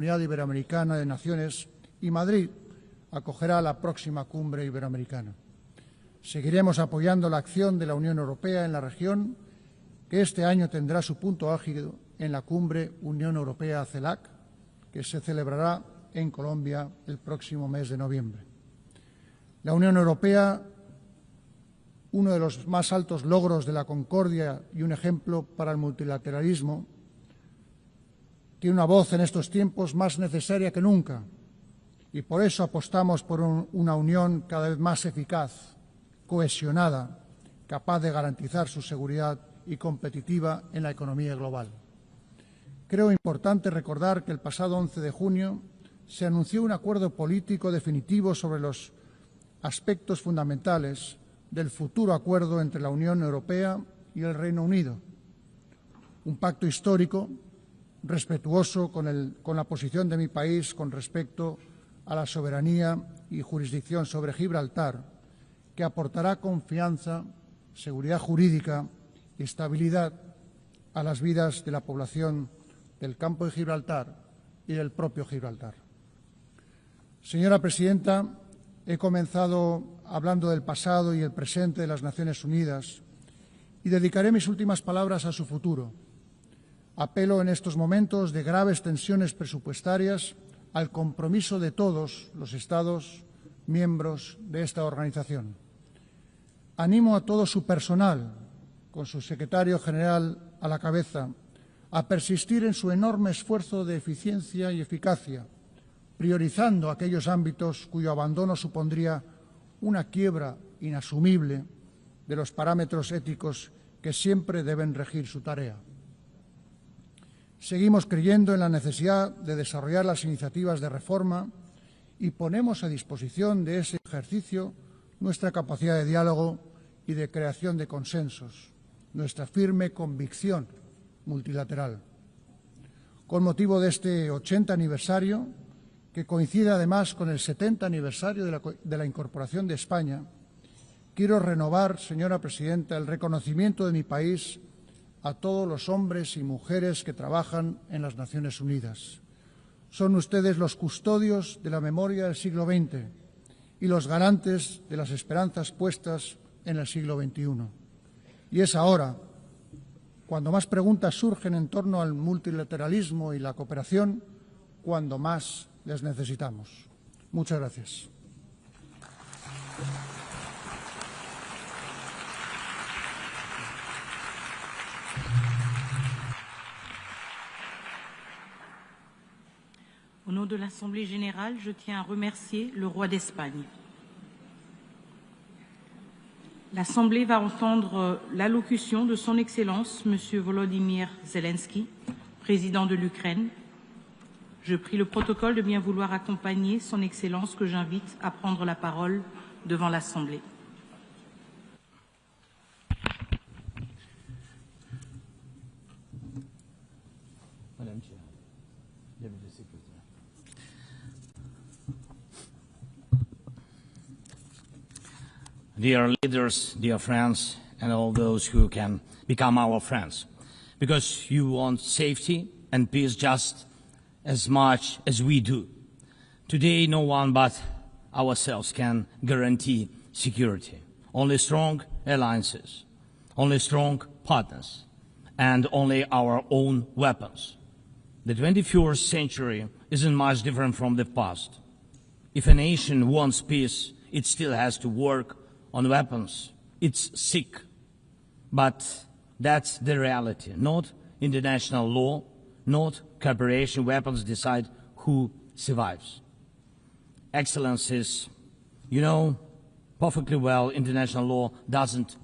Comunidad Iberoamericana de Naciones y Madrid acogerá la próxima cumbre iberoamericana. Seguiremos apoyando la acción de la Unión Europea en la región, que este año tendrá su punto álgido en la cumbre Unión Europea-CELAC, que se celebrará en Colombia el próximo mes de noviembre. La Unión Europea, uno de los más altos logros de la concordia y un ejemplo para el multilateralismo, tiene una voz en estos tiempos más necesaria que nunca y por eso apostamos por una unión cada vez más eficaz, cohesionada, capaz de garantizar su seguridad y competitiva en la economía global. Creo importante recordar que el pasado 11 de junio se anunció un acuerdo político definitivo sobre los aspectos fundamentales del futuro acuerdo entre la Unión Europea y el Reino Unido, un pacto histórico respetuoso con la posición de mi país con respecto a la soberanía y jurisdicción sobre Gibraltar, que aportará confianza, seguridad jurídica y estabilidad a las vidas de la población del campo de Gibraltar y del propio Gibraltar. Señora Presidenta, he comenzado hablando del pasado y el presente de las Naciones Unidas y dedicaré mis últimas palabras a su futuro. Apelo en estos momentos de graves tensiones presupuestarias al compromiso de todos los Estados miembros de esta organización. Animo a todo su personal, con su secretario general a la cabeza, a persistir en su enorme esfuerzo de eficiencia y eficacia, priorizando aquellos ámbitos cuyo abandono supondría una quiebra inasumible de los parámetros éticos que siempre deben regir su tarea. Seguimos creyendo en la necesidad de desarrollar las iniciativas de reforma y ponemos a disposición de ese ejercicio nuestra capacidad de diálogo y de creación de consensos, nuestra firme convicción multilateral. Con motivo de este 80 aniversario, que coincide además con el 70 aniversario de la incorporación de España, quiero renovar, señora Presidenta, el reconocimiento de mi país a todos los hombres y mujeres que trabajan en las Naciones Unidas. Son ustedes los custodios de la memoria del siglo XX y los garantes de las esperanzas puestas en el siglo XXI. Y es ahora, cuando más preguntas surgen en torno al multilateralismo y la cooperación, cuando más les necesitamos. Muchas gracias. Au nom de l'Assemblée générale, je tiens à remercier le roi d'Espagne. L'Assemblée va entendre l'allocution de Son Excellence, M. Volodymyr Zelensky, président de l'Ukraine. Je prie le protocole de bien vouloir accompagner Son Excellence, que j'invite à prendre la parole devant l'Assemblée. Madame Chair, Deputy Secretary. Dear leaders, dear friends, and all those who can become our friends, because you want safety and peace just as much as we do. Today, no one but ourselves can guarantee security. Only strong alliances, only strong partners, and only our own weapons. The 21st century isn't much different from the past. If a nation wants peace, it still has to work on weapons. It's sick. But that's the reality. Not international law, not cooperation. Weapons decide who survives. Excellencies, you know perfectly well international law doesn't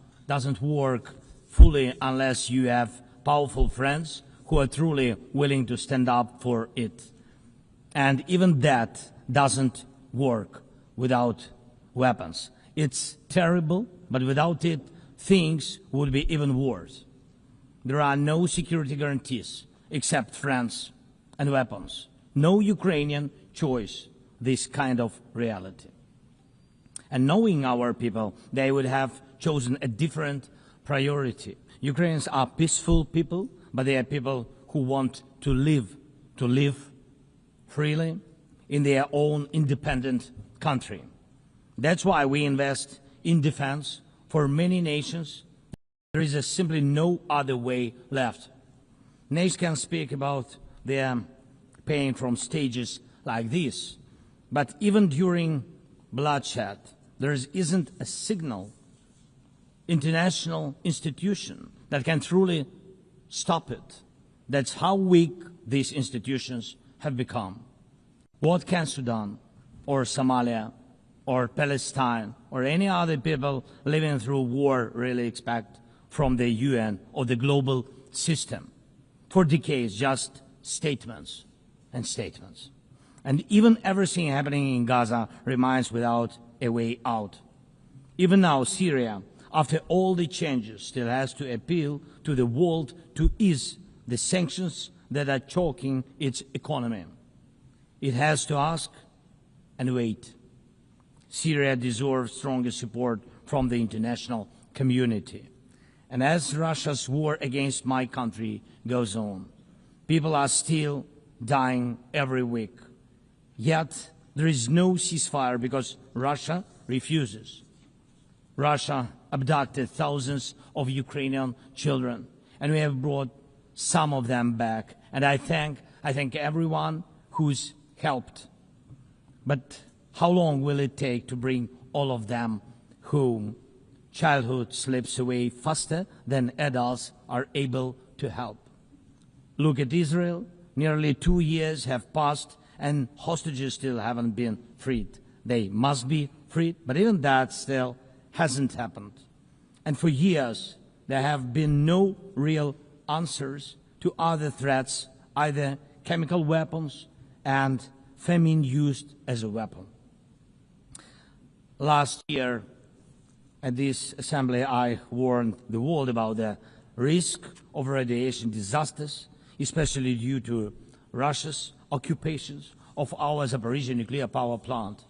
work fully unless you have powerful friends who are truly willing to stand up for it. And even that doesn't work without weapons. It's terrible, but without it, things would be even worse. There are no security guarantees except friends and weapons. No Ukrainian choice this kind of reality. And knowing our people, they would have chosen a different priority. Ukrainians are peaceful people, but they are people who want to live freely in their own independent country. That's why we invest in defense. For many nations, there is simply no other way left. Nations can speak about their pain from stages like this, but even during bloodshed, there isn't a single international institution that can truly stop it. That's how weak these institutions have become. What can Sudan or Somalia or Palestine or any other people living through war really expect from the UN or the global system? For decades, just statements and statements. And even everything happening in Gaza remains without a way out. Even now, Syria, after all the changes, still has to appeal to the world to ease the sanctions that are choking its economy. It has to ask and wait. Syria deserves stronger support from the international community. And as Russia's war against my country goes on, people are still dying every week. Yet there is no ceasefire because Russia refuses. Russia abducted thousands of Ukrainian children, and we have brought some of them back. And I thank everyone who's helped. But how long will it take to bring all of them home? Childhood slips away faster than adults are able to help. Look at Israel. Nearly 2 years have passed and hostages still haven't been freed. They must be freed, but even that still hasn't happened. And for years, there have been no real answers to other threats, either chemical weapons and famine used as a weapon. Last year, at this assembly, I warned the world about the risk of radiation disasters, especially due to Russia's occupations of our Zaporizhzhia nuclear power plant,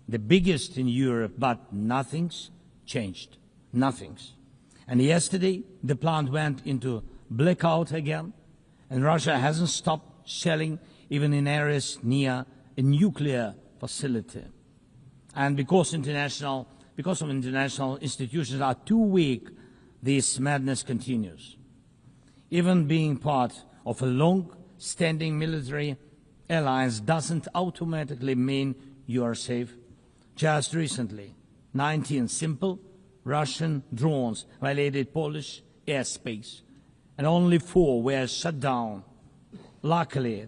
the biggest in Europe, but nothing's changed. Nothing's. And yesterday, the plant went into blackout again, and Russia hasn't stopped shelling even in areas near a nuclear facility. And because of international institutions are too weak, this madness continues. Even being part of a long-standing military alliance doesn't automatically mean you are safe. Just recently, 19 simple Russian drones violated Polish airspace, and only 4 were shut down. Luckily,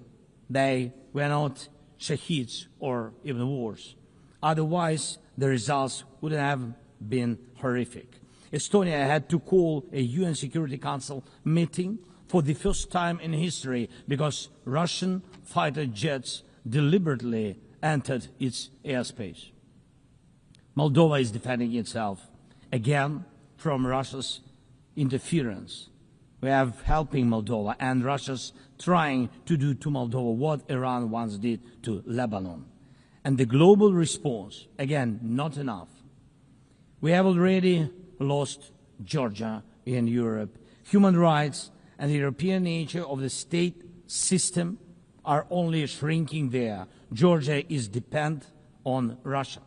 they were not Shaheeds or even worse. Otherwise, the results would have been horrific. Estonia had to call a UN Security Council meeting for the first time in history because Russian fighter jets deliberately entered its airspace. Moldova is defending itself again from Russia's interference. We are helping Moldova, and Russia's trying to do to Moldova what Iran once did to Lebanon. And the global response, again, not enough. We have already lost Georgia in Europe. Human rights and the European nature of the state system are only shrinking there. Georgia is dependent on Russia.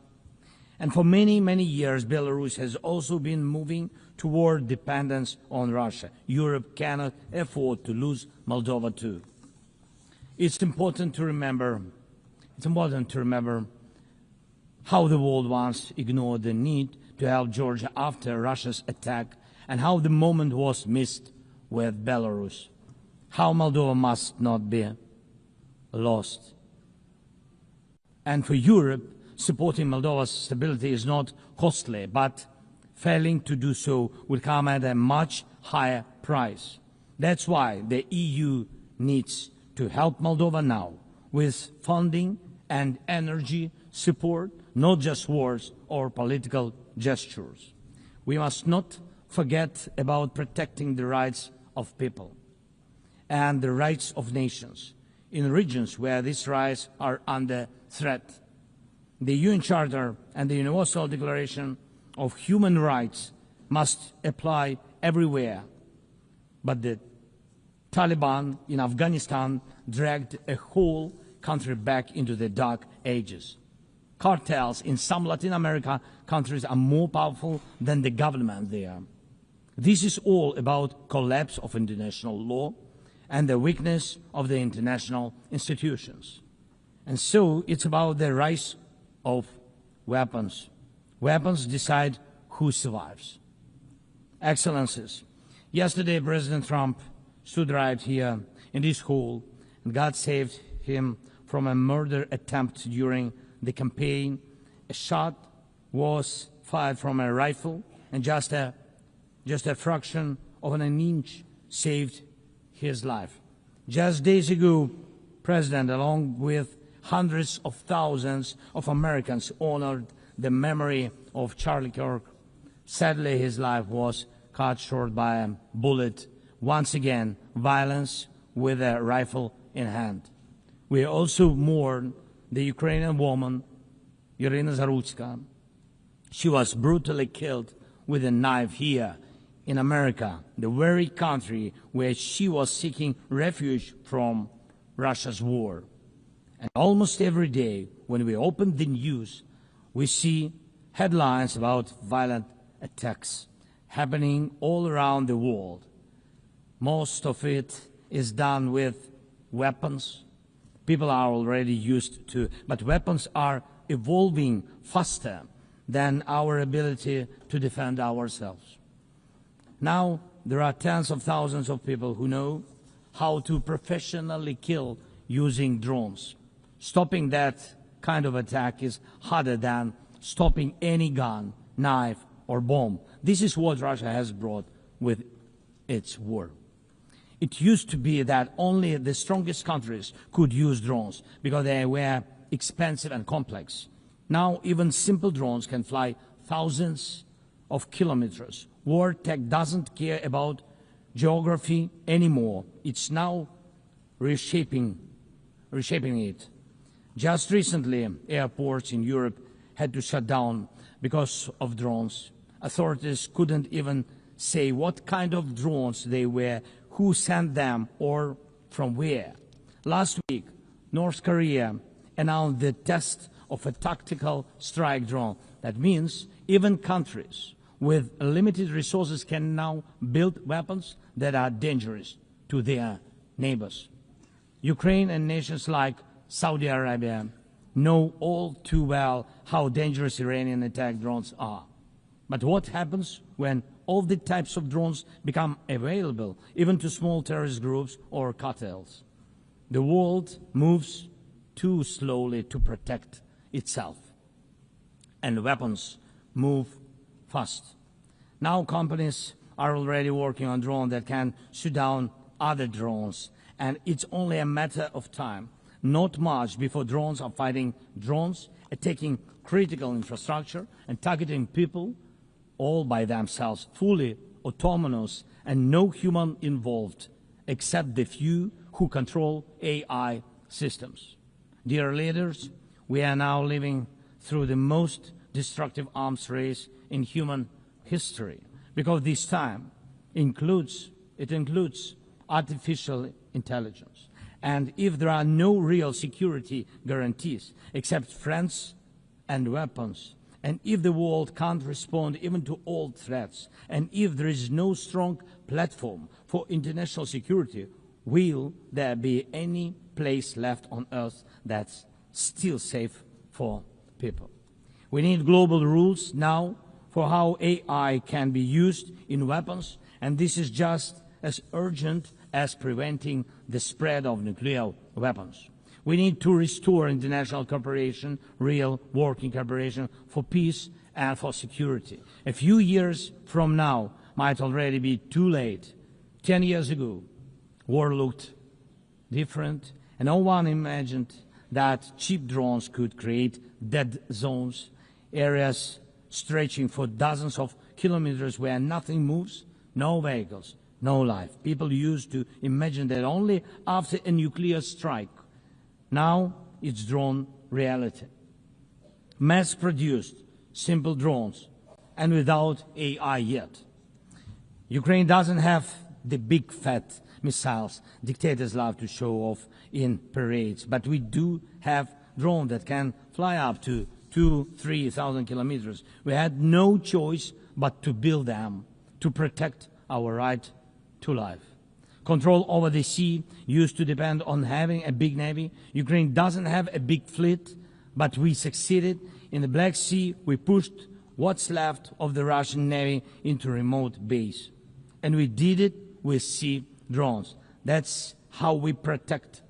And for many, many years, Belarus has also been moving toward dependence on Russia. Europe cannot afford to lose Moldova too. It's important to remember how the world once ignored the need to help Georgia after Russia's attack, and how the moment was missed with Belarus. How Moldova must not be lost. And for Europe, supporting Moldova's stability is not costly, but failing to do so will come at a much higher price. That's why the EU needs to help Moldova now with funding and energy support, not just words or political gestures. We must not forget about protecting the rights of people and the rights of nations in regions where these rights are under threat. The UN Charter and the Universal Declaration of Human Rights must apply everywhere. But the Taliban in Afghanistan dragged a whole country back into the dark ages. Cartels in some Latin America countries are more powerful than the government there. This is all about collapse of international law and the weakness of the international institutions. And so it's about the rise of weapons. Weapons decide who survives. Excellencies, yesterday President Trump stood right here in this hall, and God saved him from a murder attempt during the campaign. A shot was fired from a rifle, and just a fraction of an inch saved his life. Just days ago, President, along with hundreds of thousands of Americans, honored the memory of Charlie Kirk. Sadly, his life was cut short by a bullet. Once again, violence with a rifle in hand. We also mourn the Ukrainian woman, Irina Zarutska. She was brutally killed with a knife here in America, the very country where she was seeking refuge from Russia's war. And almost every day, when we open the news, we see headlines about violent attacks happening all around the world. Most of it is done with weapons. People are already used to, but weapons are evolving faster than our ability to defend ourselves. Now, there are tens of thousands of people who know how to professionally kill using drones. Stopping that kind of attack is harder than stopping any gun, knife, or bomb. This is what Russia has brought with its war. It used to be that only the strongest countries could use drones because they were expensive and complex. Now even simple drones can fly thousands of kilometers. War tech doesn't care about geography anymore. It's now reshaping it. Just recently, airports in Europe had to shut down because of drones. Authorities couldn't even say what kind of drones they were, who sent them, or from where. Last week, North Korea announced the test of a tactical strike drone. That means even countries with limited resources can now build weapons that are dangerous to their neighbors. Ukraine and nations like Saudi Arabia know all too well how dangerous Iranian attack drones are. But what happens when all the types of drones become available, even to small terrorist groups or cartels? The world moves too slowly to protect itself, and weapons move fast. Now companies are already working on drones that can shoot down other drones, and it's only a matter of time, not much, before drones are fighting drones, attacking critical infrastructure and targeting people all by themselves, fully autonomous and no human involved except the few who control AI systems. Dear leaders, we are now living through the most destructive arms race in human history, because this time includes artificial intelligence. And if there are no real security guarantees except friends and weapons, and if the world can't respond even to old threats, and if there is no strong platform for international security, will there be any place left on Earth that's still safe for people? We need global rules now for how AI can be used in weapons, and this is just as urgent as preventing the spread of nuclear weapons. We need to restore international cooperation, real working cooperation for peace and for security. A few years from now might already be too late. 10 years ago, war looked different, and no one imagined that cheap drones could create dead zones, areas stretching for dozens of kilometers where nothing moves, no vehicles, no life. People used to imagine that only after a nuclear strike. Now it's drawn reality. Mass-produced, simple drones, and without AI yet. Ukraine doesn't have the big fat missiles dictators love to show off in parades. But we do have drones that can fly up to 2,000-3,000 kilometers. We had no choice but to build them to protect our right to life. Control over the sea used to depend on having a big navy. Ukraine doesn't have a big fleet, but we succeeded. In the Black Sea, we pushed what's left of the Russian Navy into remote base. And we did it with sea drones. That's how we protect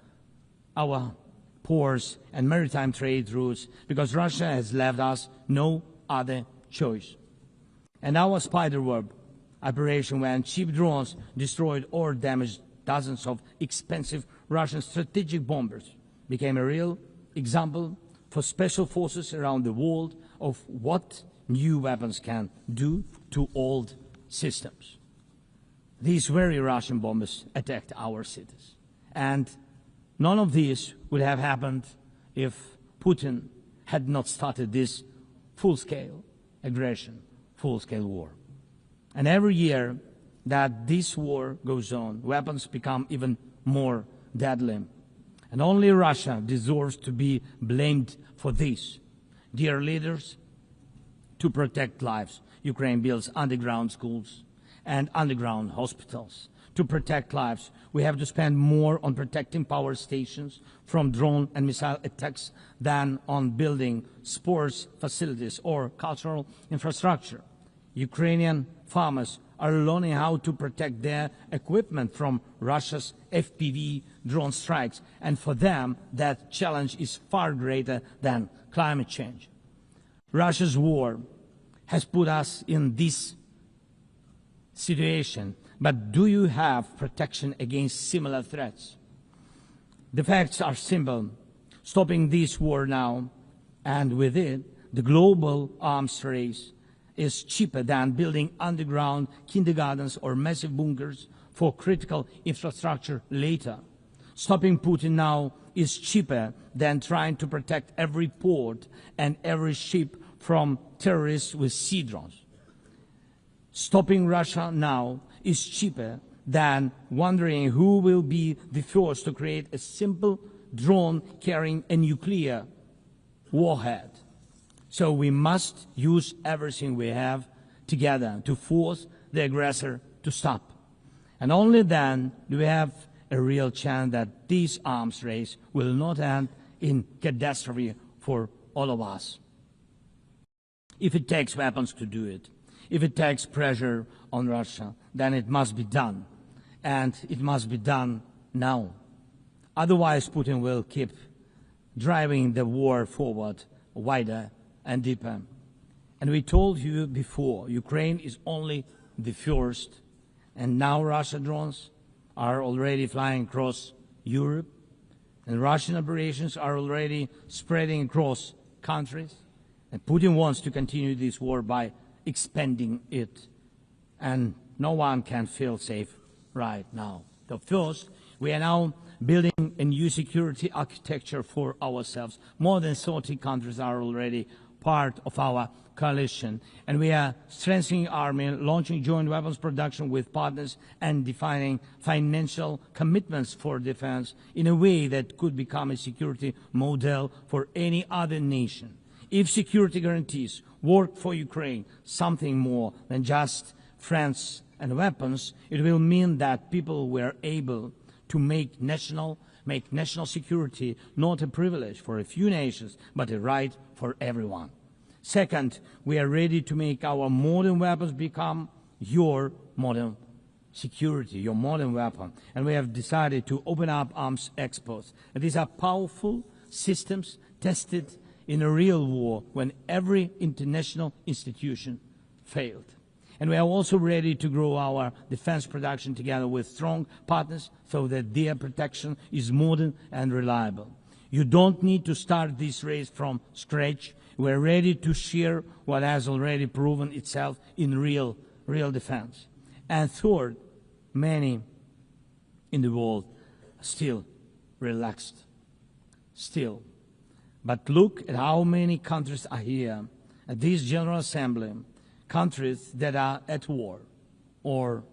our ports and maritime trade routes, because Russia has left us no other choice. And our Spiderweb operation, when cheap drones destroyed or damaged dozens of expensive Russian strategic bombers, became a real example for special forces around the world of what new weapons can do to old systems. These very Russian bombers attacked our cities. And none of this would have happened if Putin had not started this full-scale aggression, full-scale war. And every year that this war goes on, weapons become even more deadly. And only Russia deserves to be blamed for this. Dear leaders, to protect lives, Ukraine builds underground schools and underground hospitals. To protect lives, we have to spend more on protecting power stations from drone and missile attacks than on building sports facilities or cultural infrastructure. Ukrainian farmers are learning how to protect their equipment from Russia's FPV drone strikes, and for them that challenge is far greater than climate change. Russia's war has put us in this situation, but do you have protection against similar threats? The facts are simple. Stopping this war now, and with it, the global arms race, is cheaper than building underground kindergartens or massive bunkers for critical infrastructure later. Stopping Putin now is cheaper than trying to protect every port and every ship from terrorists with sea drones. Stopping Russia now is cheaper than wondering who will be the first to create a simple drone carrying a nuclear warhead. So we must use everything we have together to force the aggressor to stop. And only then do we have a real chance that this arms race will not end in catastrophe for all of us. If it takes weapons to do it, if it takes pressure on Russia, then it must be done. And it must be done now. Otherwise, Putin will keep driving the war forward wider and deeper. And we told you before, Ukraine is only the first, and now Russian drones are already flying across Europe, and Russian operations are already spreading across countries, and Putin wants to continue this war by expanding it, and no one can feel safe right now. So first, we are now building a new security architecture for ourselves. More than 30 countries are already part of our coalition, and we are strengthening army, launching joint weapons production with partners, and defining financial commitments for defense in a way that could become a security model for any other nation. If security guarantees work for Ukraine, something more than just friends and weapons, it will mean that people were able to make national security not a privilege for a few nations, but a right for everyone. Second, we are ready to make our modern weapons become your modern security, your modern weapon. And we have decided to open up arms exports. And these are powerful systems tested in a real war when every international institution failed. And we are also ready to grow our defense production together with strong partners so that their protection is modern and reliable. You don't need to start this race from scratch. We are ready to share what has already proven itself in real defense. And third, many in the world are still relaxed. Still. But look at how many countries are here at this General Assembly, countries that are at war or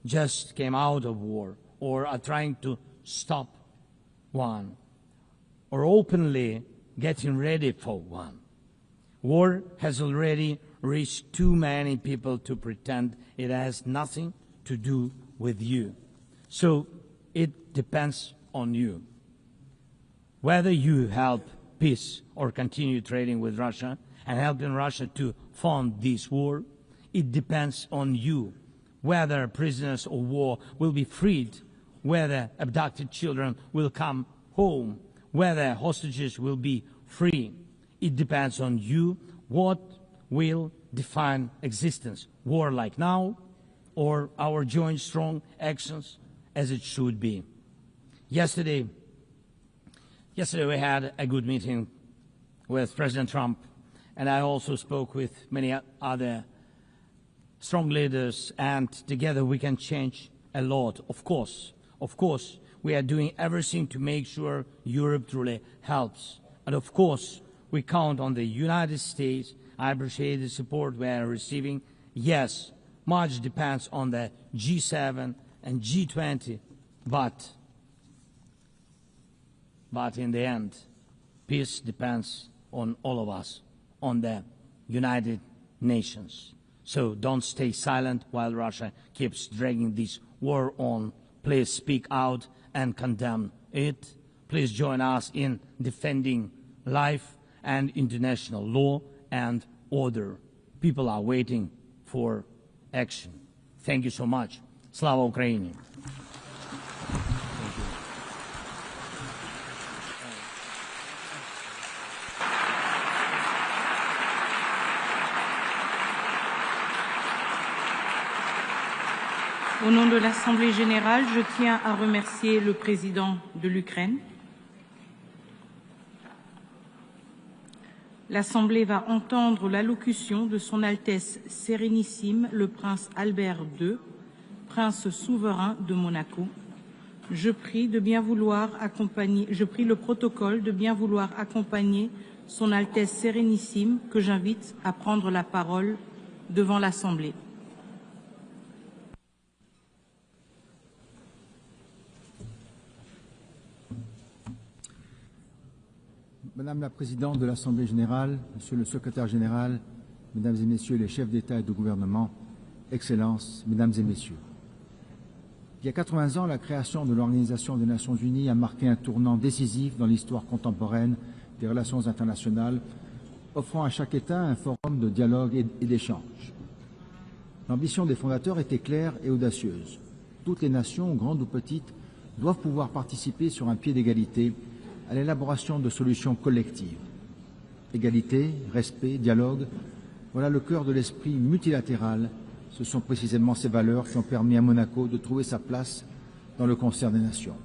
just came out of war or are trying to stop one or openly getting ready for one. War has already reached too many people to pretend it has nothing to do with you. So it depends on you. Whether you help peace or continue trading with Russia and helping Russia to fund this war, it depends on you. Whether prisoners of war will be freed, whether abducted children will come home, whether hostages will be free, it depends on you. What will define existence? War like now, or our joint strong actions as it should be? Yesterday we had a good meeting with President Trump, and I also spoke with many other strong leaders, and together we can change a lot. Of course, we are doing everything to make sure Europe truly helps. And of course, we count on the United States. I appreciate the support we are receiving. Yes, much depends on the G7 and G20, but in the end, peace depends on all of us, on the United Nations. So don't stay silent while Russia keeps dragging this war on. Please speak out and condemn it. Please join us in defending life and international law and order. People are waiting for action. Thank you so much. Slava Ukraini. Au nom de l'Assemblée générale, je tiens à remercier le président de l'Ukraine. L'Assemblée va entendre l'allocution de Son Altesse Sérénissime, le prince Albert II, prince souverain de Monaco. Je prie le protocole de bien vouloir accompagner Son Altesse Sérénissime, que j'invite à prendre la parole devant l'Assemblée. Madame la Présidente de l'Assemblée générale, Monsieur le Secrétaire général, Mesdames et Messieurs les chefs d'État et de gouvernement, Excellences, Mesdames et Messieurs. Il y a 80 ans, la création de l'Organisation des Nations Unies a marqué un tournant décisif dans l'histoire contemporaine des relations internationales, offrant à chaque État un forum de dialogue et d'échange. L'ambition des fondateurs était claire et audacieuse. Toutes les nations, grandes ou petites, doivent pouvoir participer sur un pied d'égalité à l'élaboration de solutions collectives. Égalité, respect, dialogue, voilà le cœur de l'esprit multilatéral. Ce sont précisément ces valeurs qui ont permis à Monaco de trouver sa place dans le concert des nations.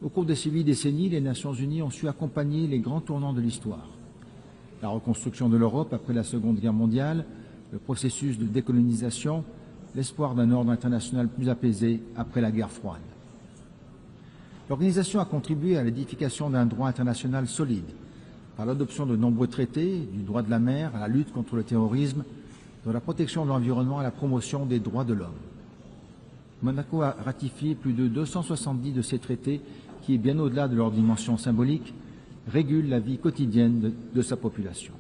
Au cours des suivies décennies, les Nations Unies ont su accompagner les grands tournants de l'histoire. La reconstruction de l'Europe après la Seconde Guerre mondiale, le processus de décolonisation, l'espoir d'un ordre international plus apaisé après la guerre froide. L'organisation a contribué à l'édification d'un droit international solide, par l'adoption de nombreux traités, du droit de la mer à la lutte contre le terrorisme, de la protection de l'environnement à la promotion des droits de l'homme. Monaco a ratifié plus de 270 de ces traités qui, bien au-delà de leur dimension symbolique, régulent la vie quotidienne de sa population.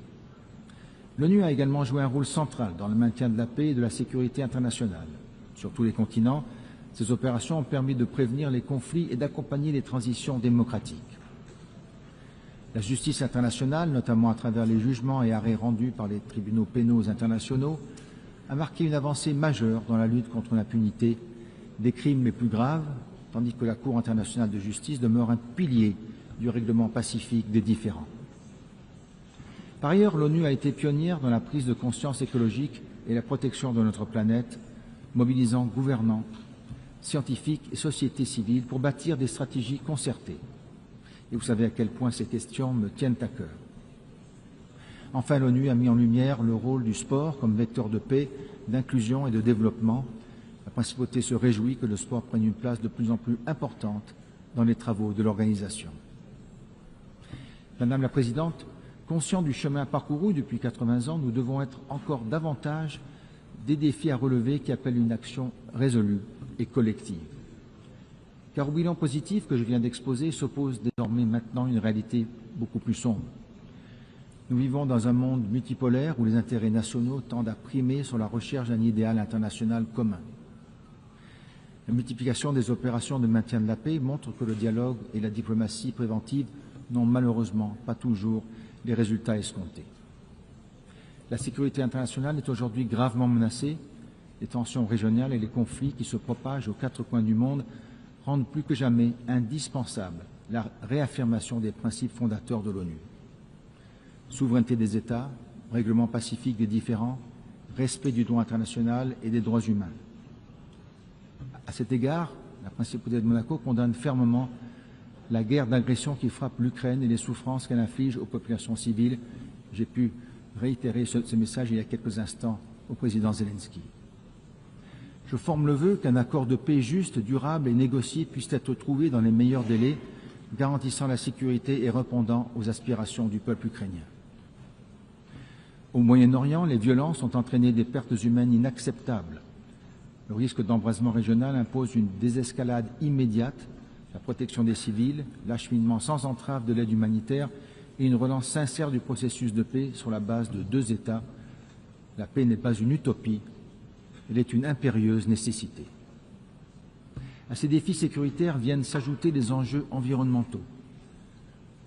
L'ONU a également joué un rôle central dans le maintien de la paix et de la sécurité internationale. Sur tous les continents, ces opérations ont permis de prévenir les conflits et d'accompagner les transitions démocratiques. La justice internationale, notamment à travers les jugements et arrêts rendus par les tribunaux pénaux internationaux, a marqué une avancée majeure dans la lutte contre l'impunité des crimes les plus graves, tandis que la Cour internationale de justice demeure un pilier du règlement pacifique des différends. Par ailleurs, l'ONU a été pionnière dans la prise de conscience écologique et la protection de notre planète, mobilisant gouvernants, scientifiques et sociétés civiles pour bâtir des stratégies concertées. Et vous savez à quel point ces questions me tiennent à cœur. Enfin, l'ONU a mis en lumière le rôle du sport comme vecteur de paix, d'inclusion et de développement. La principauté se réjouit que le sport prenne une place de plus en plus importante dans les travaux de l'organisation. Madame la Présidente, conscients du chemin parcouru depuis 80 ans, nous devons être encore davantage des défis à relever qui appellent une action résolue et collective. Car au bilan positif que je viens d'exposer s'oppose désormais maintenant une réalité beaucoup plus sombre. Nous vivons dans un monde multipolaire où les intérêts nationaux tendent à primer sur la recherche d'un idéal international commun. La multiplication des opérations de maintien de la paix montre que le dialogue et la diplomatie préventive n'ont malheureusement pas toujours les résultats escomptés. La sécurité internationale est aujourd'hui gravement menacée. Les tensions régionales et les conflits qui se propagent aux quatre coins du monde rendent plus que jamais indispensable la réaffirmation des principes fondateurs de l'ONU. Souveraineté des États, règlement pacifique des différends, respect du droit international et des droits humains. À cet égard, la Principauté de Monaco condamne fermement la guerre d'agression qui frappe l'Ukraine et les souffrances qu'elle inflige aux populations civiles. J'ai pu réitérer ce message il y a quelques instants au président Zelensky. Je forme le vœu qu'un accord de paix juste, durable et négocié puisse être trouvé dans les meilleurs délais, garantissant la sécurité et répondant aux aspirations du peuple ukrainien. Au Moyen-Orient, les violences ont entraîné des pertes humaines inacceptables. Le risque d'embrasement régional impose une désescalade immédiate, la protection des civils, l'acheminement sans entrave de l'aide humanitaire et une relance sincère du processus de paix sur la base de deux États. La paix n'est pas une utopie, elle est une impérieuse nécessité. À ces défis sécuritaires viennent s'ajouter les enjeux environnementaux.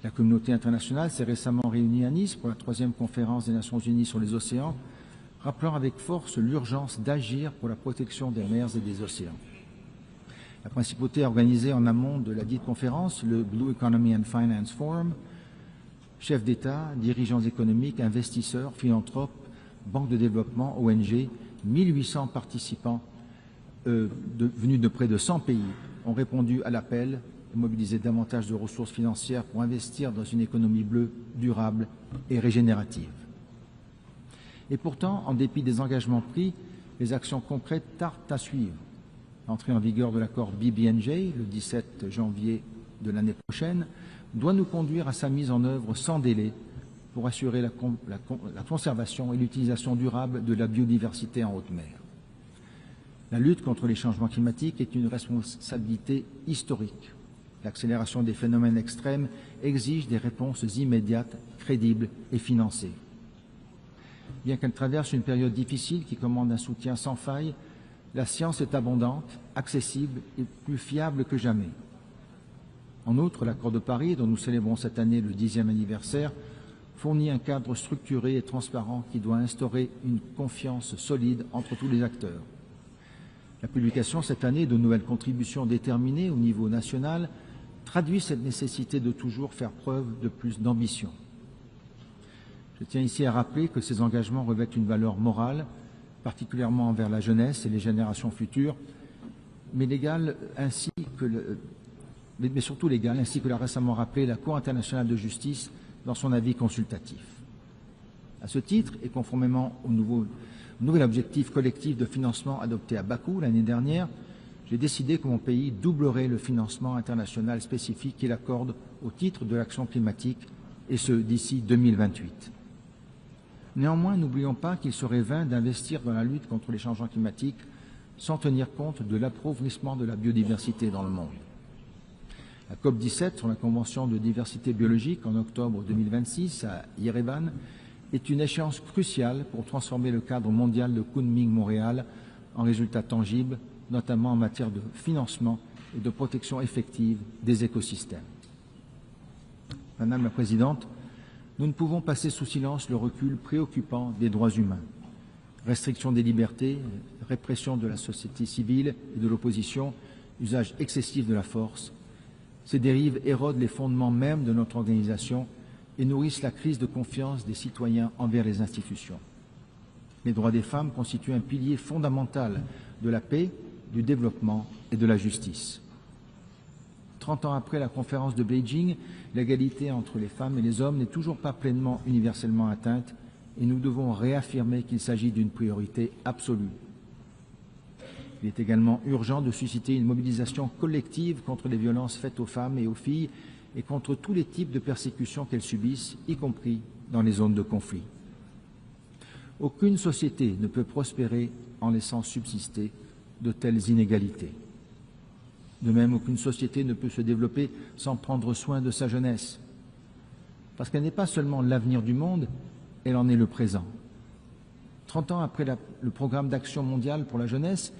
La communauté internationale s'est récemment réunie à Nice pour la 3e conférence des Nations Unies sur les océans, rappelant avec force l'urgence d'agir pour la protection des mers et des océans. La Principauté a organisé en amont de la dite conférence le Blue Economy and Finance Forum. Chefs d'État, dirigeants économiques, investisseurs, philanthropes, banques de développement, ONG, 1800 participants venus de près de 100 pays ont répondu à l'appel et mobilisé davantage de ressources financières pour investir dans une économie bleue, durable et régénérative. Et pourtant, en dépit des engagements pris, les actions concrètes tardent à suivre. L'entrée en vigueur de l'accord BBNJ, le 17 janvier de l'année prochaine, doit nous conduire à sa mise en œuvre sans délai pour assurer la conservation et l'utilisation durable de la biodiversité en haute mer. La lutte contre les changements climatiques est une responsabilité historique. L'accélération des phénomènes extrêmes exige des réponses immédiates, crédibles et financées. Bien qu'elle traverse une période difficile qui commande un soutien sans faille, la science est abondante, accessible et plus fiable que jamais. En outre, l'accord de Paris, dont nous célébrons cette année le 10e anniversaire, fournit un cadre structuré et transparent qui doit instaurer une confiance solide entre tous les acteurs. La publication cette année de nouvelles contributions déterminées au niveau national traduit cette nécessité de toujours faire preuve de plus d'ambition. Je tiens ici à rappeler que ces engagements revêtent une valeur morale, particulièrement envers la jeunesse et les générations futures, mais surtout légale, ainsi que l'a récemment rappelé la Cour internationale de justice dans son avis consultatif. À ce titre, et conformément au nouvel objectif collectif de financement adopté à Bakou l'année dernière, j'ai décidé que mon pays doublerait le financement international spécifique qu'il accorde au titre de l'action climatique, et ce d'ici 2028. Néanmoins, n'oublions pas qu'il serait vain d'investir dans la lutte contre les changements climatiques sans tenir compte de l'appauvrissement de la biodiversité dans le monde. La COP17 sur la Convention de diversité biologique en octobre 2026 à Yerevan est une échéance cruciale pour transformer le cadre mondial de Kunming-Montréal en résultats tangibles, notamment en matière de financement et de protection effective des écosystèmes. Madame la Présidente, nous ne pouvons passer sous silence le recul préoccupant des droits humains. Restriction des libertés, répression de la société civile et de l'opposition, usage excessif de la force. Ces dérives érodent les fondements mêmes de notre organisation et nourrissent la crise de confiance des citoyens envers les institutions. Les droits des femmes constituent un pilier fondamental de la paix, du développement et de la justice. 30 ans après la conférence de Beijing, l'égalité entre les femmes et les hommes n'est toujours pas pleinement universellement atteinte et nous devons réaffirmer qu'il s'agit d'une priorité absolue. Il est également urgent de susciter une mobilisation collective contre les violences faites aux femmes et aux filles et contre tous les types de persécutions qu'elles subissent, y compris dans les zones de conflit. Aucune société ne peut prospérer en laissant subsister de telles inégalités. De même, aucune société ne peut se développer sans prendre soin de sa jeunesse, parce qu'elle n'est pas seulement l'avenir du monde, elle en est le présent. 30 ans après le programme d'action mondiale pour la jeunesse,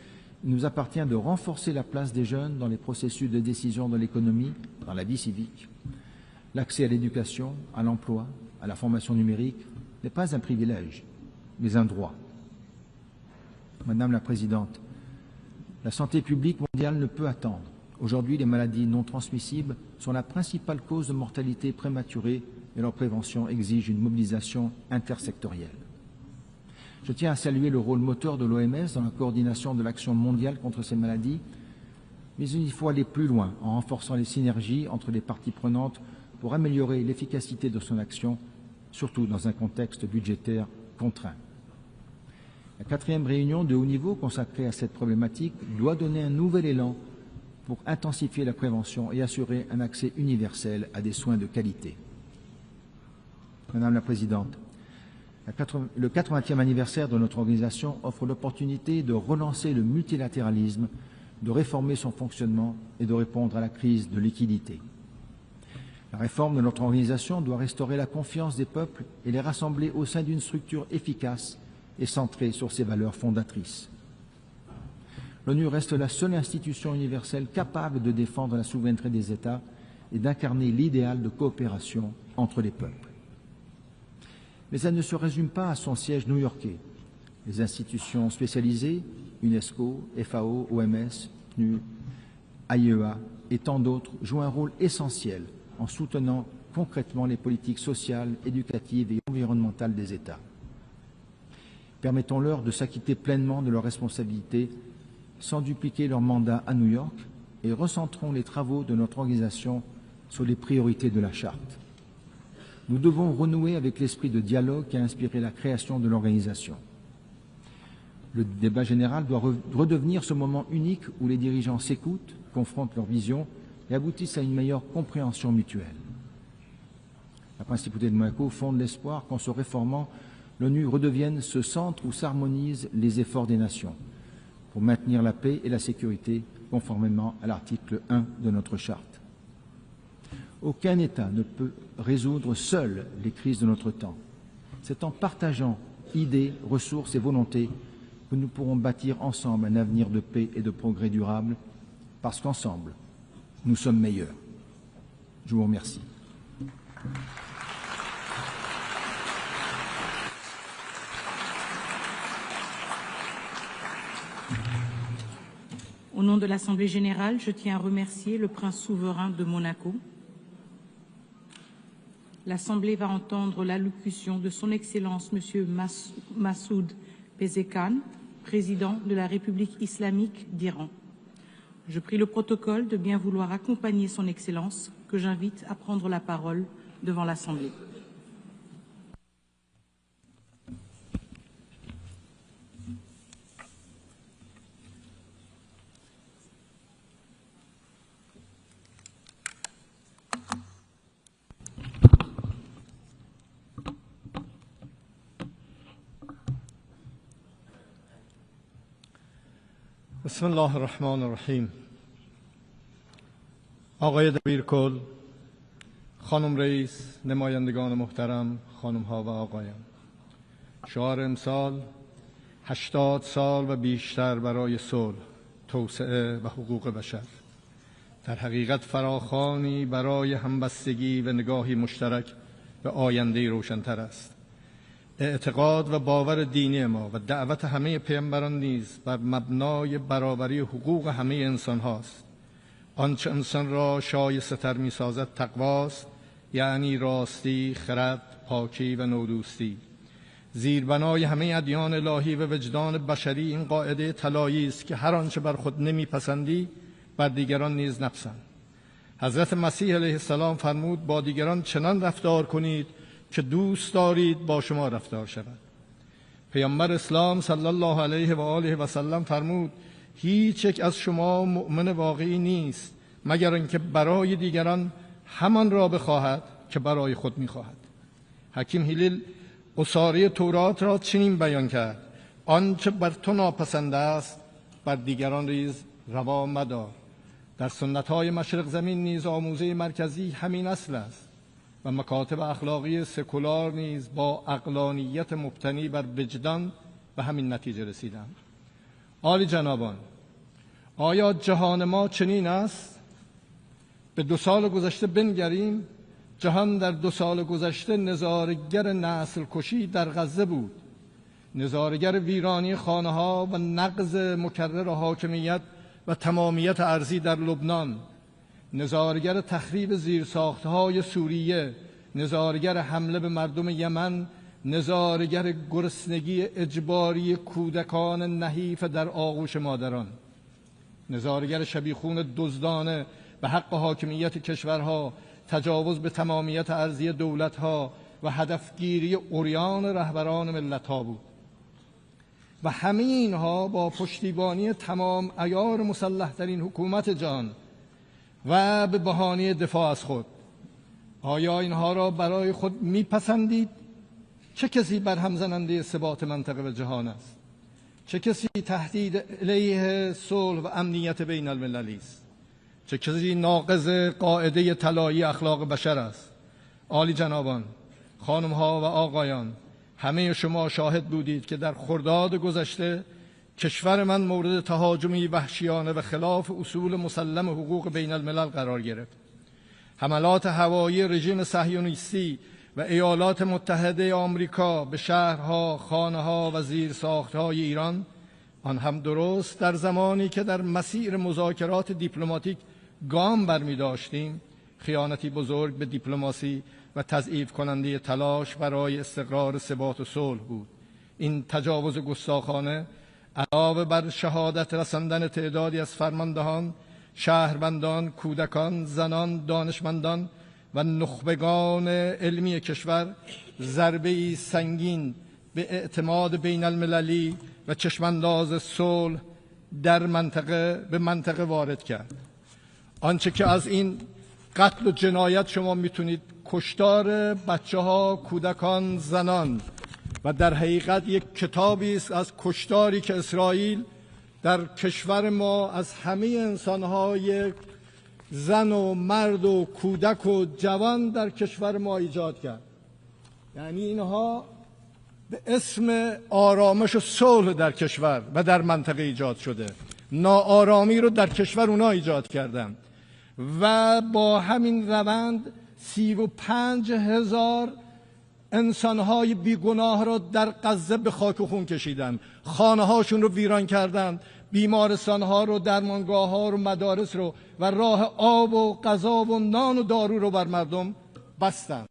il nous appartient de renforcer la place des jeunes dans les processus de décision de l'économie, dans la vie civique. L'accès à l'éducation, à l'emploi, à la formation numérique n'est pas un privilège, mais un droit. Madame la Présidente, la santé publique mondiale ne peut attendre. Aujourd'hui, les maladies non transmissibles sont la principale cause de mortalité prématurée et leur prévention exige une mobilisation intersectorielle. Je tiens à saluer le rôle moteur de l'OMS dans la coordination de l'action mondiale contre ces maladies, mais il faut aller plus loin en renforçant les synergies entre les parties prenantes pour améliorer l'efficacité de son action, surtout dans un contexte budgétaire contraint. La 4e réunion de haut niveau consacrée à cette problématique doit donner un nouvel élan pour intensifier la prévention et assurer un accès universel à des soins de qualité. Madame la Présidente, le 80e anniversaire de notre organisation offre l'opportunité de relancer le multilatéralisme, de réformer son fonctionnement et de répondre à la crise de liquidité. La réforme de notre organisation doit restaurer la confiance des peuples et les rassembler au sein d'une structure efficace et centrée sur ses valeurs fondatrices. L'ONU reste la seule institution universelle capable de défendre la souveraineté des États et d'incarner l'idéal de coopération entre les peuples. Mais elle ne se résume pas à son siège new-yorkais. Les institutions spécialisées, UNESCO, FAO, OMS, PNUD, AIEA et tant d'autres jouent un rôle essentiel en soutenant concrètement les politiques sociales, éducatives et environnementales des États. Permettons-leur de s'acquitter pleinement de leurs responsabilités sans dupliquer leur mandat à New York et recentrons les travaux de notre organisation sur les priorités de la Charte. Nous devons renouer avec l'esprit de dialogue qui a inspiré la création de l'organisation. Le débat général doit redevenir ce moment unique où les dirigeants s'écoutent, confrontent leurs visions et aboutissent à une meilleure compréhension mutuelle. La principauté de Monaco fonde l'espoir qu'en se réformant, l'ONU redevienne ce centre où s'harmonisent les efforts des nations pour maintenir la paix et la sécurité conformément à l'article 1 de notre charte. Aucun État ne peut résoudre seul les crises de notre temps. C'est en partageant idées, ressources et volontés que nous pourrons bâtir ensemble un avenir de paix et de progrès durable, parce qu'ensemble, nous sommes meilleurs. Je vous remercie. Au nom de l'Assemblée générale, je tiens à remercier le prince souverain de Monaco. L'Assemblée va entendre l'allocution de son Excellence M. Massoud Pezeshkian, président de la République islamique d'Iran. Je prie le protocole de bien vouloir accompagner son Excellence, que j'invite à prendre la parole devant l'Assemblée. بسم الله الرحمن الرحیم. آقای دبیرکل، خانم رئیس، نمایندگان محترم، خانم ها و آقایان، شعار امسال 80 سال و بیشتر برای صلح، توسعه و حقوق بشر. در حقیقت فراخوانی برای همبستگی و نگاهی مشترک به آینده روشن‌تر است. اعتقاد و باور دینی ما و دعوت همه پیامبران نیز بر مبنای برابری حقوق همه انسان هاست. آنچه انسان را شایسته‌تر می‌سازد تقواست، یعنی راستی، خرد، پاکی و نودوستی. زیربنای همه ادیان الهی و وجدان بشری این قاعده طلایی است که هر آنچه بر خود نمی‌پسندی بر دیگران نیز نپسند. حضرت مسیح علیه السلام فرمود با دیگران چنان رفتار کنید که دوست دارید با شما رفتار شود. پیامبر اسلام صلی الله علیه و آله و سلم فرمود هیچ یک از شما مؤمن واقعی نیست مگر اینکه برای دیگران همان را بخواهد که برای خود می‌خواهد. حکیم هیلیل اساره تورات را چنین بیان کرد: آنچه بر تو ناپسند است بر دیگران نیز روا مدار. در سنت‌های مشرق زمین نیز آموزه مرکزی همین اصل است و مکاتب اخلاقی سکولار نیز با عقلانیت مبتنی بر وجدان به همین نتیجه رسیدند. عالی جنابان، آیا جهان ما چنین است؟ به 2 سال گذشته بنگریم. جهان در 2 سال گذشته نظاره‌گر نسل کشی در غزه بود، نظاره‌گر ویرانی خانه‌ها و نقض مکرر حاکمیت و تمامیت ارضی در لبنان، نظاره‌گر تخریب زیرساخت‌های سوریه، نظاره‌گر حمله به مردم یمن، نظاره‌گر گرسنگی اجباری کودکان نحیف در آغوش مادران، نظاره‌گر شبیخون دزدانه به حق حاکمیت کشورها، تجاوز به تمامیت ارضی دولت‌ها و هدفگیری عریان رهبران ملت‌ها بود. و همه اینها با پشتیبانی تمام عیار مسلح‌ترین حکومت جهان و به بهانه دفاع از خود. آیا اینها را برای خود میپسندید؟ چه کسی برهم زننده ثبات منطقه و جهان است؟ چه کسی تهدید علیه صلح و امنیت بین المللی است؟ چه کسی ناقض قاعده طلایی اخلاق بشر است؟ عالی جنابان، خانم‌ها و آقایان، همه شما شاهد بودید که در خرداد گذشته کشور من مورد تهاجمی وحشیانه و خلاف اصول مسلم حقوق بین الملل قرار گرفت. حملات هوایی رژیم صهیونیستی و ایالات متحده آمریکا به شهرها، خانه‌ها و زیرساخت‌های ایران، آن هم درست در زمانی که در مسیر مذاکرات دیپلماتیک گام برمی داشتیم، خیانتی بزرگ به دیپلماسی و تضعیف کننده تلاش برای استقرار ثبات و صلح بود. این تجاوز گستاخانه علاوه بر شهادت رساندن تعدادی از فرماندهان، شهروندان، کودکان، زنان، دانشمندان و نخبگان علمی کشور، ضربه‌ای سنگین به اعتماد بین المللی و چشمانداز صلح در منطقه وارد کرد. آنچه که از این قتل و جنایت شما میتونید کشتار بچه‌ها، کودکان، زنان و در حقیقت یک کتابی است از کشتاری که اسرائیل در کشور ما از همه انسان‌های زن و مرد و کودک و جوان در کشور ما ایجاد کرد. یعنی اینها به اسم آرامش و صلح در کشور و در منطقه ایجاد شده، ناآرامی رو در کشور اونا ایجاد کردن و با همین روند 35,000 انسانهای بیگناه را در غزه به خاک و خون کشیدن، خانه هاشون رو ویران کردن، بیمارستانها رو، درمانگاه ها رو، مدارس رو و راه آب و غذا و نان و دارو رو بر مردم بستن.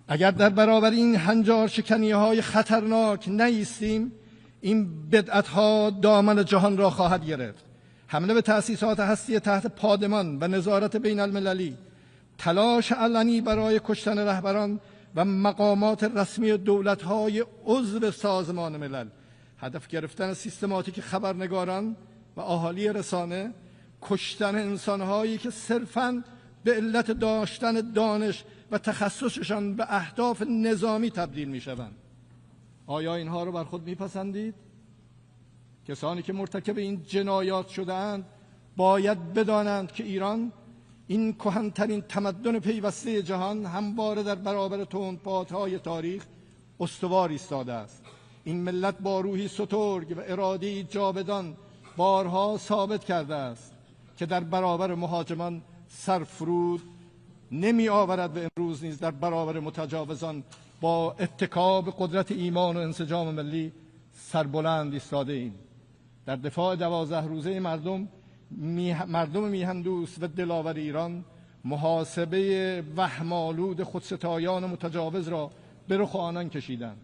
اگر در برابر این هنجار شکنی های خطرناک نایستیم، این بدعت ها دامن جهان را خواهد گرفت. حمله به تأسیسات هستی تحت پادمان و نظارت بین المللی، تلاش علنی برای کشتن رهبران و مقامات رسمی دولت‌های عضو سازمان ملل، هدف گرفتن سیستماتیک خبرنگاران و اهالی رسانه، کشتن انسان‌هایی که صرفاً به علت داشتن دانش و تخصصشان به اهداف نظامی تبدیل می‌شوند. آیا اینها رو بر خود می‌پسندید؟ کسانی که مرتکب این جنایات شده‌اند باید بدانند که ایران، این کهن‌ترین تمدن پیوسته جهان، همواره در برابر تندبادهای تاریخ استوار ایستاده است. این ملت با روحی سترگ و اراده‌ای جاودان بارها ثابت کرده است که در برابر مهاجمان سرفرود نمی آورد و امروز نیز در برابر متجاوزان با اتکا به قدرت ایمان و انسجام ملی سربلند ایستاده ایم. در دفاع 12 روزه مردم میهندوست و دلاور ایران، محاسبه وهم‌آلود خودستایان متجاوز را به رخ آنان کشیدند.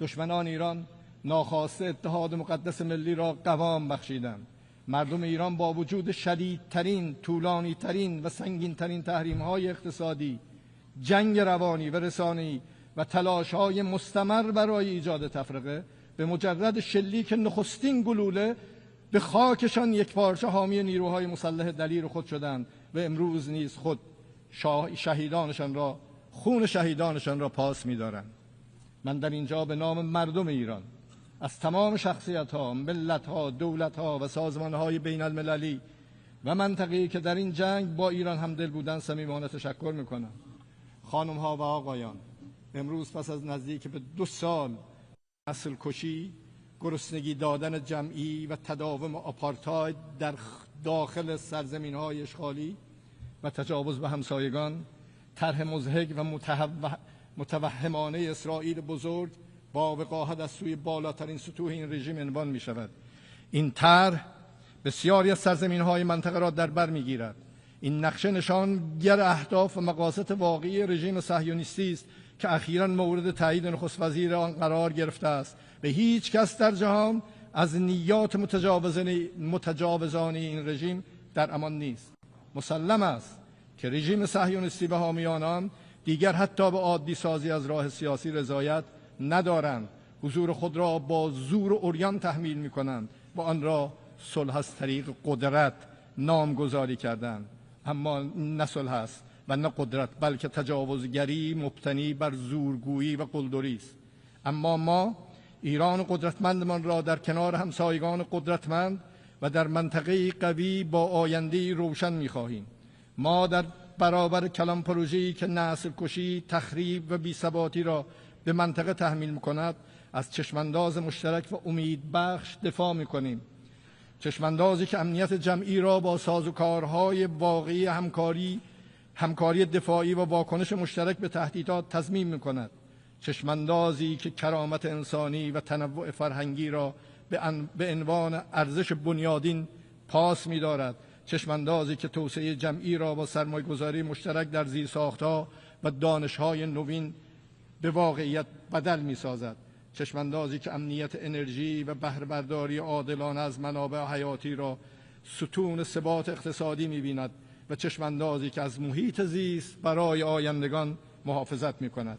دشمنان ایران ناخواسته اتحاد مقدس ملی را قوام بخشیدند. مردم ایران با وجود شدیدترین، طولانیترین و سنگینترین تحریم‌های اقتصادی، جنگ روانی و رسانه‌ای و تلاش‌های مستمر برای ایجاد تفرقه، به مجرد شلیک نخستین گلوله به خاکشان یکپارچه حامی نیروهای مسلح دلیر خود شدند و امروز نیز خود شهیدانشان را خون شهیدانشان را پاس می‌دارند. من در اینجا به نام مردم ایران از تمام شخصیت‌ها، ملت‌ها، دولت‌ها و سازمان‌های بین‌المللی و منطقه‌ای که در این جنگ با ایران همدل بودند صمیمانه تشکر می‌کنم. خانم‌ها و آقایان، امروز پس از نزدیک به 2 سال نسل کشی، گرسنگی دادن جمعی و تداوم آپارتاید در داخل سرزمین‌های اشغالی و تجاوز به همسایگان، طرح مضحک و متوهمانه اسرائیل بزرگ با وقاحت از سوی بالاترین سطوح این رژیم عنوان می شود. این طرح بسیاری از سرزمین‌های منطقه را در بر می‌گیرد. این نقشه نشانگر اهداف و مقاصد واقعی رژیم صهیونیستی است که اخیراً مورد تایید نخست وزیر آن قرار گرفته است. به هیچ کس در جهان از نیات متجاوزانه این رژیم در امان نیست. مسلم است که رژیم صهیونیستی و حامیان آن دیگر حتی به عادی سازی از راه سیاسی رضایت ندارند. حضور خود را با زور و عریان تحمیل می‌کنند و آن را صلح از طریق قدرت نامگذاری کردند. اما نه صلح است و نه قدرت، بلکه تجاوزگری مبتنی بر زورگویی و قلدری است. اما ما ایران قدرتمندمان را در کنار همسایگان قدرتمند و در منطقه قوی با آینده روشن می‌خواهیم. ما در برابر کلان پروژه‌ای که نسل کشی، تخریب و بی‌ثباتی را به منطقه تحمیل می‌کند، از چشمانداز مشترک و امیدبخش دفاع می‌کنیم. چشماندازی که امنیت جمعی را با سازوکارهای واقعی همکاری دفاعی و واکنش مشترک به تهدیدات تضمین می‌کند. چشماندازی که کرامت انسانی و تنوع فرهنگی را به عنوان ارزش بنیادین پاس می‌دارد. چشماندازی که توسعه جمعی را با سرمایه‌گذاری مشترک در زیرساخت‌ها و دانش‌های نوین به واقعیت بدل می‌سازد. چشماندازی که امنیت انرژی و بهره‌برداری عادلانه از منابع حیاتی را ستون ثبات اقتصادی می‌بیند و چشماندازی که از محیط زیست برای آیندگان محافظت می‌کند.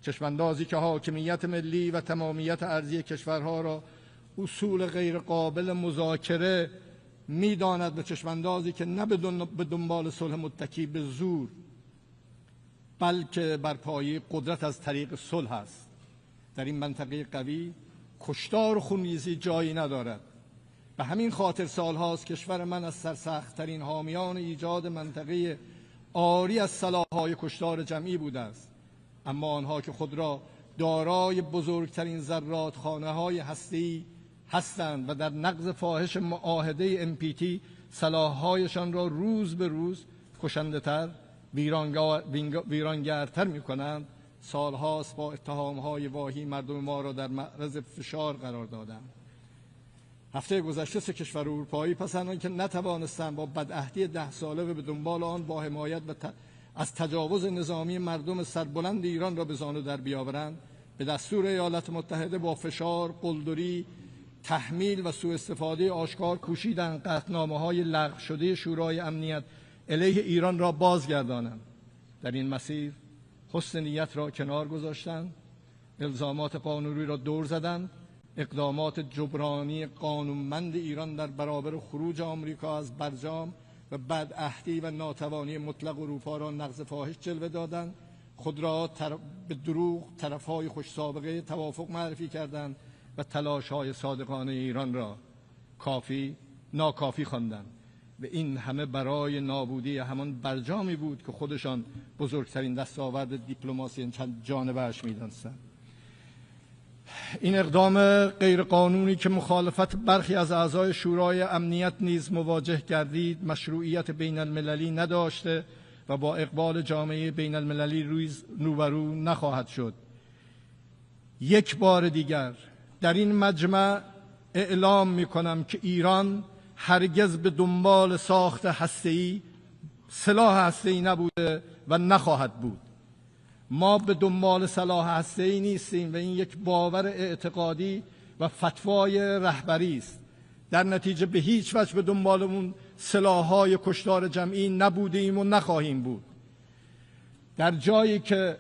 چشماندازی که حاکمیت ملی و تمامیت ارضی کشورها را اصول غیر قابل مذاکره می‌داند و چشماندازی که نه به دنبال صلح متکی به زور، بلکه بر پایه قدرت از طریق صلح است. در این منطقه قوی کشتار و خونریزی جایی ندارد. به همین خاطر سالهاست کشور من از سرسخت‌ترین حامیان ایجاد منطقه عاری از سلاح‌های کشتار جمعی بوده است. اما آنها که خود را دارای بزرگترین زرادخانه‌های هسته‌ای هستند و در نقض فاحش معاهده NPT سلاح‌هایشان را روز به روز کشنده‌تر، ویرانگرتر می‌کنند، سالهاست با اتهام‌های واهی مردم ما را در معرض فشار قرار دادند. هفته گذشته 3 کشور اروپایی پس از آنکه نتوانستند با بدعهدی 10 ساله و به دنبال آن با حمایت از تجاوز نظامی مردم سربلند ایران را به زانو در بیاورند، به دستور ایالات متحده با فشار، قلدری، تحمیل و سوء استفاده آشکار کوشیدند قطعنامه‌های لغو شده شورای امنیت علیه ایران را بازگردانند. در این مسیر حسن نیت را کنار گذاشتند، الزامات قانونی را دور زدند، اقدامات جبرانی قانونمند ایران در برابر خروج آمریکا از برجام و بدعهدی و ناتوانی مطلق اروپا را نقض فاحش جلوه دادند، خود را به دروغ طرف‌های خوش سابقه توافق معرفی کردند و تلاش‌های صادقانه ایران را ناکافی خواندند. و این همه برای نابودی همان برجامی بود که خودشان بزرگترین دستاورد دیپلماسی چند جانبه‌اش می‌دانستند. این اقدام غیرقانونی که مخالفت برخی از اعضای شورای امنیت نیز مواجه گردید، مشروعیت بین المللی نداشته و با اقبال جامعه بین المللی روبرو نخواهد شد. یک بار دیگر در این مجمع اعلام می‌کنم که ایران هرگز به دنبال ساخت هسته‌ای، سلاح هسته‌ای نبوده و نخواهد بود. ما به دنبال سلاح هسته‌ای نیستیم و این یک باور اعتقادی و فتوای رهبری است. در نتیجه به هیچ وجه به دنبال اون سلاح‌های کشتار جمعی نبودیم و نخواهیم بود. در جایی که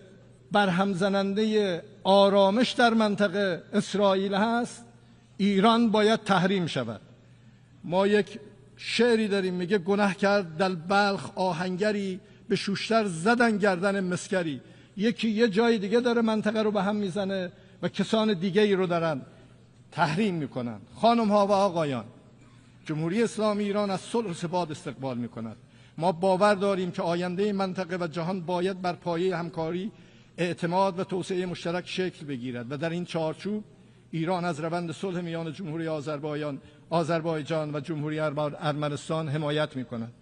برهم زننده آرامش در منطقه اسرائیل هست، ایران باید تحریم شود. ما یک شعری داریم میگه گناه کرد در بلخ آهنگری، به شوشتر زدن گردن مسکری. یکی یه جای دیگه داره منطقه رو به هم میزنه و کسان دیگه ای رو دارن تحریم میکنن. خانم ها و آقایان، جمهوری اسلامی ایران از صلح و ثبات استقبال میکند. ما باور داریم که آینده منطقه و جهان باید بر پایه همکاری، اعتماد و توسعه مشترک شکل بگیرد و در این چارچوب ایران از روند صلح میان جمهوری آذربایجان و جمهوری ارمنستان حمایت میکند.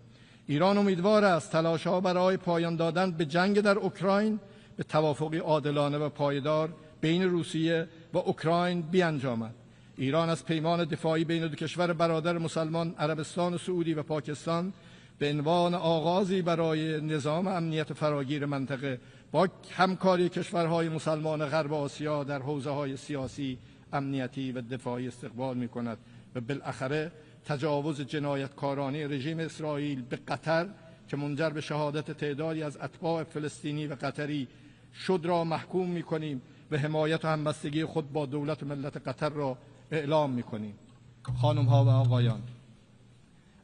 ایران امیدوار است تلاش‌ها برای پایان دادن به جنگ در اوکراین به توافقی عادلانه و پایدار بین روسیه و اوکراین بیانجامد. ایران از پیمان دفاعی بین دو کشور برادر مسلمان عربستان سعودی و پاکستان به عنوان آغازی برای نظام امنیت فراگیر منطقه با همکاری کشورهای مسلمان غرب آسیا در حوزه‌های سیاسی، امنیتی و دفاعی استقبال می‌کند و بالاخره تجاوز جنایتکارانه رژیم اسرائیل به قطر که منجر به شهادت تعدادی از اتباع فلسطینی و قطری شد را محکوم می‌کنیم و حمایت و همبستگی خود با دولت و ملت قطر را اعلام می‌کنیم. خانم‌ها و آقایان،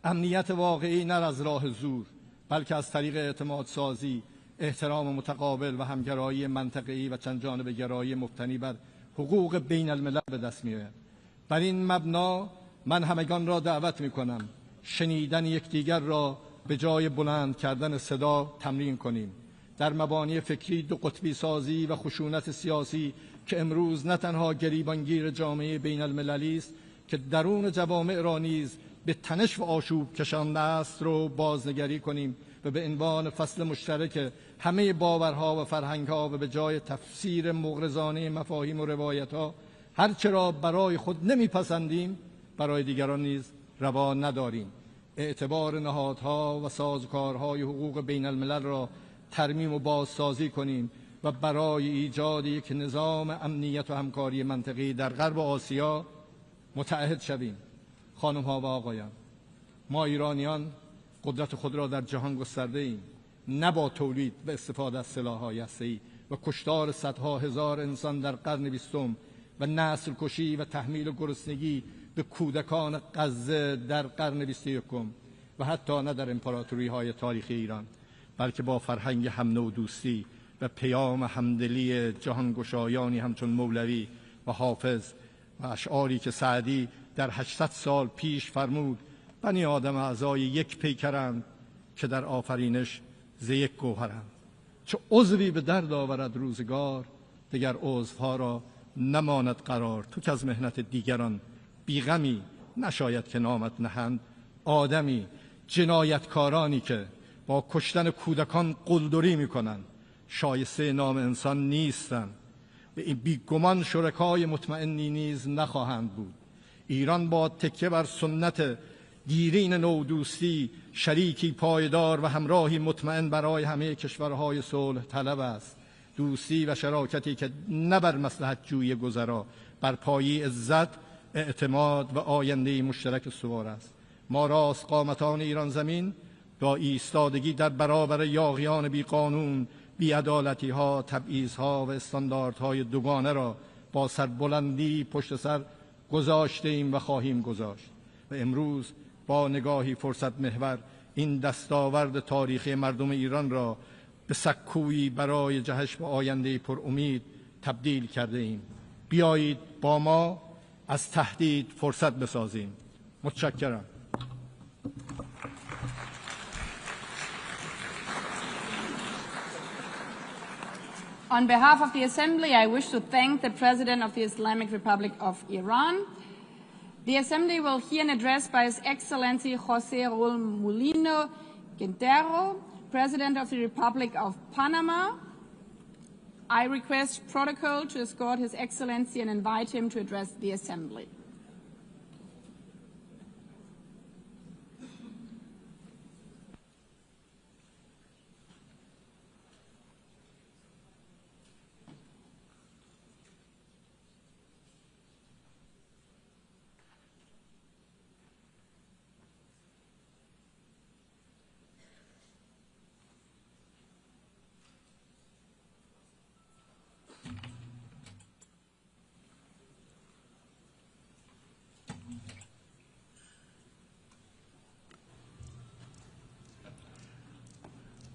امنیت واقعی نه از راه زور بلکه از طریق اعتماد سازی، احترام متقابل و همگرایی منطقه‌ای و چند جانبه گرایی مبتنی بر حقوق بین الملل به دست می‌آید. بر این مبنا من همگان را دعوت می‌کنم شنیدن یکدیگر را به جای بلند کردن صدا تمرین کنیم. در مبانی فکری دو قطبی سازی و خشونت سیاسی که امروز نه تنها گریبانگیر جامعه بین المللی است که درون جوامع را نیز به تنش و آشوب کشانده است رو بازنگری کنیم و به عنوان فصل مشترک همه باورها و فرهنگها و به جای تفسیر مغرضانه مفاهیم و روایتها هر چه را برای خود نمیپسندیم برای دیگران نیز روا نداریم. اعتبار نهادها و سازوکارهای حقوق بین الملل را ترمیم و بازسازی کنیم و برای ایجاد یک نظام امنیت و همکاری منطقی در غرب آسیا متعهد شویم. خانم‌ها و آقایان، ما ایرانیان قدرت خود را در جهان گسترده ایم، نه با تولید و استفاده از سلاح‌های هسته‌ای و کشتار صدها هزار انسان در قرن 20 و نسل کشی و تحمیل گرسنگی به کودکان غزه در قرن 21 و حتی نه در امپراتوری‌های تاریخی ایران، بلکه با فرهنگ هم‌نوع دوستی و پیام همدلی جهانگشایانی همچون مولوی و حافظ و اشعاری که سعدی در 800 سال پیش فرمود: بنی آدم اعضای یک پیکرند که در آفرینش ز یک گوهرند. چه عضوی به درد آورد روزگار، دیگر عضوها را نماند قرار. تو که از مهنت دیگران بیغمی، نشاید که نامت نهند آدمی. جنایتکارانی که با کشتن کودکان قلدری میکنند شایسته نام انسان نیستند و این بیگمان شرکای مطمئنی نیز نخواهند بود. ایران با تکیه بر سنت دیرین نودوستی شریکی پایدار و همراهی مطمئن برای همه کشورهای صلح طلب است. دوستی و شراکتی که نه بر مصلحت جوی گذرا، بر پایه عزت، اعتماد و آینده مشترک استوار است. ما راست قامتان ایران زمین با ایستادگی در برابر یاغیان بی قانون، بی عدالتی ها، تبعیض ها و استانداردهای دوگانه را با سربلندی پشت سر گذاشته ایم و خواهیم گذاشت. و امروز با نگاهی فرصت محور این دستاورد تاریخی مردم ایران را به سکویی برای جهش به آینده پر امید تبدیل کرده ایم. بیایید با ما از تهدید فرصت بسازیم. متشکرم. On behalf of the Assembly, I wish to thank the President of the Islamic Republic of Iran. The Assembly will hear an address by His Excellency José Raúl Mulino Quintero, President of the Republic of Panama. I request protocol to escort His Excellency and invite him to address the Assembly.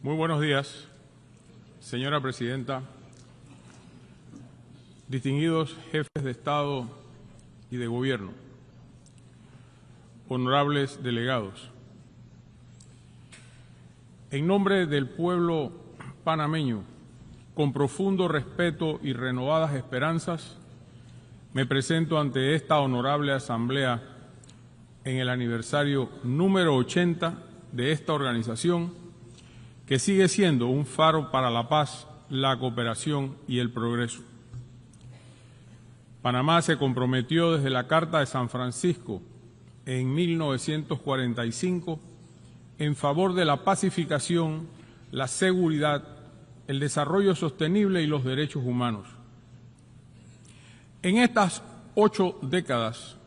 Muy buenos días, Señora Presidenta, distinguidos jefes de Estado y de Gobierno, honorables delegados, en nombre del pueblo panameño, con profundo respeto y renovadas esperanzas, me presento ante esta honorable Asamblea en el aniversario número 80 de esta organización, que sigue siendo un faro para la paz, la cooperación y el progreso. Panamá se comprometió desde la Carta de San Francisco en 1945 en favor de la pacificación, la seguridad, el desarrollo sostenible y los derechos humanos. En estas 8 décadas,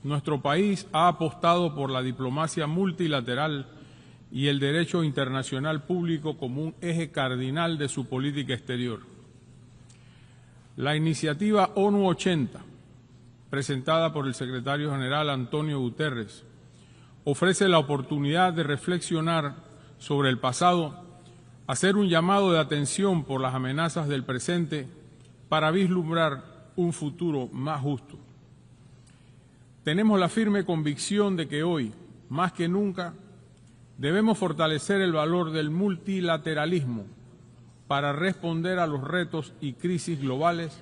nuestro país ha apostado por la diplomacia multilateral y el derecho internacional público como un eje cardinal de su política exterior. La iniciativa ONU 80, presentada por el secretario general Antonio Guterres, ofrece la oportunidad de reflexionar sobre el pasado, hacer un llamado de atención por las amenazas del presente para vislumbrar un futuro más justo. Tenemos la firme convicción de que hoy, más que nunca, debemos fortalecer el valor del multilateralismo para responder a los retos y crisis globales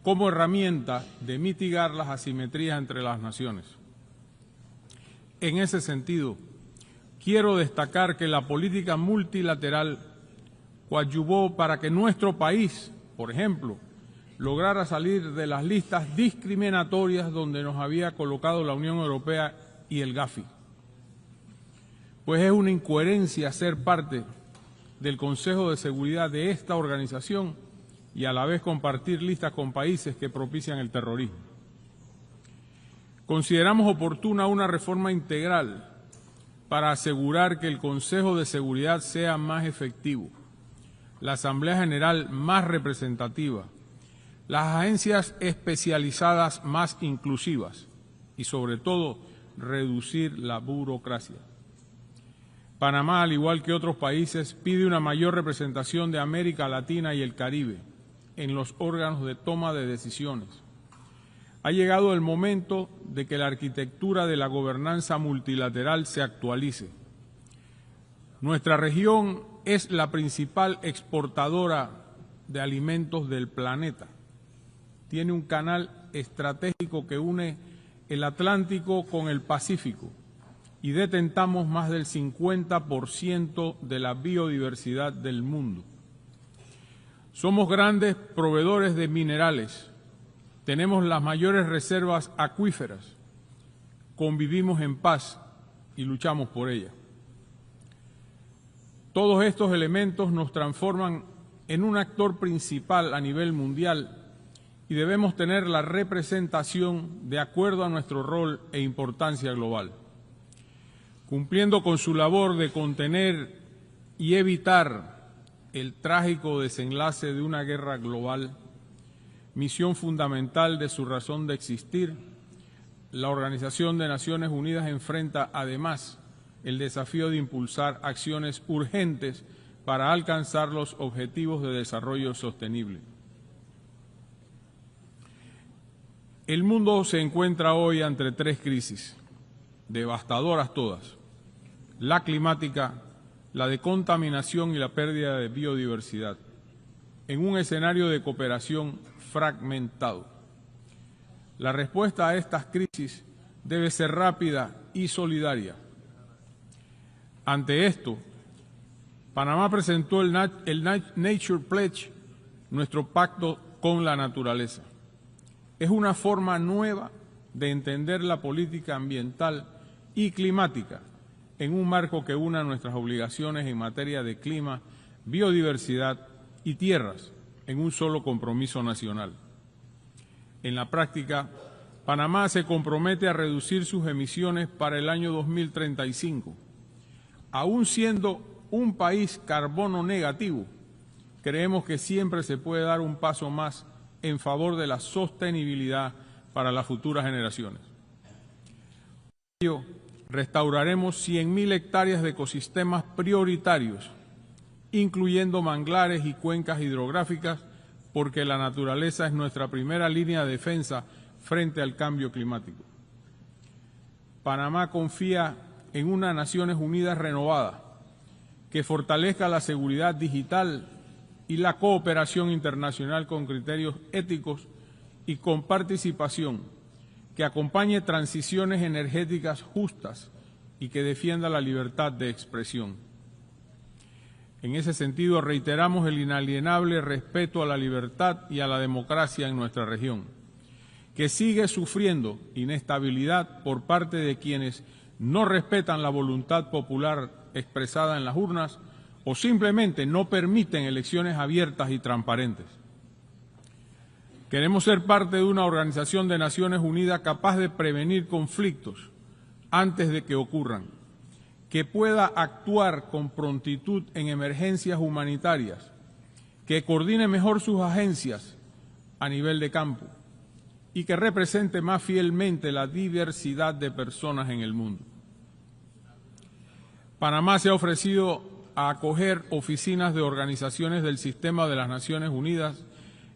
como herramienta de mitigar las asimetrías entre las naciones. En ese sentido, quiero destacar que la política multilateral coadyuvó para que nuestro país, por ejemplo, lograra salir de las listas discriminatorias donde nos había colocado la Unión Europea y el Gafi. Pues es una incoherencia ser parte del Consejo de Seguridad de esta organización y a la vez compartir listas con países que propician el terrorismo. Consideramos oportuna una reforma integral para asegurar que el Consejo de Seguridad sea más efectivo, la Asamblea General más representativa, las agencias especializadas más inclusivas y, sobre todo, reducir la burocracia. Panamá, al igual que otros países, pide una mayor representación de América Latina y el Caribe en los órganos de toma de decisiones. Ha llegado el momento de que la arquitectura de la gobernanza multilateral se actualice. Nuestra región es la principal exportadora de alimentos del planeta. Tiene un canal estratégico que une el Atlántico con el Pacífico y detentamos más del 50% de la biodiversidad del mundo. Somos grandes proveedores de minerales, tenemos las mayores reservas acuíferas, convivimos en paz y luchamos por ella. Todos estos elementos nos transforman en un actor principal a nivel mundial y debemos tener la representación de acuerdo a nuestro rol e importancia global. Cumpliendo con su labor de contener y evitar el trágico desenlace de una guerra global, misión fundamental de su razón de existir, la Organización de Naciones Unidas enfrenta además el desafío de impulsar acciones urgentes para alcanzar los objetivos de desarrollo sostenible. El mundo se encuentra hoy ante 3 crisis, devastadoras todas: la climática, la de contaminación y la pérdida de biodiversidad, en un escenario de cooperación fragmentado. La respuesta a estas crisis debe ser rápida y solidaria. Ante esto, Panamá presentó el Nature Pledge, nuestro pacto con la naturaleza. Es una forma nueva de entender la política ambiental y climática en un marco que una nuestras obligaciones en materia de clima, biodiversidad y tierras en un solo compromiso nacional. En la práctica, Panamá se compromete a reducir sus emisiones para el año 2035. Aún siendo un país carbono negativo, creemos que siempre se puede dar un paso más en favor de la sostenibilidad para las futuras generaciones. Por ello, restauraremos 100.000 hectáreas de ecosistemas prioritarios incluyendo manglares y cuencas hidrográficas, porque la naturaleza es nuestra primera línea de defensa frente al cambio climático. Panamá confía en una Naciones Unidas renovada, que fortalezca la seguridad digital y la cooperación internacional con criterios éticos y con participación, que acompañe transiciones energéticas justas y que defienda la libertad de expresión. En ese sentido, reiteramos el inalienable respeto a la libertad y a la democracia en nuestra región, que sigue sufriendo inestabilidad por parte de quienes no respetan la voluntad popular expresada en las urnas o simplemente no permiten elecciones abiertas y transparentes. Queremos ser parte de una organización de Naciones Unidas capaz de prevenir conflictos antes de que ocurran, que pueda actuar con prontitud en emergencias humanitarias, que coordine mejor sus agencias a nivel de campo y que represente más fielmente la diversidad de personas en el mundo. Panamá se ha ofrecido a acoger oficinas de organizaciones del sistema de las Naciones Unidas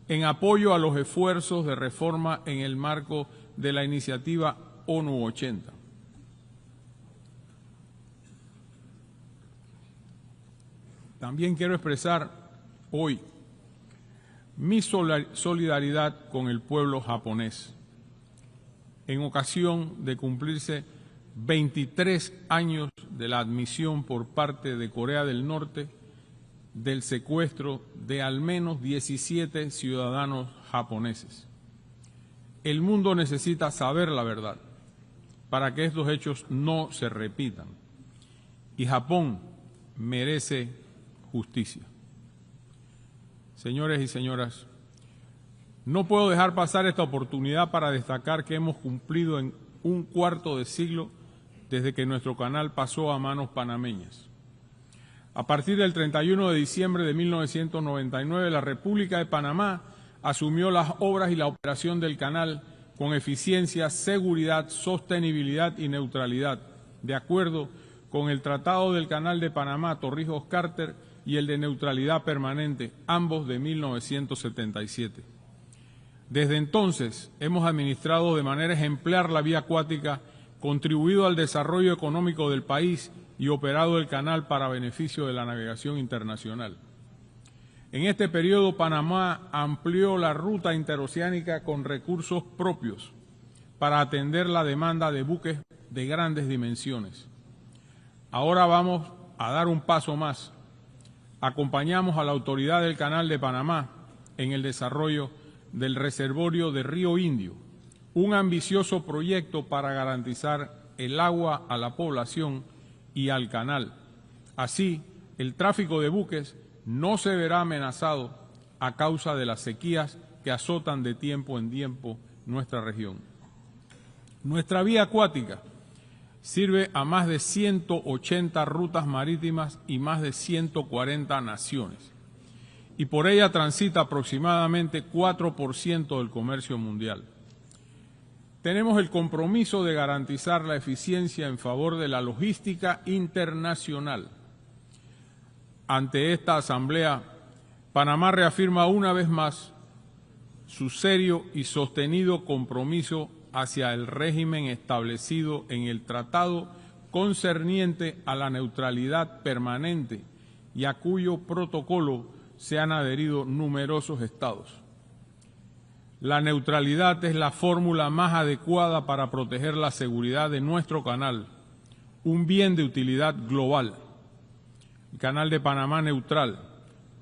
en apoyo a los esfuerzos de reforma en el marco de la iniciativa ONU 80. También quiero expresar hoy mi solidaridad con el pueblo japonés en ocasión de cumplirse 23 años de la admisión por parte de Corea del Norte del secuestro de al menos 17 ciudadanos japoneses. El mundo necesita saber la verdad para que estos hechos no se repitan. Y Japón merece justicia. Señores y señoras, no puedo dejar pasar esta oportunidad para destacar que hemos cumplido en un cuarto de siglo desde que nuestro canal pasó a manos panameñas. A partir del 31 de diciembre de 1999, la República de Panamá asumió las obras y la operación del canal con eficiencia, seguridad, sostenibilidad y neutralidad, de acuerdo con el Tratado del Canal de Panamá, Torrijos-Carter, y el de neutralidad permanente, ambos de 1977. Desde entonces hemos administrado de manera ejemplar la vía acuática, contribuido al desarrollo económico del país y operado el canal para beneficio de la navegación internacional. En este periodo, Panamá amplió la ruta interoceánica con recursos propios para atender la demanda de buques de grandes dimensiones. Ahora vamos a dar un paso más. Acompañamos a la Autoridad del Canal de Panamá en el desarrollo del reservorio de Río Indio, un ambicioso proyecto para garantizar el agua a la población y al canal. Así, el tráfico de buques no se verá amenazado a causa de las sequías que azotan de tiempo en tiempo nuestra región. Nuestra vía acuática sirve a más de 180 rutas marítimas y más de 140 naciones, y por ella transita aproximadamente 4% del comercio mundial. Tenemos el compromiso de garantizar la eficiencia en favor de la logística internacional. Ante esta Asamblea, Panamá reafirma una vez más su serio y sostenido compromiso hacia el régimen establecido en el tratado concerniente a la neutralidad permanente y a cuyo protocolo se han adherido numerosos estados. La neutralidad es la fórmula más adecuada para proteger la seguridad de nuestro canal, un bien de utilidad global. El Canal de Panamá neutral,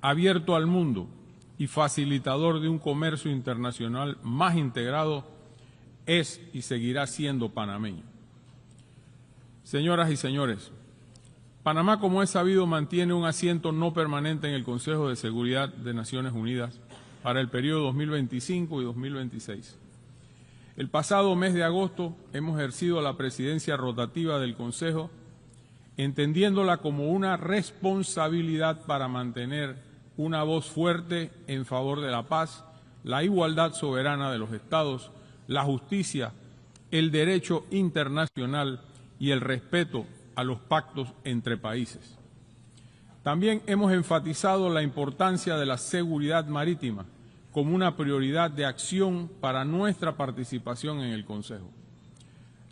abierto al mundo y facilitador de un comercio internacional más integrado, es y seguirá siendo panameño. Señoras y señores, Panamá, como es sabido, mantiene un asiento no permanente en el Consejo de Seguridad de Naciones Unidas para el periodo 2025 y 2026. El pasado mes de agosto hemos ejercido la presidencia rotativa del Consejo, entendiéndola como una responsabilidad para mantener una voz fuerte en favor de la paz, la igualdad soberana de los estados, la justicia, el derecho internacional y el respeto a los pactos entre países. También hemos enfatizado la importancia de la seguridad marítima como una prioridad de acción para nuestra participación en el Consejo.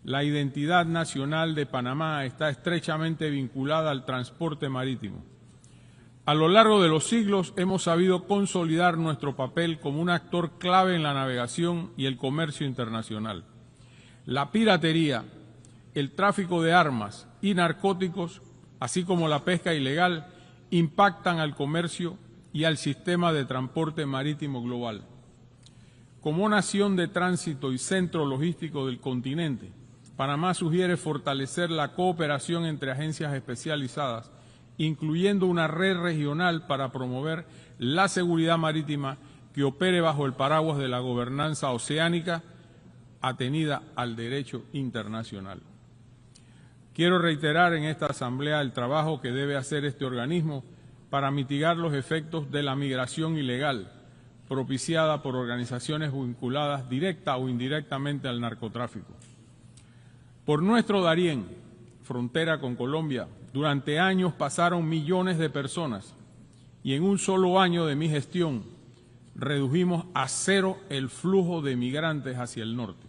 La identidad nacional de Panamá está estrechamente vinculada al transporte marítimo. A lo largo de los siglos hemos sabido consolidar nuestro papel como un actor clave en la navegación y el comercio internacional. La piratería, el tráfico de armas y narcóticos, así como la pesca ilegal, impactan al comercio y al sistema de transporte marítimo global. Como nación de tránsito y centro logístico del continente, Panamá sugiere fortalecer la cooperación entre agencias especializadas, incluyendo una red regional para promover la seguridad marítima que opere bajo el paraguas de la gobernanza oceánica atenida al derecho internacional. Quiero reiterar en esta Asamblea el trabajo que debe hacer este organismo para mitigar los efectos de la migración ilegal propiciada por organizaciones vinculadas directa o indirectamente al narcotráfico. Por nuestro Darién, frontera con Colombia, durante años pasaron millones de personas y en un solo año de mi gestión redujimos a cero el flujo de migrantes hacia el norte.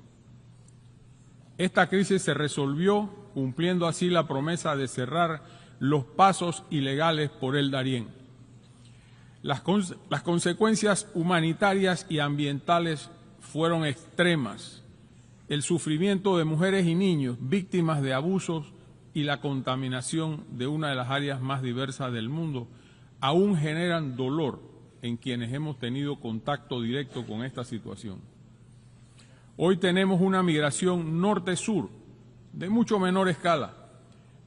Esta crisis se resolvió cumpliendo así la promesa de cerrar los pasos ilegales por el Darién. Las consecuencias humanitarias y ambientales fueron extremas. El sufrimiento de mujeres y niños víctimas de abusos y la contaminación de una de las áreas más diversas del mundo aún generan dolor en quienes hemos tenido contacto directo con esta situación. Hoy tenemos una migración norte-sur de mucho menor escala,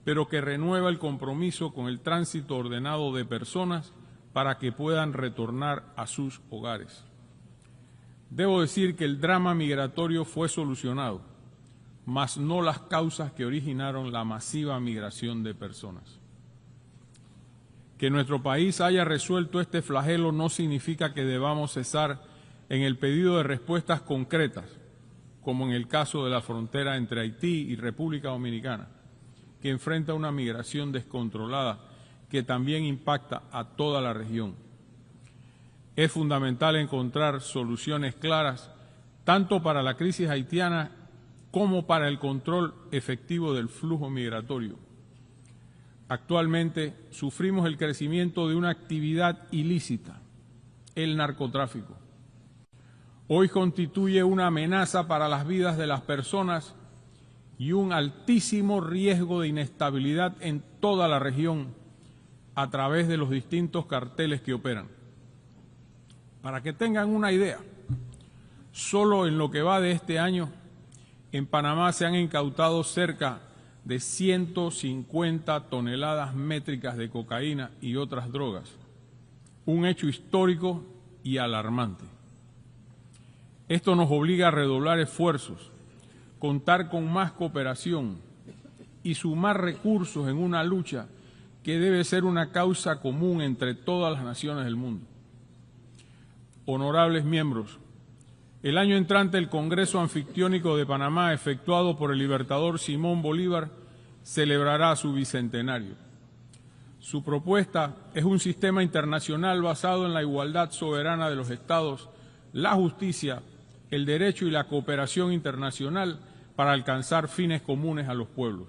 pero que renueva el compromiso con el tránsito ordenado de personas para que puedan retornar a sus hogares. Debo decir que el drama migratorio fue solucionado, mas no las causas que originaron la masiva migración de personas. Que nuestro país haya resuelto este flagelo no significa que debamos cesar en el pedido de respuestas concretas, como en el caso de la frontera entre Haití y República Dominicana, que enfrenta una migración descontrolada que también impacta a toda la región. Es fundamental encontrar soluciones claras tanto para la crisis haitiana como para el control efectivo del flujo migratorio. Actualmente sufrimos el crecimiento de una actividad ilícita, el narcotráfico. Hoy constituye una amenaza para las vidas de las personas y un altísimo riesgo de inestabilidad en toda la región a través de los distintos carteles que operan. Para que tengan una idea, solo en lo que va de este año, en Panamá se han incautado cerca de 150 toneladas métricas de cocaína y otras drogas, un hecho histórico y alarmante. Esto nos obliga a redoblar esfuerzos, contar con más cooperación y sumar recursos en una lucha que debe ser una causa común entre todas las naciones del mundo. Honorables miembros, el año entrante el Congreso Anfictiónico de Panamá, efectuado por el libertador Simón Bolívar, celebrará su bicentenario. Su propuesta es un sistema internacional basado en la igualdad soberana de los Estados, la justicia, el derecho y la cooperación internacional para alcanzar fines comunes a los pueblos.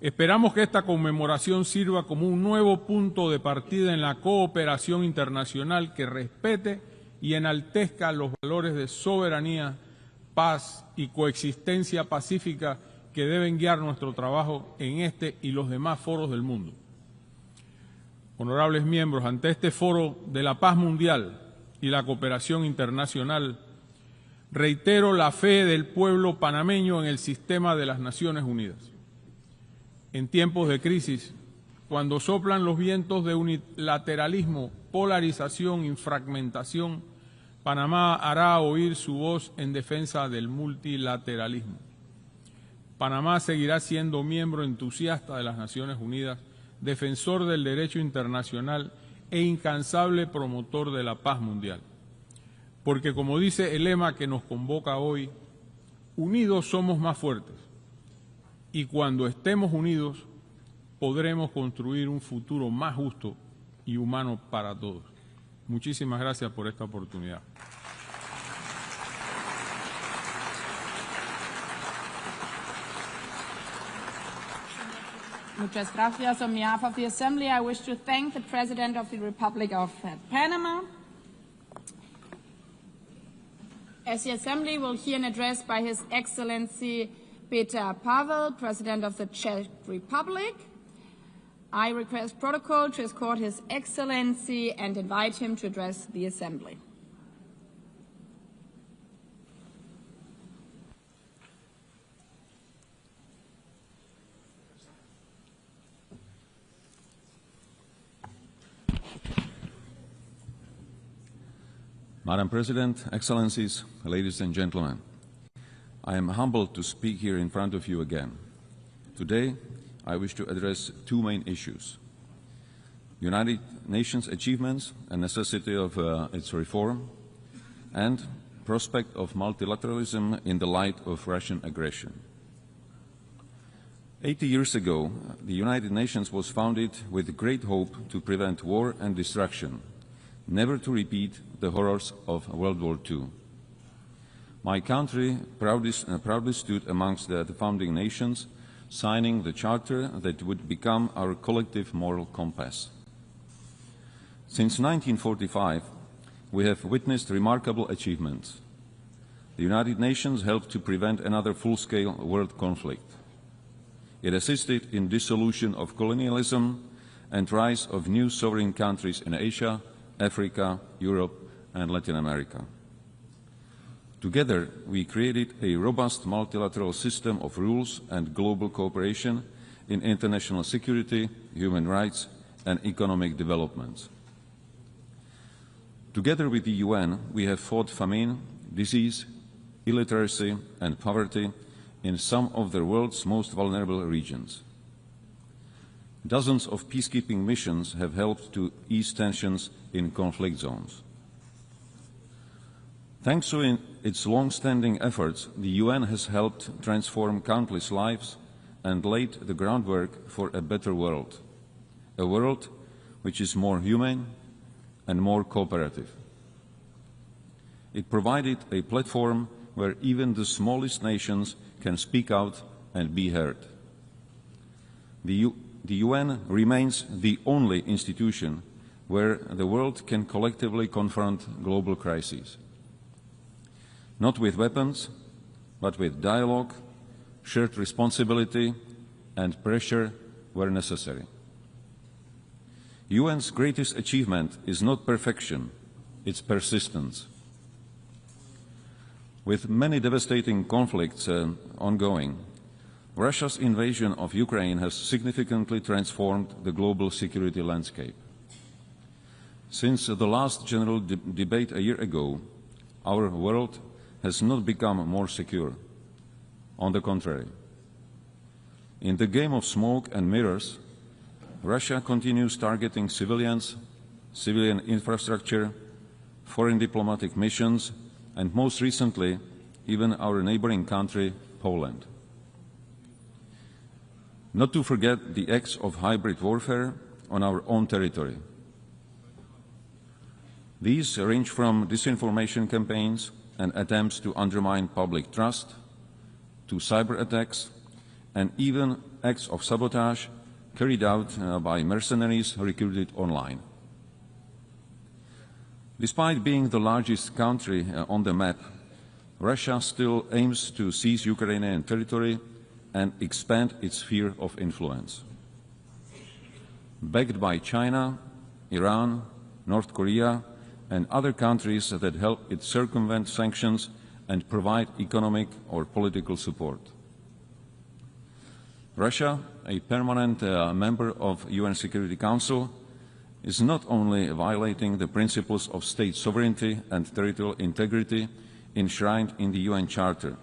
Esperamos que esta conmemoración sirva como un nuevo punto de partida en la cooperación internacional que respete y enaltezca los valores de soberanía, paz y coexistencia pacífica que deben guiar nuestro trabajo en este y los demás foros del mundo. Honorables miembros, ante este foro de la paz mundial y la cooperación internacional, reitero la fe del pueblo panameño en el sistema de las Naciones Unidas. En tiempos de crisis, cuando soplan los vientos de unilateralismo, polarización y fragmentación, Panamá hará oír su voz en defensa del multilateralismo. Panamá seguirá siendo miembro entusiasta de las Naciones Unidas, defensor del derecho internacional e incansable promotor de la paz mundial. Porque, como dice el lema que nos convoca hoy, unidos somos más fuertes. Y cuando estemos unidos, podremos construir un futuro más justo y humano para todos. Muchísimas gracias por esta oportunidad. Muchas gracias. On behalf of the Assembly, I wish to thank the President of the Republic of Panama. As the Assembly will hear an address by His Excellency Petr Pavel, President of the Czech Republic, I request protocol to escort His Excellency and invite him to address the Assembly. Madam President, Excellencies, ladies and gentlemen, I am humbled to speak here in front of you again. Today, I wish to address two main issues: United Nations achievements and necessity of its reform, and prospect of multilateralism in the light of Russian aggression. 80 years ago, the United Nations was founded with great hope to prevent war and destruction, never to repeat the horrors of World War II. My country proudly stood amongst the founding nations, signing the charter that would become our collective moral compass. Since 1945, we have witnessed remarkable achievements. The United Nations helped to prevent another full-scale world conflict. It assisted in dissolution of colonialism and rise of new sovereign countries in Asia, Africa, Europe, and Latin America. Together, we created a robust multilateral system of rules and global cooperation in international security, human rights, and economic development. Together with the UN, we have fought famine, disease, illiteracy, and poverty in some of the world's most vulnerable regions. Dozens of peacekeeping missions have helped to ease tensions in conflict zones. Thanks to its long-standing efforts, the UN has helped transform countless lives and laid the groundwork for a better world, a world which is more humane and more cooperative. It provided a platform where even the smallest nations can speak out and be heard. The UN remains the only institution where the world can collectively confront global crises. Not with weapons, but with dialogue, shared responsibility, and pressure where necessary. UN's greatest achievement is not perfection, it's persistence. With many devastating conflicts ongoing, Russia's invasion of Ukraine has significantly transformed the global security landscape. Since the last general debate a year ago, our world has not become more secure. On the contrary. In the game of smoke and mirrors, Russia continues targeting civilians, civilian infrastructure, foreign diplomatic missions, and most recently, even our neighboring country, Poland. Not to forget the acts of hybrid warfare on our own territory. These range from disinformation campaigns and attempts to undermine public trust, to cyber attacks, and even acts of sabotage carried out by mercenaries recruited online. Despite being the largest country on the map, Russia still aims to seize Ukrainian territory and expand its sphere of influence. Backed by China, Iran, North Korea, and other countries that help it circumvent sanctions and provide economic or political support. Russia, a permanent member of UN Security Council, is not only violating the principles of state sovereignty and territorial integrity enshrined in the UN Charter,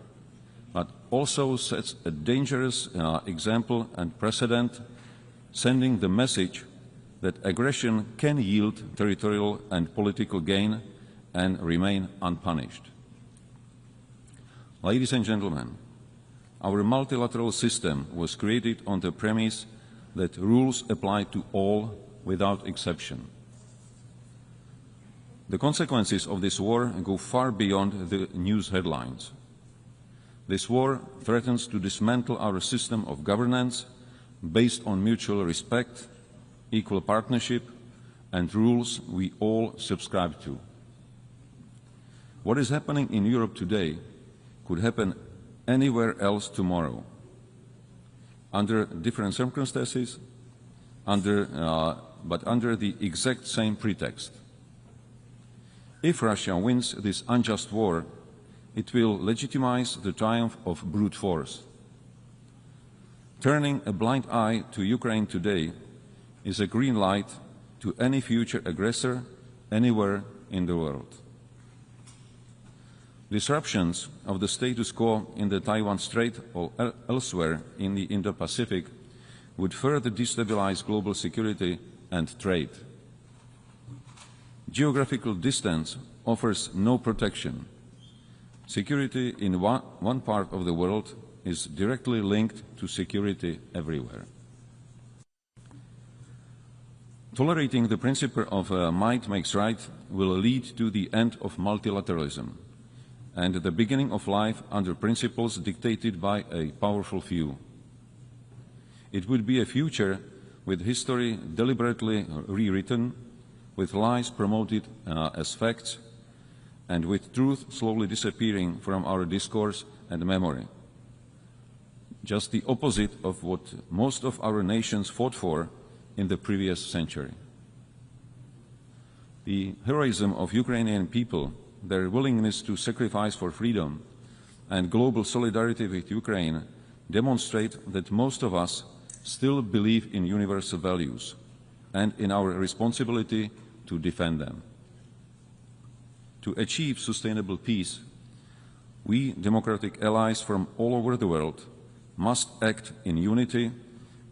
but also sets a dangerous example and precedent, sending the message that aggression can yield territorial and political gain and remain unpunished. Ladies and gentlemen, our multilateral system was created on the premise that rules apply to all without exception. The consequences of this war go far beyond the news headlines. This war threatens to dismantle our system of governance based on mutual respect, equal partnership, and rules we all subscribe to. What is happening in Europe today could happen anywhere else tomorrow, under different circumstances, but under the exact same pretext. If Russia wins this unjust war, it will legitimize the triumph of brute force. Turning a blind eye to Ukraine today is a green light to any future aggressor anywhere in the world. Disruptions of the status quo in the Taiwan Strait or elsewhere in the Indo-Pacific would further destabilize global security and trade. Geographical distance offers no protection. Security in one part of the world is directly linked to security everywhere. Tolerating the principle of might makes right will lead to the end of multilateralism and the beginning of life under principles dictated by a powerful few. It would be a future with history deliberately rewritten, with lies promoted as facts, and with truth slowly disappearing from our discourse and memory. Just the opposite of what most of our nations fought for in the previous century. The heroism of Ukrainian people, their willingness to sacrifice for freedom, and global solidarity with Ukraine demonstrate that most of us still believe in universal values and in our responsibility to defend them. To achieve sustainable peace, we democratic allies from all over the world must act in unity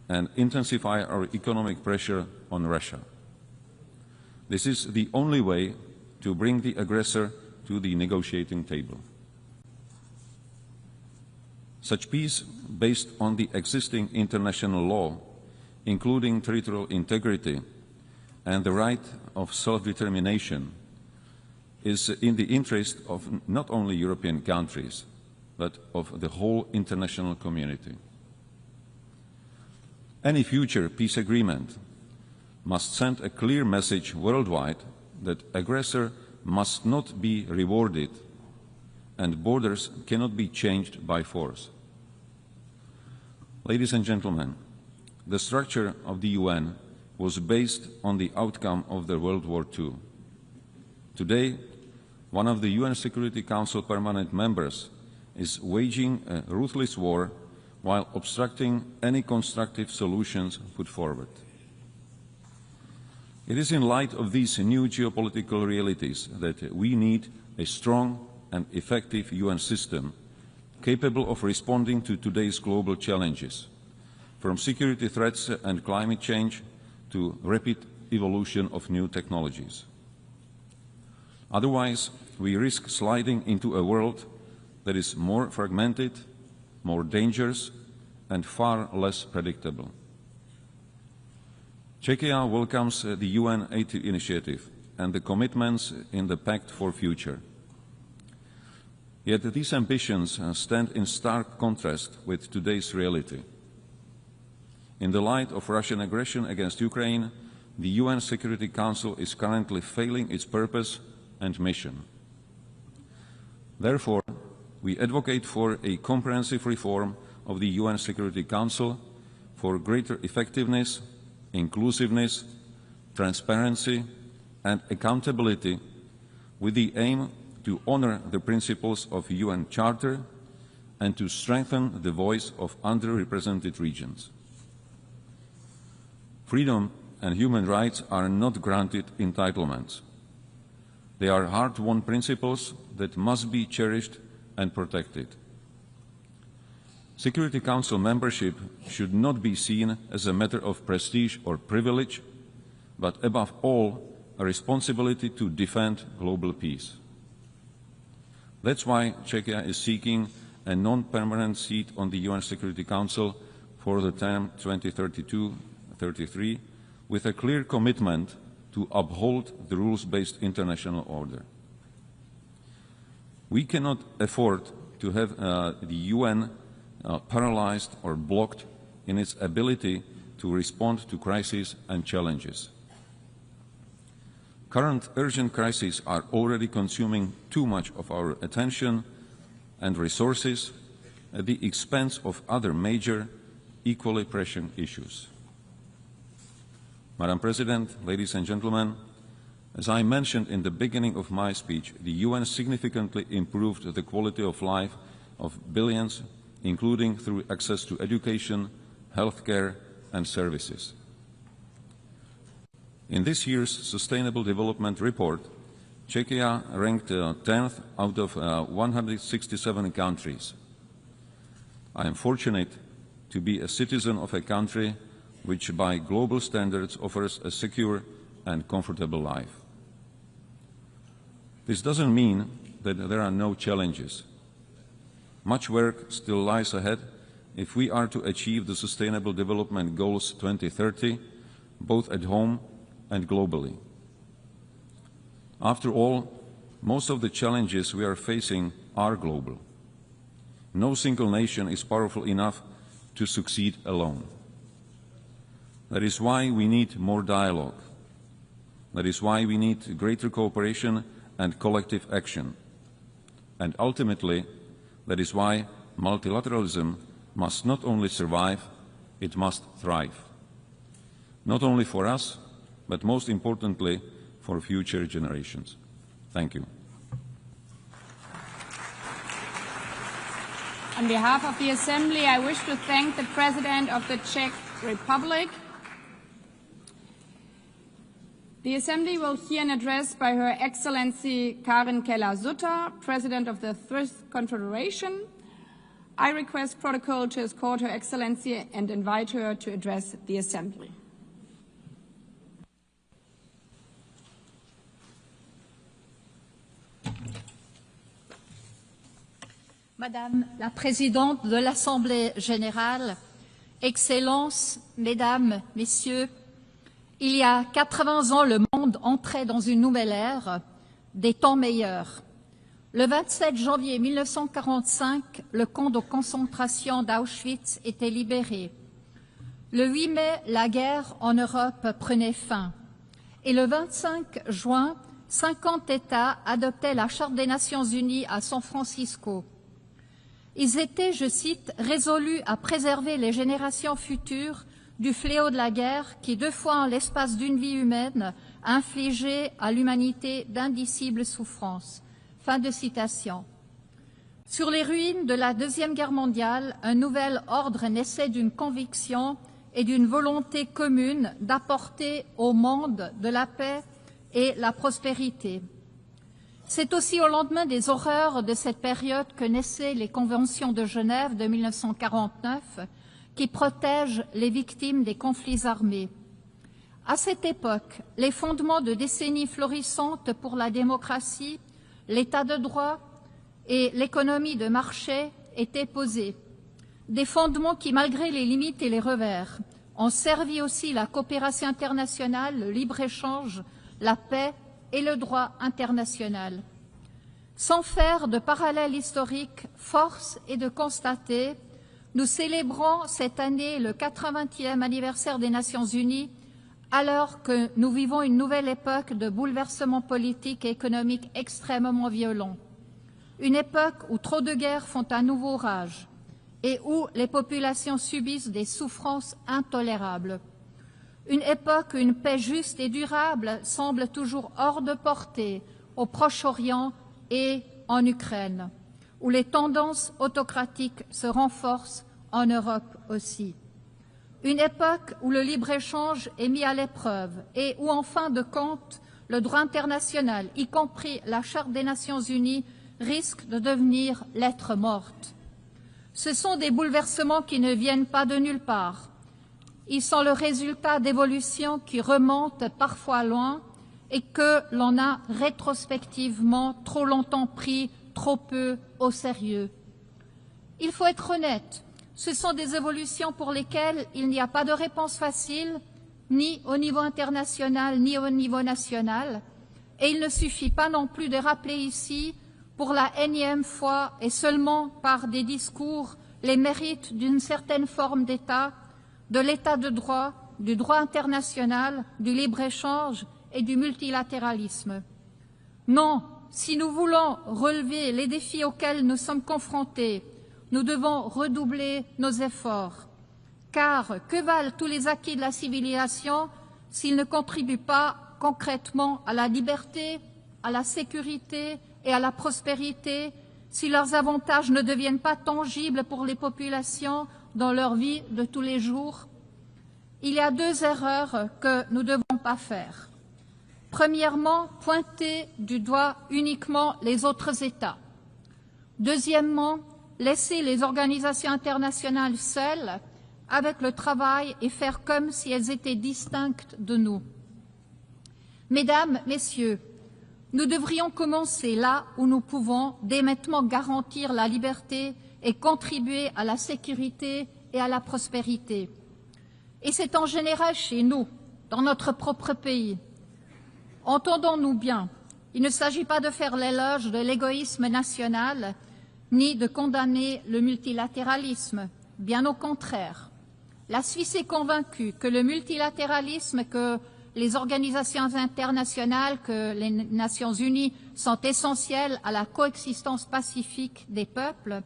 and intensify our economic pressure on Russia. This is the only way to bring the aggressor to the negotiating table. Such peace, based on the existing international law, including territorial integrity and the right of self-determination, is in the interest of not only European countries, but of the whole international community. Any future peace agreement must send a clear message worldwide that aggressor must not be rewarded and borders cannot be changed by force. Ladies and gentlemen, the structure of the UN was based on the outcome of the World War II. Today, one of the UN Security Council permanent members is waging a ruthless war while obstructing any constructive solutions put forward. It is in light of these new geopolitical realities that we need a strong and effective UN system capable of responding to today's global challenges, from security threats and climate change to rapid evolution of new technologies. Otherwise, we risk sliding into a world that is more fragmented, more dangerous, and far less predictable. Czechia welcomes the UN Aid initiative and the commitments in the Pact for Future. Yet these ambitions stand in stark contrast with today's reality. In the light of Russian aggression against Ukraine, the UN Security Council is currently failing its purpose and mission. Therefore, we advocate for a comprehensive reform of the UN Security Council for greater effectiveness, inclusiveness, transparency, and accountability, with the aim to honor the principles of the UN Charter and to strengthen the voice of underrepresented regions. Freedom and human rights are not granted entitlements. They are hard-won principles that must be cherished and protected. Security Council membership should not be seen as a matter of prestige or privilege, but above all, a responsibility to defend global peace. That's why Czechia is seeking a non-permanent seat on the UN Security Council for the term 1933 with a clear commitment to uphold the rules-based international order. We cannot afford to have the UN paralyzed or blocked in its ability to respond to crises and challenges. Current urgent crises are already consuming too much of our attention and resources at the expense of other major, equally pressing issues. Madam President, ladies and gentlemen, as I mentioned in the beginning of my speech, the UN significantly improved the quality of life of billions, including through access to education, healthcare, and services. In this year's Sustainable Development Report, Czechia ranked 10th out of 167 countries. I am fortunate to be a citizen of a country which by global standards offers a secure and comfortable life. This doesn't mean that there are no challenges. Much work still lies ahead if we are to achieve the Sustainable Development Goals 2030, both at home and globally. After all, most of the challenges we are facing are global. No single nation is powerful enough to succeed alone. That is why we need more dialogue. That is why we need greater cooperation and collective action. And ultimately, that is why multilateralism must not only survive, it must thrive. Not only for us, but most importantly, for future generations. Thank you. On behalf of the Assembly, I wish to thank the President of the Czech Republic. The Assembly will hear an address by Her Excellency Karen Keller-Sutter, President of the Fifth Confederation. I request protocol to escort Her Excellency and invite her to address the Assembly. Madame la Présidente de l'Assemblée générale, Excellences, Mesdames, Messieurs, il y a 80 ans, le monde entrait dans une nouvelle ère, des temps meilleurs. Le 27 janvier 1945, le camp de concentration d'Auschwitz était libéré. Le 8 mai, la guerre en Europe prenait fin. Et le 25 juin, 50 États adoptaient la Charte des Nations Unies à San Francisco. Ils étaient, je cite, résolus à préserver les générations futures du fléau de la guerre qui, 2 fois en l'espace d'une vie humaine, a infligé à l'humanité d'indicibles souffrances. Fin de citation. Sur les ruines de la Deuxième Guerre mondiale, un nouvel ordre naissait d'une conviction et d'une volonté commune d'apporter au monde de la paix et la prospérité. C'est aussi au lendemain des horreurs de cette période que naissaient les conventions de Genève de 1949 qui protègent les victimes des conflits armés. À cette époque, les fondements de décennies florissantes pour la démocratie, l'état de droit et l'économie de marché étaient posés. Des fondements qui, malgré les limites et les revers, ont servi aussi la coopération internationale, le libre-échange, la paix et le droit international. Sans faire de parallèle historique, force est de constater, nous célébrons cette année le 80e anniversaire des Nations Unies, alors que nous vivons une nouvelle époque de bouleversements politiques et économiques extrêmement violents. Une époque où trop de guerres font à nouveau rage et où les populations subissent des souffrances intolérables. Une époque où une paix juste et durable semble toujours hors de portée au Proche-Orient et en Ukraine, où les tendances autocratiques se renforcent en Europe aussi. Une époque où le libre-échange est mis à l'épreuve et où, en fin de compte, le droit international, y compris la Charte des Nations Unies, risque de devenir lettre morte. Ce sont des bouleversements qui ne viennent pas de nulle part. Ils sont le résultat d'évolutions qui remontent parfois loin et que l'on a rétrospectivement trop longtemps pris trop peu au sérieux. Il faut être honnête, Ce sont des évolutions pour lesquelles il n'y a pas de réponse facile, ni au niveau international, ni au niveau national, et il ne suffit pas non plus de rappeler ici, pour la énième fois et seulement par des discours, les mérites d'une certaine forme d'État, de l'État de droit, du droit international, du libre-échange et du multilatéralisme. Non, si nous voulons relever les défis auxquels nous sommes confrontés, nous devons redoubler nos efforts. Car que valent tous les acquis de la civilisation s'ils ne contribuent pas concrètement à la liberté, à la sécurité et à la prospérité, si leurs avantages ne deviennent pas tangibles pour les populations dans leur vie de tous les jours? Il y a deux erreurs que nous ne devons pas faire. Premièrement, pointer du doigt uniquement les autres États. Deuxièmement, laisser les organisations internationales seules avec le travail et faire comme si elles étaient distinctes de nous. Mesdames, Messieurs, nous devrions commencer là où nous pouvons dès maintenant garantir la liberté et contribuer à la sécurité et à la prospérité. Et c'est en général chez nous, dans notre propre pays. Entendons-nous bien, il ne s'agit pas de faire l'éloge de l'égoïsme national, ni de condamner le multilatéralisme, bien au contraire. La Suisse est convaincue que le multilatéralisme, que les organisations internationales, que les Nations unies sont essentielles à la coexistence pacifique des peuples,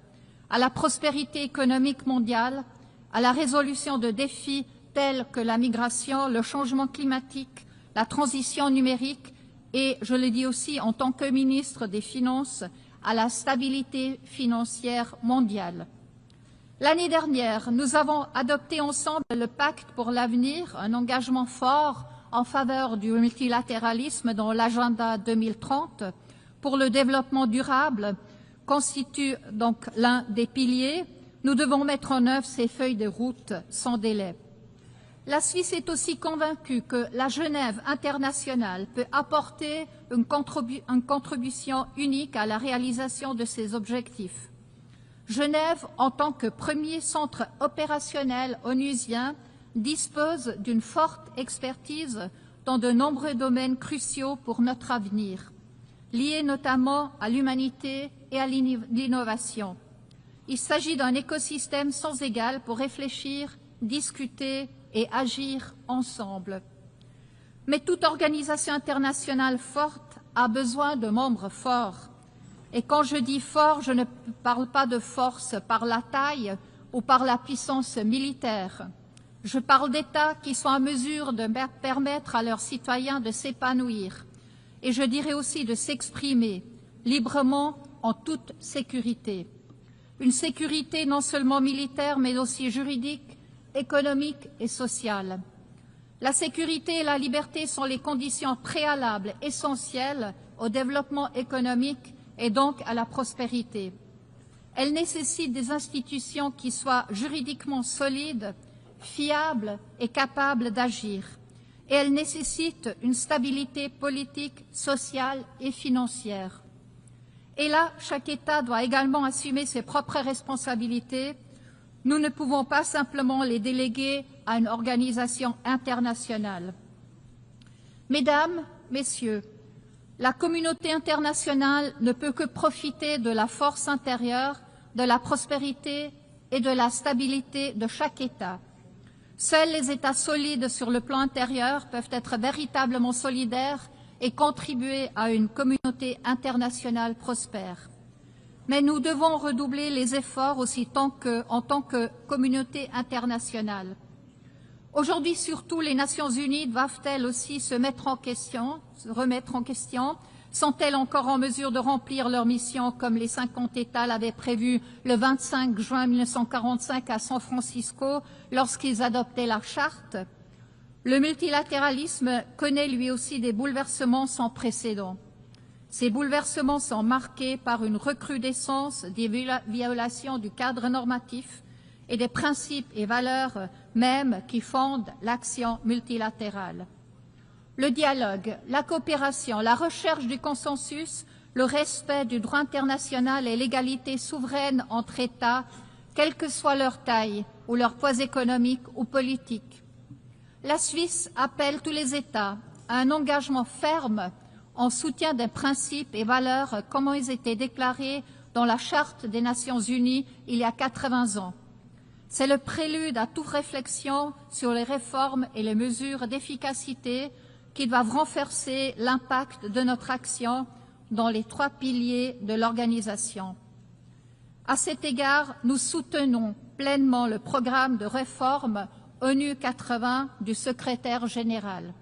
à la prospérité économique mondiale, à la résolution de défis tels que la migration, le changement climatique, la transition numérique et, je le dis aussi en tant que ministre des Finances, à la stabilité financière mondiale. L'année dernière, nous avons adopté ensemble le Pacte pour l'avenir, un engagement fort en faveur du multilatéralisme dans l'agenda 2030 pour le développement durable constitue donc l'un des piliers. Nous devons mettre en œuvre ces feuilles de route sans délai. La Suisse est aussi convaincue que la Genève internationale peut apporter une contribution unique à la réalisation de ces objectifs. Genève, en tant que premier centre opérationnel onusien, dispose d'une forte expertise dans de nombreux domaines cruciaux pour notre avenir, liés notamment à l'humanité et à l'innovation. Il s'agit d'un écosystème sans égal pour réfléchir, discuter et agir ensemble. Mais toute organisation internationale forte a besoin de membres forts. Et quand je dis fort, je ne parle pas de force par la taille ou par la puissance militaire. Je parle d'États qui sont en mesure de permettre à leurs citoyens de s'épanouir et je dirais aussi de s'exprimer librement en toute sécurité. Une sécurité non seulement militaire mais aussi juridique, économique et sociale. La sécurité et la liberté sont les conditions préalables essentielles au développement économique et donc à la prospérité. Elles nécessitent des institutions qui soient juridiquement solides, fiables et capables d'agir. Et elles nécessitent une stabilité politique, sociale et financière. Et là, chaque État doit également assumer ses propres responsabilités. Nous ne pouvons pas simplement les déléguer à une organisation internationale. Mesdames, Messieurs, la communauté internationale ne peut que profiter de la force intérieure, de la prospérité et de la stabilité de chaque État. Seuls les États solides sur le plan intérieur peuvent être véritablement solidaires et contribuer à une communauté internationale prospère. Mais nous devons redoubler les efforts aussi en tant que communauté internationale. Aujourd'hui surtout, les Nations unies doivent-elles aussi se remettre en question? Sont-elles encore en mesure de remplir leur mission comme les 50 États l'avaient prévu le 25 juin 1945 à San Francisco lorsqu'ils adoptaient la charte? Le multilatéralisme connaît lui aussi des bouleversements sans précédent. Ces bouleversements sont marqués par une recrudescence des violations du cadre normatif et des principes et valeurs mêmes qui fondent l'action multilatérale. Le dialogue, la coopération, la recherche du consensus, le respect du droit international et l'égalité souveraine entre États quelle que soit leur taille ou leur poids économique ou politique. La Suisse appelle tous les États à un engagement ferme en soutien des principes et valeurs comme ils étaient déclarés dans la Charte des Nations Unies il y a 80 ans. C'est le prélude à toute réflexion sur les réformes et les mesures d'efficacité qui doivent renforcer l'impact de notre action dans les 3 piliers de l'organisation. À cet égard, nous soutenons pleinement le programme de réforme ONU 80 du secrétaire général.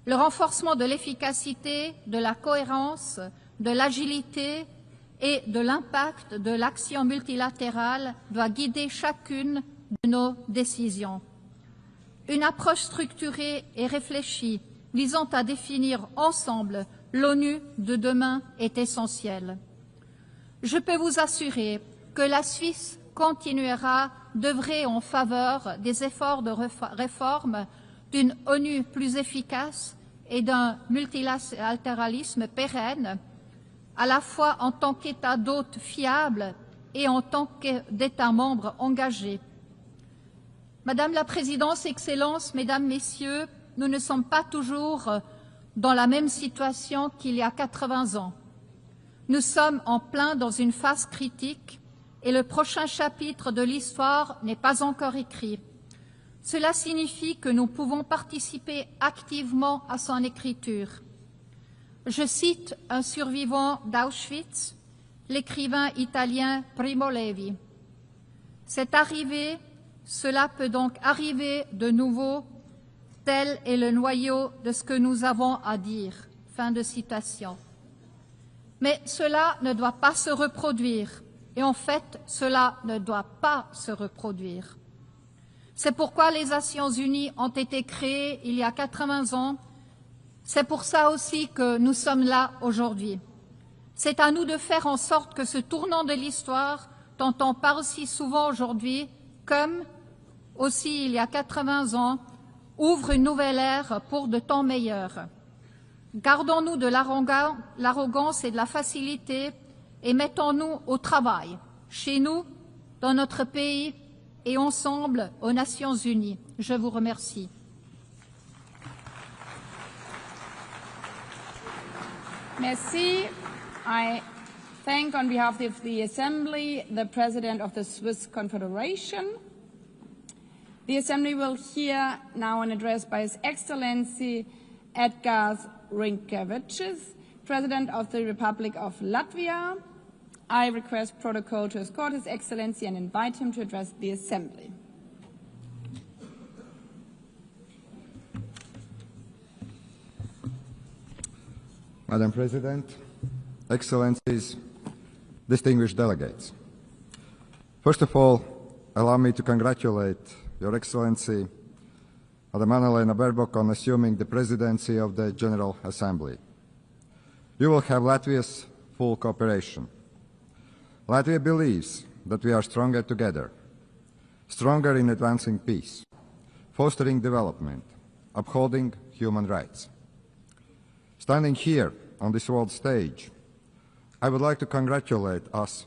Le renforcement de l'efficacité, de la cohérence, de l'agilité et de l'impact de l'action multilatérale doit guider chacune de nos décisions. Une approche structurée et réfléchie visant à définir ensemble l'ONU de demain est essentielle. Je peux vous assurer que la Suisse continuera d'œuvrer en faveur des efforts de réforme d'une ONU plus efficace et d'un multilatéralisme pérenne, à la fois en tant qu'État d'hôte fiable et en tant qu'État membre engagé. Madame la Présidente, Excellences, Mesdames, Messieurs, nous ne sommes pas toujours dans la même situation qu'il y a 80 ans. Nous sommes en plein dans une phase critique et le prochain chapitre de l'histoire n'est pas encore écrit. Cela signifie que nous pouvons participer activement à son écriture. Je cite un survivant d'Auschwitz, l'écrivain italien Primo Levi. « C'est arrivé, cela peut donc arriver de nouveau, tel est le noyau de ce que nous avons à dire. » Fin de citation. Mais cela ne doit pas se reproduire. Et en fait, cela ne doit pas se reproduire. C'est pourquoi les Nations Unies ont été créées il y a 80 ans. C'est pour ça aussi que nous sommes là aujourd'hui. C'est à nous de faire en sorte que ce tournant de l'histoire, dont on parle si souvent aujourd'hui, comme aussi il y a 80 ans, ouvre une nouvelle ère pour de temps meilleurs. Gardons-nous de l'arrogance et de la facilité et mettons-nous au travail, chez nous, dans notre pays et ensemble aux Nations Unies. Je vous remercie. Merci. I thank on behalf of the Assembly the President of the Swiss Confederation. The Assembly will hear now an address by His Excellency Edgars Rinkēvičs, President of the Republic of Latvia. I request protocol to escort His Excellency and invite him to address the Assembly. Madam President, Excellencies, distinguished delegates. First of all, allow me to congratulate Your Excellency, Madam Annalena Baerbock, on assuming the presidency of the General Assembly. You will have Latvia's full cooperation. Latvia believes that we are stronger together, stronger in advancing peace, fostering development, upholding human rights. Standing here on this world stage, I would like to congratulate us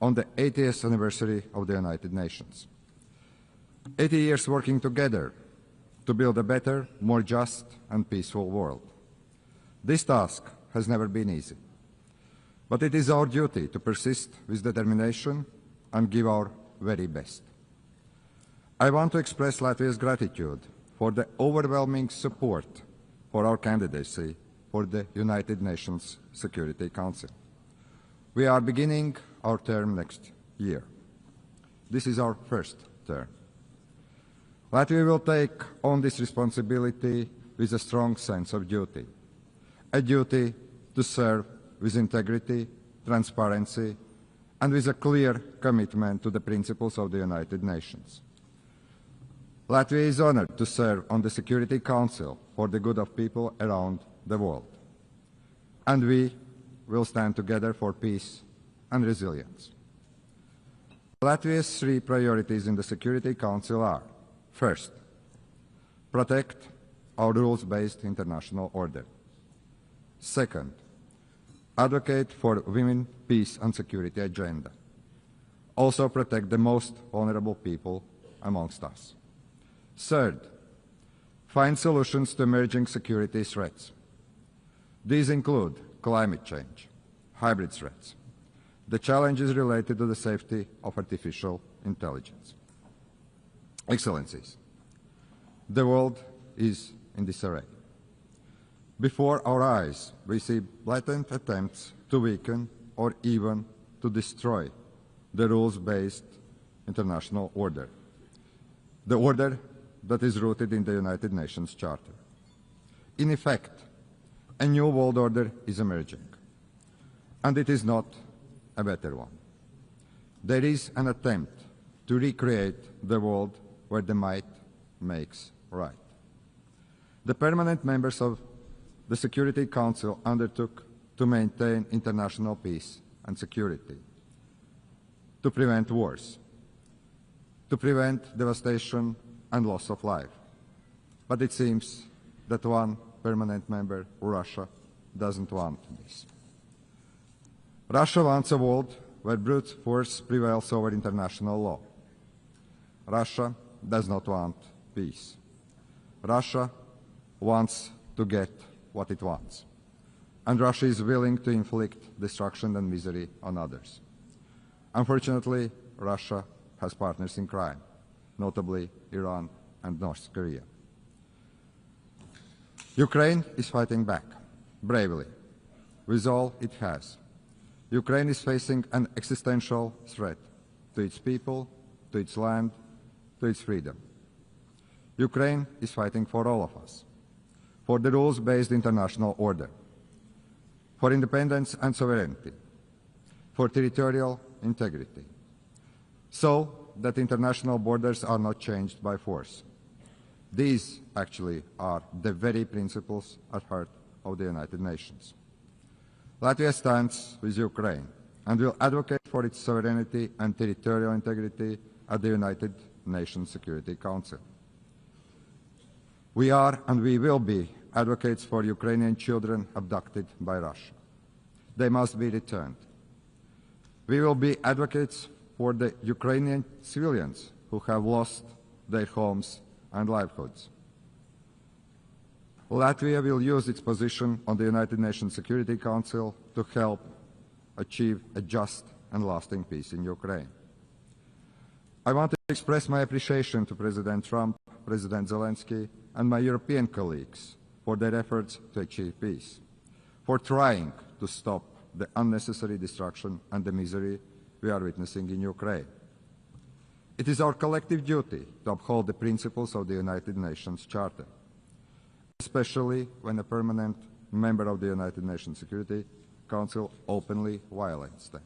on the 80th anniversary of the United Nations. 80 years working together to build a better, more just and peaceful world. This task has never been easy, but it is our duty to persist with determination and give our very best. I want to express Latvia's gratitude for the overwhelming support for our candidacy for the United Nations Security Council. We are beginning our term next year. This is our first term. Latvia will take on this responsibility with a strong sense of duty, a duty to serve with integrity, transparency, and with a clear commitment to the principles of the United Nations. Latvia is honored to serve on the Security Council for the good of people around the world. And we will stand together for peace and resilience. Latvia's three priorities in the Security Council are: first, protect our rules-based international order. Second, advocate for women, peace and security agenda. also protect the most vulnerable people amongst us. Third, find solutions to emerging security threats. These include climate change, hybrid threats, the challenges related to the safety of artificial intelligence. Excellencies, the world is in disarray. Before our eyes, we see blatant attempts to weaken or even to destroy the rules-based international order, the order that is rooted in the United Nations Charter. In effect, a new world order is emerging, and it is not a better one. There is an attempt to recreate the world where the might makes right. The permanent members of the Security Council undertook to maintain international peace and security, to prevent wars, to prevent devastation and loss of life. But it seems that one permanent member, Russia, doesn't want this. Russia wants a world where brute force prevails over international law. Russia does not want peace. Russia wants to get what it wants. And Russia is willing to inflict destruction and misery on others. Unfortunately, Russia has partners in crime, notably Iran and North Korea. Ukraine is fighting back, bravely, with all it has. Ukraine is facing an existential threat to its people, to its land, to its freedom. Ukraine is fighting for all of us, for the rules-based international order, for independence and sovereignty, for territorial integrity, so that international borders are not changed by force. These, actually, are the very principles at heart of the United Nations. Latvia stands with Ukraine and will advocate for its sovereignty and territorial integrity at the United Nations Security Council. We are and we will be advocates for Ukrainian children abducted by Russia. They must be returned. We will be advocates for the Ukrainian civilians who have lost their homes and livelihoods. Latvia will use its position on the United Nations Security Council to help achieve a just and lasting peace in Ukraine. I want to express my appreciation to President Trump, President Zelensky, and my European colleagues for their efforts to achieve peace, for trying to stop the unnecessary destruction and the misery we are witnessing in Ukraine. It is our collective duty to uphold the principles of the United Nations Charter, especially when a permanent member of the United Nations Security Council openly violates them.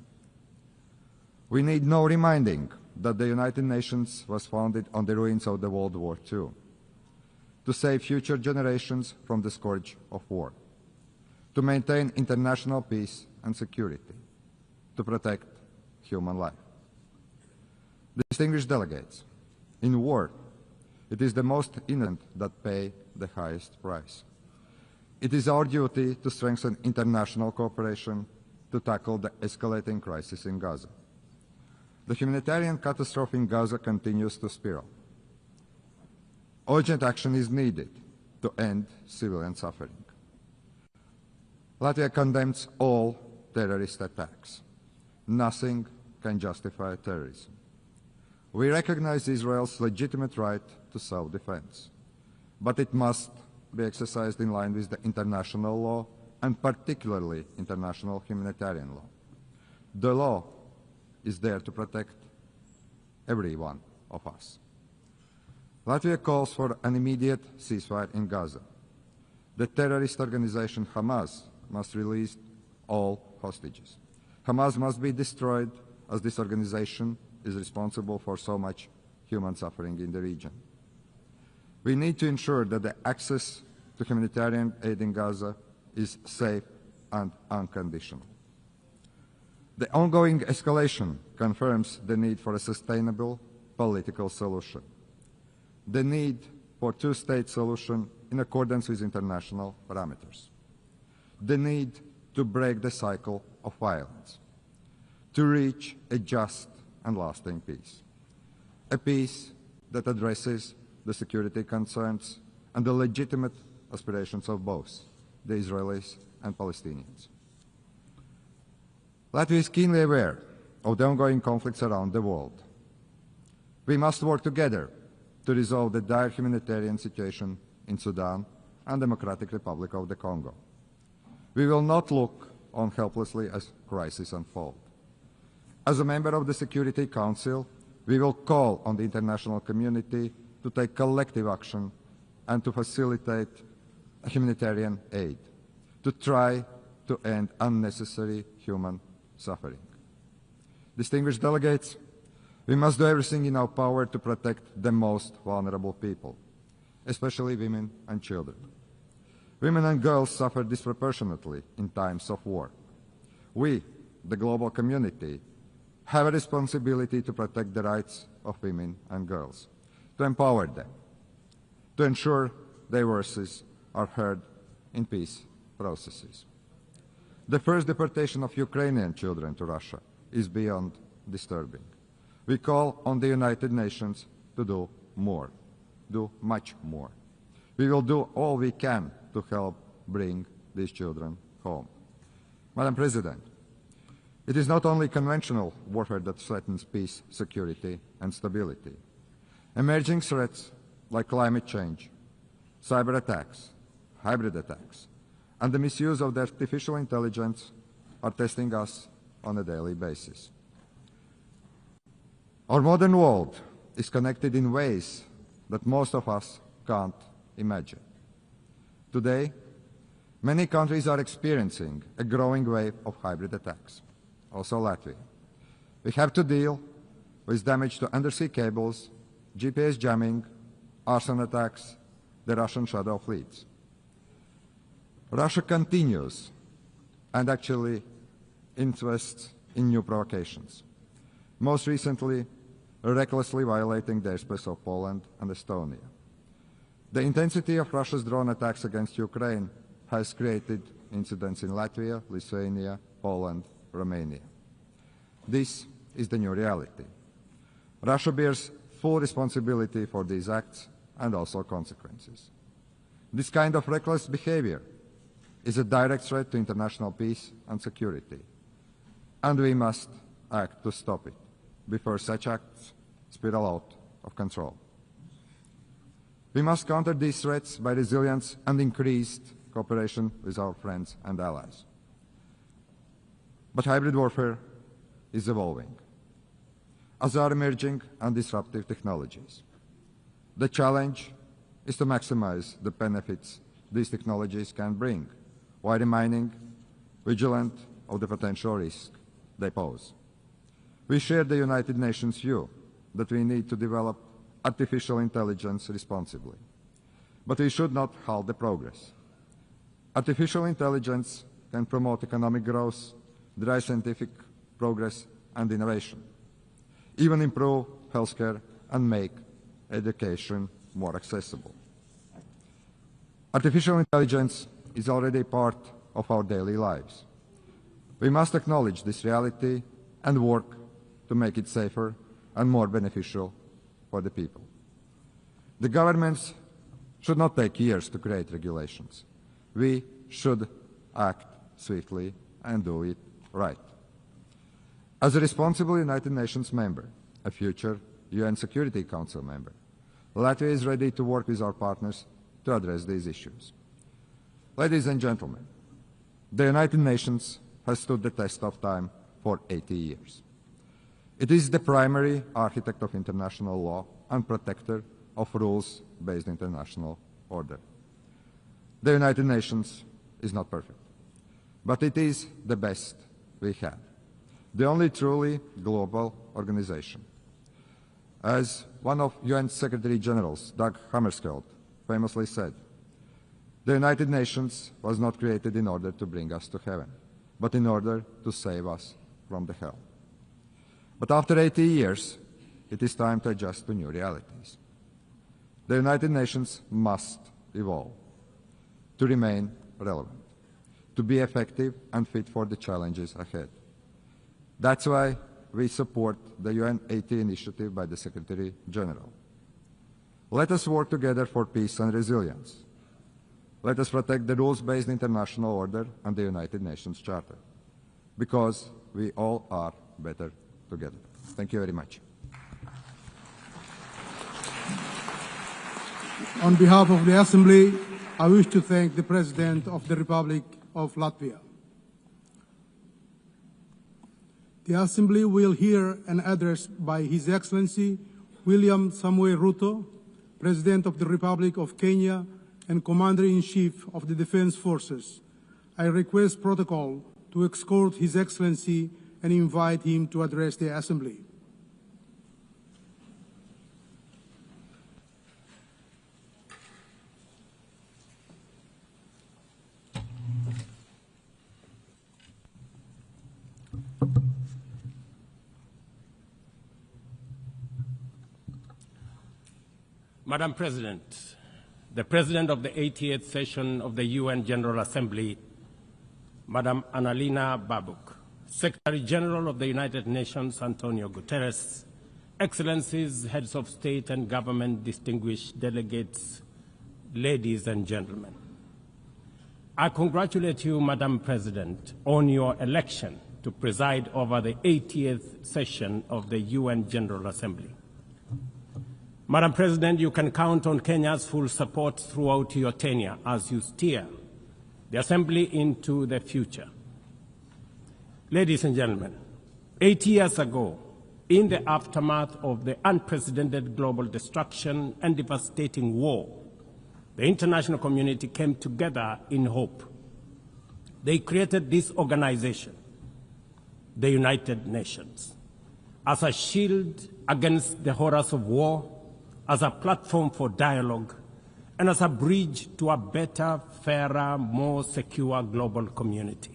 We need no reminding that the United Nations was founded on the ruins of the World War II, to save future generations from the scourge of war, to maintain international peace and security, to protect human life. Distinguished delegates, in war, it is the most innocent that pay the highest price. It is our duty to strengthen international cooperation to tackle the escalating crisis in Gaza. The humanitarian catastrophe in Gaza continues to spiral. Urgent action is needed to end civilian suffering. Latvia condemns all terrorist attacks. Nothing can justify terrorism. We recognize Israel's legitimate right to self-defense, but it must be exercised in line with the international law and particularly international humanitarian law. The law is there to protect every one of us. Latvia calls for an immediate ceasefire in Gaza. The terrorist organization Hamas must release all hostages. Hamas must be destroyed, as this organization is responsible for so much human suffering in the region. We need to ensure that the access to humanitarian aid in Gaza is safe and unconditional. The ongoing escalation confirms the need for a sustainable political solution, the need for a two-state solution in accordance with international parameters, the need to break the cycle of violence, to reach a just and lasting peace. A peace that addresses the security concerns and the legitimate aspirations of both the Israelis and Palestinians. Latvia is keenly aware of the ongoing conflicts around the world. We must work together to resolve the dire humanitarian situation in Sudan and Democratic Republic of the Congo. We will not look on helplessly as crises unfold. As a member of the Security Council, we will call on the international community to take collective action and to facilitate humanitarian aid, to try to end unnecessary human suffering. Distinguished delegates, we must do everything in our power to protect the most vulnerable people, especially women and children. Women and girls suffer disproportionately in times of war. We, the global community, have a responsibility to protect the rights of women and girls, to empower them, to ensure their voices are heard in peace processes. The first deportation of Ukrainian children to Russia is beyond disturbing. We call on the United Nations to do more, do much more. We will do all we can to help bring these children home. Madam President, it is not only conventional warfare that threatens peace, security, and stability. Emerging threats like climate change, cyber attacks, hybrid attacks, and the misuse of the artificial intelligence are testing us on a daily basis. Our modern world is connected in ways that most of us can't imagine. Today, many countries are experiencing a growing wave of hybrid attacks, also Latvia. We have to deal with damage to undersea cables, GPS jamming, arson attacks, the Russian shadow fleets. Russia continues and actually invests in new provocations, most recently recklessly violating the airspace of Poland and Estonia. The intensity of Russia's drone attacks against Ukraine has created incidents in Latvia, Lithuania, Poland, Romania. This is the new reality. Russia bears full responsibility for these acts and also consequences. This kind of reckless behavior is a direct threat to international peace and security, and we must act to stop it before such acts spiral out of control. We must counter these threats by resilience and increased cooperation with our friends and allies. But hybrid warfare is evolving, as are emerging and disruptive technologies. The challenge is to maximize the benefits these technologies can bring, while remaining vigilant of the potential risk they pose. We share the United Nations view that we need to develop artificial intelligence responsibly, but we should not halt the progress. Artificial intelligence can promote economic growth, drive scientific progress and innovation, even improve healthcare and make education more accessible. Artificial intelligence is already part of our daily lives. We must acknowledge this reality and work to make it safer and more beneficial for the people. The governments should not take years to create regulations. We should act swiftly and do it right. As a responsible United Nations member, a future UN Security Council member, Latvia is ready to work with our partners to address these issues. Ladies and gentlemen, the United Nations has stood the test of time for 80 years. It is the primary architect of international law and protector of rules-based international order. The United Nations is not perfect, but it is the best we have, the only truly global organization. As one of UN Secretary Generals, Dag Hammarskjöld, famously said, the United Nations was not created in order to bring us to heaven, but in order to save us from the hell. But after 80 years, it is time to adjust to new realities. The United Nations must evolve to remain relevant, to be effective and fit for the challenges ahead. That's why we support the UN 80 initiative by the Secretary General. Let us work together for peace and resilience. Let us protect the rules-based international order and the United Nations Charter, because we all are better together. Thank you very much. On behalf of the Assembly, I wish to thank the President of the Republic of Latvia. The Assembly will hear an address by His Excellency William Samoei Ruto, President of the Republic of Kenya and Commander-in-Chief of the Defense Forces. I request protocol to escort His Excellency and invite him to address the Assembly. Madam President, the President of the 88th session of the UN General Assembly, Madam Annalena Baerbock, Secretary General of the United Nations, Antonio Guterres, Excellencies, Heads of State and Government, distinguished delegates, ladies and gentlemen. I congratulate you, Madam President, on your election to preside over the 80th session of the UN General Assembly. Madam President, you can count on Kenya's full support throughout your tenure as you steer the Assembly into the future. Ladies and gentlemen, 8 years ago, in the aftermath of the unprecedented global destruction and devastating war, the international community came together in hope. They created this organization, the United Nations, as a shield against the horrors of war, as a platform for dialogue, and as a bridge to a better, fairer, more secure global community.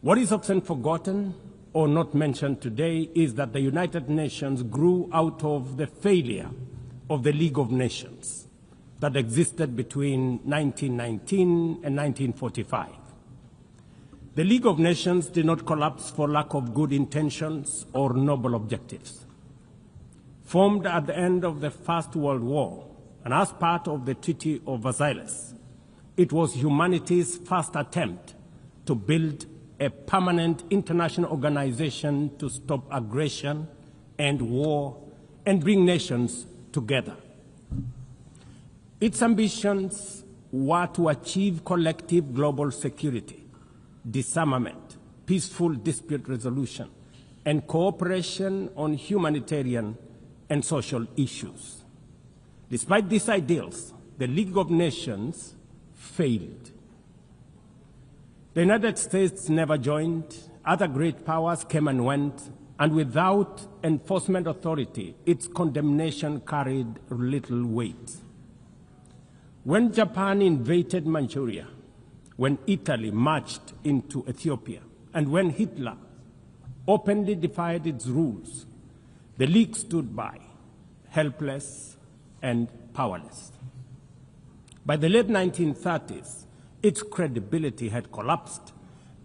What is often forgotten or not mentioned today is that the United Nations grew out of the failure of the League of Nations that existed between 1919 and 1945. The League of Nations did not collapse for lack of good intentions or noble objectives. Formed at the end of the First World War and as part of the Treaty of Versailles, it was humanity's first attempt to build a permanent international organization to stop aggression and war and bring nations together. Its ambitions were to achieve collective global security, disarmament, peaceful dispute resolution, and cooperation on humanitarian and social issues. Despite these ideals, the League of Nations failed. The United States never joined, other great powers came and went, and without enforcement authority, its condemnation carried little weight. When Japan invaded Manchuria, when Italy marched into Ethiopia, and when Hitler openly defied its rules, the League stood by, helpless and powerless. By the late 1930s, its credibility had collapsed,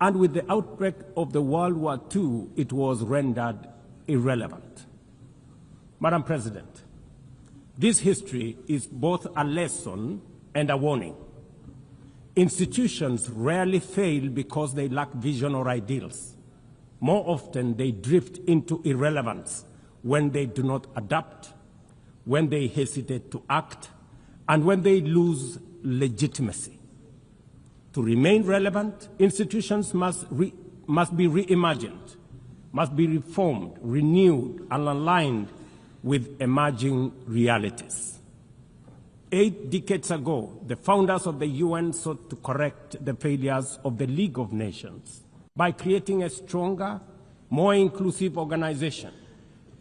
and with the outbreak of the World War II, it was rendered irrelevant. Madam President, this history is both a lesson and a warning. Institutions rarely fail because they lack vision or ideals. More often, they drift into irrelevance when they do not adapt, when they hesitate to act, and when they lose legitimacy. To remain relevant, institutions must be reimagined, must be reformed, renewed, and aligned with emerging realities. 8 decades ago, the founders of the UN sought to correct the failures of the League of Nations by creating a stronger, more inclusive organization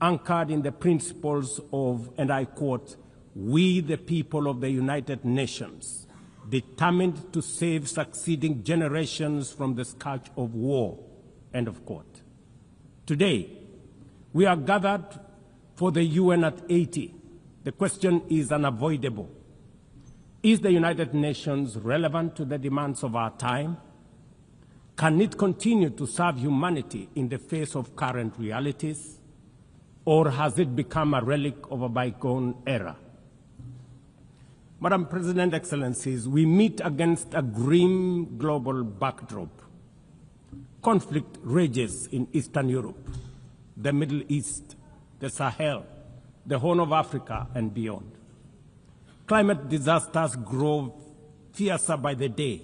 anchored in the principles of, and I quote, "We the people of the United Nations, determined to save succeeding generations from the scourge of war," end of quote. Today, we are gathered for the UN at 80. The question is unavoidable. Is the United Nations relevant to the demands of our time? Can it continue to serve humanity in the face of current realities, or has it become a relic of a bygone era? Madam President, Excellencies, we meet against a grim global backdrop. Conflict rages in Eastern Europe, the Middle East, the Sahel, the Horn of Africa, and beyond. Climate disasters grow fiercer by the day.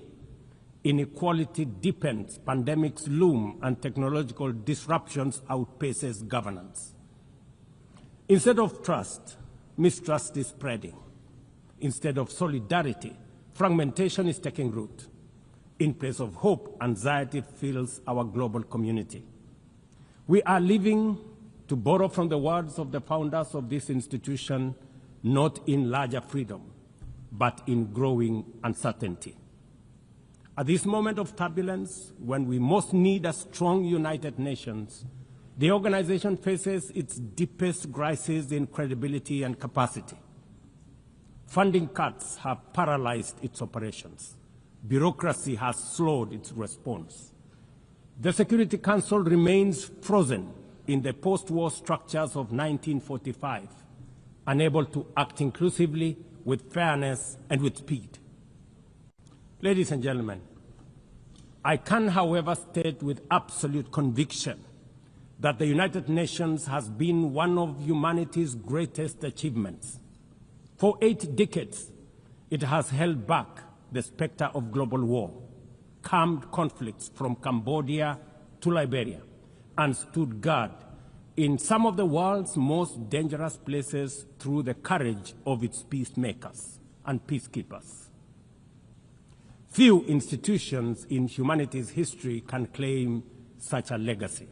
Inequality deepens, pandemics loom, and technological disruptions outpaces governance. Instead of trust, mistrust is spreading. Instead of solidarity, fragmentation is taking root. In place of hope, anxiety fills our global community. We are living, to borrow from the words of the founders of this institution, not in larger freedom, but in growing uncertainty. At this moment of turbulence, when we most need a strong United Nations, the organization faces its deepest crisis in credibility and capacity. Funding cuts have paralyzed its operations. Bureaucracy has slowed its response. The Security Council remains frozen in the post-war structures of 1945, unable to act inclusively, with fairness, and with speed. Ladies and gentlemen, I can, however, state with absolute conviction that the United Nations has been one of humanity's greatest achievements. For 8 decades, it has held back the specter of global war, calmed conflicts from Cambodia to Liberia, and stood guard in some of the world's most dangerous places through the courage of its peacemakers and peacekeepers. Few institutions in humanity's history can claim such a legacy.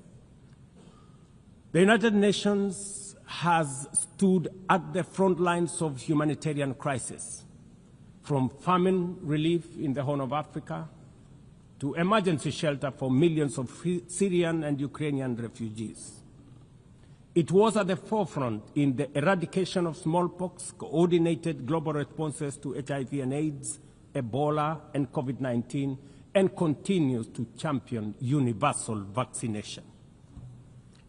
The United Nations has stood at the front lines of humanitarian crisis, from famine relief in the Horn of Africa to emergency shelter for millions of Syrian and Ukrainian refugees. It was at the forefront in the eradication of smallpox, coordinated global responses to HIV and AIDS, Ebola, and COVID-19, and continues to champion universal vaccination.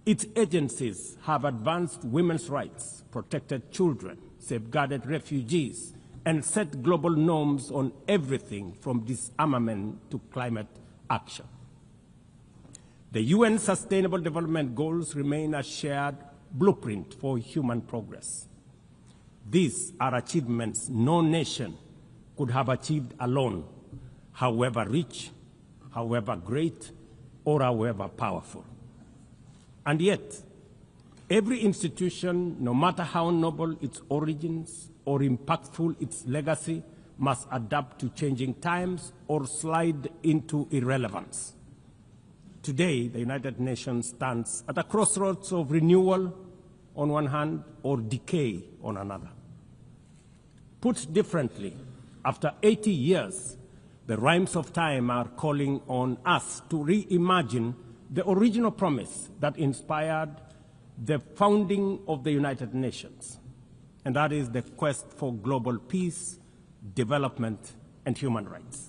Its agencies have advanced women's rights, protected children, safeguarded refugees, and set global norms on everything from disarmament to climate action. The UN Sustainable Development Goals remain a shared blueprint for human progress. These are achievements no nation could have achieved alone, however rich, however great, or however powerful. And yet, every institution, no matter how noble its origins or impactful its legacy, must adapt to changing times or slide into irrelevance. Today, the United Nations stands at a crossroads of renewal on one hand or decay on another. Put differently, after 80 years, the rhymes of time are calling on us to reimagine the original promise that inspired the founding of the United Nations, and that is the quest for global peace, development, and human rights.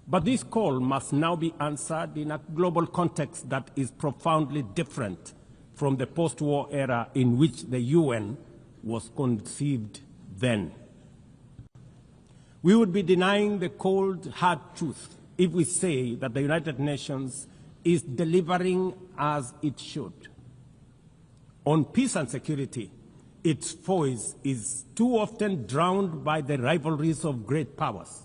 But this call must now be answered in a global context that is profoundly different from the post-war era in which the UN was conceived then. We would be denying the cold, hard truth if we say that the United Nations is delivering as it should. On peace and security, its voice is too often drowned by the rivalries of great powers,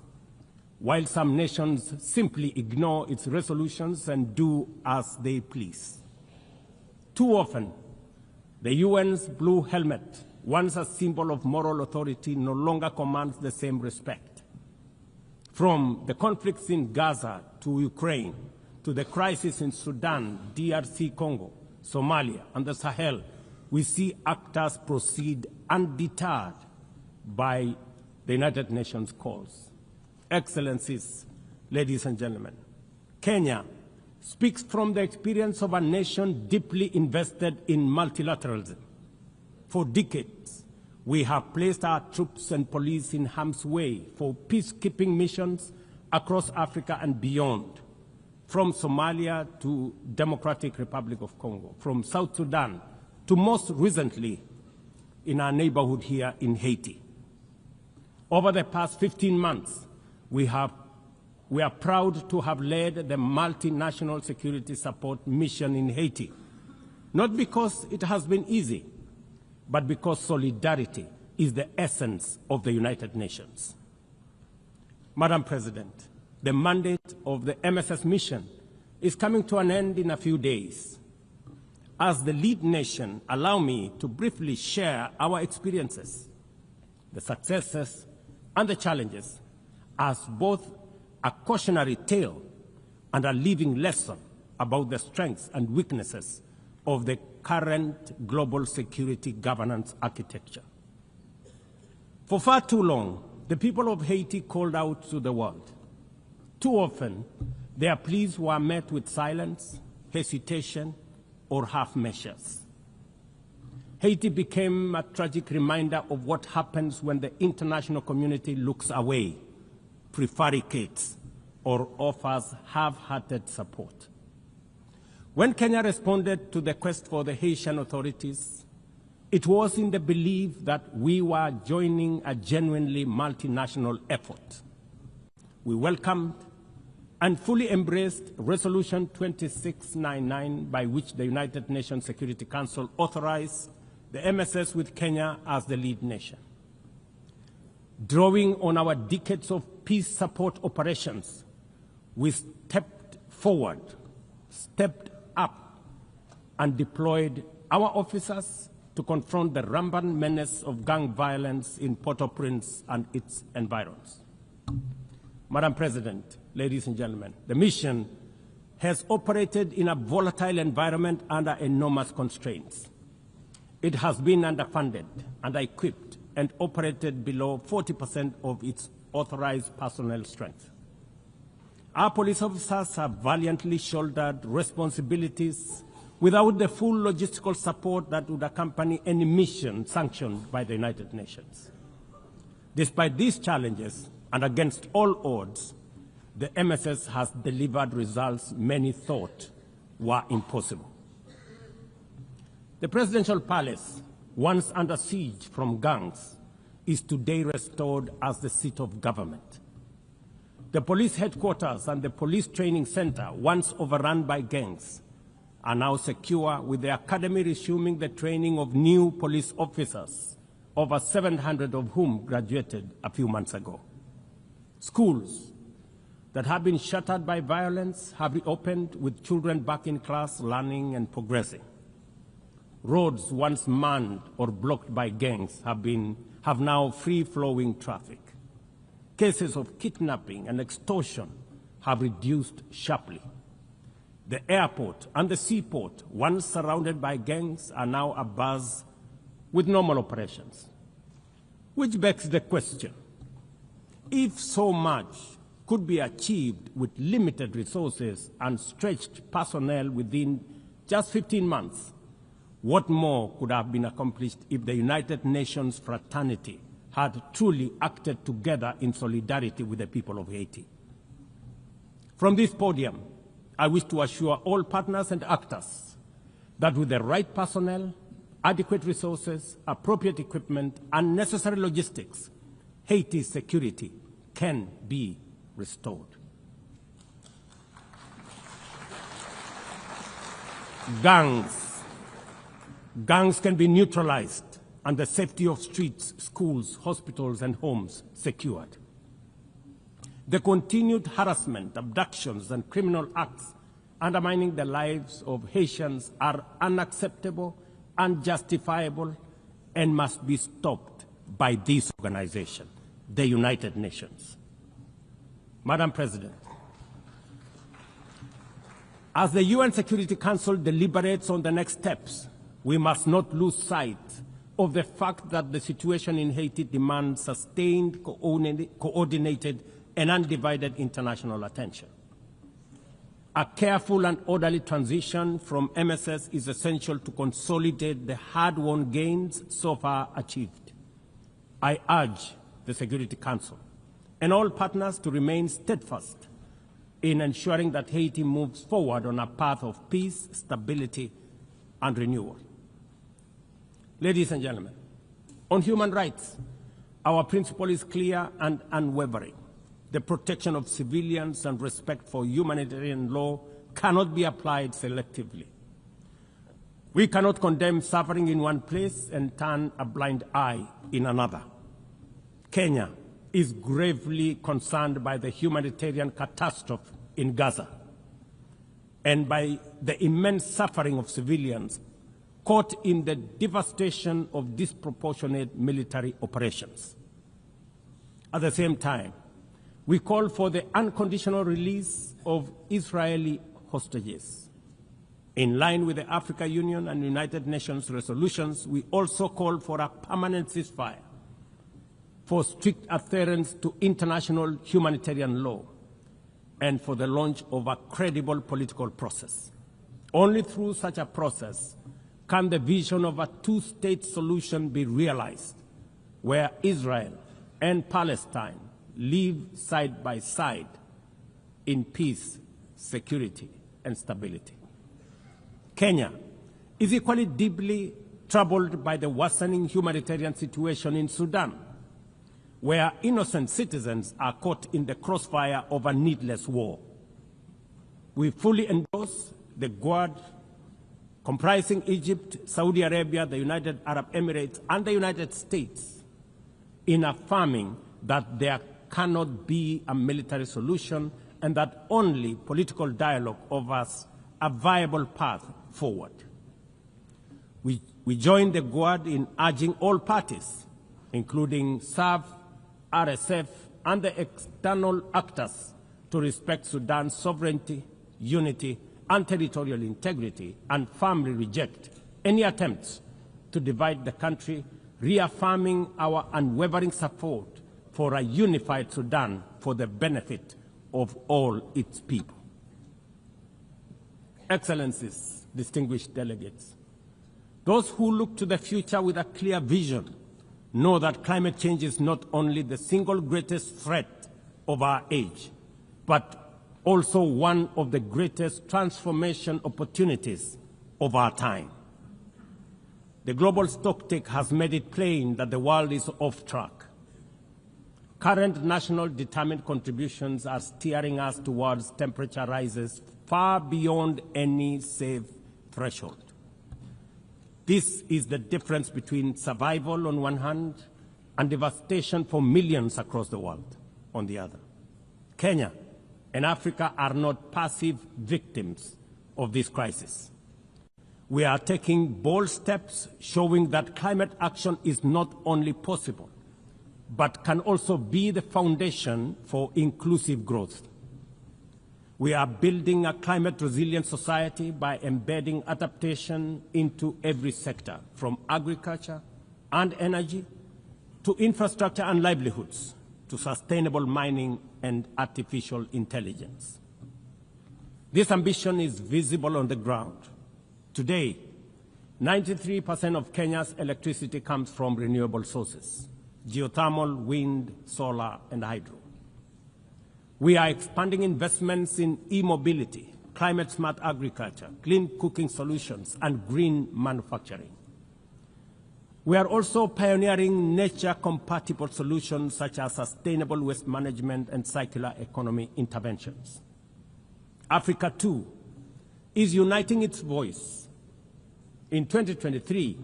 while some nations simply ignore its resolutions and do as they please. Too often, the UN's blue helmet, once a symbol of moral authority, no longer commands the same respect. From the conflicts in Gaza to Ukraine, to the crisis in Sudan, DRC Congo, Somalia, and the Sahel, we see actors proceed undeterred by the United Nations calls. Excellencies, ladies and gentlemen, Kenya speaks from the experience of a nation deeply invested in multilateralism. For decades, we have placed our troops and police in harm's way for peacekeeping missions across Africa and beyond, from Somalia to Democratic Republic of Congo, from South Sudan to most recently in our neighborhood here in Haiti. Over the past 15 months, we are proud to have led the multinational security support mission in Haiti, not because it has been easy, but because solidarity is the essence of the United Nations. Madam President, the mandate of the MSS mission is coming to an end in a few days. As the lead nation, allow me to briefly share our experiences, the successes and the challenges, as both a cautionary tale and a living lesson about the strengths and weaknesses of the current global security governance architecture. For far too long, the people of Haiti called out to the world. Too often, their pleas were met with silence, hesitation, or half measures. Haiti became a tragic reminder of what happens when the international community looks away, prevaricates, or offers half-hearted support. When Kenya responded to the quest for the Haitian authorities, it was in the belief that we were joining a genuinely multinational effort. We welcomed and fully embraced Resolution 2699, by which the United Nations Security Council authorized the MSS with Kenya as the lead nation. Drawing on our decades of peace support operations, we stepped forward, stepped up, and deployed our officers to confront the rampant menace of gang violence in Port-au-Prince and its environs. Madam President, ladies and gentlemen, the mission has operated in a volatile environment under enormous constraints. It has been underfunded, under-equipped, and operated below 40% of its authorized personnel strength. Our police officers have valiantly shouldered responsibilities without the full logistical support that would accompany any mission sanctioned by the United Nations. Despite these challenges, and against all odds, the MSS has delivered results many thought were impossible. The presidential palace, once under siege from gangs, is today restored as the seat of government. The police headquarters and the police training center, once overrun by gangs, are now secure, with the academy resuming the training of new police officers, over 700 of whom graduated a few months ago. Schools that have been shattered by violence have reopened, with children back in class, learning and progressing. Roads once manned or blocked by gangs have now free-flowing traffic. Cases of kidnapping and extortion have reduced sharply. The airport and the seaport, once surrounded by gangs, are now abuzz with normal operations. Which begs the question, if so much could be achieved with limited resources and stretched personnel within just 15 months, what more could have been accomplished if the United Nations fraternity had truly acted together in solidarity with the people of Haiti? From this podium, I wish to assure all partners and actors that with the right personnel, adequate resources, appropriate equipment, and necessary logistics, Haiti's security can be restored. Gangs can be neutralized and the safety of streets, schools, hospitals, and homes secured. The continued harassment, abductions, and criminal acts undermining the lives of Haitians are unacceptable, unjustifiable, and must be stopped by this organization, the United Nations. Madam President, as the UN Security Council deliberates on the next steps, we must not lose sight of the fact that the situation in Haiti demands sustained, coordinated, and undivided international attention. A careful and orderly transition from MSS is essential to consolidate the hard-won gains so far achieved. I urge the Security Council and all partners to remain steadfast in ensuring that Haiti moves forward on a path of peace, stability, and renewal. Ladies and gentlemen, on human rights, our principle is clear and unwavering. The protection of civilians and respect for humanitarian law cannot be applied selectively. We cannot condemn suffering in one place and turn a blind eye in another. Kenya is gravely concerned by the humanitarian catastrophe in Gaza and by the immense suffering of civilians caught in the devastation of disproportionate military operations. At the same time, we call for the unconditional release of Israeli hostages. In line with the African Union and United Nations resolutions, we also call for a permanent ceasefire, for strict adherence to international humanitarian law, and for the launch of a credible political process. Only through such a process can the vision of a two-state solution be realized, where Israel and Palestine live side by side in peace, security, and stability. Kenya is equally deeply troubled by the worsening humanitarian situation in Sudan, where innocent citizens are caught in the crossfire of a needless war. We fully endorse the Quad, comprising Egypt, Saudi Arabia, the United Arab Emirates, and the United States, in affirming that there cannot be a military solution and that only political dialogue offers a viable path forward. We join the Quad in urging all parties, including SAF, RSF, and the external actors, to respect Sudan's sovereignty, unity, and territorial integrity, and firmly reject any attempts to divide the country, reaffirming our unwavering support for a unified Sudan for the benefit of all its people. Excellencies, distinguished delegates, those who look to the future with a clear vision know that climate change is not only the single greatest threat of our age, but also one of the greatest transformation opportunities of our time. The global stocktake has made it plain that the world is off track. Current national determined contributions are steering us towards temperature rises far beyond any safe threshold. This is the difference between survival on one hand and devastation for millions across the world on the other. Kenya and Africa are not passive victims of this crisis. We are taking bold steps showing that climate action is not only possible, but can also be the foundation for inclusive growth. We are building a climate-resilient society by embedding adaptation into every sector, from agriculture and energy to infrastructure and livelihoods, to sustainable mining and artificial intelligence. This ambition is visible on the ground. Today, 93% of Kenya's electricity comes from renewable sources: geothermal, wind, solar, and hydro. We are expanding investments in e-mobility, climate-smart agriculture, clean cooking solutions, and green manufacturing. We are also pioneering nature-compatible solutions such as sustainable waste management and circular economy interventions. Africa, too, is uniting its voice. In 2023,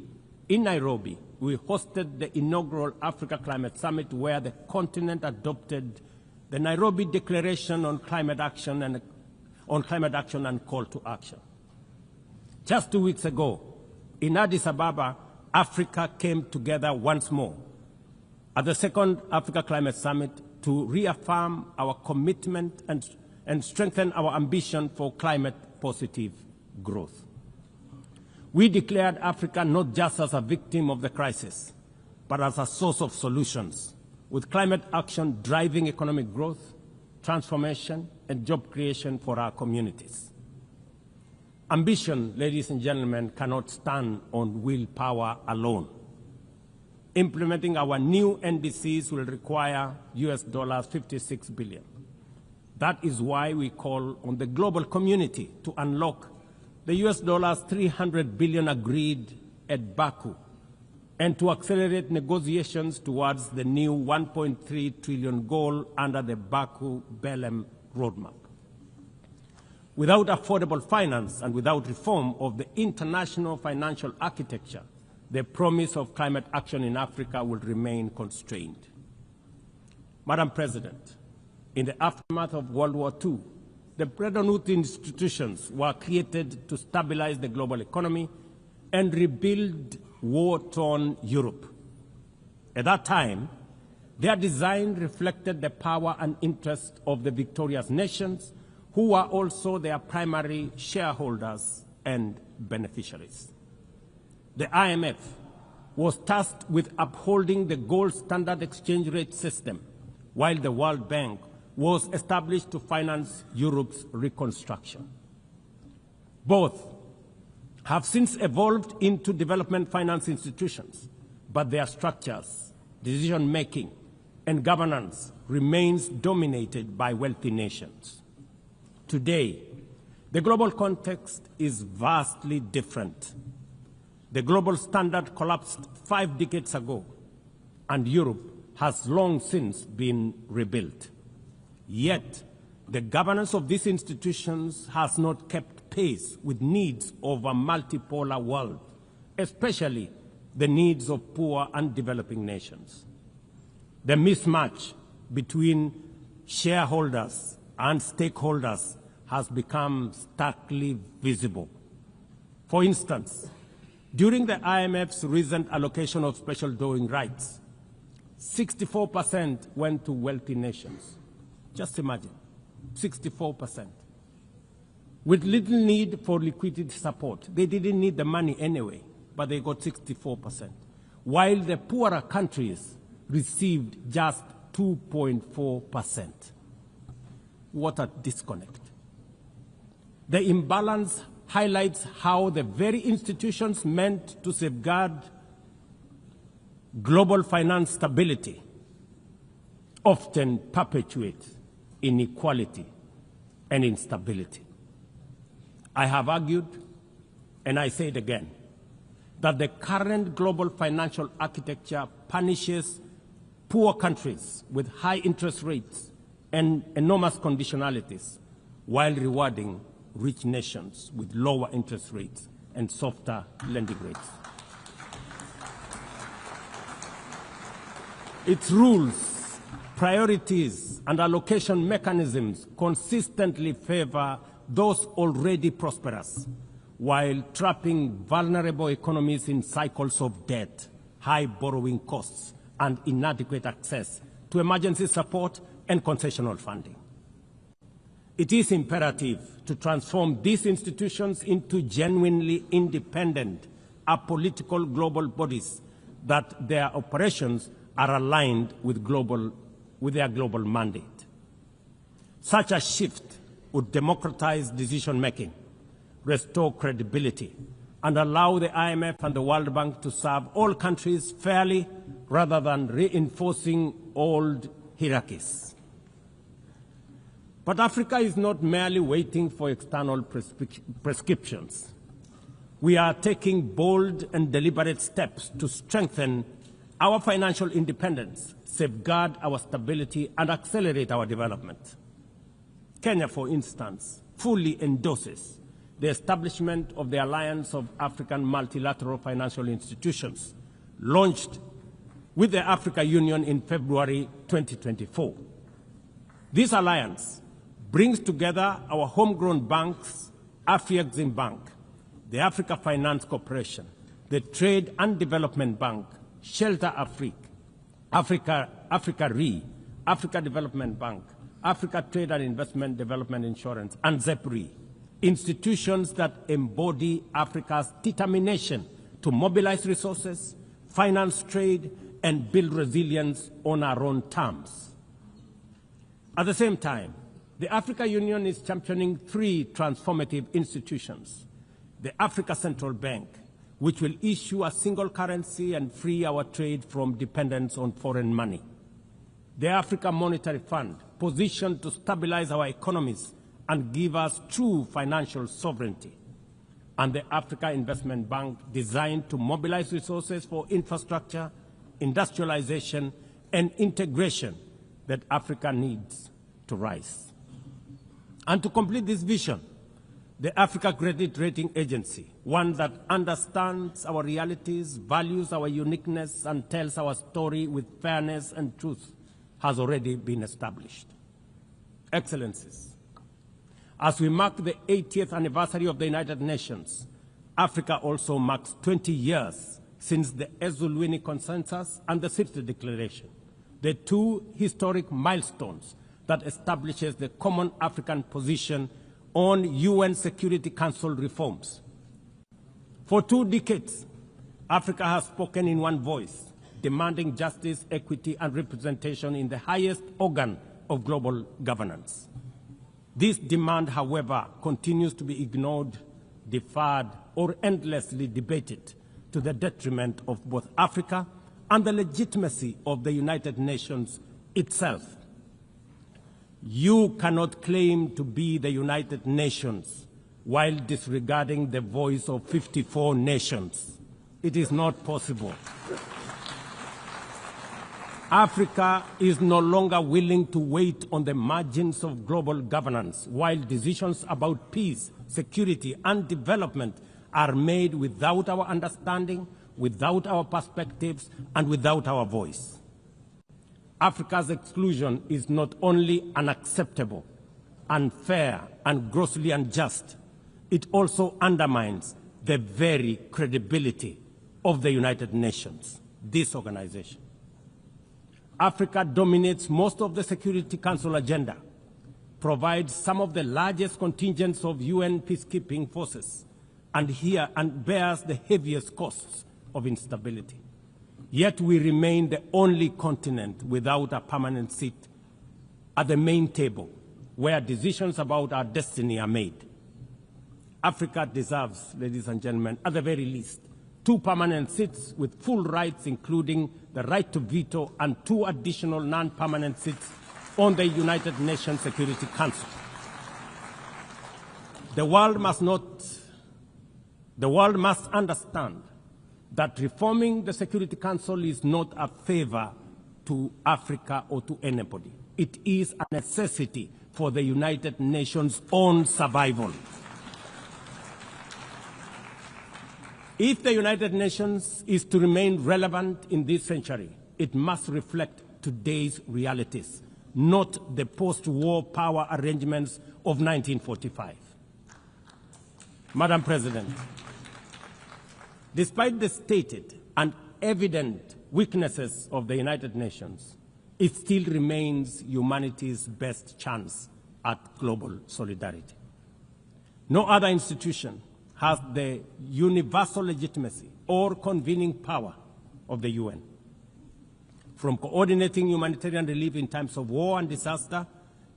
in Nairobi, we hosted the inaugural Africa Climate Summit, where the continent adopted the Nairobi Declaration on Climate Action and Call to Action. Just 2 weeks ago, in Addis Ababa, Africa came together once more at the second Africa Climate Summit to reaffirm our commitment and strengthen our ambition for climate-positive growth. We declared Africa not just as a victim of the crisis, but as a source of solutions, with climate action driving economic growth, transformation, and job creation for our communities. Ambition, ladies and gentlemen, cannot stand on willpower alone. Implementing our new NDCs will require $56 billion. That is why we call on the global community to unlock the US $300 billion agreed at Baku and to accelerate negotiations towards the new $1.3 trillion goal under the Baku-Belém roadmap. Without affordable finance and without reform of the international financial architecture, the promise of climate action in Africa will remain constrained. Madam President, in the aftermath of World War II, the Bretton Woods institutions were created to stabilize the global economy and rebuild war-torn Europe. At that time, their design reflected the power and interest of the victorious nations, who were also their primary shareholders and beneficiaries. The IMF was tasked with upholding the gold standard exchange rate system, while the World Bank was established to finance Europe's reconstruction. Both have since evolved into development finance institutions, but their structures, decision-making, and governance remains dominated by wealthy nations. Today, the global context is vastly different. The global standard collapsed 5 decades ago, and Europe has long since been rebuilt. Yet, the governance of these institutions has not kept pace with needs of a multipolar world, especially the needs of poor and developing nations. The mismatch between shareholders and stakeholders has become starkly visible. For instance, during the IMF's recent allocation of special drawing rights, 64% went to wealthy nations. Just imagine, 64%. With little need for liquidity support. They didn't need the money anyway, but they got 64%. While the poorer countries received just 2.4%. What a disconnect. The imbalance highlights how the very institutions meant to safeguard global finance stability often perpetuate inequality and instability. I have argued, and I say it again, that the current global financial architecture punishes poor countries with high interest rates and enormous conditionalities, while rewarding rich nations with lower interest rates and softer lending rates. Its rules, priorities, and allocation mechanisms consistently favor those already prosperous, while trapping vulnerable economies in cycles of debt, high borrowing costs, and inadequate access to emergency support and concessional funding. It is imperative to transform these institutions into genuinely independent, apolitical global bodies that their operations are aligned with their global mandate. Such a shift would democratize decision-making, restore credibility, and allow the IMF and the World Bank to serve all countries fairly rather than reinforcing old hierarchies. But Africa is not merely waiting for external prescriptions. We are taking bold and deliberate steps to strengthen our financial independence, safeguard our stability, and accelerate our development. Kenya, for instance, fully endorses the establishment of the Alliance of African Multilateral Financial Institutions, launched with the Africa Union in February 2024. This alliance brings together our homegrown banks, Afreximbank, the Africa Finance Corporation, the Trade and Development Bank, Shelter Afrique, Africa Re, Africa Development Bank, Africa Trade and Investment Development Insurance, and ZEPRI, institutions that embody Africa's determination to mobilize resources, finance trade, and build resilience on our own terms. At the same time, the Africa Union is championing 3 transformative institutions: the Africa Central Bank, which will issue a single currency and free our trade from dependence on foreign money; the African Monetary Fund, positioned to stabilize our economies and give us true financial sovereignty, and the Africa Investment Bank, designed to mobilize resources for infrastructure, industrialization, and integration that Africa needs to rise. And to complete this vision, the Africa Credit Rating Agency, one that understands our realities, values our uniqueness, and tells our story with fairness and truth, has already been established. Excellencies, as we mark the 80th anniversary of the United Nations, Africa also marks 20 years since the Ezulwini Consensus and the 60th Declaration, the two historic milestones that establishes the common African position on UN Security Council reforms. For 2 decades, Africa has spoken in one voice, demanding justice, equity, and representation in the highest organ of global governance. This demand, however, continues to be ignored, deferred, or endlessly debated to the detriment of both Africa and the legitimacy of the United Nations itself. You cannot claim to be the United Nations while disregarding the voice of 54 nations. It is not possible. Africa is no longer willing to wait on the margins of global governance while decisions about peace, security, and development are made without our understanding, without our perspectives, and without our voice. Africa's exclusion is not only unacceptable, unfair, and grossly unjust, it also undermines the very credibility of the United Nations, this organization. Africa dominates most of the Security Council agenda, provides some of the largest contingents of UN peacekeeping forces, and bears the heaviest costs of instability. Yet we remain the only continent without a permanent seat at the main table where decisions about our destiny are made. Africa deserves, ladies and gentlemen, at the very least, 2 permanent seats with full rights, including the right to veto, and 2 additional non-permanent seats on the United Nations Security Council. The world must understand that reforming the Security Council is not a favor to Africa or to anybody. It is a necessity for the United Nations' own survival. If the United Nations is to remain relevant in this century, it must reflect today's realities, not the post-war power arrangements of 1945. Madam President, despite the stated and evident weaknesses of the United Nations, it still remains humanity's best chance at global solidarity. No other institution has the universal legitimacy or convening power of the UN. From coordinating humanitarian relief in times of war and disaster,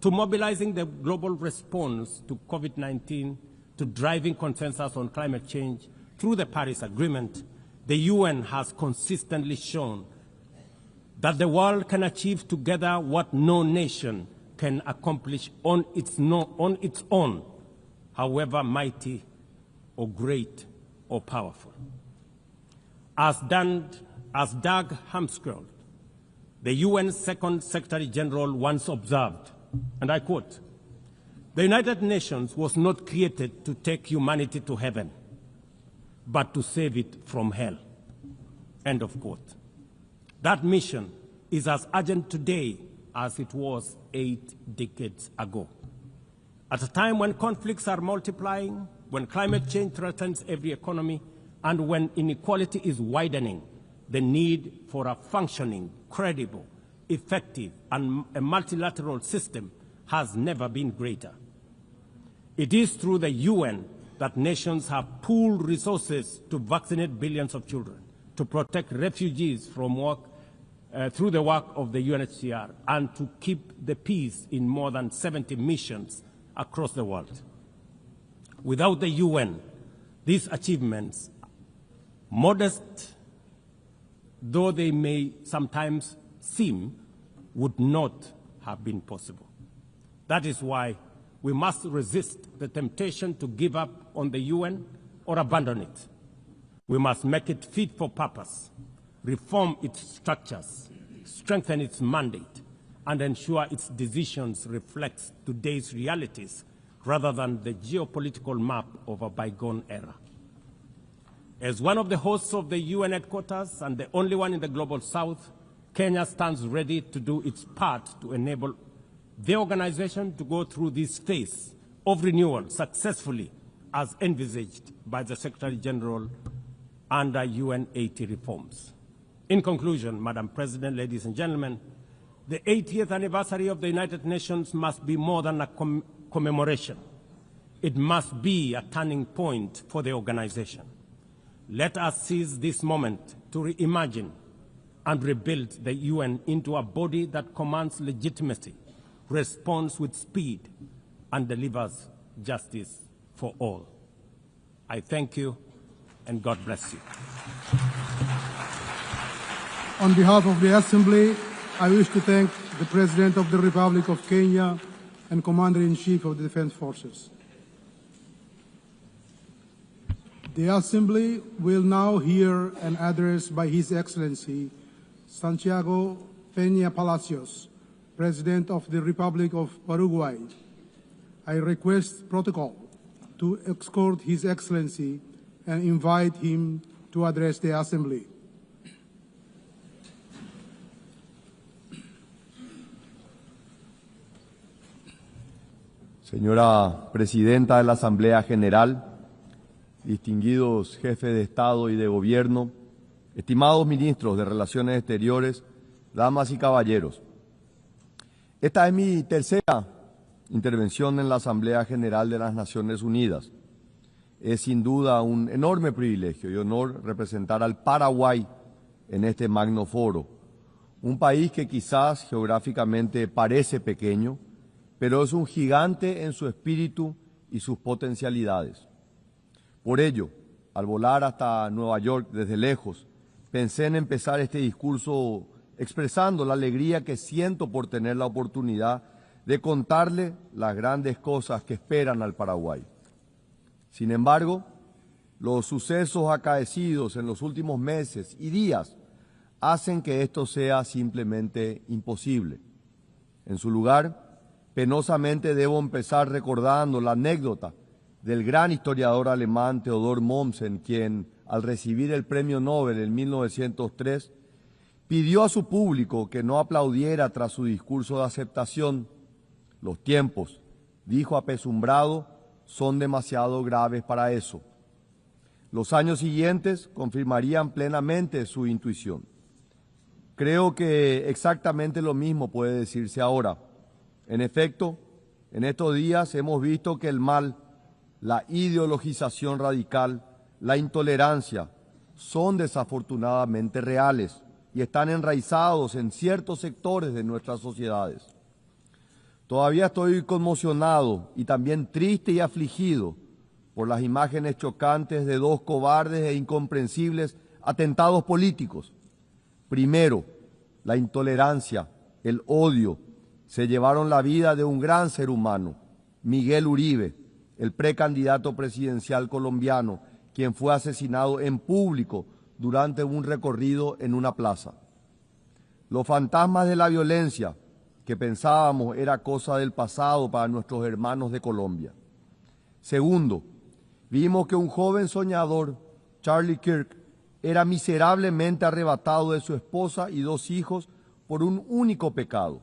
to mobilizing the global response to COVID-19, to driving consensus on climate change, through the Paris Agreement, the UN has consistently shown that the world can achieve together what no nation can accomplish on its own, however mighty or great or powerful. As Dag Hammarskjöld, the UN's Second Secretary General, once observed, and I quote, "The United Nations was not created to take humanity to heaven, but to save it from hell." End of quote. That mission is as urgent today as it was 8 decades ago. At a time when conflicts are multiplying, when climate change threatens every economy, and when inequality is widening, the need for a functioning, credible, effective, and a multilateral system has never been greater. It is through the UN that nations have pooled resources to vaccinate billions of children, to protect refugees from through the work of the UNHCR, and to keep the peace in more than 70 missions across the world. Without the UN, these achievements, modest though they may sometimes seem, would not have been possible. That is why we must resist the temptation to give up on the UN or abandon it. We must make it fit for purpose, reform its structures, strengthen its mandate, and ensure its decisions reflect today's realities rather than the geopolitical map of a bygone era. As one of the hosts of the UN headquarters and the only one in the Global South, Kenya stands ready to do its part to enable the organization to go through this phase of renewal successfully as envisaged by the Secretary General under UN 80 reforms. In conclusion, Madam President, ladies and gentlemen, the 80th anniversary of the United Nations must be more than a commemoration. It must be a turning point for the organization. Let us seize this moment to reimagine and rebuild the UN into a body that commands legitimacy, responds with speed, and delivers justice for all. I thank you, and God bless you. On behalf of the Assembly, I wish to thank the President of the Republic of Kenya and Commander-in-Chief of the Defense Forces. The Assembly will now hear an address by His Excellency Santiago Peña Palacios, President of the Republic of Paraguay. I request protocol to escort His Excellency and invite him to address the Assembly. Señora Presidenta de la Asamblea General, distinguidos jefes de Estado y de Gobierno, estimados ministros de Relaciones Exteriores, damas y caballeros. Esta es mi tercera intervención en la Asamblea General de las Naciones Unidas. Es sin duda un enorme privilegio y honor representar al Paraguay en este magno foro, un país que quizás geográficamente parece pequeño, pero es un gigante en su espíritu y sus potencialidades. Por ello, al volar hasta Nueva York desde lejos, pensé en empezar este discurso expresando la alegría que siento por tener la oportunidad de contarle las grandes cosas que esperan al Paraguay. Sin embargo, los sucesos acaecidos en los últimos meses y días hacen que esto sea simplemente imposible. En su lugar, penosamente debo empezar recordando la anécdota del gran historiador alemán Theodor Mommsen, quien, al recibir el Premio Nobel en 1903, pidió a su público que no aplaudiera tras su discurso de aceptación. Los tiempos, dijo apesumbrado, son demasiado graves para eso. Los años siguientes confirmarían plenamente su intuición. Creo que exactamente lo mismo puede decirse ahora. En efecto, en estos días hemos visto que el mal, la ideologización radical, la intolerancia, son desafortunadamente reales y están enraizados en ciertos sectores de nuestras sociedades. Todavía estoy conmocionado y también triste y afligido por las imágenes chocantes de dos cobardes e incomprensibles atentados políticos. Primero, la intolerancia, el odio, se llevaron la vida de un gran ser humano, Miguel Uribe, el precandidato presidencial colombiano, quien fue asesinado en público durante un recorrido en una plaza. Los fantasmas de la violencia, que pensábamos era cosa del pasado para nuestros hermanos de Colombia. Segundo, vimos que un joven soñador, Charlie Kirk, era miserablemente arrebatado de su esposa y dos hijos por un único pecado: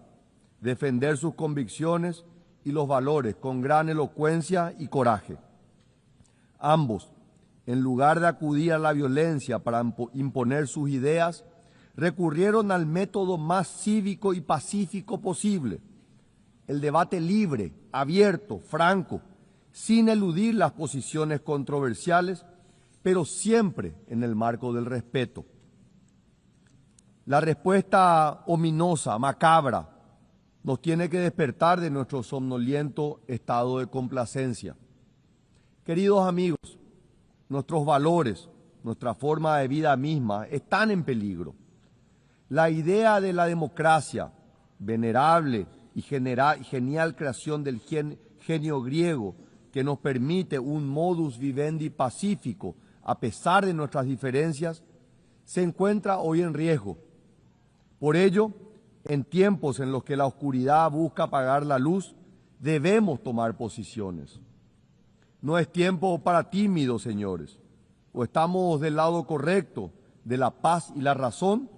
defender sus convicciones y los valores con gran elocuencia y coraje. Ambos, en lugar de acudir a la violencia para imponer sus ideas, recurrieron al método más cívico y pacífico posible: el debate libre, abierto, franco, sin eludir las posiciones controversiales, pero siempre en el marco del respeto. La respuesta ominosa, macabra, nos tiene que despertar de nuestro somnoliento estado de complacencia. Queridos amigos, nuestros valores, nuestra forma de vida misma están en peligro. La idea de la democracia, venerable y genial creación del genio griego que nos permite un modus vivendi pacífico a pesar de nuestras diferencias, se encuentra hoy en riesgo. Por ello, en tiempos en los que la oscuridad busca apagar la luz, debemos tomar posiciones. No es tiempo para tímidos, señores. O estamos del lado correcto de la paz y la razón,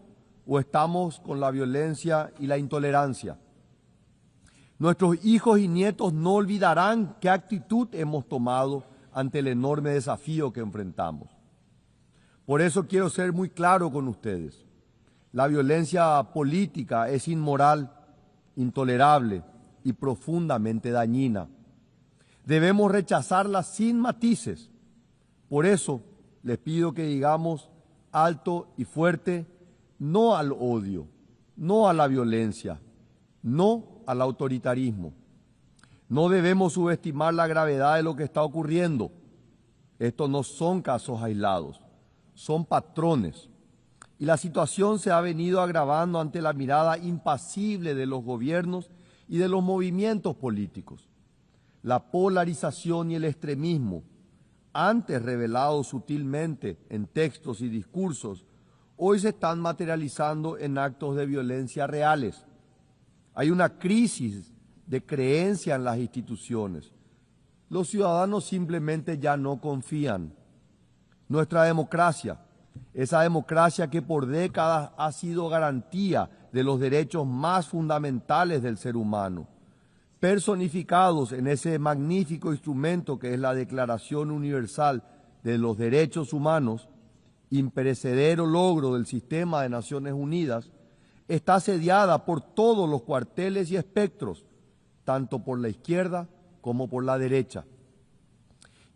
o estamos con la violencia y la intolerancia. Nuestros hijos y nietos no olvidarán qué actitud hemos tomado ante el enorme desafío que enfrentamos. Por eso quiero ser muy claro con ustedes. La violencia política es inmoral, intolerable y profundamente dañina. Debemos rechazarla sin matices. Por eso les pido que digamos alto y fuerte no al odio, no a la violencia, no al autoritarismo. No debemos subestimar la gravedad de lo que está ocurriendo. Estos no son casos aislados, son patrones. Y la situación se ha venido agravando ante la mirada impasible de los gobiernos y de los movimientos políticos. La polarización y el extremismo, antes revelados sutilmente en textos y discursos, hoy se están materializando en actos de violencia reales. Hay una crisis de creencia en las instituciones. Los ciudadanos simplemente ya no confían. Nuestra democracia, esa democracia que por décadas ha sido garantía de los derechos más fundamentales del ser humano, personificados en ese magnífico instrumento que es la Declaración Universal de los Derechos Humanos, imperecedero logro del sistema de Naciones Unidas, está asediada por todos los cuarteles y espectros, tanto por la izquierda como por la derecha.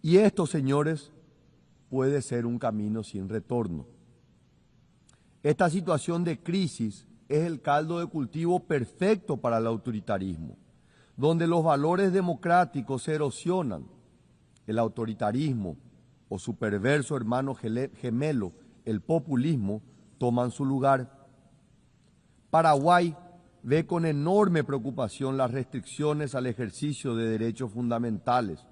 Y esto, señores, puede ser un camino sin retorno. Esta situación de crisis es el caldo de cultivo perfecto para el autoritarismo, donde los valores democráticos se erosionan. El autoritarismo o su perverso hermano gemelo, el populismo, toman su lugar. Paraguay ve con enorme preocupación las restricciones al ejercicio de derechos fundamentales,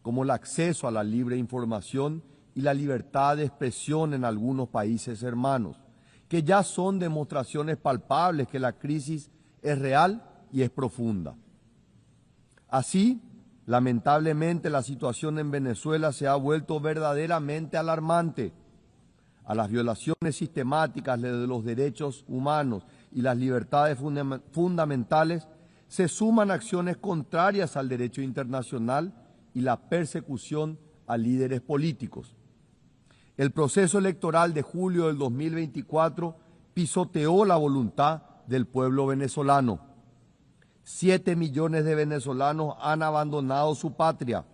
como el acceso a la libre información y la libertad de expresión en algunos países hermanos, que ya son demostraciones palpables que la crisis es real y es profunda. Así, lamentablemente, la situación en Venezuela se ha vuelto verdaderamente alarmante. A las violaciones sistemáticas de los derechos humanos y las libertades fundamentales se suman acciones contrarias al derecho internacional y la persecución a líderes políticos. El proceso electoral de julio del 2024 pisoteó la voluntad del pueblo venezolano. 7 millones de venezolanos han abandonado su patria,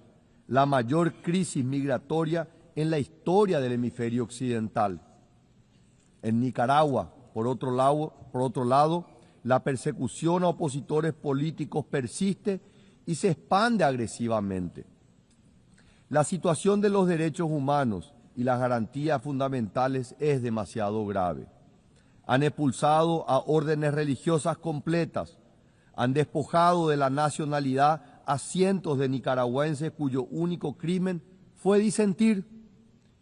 la mayor crisis migratoria en la historia del hemisferio occidental. En Nicaragua, por otro lado, la persecución a opositores políticos persiste y se expande agresivamente. La situación de los derechos humanos y las garantías fundamentales es demasiado grave. Han expulsado a órdenes religiosas completas, han despojado de la nacionalidad a cientos de nicaragüenses cuyo único crimen fue disentir.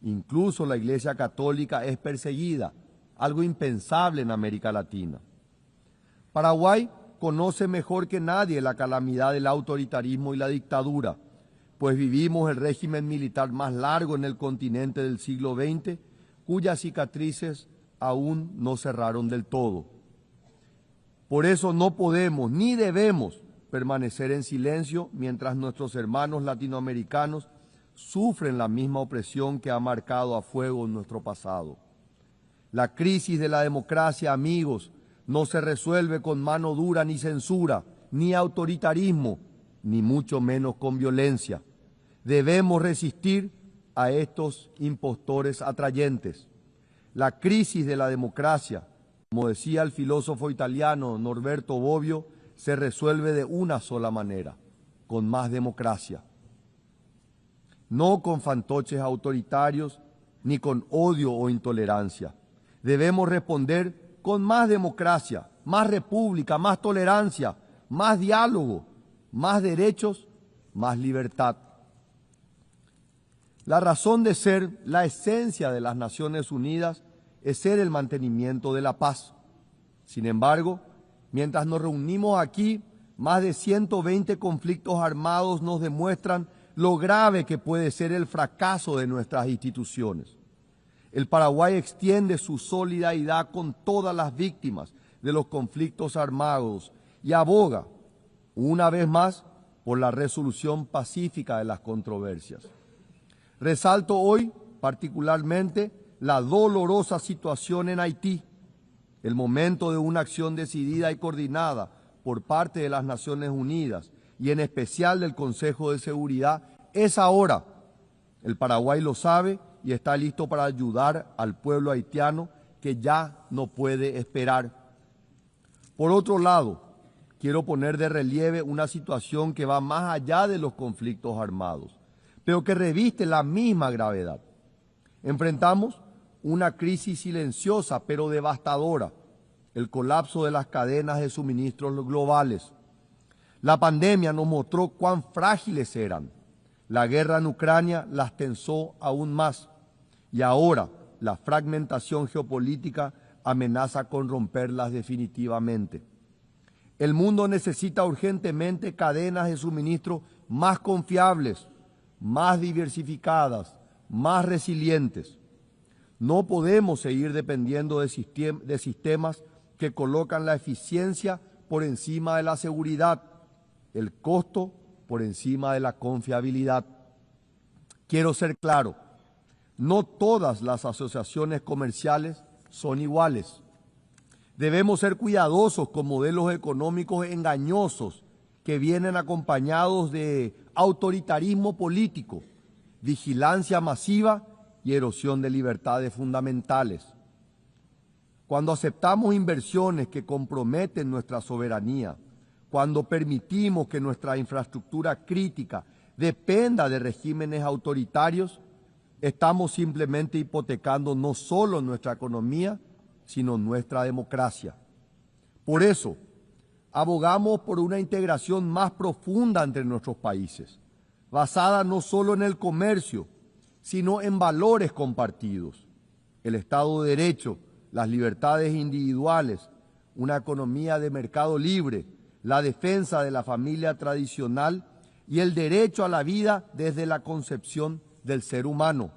Incluso la Iglesia Católica es perseguida, algo impensable en América Latina. Paraguay conoce mejor que nadie la calamidad del autoritarismo y la dictadura, pues vivimos el régimen militar más largo en el continente del siglo XX, cuyas cicatrices aún no cerraron del todo. Por eso no podemos ni debemos permanecer en silencio mientras nuestros hermanos latinoamericanos sufren la misma opresión que ha marcado a fuego nuestro pasado. La crisis de la democracia, amigos, no se resuelve con mano dura ni censura, ni autoritarismo, ni mucho menos con violencia. Debemos resistir a estos impostores atrayentes. La crisis de la democracia, como decía el filósofo italiano Norberto Bobbio, se resuelve de una sola manera, con más democracia. No con fantoches autoritarios, ni con odio o intolerancia. Debemos responder con más democracia, más república, más tolerancia, más diálogo, más derechos, más libertad. La razón de ser, la esencia de las Naciones Unidas es ser el mantenimiento de la paz. Sin embargo, mientras nos reunimos aquí, más de 120 conflictos armados nos demuestran lo grave que puede ser el fracaso de nuestras instituciones. El Paraguay extiende su solidaridad con todas las víctimas de los conflictos armados y aboga, una vez más, por la resolución pacífica de las controversias. Resalto hoy, particularmente, la dolorosa situación en Haití. El momento de una acción decidida y coordinada por parte de las Naciones Unidas y en especial del Consejo de Seguridad es ahora. El Paraguay lo sabe y está listo para ayudar al pueblo haitiano que ya no puede esperar. Por otro lado, quiero poner de relieve una situación que va más allá de los conflictos armados, pero que reviste la misma gravedad. Enfrentamos una crisis silenciosa pero devastadora, el colapso de las cadenas de suministros globales. La pandemia nos mostró cuán frágiles eran. La guerra en Ucrania las tensó aún más. Y ahora la fragmentación geopolítica amenaza con romperlas definitivamente. El mundo necesita urgentemente cadenas de suministro más confiables, más diversificadas, más resilientes. No podemos seguir dependiendo de sistemas que colocan la eficiencia por encima de la seguridad, el costo por encima de la confiabilidad. Quiero ser claro, no todas las asociaciones comerciales son iguales. Debemos ser cuidadosos con modelos económicos engañosos que vienen acompañados de autoritarismo político, vigilancia masiva y erosión de libertades fundamentales. Cuando aceptamos inversiones que comprometen nuestra soberanía, cuando permitimos que nuestra infraestructura crítica dependa de regímenes autoritarios, estamos simplemente hipotecando no solo nuestra economía, sino nuestra democracia. Por eso, abogamos por una integración más profunda entre nuestros países, basada no solo en el comercio, sino en valores compartidos, el Estado de Derecho, las libertades individuales, una economía de mercado libre, la defensa de la familia tradicional y el derecho a la vida desde la concepción del ser humano.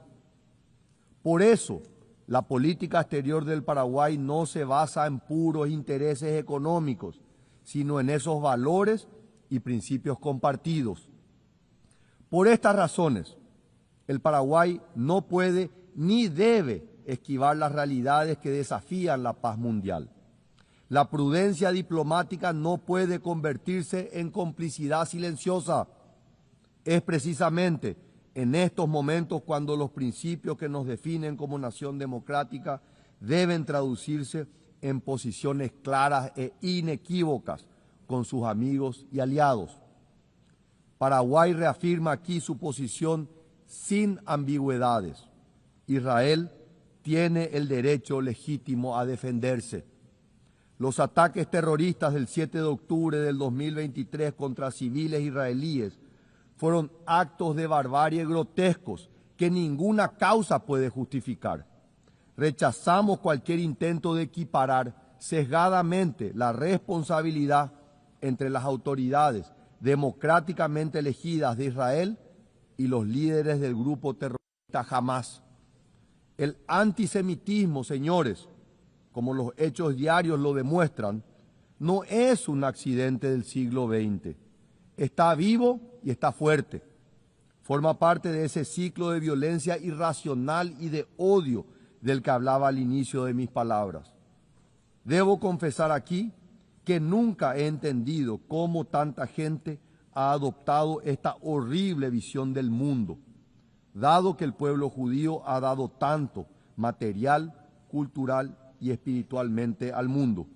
Por eso, la política exterior del Paraguay no se basa en puros intereses económicos, sino en esos valores y principios compartidos. Por estas razones, el Paraguay no puede ni debe esquivar las realidades que desafían la paz mundial. La prudencia diplomática no puede convertirse en complicidad silenciosa. Es precisamente en estos momentos cuando los principios que nos definen como nación democrática deben traducirse en posiciones claras e inequívocas con sus amigos y aliados. Paraguay reafirma aquí su posición sin ambigüedades. Israel tiene el derecho legítimo a defenderse. Los ataques terroristas del 7 de octubre del 2023 contra civiles israelíes fueron actos de barbarie grotescos que ninguna causa puede justificar. Rechazamos cualquier intento de equiparar sesgadamente la responsabilidad entre las autoridades democráticamente elegidas de Israel y los líderes del grupo terrorista Hamás. El antisemitismo, señores, como los hechos diarios lo demuestran, no es un accidente del siglo XX. Está vivo y está fuerte. Forma parte de ese ciclo de violencia irracional y de odio del que hablaba al inicio de mis palabras. Debo confesar aquí que nunca he entendido cómo tanta gente ha adoptado esta horrible visión del mundo, dado que el pueblo judío ha dado tanto material, cultural y espiritualmente al mundo.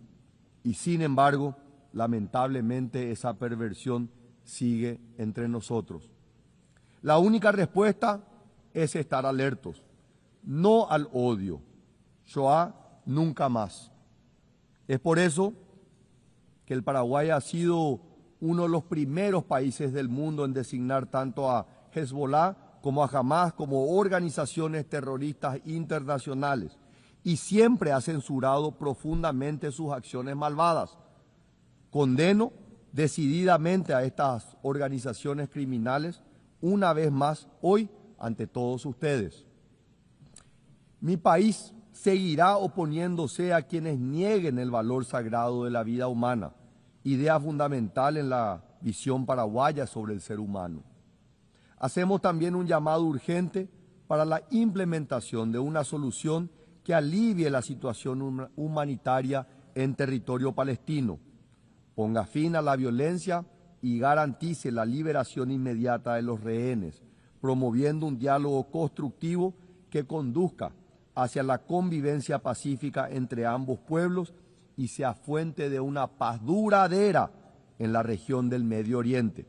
Y sin embargo, lamentablemente esa perversión sigue entre nosotros. La única respuesta es estar alertos, no al odio. Shoah nunca más. Es por eso que el Paraguay ha sido uno de los primeros países del mundo en designar tanto a Hezbollah como a Hamas como organizaciones terroristas internacionales y siempre ha censurado profundamente sus acciones malvadas. Condeno decididamente a estas organizaciones criminales una vez más hoy ante todos ustedes. Mi país seguirá oponiéndose a quienes nieguen el valor sagrado de la vida humana, idea fundamental en la visión paraguaya sobre el ser humano. Hacemos también un llamado urgente para la implementación de una solución que alivie la situación humanitaria en territorio palestino, ponga fin a la violencia y garantice la liberación inmediata de los rehenes, promoviendo un diálogo constructivo que conduzca hacia la convivencia pacífica entre ambos pueblos y sea fuente de una paz duradera en la región del Medio Oriente.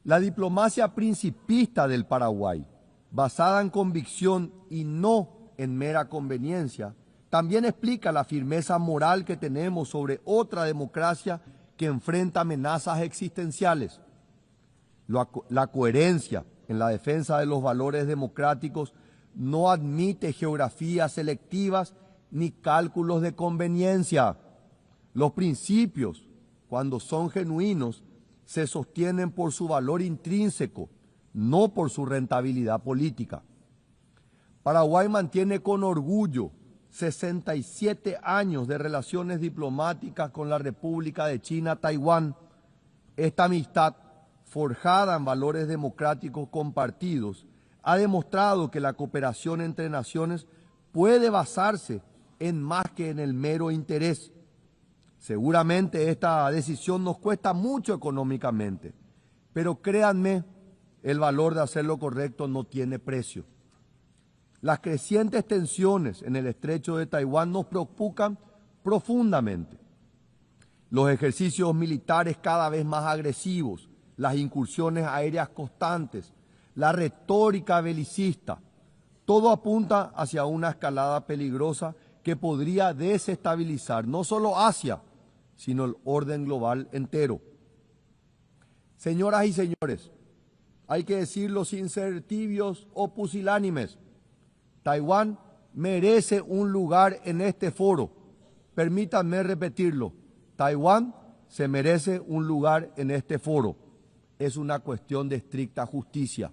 La diplomacia principista del Paraguay, basada en convicción y no en mera conveniencia, también explica la firmeza moral que tenemos sobre otra democracia que enfrenta amenazas existenciales. La coherencia en la defensa de los valores democráticos no admite geografías selectivas ni cálculos de conveniencia. Los principios, cuando son genuinos, se sostienen por su valor intrínseco, no por su rentabilidad política. Paraguay mantiene con orgullo 67 años de relaciones diplomáticas con la República de China, Taiwán. Esta amistad, forjada en valores democráticos compartidos, ha demostrado que la cooperación entre naciones puede basarse en más que en el mero interés. Seguramente esta decisión nos cuesta mucho económicamente, pero créanme, el valor de hacer lo correcto no tiene precio. Las crecientes tensiones en el estrecho de Taiwán nos preocupan profundamente. Los ejercicios militares cada vez más agresivos, las incursiones aéreas constantes, la retórica belicista, todo apunta hacia una escalada peligrosa que podría desestabilizar no solo Asia, sino el orden global entero. Señoras y señores, hay que decirlo sin ser tibios o pusilánimes, Taiwán merece un lugar en este foro. Permítanme repetirlo, Taiwán se merece un lugar en este foro. Es una cuestión de estricta justicia.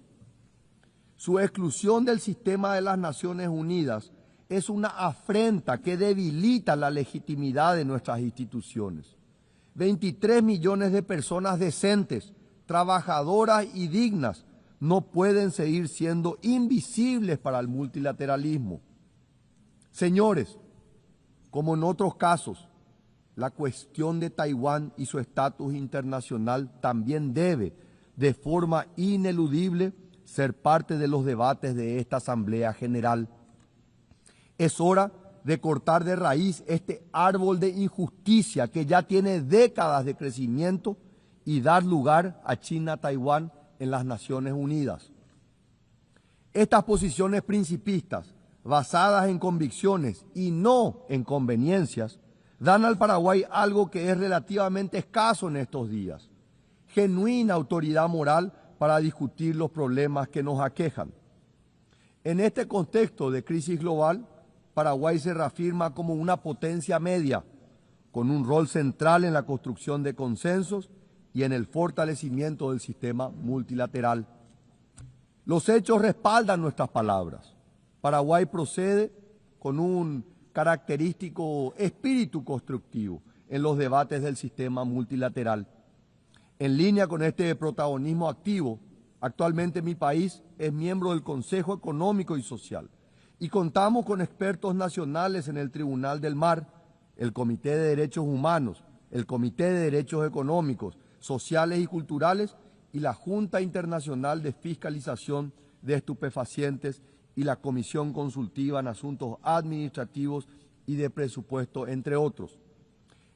Su exclusión del sistema de las Naciones Unidas es una afrenta que debilita la legitimidad de nuestras instituciones. 23 millones de personas decentes, trabajadoras y dignas no pueden seguir siendo invisibles para el multilateralismo. Señores, como en otros casos, la cuestión de Taiwán y su estatus internacional también debe, de forma ineludible, ser parte de los debates de esta Asamblea General. Es hora de cortar de raíz este árbol de injusticia que ya tiene décadas de crecimiento y dar lugar a China-Taiwán en las Naciones Unidas. Estas posiciones principistas, basadas en convicciones y no en conveniencias, dan al Paraguay algo que es relativamente escaso en estos días: genuina autoridad moral para discutir los problemas que nos aquejan. En este contexto de crisis global, Paraguay se reafirma como una potencia media, con un rol central en la construcción de consensos y en el fortalecimiento del sistema multilateral. Los hechos respaldan nuestras palabras. Paraguay procede con un característico espíritu constructivo en los debates del sistema multilateral. En línea con este protagonismo activo, actualmente mi país es miembro del Consejo Económico y Social y contamos con expertos nacionales en el Tribunal del Mar, el Comité de Derechos Humanos, el Comité de Derechos Económicos, Sociales y Culturales y la Junta Internacional de Fiscalización de Estupefacientes y la Comisión Consultiva en Asuntos Administrativos y de Presupuesto, entre otros.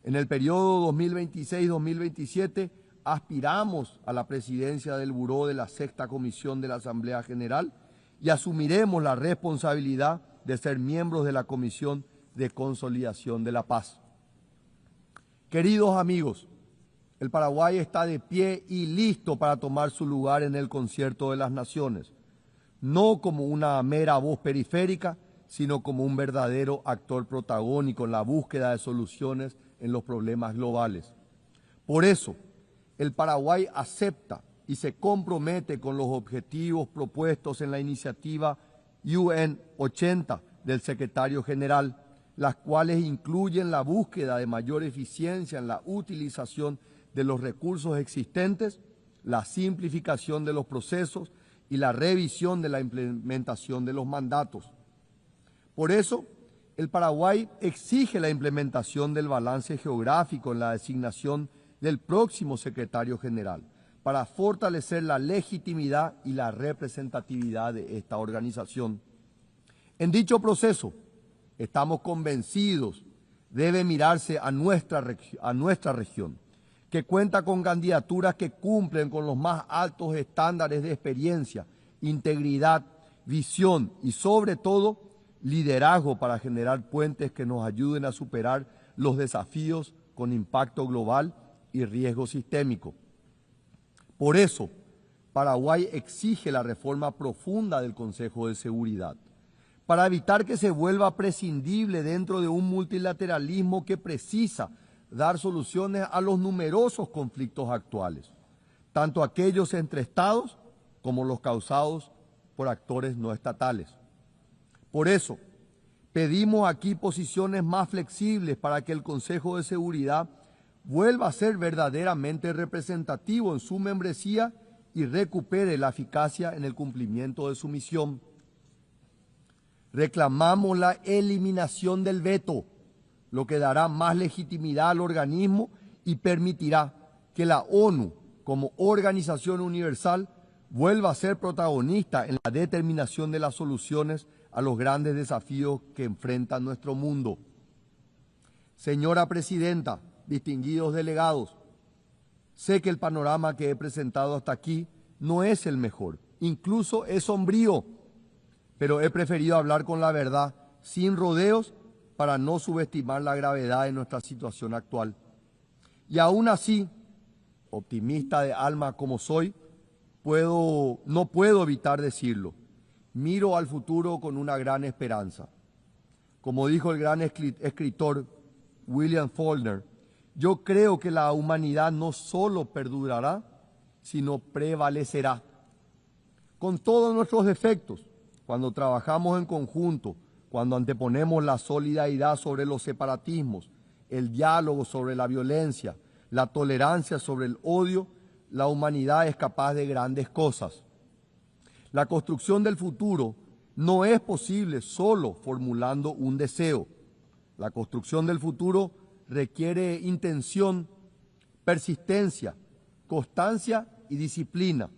En el periodo 2026-2027 aspiramos a la presidencia del Buró de la Sexta Comisión de la Asamblea General y asumiremos la responsabilidad de ser miembros de la Comisión de Consolidación de la Paz. Queridos amigos, el Paraguay está de pie y listo para tomar su lugar en el concierto de las naciones, no como una mera voz periférica, sino como un verdadero actor protagónico en la búsqueda de soluciones en los problemas globales. Por eso, el Paraguay acepta y se compromete con los objetivos propuestos en la iniciativa UN 80 del secretario general, las cuales incluyen la búsqueda de mayor eficiencia en la utilización de los recursos existentes, la simplificación de los procesos y la revisión de la implementación de los mandatos. Por eso, el Paraguay exige la implementación del balance geográfico en la designación del próximo secretario general, para fortalecer la legitimidad y la representatividad de esta organización. En dicho proceso, estamos convencidos debe mirarse a nuestra región, que cuenta con candidaturas que cumplen con los más altos estándares de experiencia, integridad, visión y sobre todo liderazgo para generar puentes que nos ayuden a superar los desafíos con impacto global y riesgo sistémico. Por eso, Paraguay exige la reforma profunda del Consejo de Seguridad, para evitar que se vuelva prescindible dentro de un multilateralismo que precisa dar soluciones a los numerosos conflictos actuales, tanto aquellos entre estados como los causados por actores no estatales. Por eso, pedimos aquí posiciones más flexibles para que el Consejo de Seguridad vuelva a ser verdaderamente representativo en su membresía y recupere la eficacia en el cumplimiento de su misión. Reclamamos la eliminación del veto, lo que dará más legitimidad al organismo y permitirá que la ONU, como organización universal, vuelva a ser protagonista en la determinación de las soluciones a los grandes desafíos que enfrenta nuestro mundo. Señora Presidenta, distinguidos delegados, sé que el panorama que he presentado hasta aquí no es el mejor, incluso es sombrío, pero he preferido hablar con la verdad, sin rodeos, para no subestimar la gravedad de nuestra situación actual. Y aún así, optimista de alma como soy, no puedo evitar decirlo. Miro al futuro con una gran esperanza. Como dijo el gran escritor William Faulkner, yo creo que la humanidad no solo perdurará, sino prevalecerá. Con todos nuestros defectos, cuando trabajamos en conjunto, cuando anteponemos la solidaridad sobre los separatismos, el diálogo sobre la violencia, la tolerancia sobre el odio, la humanidad es capaz de grandes cosas. La construcción del futuro no es posible solo formulando un deseo. La construcción del futuro requiere intención, persistencia, constancia y disciplina.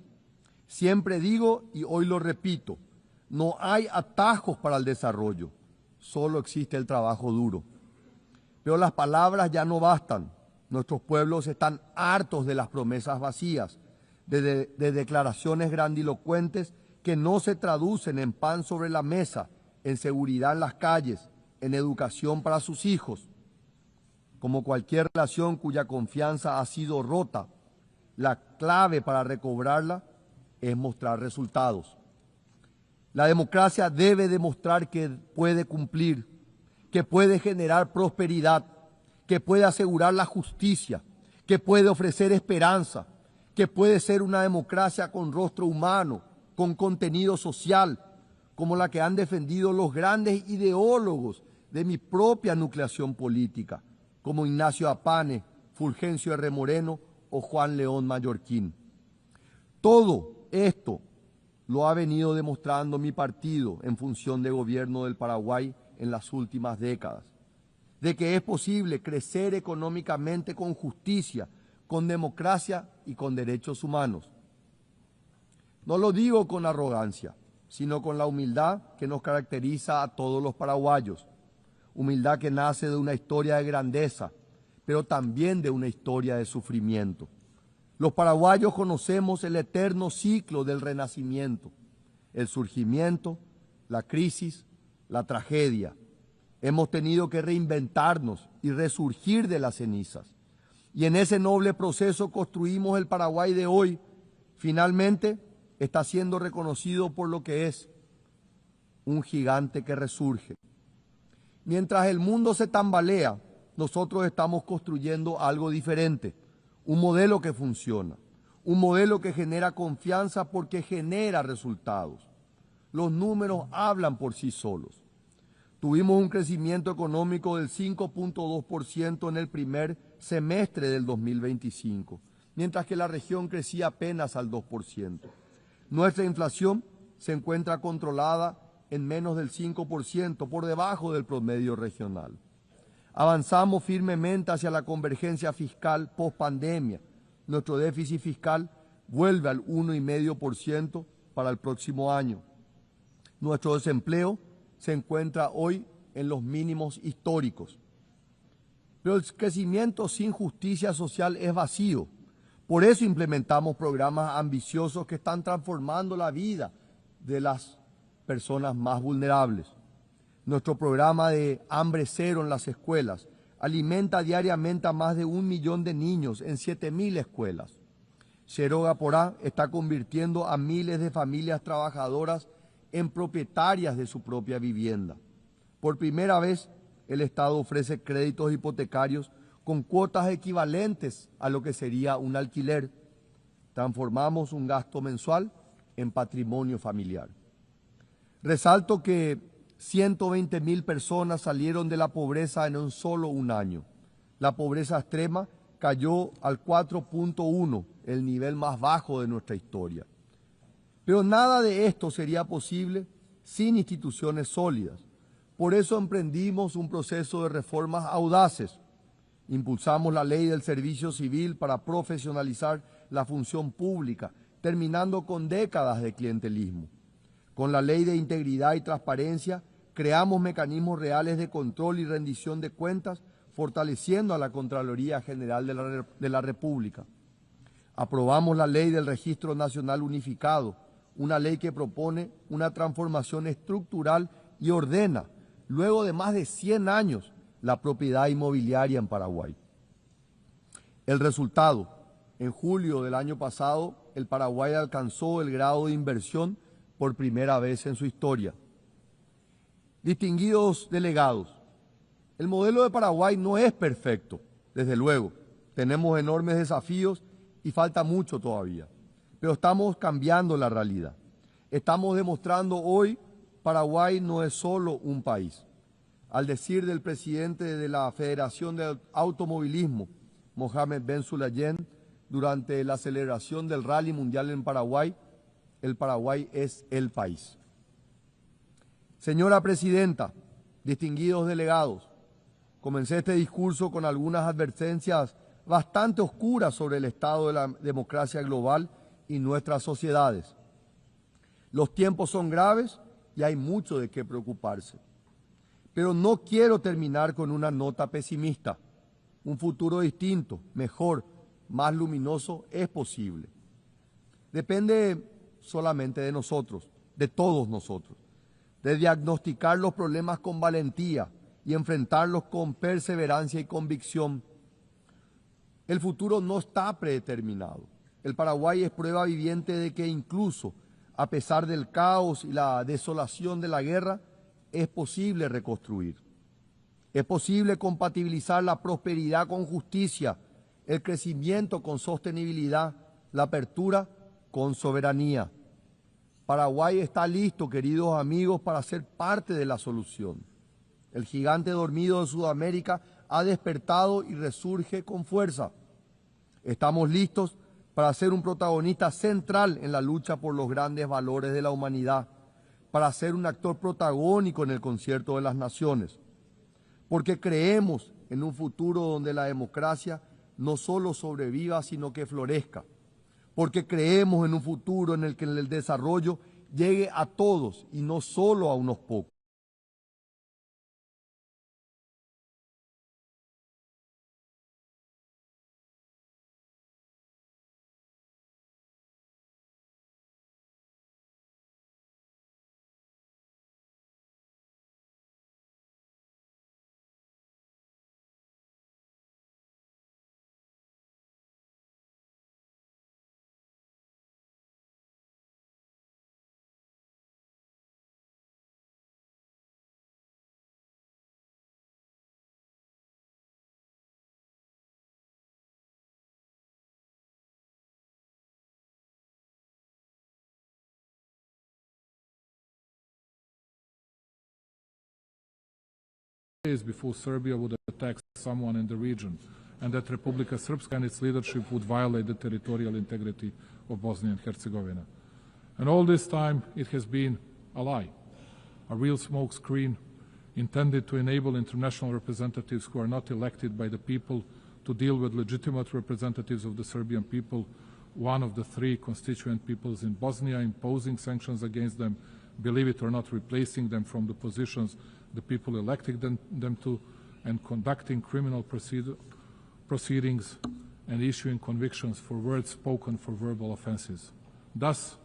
Siempre digo, y hoy lo repito, no hay atajos para el desarrollo, solo existe el trabajo duro. Pero las palabras ya no bastan. Nuestros pueblos están hartos de las promesas vacías, de declaraciones grandilocuentes que no se traducen en pan sobre la mesa, en seguridad en las calles, en educación para sus hijos. Como cualquier relación cuya confianza ha sido rota, la clave para recobrarla es mostrar resultados. La democracia debe demostrar que puede cumplir, que puede generar prosperidad, que puede asegurar la justicia, que puede ofrecer esperanza, que puede ser una democracia con rostro humano, con contenido social, como la que han defendido los grandes ideólogos de mi propia nucleación política, como Ignacio Apane, Fulgencio R. Moreno o Juan León Mallorquín. Todo esto lo ha venido demostrando mi partido en función de gobierno del Paraguay en las últimas décadas, de que es posible crecer económicamente con justicia, con democracia y con derechos humanos. No lo digo con arrogancia, sino con la humildad que nos caracteriza a todos los paraguayos, humildad que nace de una historia de grandeza, pero también de una historia de sufrimiento. Los paraguayos conocemos el eterno ciclo del renacimiento, el surgimiento, la crisis, la tragedia. Hemos tenido que reinventarnos y resurgir de las cenizas. Y en ese noble proceso construimos el Paraguay de hoy. Finalmente está siendo reconocido por lo que es, un gigante que resurge. Mientras el mundo se tambalea, nosotros estamos construyendo algo diferente, un modelo que funciona, un modelo que genera confianza porque genera resultados. Los números hablan por sí solos. Tuvimos un crecimiento económico del 5.2% en el primer semestre del 2025, mientras que la región crecía apenas al 2%. Nuestra inflación se encuentra controlada en menos del 5%, por debajo del promedio regional. Avanzamos firmemente hacia la convergencia fiscal post-pandemia. Nuestro déficit fiscal vuelve al 1,5% para el próximo año. Nuestro desempleo se encuentra hoy en los mínimos históricos. Pero el crecimiento sin justicia social es vacío. Por eso implementamos programas ambiciosos que están transformando la vida de las personas más vulnerables. Nuestro programa de hambre cero en las escuelas alimenta diariamente a más de 1 millón de niños en 7.000 escuelas. Cheroga Porá está convirtiendo a miles de familias trabajadoras en propietarias de su propia vivienda. Por primera vez, el Estado ofrece créditos hipotecarios con cuotas equivalentes a lo que sería un alquiler. Transformamos un gasto mensual en patrimonio familiar. Resalto que 120.000 personas salieron de la pobreza en solo un año. La pobreza extrema cayó al 4.1, el nivel más bajo de nuestra historia. Pero nada de esto sería posible sin instituciones sólidas. Por eso emprendimos un proceso de reformas audaces. Impulsamos la ley del servicio civil para profesionalizar la función pública, terminando con décadas de clientelismo. Con la ley de integridad y transparencia, creamos mecanismos reales de control y rendición de cuentas, fortaleciendo a la Contraloría General de la República. Aprobamos la ley del Registro Nacional Unificado, una ley que propone una transformación estructural y ordena, luego de más de 100 años, la propiedad inmobiliaria en Paraguay. El resultado: en julio del año pasado, el Paraguay alcanzó el grado de inversión por primera vez en su historia. Distinguidos delegados, el modelo de Paraguay no es perfecto, desde luego. Tenemos enormes desafíos y falta mucho todavía, pero estamos cambiando la realidad. Estamos demostrando hoy que Paraguay no es solo un país. Al decir del presidente de la Federación de Automovilismo, Mohamed Ben Sulayem, durante la celebración del Rally Mundial en Paraguay, el Paraguay es el país. Señora Presidenta, distinguidos delegados, comencé este discurso con algunas advertencias bastante oscuras sobre el estado de la democracia global y nuestras sociedades. Los tiempos son graves y hay mucho de qué preocuparse. Pero no quiero terminar con una nota pesimista. Un futuro distinto, mejor, más luminoso es posible. Depende solamente de nosotros, de todos nosotros, de diagnosticar los problemas con valentía y enfrentarlos con perseverancia y convicción. El futuro no está predeterminado. El Paraguay es prueba viviente de que incluso a pesar del caos y la desolación de la guerra, es posible reconstruir. Es posible compatibilizar la prosperidad con justicia, el crecimiento con sostenibilidad, la apertura con soberanía. Paraguay está listo, queridos amigos, para ser parte de la solución. El gigante dormido de Sudamérica ha despertado y resurge con fuerza. Estamos listos para ser un protagonista central en la lucha por los grandes valores de la humanidad, para ser un actor protagónico en el concierto de las naciones, porque creemos en un futuro donde la democracia no solo sobreviva, sino que florezca, porque creemos en un futuro en el que el desarrollo llegue a todos y no solo a unos pocos. days before Serbia would attack someone in the region, and that Republika Srpska and its leadership would violate the territorial integrity of Bosnia and Herzegovina. And all this time it has been a lie, a real smokescreen intended to enable international representatives who are not elected by the people to deal with legitimate representatives of the Serbian people, one of the three constituent peoples in Bosnia, imposing sanctions against them, believe it or not, replacing them from the positions the people elected them to, and conducting criminal proceedings and issuing convictions for words spoken for verbal offenses. Thus,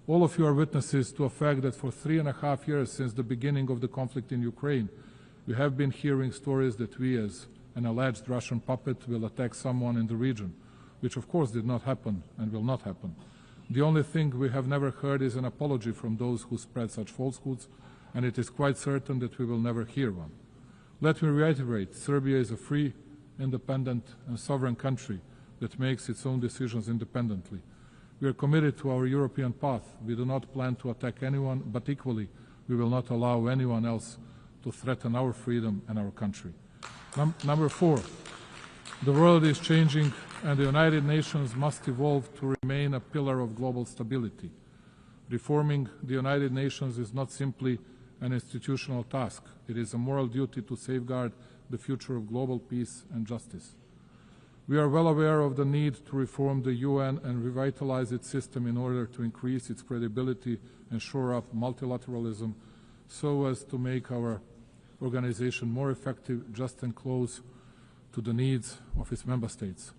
all of you are witnesses to a fact that for 3.5 years since the beginning of the conflict in Ukraine, we have been hearing stories that we, as an alleged Russian puppet, will attack someone in the region, which of course did not happen and will not happen. The only thing we have never heard is an apology from those who spread such falsehoods, and it is quite certain that we will never hear one. Let me reiterate, Serbia is a free, independent and sovereign country that makes its own decisions independently. We are committed to our European path. We do not plan to attack anyone, but equally, we will not allow anyone else to threaten our freedom and our country. Number 4, the world is changing and the United Nations must evolve to remain a pillar of global stability. Reforming the United Nations is not simply an institutional task. It is a moral duty to safeguard the future of global peace and justice. We are well aware of the need to reform the UN and revitalize its system in order to increase its credibility and shore up multilateralism so as to make our organization more effective, just and close to the needs of its member states.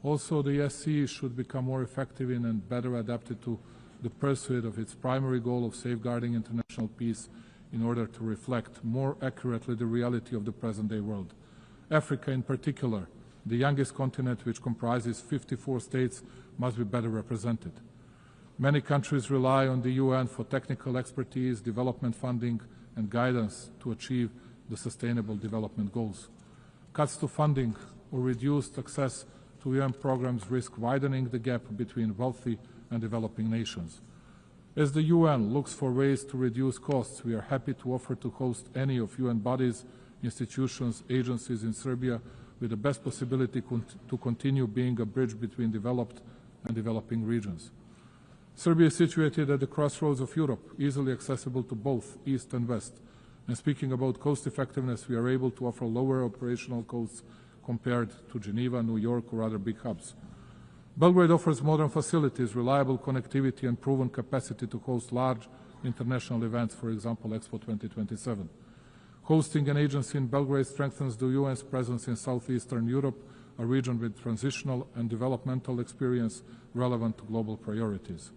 Also, the SC should become more effective in and better adapted to the pursuit of its primary goal of safeguarding international peace in order to reflect more accurately the reality of the present-day world. Africa in particular, the youngest continent, which comprises 54 states, must be better represented. Many countries rely on the UN for technical expertise, development funding, and guidance to achieve the Sustainable Development Goals. Cuts to funding or reduced access to UN programs risk widening the gap between wealthy and developing nations. As the UN looks for ways to reduce costs, we are happy to offer to host any of UN bodies, institutions, agencies in Serbia with the best possibility to continue being a bridge between developed and developing regions. Serbia is situated at the crossroads of Europe, easily accessible to both East and West. And speaking about cost effectiveness, we are able to offer lower operational costs compared to Geneva, New York, or other big hubs. Belgrade offers modern facilities, reliable connectivity, and proven capacity to host large international events, for example, Expo 2027. Hosting an agency in Belgrade strengthens the UN's presence in southeastern Europe, a region with transitional and developmental experience relevant to global priorities.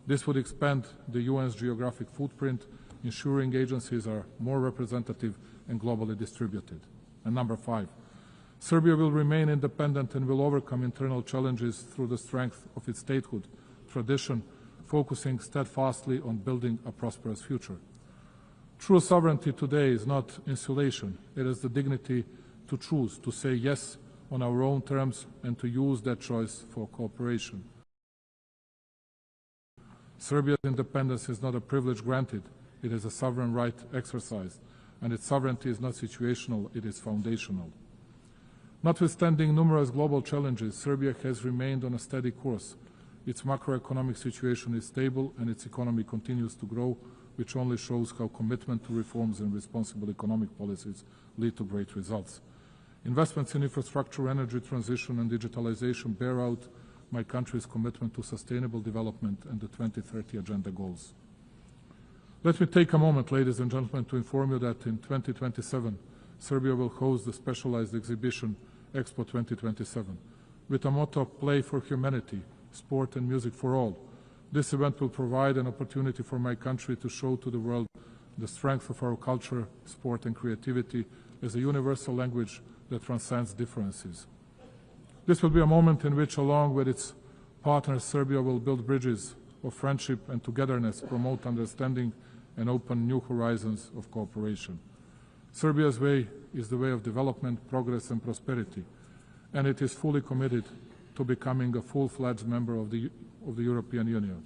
This would expand the UN's geographic footprint, ensuring agencies are more representative and globally distributed. And number 5, Serbia will remain independent and will overcome internal challenges through the strength of its statehood tradition, focusing steadfastly on building a prosperous future. True sovereignty today is not insulation. It is the dignity to choose, to say yes on our own terms, and to use that choice for cooperation. Serbia's independence is not a privilege granted. It is a sovereign right exercised, and its sovereignty is not situational, it is foundational. Notwithstanding numerous global challenges, Serbia has remained on a steady course. Its macroeconomic situation is stable and its economy continues to grow, which only shows how commitment to reforms and responsible economic policies lead to great results. Investments in infrastructure, energy transition and digitalization bear out my country's commitment to sustainable development and the 2030 Agenda goals. Let me take a moment, ladies and gentlemen, to inform you that in 2027, Serbia will host the specialized exhibition Expo 2027 with a motto, Play for Humanity, Sport and Music for All. This event will provide an opportunity for my country to show to the world the strength of our culture, sport and creativity as a universal language that transcends differences. This will be a moment in which, along with its partners, Serbia will build bridges of friendship and togetherness, promote understanding and open new horizons of cooperation. Serbia's way is the way of development, progress and prosperity, and it is fully committed to becoming a full-fledged member of the European Union.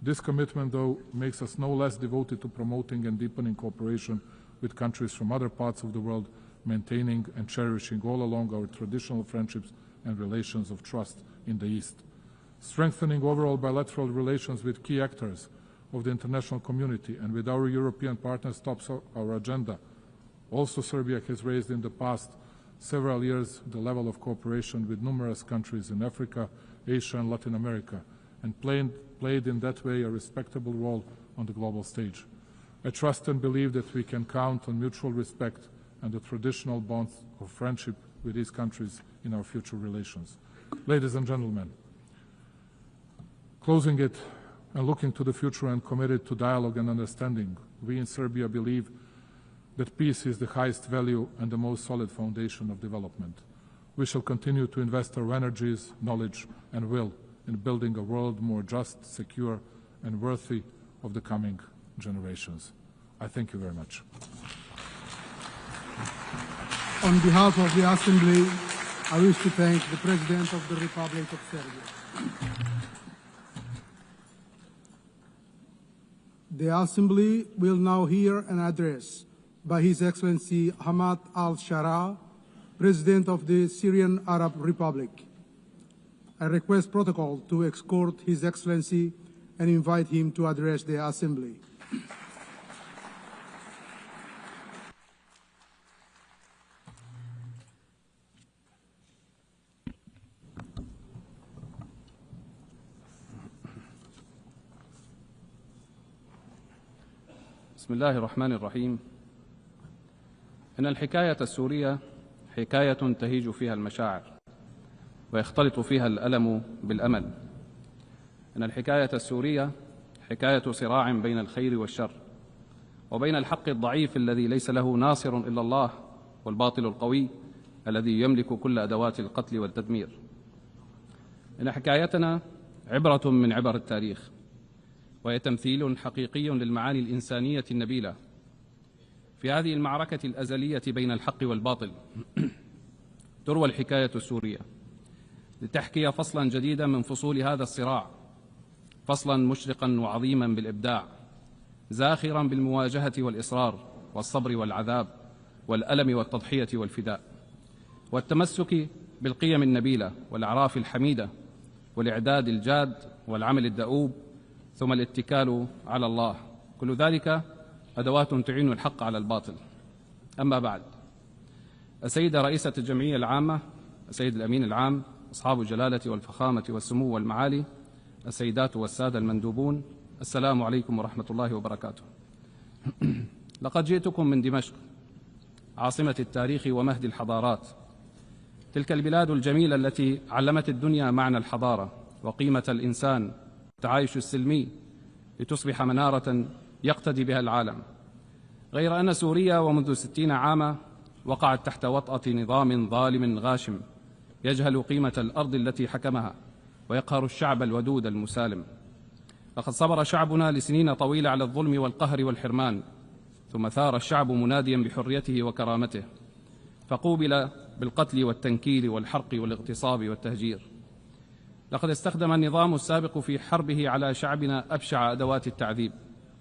This commitment, though, makes us no less devoted to promoting and deepening cooperation with countries from other parts of the world maintaining and cherishing all along our traditional friendships and relations of trust in the East, strengthening overall bilateral relations with key actors of the international community and with our European partners tops our agenda. Also, Serbia has raised in the past several years the level of cooperation with numerous countries in Africa, Asia and Latin America, and played in that way a respectable role on the global stage. I trust and believe that we can count on mutual respect and the traditional bonds of friendship with these countries in our future relations. Ladies and gentlemen, closing it and looking to the future and committed to dialogue and understanding, we in Serbia believe that peace is the highest value and the most solid foundation of development. We shall continue to invest our energies, knowledge and will in building a world more just, secure and worthy of the coming generations. I thank you very much. On behalf of the Assembly, I wish to thank the President of the Republic of Serbia. The Assembly will now hear an address by His Excellency Hamad al-Shara, President of the Syrian Arab Republic. I request protocol to escort His Excellency and invite him to address the Assembly. بسم الله الرحمن الرحيم. إن الحكاية السورية حكاية تهيج فيها المشاعر ويختلط فيها الألم بالأمل. إن الحكاية السورية حكاية صراع بين الخير والشر وبين الحق الضعيف الذي ليس له ناصر إلا الله والباطل القوي الذي يملك كل أدوات القتل والتدمير. إن حكايتنا عبرة من عبر التاريخ وهي تمثيل حقيقي للمعاني الإنسانية النبيلة في هذه المعركة الأزلية بين الحق والباطل. تروى الحكاية السورية لتحكي فصلا جديدا من فصول هذا الصراع، فصلا مشرقا وعظيما بالإبداع، زاخرا بالمواجهة والإصرار والصبر والعذاب والألم والتضحية والفداء والتمسك بالقيم النبيلة والأعراف الحميدة والإعداد الجاد والعمل الدؤوب ثم الاتكال على الله. كل ذلك أدوات تعين الحق على الباطل. أما بعد، السيدة رئيسة الجمعية العامة، السيد الأمين العام، أصحاب الجلالة والفخامة والسمو والمعالي، السيدات والسادة المندوبون، السلام عليكم ورحمة الله وبركاته. لقد جئتكم من دمشق عاصمة التاريخ ومهد الحضارات، تلك البلاد الجميلة التي علمت الدنيا معنى الحضارة وقيمة الإنسان والتعايش السلمي لتصبح منارة يقتدي بها العالم. غير أن سوريا ومنذ 60 عاما وقعت تحت وطأة نظام ظالم غاشم يجهل قيمة الأرض التي حكمها ويقهر الشعب الودود المسالم. لقد صبر شعبنا لسنين طويلة على الظلم والقهر والحرمان، ثم ثار الشعب مناديا بحريته وكرامته، فقوبل بالقتل والتنكيل والحرق والاغتصاب والتهجير. لقد استخدم النظام السابق في حربه على شعبنا أبشع أدوات التعذيب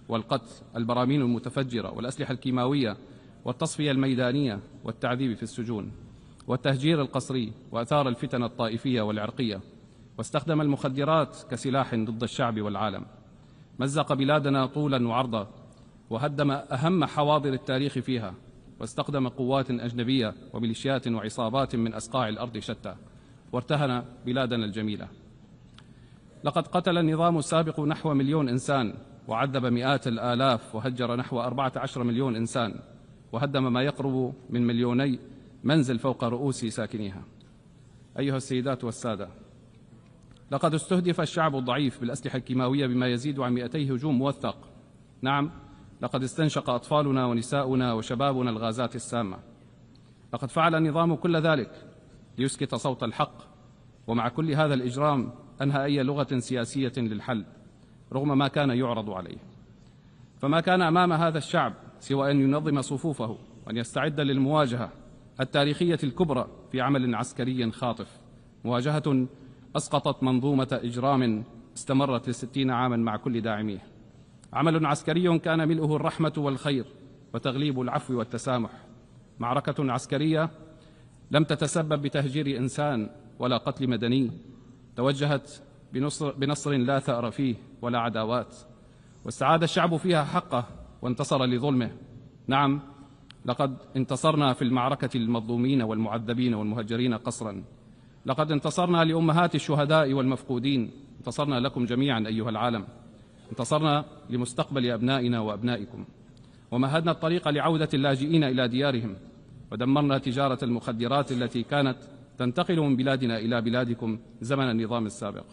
والقتل، البراميل المتفجرة والأسلحة الكيماوية والتصفية الميدانية والتعذيب في السجون والتهجير القسري، وأثار الفتن الطائفية والعرقية، واستخدم المخدرات كسلاح ضد الشعب والعالم. مزق بلادنا طولا وعرضا وهدم أهم حواضر التاريخ فيها، واستخدم قوات أجنبية وميليشيات وعصابات من أصقاع الأرض شتى، وارتهن بلادنا الجميلة. لقد قتل النظام السابق نحو 1,000,000 إنسان وعذب مئات الآلاف وهجر نحو 14 مليون إنسان، وهدم ما يقرب من 2,000,000 منزل فوق رؤوس ساكنيها. أيها السيدات والسادة، لقد استهدف الشعب الضعيف بالأسلحة الكيماوية بما يزيد عن 200 هجوم موثق. نعم، لقد استنشق أطفالنا ونساؤنا وشبابنا الغازات السامة. لقد فعل النظام كل ذلك ليسكت صوت الحق، ومع كل هذا الإجرام أنهى أي لغة سياسية للحل رغم ما كان يعرض عليه. فما كان أمام هذا الشعب سوى أن ينظم صفوفه وأن يستعد للمواجهة التاريخية الكبرى في عمل عسكري خاطف، مواجهة أسقطت منظومة إجرام استمرت ل60 عاما مع كل داعميه. عمل عسكري كان ملؤه الرحمة والخير وتغليب العفو والتسامح، معركة عسكرية لم تتسبب بتهجير إنسان ولا قتل مدني، توجهت بنصر لا ثأر فيه ولا عداوات، واستعاد الشعب فيها حقه وانتصر لظلمه. نعم، لقد انتصرنا في المعركة للمظلومين والمعذبين والمهجرين قسرا، لقد انتصرنا لأمهات الشهداء والمفقودين، انتصرنا لكم جميعا أيها العالم، انتصرنا لمستقبل أبنائنا وأبنائكم، ومهدنا الطريق لعودة اللاجئين إلى ديارهم، ودمرنا تجارة المخدرات التي كانت تنتقل من بلادنا إلى بلادكم زمن النظام السابق.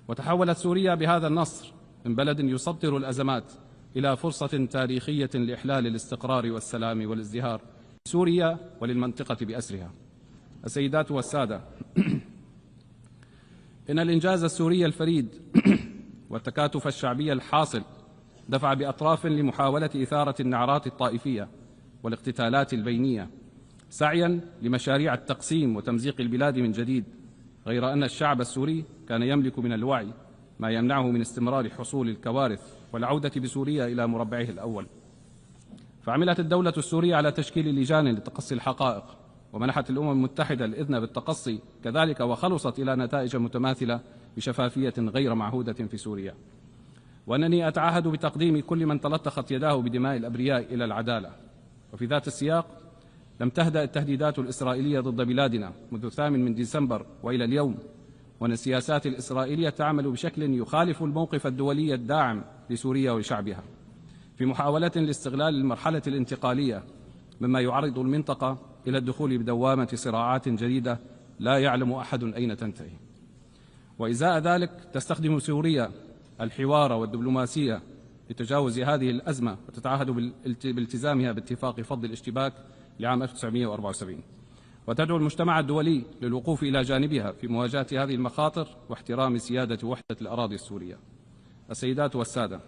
وتحولت سوريا بهذا النصر من بلد يسطر الأزمات إلى فرصة تاريخية لإحلال الاستقرار والسلام والازدهار لسوريا وللمنطقة بأسرها. السيدات والسادة، إن الإنجاز السوري الفريد والتكاتف الشعبي الحاصل دفع بأطراف لمحاولة إثارة النعرات الطائفية والاقتتالات البينية، سعيا لمشاريع التقسيم وتمزيق البلاد من جديد، غير أن الشعب السوري كان يملك من الوعي ما يمنعه من استمرار حصول الكوارث والعودة بسوريا إلى مربعه الأول. فعملت الدولة السورية على تشكيل لجان لتقصي الحقائق، ومنحت الأمم المتحدة الإذن بالتقصي كذلك، وخلصت إلى نتائج متماثلة بشفافية غير معهودة في سوريا. وأنني أتعهد بتقديم كل من تلطخت يداه بدماء الأبرياء إلى العدالة. وفي ذات السياق، لم تهدأ التهديدات الإسرائيلية ضد بلادنا منذ 8 ديسمبر وإلى اليوم، وأن السياسات الإسرائيلية تعمل بشكل يخالف الموقف الدولي الداعم لسوريا وشعبها، في محاولة لاستغلال المرحلة الانتقالية مما يعرض المنطقة إلى الدخول بدوامة صراعات جديدة لا يعلم أحد أين تنتهي. وإزاء ذلك تستخدم سوريا الحوار والدبلوماسية لتجاوز هذه الأزمة، وتتعهد بالتزامها باتفاق فض الاشتباك لعام 1974، وتدعو المجتمع الدولي للوقوف إلى جانبها في مواجهة هذه المخاطر واحترام سيادة وحدة الأراضي السورية. السيدات والسادة،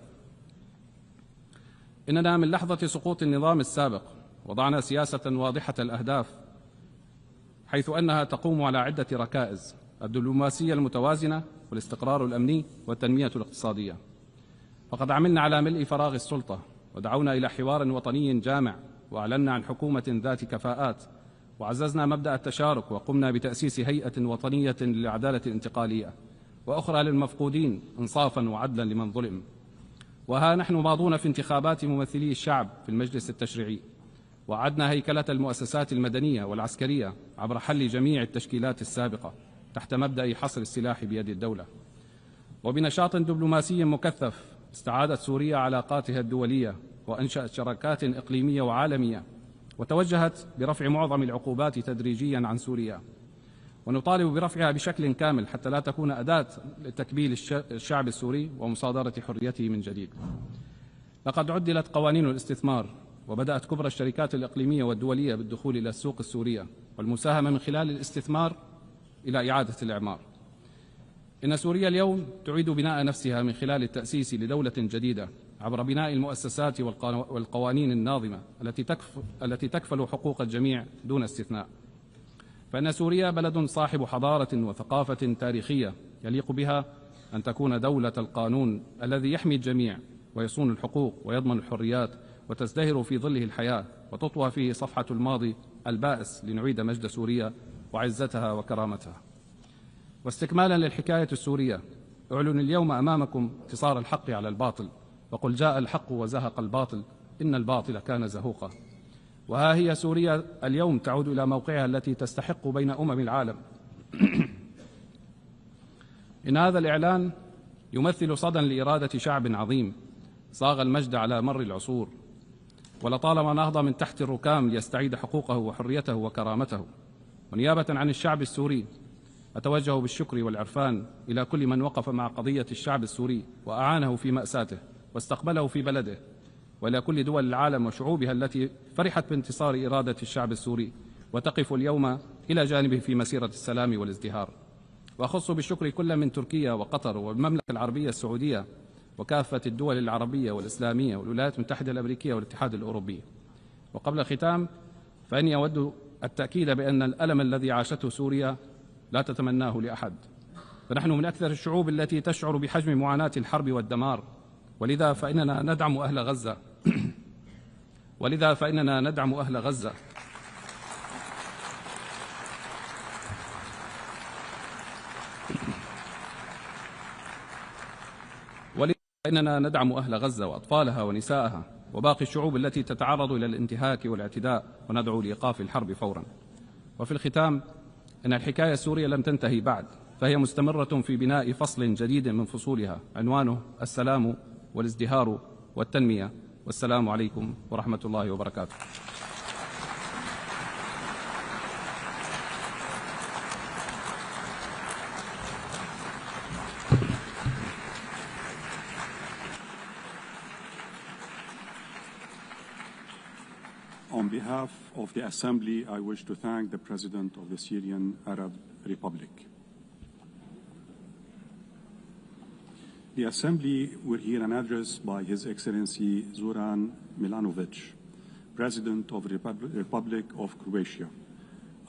إننا من لحظة سقوط النظام السابق وضعنا سياسة واضحة الأهداف، حيث أنها تقوم على عدة ركائز: الدبلوماسية المتوازنة، والاستقرار الأمني، والتنمية الاقتصادية. فقد عملنا على ملء فراغ السلطة، ودعونا إلى حوار وطني جامع، وأعلنا عن حكومة ذات كفاءات، وعززنا مبدأ التشارك، وقمنا بتأسيس هيئة وطنية للعدالة الانتقالية، وأخرى للمفقودين إنصافا وعدلا لمن ظلم. وها نحن ماضون في انتخابات ممثلي الشعب في المجلس التشريعي، وعدنا هيكلة المؤسسات المدنية والعسكرية عبر حل جميع التشكيلات السابقة تحت مبدأ حصر السلاح بيد الدولة. وبنشاط دبلوماسي مكثف استعادت سوريا علاقاتها الدولية، وأنشأت شراكات إقليمية وعالمية، وتوجهت برفع معظم العقوبات تدريجيا عن سوريا، ونطالب برفعها بشكل كامل حتى لا تكون أداة لتكبيل الشعب السوري ومصادرة حريته من جديد. لقد عدلت قوانين الاستثمار، وبدأت كبرى الشركات الإقليمية والدولية بالدخول إلى السوق السورية والمساهمة من خلال الاستثمار إلى إعادة الإعمار. إن سوريا اليوم تعيد بناء نفسها من خلال التأسيس لدولة جديدة عبر بناء المؤسسات والقوانين الناظمة التي تكفل حقوق الجميع دون استثناء. فإن سوريا بلد صاحب حضارة وثقافة تاريخية يليق بها أن تكون دولة القانون الذي يحمي الجميع ويصون الحقوق ويضمن الحريات، وتزدهر في ظله الحياة، وتطوى فيه صفحة الماضي البائس لنعيد مجد سوريا وعزتها وكرامتها. واستكمالا للحكاية السورية، أعلن اليوم أمامكم انتصار الحق على الباطل، وقل جاء الحق وزهق الباطل إن الباطل كان زهوقا. وها هي سوريا اليوم تعود إلى موقعها التي تستحق بين العالم. إن هذا الإعلان يمثل صدى لإرادة شعب عظيم صاغ المجد على مر العصور، ولطالما نهض من تحت الركام ليستعيد حقوقه وحريته وكرامته. ونيابة عن الشعب السوري أتوجه بالشكر والعرفان إلى كل من وقف مع قضية الشعب السوري وأعانه في مأساته واستقبله في بلده، وإلى كل دول العالم وشعوبها التي فرحت بانتصار إرادة الشعب السوري وتقف اليوم إلى جانبه في مسيرة السلام والازدهار. وأخص بالشكر كل من تركيا وقطر والمملكة العربية السعودية وكافة الدول العربية والإسلامية والولايات المتحدة الأمريكية والاتحاد الأوروبي. وقبل الختام، فإني أود التأكيد بأن الألم الذي عاشته سوريا لا تتمناه لأحد، فنحن من أكثر الشعوب التي تشعر بحجم معاناة الحرب والدمار، ولذا فإننا ندعم أهل غزة فإننا ندعم أهل غزة وأطفالها ونسائها وباقي الشعوب التي تتعرض إلى الانتهاك والاعتداء، وندعو لإيقاف الحرب فورا. وفي الختام، إن الحكاية السورية لم تنتهي بعد، فهي مستمرة في بناء فصل جديد من فصولها عنوانه السلام والازدهار والتنمية. والسلام عليكم ورحمة الله وبركاته. On behalf of the Assembly, I wish to thank the President of the Syrian Arab Republic. The Assembly will hear an address by His Excellency Zoran Milanovic, President of the Republic of Croatia.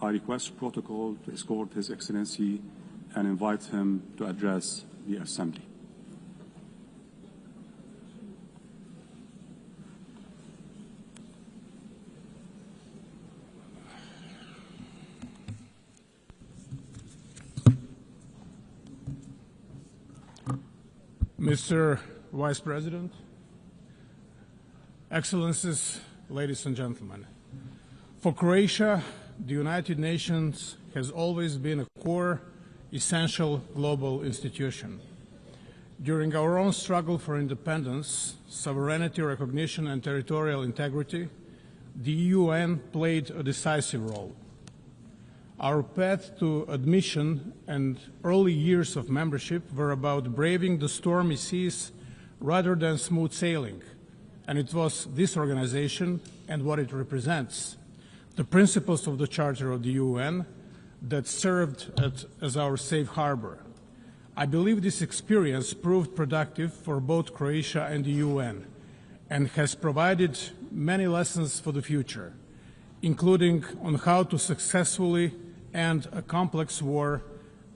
I request protocol to escort His Excellency and invite him to address the Assembly. Mr. Vice President, Excellencies, ladies and gentlemen, for Croatia, the United Nations has always been a core, essential global institution. During our own struggle for independence, sovereignty, recognition, and territorial integrity, the UN played a decisive role. Our path to admission and early years of membership were about braving the stormy seas rather than smooth sailing, and it was this organization and what it represents, the principles of the Charter of the UN, that served as our safe harbor. I believe this experience proved productive for both Croatia and the UN and has provided many lessons for the future, including on how to successfully end a complex war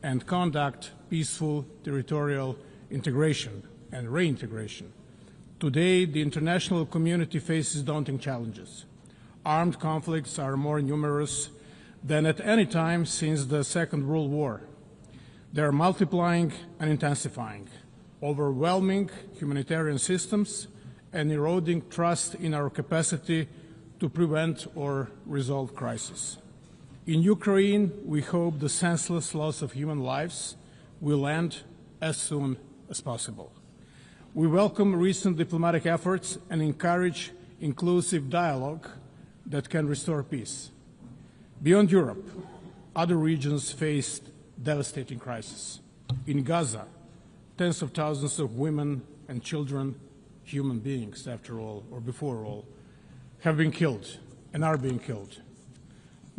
and conduct peaceful territorial integration and reintegration. Today, the international community faces daunting challenges. Armed conflicts are more numerous than at any time since the Second World War. They are multiplying and intensifying, overwhelming humanitarian systems and eroding trust in our capacity to prevent or resolve crises. In Ukraine, we hope the senseless loss of human lives will end as soon as possible. We welcome recent diplomatic efforts and encourage inclusive dialogue that can restore peace. Beyond Europe, other regions faced devastating crises. In Gaza, tens of thousands of women and children, human beings after all, or before all, have been killed and are being killed.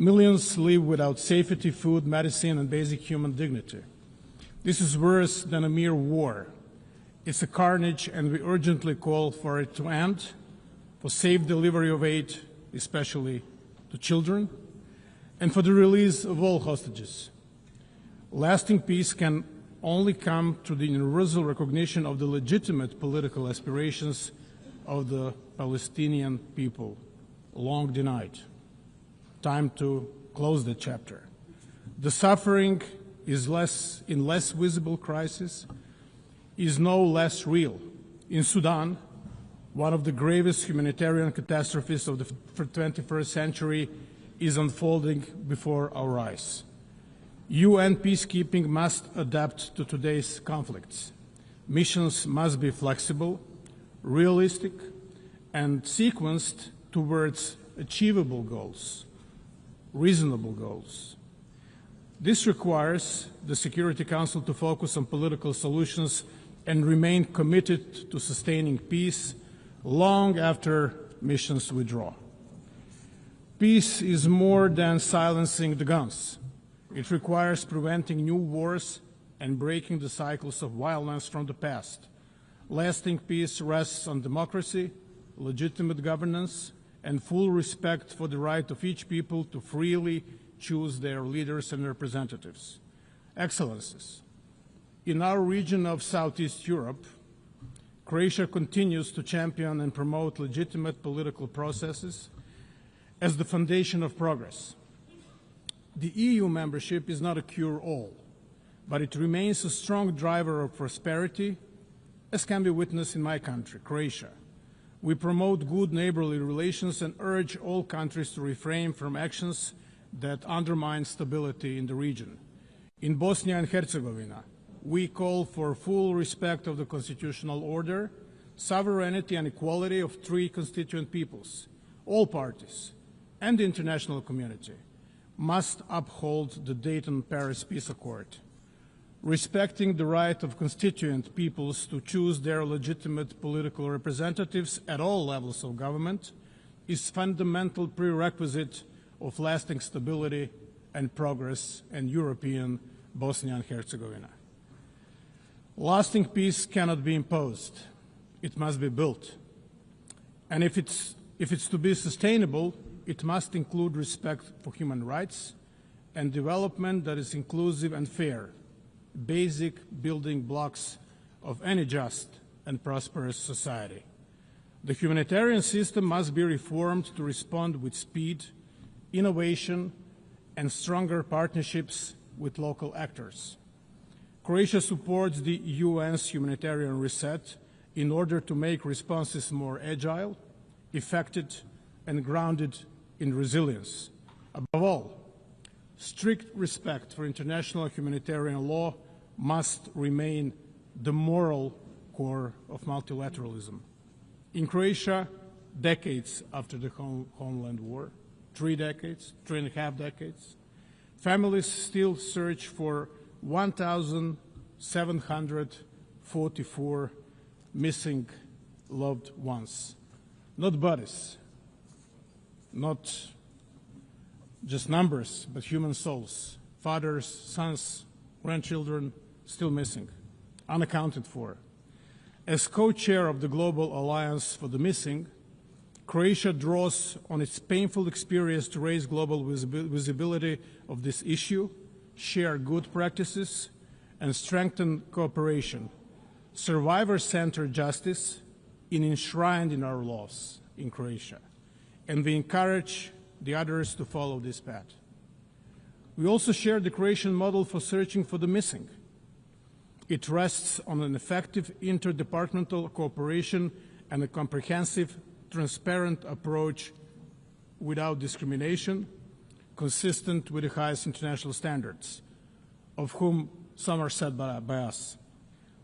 Millions live without safety, food, medicine, and basic human dignity. This is worse than a mere war. It's a carnage, and we urgently call for it to end, for safe delivery of aid, especially to children, and for the release of all hostages. Lasting peace can only come through the universal recognition of the legitimate political aspirations of the Palestinian people, long denied. Time to close the chapter. The suffering is in less visible crisis is no less real. In Sudan, one of the gravest humanitarian catastrophes of the 21st century is unfolding before our eyes. UN peacekeeping must adapt to today's conflicts. Missions must be flexible, realistic, and sequenced towards achievable goals. Reasonable goals. This requires the Security Council to focus on political solutions and remain committed to sustaining peace long after missions withdraw. Peace is more than silencing the guns. It requires preventing new wars and breaking the cycles of violence from the past. Lasting peace rests on democracy, legitimate governance, and full respect for the right of each people to freely choose their leaders and representatives. Excellencies, in our region of Southeast Europe, Croatia continues to champion and promote legitimate political processes as the foundation of progress. The EU membership is not a cure-all, but it remains a strong driver of prosperity, as can be witnessed in my country, Croatia. We promote good neighborly relations and urge all countries to refrain from actions that undermine stability in the region. In Bosnia and Herzegovina, we call for full respect of the constitutional order, sovereignty and equality of three constituent peoples. All parties and the international community must uphold the Dayton-Paris Peace Accord. Respecting the right of constituent peoples to choose their legitimate political representatives at all levels of government is fundamental prerequisite of lasting stability and progress in European Bosnia and Herzegovina. Lasting peace cannot be imposed. It must be built. And if it's to be sustainable, it must include respect for human rights and development that is inclusive and fair, basic building blocks of any just and prosperous society. The humanitarian system must be reformed to respond with speed, innovation, and stronger partnerships with local actors. Croatia supports the UN's humanitarian reset in order to make responses more agile, effective, and grounded in resilience. Above all, strict respect for international humanitarian law must remain the moral core of multilateralism. In Croatia, decades after the Homeland War, 3 decades, 3.5 decades, families still search for 1,744 missing loved ones. Not bodies, not just numbers, but human souls, fathers, sons, grandchildren still missing, unaccounted for. As co-chair of the Global Alliance for the Missing, Croatia draws on its painful experience to raise global visibility of this issue, share good practices, and strengthen cooperation, survivor-centered justice is enshrined in our laws in Croatia, and we encourage the others to follow this path. We also share the Croatian model for searching for the missing. It rests on an effective interdepartmental cooperation and a comprehensive, transparent approach without discrimination, consistent with the highest international standards, of whom some are set by us.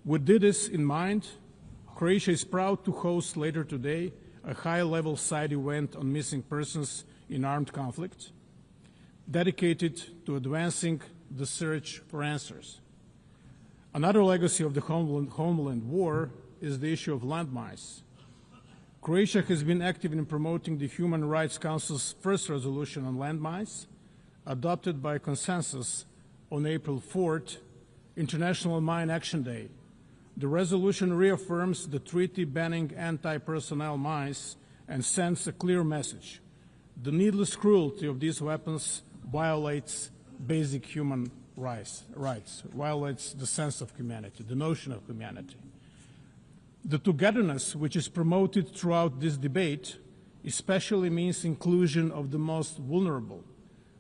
With this in mind, Croatia is proud to host later today a high-level side event on missing persons in armed conflict, dedicated to advancing the search for answers. Another legacy of the Homeland War is the issue of landmines. Croatia has been active in promoting the Human Rights Council's first resolution on landmines, adopted by consensus on April 4th, International Mine Action Day. The resolution reaffirms the treaty banning anti-personnel mines and sends a clear message. The needless cruelty of these weapons violates basic human rights, violates the sense of humanity, the notion of humanity. The togetherness which is promoted throughout this debate especially means inclusion of the most vulnerable.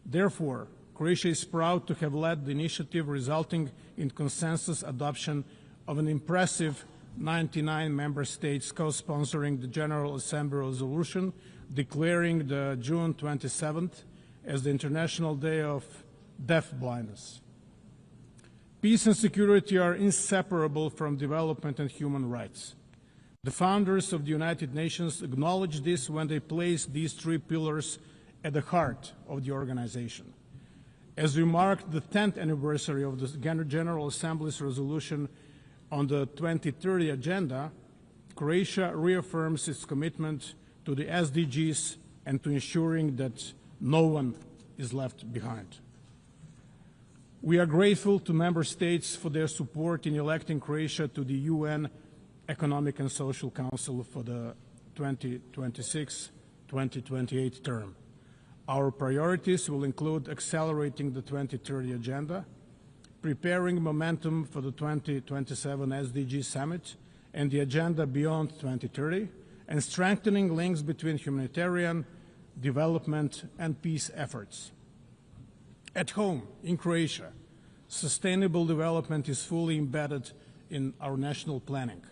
Therefore, Croatia is proud to have led the initiative resulting in consensus adoption of an impressive 99 member states co-sponsoring the General Assembly resolution declaring the June 27th as the International Day of Deaf Blindness. Peace and security are inseparable from development and human rights. The founders of the United Nations acknowledged this when they placed these 3 pillars at the heart of the organization. As we marked the 10th anniversary of the General Assembly's resolution on the 2030 agenda, Croatia reaffirms its commitment to the SDGs and to ensuring that no one is left behind. We are grateful to member states for their support in electing Croatia to the UN Economic and Social Council for the 2026-2028 term. Our priorities will include accelerating the 2030 agenda, preparing momentum for the 2027 SDG Summit and the agenda beyond 2030, and strengthening links between humanitarian, development, and peace efforts. At home, in Croatia, sustainable development is fully embedded in our national planning.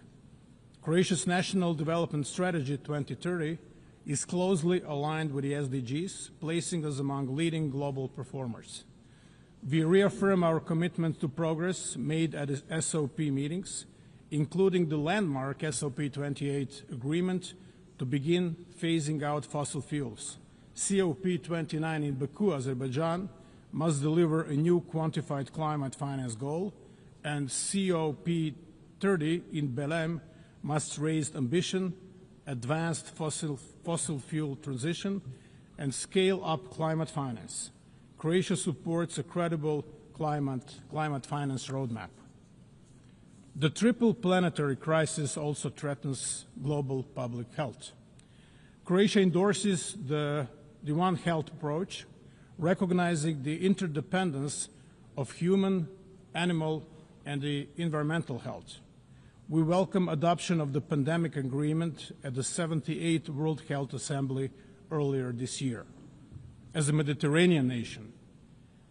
Croatia's National Development Strategy 2030 is closely aligned with the SDGs, placing us among leading global performers. We reaffirm our commitment to progress made at SOP meetings, including the landmark SOP 28 agreement to begin phasing out fossil fuels. COP29 in Baku, Azerbaijan, must deliver a new quantified climate finance goal, and COP30 in Belém must raise ambition, advance fossil fuel transition, and scale up climate finance. Croatia supports a credible climate finance roadmap. The triple planetary crisis also threatens global public health. Croatia endorses the One Health approach, recognizing the interdependence of human, animal, and the environmental health. We welcome adoption of the pandemic agreement at the 78th World Health Assembly earlier this year. As a Mediterranean nation,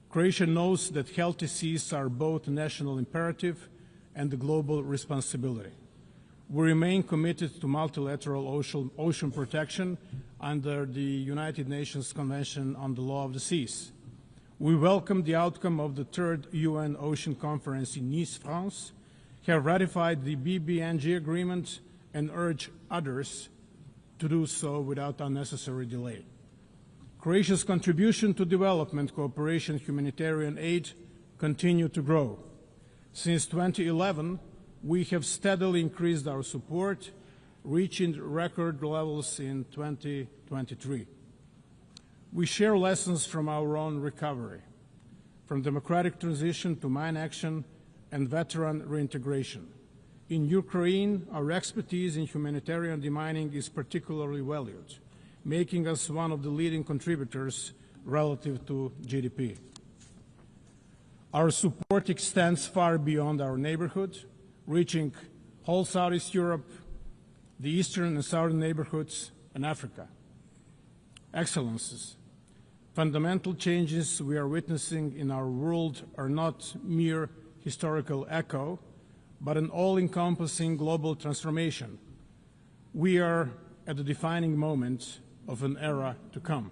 Croatia knows that health diseases are both a national imperative and a global responsibility. We remain committed to multilateral ocean protection under the United Nations Convention on the Law of the Seas. We welcome the outcome of the third UN Ocean Conference in Nice, France, have ratified the BBNG agreement, and urge others to do so without unnecessary delay. Croatia's contribution to development cooperation and humanitarian aid continue to grow. Since 2011, we have steadily increased our support, reaching record levels in 2023. We share lessons from our own recovery, from democratic transition to mine action and veteran reintegration. In Ukraine, our expertise in humanitarian demining is particularly valued, making us one of the leading contributors relative to GDP. Our support extends far beyond our neighborhood, reaching whole Southeast Europe, the eastern and southern neighborhoods, and Africa. Excellencies, fundamental changes we are witnessing in our world are not mere historical echo, but an all-encompassing global transformation. We are at the defining moment of an era to come.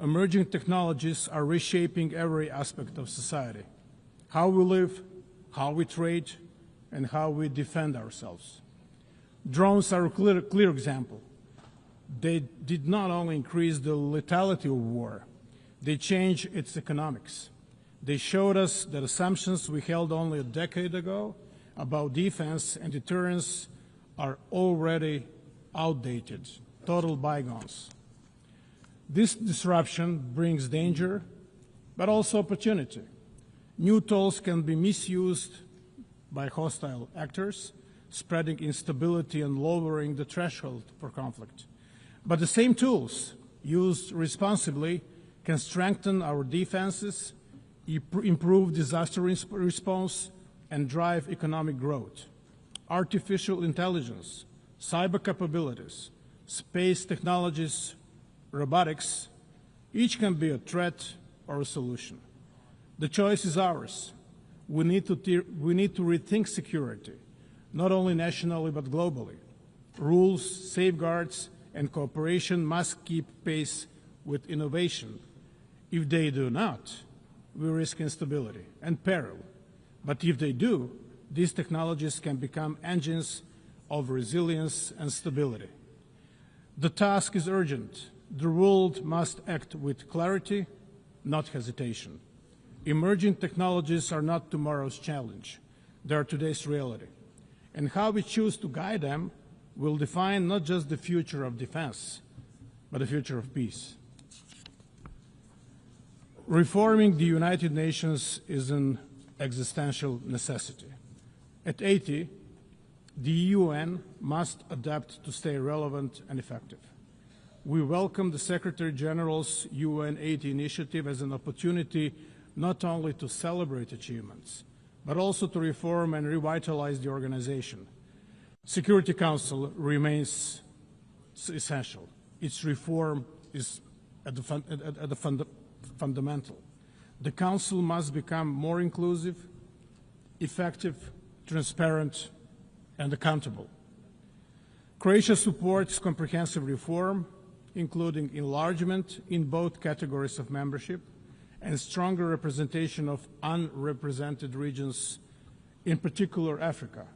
Emerging technologies are reshaping every aspect of society: how we live, how we trade, and how we defend ourselves. Drones are a clear example. They did not only increase the lethality of war, they changed its economics. They showed us that assumptions we held only a decade ago about defense and deterrence are already outdated, total bygones. This disruption brings danger, but also opportunity. New tools can be misused by hostile actors, spreading instability and lowering the threshold for conflict. But the same tools, used responsibly, can strengthen our defenses, improve disaster response, and drive economic growth. Artificial intelligence, cyber capabilities, space technologies, robotics, each can be a threat or a solution. The choice is ours. We need to rethink security, not only nationally but globally. Rules, safeguards, and cooperation must keep pace with innovation. If they do not, we risk instability and peril. But if they do, these technologies can become engines of resilience and stability. The task is urgent. The world must act with clarity, not hesitation. Emerging technologies are not tomorrow's challenge. They are today's reality. And how we choose to guide them will define not just the future of defense, but the future of peace. Reforming the United Nations is an existential necessity. At 80, the UN must adapt to stay relevant and effective. We welcome the Secretary General's UN 80 initiative as an opportunity not only to celebrate achievements, but also to reform and revitalize the organization. Security Council remains essential. Its reform is at the fundamental. The Council must become more inclusive, effective, transparent, and accountable. Croatia supports comprehensive reform, including enlargement in both categories of membership and stronger representation of unrepresented regions, in particular Africa.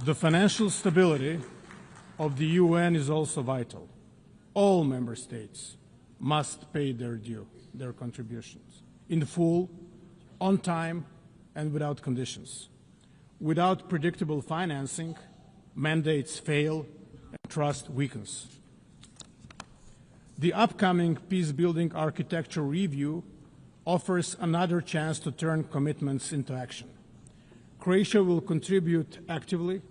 The financial stability of the UN is also vital. All member states must pay their due, their contributions, in full, on time, and without conditions. Without predictable financing, mandates fail and trust weakens. The upcoming peace-building architecture review offers another chance to turn commitments into action. Croatia will contribute actively,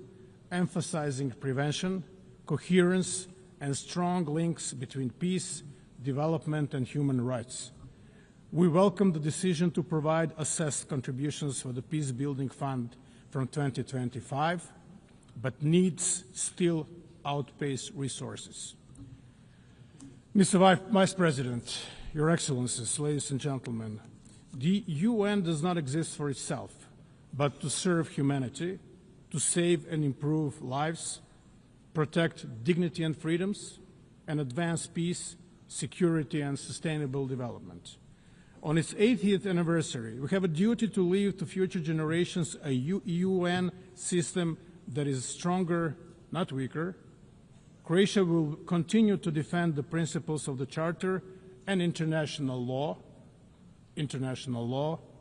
emphasizing prevention, coherence, and strong links between peace, development, and human rights. We welcome the decision to provide assessed contributions for the Peace-Building Fund from 2025, but needs still outpace resources. Mr. Vice President, Your Excellencies, ladies and gentlemen, the UN does not exist for itself, but to serve humanity, to save and improve lives, protect dignity and freedoms, and advance peace, security, and sustainable development. On its 80th anniversary, we have a duty to leave to future generations a UN system that is stronger, not weaker. Croatia will continue to defend the principles of the Charter and international law,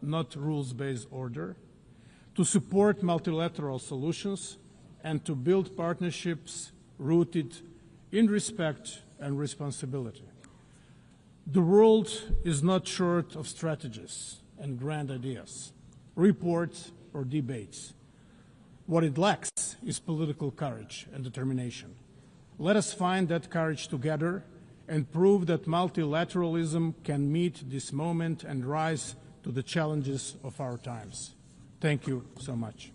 not rules-based order, to support multilateral solutions, and to build partnerships rooted in respect and responsibility. The world is not short of strategies and grand ideas, reports, or debates. What it lacks is political courage and determination. Let us find that courage together and prove that multilateralism can meet this moment and rise to the challenges of our times. Thank you so much.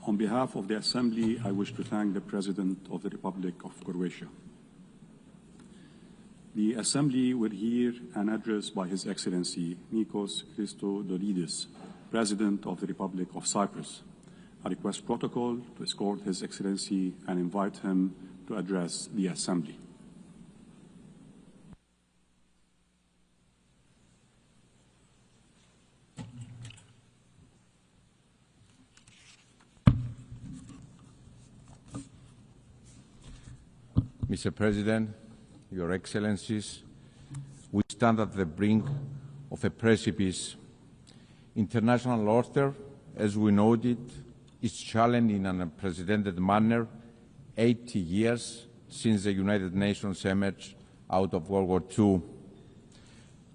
On behalf of the Assembly, I wish to thank the President of the Republic of Croatia. The Assembly will hear an address by His Excellency Nikos Christodoulidis, President of the Republic of Cyprus. I request protocol to escort His Excellency and invite him to address the Assembly. Mr. President, Your Excellencies, we stand at the brink of a precipice. International order, as we noted, is challenged in an unprecedented manner 80 years since the United Nations emerged out of World War II.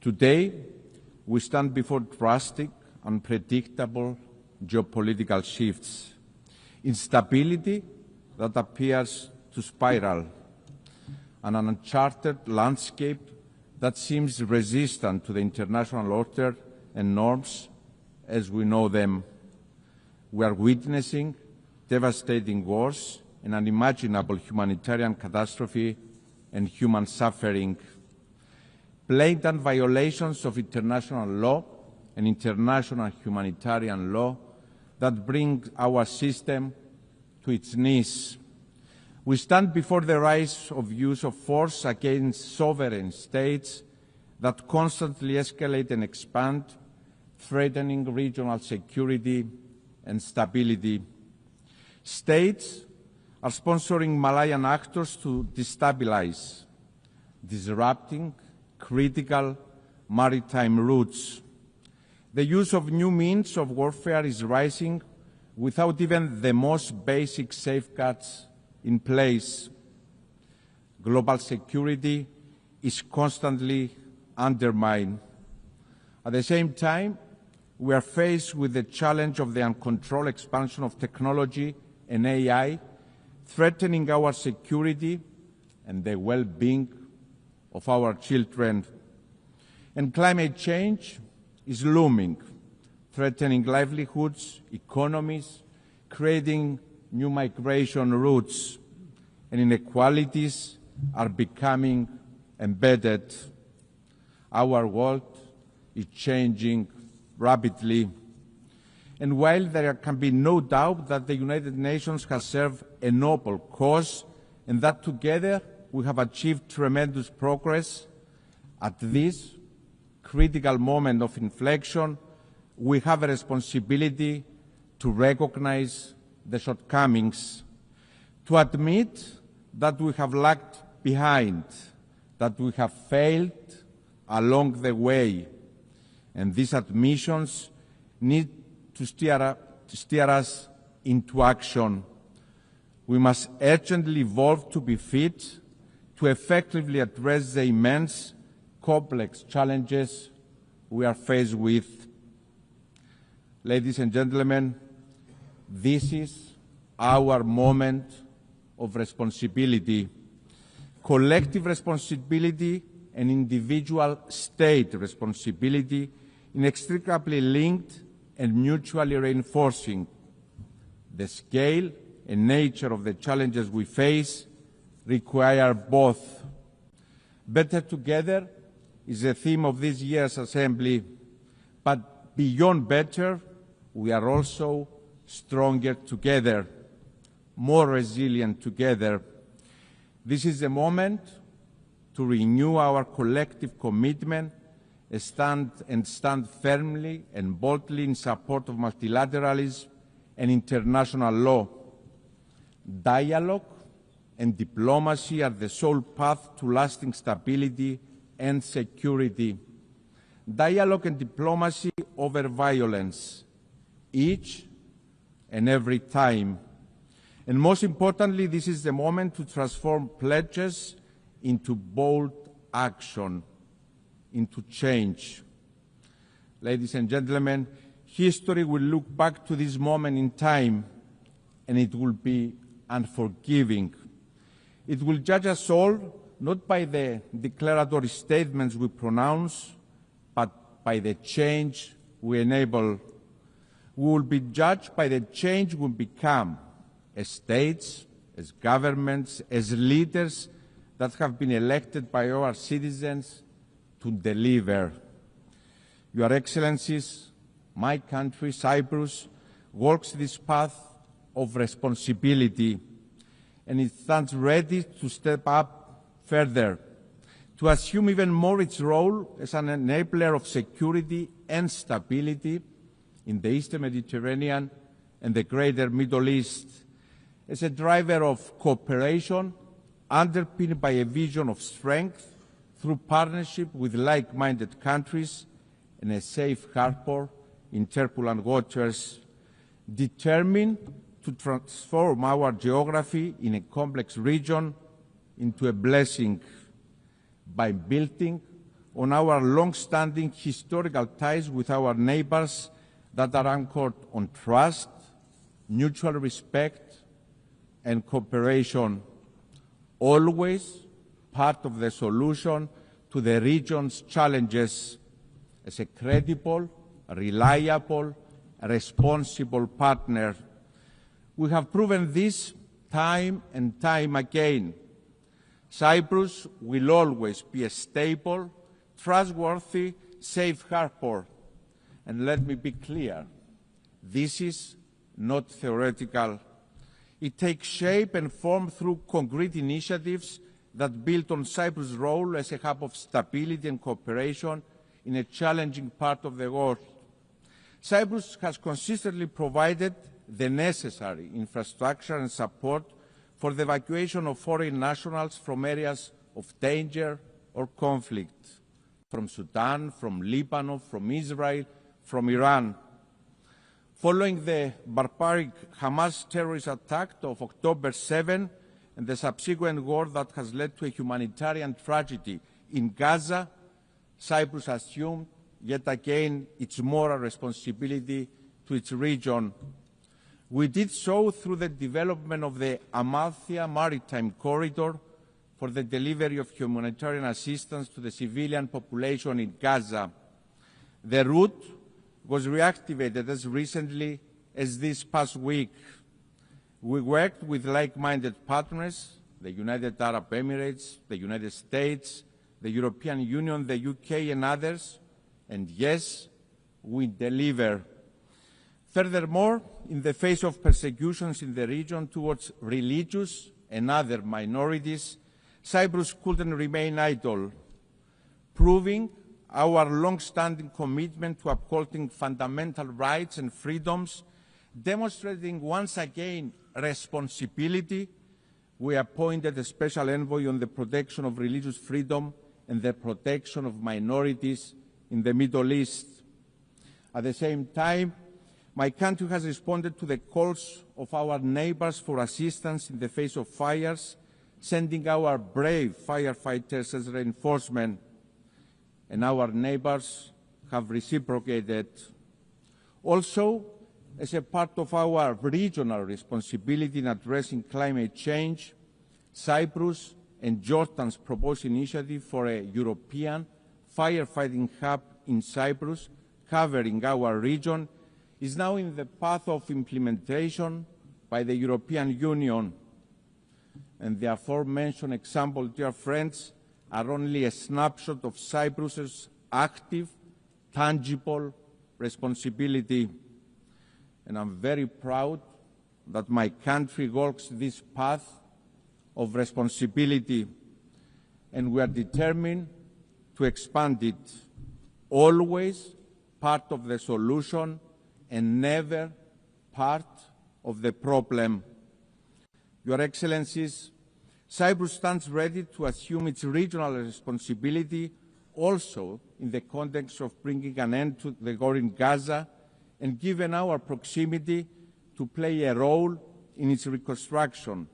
Today, we stand before drastic, unpredictable geopolitical shifts, instability that appears to spiral, and an uncharted landscape that seems resistant to the international order and norms as we know them. We are witnessing devastating wars, an unimaginable humanitarian catastrophe, and human suffering, blatant violations of international law and international humanitarian law that bring our system to its knees. We stand before the rise of use of force against sovereign states that constantly escalate and expand, threatening regional security and stability. States are sponsoring Malayan actors to destabilize, disrupting critical maritime routes. The use of new means of warfare is rising without even the most basic safeguards in place. Global security is constantly undermined. At the same time, we are faced with the challenge of the uncontrolled expansion of technology and AI, threatening our security and the well-being of our children. And climate change is looming, threatening livelihoods, economies, creating new migration routes, and inequalities are becoming embedded. Our world is changing rapidly. And while there can be no doubt that the United Nations has served a noble cause and that together we have achieved tremendous progress, at this critical moment of inflection, we have a responsibility to recognize the shortcomings, to admit that we have lagged behind, that we have failed along the way, and these admissions need to steer us into action. We must urgently evolve to be fit to effectively address the immense, complex challenges we are faced with. Ladies and gentlemen, this is our moment of responsibility, collective responsibility and individual state responsibility, inextricably linked and mutually reinforcing. The scale and nature of the challenges we face require both. Better together is the theme of this year's Assembly, but beyond better, we are also stronger together, more resilient together. This is the moment to renew our collective commitment and stand firmly and boldly in support of multilateralism and international law. Dialogue and diplomacy are the sole path to lasting stability and security. Dialogue and diplomacy over violence, each and every time. And most importantly, this is the moment to transform pledges into bold action, into change. Ladies and gentlemen, history will look back to this moment in time, and it will be unforgiving. It will judge us all not by the declaratory statements we pronounce, but by the change we enable. We will be judged by the change we become as states, as governments, as leaders that have been elected by our citizens to deliver. Your Excellencies, my country, Cyprus, walks this path of responsibility, and it stands ready to step up further, to assume even more its role as an enabler of security and stability in the Eastern Mediterranean and the greater Middle East, as a driver of cooperation underpinned by a vision of strength through partnership with like-minded countries and a safe harbor in turbulent waters, determined to transform our geography in a complex region into a blessing by building on our long-standing historical ties with our neighbors that are anchored on trust, mutual respect, and cooperation, always part of the solution to the region's challenges as a credible, reliable, responsible partner. We have proven this time and time again. Cyprus will always be a stable, trustworthy, safe harbor. And let me be clear, this is not theoretical. It takes shape and form through concrete initiatives that build on Cyprus' role as a hub of stability and cooperation in a challenging part of the world. Cyprus has consistently provided the necessary infrastructure and support for the evacuation of foreign nationals from areas of danger or conflict, from Sudan, from Lebanon, from Israel, from Iran. Following the barbaric Hamas terrorist attack of October 7 and the subsequent war that has led to a humanitarian tragedy in Gaza, Cyprus assumed yet again its moral responsibility to its region. We did so through the development of the Amalthea Maritime Corridor for the delivery of humanitarian assistance to the civilian population in Gaza. The route was reactivated as recently as this past week. We worked with like-minded partners, the United Arab Emirates, the United States, the European Union, the UK and others, and yes, we deliver. Furthermore, in the face of persecutions in the region towards religious and other minorities, Cyprus couldn't remain idle, proving our long-standing commitment to upholding fundamental rights and freedoms, demonstrating once again responsibility. We appointed a special envoy on the protection of religious freedom and the protection of minorities in the Middle East. At the same time, my country has responded to the calls of our neighbors for assistance in the face of fires, sending our brave firefighters as reinforcement, and our neighbors have reciprocated. Also, as a part of our regional responsibility in addressing climate change, Cyprus and Jordan's proposed initiative for a European firefighting hub in Cyprus, covering our region, is now in the path of implementation by the European Union. And the aforementioned examples, dear friends, are only a snapshot of Cyprus's active, tangible responsibility. And I'm very proud that my country walks this path of responsibility, and we are determined to expand it, always part of the solution and never part of the problem. Your Excellencies, Cyprus stands ready to assume its regional responsibility also in the context of bringing an end to the war in Gaza, and given our proximity, to play a role in its reconstruction.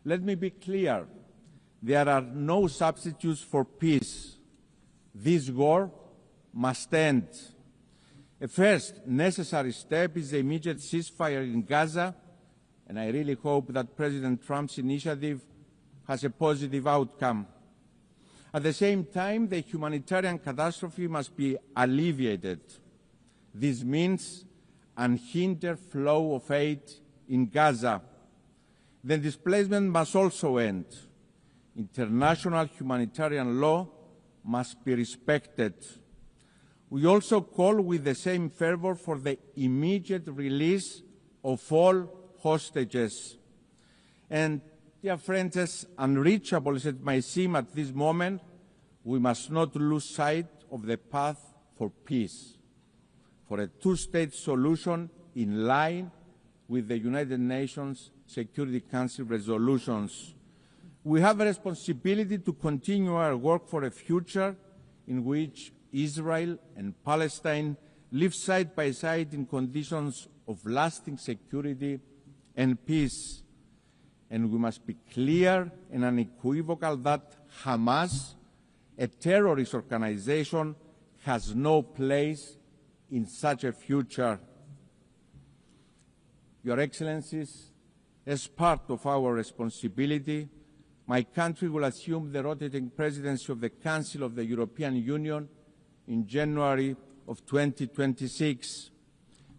Let me be clear, there are no substitutes for peace. This war must end. A first necessary step is the immediate ceasefire in Gaza, and I really hope that President Trump's initiative has a positive outcome. At the same time, the humanitarian catastrophe must be alleviated. This means unhindered flow of aid in Gaza. The displacement must also end. International humanitarian law must be respected. We also call with the same fervor for the immediate release of all hostages. And, dear friends, as unreachable as it may seem at this moment, we must not lose sight of the path for peace, for a two-state solution in line with the United Nations Security Council resolutions. We have a responsibility to continue our work for a future in which Israel and Palestine live side by side in conditions of lasting security and peace. And we must be clear and unequivocal that Hamas, a terrorist organization, has no place in such a future. Your Excellencies, as part of our responsibility, my country will assume the rotating presidency of the Council of the European Union in January of 2026.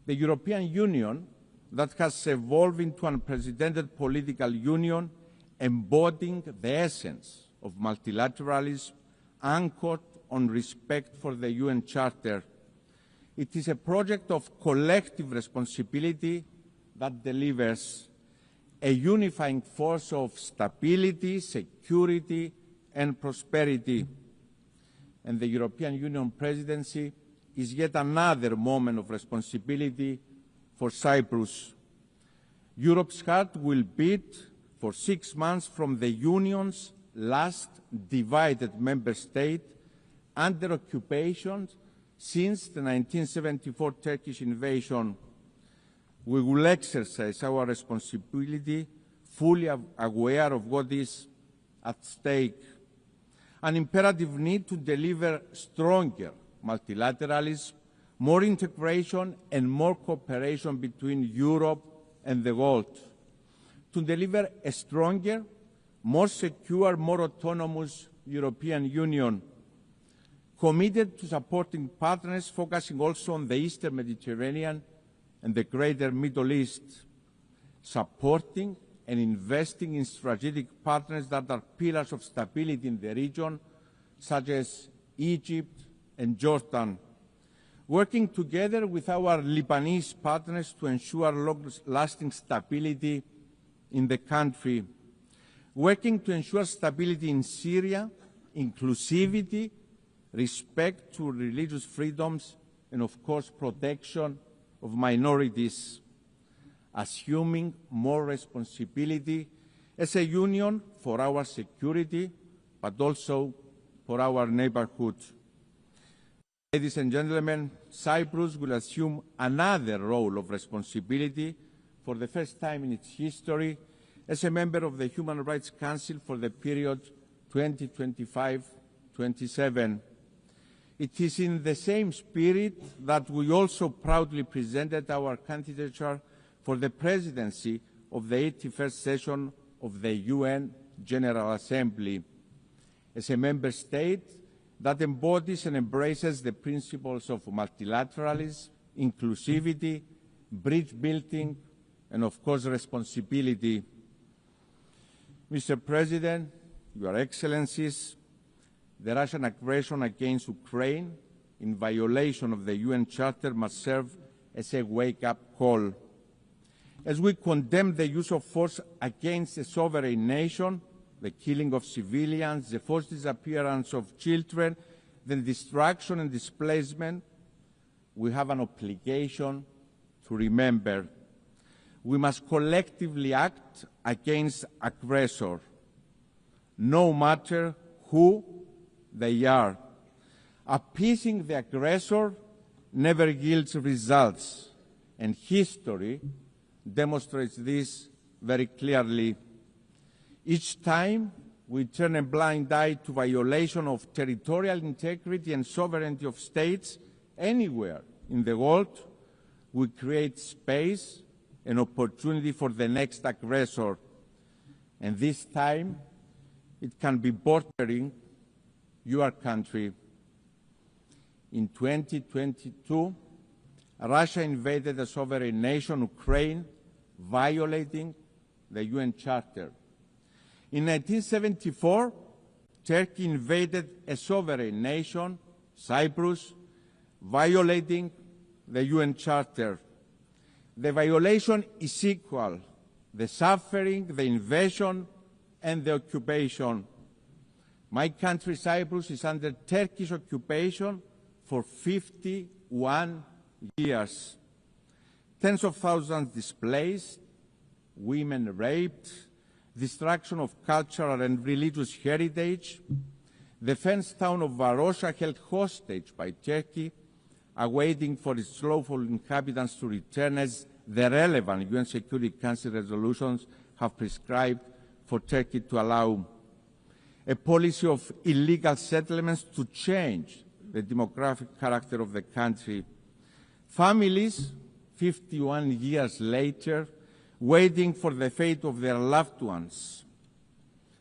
The European Union, that has evolved into an unprecedented political union embodying the essence of multilateralism, anchored on respect for the UN Charter. It is a project of collective responsibility that delivers a unifying force of stability, security, and prosperity. And the European Union presidency is yet another moment of responsibility for Cyprus. Europe's heart will beat for 6 months from the Union's last divided member state under occupation since the 1974 Turkish invasion. We will exercise our responsibility fully aware of what is at stake. An imperative need to deliver stronger multilateralism, more integration and more cooperation between Europe and the world. To deliver a stronger, more secure, more autonomous European Union, committed to supporting partners focusing also on the Eastern Mediterranean and the greater Middle East, supporting and investing in strategic partners that are pillars of stability in the region, such as Egypt and Jordan. working together with our Lebanese partners to ensure long-lasting stability in the country, working to ensure stability in Syria, inclusivity, respect to religious freedoms, and of course protection of minorities, assuming more responsibility as a union for our security, but also for our neighborhood. Ladies and gentlemen, Cyprus will assume another role of responsibility for the first time in its history as a member of the Human Rights Council for the period 2025-27. It is in the same spirit that we also proudly presented our candidature for the presidency of the 81st session of the UN General Assembly. As a member state that embodies and embraces the principles of multilateralism, inclusivity, bridge building, and of course responsibility. Mr. President, Your Excellencies, the Russian aggression against Ukraine in violation of the UN Charter must serve as a wake-up call. As we condemn the use of force against a sovereign nation, the killing of civilians, the forced disappearance of children, the destruction and displacement, we have an obligation to remember. We must collectively act against aggressors, no matter who they are. Appeasing the aggressor never yields results, and history demonstrates this very clearly. Each time we turn a blind eye to violation of territorial integrity and sovereignty of states anywhere in the world, we create space and opportunity for the next aggressor. And this time, it can be bordering your country. In 2022, Russia invaded a sovereign nation, Ukraine, violating the UN Charter. In 1974, Turkey invaded a sovereign nation, Cyprus, violating the UN Charter. The violation is equal: the suffering, the invasion, and the occupation. My country, Cyprus, is under Turkish occupation for 51 years. Tens of thousands displaced, women raped, destruction of cultural and religious heritage, the fenced town of Varosha held hostage by Turkey, awaiting for its lawful inhabitants to return as the relevant UN Security Council resolutions have prescribed for Turkey to allow. A policy of illegal settlements to change the demographic character of the country. Families, 51 years later, waiting for the fate of their loved ones.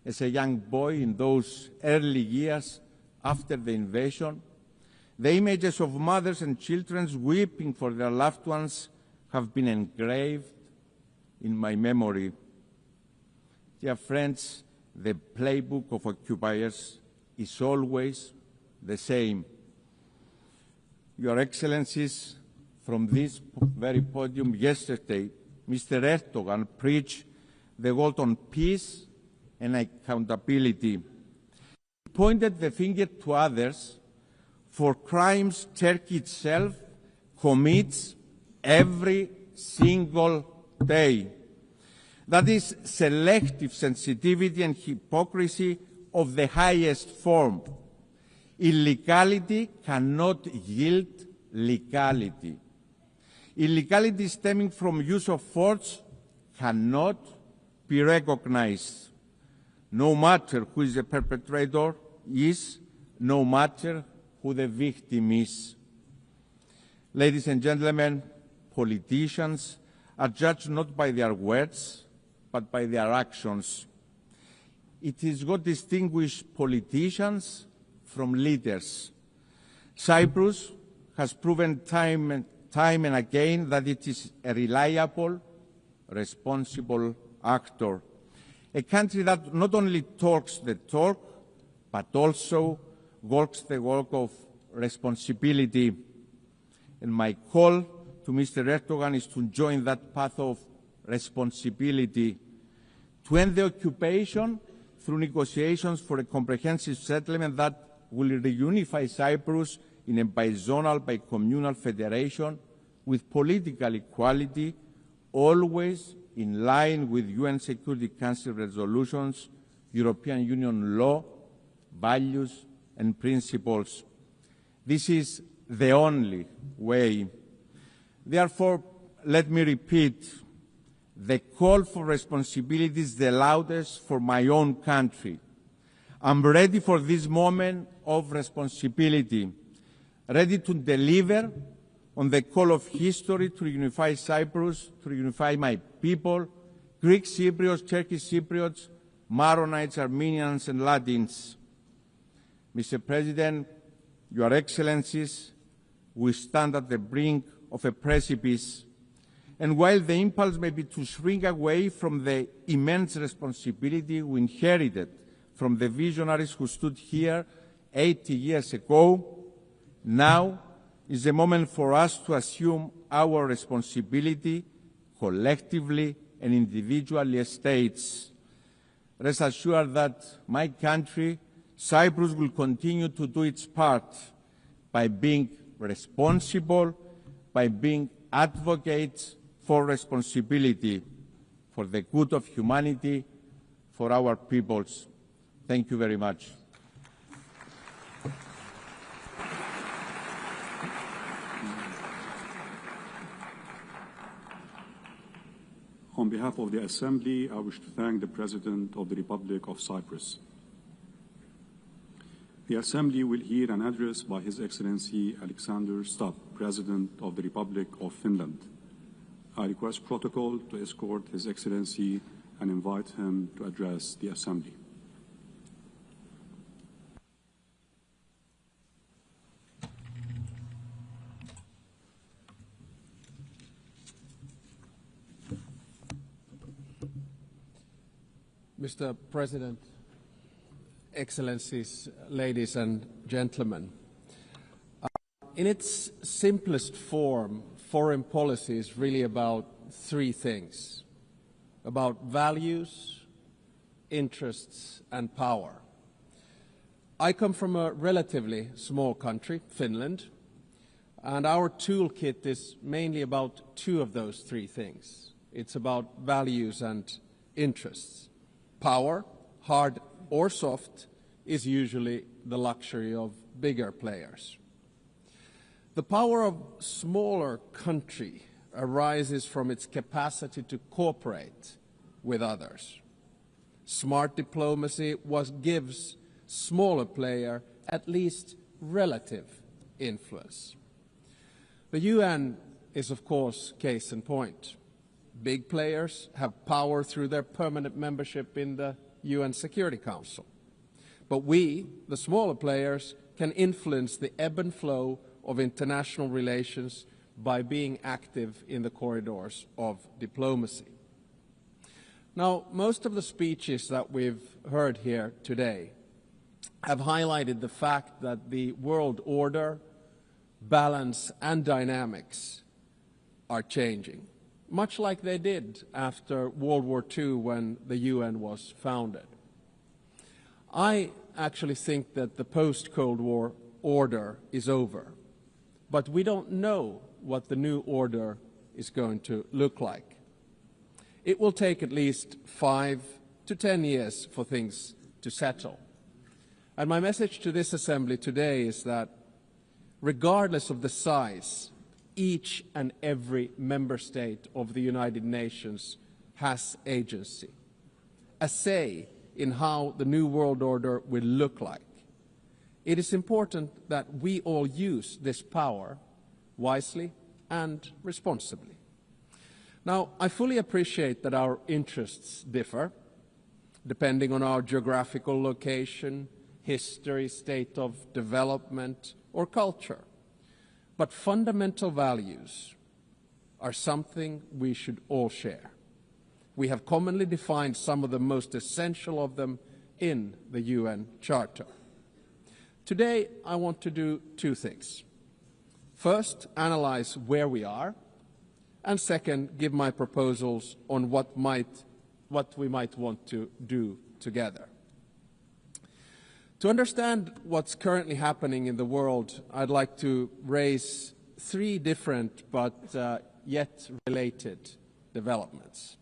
As a young boy in those early years after the invasion, the images of mothers and children weeping for their loved ones have been engraved in my memory. Dear friends, the playbook of occupiers is always the same. Your Excellencies, from this very podium yesterday, Mr. Erdogan preached the word on peace and accountability. He pointed the finger to others for crimes Turkey itself commits every single day. That is selective sensitivity and hypocrisy of the highest form. Illegality cannot yield legality. Illegality stemming from use of force cannot be recognized, no matter who is the perpetrator is, no matter who the victim is. Ladies and gentlemen, politicians are judged not by their words, but by their actions. It is what distinguishes politicians from leaders. Cyprus has proven time and again that it is a reliable, responsible actor. A country that not only talks the talk, but also walks the walk of responsibility. And my call to Mr. Erdogan is to join that path of responsibility, to end the occupation through negotiations for a comprehensive settlement that will reunify Cyprus in a bizonal, bicommunal federation with political equality, always in line with UN Security Council resolutions, European Union law, values and principles. This is the only way. Therefore, let me repeat, the call for responsibility is the loudest for my own country. I'm ready for this moment of responsibility, ready to deliver on the call of history to reunify Cyprus, to reunify my people, Greek Cypriots, Turkish Cypriots, Maronites, Armenians and Latins. Mr. President, Your Excellencies, we stand at the brink of a precipice, and while the impulse may be to shrink away from the immense responsibility we inherited from the visionaries who stood here 80 years ago, now is the moment for us to assume our responsibility collectively and individually as states. Rest assured that my country, Cyprus, will continue to do its part by being responsible, by being advocates for responsibility, for the good of humanity, for our peoples. Thank you very much. On behalf of the Assembly, I wish to thank the President of the Republic of Cyprus. The Assembly will hear an address by His Excellency Alexander Stubb, President of the Republic of Finland. I request protocol to escort His Excellency and invite him to address the Assembly. Mr. President, Excellencies, ladies and gentlemen, in its simplest form, foreign policy is really about three things: about values, interests, and power. I come from a relatively small country, Finland, and our toolkit is mainly about two of those three things. It's about values and interests. Power, hard or soft, is usually the luxury of bigger players. The power of smaller country arises from its capacity to cooperate with others. Smart diplomacy gives smaller player at least relative influence. The UN is, of course, case in point. Big players have power through their permanent membership in the UN Security Council. But we, the smaller players, can influence the ebb and flow of international relations by being active in the corridors of diplomacy. Now, most of the speeches that we've heard here today have highlighted the fact that the world order, balance, and dynamics are changing, much like they did after World War II when the UN was founded. I actually think that the post-Cold War order is over, but we don't know what the new order is going to look like. It will take at least 5 to 10 years for things to settle. And my message to this Assembly today is that regardless of the size, each and every member state of the United Nations has agency, a say in how the new world order will look like. It is important that we all use this power wisely and responsibly. Now, I fully appreciate that our interests differ, depending on our geographical location, history, state of development, or culture. But fundamental values are something we should all share. We have commonly defined some of the most essential of them in the UN Charter. Today, I want to do two things. First, analyze where we are, and second, give my proposals on what we might want to do together. To understand what's currently happening in the world, I'd like to raise three different but yet related developments.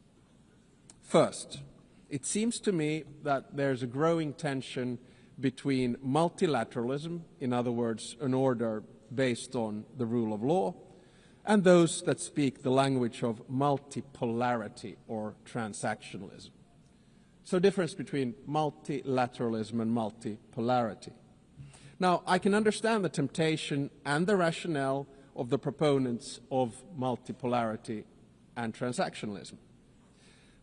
First, it seems to me that there's a growing tension between multilateralism, in other words, an order based on the rule of law, and those that speak the language of multipolarity or transactionalism. So difference between multilateralism and multipolarity. Now, I can understand the temptation and the rationale of the proponents of multipolarity and transactionalism.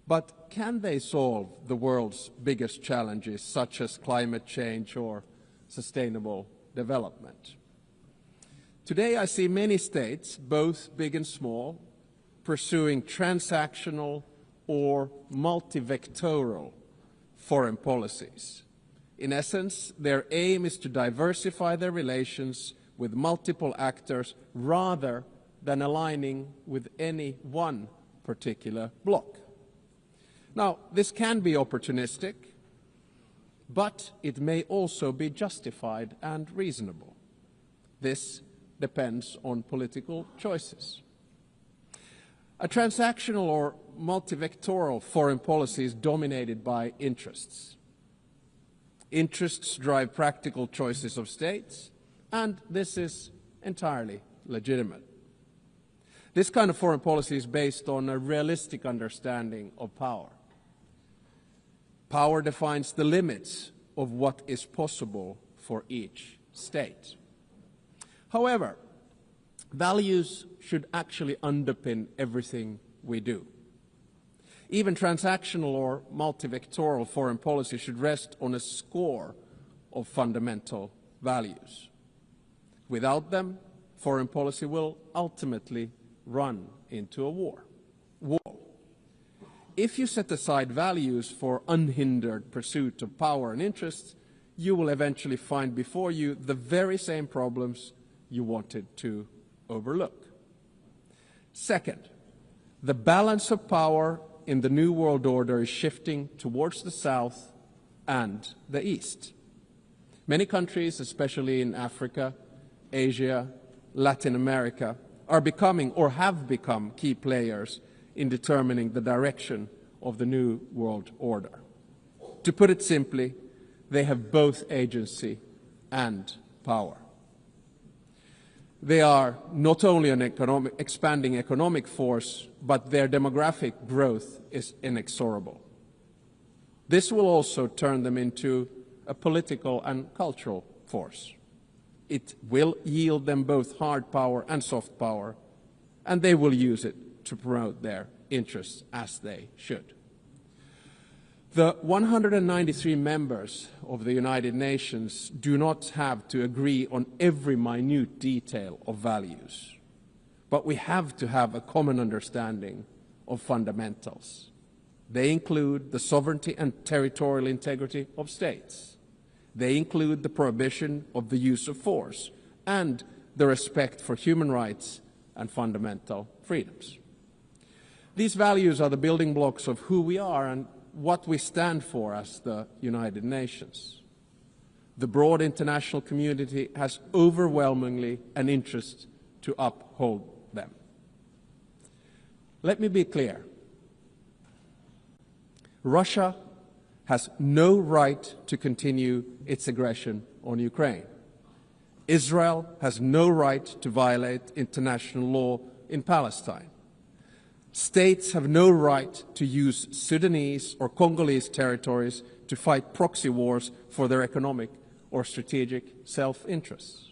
But can they solve the world's biggest challenges, such as climate change or sustainable development? Today, I see many states, both big and small, pursuing transactional or multivectoral foreign policies. In essence, their aim is to diversify their relations with multiple actors rather than aligning with any one particular bloc. Now, this can be opportunistic, but it may also be justified and reasonable. This depends on political choices. A transactional or multivectoral foreign policy is dominated by interests. Interests drive practical choices of states, and this is entirely legitimate. This kind of foreign policy is based on a realistic understanding of power. Power defines the limits of what is possible for each state. However, values should actually underpin everything we do. Even transactional or multivectoral foreign policy should rest on a score of fundamental values. Without them, foreign policy will ultimately run into a wall. If you set aside values for unhindered pursuit of power and interests, you will eventually find before you the very same problems you wanted to overlook. Second, the balance of power in the New World Order is shifting towards the South and the East. Many countries, especially in Africa, Asia, Latin America, are becoming or have become key players in determining the direction of the New World Order. To put it simply, they have both agency and power. They are not only an expanding economic force, but their demographic growth is inexorable. This will also turn them into a political and cultural force. It will yield them both hard power and soft power, and they will use it to promote their interests as they should. The 193 members of the United Nations do not have to agree on every minute detail of values, but we have to have a common understanding of fundamentals. They include the sovereignty and territorial integrity of states. They include the prohibition of the use of force and the respect for human rights and fundamental freedoms. These values are the building blocks of who we are and what we stand for as the United Nations. The broad international community has overwhelmingly an interest to uphold them. Let me be clear. Russia has no right to continue its aggression on Ukraine. Israel has no right to violate international law in Palestine. States have no right to use Sudanese or Congolese territories to fight proxy wars for their economic or strategic self-interests.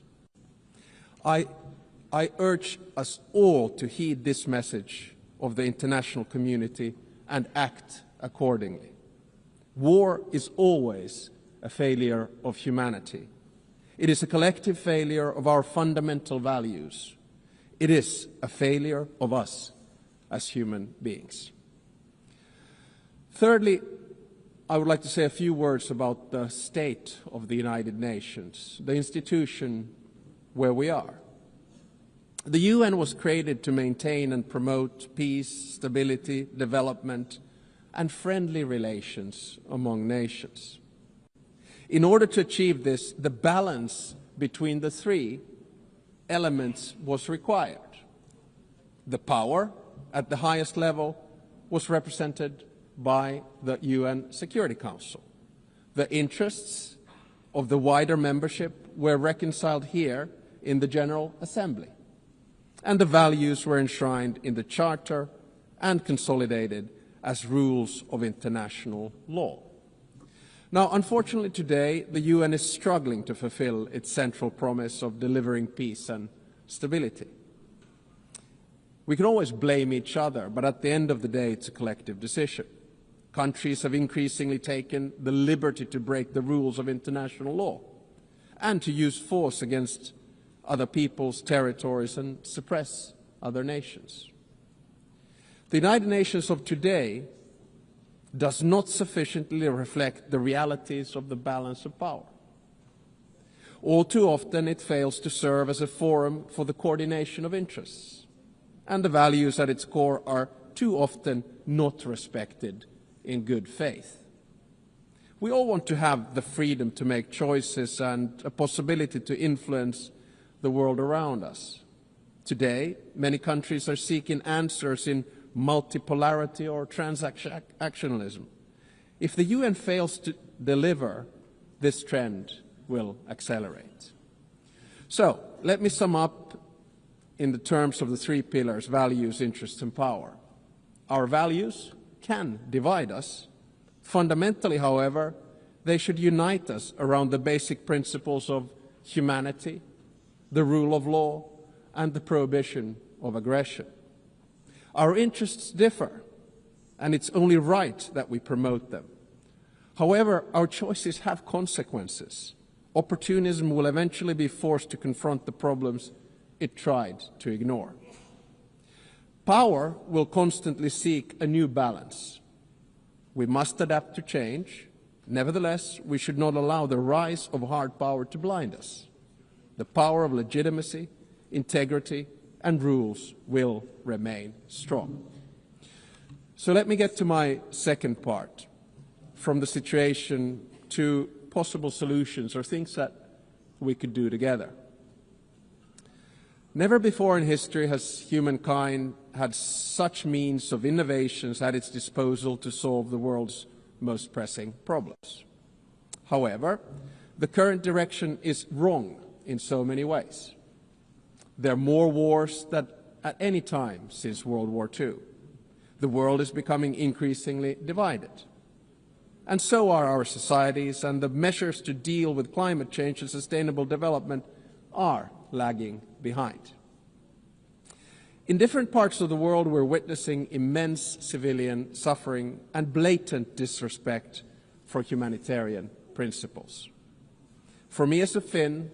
I urge us all to heed this message of the international community and act accordingly. War is always a failure of humanity. It is a collective failure of our fundamental values. It is a failure of us as human beings. Thirdly, I would like to say a few words about the state of the United Nations, the institution where we are. The UN was created to maintain and promote peace, stability, development, and friendly relations among nations. In order to achieve this, the balance between the three elements was required. The power at the highest level was represented by the UN Security Council. The interests of the wider membership were reconciled here in the General Assembly, and the values were enshrined in the Charter and consolidated as rules of international law. Now, unfortunately today, the UN is struggling to fulfill its central promise of delivering peace and stability. We can always blame each other, but at the end of the day, it's a collective decision. Countries have increasingly taken the liberty to break the rules of international law and to use force against other people's territories and suppress other nations. The United Nations of today does not sufficiently reflect the realities of the balance of power. All too often it fails to serve as a forum for the coordination of interests, and the values at its core are too often not respected in good faith. We all want to have the freedom to make choices and a possibility to influence the world around us. Today, many countries are seeking answers in multipolarity or transactionalism. If the UN fails to deliver, this trend will accelerate. So, let me sum up in the terms of the three pillars: values, interests, and power. Our values can divide us. Fundamentally, however, they should unite us around the basic principles of humanity, the rule of law, and the prohibition of aggression. Our interests differ, and it's only right that we promote them. However, our choices have consequences. Opportunism will eventually be forced to confront the problems it tried to ignore. Power will constantly seek a new balance. We must adapt to change. Nevertheless, we should not allow the rise of hard power to blind us. The power of legitimacy, integrity, and rules will remain strong. So let me get to my second part, from the situation to possible solutions or things that we could do together. Never before in history has humankind had such means of innovations at its disposal to solve the world's most pressing problems. However, the current direction is wrong in so many ways. There are more wars than at any time since World War II. The world is becoming increasingly divided. And so are our societies, and the measures to deal with climate change and sustainable development are lagging behind. In different parts of the world, we're witnessing immense civilian suffering and blatant disrespect for humanitarian principles. For me as a Finn,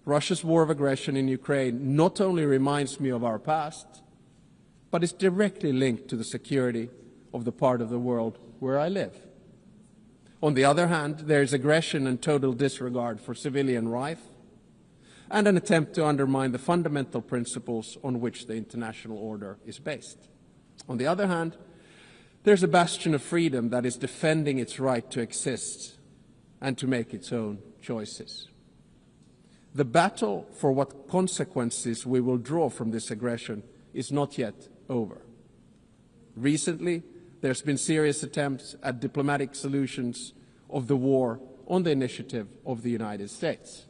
Russia's war of aggression in Ukraine not only reminds me of our past, but is directly linked to the security of the part of the world where I live. On the other hand, there is aggression and total disregard for civilian life, and an attempt to undermine the fundamental principles on which the international order is based. On the other hand, there's a bastion of freedom that is defending its right to exist and to make its own choices. The battle for what consequences we will draw from this aggression is not yet over. Recently, there's been serious attempts at diplomatic solutions of the war on the initiative of the United States.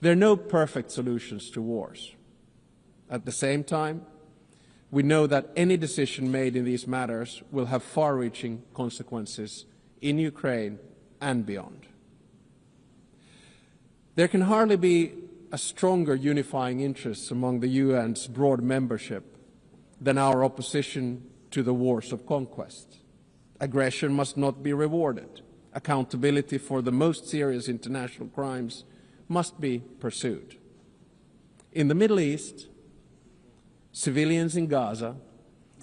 There are no perfect solutions to wars. At the same time, we know that any decision made in these matters will have far-reaching consequences in Ukraine and beyond. There can hardly be a stronger unifying interest among the UN's broad membership than our opposition to the wars of conquest. Aggression must not be rewarded. Accountability for the most serious international crimes must be pursued. In the Middle East, civilians in Gaza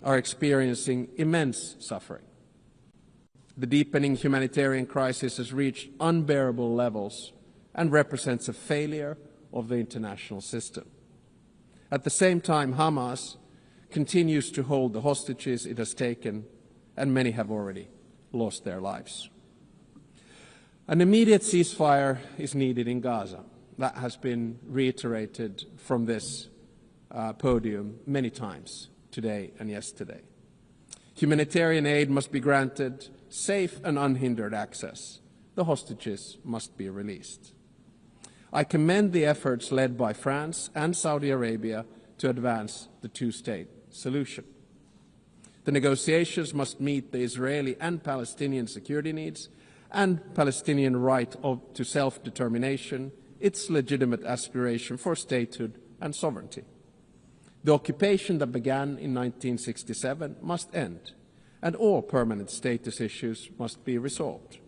are experiencing immense suffering. The deepening humanitarian crisis has reached unbearable levels and represents a failure of the international system. At the same time, Hamas continues to hold the hostages it has taken, and many have already lost their lives. An immediate ceasefire is needed in Gaza. That has been reiterated from this podium many times today and yesterday. Humanitarian aid must be granted safe and unhindered access. The hostages must be released. I commend the efforts led by France and Saudi Arabia to advance the two-state solution. The negotiations must meet the Israeli and Palestinian security needs and Palestinian right to self-determination, its legitimate aspiration for statehood and sovereignty. The occupation that began in 1967 must end, and all permanent status issues must be resolved.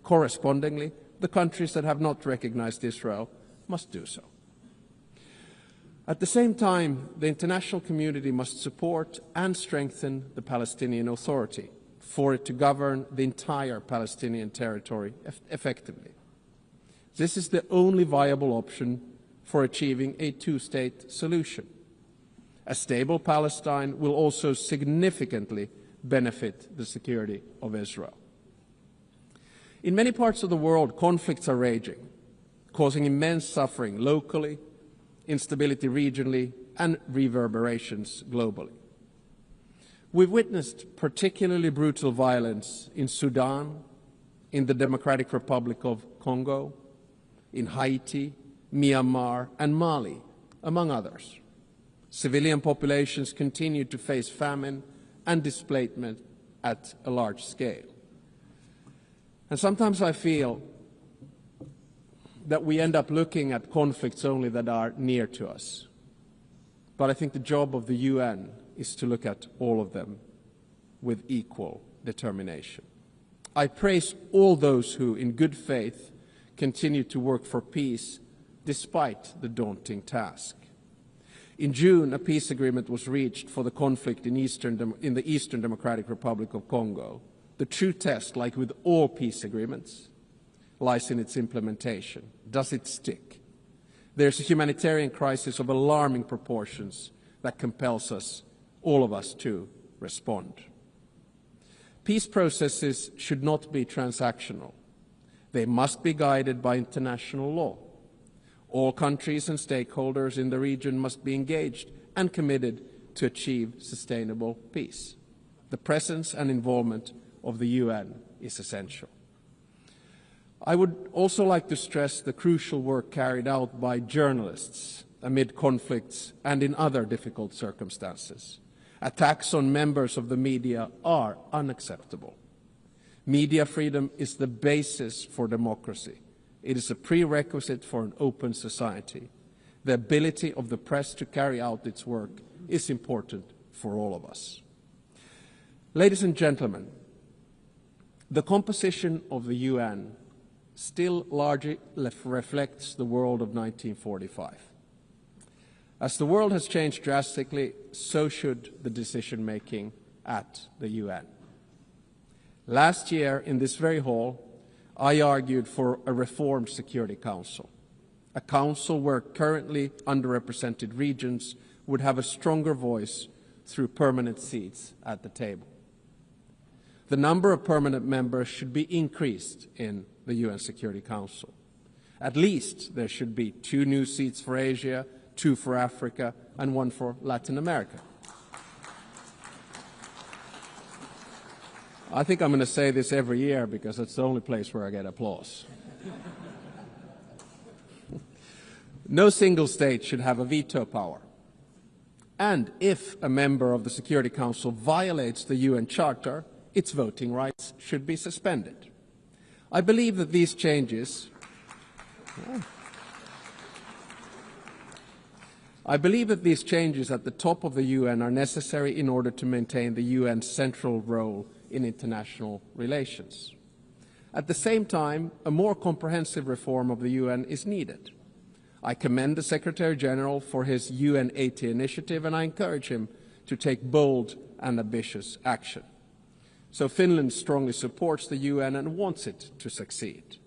Correspondingly, the countries that have not recognized Israel must do so. At the same time, the international community must support and strengthen the Palestinian Authority for it to govern the entire Palestinian territory effectively. This is the only viable option for achieving a two-state solution. A stable Palestine will also significantly benefit the security of Israel. In many parts of the world, conflicts are raging, causing immense suffering locally, instability regionally, and reverberations globally. We've witnessed particularly brutal violence in Sudan, in the Democratic Republic of Congo, in Haiti, Myanmar, and Mali, among others. Civilian populations continue to face famine and displacement at a large scale. And sometimes I feel that we end up looking at conflicts only that are near to us. But I think the job of the UN is to look at all of them with equal determination. I praise all those who, in good faith, continue to work for peace despite the daunting task. In June, a peace agreement was reached for the conflict in the Eastern Democratic Republic of Congo. The true test, like with all peace agreements, lies in its implementation. Does it stick? There's a humanitarian crisis of alarming proportions that compels us, all of us, to respond. Peace processes should not be transactional. They must be guided by international law. All countries and stakeholders in the region must be engaged and committed to achieve sustainable peace. The presence and involvement of the UN is essential. I would also like to stress the crucial work carried out by journalists amid conflicts and in other difficult circumstances. Attacks on members of the media are unacceptable. Media freedom is the basis for democracy. It is a prerequisite for an open society. The ability of the press to carry out its work is important for all of us. Ladies and gentlemen, the composition of the UN still largely reflects the world of 1945. As the world has changed drastically, so should the decision-making at the UN. Last year, in this very hall, I argued for a reformed Security Council, a council where currently underrepresented regions would have a stronger voice through permanent seats at the table. The number of permanent members should be increased in the UN Security Council. At least there should be 2 new seats for Asia, 2 for Africa, and 1 for Latin America. I think I'm going to say this every year because it's the only place where I get applause. No single state should have a veto power. And if a member of the Security Council violates the UN Charter, its voting rights should be suspended. I believe that these changes at the top of the UN are necessary in order to maintain the UN's central role in international relations. At the same time, a more comprehensive reform of the UN is needed. I commend the Secretary General for his UN 80 initiative, and I encourage him to take bold and ambitious action. So Finland strongly supports the UN and wants it to succeed.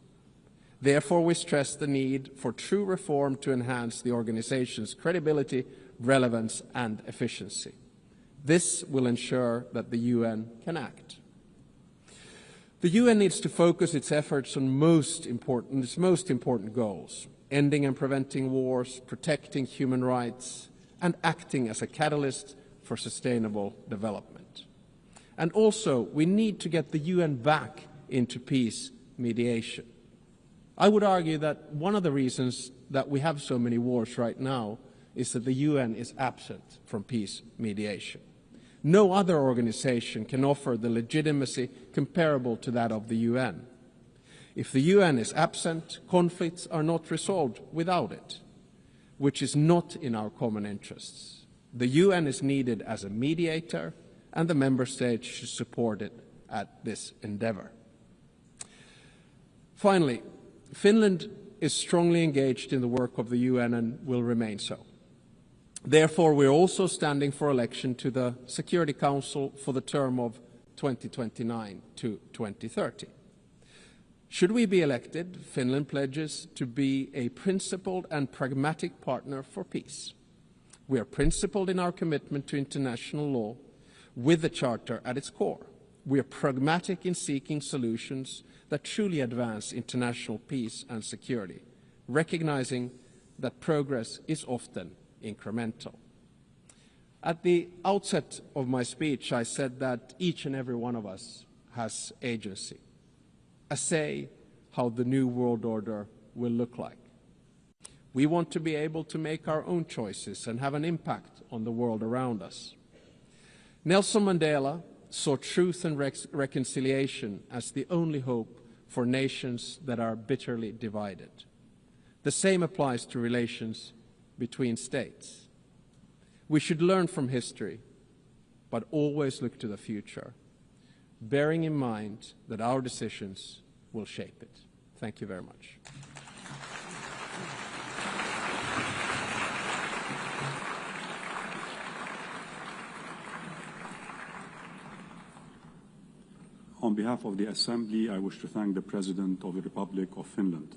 Therefore, we stress the need for true reform to enhance the organization's credibility, relevance, and efficiency. This will ensure that the UN can act. The UN needs to focus its efforts on its most important goals: ending and preventing wars, protecting human rights, and acting as a catalyst for sustainable development. And also, we need to get the UN back into peace mediation. I would argue that one of the reasons that we have so many wars right now is that the UN is absent from peace mediation. No other organization can offer the legitimacy comparable to that of the UN. If the UN is absent, conflicts are not resolved without it, which is not in our common interests. The UN is needed as a mediator, and the member states should support it at this endeavor. Finally, Finland is strongly engaged in the work of the UN and will remain so. Therefore, we are also standing for election to the Security Council for the term of 2029 to 2030. Should we be elected, Finland pledges to be a principled and pragmatic partner for peace. We are principled in our commitment to international law, with the Charter at its core. We are pragmatic in seeking solutions that truly advance international peace and security, recognizing that progress is often incremental. At the outset of my speech, I said that each and every one of us has agency, a say how the new world order will look like. We want to be able to make our own choices and have an impact on the world around us. Nelson Mandela saw truth and reconciliation as the only hope for nations that are bitterly divided. The same applies to relations between states. We should learn from history, but always look to the future, bearing in mind that our decisions will shape it. Thank you very much. On behalf of the Assembly, I wish to thank the President of the Republic of Finland.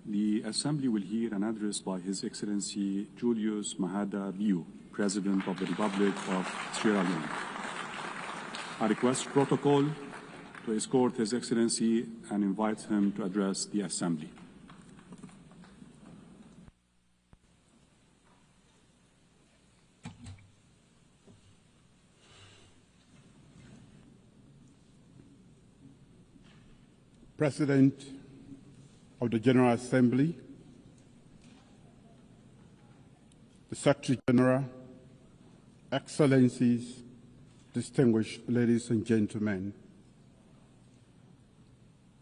The Assembly will hear an address by His Excellency Julius Maada Bio, President of the Republic of Sierra Leone. I request protocol to escort His Excellency and invite him to address the Assembly. President of the General Assembly, the Secretary General, Excellencies, distinguished ladies and gentlemen,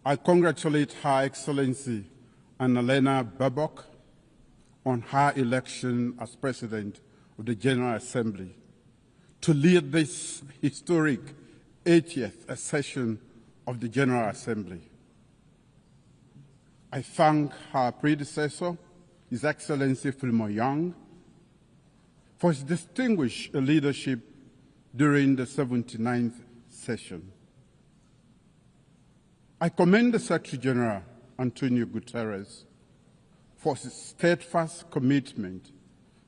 I congratulate Her Excellency Annalena Baerbock on her election as President of the General Assembly to lead this historic 80th session of the General Assembly. I thank her predecessor, His Excellency Philemon Young, for his distinguished leadership during the 79th session. I commend the Secretary General, Antonio Guterres, for his steadfast commitment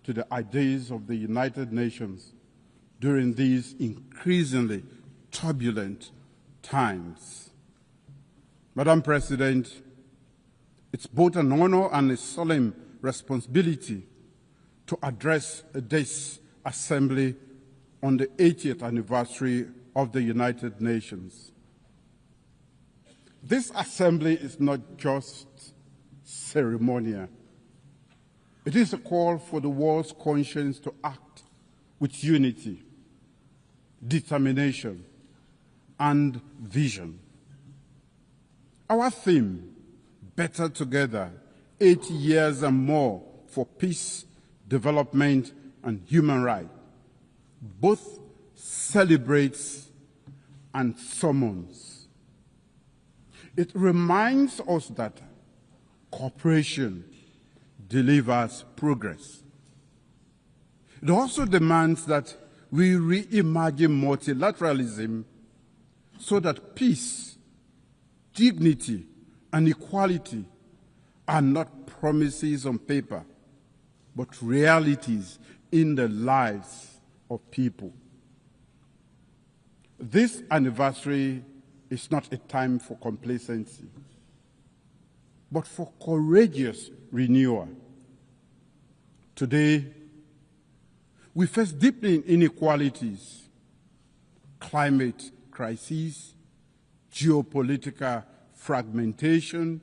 to the ideas of the United Nations during these increasingly turbulent times. Madam President, it's both an honor and a solemn responsibility to address this Assembly on the 80th anniversary of the United Nations. This Assembly is not just ceremonial. It is a call for the world's conscience to act with unity, determination, and vision. Our theme, Better Together, 80 years and more for peace, development, and human rights, both celebrates and summons. It reminds us that cooperation delivers progress. It also demands that we reimagine multilateralism so that peace, dignity and equality are not promises on paper, but realities in the lives of people. This anniversary is not a time for complacency, but for courageous renewal. Today, we face deepening inequalities, climate crises, geopolitical fragmentation,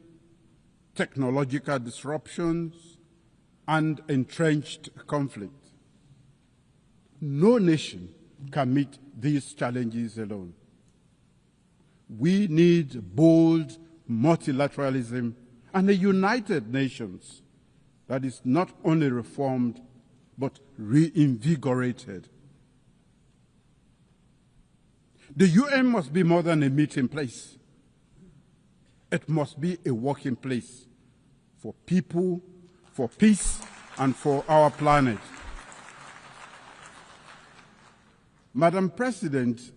technological disruptions, and entrenched conflict. No nation can meet these challenges alone. We need bold multilateralism and a united nations that is not only reformed, but reinvigorated. The UN must be more than a meeting place. It must be a working place for people, for peace, and for our planet. Madam President,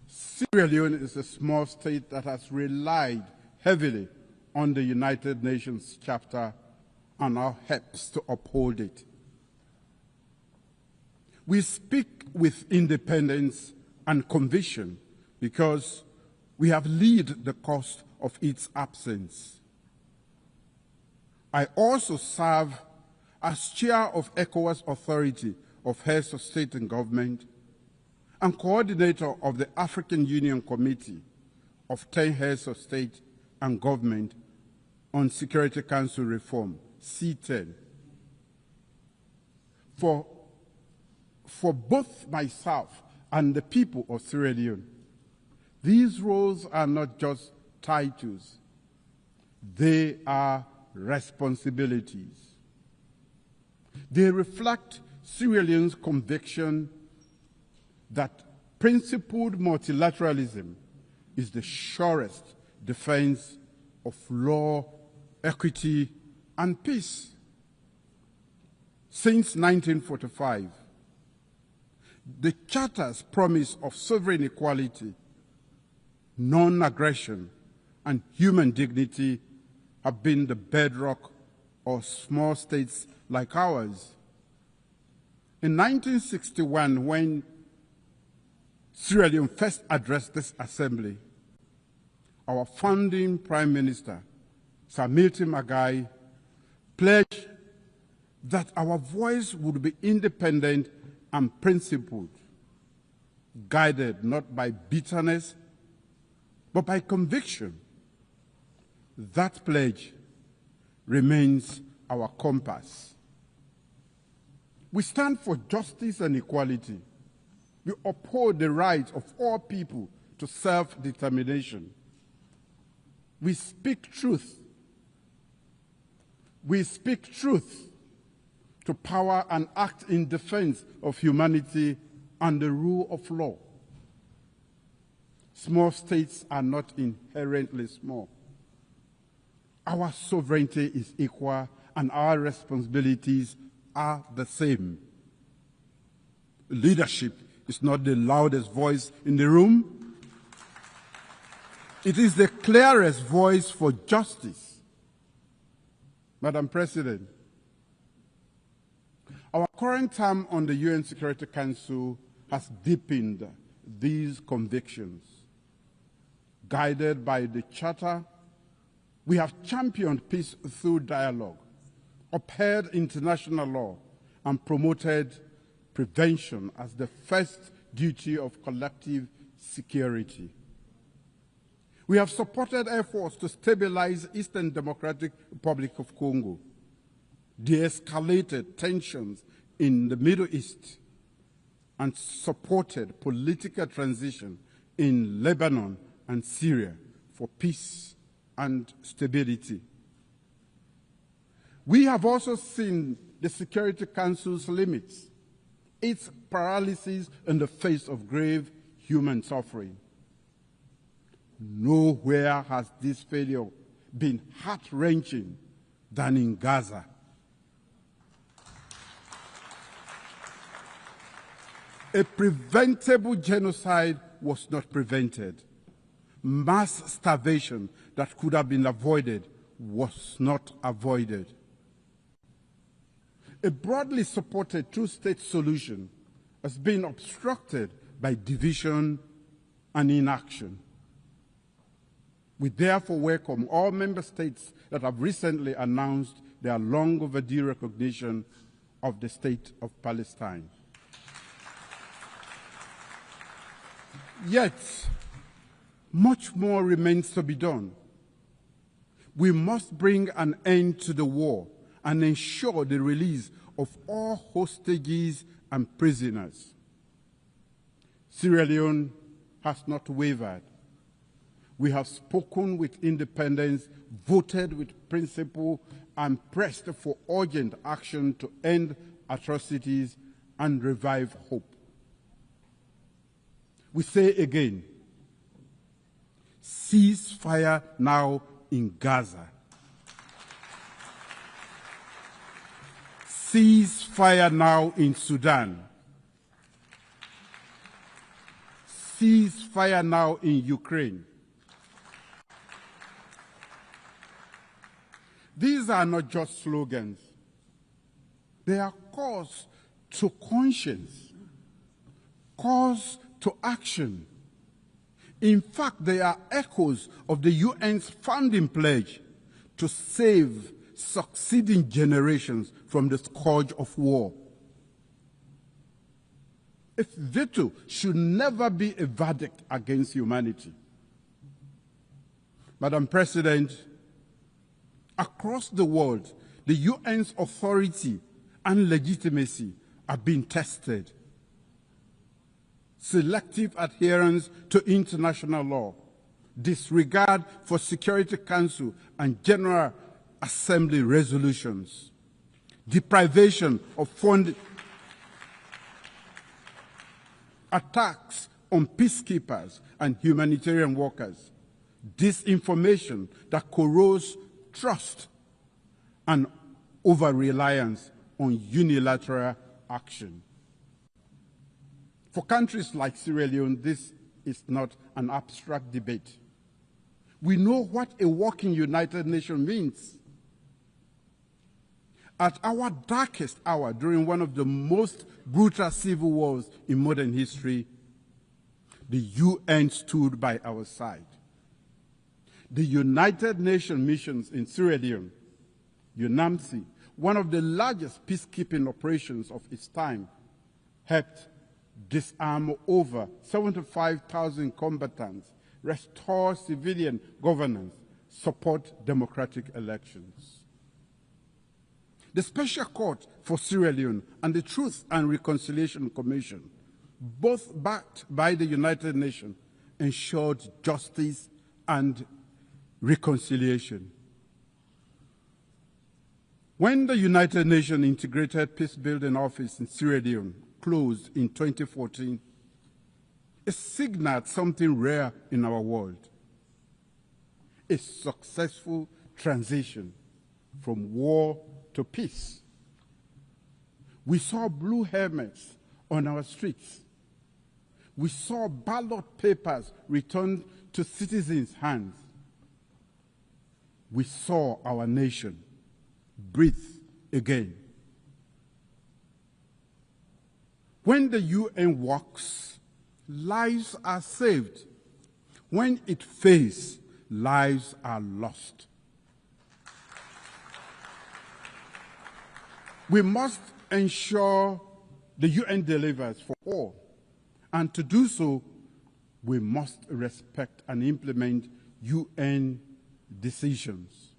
Sierra Leone is a small state that has relied heavily on the United Nations Charter and now helps to uphold it. We speak with independence and conviction because we have lived the cost of its absence. I also serve as chair of ECOWAS Authority of Heads of State and Government and coordinator of the African Union Committee of 10 Heads of State and Government on Security Council Reform, C10. For both myself and the people of Sierra Leone, these roles are not just titles, they are responsibilities. They reflect Sierra Leone's conviction that principled multilateralism is the surest defense of law, equity, and peace. Since 1945, the Charter's promise of sovereign equality, non-aggression, and human dignity have been the bedrock of small states like ours. In 1961, when Sierra Leone first addressed this assembly, our founding Prime Minister, Sir Milton Magai, pledged that our voice would be independent and principled, guided not by bitterness, but by conviction. That pledge remains our compass. We stand for justice and equality. We uphold the right of all people to self-determination. We speak truth. We speak truth to power and act in defense of humanity and the rule of law. Small states are not inherently small. Our sovereignty is equal and our responsibilities are the same. Leadership is not the loudest voice in the room. It is the clearest voice for justice. Madam President, our current term on the UN Security Council has deepened these convictions. Guided by the Charter, we have championed peace through dialogue, upheld international law, and promoted prevention as the first duty of collective security. We have supported efforts to stabilize Eastern Democratic Republic of Congo, de-escalated tensions in the Middle East, and supported political transition in Lebanon and Syria for peace and stability. We have also seen the Security Council's limits, its paralysis in the face of grave human suffering. Nowhere has this failure been heart-wrenching than in Gaza. A preventable genocide was not prevented. mass starvation that could have been avoided was not avoided. A broadly supported two-state solution has been obstructed by division and inaction. We therefore welcome all member states that have recently announced their long overdue recognition of the State of Palestine. Yet, much more remains to be done. We must bring an end to the war and ensure the release of all hostages and prisoners. Sierra Leone has not wavered. We have spoken with independence, voted with principle, and pressed for urgent action to end atrocities and revive hope. We say again, cease fire now in Gaza. Cease fire now in Sudan. Cease fire now in Ukraine. These are not just slogans. They are calls to conscience, calls to action. In fact, they are echoes of the UN's founding pledge to save succeeding generations from the scourge of war. A veto should never be a verdict against humanity. Madam President, across the world, the UN's authority and legitimacy are being tested. Selective adherence to international law, disregard for Security Council and General Assembly resolutions, deprivation of funding, attacks on peacekeepers and humanitarian workers, disinformation that corrodes trust, and over-reliance on unilateral action. For countries like Sierra Leone, this is not an abstract debate. We know what a working United Nations means. At our darkest hour, during one of the most brutal civil wars in modern history, the UN stood by our side. The United Nations missions in Sierra Leone, UNAMSI, one of the largest peacekeeping operations of its time, helped disarm over 75,000 combatants, restore civilian governance, support democratic elections. The Special Court for Sierra Leone and the Truth and Reconciliation Commission, both backed by the United Nations, ensured justice and reconciliation. When the United Nations Integrated Peacebuilding Office in Sierra Leone closed in 2014, it signaled something rare in our world: a successful transition from war to peace. We saw blue helmets on our streets. We saw ballot papers returned to citizens' hands. We saw our nation breathe again. When the UN works, lives are saved. When it fails, lives are lost. We must ensure the UN delivers for all, and to do so, we must respect and implement UN decisions,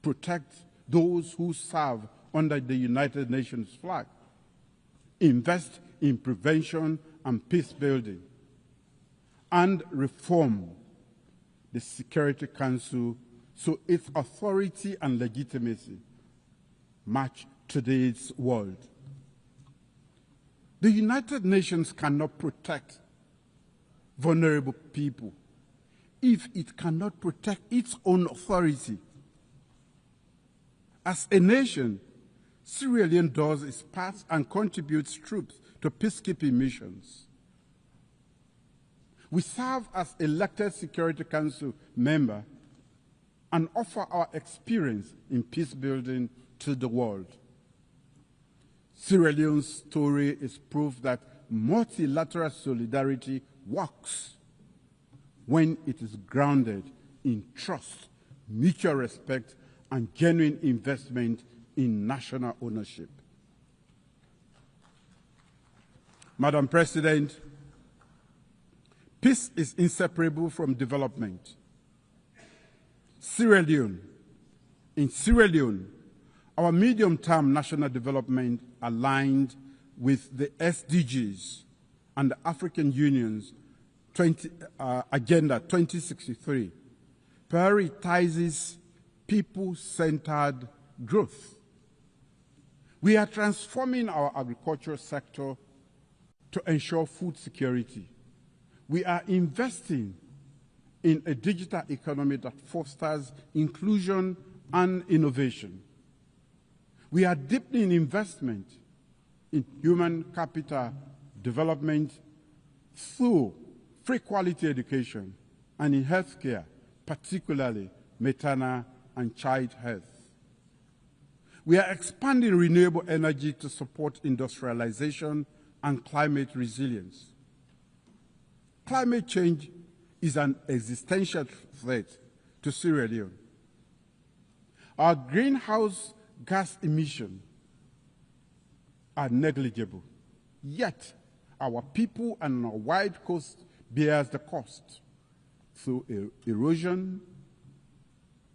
protect those who serve under the United Nations flag, invest in prevention and peace building, and reform the Security Council so its authority and legitimacy match today's world. The United Nations cannot protect vulnerable people if it cannot protect its own authority. As a nation, Sierra Leone does its part and contributes troops to peacekeeping missions. We serve as elected Security Council member and offer our experience in peace building to the world. Sierra Leone's story is proof that multilateral solidarity works when it is grounded in trust, mutual respect, and genuine investment in national ownership. Madam President, peace is inseparable from development. In Sierra Leone, our medium-term national development aligned with the SDGs and the African Union's Agenda 2063 prioritizes people-centered growth. We are transforming our agricultural sector to ensure food security. We are investing in a digital economy that fosters inclusion and innovation. We are deepening investment in human capital development through free quality education and in healthcare, particularly maternal and child health. We are expanding renewable energy to support industrialization and climate resilience. Climate change is an existential threat to Sierra Leone. Our greenhouse gas emissions are negligible, yet our people and our wide coast bears the cost through erosion,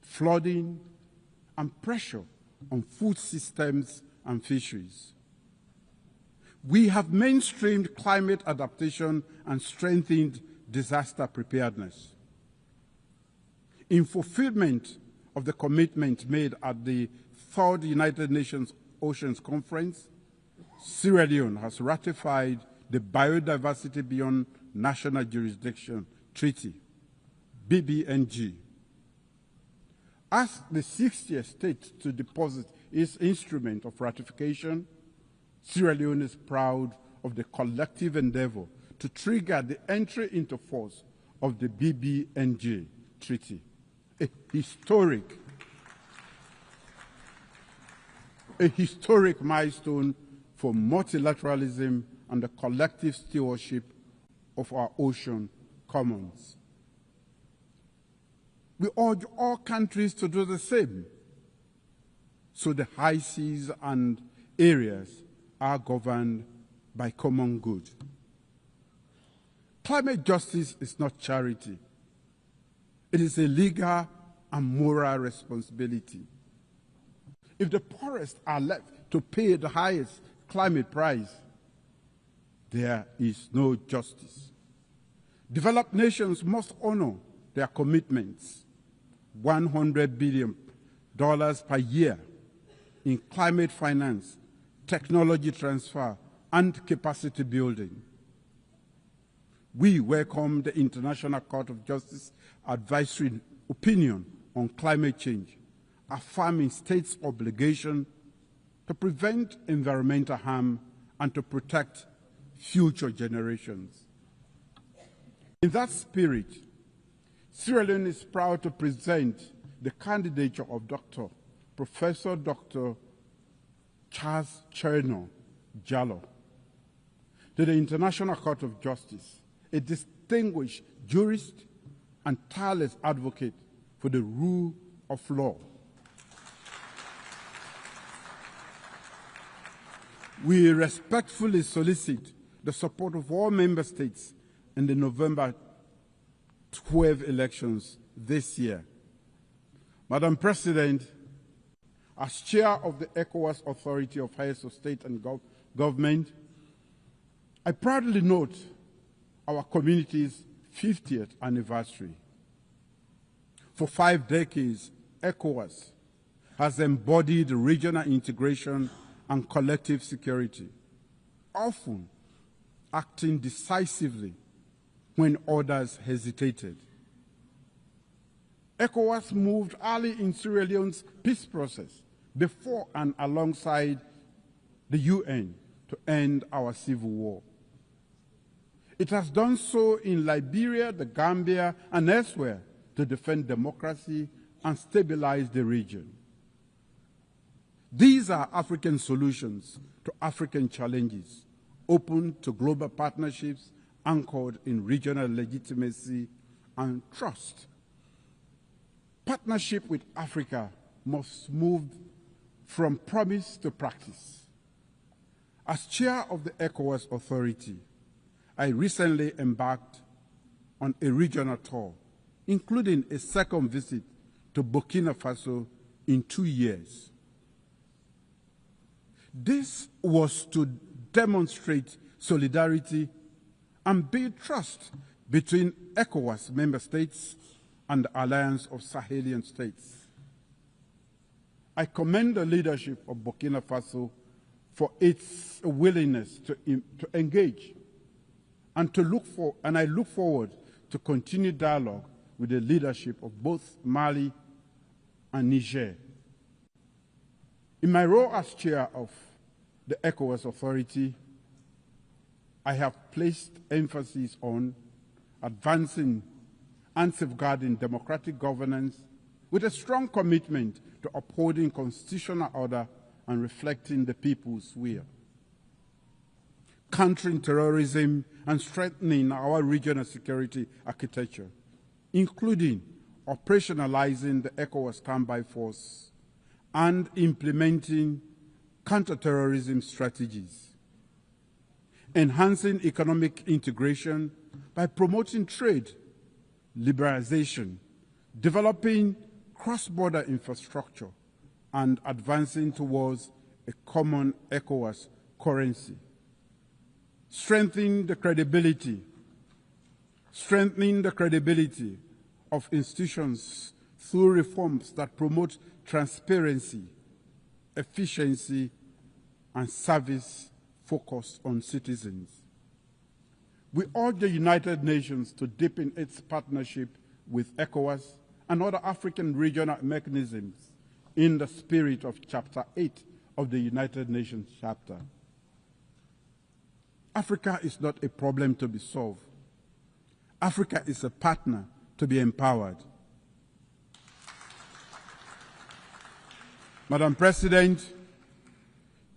flooding, and pressure on food systems and fisheries. We have mainstreamed climate adaptation and strengthened disaster preparedness. In fulfillment of the commitment made at the Third United Nations Oceans Conference, Sierra Leone has ratified the Biodiversity Beyond National Jurisdiction Treaty, BBNG. As the 60th state to deposit its instrument of ratification, Sierra Leone is proud of the collective endeavor to trigger the entry into force of the BBNG Treaty, a historic milestone for multilateralism and the collective stewardship of our ocean commons. We urge all countries to do the same, so the high seas and areas are governed by common good. Climate justice is not charity. It is a legal and moral responsibility. If the poorest are left to pay the highest climate price, there is no justice. Developed nations must honor their commitments, $100 billion per year in climate finance, technology transfer, and capacity building. We welcome the International Court of Justice advisory opinion on climate change, affirming states' obligation to prevent environmental harm and to protect future generations. In that spirit, Sierra Leone is proud to present the candidature of Professor Dr. Charles Cherno Jallow to the International Court of Justice, a distinguished jurist and tireless advocate for the rule of law. We respectfully solicit the support of all member states in the November 12 elections this year. Madam President, as chair of the ECOWAS Authority of Heads of State and Government, I proudly note our community's 50th anniversary. For 5 decades, ECOWAS has embodied regional integration and collective security, often acting decisively when others hesitated. ECOWAS moved early in Sierra Leone's peace process, before and alongside the UN, to end our civil war. It has done so in Liberia, the Gambia, and elsewhere to defend democracy and stabilize the region. These are African solutions to African challenges, open to global partnerships anchored in regional legitimacy and trust. Partnership with Africa must move from promise to practice. As chair of the ECOWAS Authority, I recently embarked on a regional tour, including a second visit to Burkina Faso in 2 years. This was to demonstrate solidarity and build trust between ECOWAS member states and the Alliance of Sahelian States. I commend the leadership of Burkina Faso for its willingness to engage and I look forward to continued dialogue with the leadership of both Mali and Niger. In my role as chair of the ECOWAS Authority, I have placed emphasis on advancing and safeguarding democratic governance with a strong commitment to upholding constitutional order and reflecting the people's will. Countering terrorism and strengthening our regional security architecture, including operationalizing the ECOWAS standby force and implementing counterterrorism strategies. Enhancing economic integration by promoting trade, liberalization, developing cross-border infrastructure, and advancing towards a common ECOWAS currency. Strengthening the credibility of institutions through reforms that promote transparency, efficiency, and service focused on citizens. We urge the United Nations to deepen its partnership with ECOWAS and other African regional mechanisms in the spirit of Chapter 8 of the United Nations Charter. Africa is not a problem to be solved. Africa is a partner to be empowered. Madam President,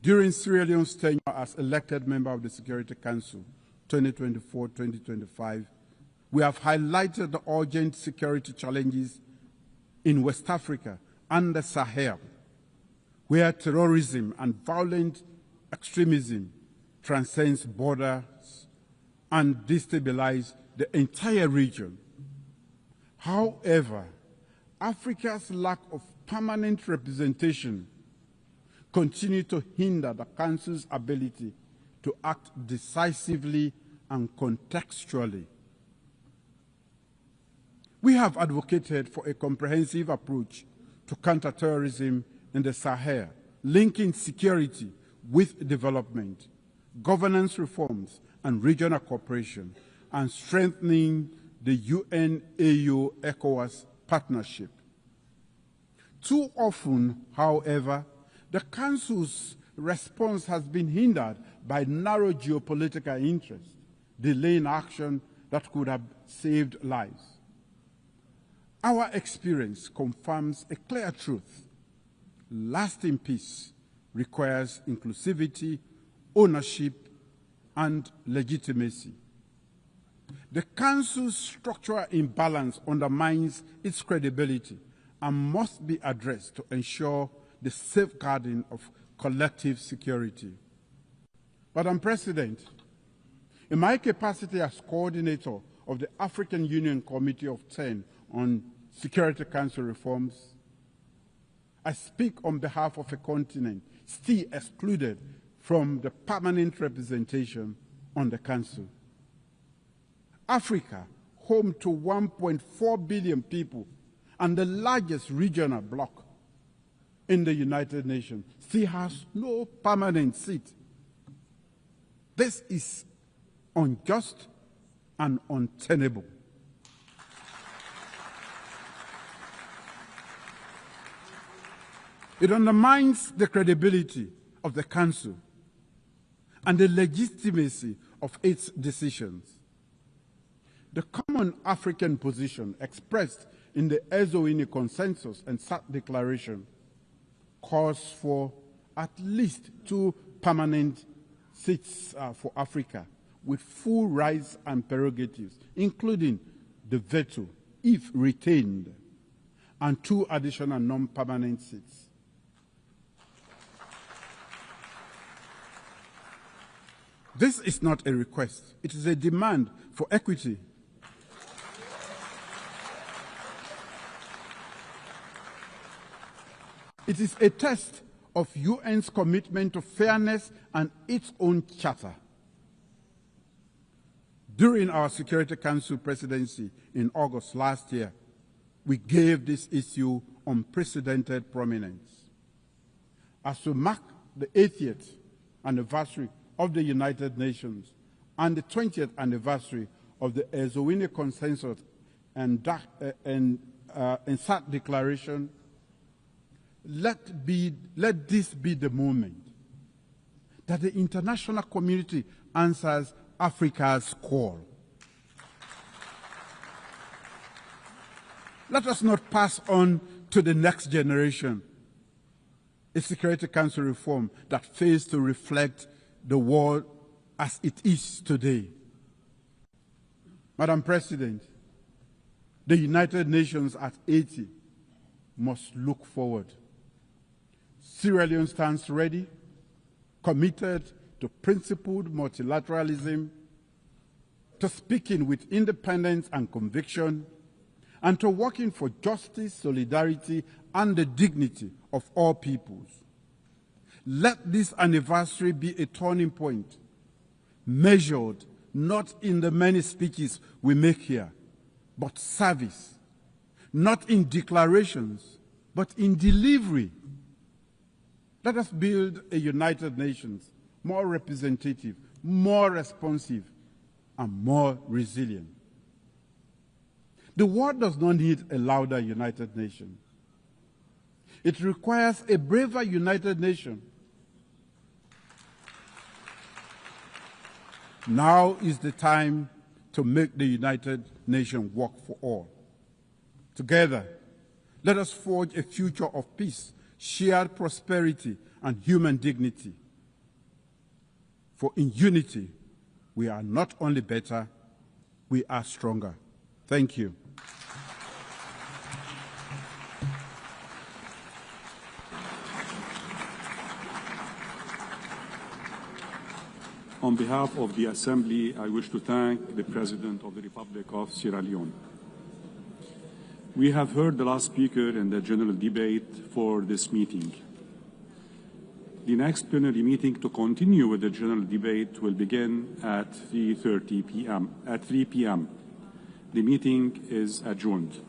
during Sierra Leone's tenure as elected member of the Security Council 2024-2025, we have highlighted the urgent security challenges in West Africa and the Sahel, where terrorism and violent extremism transcends borders and destabilize the entire region. However, Africa's lack of permanent representation continue to hinder the Council's ability to act decisively and contextually. We have advocated for a comprehensive approach to counterterrorism in the Sahel, linking security with development, governance reforms and regional cooperation, and strengthening the UN-AU-ECOWAS partnership. Too often, however, the Council's response has been hindered by narrow geopolitical interests, delaying action that could have saved lives. Our experience confirms a clear truth. Lasting peace requires inclusivity, ownership, and legitimacy. The Council's structural imbalance undermines its credibility and must be addressed to ensure the safeguarding of collective security. Madam President, in my capacity as coordinator of the African Union Committee of 10 on Security Council reforms, I speak on behalf of a continent still excluded from the permanent representation on the Council. Africa, home to 1.4 billion people and the largest regional bloc in the United Nations, still has no permanent seat. This is unjust and untenable. It undermines the credibility of the Council and the legitimacy of its decisions. The common African position expressed in the Eswatini Consensus and SAT Declaration calls for at least 2 permanent seats for Africa with full rights and prerogatives, including the veto, if retained, and 2 additional non-permanent seats. This is not a request. It is a demand for equity. It is a test of UN's commitment to fairness and its own charter. During our Security Council presidency in August last year, we gave this issue unprecedented prominence. As we mark the 80th anniversary of the United Nations and the 20th anniversary of the Eswatini Consensus and SAT Declaration, let this be the moment that the international community answers Africa's call. Let us not pass on to the next generation a Security Council reform that fails to reflect the world as it is today. Madam President, the United Nations at 80 must look forward. Sierra Leone stands ready, committed to principled multilateralism, to speaking with independence and conviction, and to working for justice, solidarity, and the dignity of all peoples. Let this anniversary be a turning point, measured not in the many speeches we make here, but service, not in declarations, but in delivery. Let us build a United Nations more representative, more responsive, and more resilient. The world does not need a louder United Nations. It requires a braver United Nations. Now is the time to make the United Nations work for all. Together, let us forge a future of peace, shared prosperity, and human dignity. For in unity, we are not only better, we are stronger. Thank you. On behalf of the Assembly, I wish to thank the President of the Republic of Sierra Leone. We have heard the last speaker in the general debate for this meeting. The next plenary meeting to continue with the general debate will begin at 3:30 p.m. At 3 p.m. The meeting is adjourned.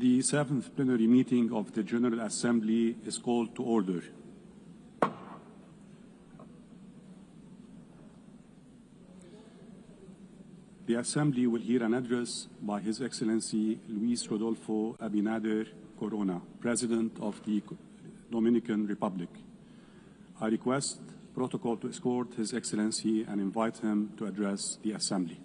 The 7th plenary meeting of the General Assembly is called to order. The Assembly will hear an address by His Excellency Luis Rodolfo Abinader Corona, President of the Dominican Republic. I request protocol to escort His Excellency and invite him to address the Assembly.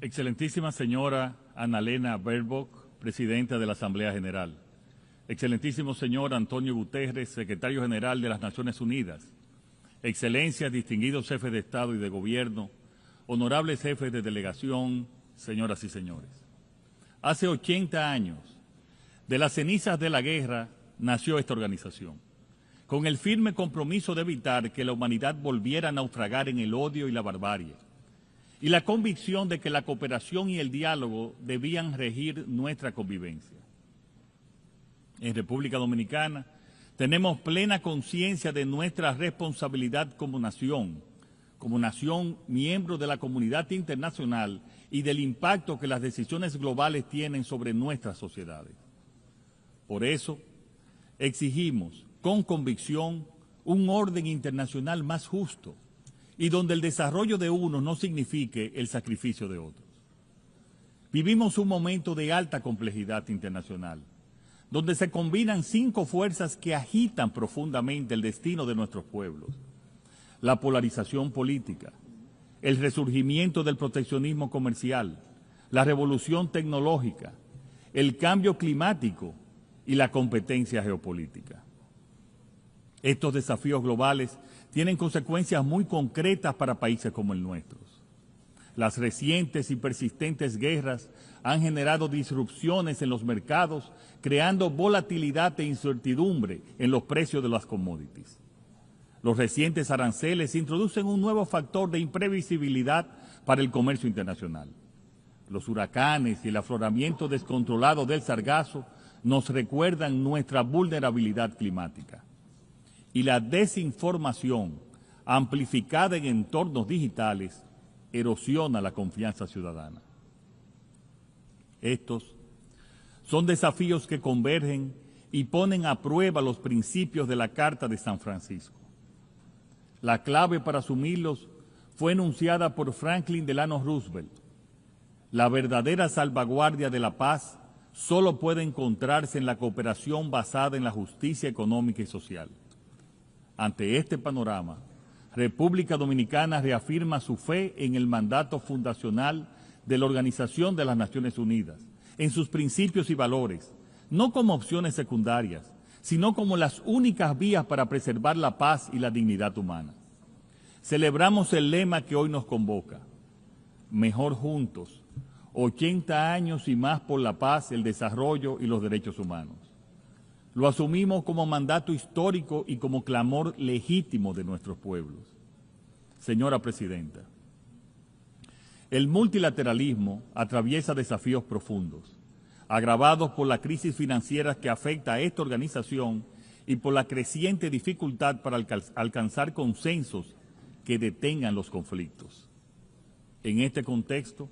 Excelentísima señora Annalena Baerbock, Presidenta de la Asamblea General. Excelentísimo señor Antonio Guterres, Secretario General de las Naciones Unidas. Excelencias, distinguidos jefes de Estado y de Gobierno, honorables jefes de delegación, señoras y señores. Hace 80 años, de las cenizas de la guerra, nació esta organización, con el firme compromiso de evitar que la humanidad volviera a naufragar en el odio y la barbarie, y la convicción de que la cooperación y el diálogo debían regir nuestra convivencia. En República Dominicana tenemos plena conciencia de nuestra responsabilidad como nación miembro de la comunidad internacional y del impacto que las decisiones globales tienen sobre nuestras sociedades. Por eso, exigimos con convicción un orden internacional más justo, y donde el desarrollo de unos no signifique el sacrificio de otros. Vivimos un momento de alta complejidad internacional, donde se combinan 5 fuerzas que agitan profundamente el destino de nuestros pueblos: la polarización política, el resurgimiento del proteccionismo comercial, la revolución tecnológica, el cambio climático y la competencia geopolítica. Estos desafíos globales tienen consecuencias muy concretas para países como el nuestro. Las recientes y persistentes guerras han generado disrupciones en los mercados, creando volatilidad e incertidumbre en los precios de las commodities. Los recientes aranceles introducen un nuevo factor de imprevisibilidad para el comercio internacional. Los huracanes y el afloramiento descontrolado del sargazo nos recuerdan nuestra vulnerabilidad climática. Y la desinformación, amplificada en entornos digitales, erosiona la confianza ciudadana. Estos son desafíos que convergen y ponen a prueba los principios de la Carta de San Francisco. La clave para asumirlos fue enunciada por Franklin Delano Roosevelt. La verdadera salvaguardia de la paz solo puede encontrarse en la cooperación basada en la justicia económica y social. Ante este panorama, República Dominicana reafirma su fe en el mandato fundacional de la Organización de las Naciones Unidas, en sus principios y valores, no como opciones secundarias, sino como las únicas vías para preservar la paz y la dignidad humana. Celebramos el lema que hoy nos convoca: mejor juntos, 80 años y más por la paz, el desarrollo y los derechos humanos. Lo asumimos como mandato histórico y como clamor legítimo de nuestros pueblos. Señora Presidenta, el multilateralismo atraviesa desafíos profundos, agravados por la crisis financiera que afecta a esta organización y por la creciente dificultad para alcanzar consensos que detengan los conflictos. En este contexto,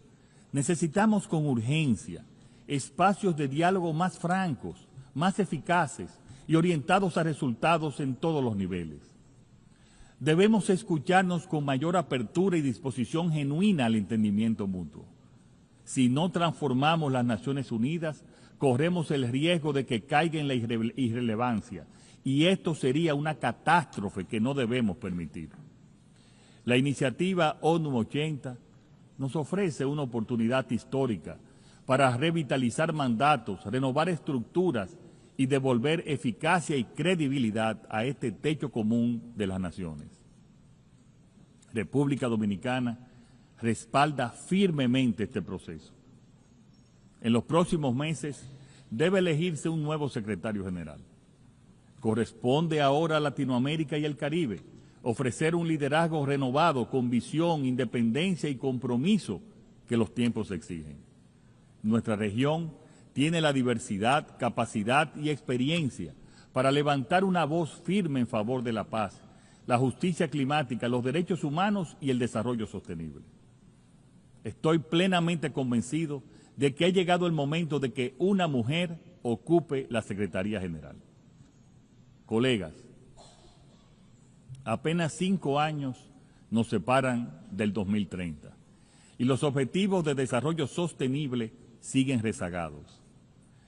necesitamos con urgencia espacios de diálogo más francos, más eficaces y orientados a resultados en todos los niveles. Debemos escucharnos con mayor apertura y disposición genuina al entendimiento mutuo. Si no transformamos las Naciones Unidas, corremos el riesgo de que caiga en la irrelevancia, y esto sería una catástrofe que no debemos permitir. La iniciativa ONU 80 nos ofrece una oportunidad histórica para revitalizar mandatos, renovar estructuras y devolver eficacia y credibilidad a este techo común de las naciones. República Dominicana respalda firmemente este proceso. En los próximos meses debe elegirse un nuevo secretario general. Corresponde ahora a Latinoamérica y el Caribe ofrecer un liderazgo renovado con visión, independencia y compromiso que los tiempos exigen. Nuestra región tiene la diversidad, capacidad y experiencia para levantar una voz firme en favor de la paz, la justicia climática, los derechos humanos y el desarrollo sostenible. Estoy plenamente convencido de que ha llegado el momento de que una mujer ocupe la Secretaría General. Colegas, apenas 5 años nos separan del 2030 y los objetivos de desarrollo sostenible siguen rezagados.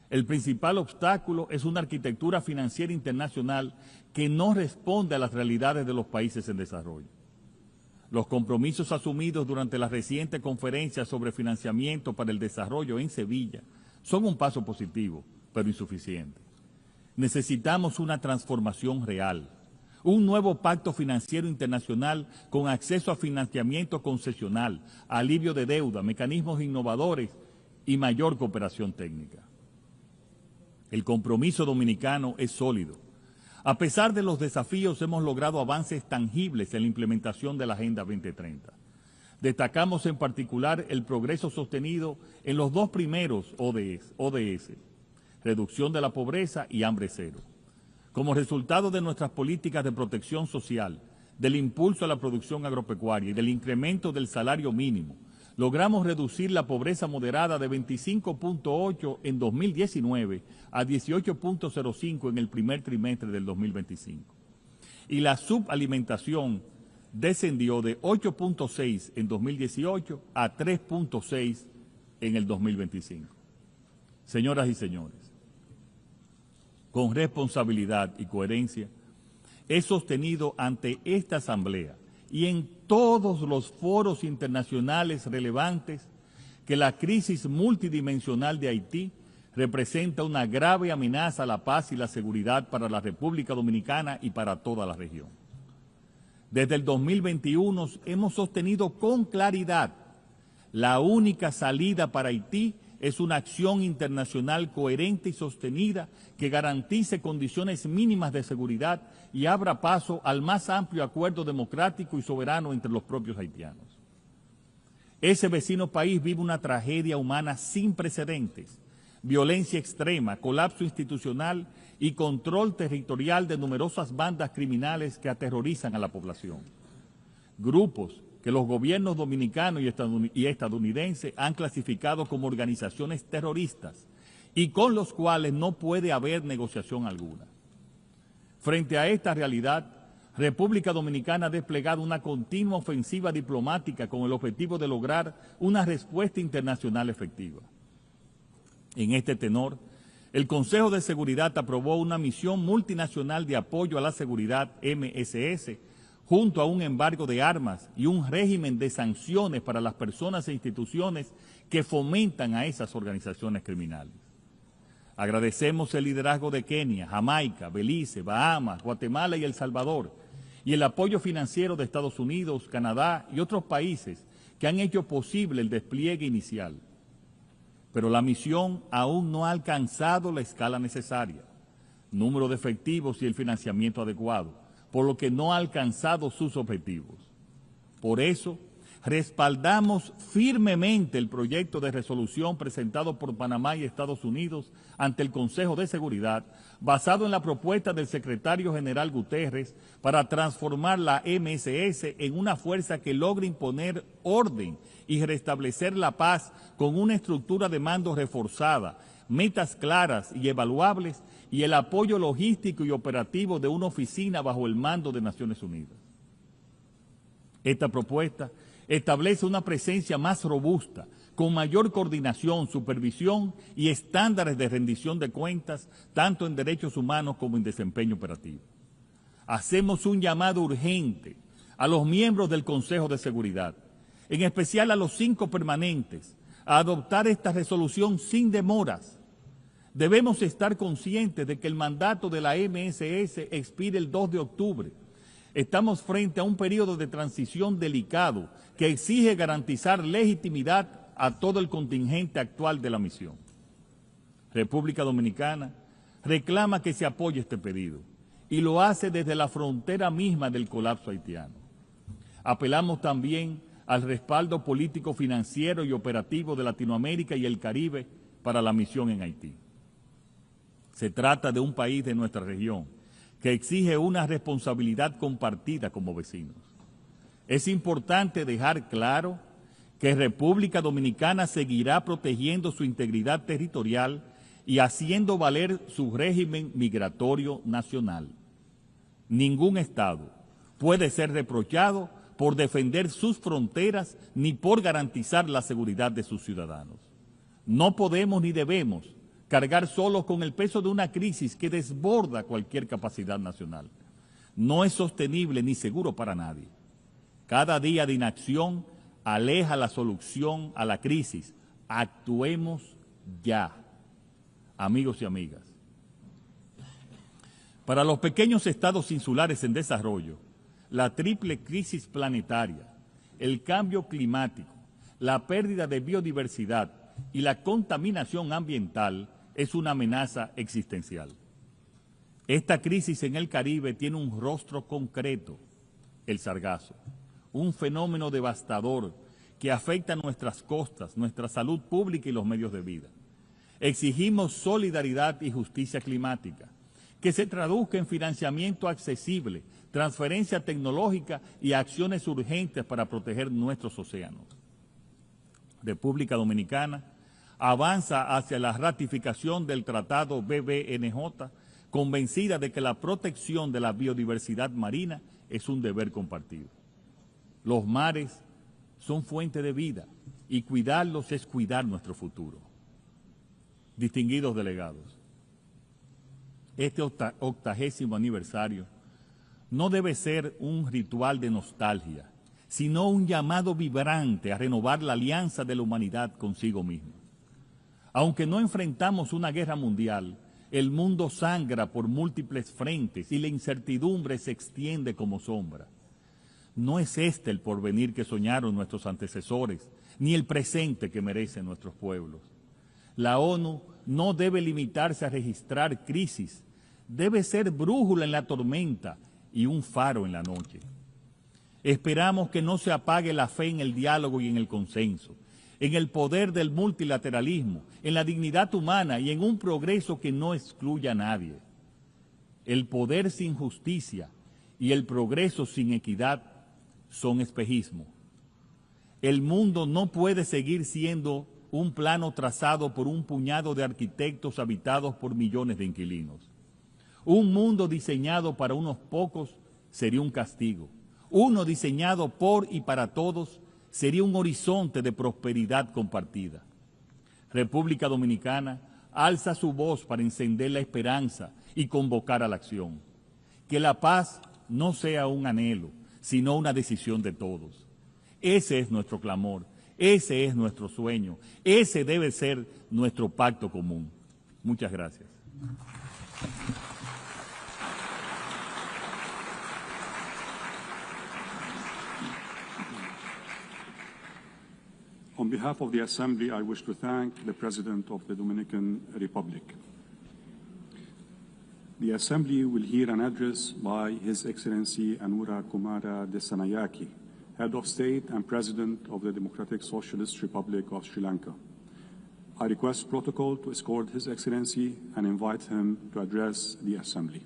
El principal obstáculo es una arquitectura financiera internacional que no responde a las realidades de los países en desarrollo. Los compromisos asumidos durante la reciente conferencia sobre financiamiento para el desarrollo en Sevilla son un paso positivo, pero insuficiente. Necesitamos una transformación real, un nuevo pacto financiero internacional con acceso a financiamiento concesional, alivio de deuda, mecanismos innovadores y mayor cooperación técnica. El compromiso dominicano es sólido. A pesar de los desafíos, hemos logrado avances tangibles en la implementación de la Agenda 2030. Destacamos en particular el progreso sostenido en los 2 primeros ODS, reducción de la pobreza y hambre cero. Como resultado de nuestras políticas de protección social, del impulso a la producción agropecuaria y del incremento del salario mínimo, logramos reducir la pobreza moderada de 25.8 en 2019 a 18.05 en el primer trimestre del 2025. Y la subalimentación descendió de 8.6 en 2018 a 3.6 en el 2025. Señoras y señores, con responsabilidad y coherencia, he sostenido ante esta Asamblea y en todos los foros internacionales relevantes que la crisis multidimensional de Haití representa una grave amenaza a la paz y la seguridad para la República Dominicana y para toda la región. Desde el 2021 hemos sostenido con claridad la única salida para Haití es una acción internacional coherente y sostenida que garantice condiciones mínimas de seguridad y abra paso al más amplio acuerdo democrático y soberano entre los propios haitianos. Ese vecino país vive una tragedia humana sin precedentes, violencia extrema, colapso institucional y control territorial de numerosas bandas criminales que aterrorizan a la población. Grupos que los gobiernos dominicanos y estadounidenses han clasificado como organizaciones terroristas y con los cuales no puede haber negociación alguna. Frente a esta realidad, República Dominicana ha desplegado una continua ofensiva diplomática con el objetivo de lograr una respuesta internacional efectiva. En este tenor, el Consejo de Seguridad aprobó una misión multinacional de apoyo a la seguridad MSS, junto a un embargo de armas y un régimen de sanciones para las personas e instituciones que fomentan a esas organizaciones criminales. Agradecemos el liderazgo de Kenia, Jamaica, Belice, Bahamas, Guatemala y El Salvador, y el apoyo financiero de Estados Unidos, Canadá y otros países que han hecho posible el despliegue inicial. Pero la misión aún no ha alcanzado la escala necesaria, número de efectivos y el financiamiento adecuado, por lo que no ha alcanzado sus objetivos. Por eso, respaldamos firmemente el proyecto de resolución presentado por Panamá y Estados Unidos ante el Consejo de Seguridad, basado en la propuesta del secretario general Guterres para transformar la MSS en una fuerza que logre imponer orden y restablecer la paz con una estructura de mando reforzada, metas claras y evaluables y el apoyo logístico y operativo de una oficina bajo el mando de Naciones Unidas. Esta propuesta establece una presencia más robusta, con mayor coordinación, supervisión y estándares de rendición de cuentas, tanto en derechos humanos como en desempeño operativo. Hacemos un llamado urgente a los miembros del Consejo de Seguridad, en especial a los 5 permanentes, a adoptar esta resolución sin demoras. Debemos estar conscientes de que el mandato de la MSS expira el 2 de octubre. Estamos frente a un periodo de transición delicado que exige garantizar legitimidad a todo el contingente actual de la misión. República Dominicana reclama que se apoye este pedido y lo hace desde la frontera misma del colapso haitiano. Apelamos también al respaldo político, financiero y operativo de Latinoamérica y el Caribe para la misión en Haití. Se trata de un país de nuestra región que exige una responsabilidad compartida como vecinos. Es importante dejar claro que República Dominicana seguirá protegiendo su integridad territorial y haciendo valer su régimen migratorio nacional. Ningún Estado puede ser reprochado por defender sus fronteras ni por garantizar la seguridad de sus ciudadanos. No podemos ni debemos cargar solos con el peso de una crisis que desborda cualquier capacidad nacional. No es sostenible ni seguro para nadie. Cada día de inacción aleja la solución a la crisis. Actuemos ya, amigos y amigas. Para los pequeños estados insulares en desarrollo, la triple crisis planetaria, el cambio climático, la pérdida de biodiversidad y la contaminación ambiental es una amenaza existencial. Esta crisis en el Caribe tiene un rostro concreto, el sargazo, un fenómeno devastador que afecta nuestras costas, nuestra salud pública y los medios de vida. Exigimos solidaridad y justicia climática, que se traduzca en financiamiento accesible, transferencia tecnológica y acciones urgentes para proteger nuestros océanos. República Dominicana avanza hacia la ratificación del Tratado BBNJ, convencida de que la protección de la biodiversidad marina es un deber compartido. Los mares son fuente de vida y cuidarlos es cuidar nuestro futuro. Distinguidos delegados, este 80º aniversario no debe ser un ritual de nostalgia, sino un llamado vibrante a renovar la alianza de la humanidad consigo misma. Aunque no enfrentamos una guerra mundial, el mundo sangra por múltiples frentes y la incertidumbre se extiende como sombra. No es este el porvenir que soñaron nuestros antecesores, ni el presente que merecen nuestros pueblos. La ONU no debe limitarse a registrar crisis, debe ser brújula en la tormenta y un faro en la noche. Esperamos que no se apague la fe en el diálogo y en el consenso, en el poder del multilateralismo, en la dignidad humana y en un progreso que no excluya a nadie. El poder sin justicia y el progreso sin equidad son espejismo. El mundo no puede seguir siendo un plano trazado por un puñado de arquitectos habitados por millones de inquilinos. Un mundo diseñado para unos pocos sería un castigo. Uno diseñado por y para todos sería un horizonte de prosperidad compartida. República Dominicana alza su voz para encender la esperanza y convocar a la acción. Que la paz no sea un anhelo, sino una decisión de todos. Ese es nuestro clamor, ese es nuestro sueño, ese debe ser nuestro pacto común. Muchas gracias. On behalf of the Assembly, I wish to thank the President of the Dominican Republic. The Assembly will hear an address by His Excellency Anura Kumara Desanayake, Head of State and President of the Democratic Socialist Republic of Sri Lanka. I request protocol to escort His Excellency and invite him to address the Assembly.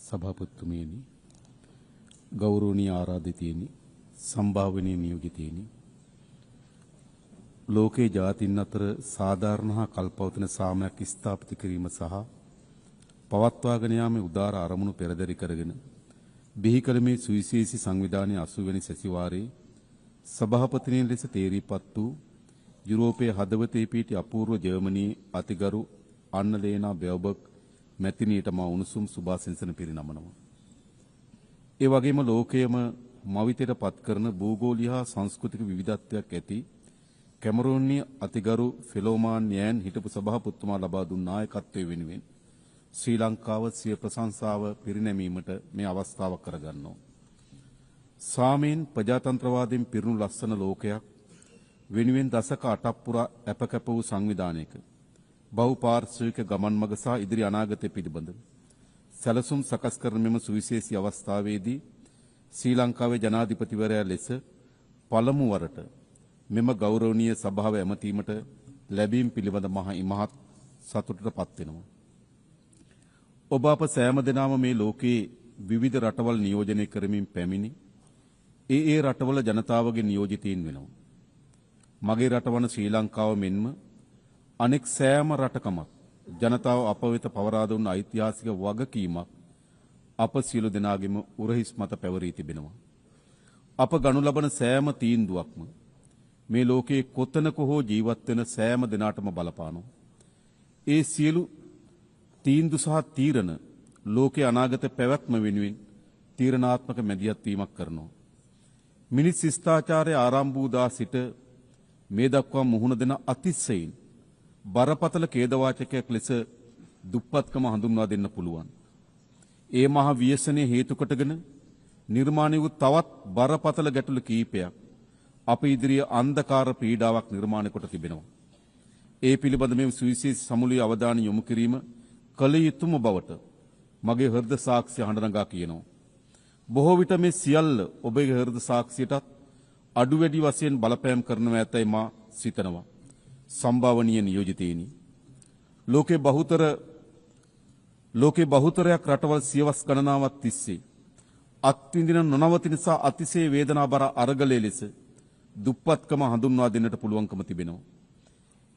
සභාපතිතුමියනි ගෞරවනීය ආරාධිතයනි සම්භාවනීය නියෝජිතයනි ලෝකේ ජාතීන් අතර සාධාරණ හා කල්පවතන සාමයක් ස්ථාපිත කිරීම සහ පවත්වාගෙන යාමේ උදාර අරමුණු පෙරදරි කරගෙන බිහි කළ මේ සුවිශේෂී සංවිධානයේ 80 වෙනි සැසිවාරයේ සභාපතිනියන් ලෙස තේරීපත් වූ යුරෝපයේ හදවතේ පිහිටි අපූර්ව ජර්මනියේ අතිගරු අන්නලේනා බෙවබක් මැතිණියට මා උණුසුම් සුභාශිංසන පිරිනමනවා. ඒ වගේම ලෝකයේම මවිතයට පත් කරන භූගෝලීය හා සංස්කෘතික විවිධත්වයක් ඇති කැමරූන්ගේ අතිගරු ෆෙලෝමාන් යෑන් හිටපු සභාපතිතුමා ලබා දුන් නායකත්වයේ වෙනුවෙන් ශ්‍රී ලංකාව සිය ප්‍රශංසාව පිරිනැමීමට මේ අවස්ථාව කරගන්නවා. සාමීන් ප්‍රජාතන්ත්‍රවාදයෙන් පිරුණු ලස්සන ලෝකයක් වෙනුවෙන් දශක 8ක් පුරා අපකැප වූ සංවිධානයක බහුපාර්ශ්වික ගමන් මඟ සහ ඉදිරි අනාගතය පිළිබඳ සැලසුම් සකස් කරන මෙම සුවිශේෂී අවස්ථාවේදී ශ්‍රී ලංකාවේ ජනාධිපතිවරයා ලෙස පළමු වරට මෙම ගෞරවනීය සභාව ඇමතීමට ලැබීම පිළිබඳ මහත් සතුටට පත් වෙනවා. ඔබ අප සෑම දෙනාම මේ ලෝකයේ විවිධ රටවල් නියෝජනය කරමින් පැමිණි ඒ රටවල ජනතාවගේ නියෝජිතයින් වෙනවා. මගේ රට වන ශ්‍රී ලංකාව මෙන්ම අනෙක් සෑම රටකම ජනතාව අප වෙත පවරා දුන්න ඓතිහාසික වගකීමක් අප සියලු දෙනාගේම උරහිස් මත පැවරී තිබෙනවා. අප ගනු ලබන සෑම තීන්දුවක්ම මේ ලෝකයේ කොතනක හෝ ජීවත් වෙන සෑම දෙනාටම බලපානවා. ඒ සියලු තීන්දුව සහ තීරණ ලෝකයේ අනාගත පැවැත්ම වෙනුවෙන් තීරණාත්මක මැදිහත් වීමක් කරනවා. මිනිස් ශිෂ්ටාචාරය ආරම්භ වූ දා සිට මේ දක්වා මුහුණ දෙන අතිශයින් බරපතල ඛේදවාචකයක් ලෙස දුප්පත්කම හඳුන්වා දෙන්න පුළුවන්. ඒ මහ ව්‍යසනයේ හේතු කොටගෙන නිර්මාණය වූ තවත් බරපතල ගැටලු කීපයක් අප ඉදිරියේ අන්ධකාර පීඩාවක් නිර්මාණය කොට තිබෙනවා. ඒ පිළිබඳ මේ සුවිශේෂී සමුළුවේ අවධානය යොමු කිරීම කළ යුතුම බවට මගේ හෘද සාක්ෂිය හඬනගා කියනවා. බොහෝ විට මේ සියල්ල ඔබේ හෘද සාක්ෂියටත් අඩු වැඩි වශයෙන් බලපෑම් කරනවා ඇතයි මා සිතනවා. සම්භාවනීය නියෝජිතයිනි. ලෝකේ බහුතරයක් රටවල් සියවස් ගණනාවක් තිස්සේ අත්විඳින නොනවතින නිසා අතිශය වේදනාබර අරගලයේ ලෙස දුප්පත්කම හඳුන්වා දෙන්නට පුළුවන්කම තිබෙනවා.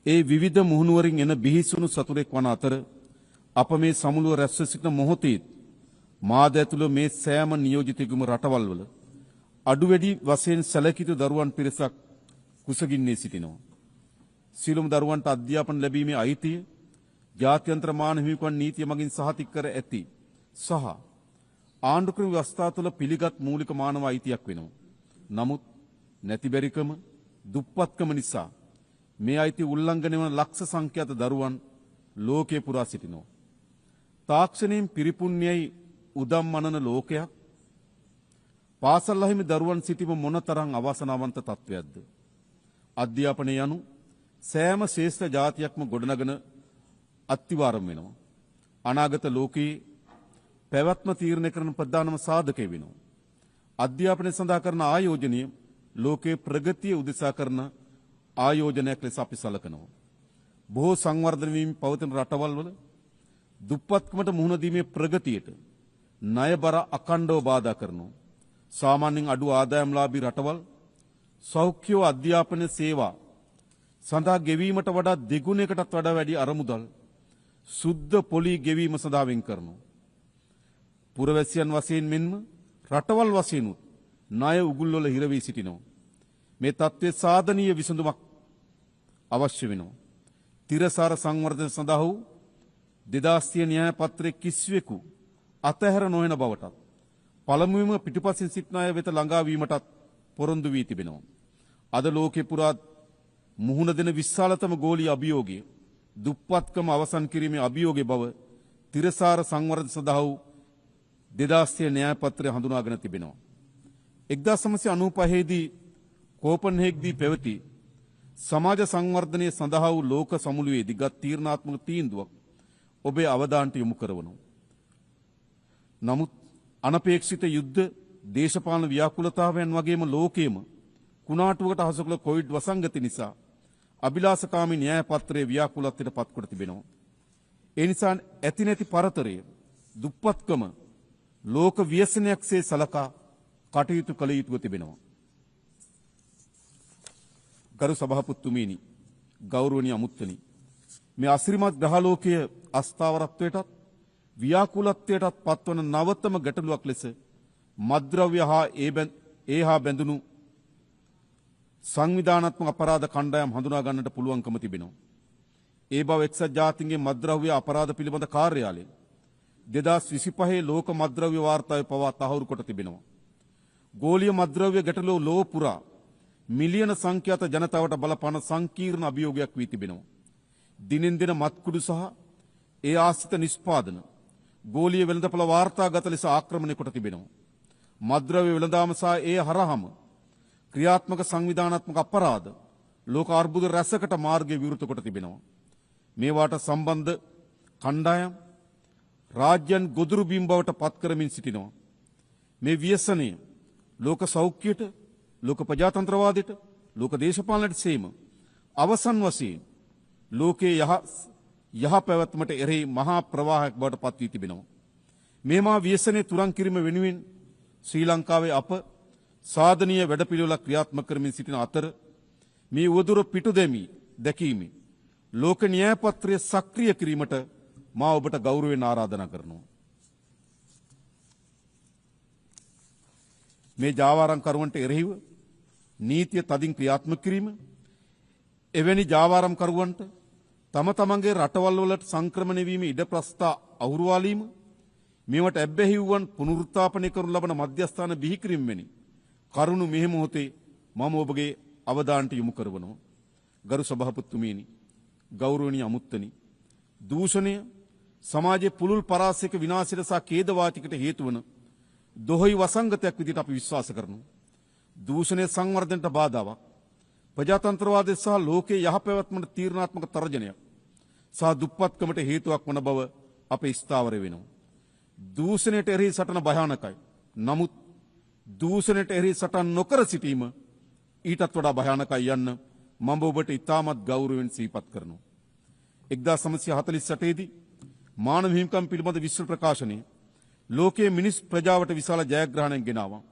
ඒ විවිධ මුහුණුවරින් එන බිහිසුණු සතුරෙක් වන අතර අප මේ සමුළුව රැස්ව සිටින මොහොතේ මාද ඇතුළු මේ සෑම නියෝජිතයෙකුම රටවල් වල අඩු වැඩි වශයෙන් සැලකිත දරුවන් පිරිසක් කුසගින්නේ සිටිනවා. සියලුම දරුවන්ට අධ්‍යාපන ලැබීමේ අයිතිය ජාත්‍යන්තර මානව හිමිකම් නීතිය මගින් සහතික කර ඇති සහ ආණ්ඩුක්‍රම ව්‍යවස්ථාව තුළ පිළිගත් මූලික මානව අයිතියක් වෙනවා. නමුත් නැතිබැරිකම දුප්පත්කම නිසා මේ අයිතිය උල්ලංඝනය වන ලක්ෂ සංඛ්‍යාත දරුවන් ලෝකේ පුරා සිටිනවා. තාක්ෂණයෙන් පිරිපුන්නේයි උදම් මනන ලෝකයක් පාසල් අහිමි දරුවන් සිටීම මොනතරම් අවාසනාවන්ත තත්වයක්ද. අධ්‍යාපනය යනු සෑම ශ්‍රේෂ්ඨ ජාතියක්ම ගොඩනගන අත්තිවාරම් වෙනවා. අනාගත ලෝකයේ පැවැත්ම තීරණය කරන ප්‍රධානම සාධකය වෙනවා. අධ්‍යාපනය සඳහා කරන ආයෝජනය ලෝකයේ ප්‍රගතිය උදෙසා කරන ආයෝජනයක් ලෙස අපි සලකනවා. බොහෝ සංවර්ධන වීම පවතින රටවල් වල දුප්පත්කමට මුහුණ දීමේ ප්‍රගතියට ණයබර අඛණ්ඩව බාධා කරනවා. සාමාන්‍යයෙන් අඩු ආදායම්ලාභී රටවල් සෞඛ්‍ය අධ්‍යාපන සේවා සඳහා ගෙවීමට වඩා දෙගුණයකටත් වඩා වැඩි අරමුදල් සුද්ධ පොලි ගෙවීම සඳහා වෙන් කරනවා. පුරවැසියන් වශයෙන් මෙන්ම රටවල් වශයෙන් ණය උගුල්වල හිර වී සිටිනවා. මේ තත්ත්වයේ සාධනීය විසඳුමක් අවශ්‍ය වෙනවා. තිරසාර සංවර්ධන සඳහා වූ 2030 න්‍යාය පත්‍රයේ කිසිවෙකු අතහැර නොවන බවටත් පළමුවෙන්ම පිටුපසින් සිටින අය වෙත ළඟා වීමටත් පොරොන්දු වී තිබෙනවා. අද ලෝකේ පුරා මුහුණ දෙන විශාලතම ගෝලීය අභියෝගය දුප්පත්කම අවසන් කිරීමේ අභියෝගය බව තිරසාර සංවර්ධන සඳහා වූ 2030 න්‍යාය පත්‍රය හඳුනාගෙන තිබෙනවා. 1995 දී කෝපන්හෙග්දී පැවති සමාජ සංවර්ධනය සඳහා වූ ලෝක සමුළුවේදී ගත් තීරණාත්මක තීන්දුවක් ඔබේ අවධානයට යොමු කරවනවා. නමුත් අනපේක්ෂිත යුද්ධ, දේශපාලන ව්‍යාකූලතාවයන් වගේම ලෝකයේම කුණාටුවකට හසු කළ කොවිඩ් වසංගතය නිසා අභිලාෂකාමී න්‍යාය පත්‍රයේ ව්‍යාකූලත්වයට පත් කොට තිබෙනවා. ඒ නිසා ඇති නැති පරතරය දුප්පත්කම ලෝක ව්‍යසනයක්සේ සලකා කටයුතු කළ යුතුව තිබෙනවා. ගරු සභාපතිතුමීනි, ගෞරවනීය අමුත්තනි, මේ අසිරිමත් ග්‍රහලෝකයේ අස්ථාවරත්වයටත් ව්‍යාකූලත්වයටත් පත්වන නවතම ගැටලුවක් ලෙස මත්ද්‍රව්‍ය හා ඒහා බැඳුණු සංවිධානාත්මක අපරාධ කණ්ඩායම් හඳුනා ගන්නට පුළුවන්කම තිබෙනවා. ඒ බව එක්සත් ජාතීන්ගේ මත්ද්‍රව්‍ය අපරාධ පිළිබඳ කාර්යාලය 2025 ලෝක මත්ද්‍රව්‍ය වාර්තාවේ පවා තහවුරු කොට තිබෙනවා. ගෝලීය මත්ද්‍රව්‍ය ගැටලුව ලෝක පුරා මිලියන සංඛ්‍යාත ජනතාවට බලපාන සංකීර්ණ අභියෝගයක් වී තිබෙනවා. දිනෙන් දින මත්කුඩු සහ ඒ ආශ්‍රිත නිෂ්පාදන ගෝලීය වෙළඳපොළ වාර්තාගත ලෙස ආක්‍රමණය කොට තිබෙනවා. මද්ද්‍රව්‍ය වෙළඳාම සහ ඒ හරහාම ක්‍රියාත්මක සංවිධානාත්මක අපරාධ ලෝක අර්බුද රැසකට මාර්ගය විවෘත කොට තිබෙනවා. මේවාට සම්බන්ධ කණ්ඩායම් රාජ්‍යයන් ගොදුරු බිම් බවට පත් කරමින් සිටිනවා. මේ ව්‍යසනය ලෝක සෞඛ්‍යයට, ලෝක ප්‍රජාතන්ත්‍රවාදයට, ලෝක දේශපාලනයට සේම අවසන් වශයෙන් ලෝකයේ යහ පැවැත්මට එරෙහි මහා ප්‍රවාහයක් බවට පත් වී තිබෙනවා. මේ මා ව්‍යසනයේ තුරන් කිරීම වෙනුවෙන් ශ්‍රී ලංකාවේ අප සාධනීය වැඩපිළිවෙලක් ක්‍රියාත්මක කරමින් සිටින අතර මේ උවදුර පිටු දැකීමේ ලෝක න්‍යාය පත්‍රය සක්‍රිය කිරීමට මා ඔබට ගෞරවයෙන් ආරාධනා කරනවා. මේ ජාවාරම්කරුවන්ට එරෙහිව නීතිය තදින් ක්‍රියාත්මක කිරීම, එවැනි ජාවාරම්කරුවන්ට තම තමන්ගේ රටවල් වලට සංක්‍රමණය වීම ඉඩ ප්‍රස්ථා අහුරුවාලීම, මේවට ඇබ්බැහි වූවන් පුනරුත්ථාපනය කරනු ලබන මධ්‍යස්ථාන බිහි කිරීම වැනි කරුණු මෙහි මොහොතේ මම ඔබගේ අවධානයට යොමු කරවනවා. ගරු සභාපතිතුමනි, ගෞරවනීය අමුත්තනි, දූෂණය සමාජයේ පුළුල් පරාසයක විනාශයට සහ ඛේදවාචකයට හේතු වන දොහොයි වසංගතයක් විදිහට අපි විශ්වාස කරනවා. දූෂණය සංවර්ධනයට බාධාවක්, ප්‍රජාතන්ත්‍රවාදය සහ ලෝකයේ යහපැවැත්මට තීරණාත්මක තර්ජනයක් සහ දුප්පත්කමට හේතුවක් වන බව අපේ ස්ථාවර වෙනවා. දූෂණයට එරෙහි සටන භයානකයි. නමුත් දූෂණයට එරෙහි සටන් නොකර සිටීම ඊටත් වඩා භයානකයි යන්න මම ඔබට ඉතාමත් ගෞරවයෙන් සිහිපත් කරනවා. 1948 දී මානව හිමිකම් පිළිබඳ විශ්ව ප්‍රකාශනයේ ලෝකයේ මිනිස් ප්‍රජාවට විශාල ජයග්‍රහණයක් ගෙනාවා.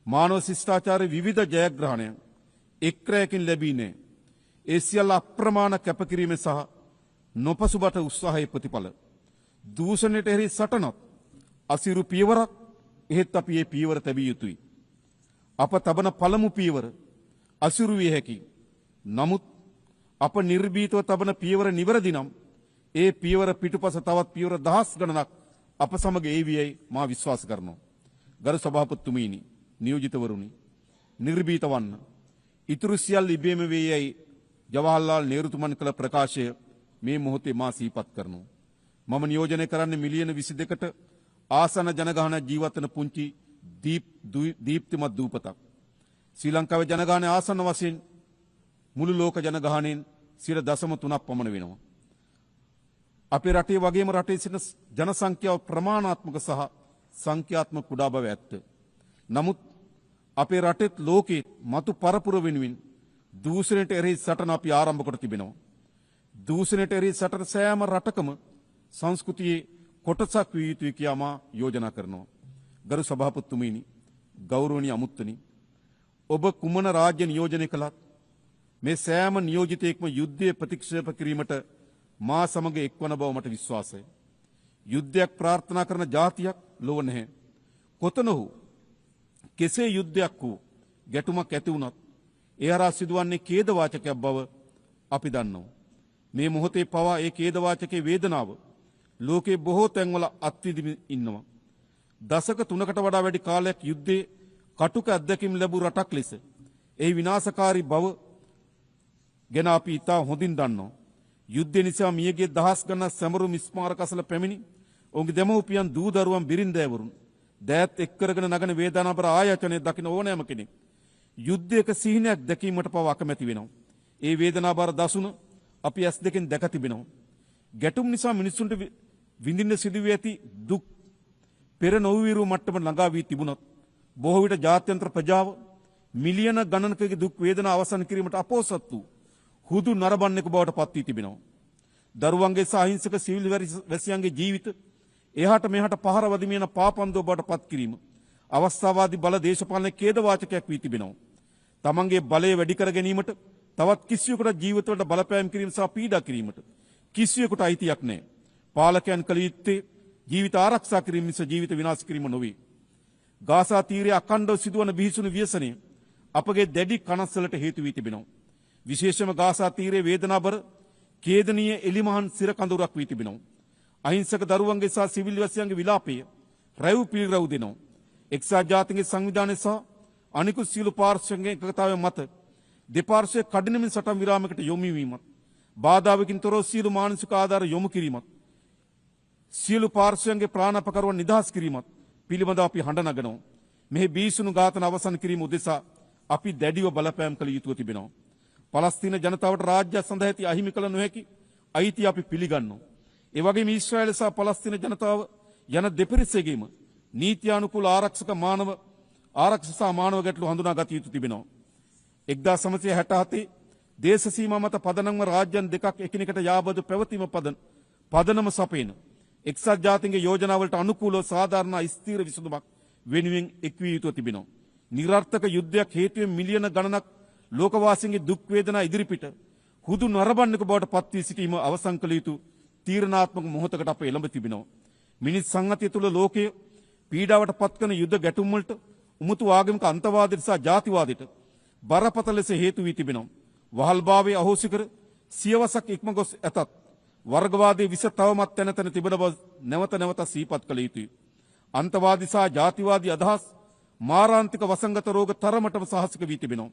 මානව ශිෂ්ටාචාරයේ විවිධ ජයග්‍රහණයන් එක් රැයකින් ලැබී නැහැ. ඒ සියල්ල අප්‍රමාණ කැපකිරීම සහ නොපසුබට උත්සාහයේ ප්‍රතිඵල. දූෂණයට එරෙහි සටනත් අසිරු පියවරක්, එහෙත් අපි මේ පියවර තැබිය යුතුයි. අප තබන පළමු පියවර අසිරු විය හැකියි. නමුත් අප නිර්භීතව තබන පියවර නිවැරදි නම් ඒ පියවර පිටුපස තවත් පියවර දහස් ගණනක් අප සමග ඒවියයි මා විශ්වාස කරනවා. ගරු සභාපතිතුමනි, නියෝජිතවරුනි, නිර්භීත වන්න. ඉතුරු සියල්ල ඉබේම වේයයි ජවහර්ලාල් නේරුතුමන් කළ ප්‍රකාශය මේ මොහොතේ මා සිහිපත් කරනවා. මම නියෝජනය කරන්නේ මිලියන 22කට ආසන ජනගහන ජීවත් වන පුංචි දීප්තිමත් දූපතක්. ශ්‍රී ලංකාවේ ජනගහනය ආසන්න වශයෙන් මුළු ලෝක ජනගහනයෙන් 0.3ක් පමණ වෙනවා. අපේ රටේ වගේම රටේ සිටින ජන සංඛ්‍යාව ප්‍රමාණාත්මක සහ සංඛ්‍යාත්මක කුඩා බව ඇත්ත. නමුත් අපේ රටෙත් ලෝකෙත් මතු පරපුර වෙනුවෙන් දූෂණයට එරෙහි සටන අපි ආරම්භ කොට තිබෙනවා. දූෂණයට එරෙහි සටන සෑම රටකම සංස්කෘතියේ කොටසක් විය යුතුයි කියා මා යෝජනා කරනවා. ගරු සභාපතිතුමනි, ගෞරවනීය අමුත්තනි, ඔබ කුමන රාජ්‍ය නියෝජනය කළත් මේ සෑම නියෝජිතයෙක්ම යුද්ධය ප්‍රතික්ෂේප කිරීමට මා සමග එක්වන බව මට විශ්වාසයි. යුද්ධයක් ප්‍රාර්ථනා කරන ජාතියක් ලොව නැහැ. කොතන හෝ කෙසේ යුද්ධයක් වූ ගැටුමක් ඇති වුණත් ඒ හරහා සිදුවන්නේ ඛේදවාචකයක් බව අපි දන්නවා. මේ මොහොතේ පවා ඒ ඛේදවාචකයේ වේදනාව ලෝකේ බොහෝ තැන්වල අත්විඳින්න ඉන්නවා. දශක 3කට වඩා වැඩි කාලයක් යුද්ධයේ කටුක අත්දැකීම් ලැබූ රටක් ලෙස ඒ විනාශකාරී බව ගැන අපි ඉතා හොඳින් දන්නවා. යුද්ධය නිසා මියගිය දහස් ගණන් සැමරුම් ස්මාරක අසල පැමිණි ඔවුන්ගේ දෙමව්පියන්, දූ දරුවන්, බිරින්දෑවරුන් දෑත් එක් කරගෙන නගන වේදනාබර ආයතනයේ දකින ඕනෑම කෙනෙක් යුද්ධයක සිහිනයක් දැකීමට පවා අකමැති වෙනවා. ඒ වේදනාබර දසුන අපි ඇස් දෙකෙන් දැක තිබෙනවා. ගැටුම් නිසා මිනිසුන්ට විඳින්න සිදුවී ඇති දුක් පෙර නොවිරු මට්ටමට ළඟා වී තිබුණත් බොහෝ විට ජාත්‍යන්තර ප්‍රජාව මිලියන ගණනකගේ දුක් වේදනා අවසන් කිරීමට අපොහොසත් වූ හුදු නරඹන්නෙකු බවට පත් වී තිබෙනවා. දරුවන්ගේ සහ අහිංසක සිවිල් වැසියන්ගේ ජීවිත එහාට මෙහාට පහර වදිමින පාපන්දෝ බවට පත් කිරීම අවස්ථාවාදී බල දේශපාලන ඛේදවාචකයක් වී තිබෙනවා. තමන්ගේ බලය වැඩි කර ගැනීමට තවත් කිසියෙකුට ජීවිතවලට බලපෑම් කිරීම සහ පීඩා කිරීමට කිසියෙකුට අයිතියක් නැහැ. පාලකයන් කළ යුත්තේ ජීවිත ආරක්ෂා කිරීම මිස ජීවිත විනාශ කිරීම නොවේ. ගාසා තීරයේ අඛණ්ඩව සිදුවන බිහිසුණු ව්‍යසනය අපගේ දැඩි කනස්සලට හේතු වී තිබෙනවා. විශේෂම ගාසා තීරයේ වේදනාබර ඛේදනීය එලිමහන් සිර කඳුරක් වී තිබෙනවා. අහිංසක දරුවන්ගේ සහ සිවිල් වැසියන්ගේ විලාපය රැව් පිළිරව් දෙනවා. එක්සත් ජාතීන්ගේ සංවිධානය සහ අනිකුත් සියලු පාර්ශ්වයන්ගේ එකතාවය මත දෙපාර්ශ්වයේ කඩිනමින් සටන් විරාමයකට යොමු වීමත්, බාධාවකින් තොරව සියලු මානසික ආධාර යොමු කිරීමත්, සියලු පාර්ශ්වයන්ගේ ප්‍රාණපකරුවන් නිදහස් කිරීමත් පිළිබඳව අපි හඬ නගනවා. මෙහි බීසුණු ඝාතන අවසන් කිරීම උදෙසා අපි දැඩිව බලපෑම් කළ යුතුව තිබෙනවා. පලස්තීන ජනතාවට රාජ්‍ය සඳහා ඇති අහිමි කළ නොහැකි අයිතිය අපි පිළිගන්නවා. ඒ වගේම ඊශ්‍රායල සහ පලස්තීන ජනතාව යන දෙපිරිසෙගේම නීත්‍යානුකූල ආරක්ෂක මානව ගැටලු හඳුනා ගත යුතු තිබෙනවා. 1967 දේශ සීමා මත පදනම්ව රාජ්‍යන් දෙකක් එකිනෙකට යාබදු පැවතීම පදනම සපේන එක්සත් ජාතීන්ගේ යෝජනාවලට අනුකූලව සාධාරණ ස්ථීර විසඳුමක් වෙනුවෙන් එක්විය යුතුව තිබෙනවා. නිරර්ථක යුද්ධයක් හේතුවෙන් මිලියන ගණනක් ලෝකවාසීන්ගේ දුක් වේදනා ඉදිරිපිට හුදු නරඹන්නක බවට පත් වී සිටීම අවසන් කළ යුතු තීරණාත්මක මොහොතකට අප එළඹ තිබෙනවා. මිනිස් සංහතිය තුළ ලෝකයේ පීඩාවට පත්කන යුද්ධ ගැටුම් වලට උමුතු ආගමික අන්තවාදයට සහ ජාතිවාදයට බරපතල ලෙස හේතු වී තිබෙනවා. වහල්භාවයේ අහෝසි කර සියවසක් ඉක්ම ගොස් ඇතත් වර්ගවාදයේ විස තවමත් තැන තැන තිබෙන බව නැවත නැවත සිහිපත් කළ යුතුයි. අන්තවාදී සහ ජාතිවාදී අදහස් මාරාන්තික වසංගත රෝග තරමටම සාහසික වී තිබෙනවා.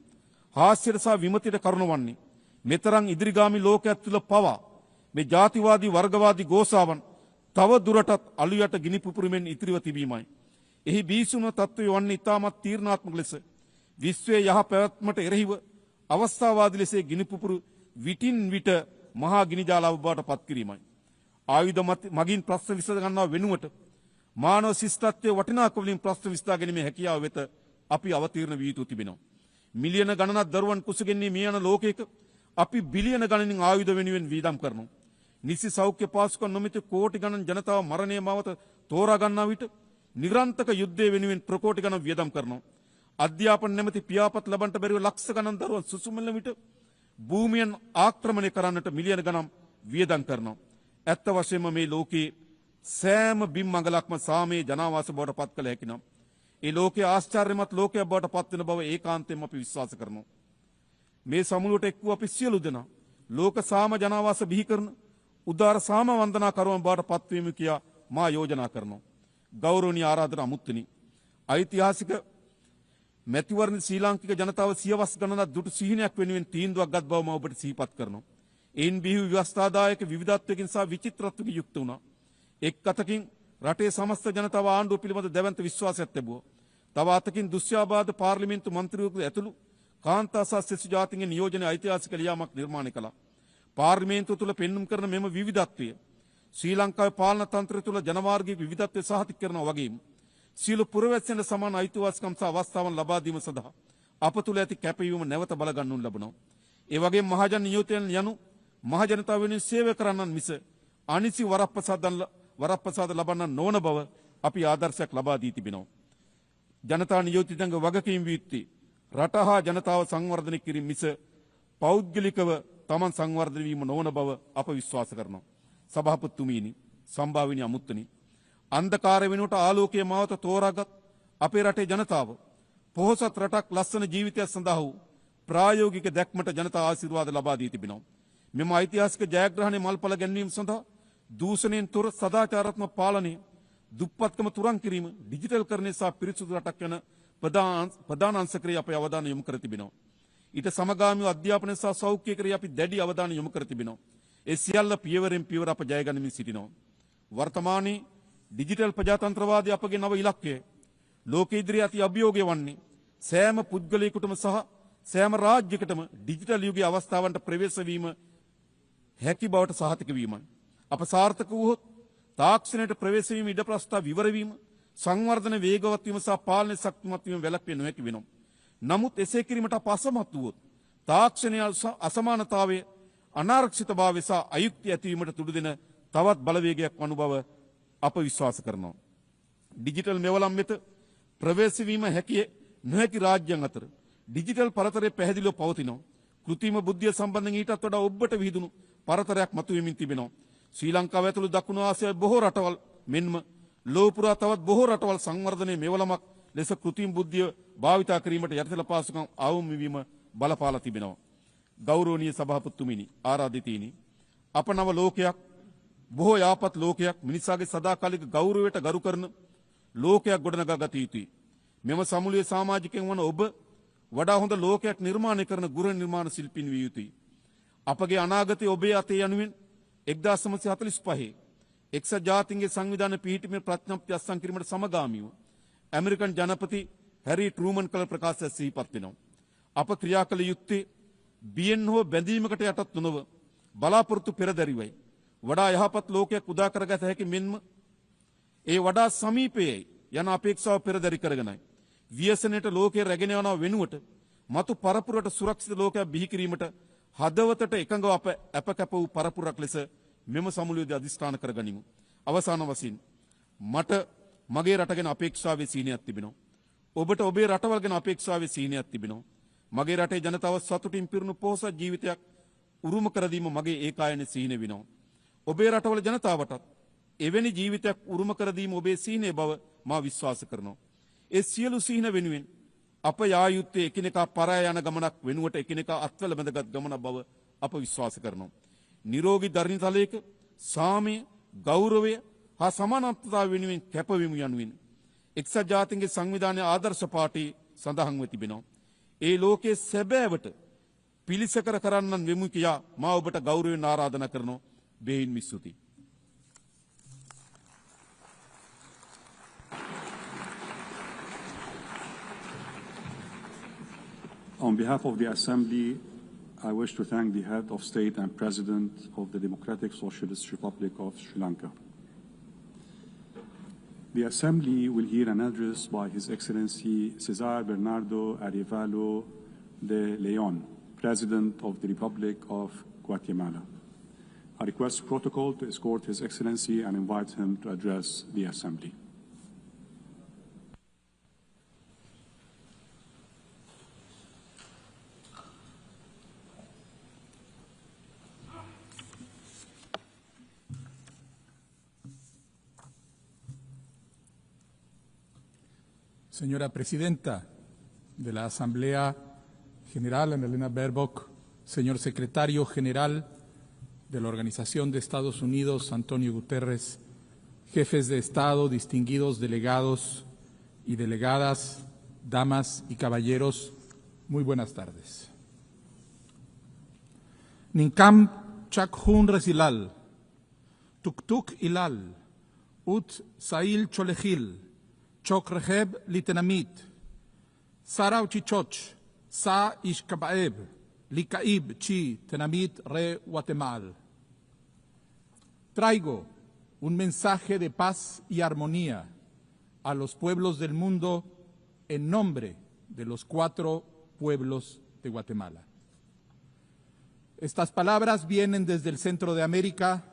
හාස්‍යයට සහ විමතියට කරුණ වන්නේ මෙතරම් ඉදිරිගාමී ලෝකයක් තුළ පවා මේ ජාතිවාදී වර්ගවාදී ගෝසාවන් තව දුරටත් අලුයට ගිනි පුපුරමින් ඉතිරිව තිබීමයි. එහි බීසුණු තත්ත්වය වන්නේ ඉතාමත් තීරණාත්මක ලෙස විශ්වයේ යහ පැවැත්මට එරෙහිව අවස්ථාවාදී ලෙස ගිනි පුපුරු විටින් විට මහා ගිනි ජාලාව බවට පත් කිරීමයි. ආයුධ මගින් ප්‍රශ්න විසඳ ගන්නා වෙනුවට මානව ශිෂ්ටත්වයේ වටිනාකම වලින් ප්‍රශ්න විසඳා ගැනීමේ හැකියාව වෙත අපි අවතීර්ණ වී යුතු තිබෙනවා. මිලියන ගණනක් දරුවන් කුසගෙන්නේ මේ යන ලෝකයක අපි බිලියන ගණනින් ආයුධ වෙනුවෙන් වීදම් කරනවා. නිසි සෞඛ්‍ය පාසුකම් නොමැති කෝටි ගණන් ජනතාව මරණය මවත තෝරා ගන්නා විට නිරන්තක යුද්ධය වෙනුවෙන් ප්‍රකෝටි ගණන් වියදම් කරනවා. අධ්‍යාපන නැමැති පියාපත් ලබන්නට බැරිව ලක්ෂ ගණන් දරුවන් සුසුමන විට භූමියන් ආක්‍රමණය කරන්නට මිලියන ගණන් වියදම් කරනවා. ඇත්ත වශයෙන්ම මේ ලෝකයේ සෑම බිම් මඟලක්ම සාමයේ ජනාවාස බවට පත් කළ හැකි නම් ඒ ලෝකයේ ආශ්චර්යමත් ලෝකයක් බවට පත් වෙන බව ඒකාන්තයෙන්ම අපි විශ්වාස කරනවා. මේ සමුළුවට එක්ව අපි සියලු දෙනා ලෝක සාම ජනාවාස බිහි කරන උදාර සාම වන්දනා කරුවන් බවට පත් වීම කියා මා යෝජනා කරනවා. ගෞරවනීය ආරාධන අමුත්තනි, ඓතිහාසික මැතිවරණ ශ්‍රී ලාංකික ජනතාව සියවස් ගණනක් දුටු සිහිනයක් වෙනුවෙන් තීන්දුවක් ගත් බව මම ඔබට සිහිපත් කරනවා. එයින් බිහි ව්‍යවස්ථාදායක විවිධත්වයකින් සහ විචිත්‍රත්වයකින් යුක්ත වුණා. එක් අතකින් රටේ සමස්ත ජනතාව ආණ්ඩුව පිළිබඳ දැවැන්ත විශ්වාසයක් තිබුවා. තව අතකින් දුස්්‍යාබාධ පාර්ලිමේන්තු මන්ත්‍රීවරු ඇතුළු කාන්තා සහ සෙසු ජාතීන්ගේ නියෝජන ඓතිහාසික ලියාමක් නිර්මාණය කළා. පාර්ලිමේන්තුව තුළ පෙන්눔 කරන මෙම විවිධත්වය ශ්‍රී ලංකාවේ පාලන තන්ත්‍රය තුළ ජනමාර්ගයේ විවිධත්වය සහතික කරනවා වගේම සියලු පුරවැසියන්ට සමාන අයිතිවාසිකම් සහ අවස්ථාවන් ලබා දීම සඳහා අප තුළ ඇති කැපවීම නැවත බලගන්නු ලබනවා. ඒ වගේම මහජන නියෝජනයන් යනු මහජනතාව වෙනුවෙන් සේවය කරන්නන් මිස අනිසි වරප්‍රසාද ලබන්න නොවන බව අපි ආදර්ශයක් ලබා දී තිබෙනවා. ජනතා නියෝජිතයන්ගේ වගකීම් වීත්ති රට හා ජනතාව සංවර්ධනය කිරීම මිස පෞද්ගලිකව තමන් සංවර්ධනය වීම නොවන බව අප විශ්වාස කරනවා. සභාපතිතුමීනි, සම්භාවිනී අමුත්තනි, අන්ධකාර වෙනුවට ආලෝකයේ මාවත තෝරාගත් අපේ රටේ ජනතාව පොහොසත් රටක් ලස්සන ජීවිතයක් සඳහා වූ ප්‍රායෝගික දැක්මට ජනතා ආශිර්වාද ලබා දී තිබෙනවා. මෙම ඓතිහාසික ජයග්‍රහණය මල්පල ගැන්වීම සඳහා දූෂණයෙන් තොර සදාචාරාත්මක පාලනය, දුප්පත්කම තුරන් කිරීම, ඩිජිටල්කරණය සහ පිරිසුදු රටක් යන ප්‍රධාන අංශකරේ අපේ අවධානය යොමු කර තිබෙනවා. ඊට සමගාමීව අධ්‍යාපනය සහ සෞඛ්‍ය කරේ අපි දැඩි අවධානය යොමු කර තිබෙනවා. ඒ සියල්ල පියවරෙන් පියවර අප ජය ගනිමින් සිටිනවා. වර්තමානයේ ඩිජිටල් ප්‍රජාතන්ත්‍රවාදී අපගේ නව ඉලක්කය ලෝක ඉදිරියේ අති අභියෝගය වන්නේ සෑම පුද්ගලයෙකුටම සහ සෑම රාජ්‍යයකටම ඩිජිටල් යුගයේ අවස්ථාවන්ට ප්‍රවේශ වීම හැකි බවට සහතික වීමයි. අප සාර්ථක වූහොත් තාක්ෂණයට ප්‍රවේශ වීම ඉඩ ප්‍රස්ථා විවර වීම, සංවර්ධන වේගවත් වීම සහ පාලන ශක්තිමත් වීම වැළැක්විය නොහැකි වෙනවා. නමුත් එසේ කිරීමට අප අසමත් වූවොත් තාක්ෂණය අසමානතාවය, අනාරක්ෂිතභාවය සහ අයුක්තිය ඇතිවීමට තුඩු දෙන තවත් බලවේගයක් වනු බව අප විශ්වාස කරනවා. ඩිජිටල් මෙවලම් වෙත ප්‍රවේශ වීම නොහැකි රාජ්‍යයන් අතර ඩිජිටල් පරතරය පැහැදිලිව පවතිනවා. කෘත්‍රිම බුද්ධිය සම්බන්ධයෙන් ඊටත් වඩා ඔබට විහිදුණු පරතරයක් මතුවෙමින් තිබෙනවා. ශ්‍රී ලංකාව ඇතුළු දකුණු ආසියාවේ බොහෝ රටවල් මෙන්ම ලෝක පුරා තවත් බොහෝ රටවල් සංවර්ධනයේ මෙවලමක් ලෙස කෘත්‍රිම බුද්ධිය භාවිතා කිරීමට යටිතල පාසුකම් අවම වීම බලපාලා තිබෙනවා. ගෞරවනීය සභාපතිතුමිනි, ආරාධිතයිනි, අප නව ලෝකයක්, බොහෝ යාපත් ලෝකයක්, මිනිසාගේ සදාකාලික ගෞරවයට ගරු කරන ලෝකයක් ගොඩනගා ගත යුතුයි. මෙම සමුළුවේ සමාජිකයන් වන ඔබ වඩා හොඳ ලෝකයක් නිර්මාණය කරන ගෘහ නිර්මාණ ශිල්පීන් විය යුතුයි. අපගේ අනාගතය ඔබේ අතේ යනුවෙන් 1945 එක්සත් ජාතීන්ගේ සංවිධාන පිහිටීමේ ප්‍රඥප්ති අත්සන් කිරීමට සමගාමීව ඇමරිකන් ජනපති හැරි ට්‍රූමන් කළ ප්‍රකාශය සිහිපත් වෙනවා. අප ක්‍රියා කළ යුත්තේ බියෙන් හෝ බැඳීමකට යටත් නොව බලාපොරොත්තු පෙරදැරිවයි. වඩා යහපත් ලෝකයක් උදා කරගත හැකි මෙන්ම ඒ වඩා සමීපයේ යන අපේක්ෂාව පෙරදැරි කරගෙනයි. ව්‍යසනයට ලෝකයේ රැගෙන යනවා වෙනුවට මතු පරපුරට සුරක්ෂිත ලෝකයක් බිහි කිරීමට හදවතට එකඟව අප අපකැප වූ පරපුරක් ලෙස මෙම සමුළුවේදී අධිෂ්ඨාන කරගනිමු. අවසාන වශයෙන් මට මගේ රට ගැන අපේක්ෂාවේ සීනයක් තිබෙනවා. ඔබට ඔබේ රටවල් ගැන අපේක්ෂාවේ සීනයක් තිබෙනවා. මගේ රටේ ජනතාව සතුටින් පිරුණු පොහොසත් ජීවිතයක් උරුම කර දීම මගේ ඒකායන සීන වෙනවා. ඔබේ රටවල ජනතාවටත් එවැනි ජීවිතයක් උරුම කර දීම ඔබේ සීනේ බව මා විශ්වාස කරනවා. ඒ සියලු සීන වෙනුවෙන් අප යා යුත්තේ එකිනෙකා පරාය යන ගමනක් වෙනුවට එකිනෙකා අත්වල බැඳගත් ගමනක් බව අප විශ්වාස කරනවා. නිරෝගී ධර්මතලයක සාමය, ගෞරවය හා සමානත්වතාව වෙනුවෙන් කැපවීම යනුවෙන් එක්සත් ජාතීන්ගේ සංවිධානයේ ආදර්ශ පාඨයේ සඳහන්ව තිබෙනවා. ඒ ලෝකයේ සැබෑවට පිළිසකර කරන්නන් වෙමු කියා මා ඔබට ගෞරවයෙන් ආරාධනා කරනවා. බෙහෙයින් මිස්තුතියි. On behalf of the Assembly, I wish to thank the Head of State and President of the Democratic Socialist Republic of Sri Lanka. The Assembly will hear an address by His Excellency Cesar Bernardo Arevalo de Leon, President of the Republic of Guatemala. I request protocol to escort His Excellency and invite him to address the Assembly. Señora Presidenta de la Asamblea General, Annalena Baerbock, señor Secretario General de la Organización de Estados Unidos, Antonio Guterres, jefes de Estado, distinguidos delegados y delegadas, damas y caballeros, muy buenas tardes. Ninkam Chakhun Resilal, Tuktuk Ilal, Ut Sail Cholejil, Chok Reheb Litenamit, Sara Uchichoch, Sa Ishkabaeb, Likaib Chi Tenamit Re Guatemala. Traigo un mensaje de paz y armonía a los pueblos del mundo en nombre de los 4 pueblos de Guatemala. Estas palabras vienen desde el centro de América,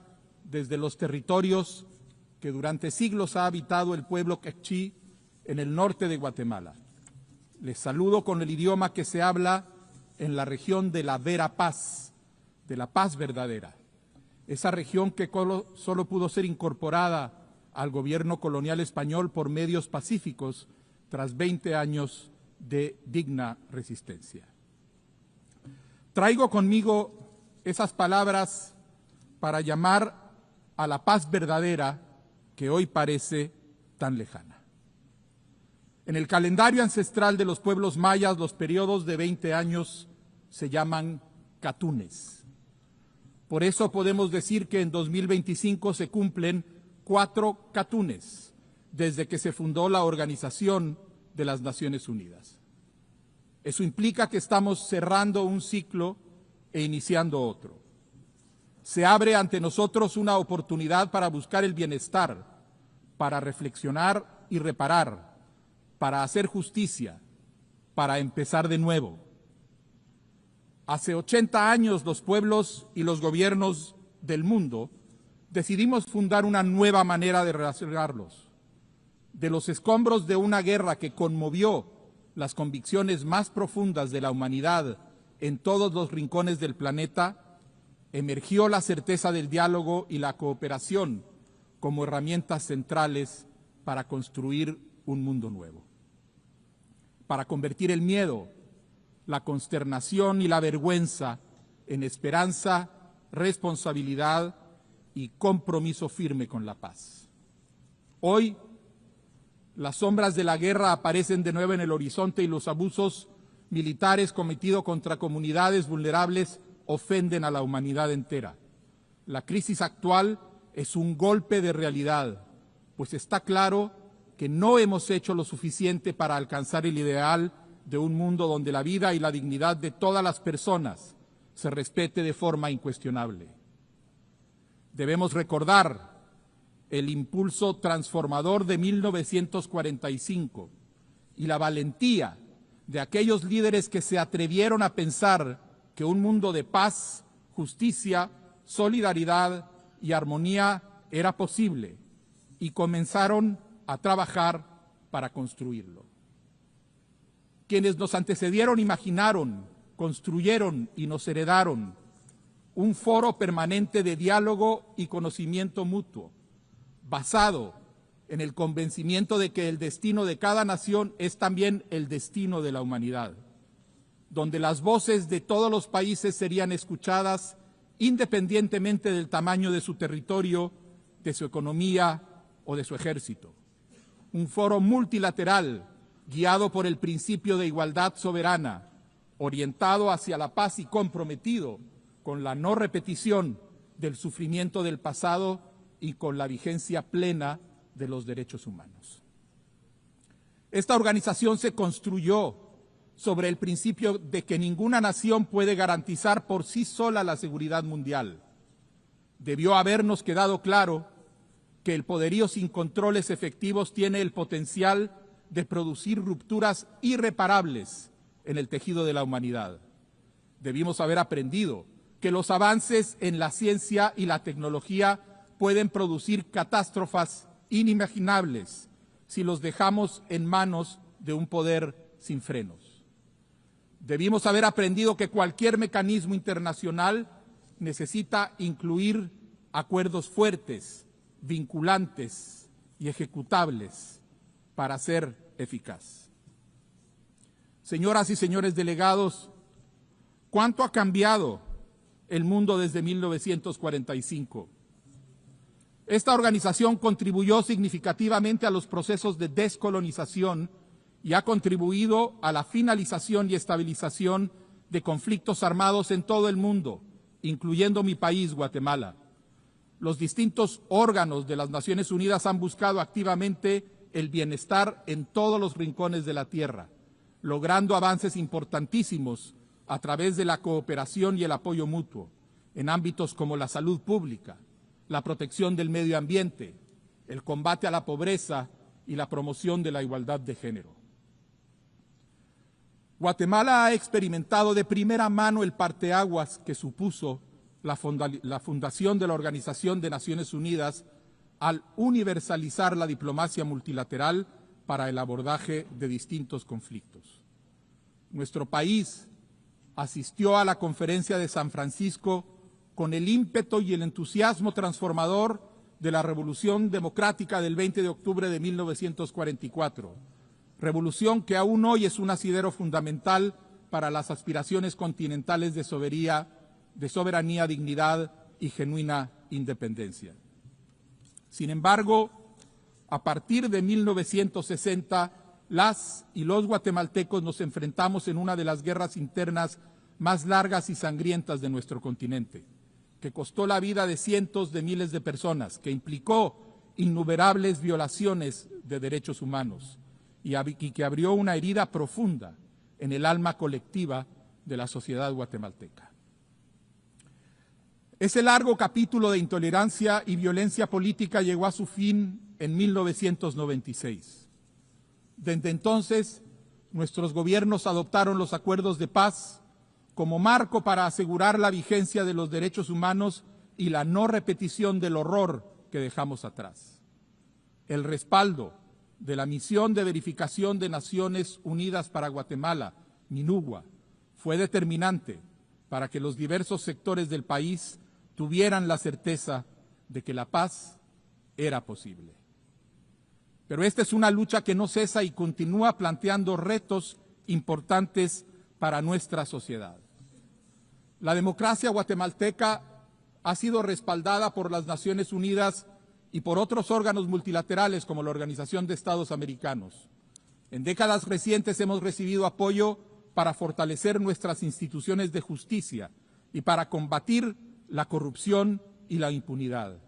desde los territorios que durante siglos ha habitado el pueblo quechí en el norte de Guatemala. Les saludo con el idioma que se habla en la región de la vera paz, de la paz verdadera. Esa región que solo pudo ser incorporada al gobierno colonial español por medios pacíficos tras 20 años de digna resistencia. Traigo conmigo esas palabras para llamar a la paz verdadera que hoy parece tan lejana. En el calendario ancestral de los pueblos mayas, los periodos de 20 años se llaman catunes. Por eso podemos decir que en 2025 se cumplen 4 catunes desde que se fundó la Organización de las Naciones Unidas. Eso implica que estamos cerrando un ciclo e iniciando otro. Se abre ante nosotros una oportunidad para buscar el bienestar, para reflexionar y reparar, para hacer justicia, para empezar de nuevo. Hace 80 años los pueblos y los gobiernos del mundo decidimos fundar una nueva manera de relacionarlos. De los escombros de una guerra que conmovió las convicciones más profundas de la humanidad en todos los rincones del planeta, emergió la certeza del diálogo y la cooperación como herramientas centrales para construir un mundo nuevo. Para convertir el miedo, la consternación y la vergüenza en esperanza, responsabilidad y compromiso firme con la paz. Hoy, las sombras de la guerra aparecen de nuevo en el horizonte y los abusos militares cometidos contra comunidades vulnerables ofenden a la humanidad entera. La crisis actual es un golpe de realidad, pues está claro que no hemos hecho lo suficiente para alcanzar el ideal de un mundo donde la vida y la dignidad de todas las personas se respete de forma incuestionable. Debemos recordar el impulso transformador de 1945 y la valentía de aquellos líderes que se atrevieron a pensar que un mundo de paz, justicia, solidaridad y armonía era posible y comenzaron a trabajar para construirlo. Quienes nos antecedieron imaginaron, construyeron y nos heredaron un foro permanente de diálogo y conocimiento mutuo, basado en el convencimiento de que el destino de cada nación es también el destino de la humanidad, donde las voces de todos los países serían escuchadas independientemente del tamaño de su territorio, de su economía o de su ejército. Un foro multilateral guiado por el principio de igualdad soberana, orientado hacia la paz y comprometido con la no repetición del sufrimiento del pasado y con la vigencia plena de los derechos humanos. Esta organización se construyó sobre el principio de que ninguna nación puede garantizar por sí sola la seguridad mundial. Debió habernos quedado claro que el poderío sin controles efectivos tiene el potencial de producir rupturas irreparables en el tejido de la humanidad. Debimos haber aprendido que los avances en la ciencia y la tecnología pueden producir catástrofes inimaginables si los dejamos en manos de un poder sin frenos. Debimos haber aprendido que cualquier mecanismo internacional necesita incluir acuerdos fuertes, vinculantes y ejecutables para ser eficaz. Señoras y señores delegados, ¿cuánto ha cambiado el mundo desde 1945? Esta organización contribuyó significativamente a los procesos de descolonización y ha contribuido a la finalización y estabilización de conflictos armados en todo el mundo, incluyendo mi país, Guatemala. Los distintos órganos de las Naciones Unidas han buscado activamente el bienestar en todos los rincones de la tierra, logrando avances importantísimos a través de la cooperación y el apoyo mutuo en ámbitos como la salud pública, la protección del medio ambiente, el combate a la pobreza y la promoción de la igualdad de género. Guatemala ha experimentado de primera mano el parteaguas que supuso la fundación de la Organización de Naciones Unidas al universalizar la diplomacia multilateral para el abordaje de distintos conflictos. Nuestro país asistió a la Conferencia de San Francisco con el ímpetu y el entusiasmo transformador de la Revolución Democrática del 20 de octubre de 1944, revolución que aún hoy es un asidero fundamental para las aspiraciones continentales de soberanía, dignidad y genuina independencia. Sin embargo, a partir de 1960, las y los guatemaltecos nos enfrentamos en una de las guerras internas más largas y sangrientas de nuestro continente, que costó la vida de cientos de miles de personas, que implicó innumerables violaciones de derechos humanos y que abrió una herida profunda en el alma colectiva de la sociedad guatemalteca. Ese largo capítulo de intolerancia y violencia política llegó a su fin en 1996. Desde entonces, nuestros gobiernos adoptaron los acuerdos de paz como marco para asegurar la vigencia de los derechos humanos y la no repetición del horror que dejamos atrás. El respaldo de la Misión de Verificación de Naciones Unidas para Guatemala, MINUGUA, fue determinante para que los diversos sectores del país tuvieran la certeza de que la paz era posible. Pero esta es una lucha que no cesa y continúa planteando retos importantes para nuestra sociedad. La democracia guatemalteca ha sido respaldada por las Naciones Unidas y por otros órganos multilaterales como la Organización de Estados Americanos. En décadas recientes hemos recibido apoyo para fortalecer nuestras instituciones de justicia y para combatir la corrupción y la impunidad.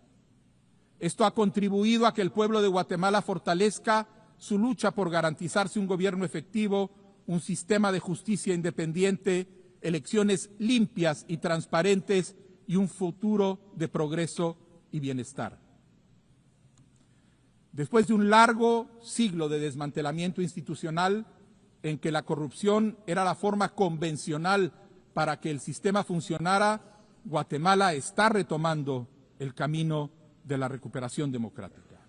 Esto ha contribuido a que el pueblo de Guatemala fortalezca su lucha por garantizarse un gobierno efectivo, un sistema de justicia independiente, elecciones limpias y transparentes y un futuro de progreso y bienestar. Después de un largo siglo de desmantelamiento institucional en que la corrupción era la forma convencional para que el sistema funcionara, Guatemala está retomando el camino de la recuperación democrática.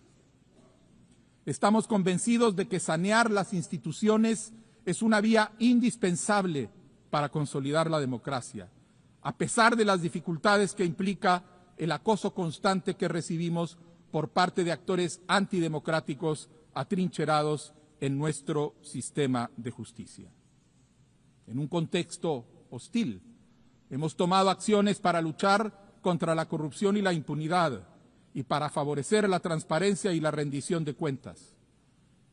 Estamos convencidos de que sanear las instituciones es una vía indispensable para consolidar la democracia, a pesar de las dificultades que implica el acoso constante que recibimos por parte de actores antidemocráticos atrincherados en nuestro sistema de justicia. En un contexto hostil, hemos tomado acciones para luchar contra la corrupción y la impunidad y para favorecer la transparencia y la rendición de cuentas.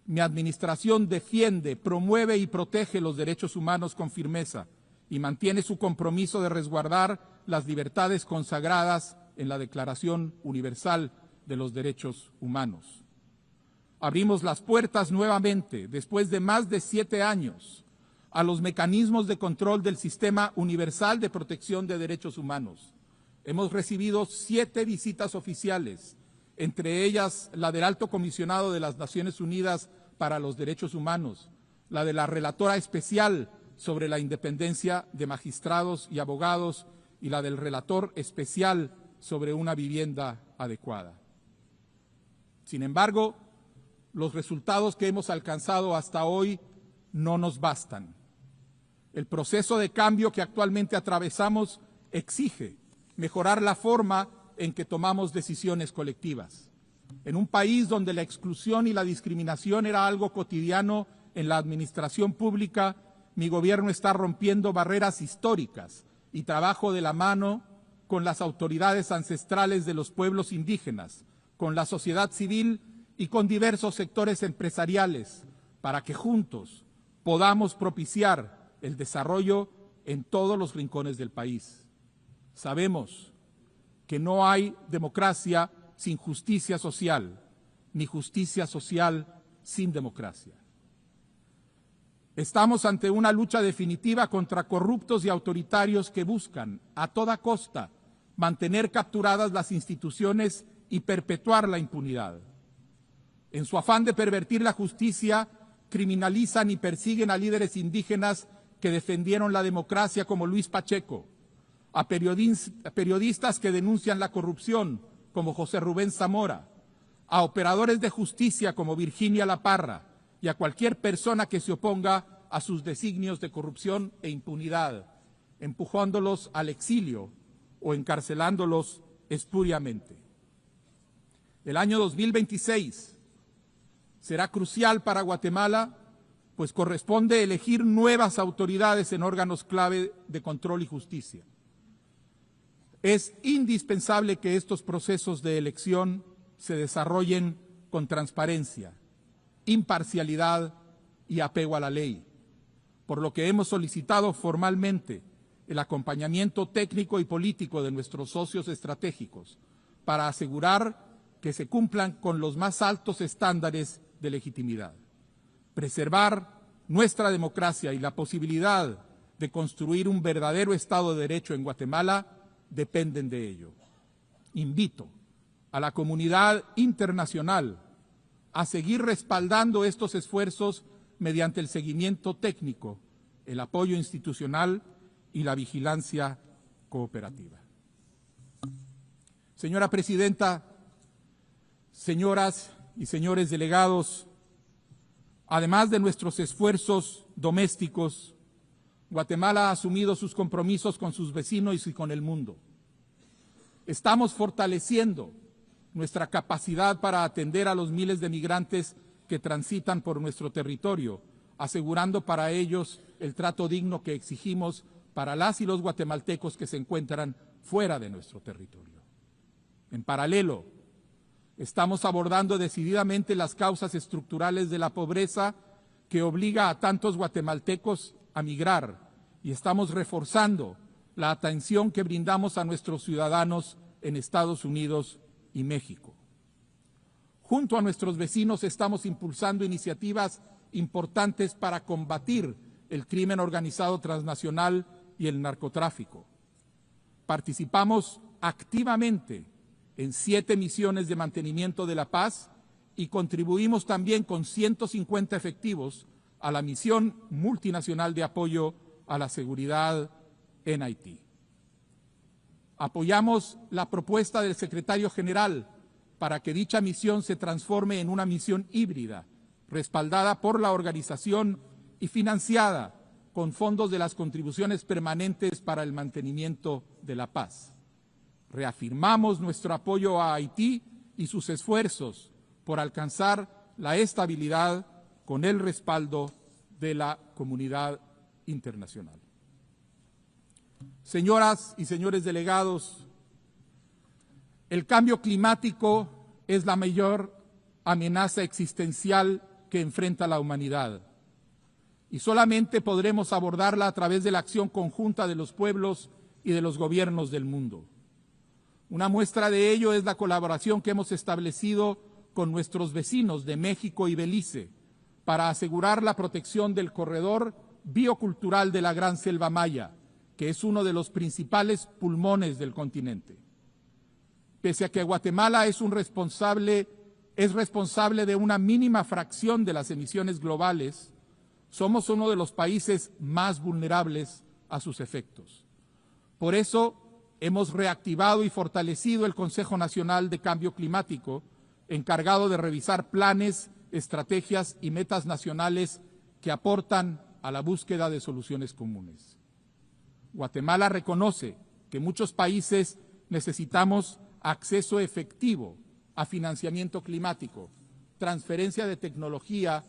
Mi administración defiende, promueve y protege los derechos humanos con firmeza y mantiene su compromiso de resguardar las libertades consagradas en la Declaración Universal de los Derechos Humanos. Abrimos las puertas nuevamente, después de más de 7 años, a los mecanismos de control del Sistema Universal de Protección de Derechos Humanos. Hemos recibido 7 visitas oficiales, entre ellas la del Alto Comisionado de las Naciones Unidas para los Derechos Humanos, la de la Relatora Especial sobre la Independencia de Magistrados y Abogados y la del Relator Especial sobre una vivienda adecuada. Sin embargo, los resultados que hemos alcanzado hasta hoy no nos bastan. El proceso de cambio que actualmente atravesamos exige mejorar la forma en que tomamos decisiones colectivas. En un país donde la exclusión y la discriminación era algo cotidiano en la administración pública, mi gobierno está rompiendo barreras históricas y trabajo de la mano con las autoridades ancestrales de los pueblos indígenas, con la sociedad civil y con diversos sectores empresariales, para que juntos podamos propiciar el desarrollo en todos los rincones del país. Sabemos que no hay democracia sin justicia social, ni justicia social sin democracia. Estamos ante una lucha definitiva contra corruptos y autoritarios que buscan, a toda costa, mantener capturadas las instituciones y perpetuar la impunidad. En su afán de pervertir la justicia, criminalizan y persiguen a líderes indígenas que defendieron la democracia como Luis Pacheco, a periodistas que denuncian la corrupción como José Rubén Zamora, a operadores de justicia como Virginia La Parra y a cualquier persona que se oponga a sus designios de corrupción e impunidad, empujándolos al exilio o encarcelándolos espuriamente. El año 2026 será crucial para Guatemala, pues corresponde elegir nuevas autoridades en órganos clave de control y justicia. Es indispensable que estos procesos de elección se desarrollen con transparencia, imparcialidad y apego a la ley, por lo que hemos solicitado formalmente el acompañamiento técnico y político de nuestros socios estratégicos para asegurar que se cumplan con los más altos estándares de legitimidad. Preservar nuestra democracia y la posibilidad de construir un verdadero Estado de Derecho en Guatemala dependen de ello. Invito a la comunidad internacional a seguir respaldando estos esfuerzos mediante el seguimiento técnico, el apoyo institucional y la vigilancia cooperativa. Señora Presidenta, señoras y señores delegados, además de nuestros esfuerzos domésticos, Guatemala ha asumido sus compromisos con sus vecinos y con el mundo. Estamos fortaleciendo nuestra capacidad para atender a los miles de migrantes que transitan por nuestro territorio, asegurando para ellos el trato digno que exigimos para las y los guatemaltecos que se encuentran fuera de nuestro territorio. En paralelo, estamos abordando decididamente las causas estructurales de la pobreza que obliga a tantos guatemaltecos a migrar y estamos reforzando la atención que brindamos a nuestros ciudadanos en Estados Unidos y México. Junto a nuestros vecinos estamos impulsando iniciativas importantes para combatir el crimen organizado transnacional y el narcotráfico. Participamos activamente en 7 misiones de mantenimiento de la paz y contribuimos también con 150 efectivos a la misión multinacional de apoyo a la seguridad en Haití. Apoyamos la propuesta del secretario general para que dicha misión se transforme en una misión híbrida, respaldada por la organización y financiada con fondos de las contribuciones permanentes para el mantenimiento de la paz. Reafirmamos nuestro apoyo a Haití y sus esfuerzos por alcanzar la estabilidad con el respaldo de la comunidad internacional. Señoras y señores delegados, el cambio climático es la mayor amenaza existencial que enfrenta la humanidad y solamente podremos abordarla a través de la acción conjunta de los pueblos y de los gobiernos del mundo. Una muestra de ello es la colaboración que hemos establecido con nuestros vecinos de México y Belice para asegurar la protección del corredor biocultural de la Gran Selva Maya, que es uno de los principales pulmones del continente. Pese a que Guatemala es responsable de una mínima fracción de las emisiones globales, somos uno de los países más vulnerables a sus efectos. Por eso, hemos reactivado y fortalecido el Consejo Nacional de Cambio Climático, encargado de revisar planes, estrategias y metas nacionales que aportan a la búsqueda de soluciones comunes. Guatemala reconoce que muchos países necesitamos acceso efectivo a financiamiento climático, transferencia de tecnología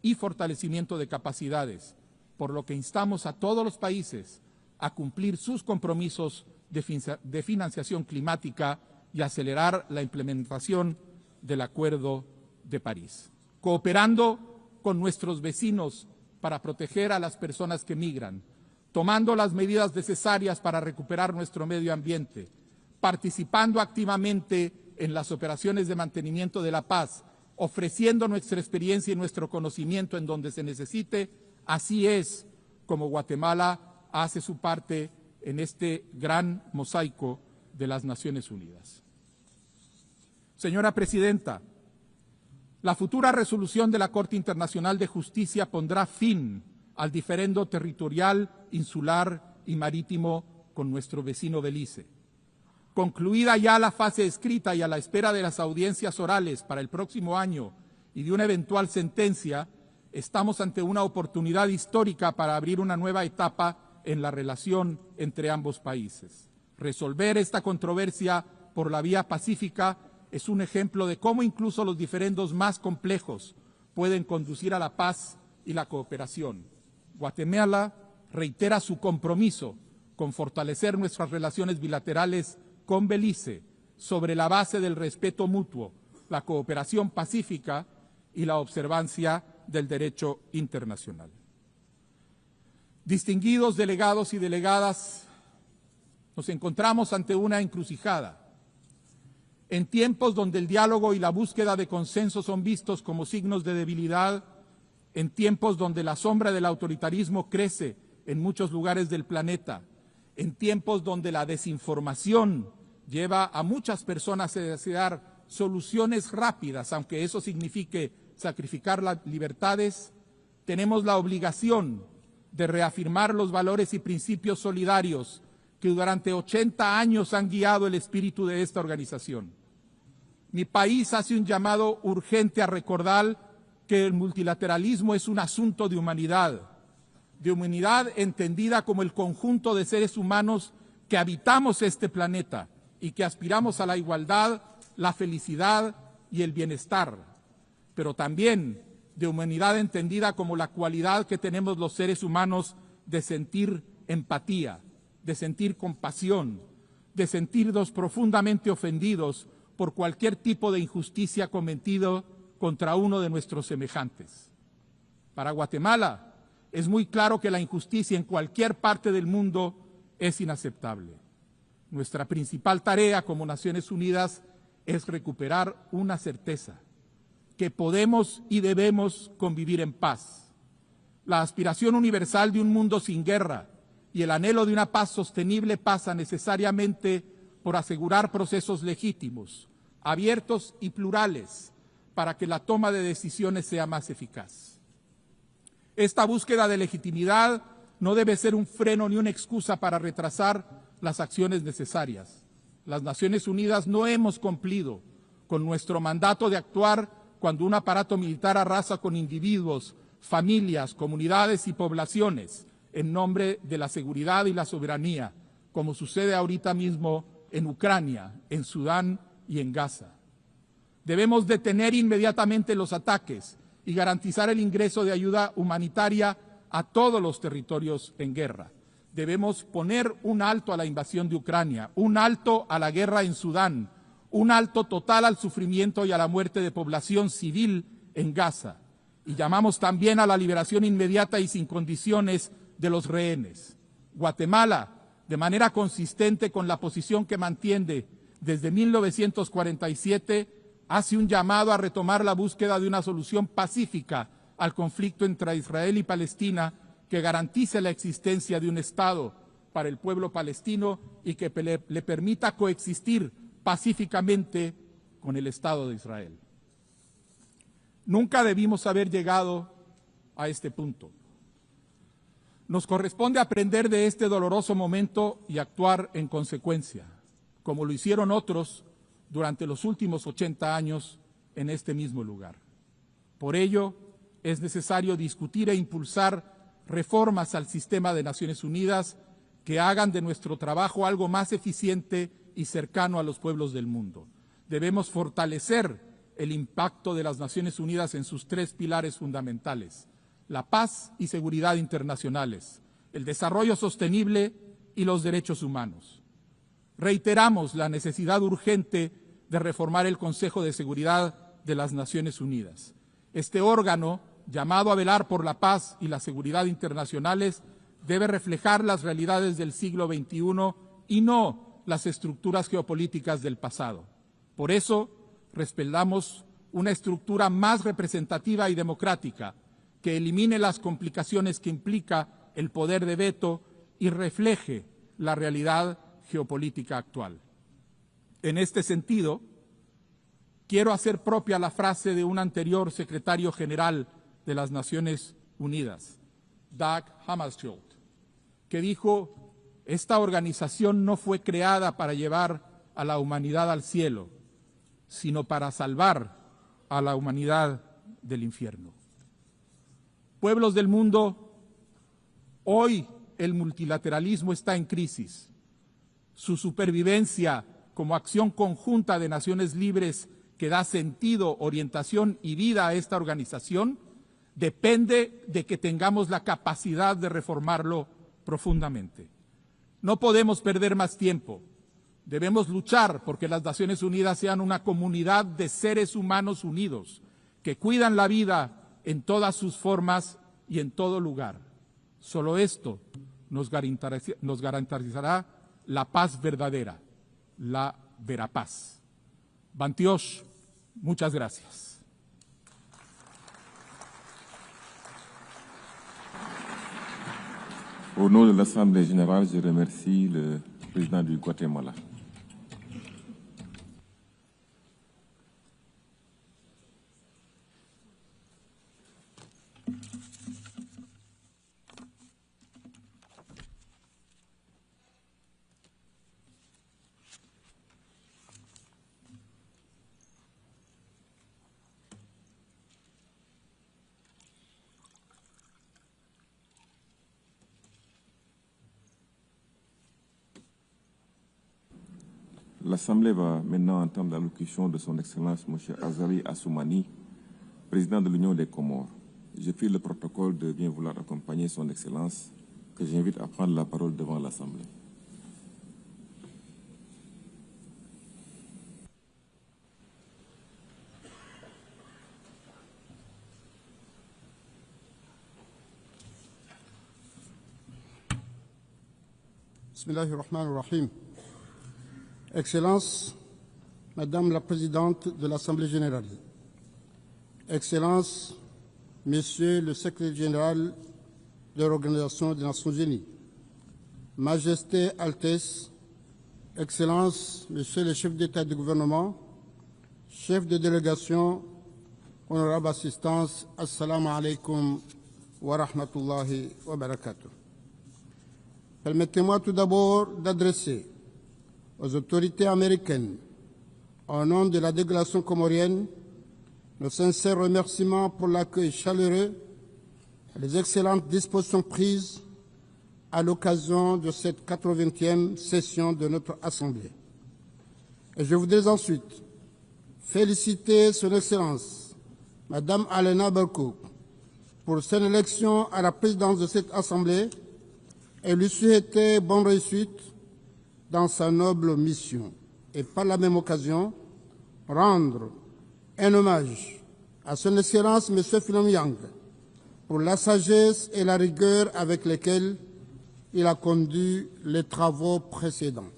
y fortalecimiento de capacidades, por lo que instamos a todos los países a cumplir sus compromisos de financiación climática y acelerar la implementación del Acuerdo de París. Cooperando con nuestros vecinos para proteger a las personas que migran, tomando las medidas necesarias para recuperar nuestro medio ambiente, participando activamente en las operaciones de mantenimiento de la paz, ofreciendo nuestra experiencia y nuestro conocimiento en donde se necesite, así es como Guatemala hace su parte en este gran mosaico de las Naciones Unidas. Señora Presidenta, la futura resolución de la Corte Internacional de Justicia pondrá fin al diferendo territorial, insular y marítimo con nuestro vecino Belice. Concluida ya la fase escrita y a la espera de las audiencias orales para el próximo año y de una eventual sentencia, estamos ante una oportunidad histórica para abrir una nueva etapa en la relación entre ambos países. Resolver esta controversia por la vía pacífica es un ejemplo de cómo incluso los diferendos más complejos pueden conducir a la paz y la cooperación. Guatemala reitera su compromiso con fortalecer nuestras relaciones bilaterales con Belice sobre la base del respeto mutuo, la cooperación pacífica y la observancia del derecho internacional. Distinguidos delegados y delegadas, nos encontramos ante una encrucijada. En tiempos donde el diálogo y la búsqueda de consenso son vistos como signos de debilidad, en tiempos donde la sombra del autoritarismo crece en muchos lugares del planeta, en tiempos donde la desinformación lleva a muchas personas a desear soluciones rápidas, aunque eso signifique sacrificar las libertades, tenemos la obligación de reafirmar los valores y principios solidarios que durante 80 años han guiado el espíritu de esta organización. Mi país hace un llamado urgente a recordar que el multilateralismo es un asunto de humanidad entendida como el conjunto de seres humanos que habitamos este planeta y que aspiramos a la igualdad, la felicidad y el bienestar, pero también de humanidad entendida como la cualidad que tenemos los seres humanos de sentir empatía, de sentir compasión, de sentirnos profundamente ofendidos por cualquier tipo de injusticia cometido contra uno de nuestros semejantes. Para Guatemala es muy claro que la injusticia en cualquier parte del mundo es inaceptable. Nuestra principal tarea como Naciones Unidas es recuperar una certeza, que podemos y debemos convivir en paz. La aspiración universal de un mundo sin guerra y el anhelo de una paz sostenible pasa necesariamente por asegurar procesos legítimos, abiertos y plurales, para que la toma de decisiones sea más eficaz. Esta búsqueda de legitimidad no debe ser un freno ni una excusa para retrasar las acciones necesarias. Las Naciones Unidas no hemos cumplido con nuestro mandato de actuar cuando un aparato militar arrasa con individuos, familias, comunidades y poblaciones en nombre de la seguridad y la soberanía, como sucede ahorita mismo en Ucrania, en Sudán y en Gaza. Debemos detener inmediatamente los ataques y garantizar el ingreso de ayuda humanitaria a todos los territorios en guerra. Debemos poner un alto a la invasión de Ucrania, un alto a la guerra en Sudán, un alto total al sufrimiento y a la muerte de población civil en Gaza. Y llamamos también a la liberación inmediata y sin condiciones de los rehenes. Guatemala, de manera consistente con la posición que mantiene desde 1947, hace un llamado a retomar la búsqueda de una solución pacífica al conflicto entre Israel y Palestina que garantice la existencia de un Estado para el pueblo palestino y que le permita coexistir pacíficamente con el Estado de Israel. Nunca debimos haber llegado a este punto. Nos corresponde aprender de este doloroso momento y actuar en consecuencia, como lo hicieron otros durante los últimos 80 años en este mismo lugar. Por ello, es necesario discutir e impulsar reformas al sistema de Naciones Unidas que hagan de nuestro trabajo algo más eficiente y cercano a los pueblos del mundo. Debemos fortalecer el impacto de las Naciones Unidas en sus tres pilares fundamentales: la paz y seguridad internacionales, el desarrollo sostenible y los derechos humanos. Reiteramos la necesidad urgente de reformar el Consejo de Seguridad de las Naciones Unidas. Este órgano, llamado a velar por la paz y la seguridad internacionales, debe reflejar las realidades del siglo XXI y no las estructuras geopolíticas del pasado. Por eso, respaldamos una estructura más representativa y democrática que elimine las complicaciones que implica el poder de veto y refleje la realidad geopolítica actual. En este sentido, quiero hacer propia la frase de un anterior secretario general de las Naciones Unidas, Dag Hammarskjöld, que dijo: esta organización no fue creada para llevar a la humanidad al cielo, sino para salvar a la humanidad del infierno. Pueblos del mundo, hoy el multilateralismo está en crisis. Su supervivencia como acción conjunta de naciones libres que da sentido, orientación y vida a esta organización depende de que tengamos la capacidad de reformarlo profundamente. No podemos perder más tiempo. Debemos luchar porque las Naciones Unidas sean una comunidad de seres humanos unidos que cuidan la vida en todas sus formas y en todo lugar. Solo esto nos garantizará la paz verdadera, la verapaz. Bantiosh, muchas gracias. Au nom de l'Assemblée générale, je remercie le président du Guatemala. L'Assemblée va maintenant entendre l'allocution de son Excellence M. Azali Assoumani, président de l'Union des Comores. Je prie le protocole de bien vouloir accompagner son Excellence, que j'invite à prendre la parole devant l'Assemblée. Bismillahirrahmanirrahim. Excellence, Madame la Présidente de l'Assemblée générale, Excellences, Monsieur le Secrétaire général de l'Organisation des Nations Unies, Majesté, Altesse, Excellences, Monsieur le chef d'État et de gouvernement, chef de délégation, honorable assistance, Assalamu alaikum wa rahmatullahi wa barakatuh. Permettez-moi tout d'abord d'adresser aux autorités américaines, au nom de la délégation comorienne, nos sincères remerciements pour l'accueil chaleureux et les excellentes dispositions prises à l'occasion de cette 80e session de notre Assemblée. Et je voudrais ensuite féliciter Son Excellence, Madame Alena Berkouk, pour son élection à la présidence de cette Assemblée et lui souhaiter bonne réussite dans sa noble mission. Et par la même occasion, rendre un hommage à Son Excellence M. Philom Yang pour la sagesse et la rigueur avec lesquelles il a conduit les travaux précédents.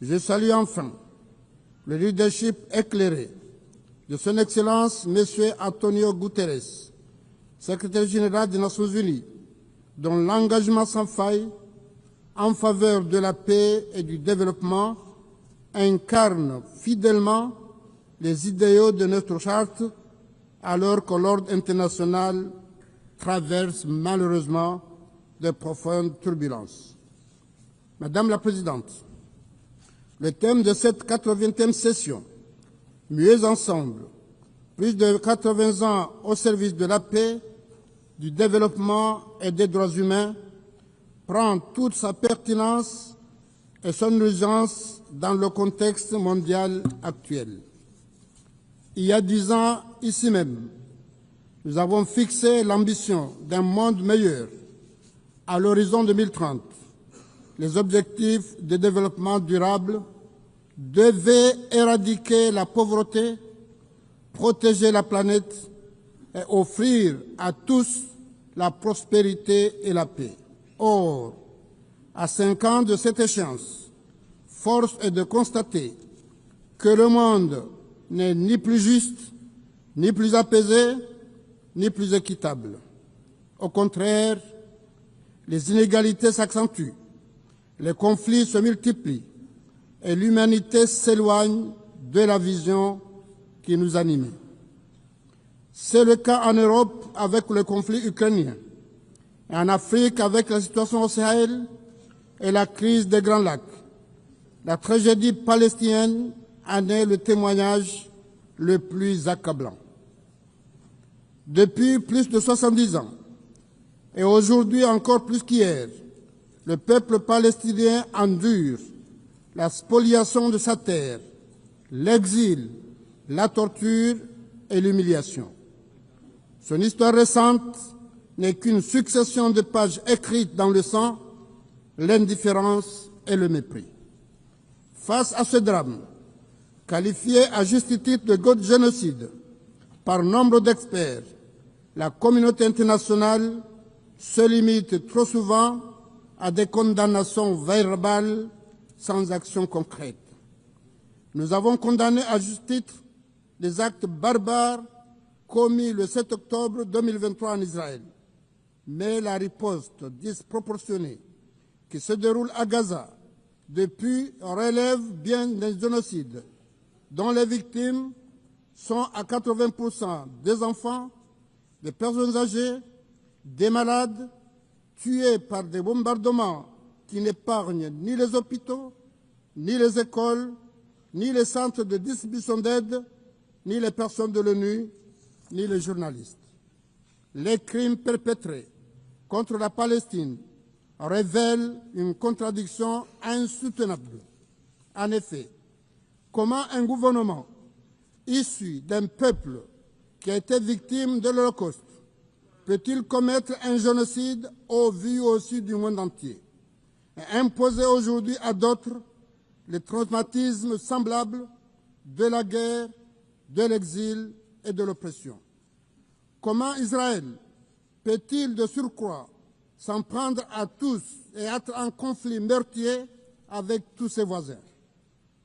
Je salue enfin le leadership éclairé de Son Excellence M. Antonio Guterres, secrétaire général des Nations Unies, dont l'engagement sans faille en faveur de la paix et du développement incarne fidèlement les idéaux de notre charte, alors que l'ordre international traverse malheureusement de profondes turbulences. Madame la Présidente, le thème de cette 80e session, Mieux ensemble, plus de 80 ans au service de la paix, du développement et des droits humains, prend toute sa pertinence et son urgence dans le contexte mondial actuel. Il y a 10 ans, ici même, nous avons fixé l'ambition d'un monde meilleur à l'horizon 2030. Les objectifs de développement durable devaient éradiquer la pauvreté, protéger la planète et offrir à tous la prospérité et la paix. Or, à 5 ans de cette échéance, force est de constater que le monde n'est ni plus juste, ni plus apaisé, ni plus équitable. Au contraire, les inégalités s'accentuent, les conflits se multiplient et l'humanité s'éloigne de la vision qui nous animait. C'est le cas en Europe avec le conflit ukrainien, et en Afrique avec la situation au Sahel et la crise des Grands Lacs. La tragédie palestinienne en est le témoignage le plus accablant. Depuis plus de 70 ans, et aujourd'hui encore plus qu'hier, le peuple palestinien endure la spoliation de sa terre, l'exil, la torture et l'humiliation. Son histoire récente n'est qu'une succession de pages écrites dans le sang, l'indifférence et le mépris. Face à ce drame, qualifié à juste titre de génocide par nombre d'experts, la communauté internationale se limite trop souvent à des condamnations verbales sans action concrète. Nous avons condamné à juste titre les actes barbares commis le 7 octobre 2023 en Israël. Mais la riposte disproportionnée qui se déroule à Gaza depuis relève bien d'un génocide dont les victimes sont à 80% des enfants, des personnes âgées, des malades, tués par des bombardements qui n'épargnent ni les hôpitaux, ni les écoles, ni les centres de distribution d'aide, ni les personnes de l'ONU, ni les journalistes. Les crimes perpétrés contre la Palestine révèlent une contradiction insoutenable. En effet, comment un gouvernement issu d'un peuple qui a été victime de l'Holocauste peut-il commettre un génocide au vu aussi du monde entier et imposer aujourd'hui à d'autres les traumatismes semblables de la guerre, de l'exil et de l'oppression? Comment Israël peut-il de surcroît s'en prendre à tous et être en conflit meurtrier avec tous ses voisins?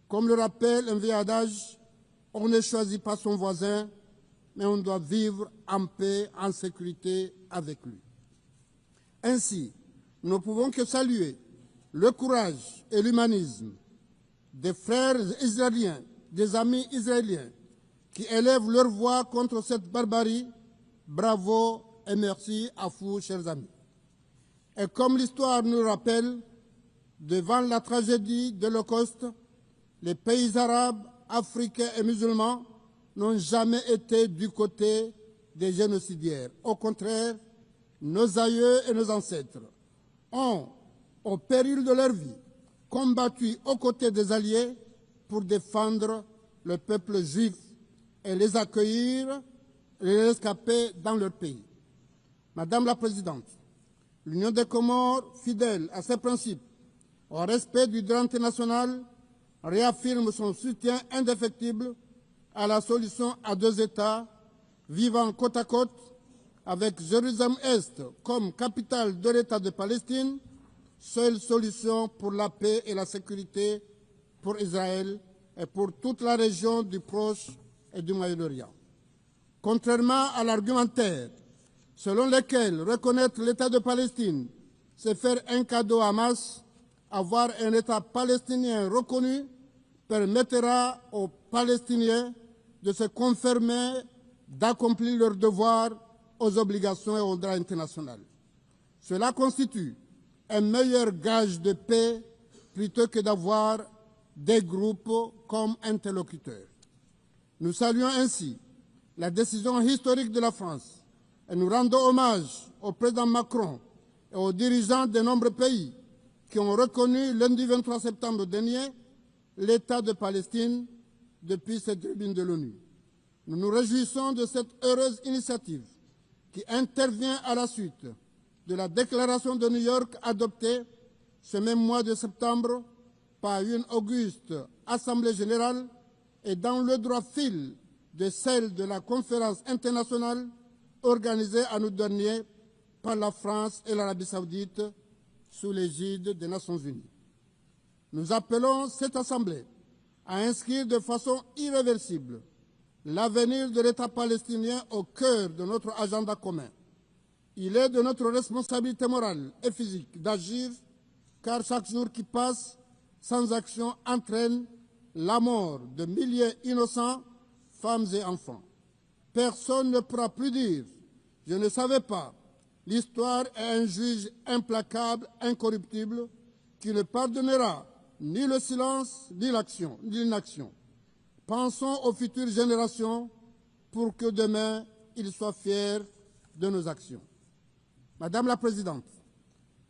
Comme le rappelle un vieil adage, on ne choisit pas son voisin, mais on doit vivre en paix, en sécurité avec lui. Ainsi, nous ne pouvons que saluer le courage et l'humanisme des frères israéliens, des amis israéliens, qui élèvent leur voix contre cette barbarie. Bravo et merci à vous, chers amis. Et comme l'histoire nous rappelle, devant la tragédie de l'Holocauste, les pays arabes, africains et musulmans n'ont jamais été du côté des génocidaires. Au contraire, nos aïeux et nos ancêtres ont, au péril de leur vie, combattu aux côtés des alliés pour défendre le peuple juif et les accueillir et les rescaper dans leur pays. Madame la Présidente, l'Union des Comores, fidèle à ses principes, au respect du droit international, réaffirme son soutien indéfectible à la solution à deux États vivant côte à côte, avec Jérusalem-Est comme capitale de l'État de Palestine, seule solution pour la paix et la sécurité pour Israël et pour toute la région du Proche et du Moyen-Orient. Contrairement à l'argumentaire selon lequel reconnaître l'État de Palestine, c'est faire un cadeau à Hamas, avoir un État palestinien reconnu permettra aux Palestiniens de se conformer, d'accomplir leurs devoirs aux obligations et au droit international. Cela constitue un meilleur gage de paix plutôt que d'avoir des groupes comme interlocuteurs. Nous saluons ainsi la décision historique de la France et nous rendons hommage au président Macron et aux dirigeants de nombreux pays qui ont reconnu lundi 23 septembre dernier l'État de Palestine depuis cette tribune de l'ONU. Nous nous réjouissons de cette heureuse initiative qui intervient à la suite de la déclaration de New York adoptée ce même mois de septembre par une auguste Assemblée générale et dans le droit fil de celle de la conférence internationale organisée en août dernier par la France et l'Arabie saoudite sous l'égide des Nations unies. Nous appelons cette Assemblée à inscrire de façon irréversible l'avenir de l'État palestinien au cœur de notre agenda commun. Il est de notre responsabilité morale et physique d'agir, car chaque jour qui passe sans action entraîne la mort de milliers innocents, femmes et enfants. Personne ne pourra plus dire « je ne savais pas ». L'histoire est un juge implacable, incorruptible, qui ne pardonnera ni le silence ni l'inaction. Pensons aux futures générations pour que demain, ils soient fiers de nos actions. Madame la Présidente,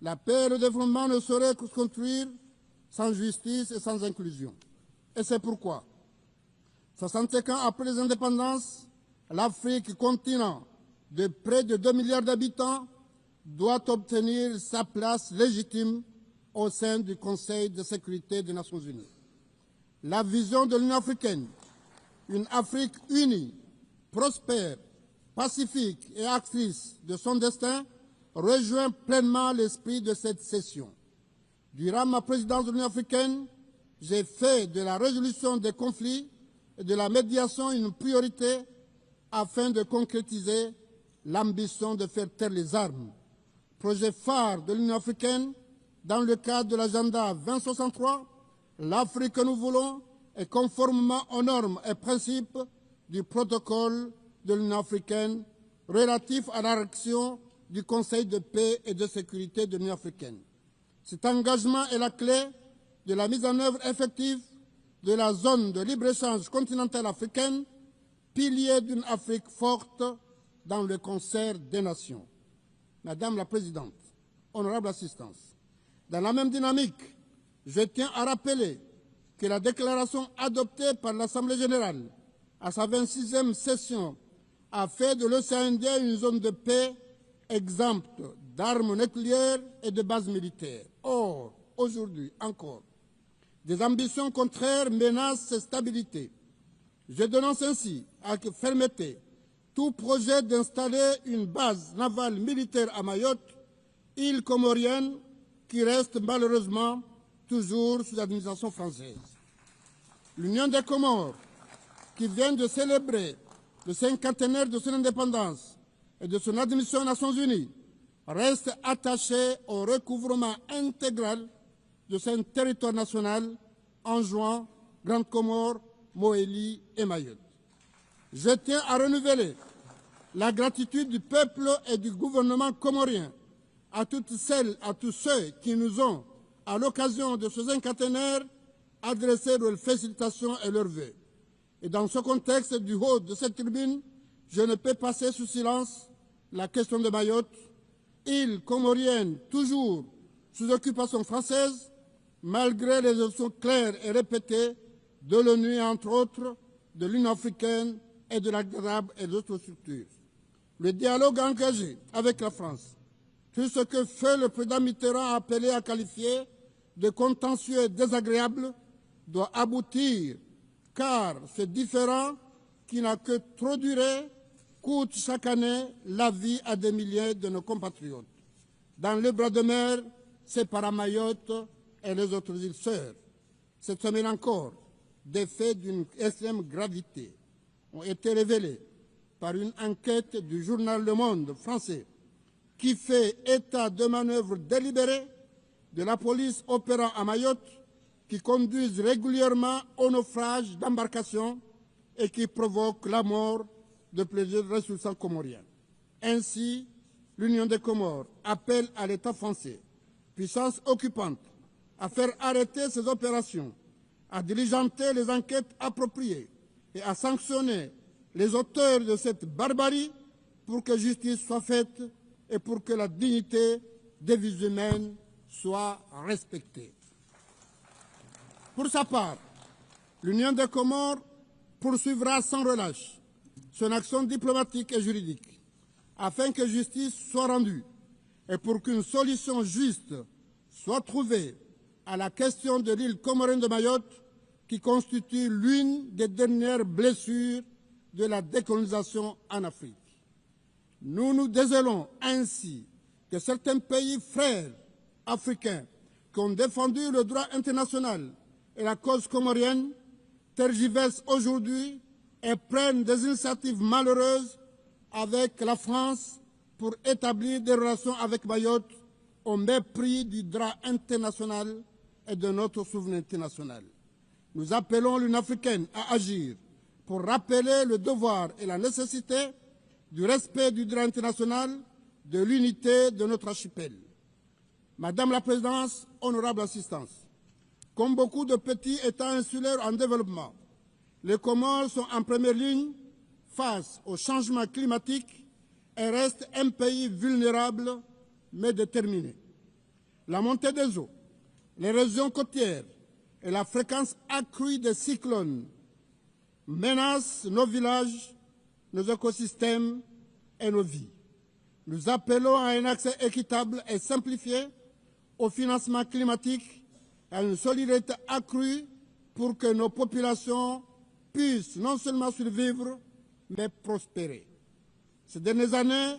la paix et le développement ne sauraient se construire sans justice et sans inclusion. Et c'est pourquoi, 65 ans après les indépendances, l'Afrique, continent de près de 2 milliards d'habitants, doit obtenir sa place légitime au sein du Conseil de sécurité des Nations unies. La vision de l'Union africaine, une Afrique unie, prospère, pacifique et actrice de son destin, rejoint pleinement l'esprit de cette session. Durant ma présidence de l'Union africaine, j'ai fait de la résolution des conflits et de la médiation une priorité afin de concrétiser l'ambition de faire taire les armes. Projet phare de l'Union africaine dans le cadre de l'agenda 2063, l'Afrique que nous voulons est conformément aux normes et principes du protocole de l'Union africaine relatif à la réaction du Conseil de paix et de sécurité de l'Union africaine. Cet engagement est la clé de la mise en œuvre effective de la zone de libre-échange continentale africaine, pilier d'une Afrique forte dans le concert des nations. Madame la Présidente, honorable assistance, dans la même dynamique, je tiens à rappeler que la déclaration adoptée par l'Assemblée générale à sa 26e session a fait de l'océan Indien une zone de paix exempte d'armes nucléaires et de bases militaires. Or, aujourd'hui encore, des ambitions contraires menacent cette stabilité. Je dénonce ainsi avec fermeté tout projet d'installer une base navale militaire à Mayotte, île comorienne qui reste malheureusement toujours sous l'administration française. L'Union des Comores, qui vient de célébrer le cinquantenaire de son indépendance et de son admission aux Nations Unies, reste attaché au recouvrement intégral de son territoire national en jouant Grande Comore, Moélie et Mayotte. Je tiens à renouveler la gratitude du peuple et du gouvernement comorien à toutes celles, à tous ceux qui nous ont, à l'occasion de ce cinquantenaire, adressé leurs félicitations et leurs vœux. Et dans ce contexte, du haut de cette tribune, je ne peux passer sous silence la question de Mayotte, île comorienne toujours sous occupation française, malgré les options claires et répétées de l'ONU et entre autres de l'Union africaine et de la GRAB et d'autres structures. Le dialogue engagé avec la France, tout ce que fait le président Mitterrand a appelé à qualifier de contentieux désagréable, doit aboutir, car ce différend qui n'a que trop duré coûte chaque année la vie à des milliers de nos compatriotes. Dans le bras de mer, séparant Mayotte et les autres îles sœurs. Cette semaine encore, des faits d'une extrême gravité ont été révélés par une enquête du journal Le Monde français qui fait état de manœuvres délibérées de la police opérant à Mayotte qui conduisent régulièrement au naufrage d'embarcations et qui provoquent la mort de plusieurs ressortissants comoriens. Ainsi, l'Union des Comores appelle à l'État français, puissance occupante, à faire arrêter ces opérations, à diligenter les enquêtes appropriées et à sanctionner les auteurs de cette barbarie pour que justice soit faite et pour que la dignité des vies humaines soit respectée. Pour sa part, l'Union des Comores poursuivra sans relâche son action diplomatique et juridique afin que justice soit rendue et pour qu'une solution juste soit trouvée à la question de l'île comorienne de Mayotte qui constitue l'une des dernières blessures de la décolonisation en Afrique. Nous nous désolons ainsi que certains pays frères africains qui ont défendu le droit international et la cause comorienne tergiversent aujourd'hui et prennent des initiatives malheureuses avec la France pour établir des relations avec Mayotte au mépris du droit international et de notre souveraineté nationale. Nous appelons l'Union africaine à agir pour rappeler le devoir et la nécessité du respect du droit international, de l'unité de notre archipel. Madame la Présidente, honorable assistance, comme beaucoup de petits États insulaires en développement, les Comores sont en première ligne face au changement climatique et restent un pays vulnérable mais déterminé. La montée des eaux, les régions côtières et la fréquence accrue des cyclones menacent nos villages, nos écosystèmes et nos vies. Nous appelons à un accès équitable et simplifié au financement climatique et à une solidarité accrue pour que nos populations puissent non seulement survivre, mais prospérer. Ces dernières années,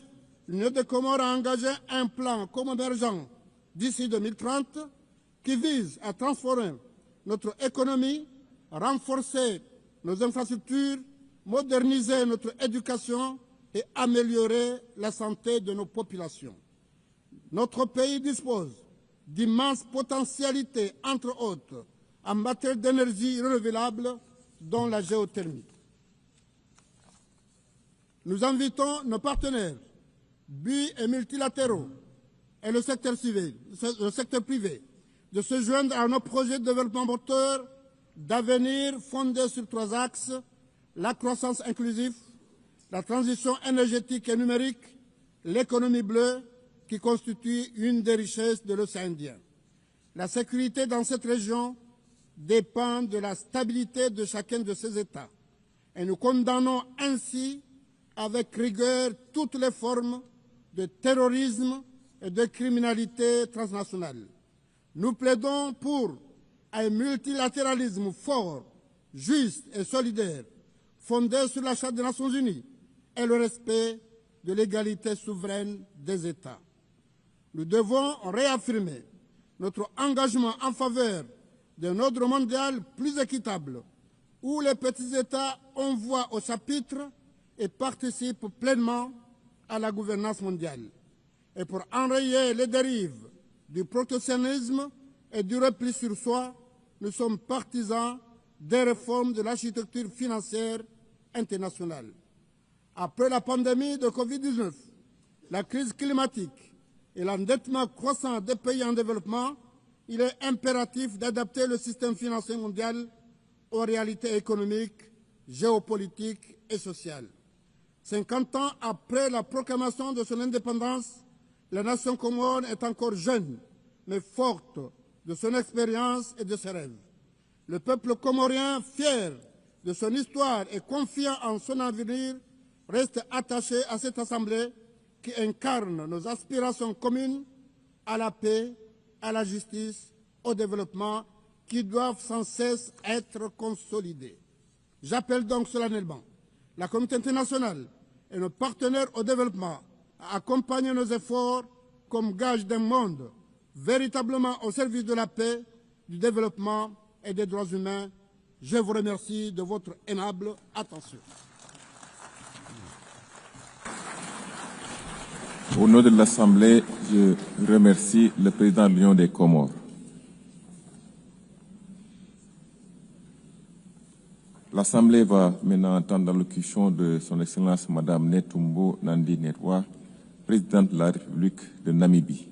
l'Union des Comores a engagé un plan convergent d'ici 2030 qui vise à transformer notre économie, renforcer nos infrastructures, moderniser notre éducation et améliorer la santé de nos populations. Notre pays dispose d'immenses potentialités, entre autres, en matière d'énergie renouvelable, dont la géothermie. Nous invitons nos partenaires, bi- et multilatéraux, et le secteur privé, de se joindre à nos projets de développement moteur d'avenir fondés sur 3 axes: la croissance inclusive, la transition énergétique et numérique, l'économie bleue, qui constitue une des richesses de l'océan Indien. La sécurité dans cette région dépend de la stabilité de chacun de ces États. Et nous condamnons ainsi avec rigueur toutes les formes de terrorisme et de criminalité transnationale. Nous plaidons pour un multilatéralisme fort, juste et solidaire, fondé sur la Charte des Nations Unies et le respect de l'égalité souveraine des États. Nous devons réaffirmer notre engagement en faveur d'un ordre mondial plus équitable, où les petits États ont voix au chapitre et participe pleinement à la gouvernance mondiale. Et pour enrayer les dérives du protectionnisme et du repli sur soi, nous sommes partisans des réformes de l'architecture financière internationale. Après la pandémie de Covid-19, la crise climatique et l'endettement croissant des pays en développement, il est impératif d'adapter le système financier mondial aux réalités économiques, géopolitiques et sociales. 50 ans après la proclamation de son indépendance, la nation comore est encore jeune, mais forte de son expérience et de ses rêves. Le peuple comorien, fier de son histoire et confiant en son avenir, reste attaché à cette assemblée qui incarne nos aspirations communes à la paix, à la justice, au développement, qui doivent sans cesse être consolidées. J'appelle donc solennellement la communauté internationale et nos partenaires au développement à accompagner nos efforts comme gage d'un monde véritablement au service de la paix, du développement et des droits humains. Je vous remercie de votre aimable attention. Au nom de l'Assemblée, je remercie le président de l'Union des Comores. L'Assemblée va maintenant entendre l'allocution de son Excellence Madame Netumbo Nandi-Ndaitwah, présidente de la République de Namibie.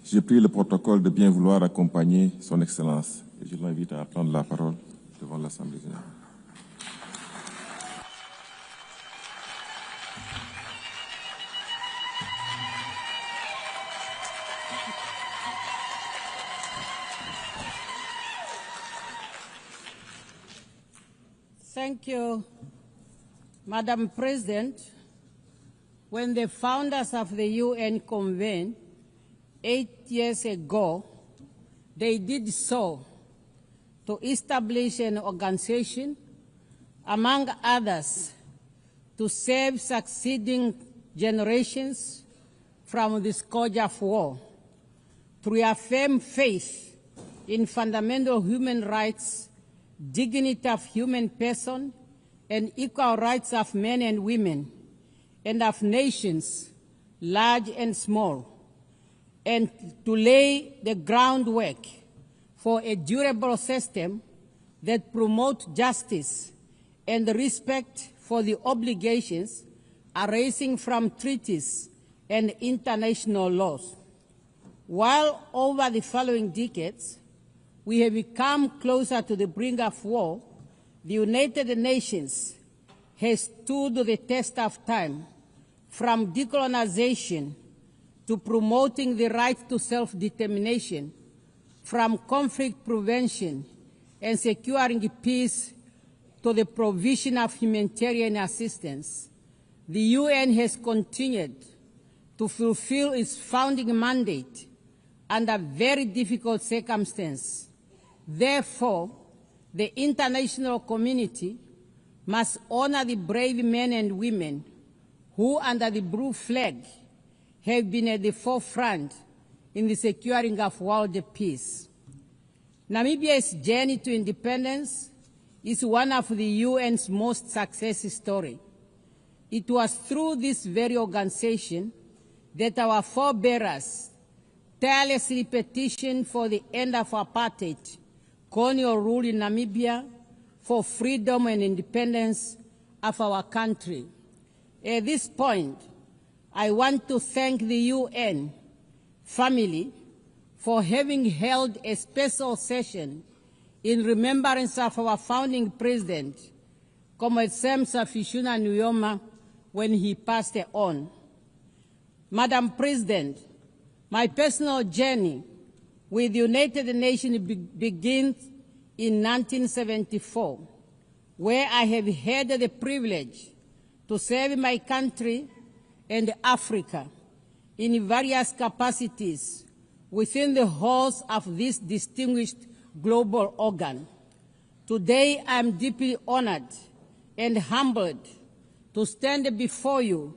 Je prie le protocole de bien vouloir accompagner son Excellence. Et je l'invite à prendre la parole devant l'Assemblée générale. Thank you, Madam President. When the founders of the UN convened 8 years ago, they did so to establish an organization, among others, to save succeeding generations from the scourge of war, to reaffirm faith in fundamental human rights, dignity of human person, and equal rights of men and women, and of nations, large and small, and to lay the groundwork for a durable system that promotes justice and respect for the obligations arising from treaties and international laws. While over the following decades, we have become closer to the brink of war, the United Nations has stood the test of time, from decolonization to promoting the right to self-determination, from conflict prevention and securing peace to the provision of humanitarian assistance. The UN has continued to fulfill its founding mandate under very difficult circumstances. Therefore, the international community must honor the brave men and women who, under the blue flag, have been at the forefront in the securing of world peace. Namibia's journey to independence is one of the UN's most success stories. It was through this very organization that our forebears tirelessly petitioned for the end of apartheid, colonial rule in Namibia, for freedom and independence of our country. At this point, I want to thank the UN family for having held a special session in remembrance of our founding president, Comrade Sam Safishuna Nujoma, when he passed on. Madam President, my personal journey with the United Nations begins in 1974, where I have had the privilege to serve my country and Africa in various capacities within the halls of this distinguished global organ. Today, I am deeply honored and humbled to stand before you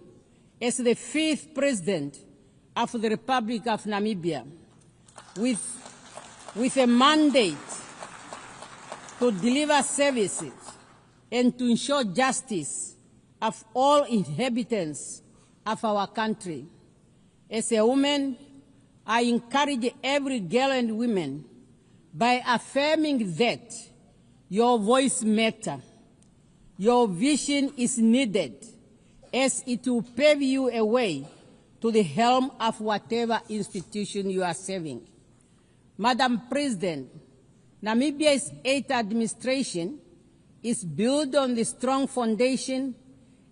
as the 5th President of the Republic of Namibia with a mandate to deliver services and to ensure justice of all inhabitants of our country. As a woman, I encourage every girl and woman by affirming that your voice matters, your vision is needed, as it will pave you a way to the helm of whatever institution you are serving. Madam President, Namibia's 8th administration is built on the strong foundation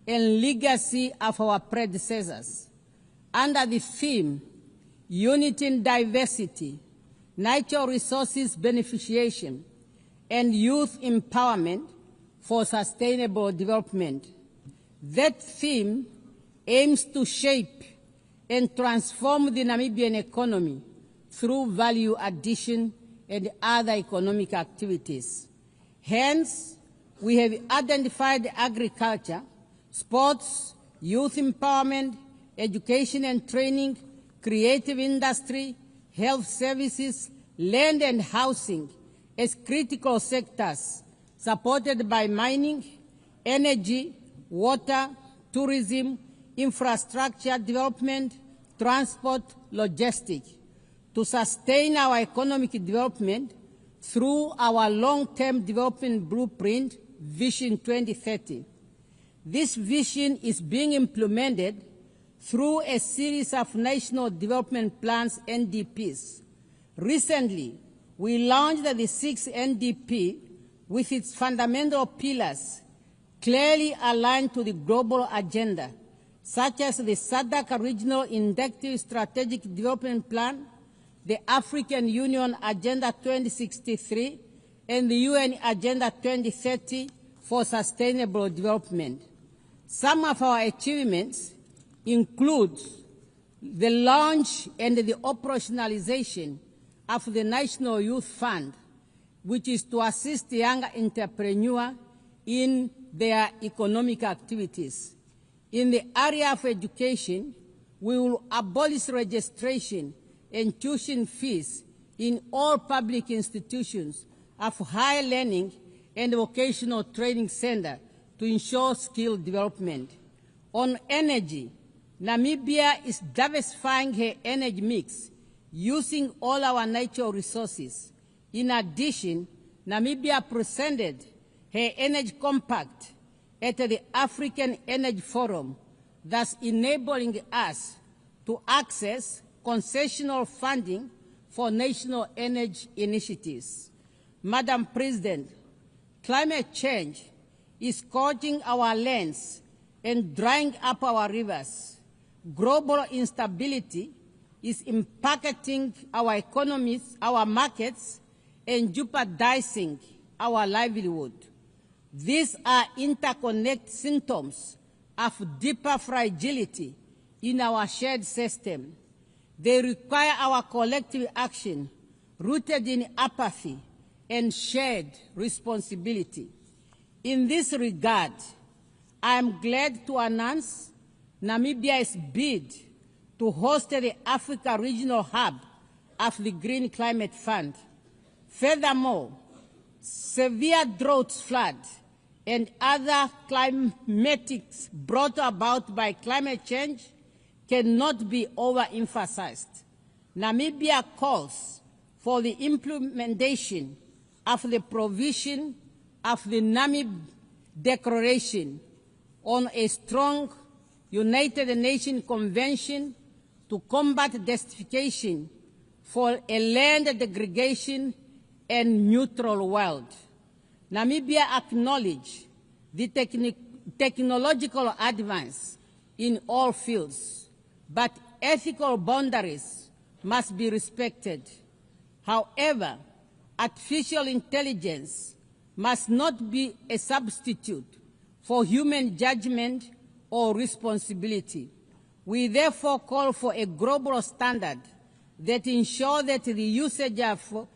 and legacy of our predecessors. Under the theme, Unity in Diversity, Natural Resources Beneficiation, and Youth Empowerment for Sustainable Development. That theme aims to shape and transform the Namibian economy through value addition and other economic activities. Hence, we have identified agriculture, sports, youth empowerment, education and training, creative industry, health services, land and housing as critical sectors supported by mining, energy, water, tourism, infrastructure development, transport, logistics, to sustain our economic development through our long-term development blueprint, Vision 2030. This vision is being implemented through a series of national development plans, NDPs. Recently, we launched the 6th NDP with its fundamental pillars clearly aligned to the global agenda, such as the SADC Regional Inductive Strategic Development Plan, the African Union Agenda 2063, and the UN Agenda 2030 for Sustainable Development. Some of our achievements include the launch and the operationalization of the National Youth Fund, which is to assist young entrepreneurs in their economic activities. In the area of education, we will abolish registration and tuition fees in all public institutions of higher learning and vocational training centers to ensure skill development. On energy, Namibia is diversifying her energy mix using all our natural resources. In addition, Namibia presented her energy compact at the African Energy Forum, thus enabling us to access concessional funding for national energy initiatives. Madam President, climate change is scorching our lands and drying up our rivers. Global instability is impacting our economies, our markets, and jeopardizing our livelihood. These are interconnected symptoms of deeper fragility in our shared system. They require our collective action rooted in apathy and shared responsibility. In this regard, I am glad to announce Namibia's bid to host the Africa Regional Hub of the Green Climate Fund. Furthermore, severe droughts, floods, and other climatics brought about by climate change cannot be overemphasized. Namibia calls for the implementation of the provision of the Namib Declaration on a strong United Nations Convention to combat desertification for a land degradation and neutral world. Namibia acknowledges the technological advance in all fields, but ethical boundaries must be respected. However, artificial intelligence must not be a substitute for human judgment or responsibility. We therefore call for a global standard that ensures that the usage of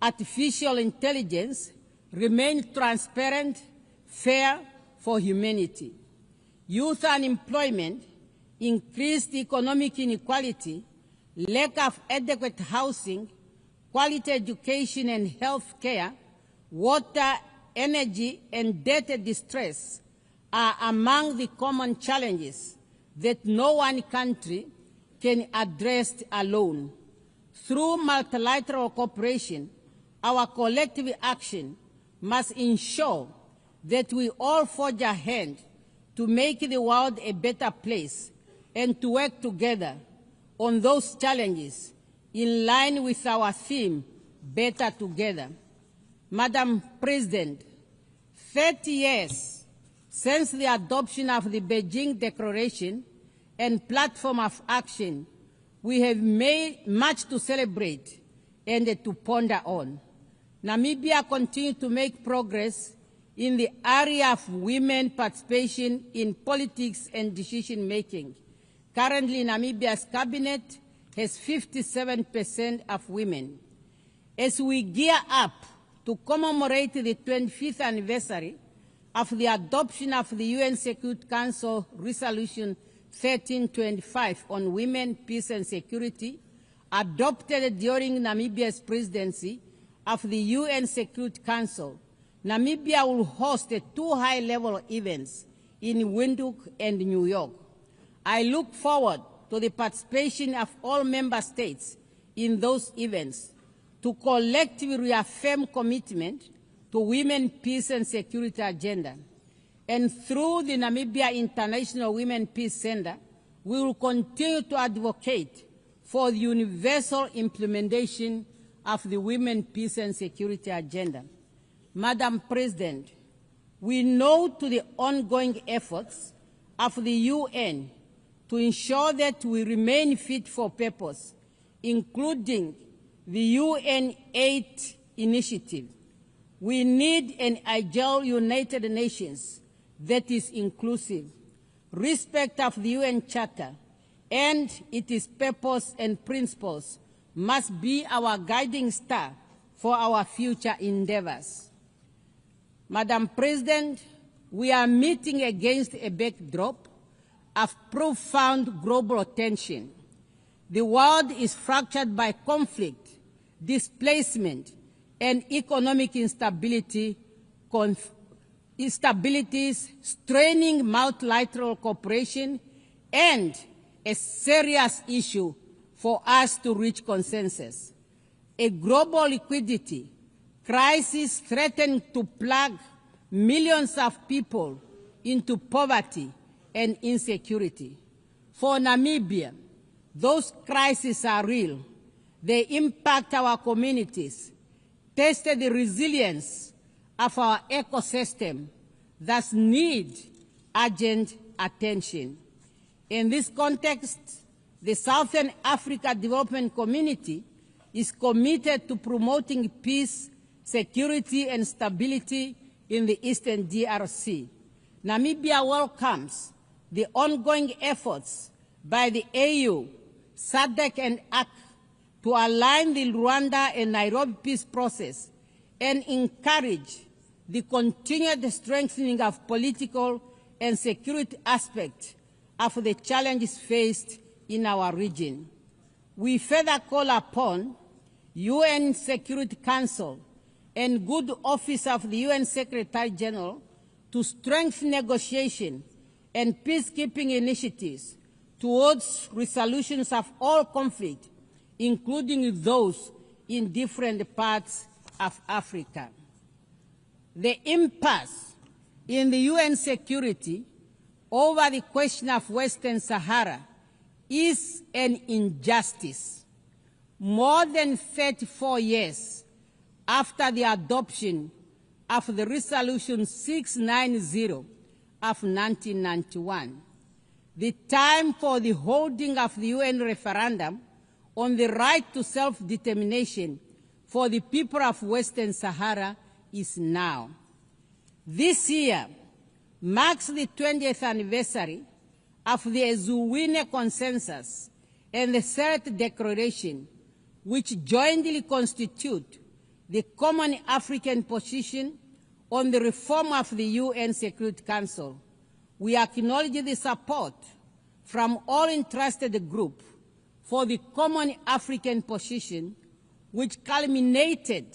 artificial intelligence remains transparent, fair for humanity. Youth unemployment, increased economic inequality, lack of adequate housing, quality education and health care water, energy, and data distress are among the common challenges that no one country can address alone. Through multilateral cooperation, our collective action must ensure that we all forge ahead to make the world a better place and to work together on those challenges in line with our theme, Better Together. Madam President, 30 years since the adoption of the Beijing Declaration and Platform of Action, we have made much to celebrate and to ponder on. Namibia continues to make progress in the area of women participation in politics and decision-making. Currently, Namibia's cabinet has 57% of women. As we gear up to commemorate the 25th anniversary of the adoption of the UN Security Council Resolution 1325 on women, peace and security, adopted during Namibia's presidency of the UN Security Council, Namibia will host 2 high-level events in Windhoek and New York. I look forward to the participation of all member states in those events to collectively reaffirm commitment to women, peace and security agenda. And through the Namibia International Women Peace Center, we will continue to advocate for the universal implementation of the Women, Peace and Security agenda. Madam President, we note to the ongoing efforts of the UN to ensure that we remain fit for purpose, including the UN 8 initiative. We need an agile United Nations that is inclusive, respect of the UN Charter, and its purpose and principles must be our guiding star for our future endeavors. Madam President, we are meeting against a backdrop of profound global tension. The world is fractured by conflict, displacement, and economic instabilities straining multilateral cooperation and a serious issue for us to reach consensus. A global liquidity crisis threatens to plunge millions of people into poverty and insecurity. For Namibia, those crises are real. They impact our communities, test the resilience of our ecosystem, thus need urgent attention. In this context, the Southern Africa Development Community is committed to promoting peace, security, and stability in the Eastern DRC. Namibia welcomes the ongoing efforts by the AU, SADC, and AC to align the Rwanda and Nairobi peace process and encourage the continued strengthening of political and security aspects of the challenges faced in our region. We further call upon UN Security Council and good office of the UN Secretary General to strengthen negotiation and peacekeeping initiatives towards resolutions of all conflict, including those in different parts of Africa. The impasse in the UN security over the question of Western Sahara is an injustice. More than 34 years after the adoption of the Resolution 690 of 1991, the time for the holding of the UN referendum on the right to self-determination for the people of Western Sahara is now. This year marks the 20th anniversary of the Ezuwine Consensus and the Third Declaration, which jointly constitute the common African position on the reform of the UN Security Council. We acknowledge the support from all interested groups for the common African position, which culminated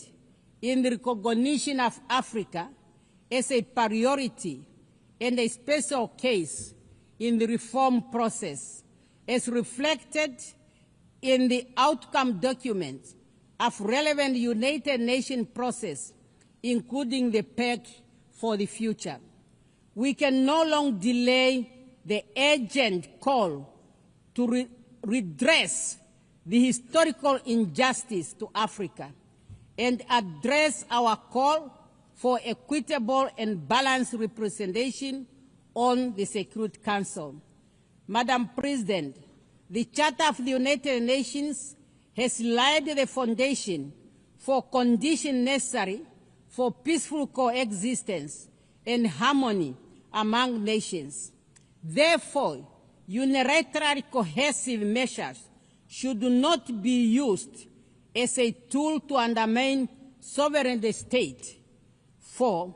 in the recognition of Africa as a priority and a special case in the reform process, as reflected in the outcome document of relevant United Nations process, including the Pact for the Future. We can no longer delay the urgent call to redress the historical injustice to Africa and address our call for equitable and balanced representation on the Security Council. Madam President, the Charter of the United Nations has laid the foundation for conditions necessary for peaceful coexistence and harmony among nations. Therefore, unilateral cohesive measures should not be used as a tool to undermine sovereign state, for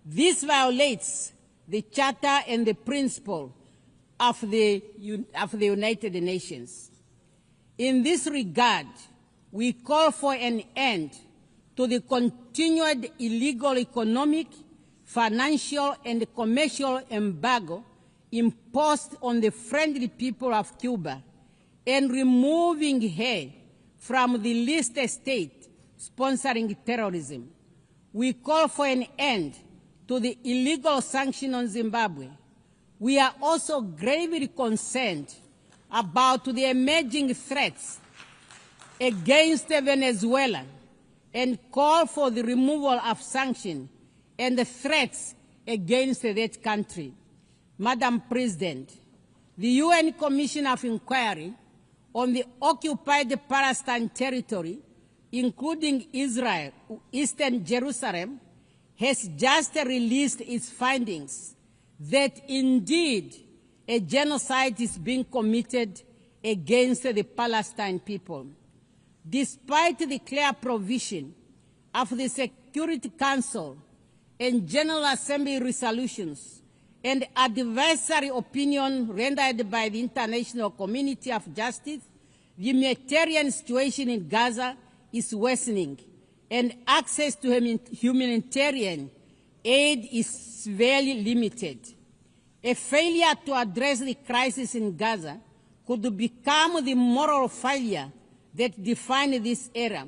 this violates the Charter and the principle of the United Nations. In this regard, we call for an end to the continued illegal economic, financial, and commercial embargo imposed on the friendly people of Cuba and removing her from the list of states sponsoring terrorism. We call for an end to the illegal sanctions on Zimbabwe. We are also gravely concerned about the emerging threats against Venezuela and call for the removal of sanctions and the threats against that country. Madam President, the UN Commission of Inquiry on the occupied Palestine territory, including Israel, Eastern Jerusalem, has just released its findings that indeed a genocide is being committed against the Palestinian people. Despite the clear provision of the Security Council and General Assembly resolutions and advisory opinion rendered by the international community of justice, the humanitarian situation in Gaza is worsening, and access to humanitarian aid is severely limited. A failure to address the crisis in Gaza could become the moral failure that defines this era.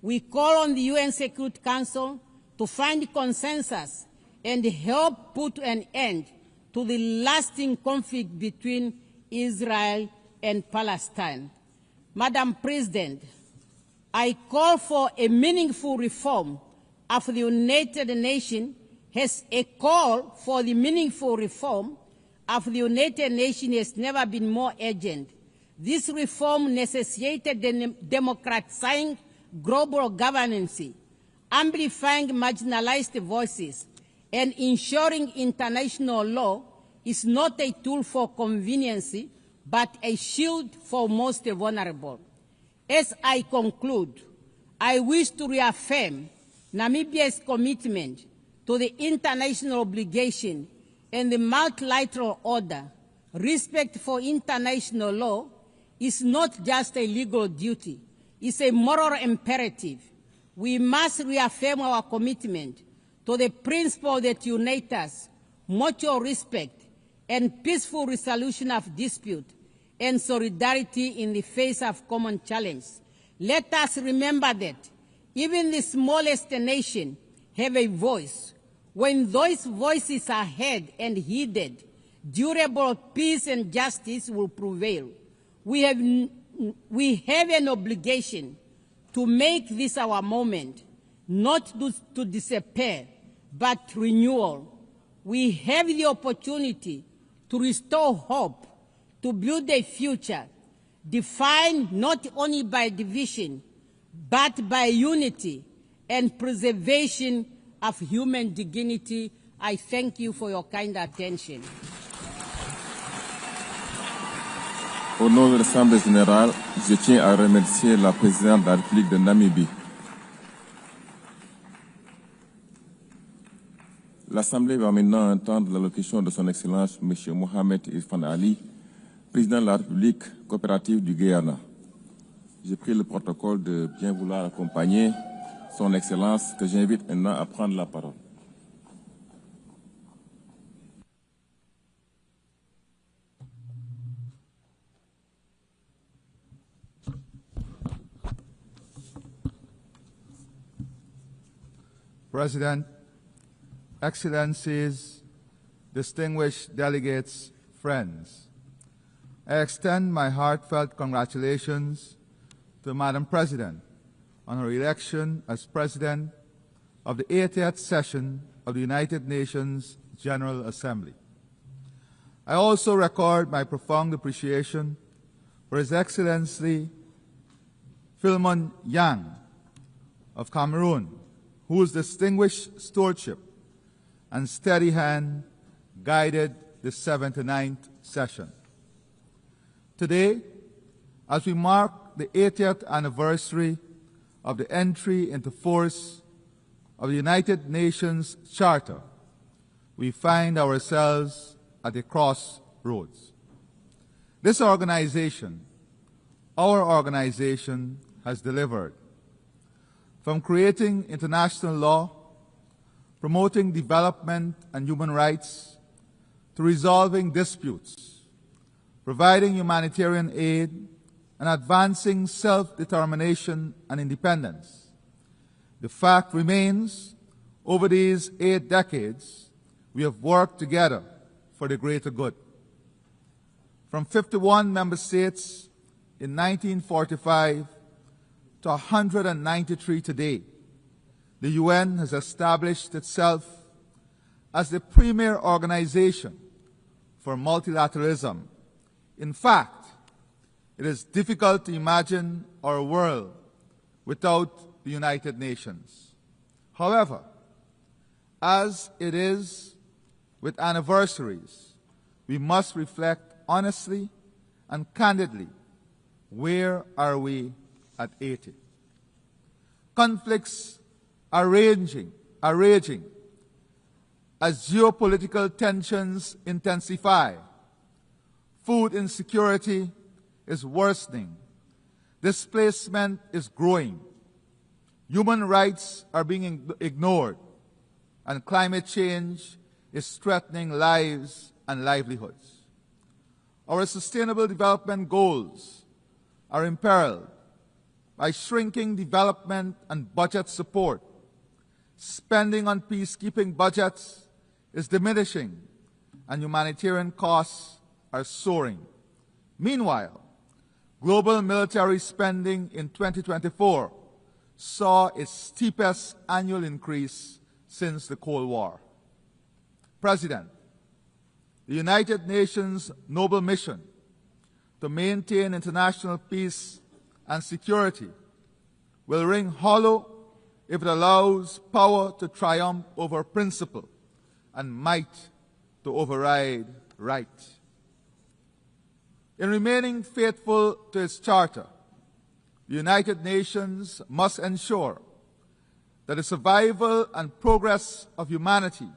We call on the UN Security Council to find consensus and help put an end to the lasting conflict between Israel and Palestine. Madam President, I call for a meaningful reform of the United Nations as a call for the meaningful reform of the United Nations has never been more urgent. This reform necessitated democratizing global governance, amplifying marginalized voices, and ensuring international law is not a tool for convenience, but a shield for most vulnerable. As I conclude, I wish to reaffirm Namibia's commitment to the international obligation and the multilateral order. Respect for international law is not just a legal duty, it's a moral imperative. We must reaffirm our commitment to the principle that unite us, mutual respect, and peaceful resolution of dispute, and solidarity in the face of common challenge. Let us remember that even the smallest nation have a voice. When those voices are heard and heeded, durable peace and justice will prevail. We have an obligation to make this our moment, not to despair, but renewal. We have the opportunity to restore hope, to build a future defined not only by division, but by unity and preservation of human dignity. I thank you for your kind attention. Au nom de l'Assemblée générale, je tiens à remercier la présidente de la République de Namibie. L'Assemblée va maintenant entendre l'allocution de son Excellence M. Mohamed Irfan Ali, président de la République coopérative du Guyana. J'ai pris le protocole de bien vouloir accompagner son Excellence, que j'invite maintenant à prendre la parole. President, Excellencies, distinguished delegates, friends, I extend my heartfelt congratulations to Madam President on her election as President of the 80th session of the United Nations General Assembly. I also record my profound appreciation for His Excellency Philemon Yang of Cameroon, whose distinguished stewardship and steady hand guided the 79th session. Today, as we mark the 80th anniversary of the entry into force of the United Nations Charter, we find ourselves at a crossroads. This organization, our organization, has delivered. From creating international law, promoting development and human rights, to resolving disputes, providing humanitarian aid, and advancing self-determination and independence. The fact remains, over these 8 decades, we have worked together for the greater good. From 51 member states in 1945 to 193 today, the UN has established itself as the premier organization for multilateralism. In fact, it is difficult to imagine our world without the United Nations. However, as it is with anniversaries, we must reflect honestly and candidly, where are we at 80? Conflicts are raging as geopolitical tensions intensify. Food insecurity is worsening. Displacement is growing. Human rights are being ignored, and climate change is threatening lives and livelihoods. Our sustainable development goals are imperiled by shrinking development and budget support. Spending on peacekeeping budgets is diminishing, and humanitarian costs are soaring. Meanwhile, global military spending in 2024 saw its steepest annual increase since the Cold War. President, the United Nations noble mission to maintain international peace and security will ring hollow if it allows power to triumph over principle and might to override right. In remaining faithful to its charter, the United Nations must ensure that the survival and progress of humanity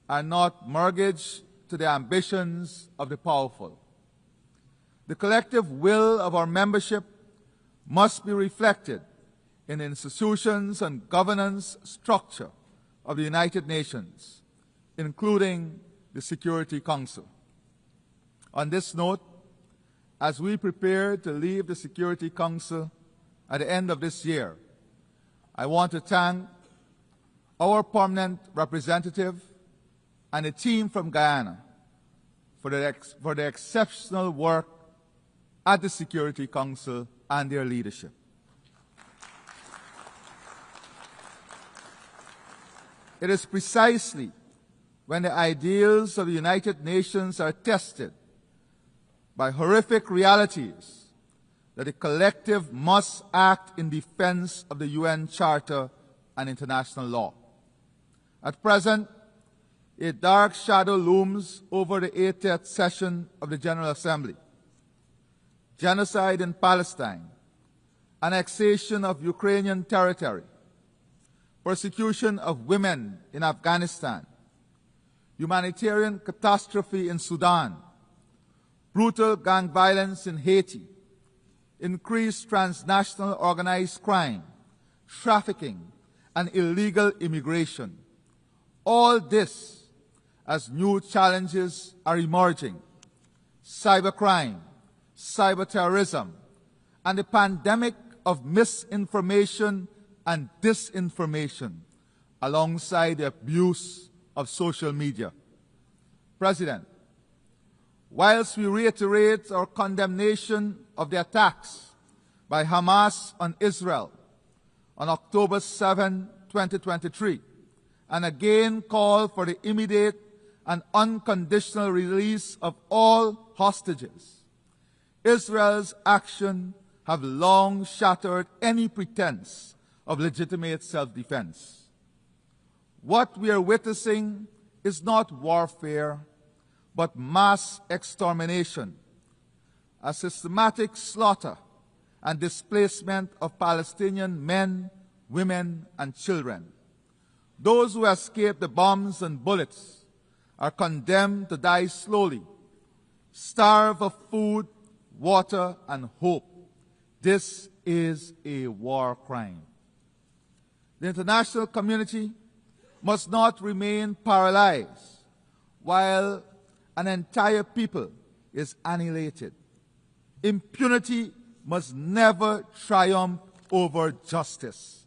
are not mortgaged to the ambitions of the powerful. The collective will of our membership must be reflected in the institutions and governance structure of the United Nations, including the Security Council. On this note, as we prepare to leave the Security Council at the end of this year, I want to thank our permanent representative and a team from Guyana for their exceptional work at the Security Council and their leadership. It is precisely when the ideals of the United Nations are tested by horrific realities that the collective must act in defense of the UN Charter and international law. At present, a dark shadow looms over the 80th session of the General Assembly. Genocide in Palestine, annexation of Ukrainian territory, persecution of women in Afghanistan, humanitarian catastrophe in Sudan, brutal gang violence in Haiti, increased transnational organized crime, trafficking, and illegal immigration. All this as new challenges are emerging: cybercrime, cyberterrorism, and the pandemic of misinformation and disinformation, alongside the abuse of social media. President, whilst we reiterate our condemnation of the attacks by Hamas on Israel on October 7, 2023, and again call for the immediate and unconditional release of all hostages, Israel's actions have long shattered any pretense of legitimate self-defense. What we are witnessing is not warfare, but mass extermination, a systematic slaughter and displacement of Palestinian men, women, and children. Those who escape the bombs and bullets are condemned to die slowly, starve of food, water, and hope. This is a war crime. The international community must not remain paralyzed while an entire people is annihilated. Impunity must never triumph over justice.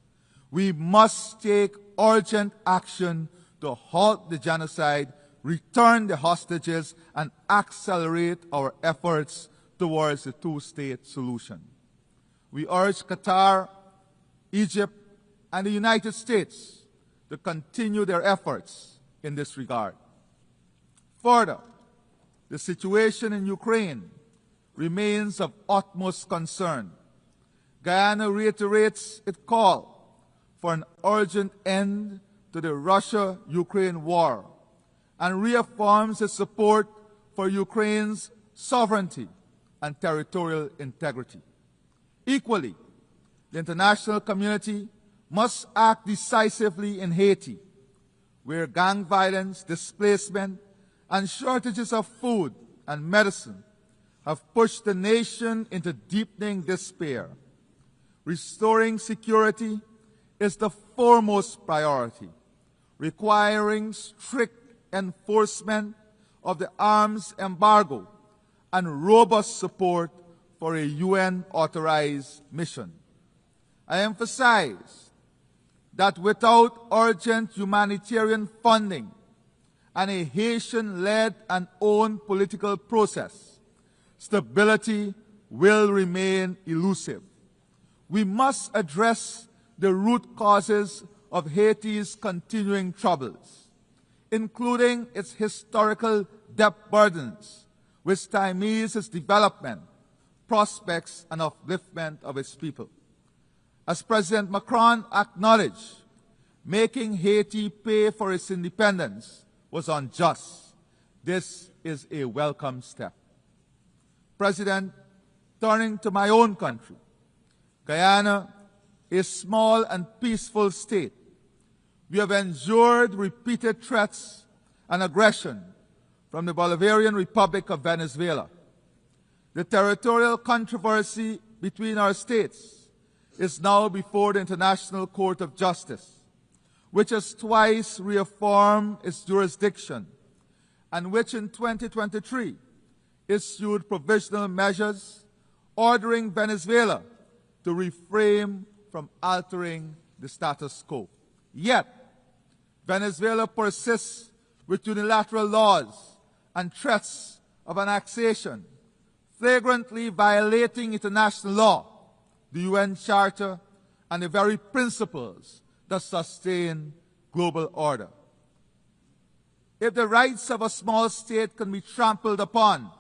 We must take urgent action to halt the genocide, return the hostages, and accelerate our efforts towards a two-state solution. We urge Qatar, Egypt, and the United States to continue their efforts in this regard. Further, the situation in Ukraine remains of utmost concern. Guyana reiterates its call for an urgent end to the Russia-Ukraine war and reaffirms its support for Ukraine's sovereignty and territorial integrity. Equally, the international community must act decisively in Haiti, where gang violence, displacement, and shortages of food and medicine have pushed the nation into deepening despair. Restoring security is the foremost priority, requiring strict enforcement of the arms embargo and robust support for a UN-authorized mission. I emphasize that without urgent humanitarian funding and a Haitian-led and owned political process, stability will remain elusive. We must address the root causes of Haiti's continuing troubles, including its historical debt burdens, which stymies its development, prospects, and upliftment of its people. As President Macron acknowledged, making Haiti pay for its independence was unjust. This is a welcome step. President, turning to my own country, Guyana, a small and peaceful state, we have endured repeated threats and aggression from the Bolivarian Republic of Venezuela. The territorial controversy between our states is now before the International Court of Justice, which has twice reaffirmed its jurisdiction and which in 2023 issued provisional measures ordering Venezuela to refrain from altering the status quo. Yet, Venezuela persists with unilateral laws and threats of annexation, flagrantly violating international law, the UN Charter, and the very principles that sustain global order. If the rights of a small state can be trampled upon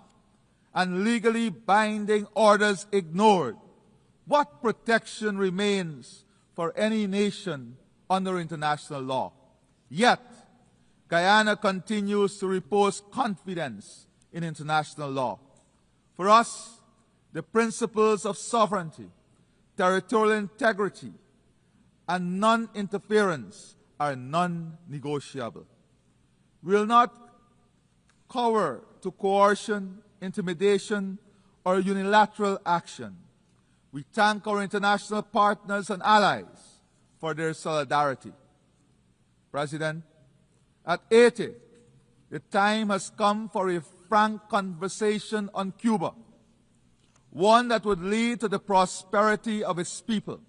and legally binding orders ignored, what protection remains for any nation under international law? Yet, Guyana continues to repose confidence in international law. For us, the principles of sovereignty, territorial integrity, and non-interference are non-negotiable. We will not cower to coercion, intimidation, or unilateral action. We thank our international partners and allies for their solidarity. President, at 80, the time has come for a frank conversation on Cuba, one that would lead to the prosperity of its people,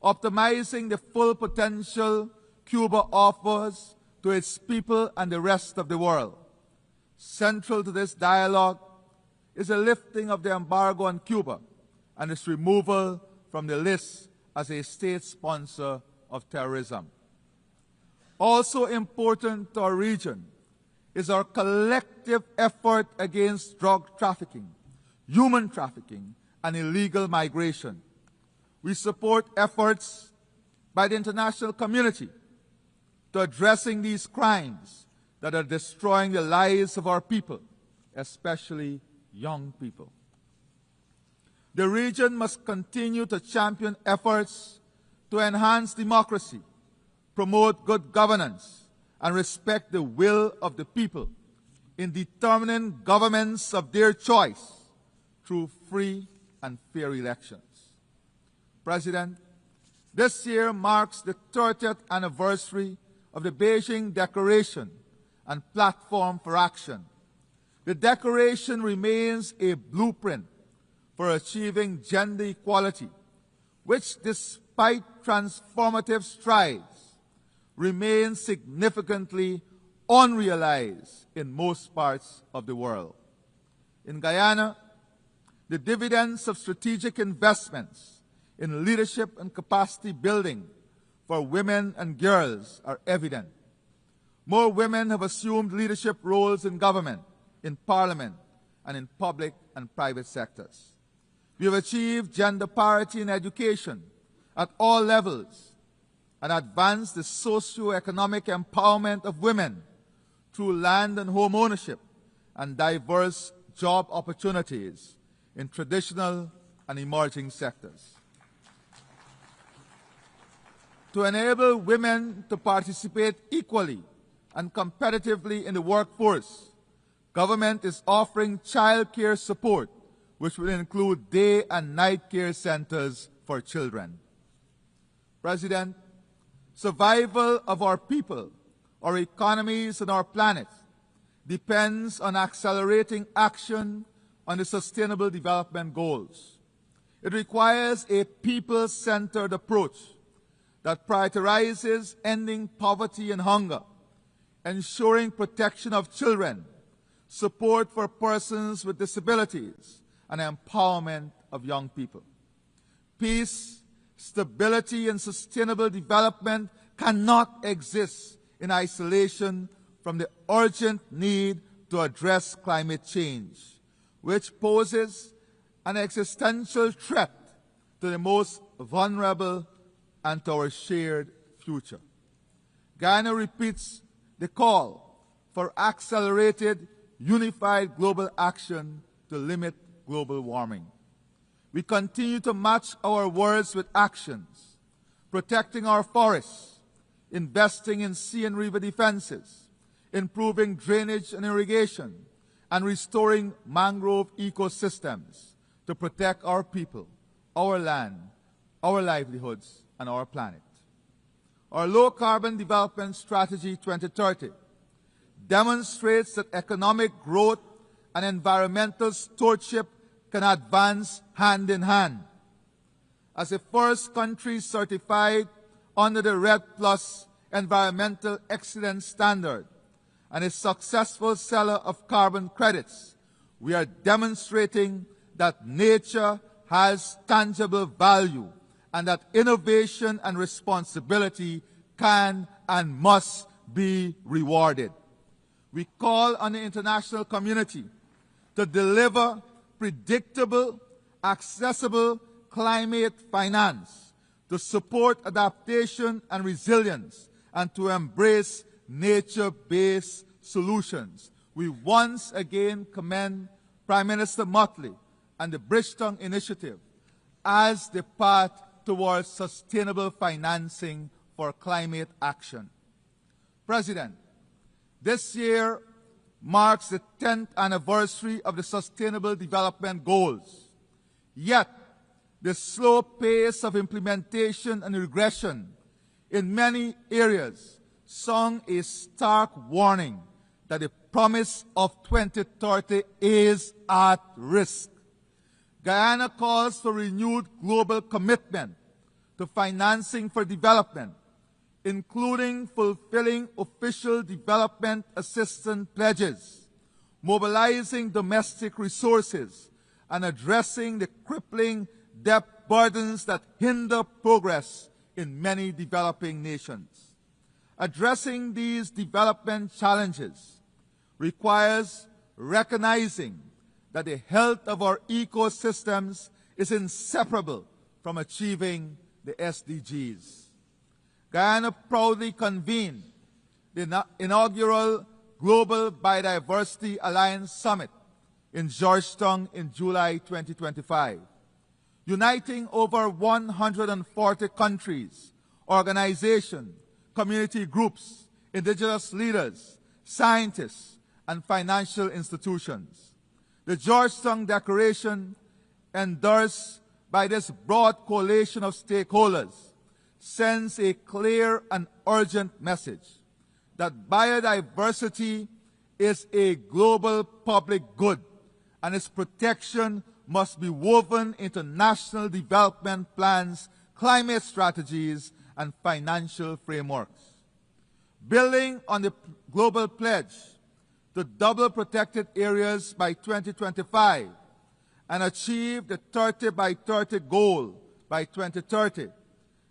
optimizing the full potential Cuba offers to its people and the rest of the world. Central to this dialogue is the lifting of the embargo on Cuba and its removal from the list as a state sponsor of terrorism. Also important to our region is our collective effort against drug trafficking, human trafficking, and illegal migration. We support efforts by the international community to addressing these crimes that are destroying the lives of our people, especially young people. The region must continue to champion efforts to enhance democracy, promote good governance, and respect the will of the people in determining governments of their choice through free and fair elections. President, this year marks the 30th anniversary of the Beijing Declaration and Platform for Action. The Declaration remains a blueprint for achieving gender equality, which, despite transformative strides, remains significantly unrealized in most parts of the world. In Guyana, the dividends of strategic investments in leadership and capacity building for women and girls are evident. More women have assumed leadership roles in government, in parliament, and in public and private sectors. We have achieved gender parity in education at all levels and advanced the socio-economic empowerment of women through land and home ownership and diverse job opportunities in traditional and emerging sectors. To enable women to participate equally and competitively in the workforce, government is offering child care support, which will include day and night care centers for children. President, survival of our people, our economies, and our planet depends on accelerating action on the Sustainable Development Goals. It requires a people-centered approach that prioritizes ending poverty and hunger, ensuring protection of children, support for persons with disabilities, and empowerment of young people. Peace, stability, and sustainable development cannot exist in isolation from the urgent need to address climate change, which poses an existential threat to the most vulnerable and to our shared future. Guyana repeats the call for accelerated, unified global action to limit global warming. We continue to match our words with actions, protecting our forests, investing in sea and river defenses, improving drainage and irrigation, and restoring mangrove ecosystems to protect our people, our land, our livelihoods, and our planet. Our low-carbon development strategy 2030 demonstrates that economic growth and environmental stewardship can advance hand in hand. As the first country certified under the REDD+ Environmental Excellence Standard and a successful seller of carbon credits, we are demonstrating that nature has tangible value and that innovation and responsibility can and must be rewarded. We call on the international community to deliver predictable, accessible climate finance, to support adaptation and resilience, and to embrace nature-based solutions. We once again commend Prime Minister Motley and the Bridgetown Initiative as the path towards sustainable financing for climate action. President, this year marks the 10th anniversary of the Sustainable Development Goals. Yet, the slow pace of implementation and regression in many areas sound a stark warning that the promise of 2030 is at risk. Guyana calls for renewed global commitment to financing for development, including fulfilling official development assistance pledges, mobilizing domestic resources, and addressing the crippling debt burdens that hinder progress in many developing nations. Addressing these development challenges requires recognizing that the health of our ecosystems is inseparable from achieving the SDGs. Guyana proudly convened the inaugural Global Biodiversity Alliance Summit in Georgetown in July 2025, uniting over 140 countries, organizations, community groups, indigenous leaders, scientists, and financial institutions. The Georgetown Declaration, endorsed by this broad coalition of stakeholders, sends a clear and urgent message that biodiversity is a global public good and its protection must be woven into national development plans, climate strategies, and financial frameworks. Building on the global pledge to double protected areas by 2025 and achieve the 30 by 30 goal by 2030,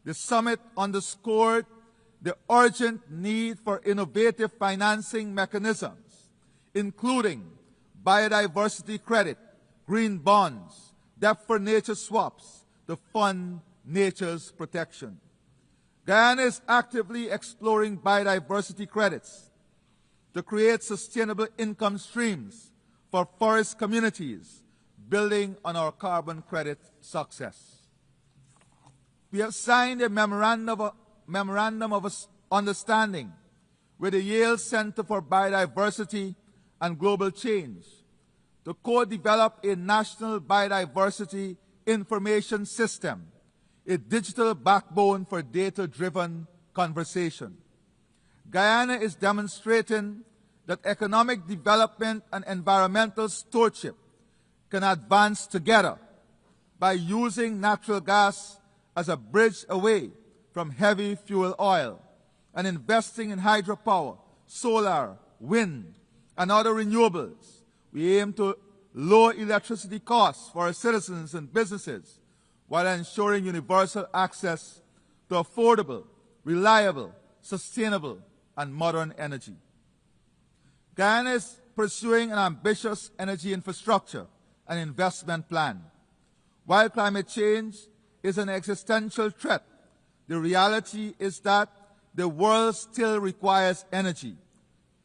the summit underscored the urgent need for innovative financing mechanisms, including biodiversity credit, green bonds, debt for nature swaps to fund nature's protection. Guyana is actively exploring biodiversity credits to create sustainable income streams for forest communities, building on our carbon credit success. We have signed a memorandum of understanding with the Yale Center for Biodiversity and Global Change to co-develop a national biodiversity information system, a digital backbone for data-driven conversation. Guyana is demonstrating that economic development and environmental stewardship can advance together by using natural gas as a bridge away from heavy fuel oil and investing in hydropower, solar, wind, and other renewables. We aim to lower electricity costs for our citizens and businesses while ensuring universal access to affordable, reliable, sustainable, and modern energy. Guyana is pursuing an ambitious energy infrastructure and investment plan. While climate change is an existential threat, the reality is that the world still requires energy,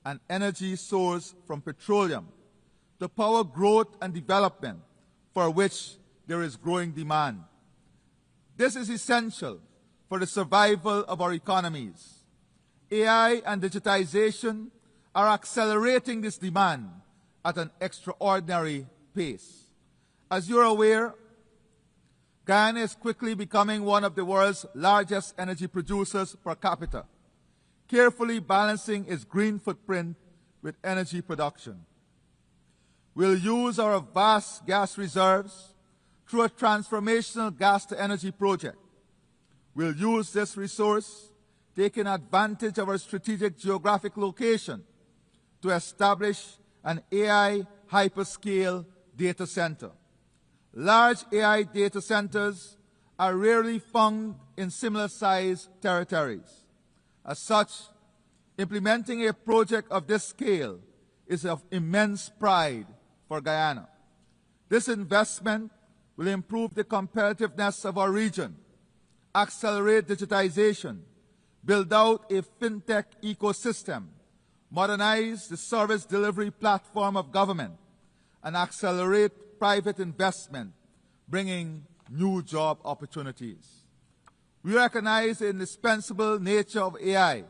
an energy source from petroleum, to power growth and development for which there is growing demand. This is essential for the survival of our economies. AI and digitization are accelerating this demand at an extraordinary pace. As you're aware, Guyana is quickly becoming one of the world's largest energy producers per capita, carefully balancing its green footprint with energy production. We'll use our vast gas reserves through a transformational gas-to-energy project. We'll use this resource, taking advantage of our strategic geographic location, to establish an AI hyperscale data center. Large AI data centers are rarely found in similar-sized territories. As such, implementing a project of this scale is of immense pride for Guyana. This investment will improve the competitiveness of our region, accelerate digitization, build out a fintech ecosystem, modernize the service delivery platform of government, and accelerate private investment, bringing new job opportunities. We recognize the indispensable nature of AI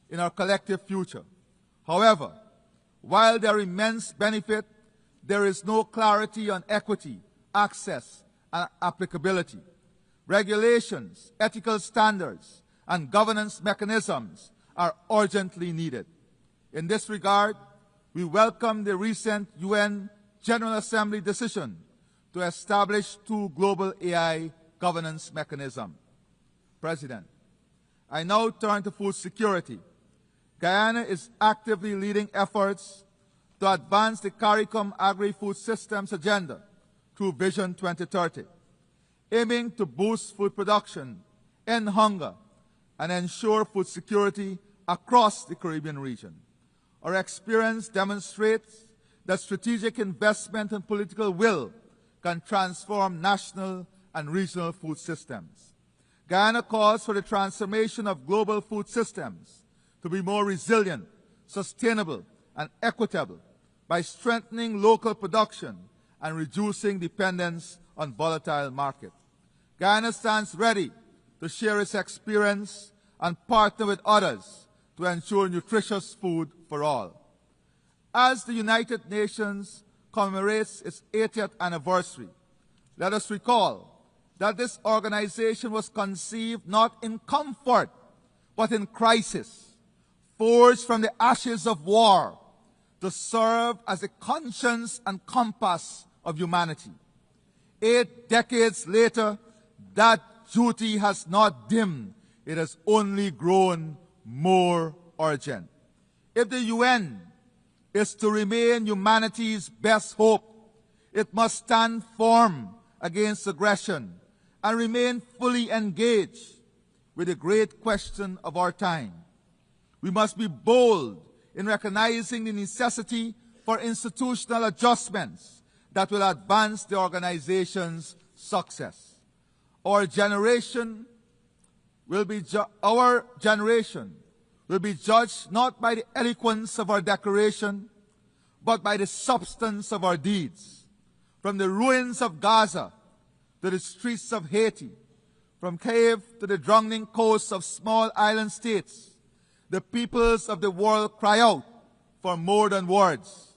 in our collective future. However, while there are immense benefit, there is no clarity on equity, access, and applicability. Regulations, ethical standards, and governance mechanisms are urgently needed. In this regard, we welcome the recent UN General Assembly decision to establish 2 global AI governance mechanisms. President, I now turn to food security. Guyana is actively leading efforts to advance the CARICOM Agri-Food Systems Agenda through Vision 2030, aiming to boost food production, end hunger, and ensure food security across the Caribbean region. Our experience demonstrates that strategic investment and political will can transform national and regional food systems. Guyana calls for the transformation of global food systems to be more resilient, sustainable, and equitable by strengthening local production and reducing dependence on volatile markets. Guyana stands ready to share its experience and partner with others to ensure nutritious food for all. As the United Nations commemorates its 80th anniversary, let us recall that this organization was conceived not in comfort, but in crisis, forged from the ashes of war to serve as the conscience and compass of humanity. 8 decades later, that duty has not dimmed. It has only grown more urgent. If the UN is to remain humanity's best hope, it must stand firm against aggression and remain fully engaged with the great question of our time. We must be bold in recognizing the necessity for institutional adjustments that will advance the organization's success. Our generation will be judged not by the eloquence of our declaration, but by the substance of our deeds. From the ruins of Gaza to the streets of Haiti, from Kiev to the drowning coasts of small island states, the peoples of the world cry out for more than words.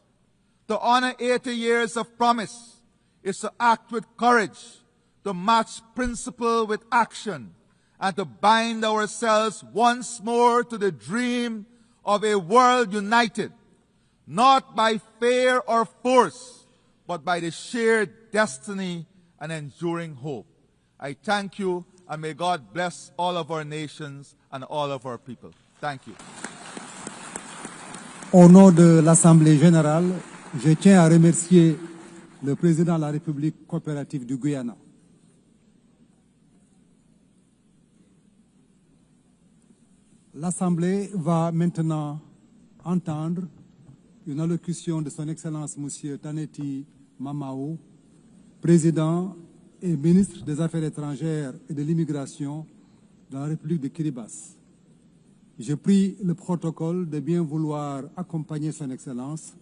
To honor 80 years of promise is to act with courage, to match principle with action, and to bind ourselves once more to the dream of a world united, not by fear or force, but by the shared destiny and enduring hope. I thank you, and may God bless all of our nations and all of our people. Thank you. Au nom de l'Assemblée générale, je tiens à remercier le président de la République coopérative du Guyana. L'Assemblée va maintenant entendre une allocution de son Excellence M. Taneti Mamao, président et ministre des Affaires étrangères et de l'immigration de la République de Kiribati. Je prie le protocole de bien vouloir accompagner son Excellence,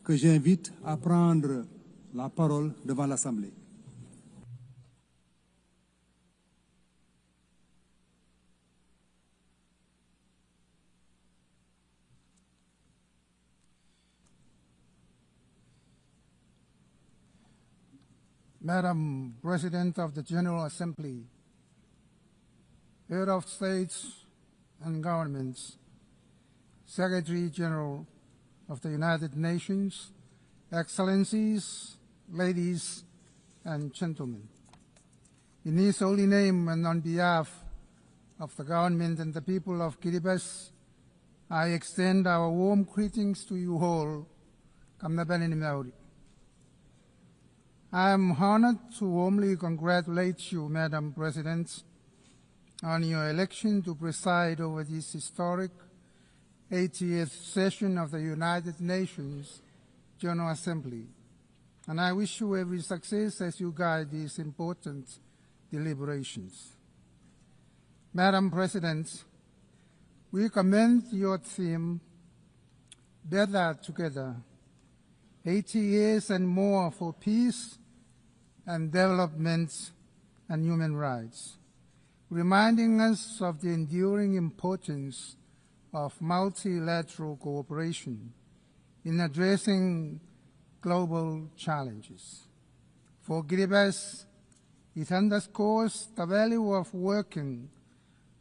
que j'invite à prendre la parole devant l'Assemblée. Madam President of the General Assembly, Head of States and Governments, Secretary General of the United Nations, Excellencies, ladies and gentlemen. In His holy name and on behalf of the government and the people of Kiribati, I extend our warm greetings to you all. I am honored to warmly congratulate you, Madam President, on your election to preside over this historic 80th session of the United Nations General Assembly, and I wish you every success as you guide these important deliberations. Madam President, we commend your theme, Better Together, 80 years and more for peace and development and human rights, reminding us of the enduring importance of multilateral cooperation in addressing global challenges. For Kiribati, it underscores the value of working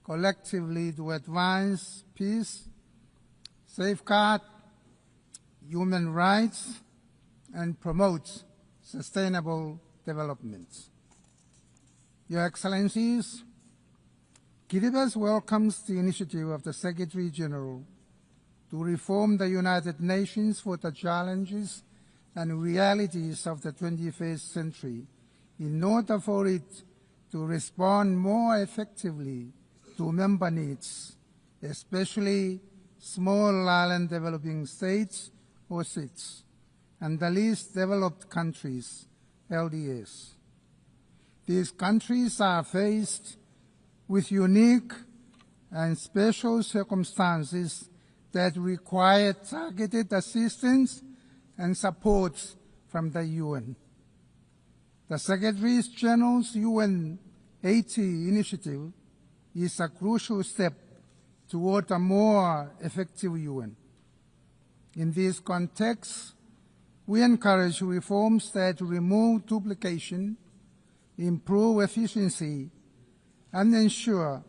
collectively to advance peace, safeguard human rights, and promote sustainable development. Your Excellencies, Kiribati welcomes the initiative of the Secretary General to reform the United Nations for the challenges and realities of the 21st century in order for it to respond more effectively to member needs, especially small island developing states or SIDS, and the least developed countries, LDS. These countries are faced with unique and special circumstances that require targeted assistance and support from the UN. The Secretary General's UN 80 initiative is a crucial step toward a more effective UN. In this context, we encourage reforms that remove duplication, improve efficiency, and ensure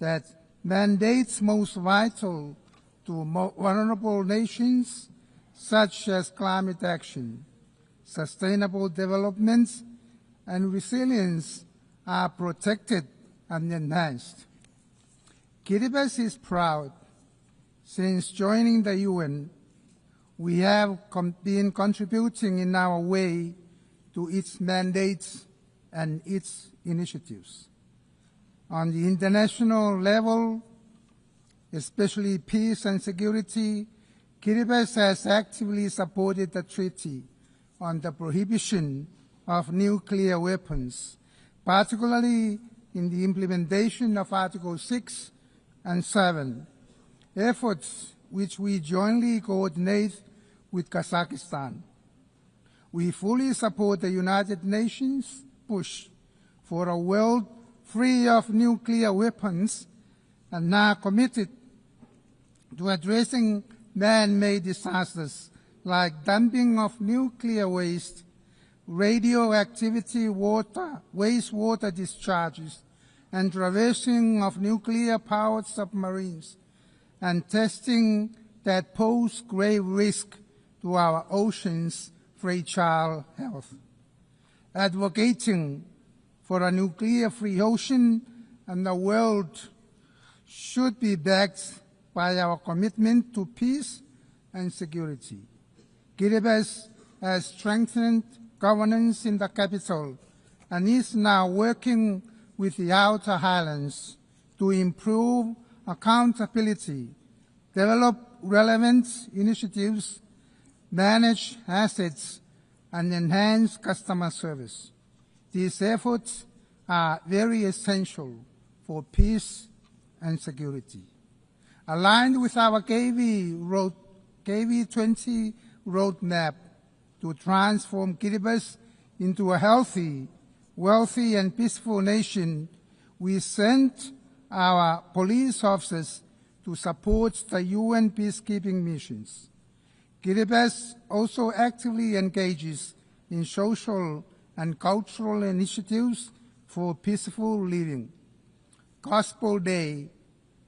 that mandates most vital to vulnerable nations, such as climate action, sustainable development, and resilience, are protected and enhanced. Kiribati is proud. Since joining the UN, we have been contributing in our way to its mandates and its initiatives. On the international level, especially peace and security, Kiribati has actively supported the Treaty on the Prohibition of Nuclear Weapons, particularly in the implementation of Articles 6 and 7, efforts which we jointly coordinate with Kazakhstan. We fully support the United Nations push for a world free of nuclear weapons and are committed to addressing man-made disasters like dumping of nuclear waste, radioactivity wastewater discharges, and traversing of nuclear-powered submarines, and testing that pose grave risk to our oceans' fragile health. Advocating for a nuclear-free ocean and the world should be backed by our commitment to peace and security. Kiribati has strengthened governance in the capital and is now working with the outer highlands to improve accountability, develop relevant initiatives, manage assets, and enhance customer service. These efforts are very essential for peace and security. Aligned with our KV20 roadmap to transform Kiribati into a healthy, wealthy, and peaceful nation, we sent our police officers to support the UN peacekeeping missions. Kiribati also actively engages in social and cultural initiatives for peaceful living. Gospel Day,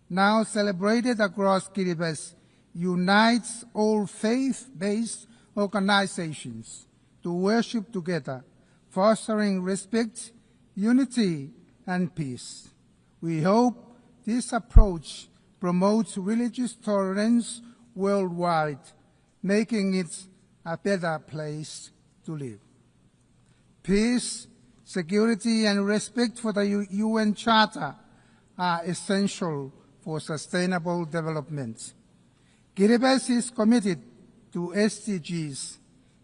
now celebrated across Kiribati, unites all faith-based organizations to worship together, fostering respect, unity, and peace. We hope this approach promotes religious tolerance worldwide, making it a better place to live. Peace, security, and respect for the UN Charter are essential for sustainable development. Kiribati is committed to SDGs,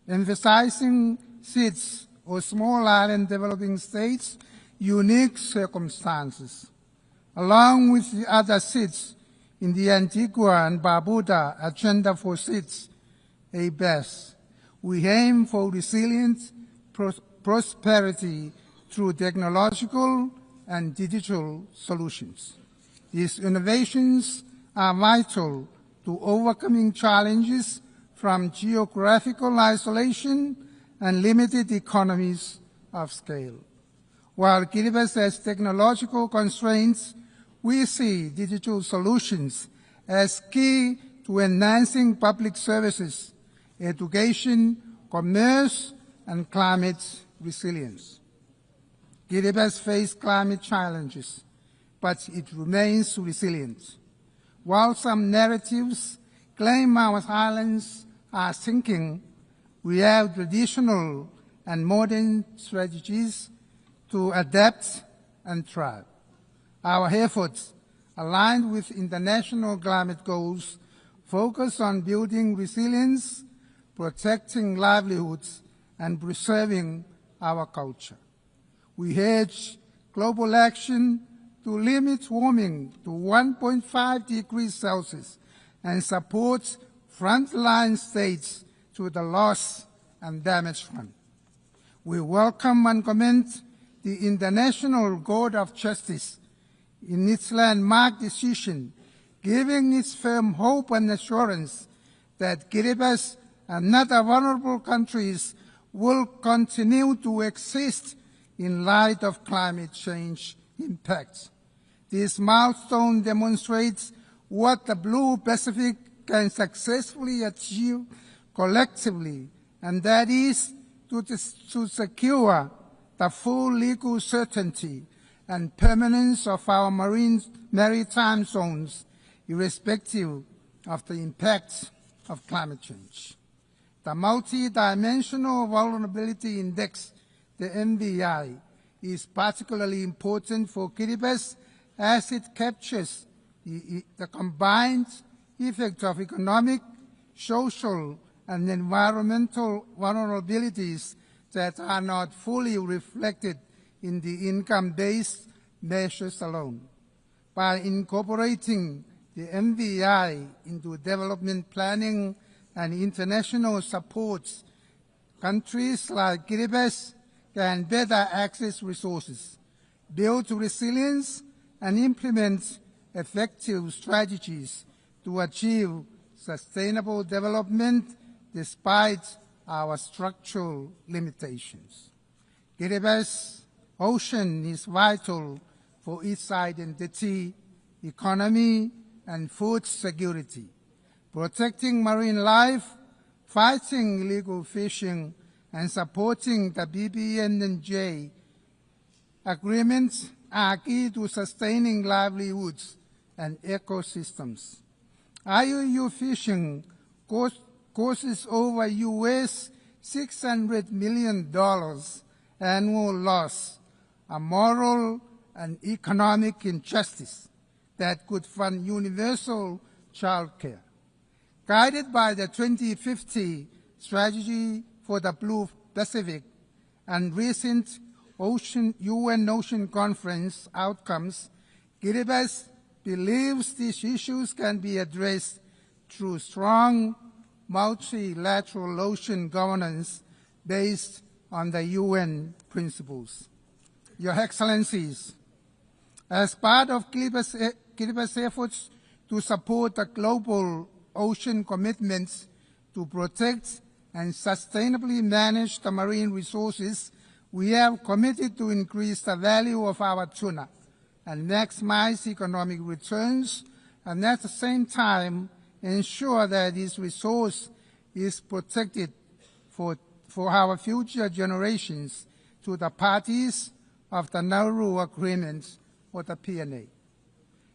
emphasizing SIDS, or small island developing states, unique circumstances. Along with the other SIDS in the Antigua and Barbuda Agenda for SIDS, ABES, we aim for resilient prosperity through technological and digital solutions. These innovations are vital to overcoming challenges from geographical isolation and limited economies of scale. While Kiribati has technological constraints, we see digital solutions as key to enhancing public services, education, commerce, and climate resilience. Kiribati faces climate challenges, but it remains resilient. While some narratives claim our islands are sinking, we have traditional and modern strategies to adapt and thrive. Our efforts, aligned with international climate goals, focus on building resilience, protecting livelihoods, and preserving our culture. We urge global action to limit warming to 1.5 degrees Celsius and support frontline states to the loss and damage fund. We welcome and commend the International Court of Justice in its landmark decision, giving its firm hope and assurance that Kiribati and other vulnerable countries will continue to exist in light of climate change impacts. This milestone demonstrates what the Blue Pacific can successfully achieve collectively, and that is to secure the full legal certainty and permanence of our maritime zones, irrespective of the impacts of climate change. The Multi-Dimensional Vulnerability Index, the MVI, is particularly important for Kiribati as it captures the combined effect of economic, social, and environmental vulnerabilities that are not fully reflected in the income-based measures alone. By incorporating the MVI into development planning and international supports, countries like Kiribati can better access resources, build resilience, and implement effective strategies to achieve sustainable development despite our structural limitations. Kiribati's ocean is vital for its identity, economy, and food security. Protecting marine life, fighting illegal fishing, and supporting the BBNJ agreements are key to sustaining livelihoods and ecosystems. IUU fishing causes over US $600 million annual loss, a moral and economic injustice that could fund universal child care. Guided by the 2050 strategy for the Blue Pacific and recent UN Ocean Conference outcomes, Kiribati believes these issues can be addressed through strong multilateral ocean governance based on the UN principles. Your Excellencies, as part of Kiribati's efforts to support the global ocean commitments to protect and sustainably manage the marine resources, we have committed to increase the value of our tuna and maximize economic returns, and at the same time ensure that this resource is protected for our future generations to the parties of the Nauru Agreement or the PNA.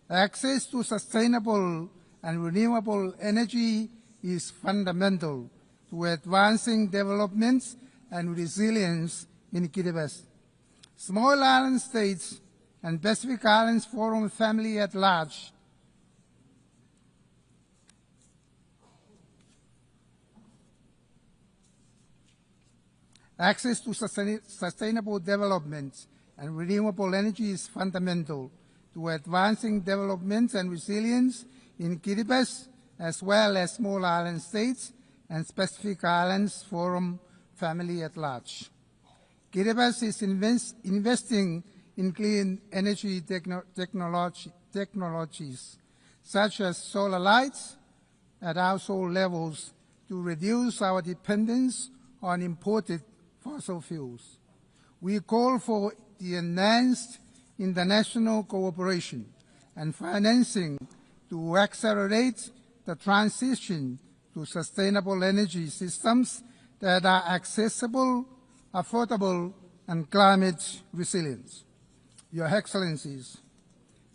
Access to sustainable and renewable energy is fundamental to advancing development and resilience in Kiribati. Small island states and Pacific Islands Forum family at large access to sustainable development and renewable energy is fundamental to advancing development and resilience in Kiribati, as well as small island states and Pacific Islands Forum family at large. Kiribati is investing in clean energy technologies, such as solar lights at household levels, to reduce our dependence on imported fossil fuels. We call for the enhanced international cooperation and financing to accelerate the transition to sustainable energy systems that are accessible, affordable, and climate resilient. Your Excellencies,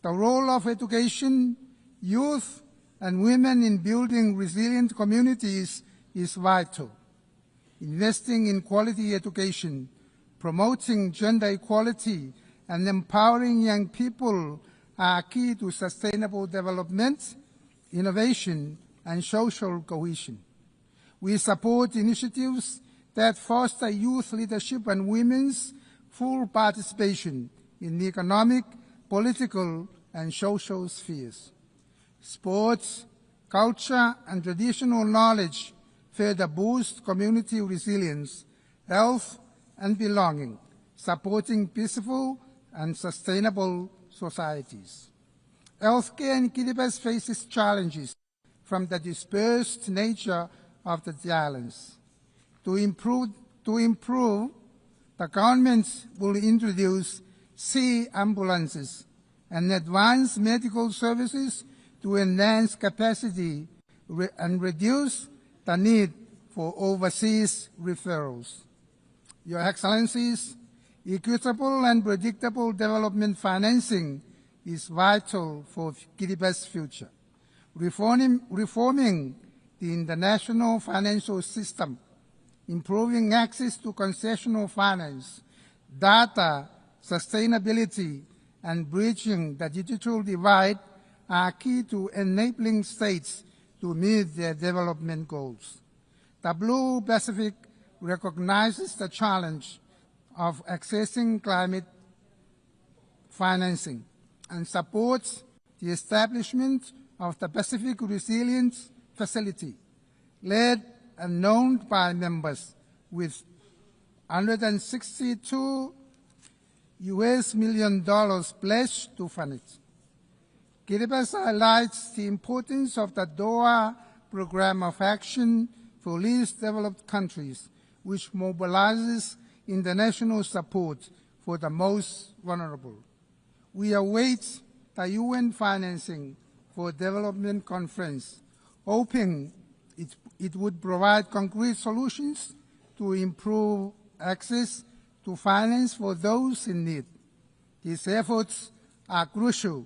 the role of education, youth, and women in building resilient communities is vital. Investing in quality education, promoting gender equality, and empowering young people are key to sustainable development, innovation, and social cohesion. We support initiatives that foster youth leadership and women's full participation in the economic, political, and social spheres. Sports, culture, and traditional knowledge further boost community resilience, health, and belonging, supporting peaceful and sustainable societies. Healthcare in Kiribati faces challenges from the dispersed nature of the islands. To improve, the government will introduce sea ambulances and advance medical services to enhance capacity and reduce the need for overseas referrals. Your Excellencies, equitable and predictable development financing is vital for Kiribati's future. Reforming the international financial system, improving access to concessional finance, data, sustainability, and bridging the digital divide are key to enabling states to meet their development goals. The Blue Pacific recognizes the challenge of accessing climate financing and supports the establishment of the Pacific Resilience Facility, led and known by members, with $162 million pledged to fund it. Kiribati highlights the importance of the Doha Programme of Action for Least Developed Countries, which mobilizes international support for the most vulnerable. We await the UN financing for development conference, hoping it would provide concrete solutions to improve access to finance for those in need. These efforts are crucial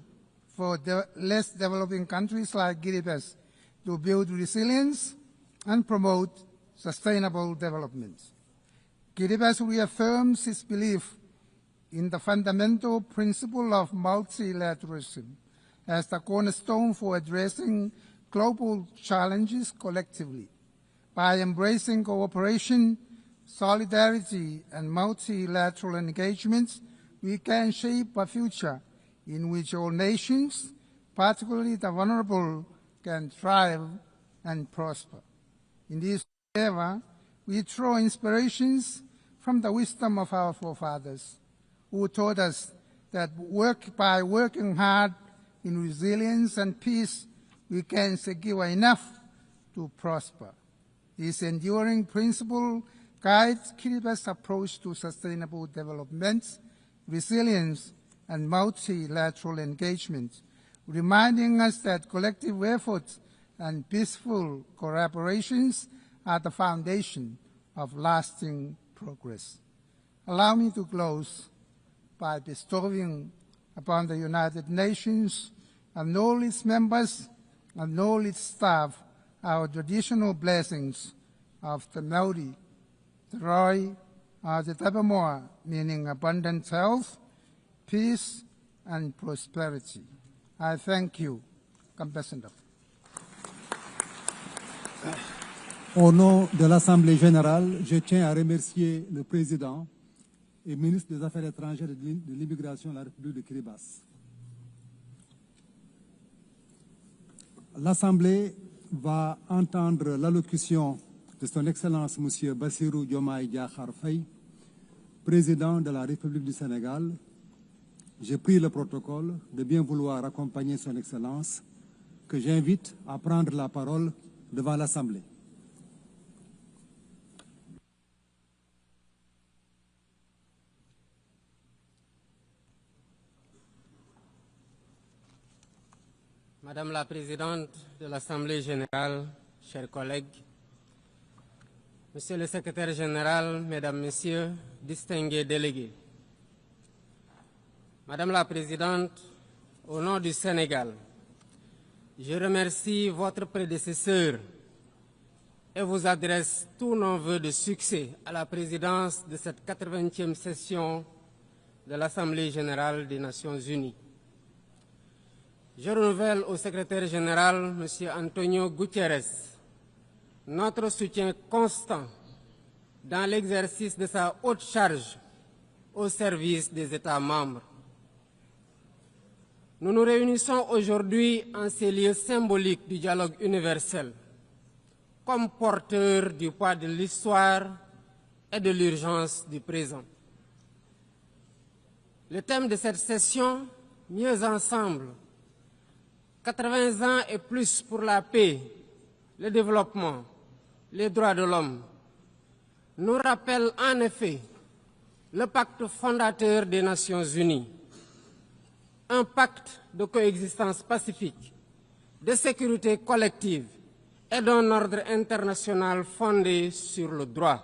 for less developing countries like Kiribati to build resilience and promote sustainable development. Kiribati reaffirms its belief in the fundamental principle of multilateralism as the cornerstone for addressing global challenges collectively. By embracing cooperation, solidarity, and multilateral engagement, we can shape a future in which all nations, particularly the vulnerable, can thrive and prosper. In this endeavor, we draw inspirations from the wisdom of our forefathers, who taught us that by working hard in resilience and peace, we can secure enough to prosper. This enduring principle guides Kiribati's approach to sustainable development, resilience, and multilateral engagement, reminding us that collective efforts and peaceful collaborations are the foundation of lasting progress. Allow me to close by bestowing upon the United Nations and all its members and all its staff our traditional blessings of the Maori, the Roi, the Tabamoa, meaning abundant health, peace, and prosperity. I thank you, Ambassador. Au nom de l'Assemblée générale, je tiens à remercier le Président et ministre des Affaires étrangères et de l'Immigration de la République de Kiribati. L'Assemblée va entendre l'allocution de Son Excellence M. Bassirou Diomaye Diakhar Faye, Président de la République du Sénégal. J'ai pris le protocole de bien vouloir accompagner Son Excellence, que j'invite à prendre la parole devant l'Assemblée. Madame la Présidente de l'Assemblée générale, chers collègues, Monsieur le Secrétaire général, Mesdames, Messieurs, distingués délégués. Madame la Présidente, au nom du Sénégal, je remercie votre prédécesseur et vous adresse tous nos vœux de succès à la présidence de cette 80e session de l'Assemblée générale des Nations unies. Je renouvelle au secrétaire général, M. Antonio Guterres, notre soutien constant dans l'exercice de sa haute charge au service des États membres. Nous nous réunissons aujourd'hui en ces lieux symboliques du dialogue universel, comme porteurs du poids de l'histoire et de l'urgence du présent. Le thème de cette session, Mieux ensemble, 80 ans et plus pour la paix, le développement, les droits de l'homme, nous rappelle en effet le pacte fondateur des Nations unies, un pacte de coexistence pacifique, de sécurité collective et d'un ordre international fondé sur le droit.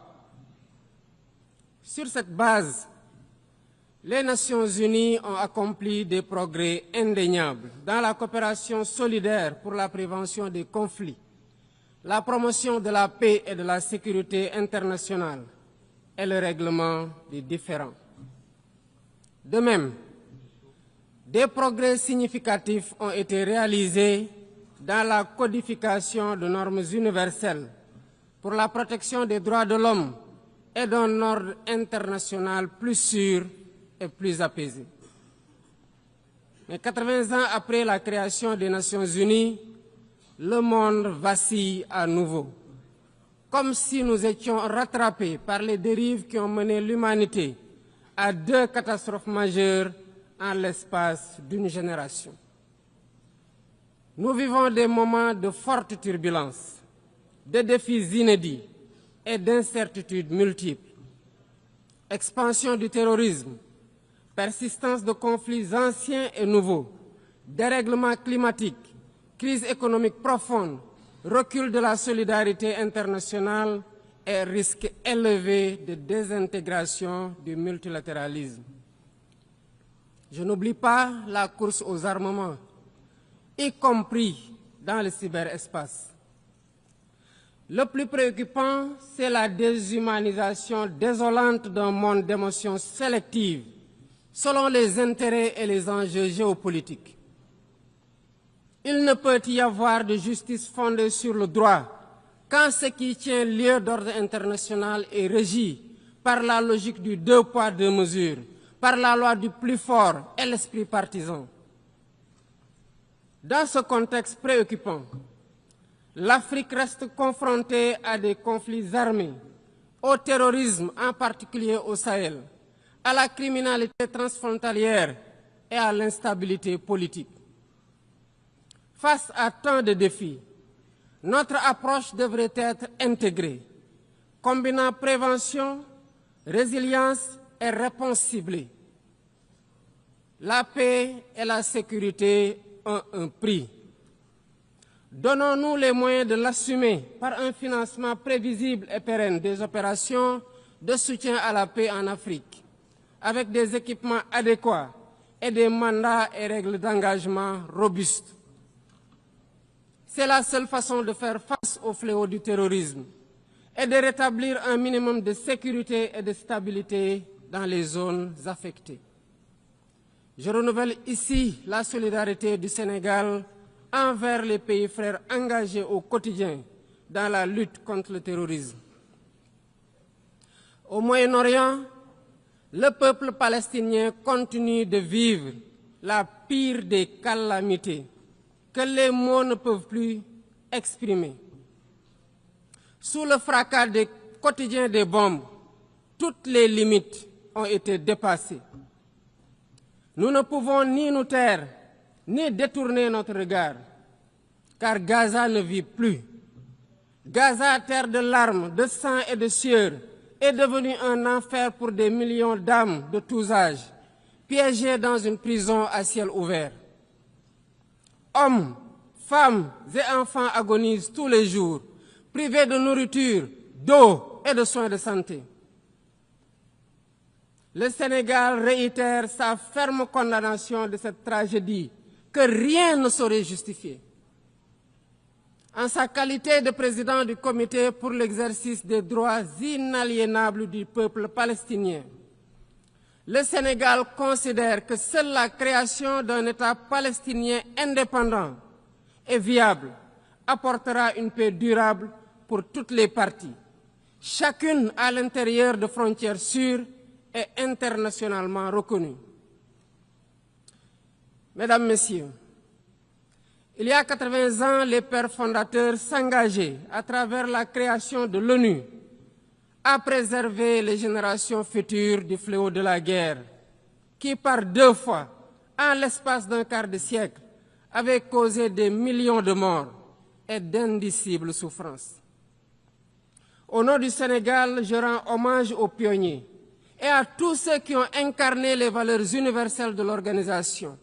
Sur cette base, les Nations unies ont accompli des progrès indéniables dans la coopération solidaire pour la prévention des conflits, la promotion de la paix et de la sécurité internationale et le règlement des différends. De même, des progrès significatifs ont été réalisés dans la codification de normes universelles pour la protection des droits de l'homme et d'un ordre international plus sûr et plus apaisé. Mais 80 ans après la création des Nations unies, le monde vacille à nouveau, comme si nous étions rattrapés par les dérives qui ont mené l'humanité à 2 catastrophes majeures en l'espace d'une génération. Nous vivons des moments de forte turbulence, de défis inédits et d'incertitudes multiples. Expansion du terrorisme, persistance de conflits anciens et nouveaux, dérèglement climatique, crise économique profonde, recul de la solidarité internationale et risque élevé de désintégration du multilatéralisme. Je n'oublie pas la course aux armements, y compris dans le cyberespace. Le plus préoccupant, c'est la déshumanisation désolante d'un monde d'émotions sélectives selon les intérêts et les enjeux géopolitiques. Il ne peut y avoir de justice fondée sur le droit quand ce qui tient lieu d'ordre international est régi par la logique du 2 poids 2 mesures, par la loi du plus fort et l'esprit partisan. Dans ce contexte préoccupant, l'Afrique reste confrontée à des conflits armés, au terrorisme, en particulier au Sahel, à la criminalité transfrontalière et à l'instabilité politique. Face à tant de défis, notre approche devrait être intégrée, combinant prévention, résilience et réponse ciblée. La paix et la sécurité ont un prix. Donnons-nous les moyens de l'assumer par un financement prévisible et pérenne des opérations de soutien à la paix en Afrique, avec des équipements adéquats et des mandats et règles d'engagement robustes. C'est la seule façon de faire face au fléau du terrorisme et de rétablir un minimum de sécurité et de stabilité dans les zones affectées. Je renouvelle ici la solidarité du Sénégal envers les pays frères engagés au quotidien dans la lutte contre le terrorisme. Au Moyen-Orient, le peuple palestinien continue de vivre la pire des calamités que les mots ne peuvent plus exprimer. Sous le fracas des quotidiens des bombes, toutes les limites ont été dépassées. Nous ne pouvons ni nous taire, ni détourner notre regard, car Gaza ne vit plus. Gaza, terre de larmes, de sang et de sueur, est devenu un enfer pour des millions d'âmes de tous âges, piégées dans une prison à ciel ouvert. Hommes, Femmes et enfants agonisent tous les jours, privés de nourriture, d'eau et de soins de santé. Le Sénégal réitère sa ferme condamnation de cette tragédie que rien ne saurait justifier. En sa qualité de président du Comité pour l'exercice des droits inaliénables du peuple palestinien, le Sénégal considère que seule la création d'un État palestinien indépendant et viable apportera une paix durable pour toutes les parties, chacune à l'intérieur de frontières sûres et internationalement reconnues. Mesdames, Messieurs, il y a 80 ans, les pères fondateurs s'engageaient à travers la création de l'ONU à préserver les générations futures du fléau de la guerre, qui par 2 fois, en l'espace d'un quart de siècle, avait causé des millions de morts et d'indicibles souffrances. Au nom du Sénégal, je rends hommage aux pionniers et à tous ceux qui ont incarné les valeurs universelles de l'organisation,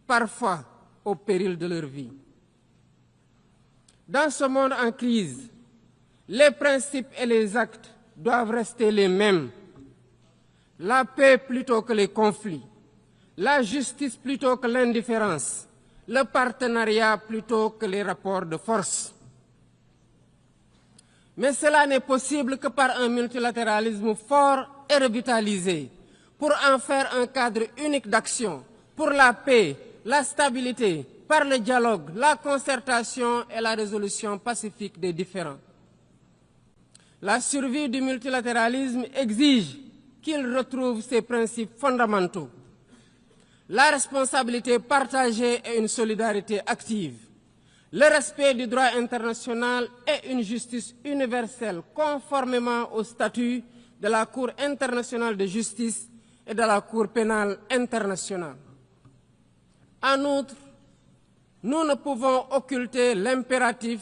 parfois au péril de leur vie. Dans ce monde en crise, les principes et les actes doivent rester les mêmes. La paix plutôt que les conflits, la justice plutôt que l'indifférence, le partenariat plutôt que les rapports de force. Mais cela n'est possible que par un multilatéralisme fort et revitalisé, pour en faire un cadre unique d'action, pour la paix, la stabilité, par le dialogue, la concertation et la résolution pacifique des différends. La survie du multilatéralisme exige qu'il retrouve ses principes fondamentaux, la responsabilité partagée et une solidarité active, le respect du droit international et une justice universelle conformément au statut de la Cour internationale de justice et de la Cour pénale internationale. En outre, nous ne pouvons occulter l'impératif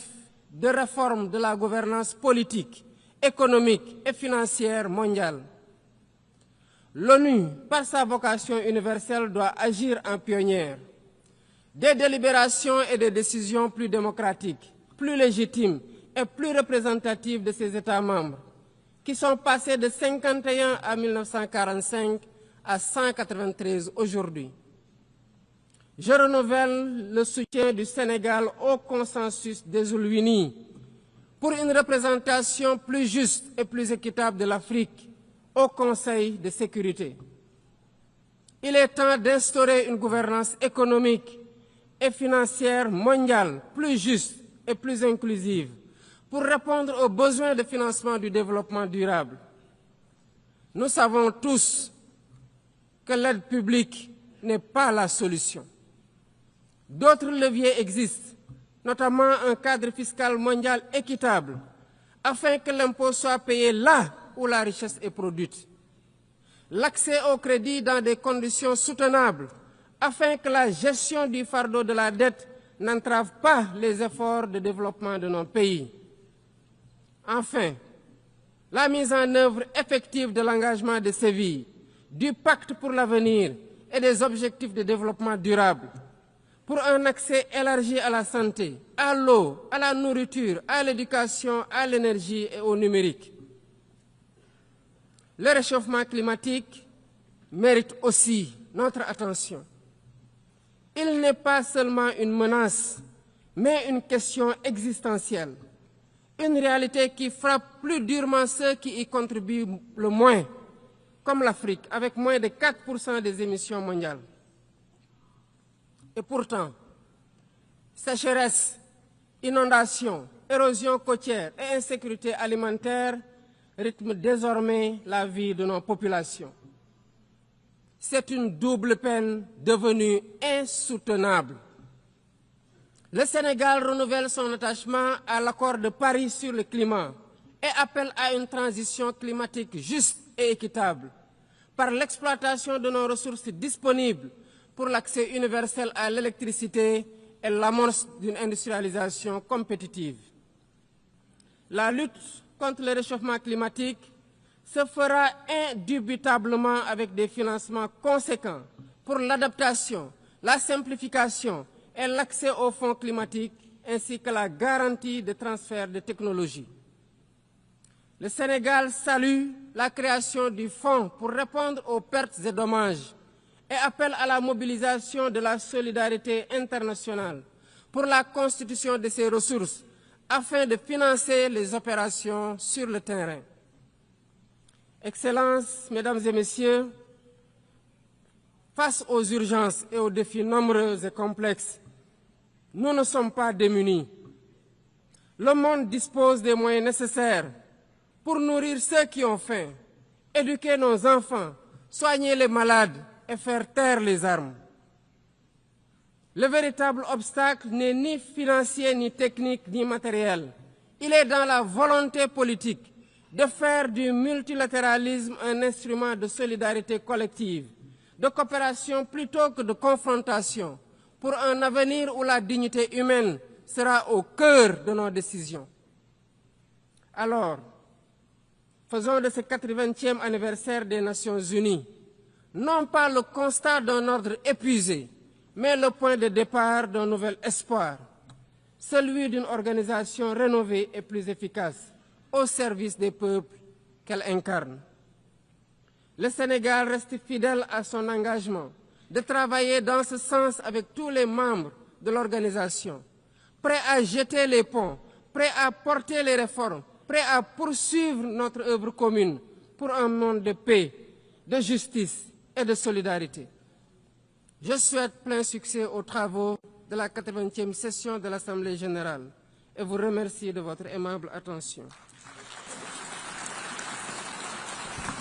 de réforme de la gouvernance politique, économique et financière mondiale. L'ONU, par sa vocation universelle, doit agir en pionnière. Des délibérations et des décisions plus démocratiques, plus légitimes et plus représentatives de ses États membres, qui sont passés de 51 à 1945 à 193 aujourd'hui. Je renouvelle le soutien du Sénégal au consensus des Oulouini pour une représentation plus juste et plus équitable de l'Afrique au Conseil de sécurité. Il est temps d'instaurer une gouvernance économique et financière mondiale plus juste et plus inclusive pour répondre aux besoins de financement du développement durable. Nous savons tous que l'aide publique n'est pas la solution. D'autres leviers existent, notamment un cadre fiscal mondial équitable, afin que l'impôt soit payé là où la richesse est produite. L'accès au crédit dans des conditions soutenables, afin que la gestion du fardeau de la dette n'entrave pas les efforts de développement de nos pays. Enfin, la mise en œuvre effective de l'engagement de Séville, du pacte pour l'avenir et des objectifs de développement durable, pour un accès élargi à la santé, à l'eau, à la nourriture, à l'éducation, à l'énergie et au numérique. Le réchauffement climatique mérite aussi notre attention. Il n'est pas seulement une menace, mais une question existentielle, une réalité qui frappe plus durement ceux qui y contribuent le moins, comme l'Afrique, avec moins de 4% des émissions mondiales. Et pourtant, sécheresse, inondations, érosion côtière et insécurité alimentaire rythment désormais la vie de nos populations. C'est une double peine devenue insoutenable. Le Sénégal renouvelle son attachement à l'accord de Paris sur le climat et appelle à une transition climatique juste et équitable par l'exploitation de nos ressources disponibles pour l'accès universel à l'électricité et l'amorce d'une industrialisation compétitive. La lutte contre le réchauffement climatique se fera indubitablement avec des financements conséquents pour l'adaptation, la simplification est l'accès aux fonds climatiques ainsi que la garantie de transfert de technologies. Le Sénégal salue la création du fonds pour répondre aux pertes et dommages et appelle à la mobilisation de la solidarité internationale pour la constitution de ces ressources afin de financer les opérations sur le terrain. Excellences, Mesdames et Messieurs, face aux urgences et aux défis nombreux et complexes, nous ne sommes pas démunis. Le monde dispose des moyens nécessaires pour nourrir ceux qui ont faim, éduquer nos enfants, soigner les malades et faire taire les armes. Le véritable obstacle n'est ni financier, ni technique, ni matériel. Il est dans la volonté politique de faire du multilatéralisme un instrument de solidarité collective, de coopération plutôt que de confrontation, pour un avenir où la dignité humaine sera au cœur de nos décisions. Alors, faisons de ce 80e anniversaire des Nations Unies, non pas le constat d'un ordre épuisé, mais le point de départ d'un nouvel espoir, celui d'une organisation rénovée et plus efficace, au service des peuples qu'elle incarne. Le Sénégal reste fidèle à son engagement de travailler dans ce sens avec tous les membres de l'organisation, prêt à jeter les ponts, prêt à porter les réformes, prêt à poursuivre notre œuvre commune pour un monde de paix, de justice et de solidarité. Je souhaite plein succès aux travaux de la 80e session de l'Assemblée générale et vous remercie de votre aimable attention.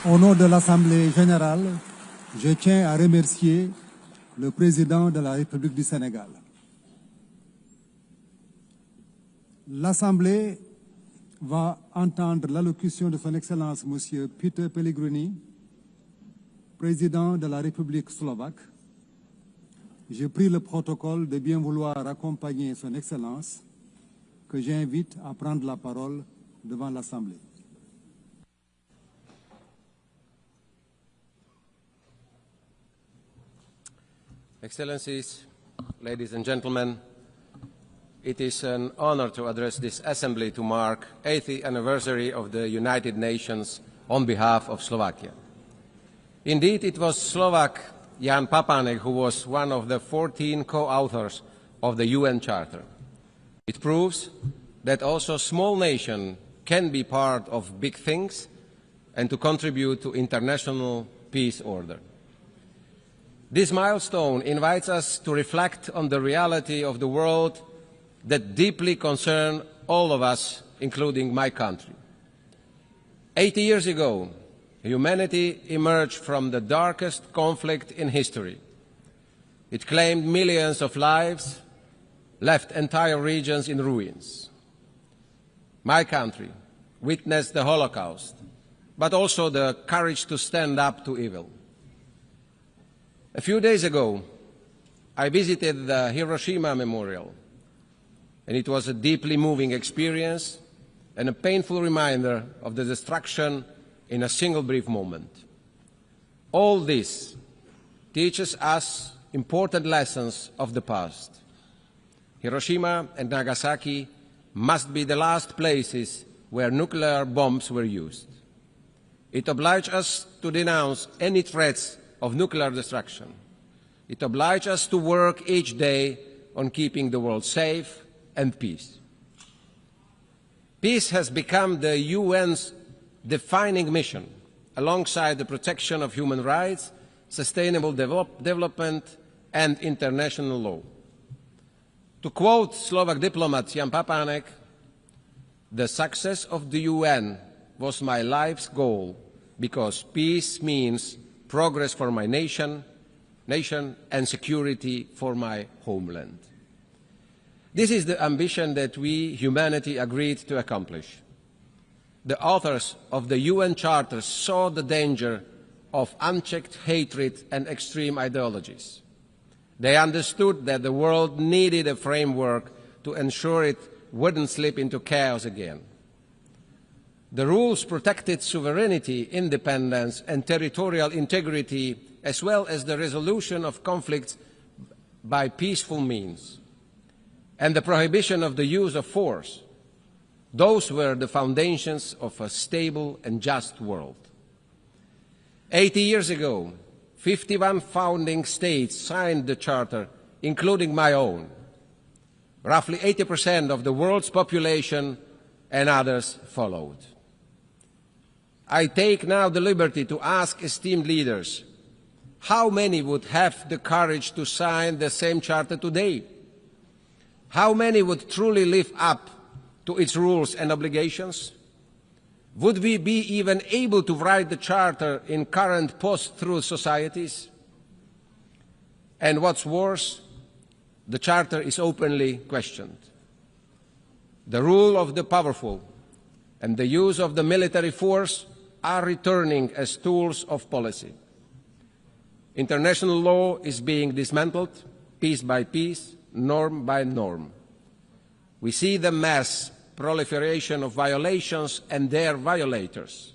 Au nom de l'Assemblée générale, je tiens à remercier le président de la République du Sénégal. L'Assemblée va entendre l'allocution de son Excellence M. Peter Pellegrini, président de la République slovaque. Je prie le protocole de bien vouloir accompagner son Excellence, que j'invite à prendre la parole devant l'Assemblée. Excellencies, ladies and gentlemen, it is an honor to address this Assembly to mark the 80th anniversary of the United Nations on behalf of Slovakia. Indeed, it was Slovak Jan Papanek who was one of the 14 co-authors of the UN Charter. It proves that also small nations can be part of big things and to contribute to international peace order. This milestone invites us to reflect on the reality of the world that deeply concerns all of us, including my country. 80 years ago, humanity emerged from the darkest conflict in history. It claimed millions of lives, left entire regions in ruins. My country witnessed the Holocaust, but also the courage to stand up to evil. A few days ago, I visited the Hiroshima Memorial, and it was a deeply moving experience and a painful reminder of the destruction in a single brief moment. All this teaches us important lessons of the past. Hiroshima and Nagasaki must be the last places where nuclear bombs were used. It obliges us to denounce any threats of nuclear destruction. It obliges us to work each day on keeping the world safe and peace. Peace has become the UN's defining mission, alongside the protection of human rights, sustainable development, and international law. To quote Slovak diplomat Jan Papanek, "The success of the UN was my life's goal because peace means progress for my nation and security for my homeland." This is the ambition that we, humanity, agreed to accomplish. The authors of the UN Charter saw the danger of unchecked hatred and extreme ideologies. They understood that the world needed a framework to ensure it wouldn't slip into chaos again. The rules protected sovereignty, independence, and territorial integrity, as well as the resolution of conflicts by peaceful means. and the prohibition of the use of force. Those were the foundations of a stable and just world. 80 years ago, 51 founding states signed the Charter, including my own. Roughly 80% of the world's population and others followed. I take now the liberty to ask esteemed leaders, how many would have the courage to sign the same Charter today? How many would truly live up to its rules and obligations? Would we be even able to write the Charter in current post-truth societies? And what's worse, the Charter is openly questioned. The rule of the powerful and the use of the military force are returning as tools of policy. International law is being dismantled piece by piece, norm by norm. We see the mass proliferation of violations and their violators.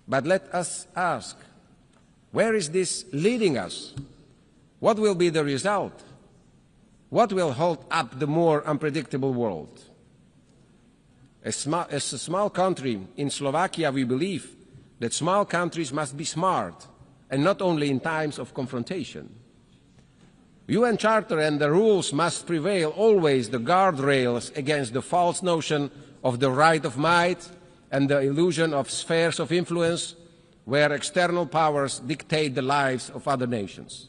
But let us ask, where is this leading us? What will be the result? What will hold up the more unpredictable world? As a small country in Slovakia, we believe that small countries must be smart, and not only in times of confrontation. UN Charter and the rules must prevail always the guardrails against the false notion of the right of might and the illusion of spheres of influence where external powers dictate the lives of other nations.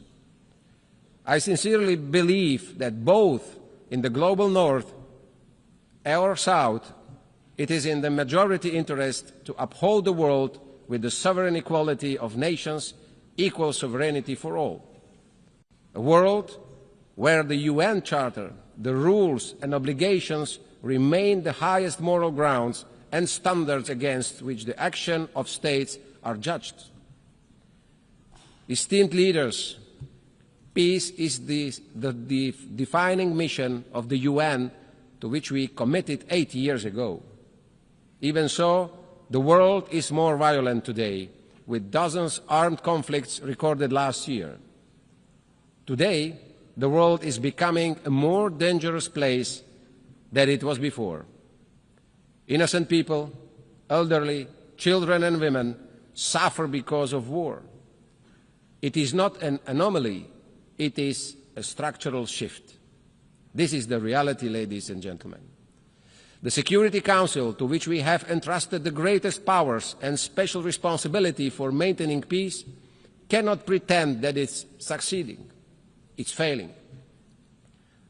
I sincerely believe that both in the global north or south, it is in the majority interest to uphold the world with the sovereign equality of nations, equal sovereignty for all. A world where the UN Charter, the rules and obligations remain the highest moral grounds and standards against which the action of states are judged. Esteemed leaders, peace is the defining mission of the UN to which we committed 8 years ago. Even so, the world is more violent today, with dozens of armed conflicts recorded last year. Today, the world is becoming a more dangerous place than it was before. Innocent people, elderly, children and women suffer because of war. It is not an anomaly, it is a structural shift. This is the reality, ladies and gentlemen. The Security Council, to which we have entrusted the greatest powers and special responsibility for maintaining peace, cannot pretend that it's succeeding. It's failing.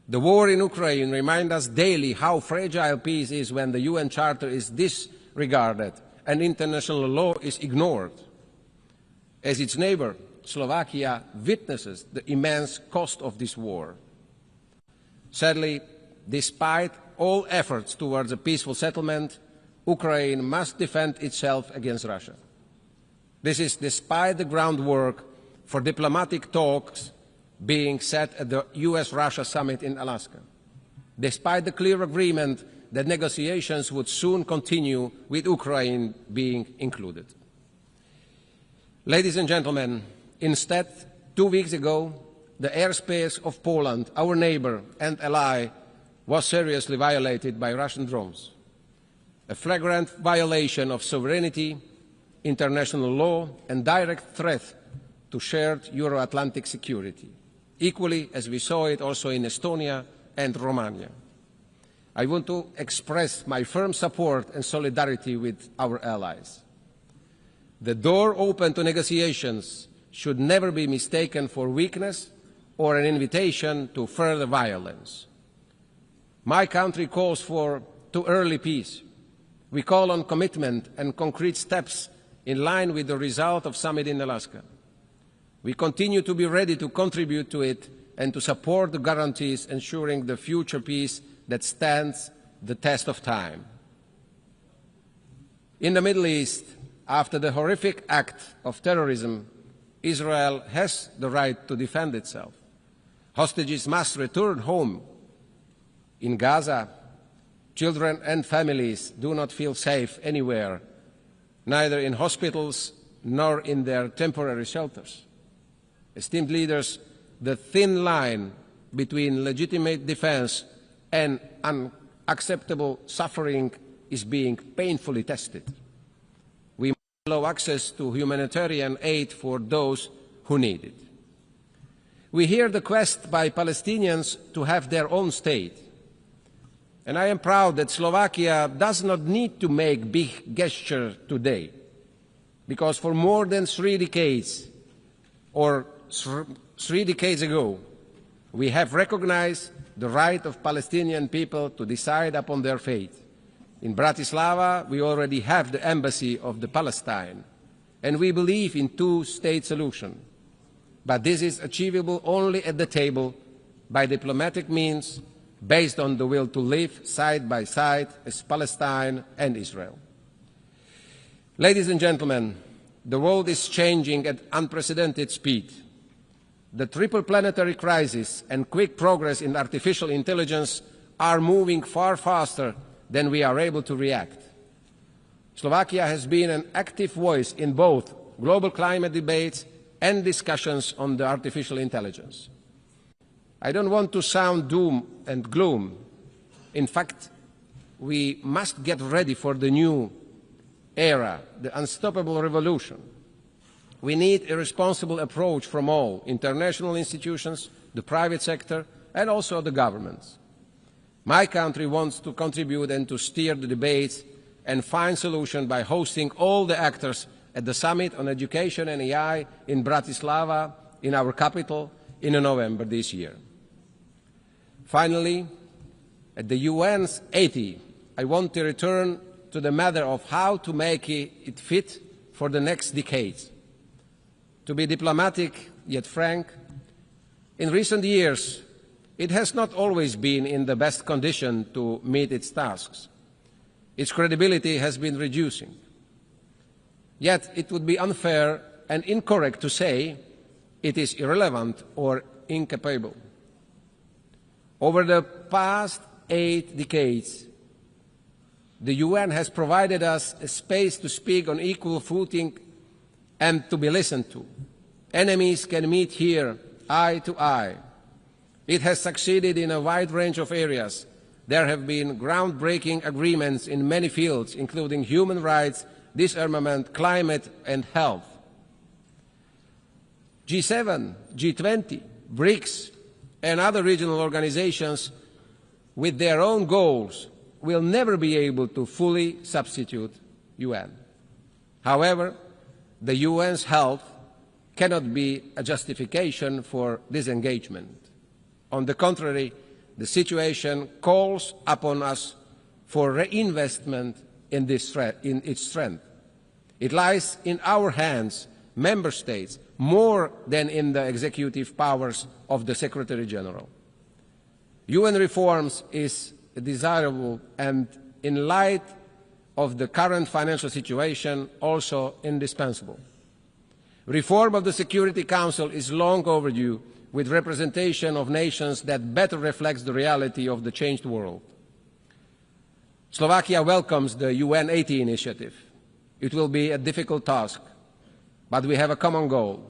The war in Ukraine reminds us daily how fragile peace is when the UN Charter is disregarded and international law is ignored. As its neighbor, Slovakia witnesses the immense cost of this war. Sadly, despite all efforts towards a peaceful settlement, Ukraine must defend itself against Russia. This is despite the groundwork for diplomatic talks being set at the US-Russia summit in Alaska, despite the clear agreement that negotiations would soon continue with Ukraine being included. Ladies and gentlemen, instead, 2 weeks ago, the airspace of Poland, our neighbor and ally, was seriously violated by Russian drones, a flagrant violation of sovereignty, international law, and direct threat to shared Euro-Atlantic security, equally as we saw it also in Estonia and Romania. I want to express my firm support and solidarity with our allies. The door open to negotiations should never be mistaken for weakness or an invitation to further violence. My country calls for too early peace. We call on commitment and concrete steps in line with the result of summit in Alaska. We continue to be ready to contribute to it and to support the guarantees ensuring the future peace that stands the test of time. In the Middle East, after the horrific act of terrorism, Israel has the right to defend itself. Hostages must return home. In Gaza, children and families do not feel safe anywhere, neither in hospitals nor in their temporary shelters. Esteemed leaders, the thin line between legitimate defense and unacceptable suffering is being painfully tested. We must allow access to humanitarian aid for those who need it. We hear the quest by Palestinians to have their own state. And I am proud that Slovakia does not need to make big gestures today, because for more than 3 decades, or 3 decades ago, we have recognized the right of Palestinian people to decide upon their fate. In Bratislava, we already have the embassy of the Palestine, and we believe in two-state solution. But this is achievable only at the table by diplomatic means, based on the will to live side by side as Palestine and Israel. Ladies and gentlemen, the world is changing at unprecedented speed. The triple planetary crisis and quick progress in artificial intelligence are moving far faster than we are able to react. Slovakia has been an active voice in both global climate debates and discussions on the artificial intelligence. I don't want to sound doom and gloom. In fact, we must get ready for the new era, the unstoppable revolution. We need a responsible approach from all international institutions, the private sector, and also the governments. My country wants to contribute and to steer the debates and find solutions by hosting all the actors at the Summit on Education and AI in Bratislava, in our capital, in November this year. Finally, at the UN's 80, I want to return to the matter of how to make it fit for the next decades. To be diplomatic yet frank, in recent years, it has not always been in the best condition to meet its tasks. Its credibility has been reducing. Yet it would be unfair and incorrect to say it is irrelevant or incapable. Over the past 8 decades, the UN has provided us a space to speak on equal footing and to be listened to. Enemies can meet here eye to eye. It has succeeded in a wide range of areas. There have been groundbreaking agreements in many fields, including human rights, disarmament, climate, and health. G7, G20, BRICS, and other regional organizations with their own goals will never be able to fully substitute UN. However, the UN's health cannot be a justification for disengagement. On the contrary, the situation calls upon us for reinvestment in its strength. It lies in our hands, member states, more than in the executive powers of the Secretary General. UN reforms is desirable and, in light of the current financial situation, also indispensable. Reform of the Security Council is long overdue, with representation of nations that better reflects the reality of the changed world. Slovakia welcomes the UN 80 initiative. It will be a difficult task, but we have a common goal.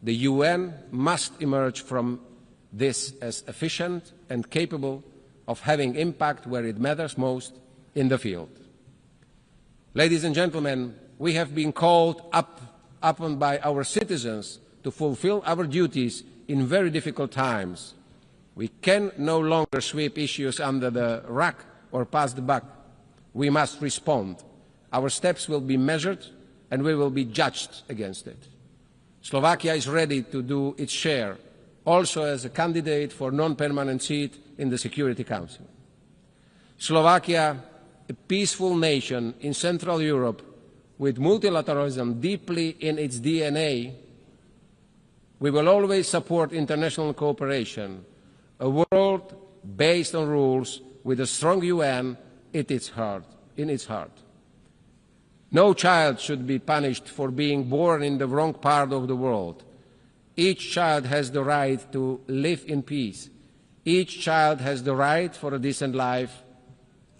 The UN must emerge from this as efficient and capable of having impact where it matters most in the field. Ladies and gentlemen, we have been called upon by our citizens to fulfill our duties in very difficult times. We can no longer sweep issues under the rug or pass the buck. We must respond. Our steps will be measured and we will be judged against it. Slovakia is ready to do its share, also as a candidate for non-permanent seat in the Security Council. Slovakia, a peaceful nation in Central Europe with multilateralism deeply in its DNA, we will always support international cooperation, a world based on rules with a strong UN in its heart. No child should be punished for being born in the wrong part of the world. Each child has the right to live in peace. Each child has the right for a decent life.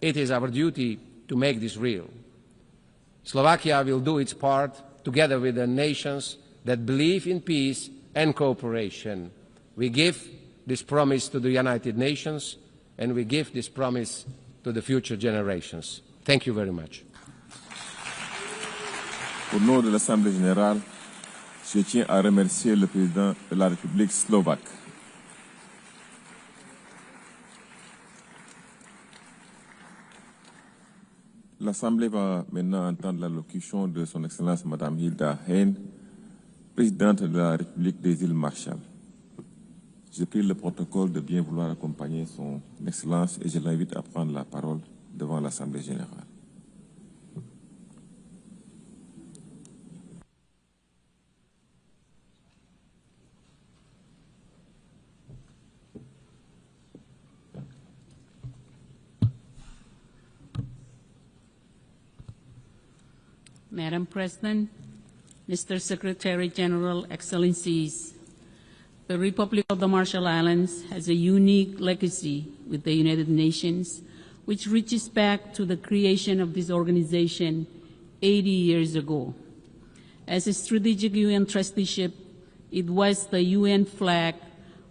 It is our duty to make this real. Slovakia will do its part together with the nations that believe in peace and cooperation. We give this promise to the United Nations and we give this promise to the future generations. Thank you very much. Au nom de l'Assemblée générale, je tiens à remercier le président de la République slovaque. L'Assemblée va maintenant entendre l'allocution de son Excellence Madame Hilda Heyn, présidente de la République des îles Marshall. Je prie le protocole de bien vouloir accompagner son Excellence et je l'invite à prendre la parole devant l'Assemblée générale. Madam President, Mr. Secretary General, Excellencies, the Republic of the Marshall Islands has a unique legacy with the United Nations, which reaches back to the creation of this organization 80 years ago. As a strategic UN trusteeship, it was the UN flag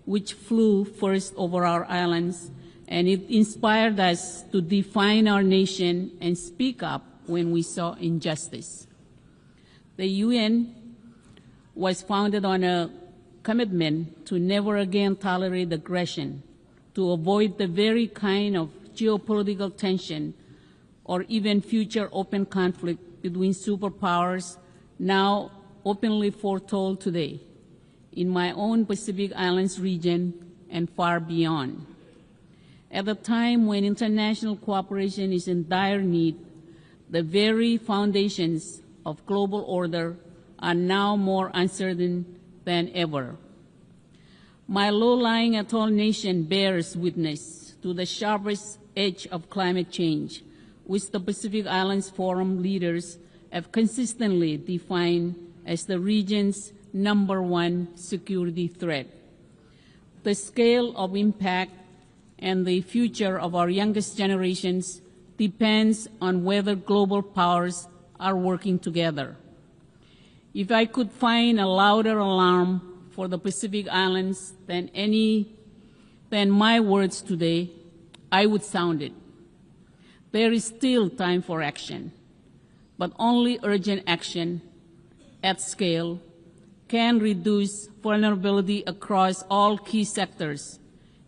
which flew first over our islands, and it inspired us to define our nation and speak up when we saw injustice. The UN was founded on a commitment to never again tolerate aggression, to avoid the very kind of geopolitical tension or even future open conflict between superpowers now openly foretold today in my own Pacific Islands region and far beyond. At a time when international cooperation is in dire need, the very foundations of global order are now more uncertain than ever. My low-lying atoll nation bears witness to the sharpest edge of climate change, which the Pacific Islands Forum leaders have consistently defined as the region's #1 security threat. The scale of impact and the future of our youngest generations depends on whether global powers are working together. If I could find a louder alarm for the Pacific Islands than my words today, I would sound it. There is still time for action, but only urgent action at scale can reduce vulnerability across all key sectors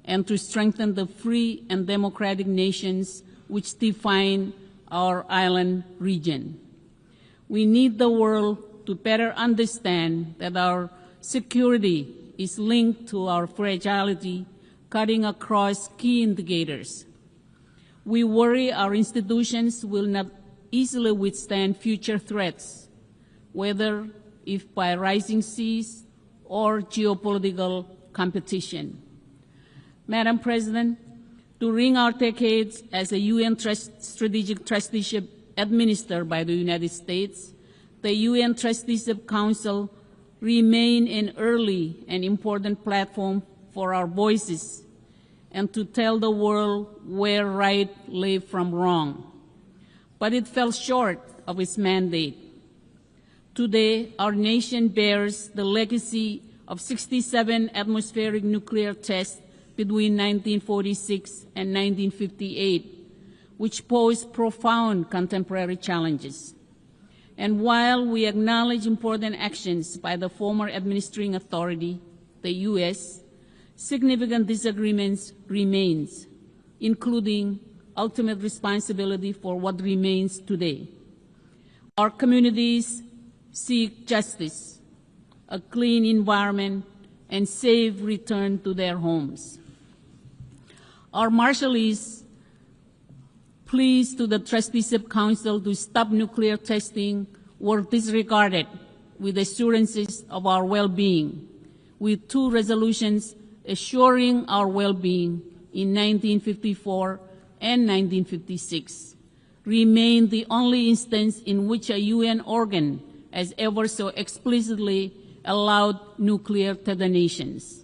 and to strengthen the free and democratic nations which define our island region. We need the world to better understand that our security is linked to our fragility, cutting across key indicators. We worry our institutions will not easily withstand future threats, whether if by rising seas or geopolitical competition. Madam President, during our decades as a UN strategic trusteeship administered by the United States, the UN Trusteeship Council remained an early and important platform for our voices and to tell the world where right lay from wrong. But it fell short of its mandate. Today, our nation bears the legacy of 67 atmospheric nuclear tests between 1946 and 1958, which posed profound contemporary challenges. And while we acknowledge important actions by the former administering authority, the U.S., significant disagreements remain, including ultimate responsibility for what remains today. Our communities seek justice, a clean environment, and safe return to their homes. Our Marshallese pleas to the Trusteeship Council to stop nuclear testing were disregarded with assurances of our well-being, with 2 resolutions assuring our well-being in 1954 and 1956, remain the only instance in which a UN organ has ever so explicitly allowed nuclear detonations.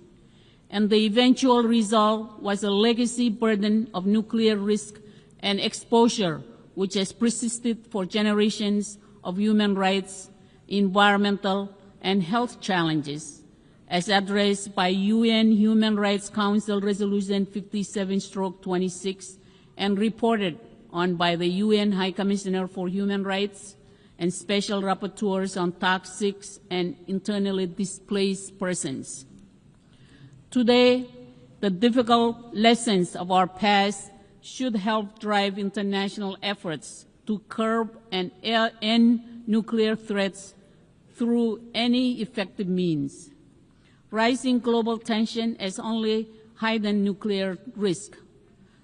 And the eventual result was a legacy burden of nuclear risk and exposure, which has persisted for generations of human rights, environmental, and health challenges, as addressed by UN Human Rights Council Resolution 57/26 and reported on by the UN High Commissioner for Human Rights and Special Rapporteurs on Toxic and Internally Displaced Persons. Today, the difficult lessons of our past should help drive international efforts to curb and end nuclear threats through any effective means. Rising global tension has only heightened nuclear risk.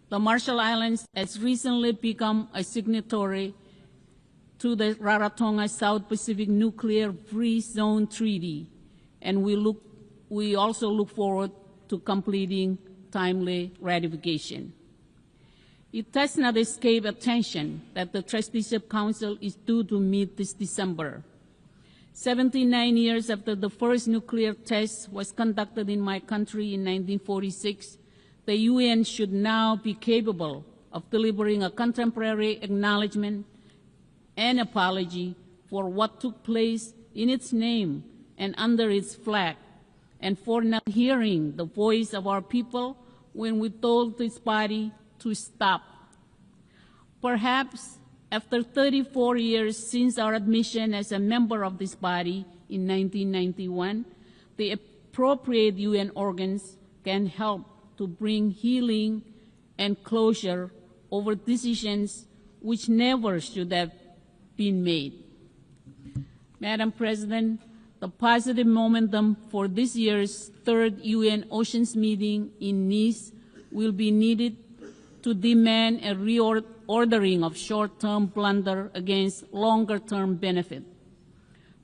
The Marshall Islands has recently become a signatory to the Rarotonga South Pacific Nuclear Free Zone Treaty, and we also look forward to completing timely ratification. It does not escape attention that the Trusteeship Council is due to meet this December. 79 years after the first nuclear test was conducted in my country in 1946, the UN should now be capable of delivering a contemporary acknowledgement and apology for what took place in its name and under its flag, and for not hearing the voice of our people when we told this body to stop. Perhaps after 34 years since our admission as a member of this body in 1991, the appropriate UN organs can help to bring healing and closure over decisions which never should have been made. Madam President, the positive momentum for this year's third UN Oceans meeting in Nice will be needed to demand a reordering of short-term blunder against longer-term benefit.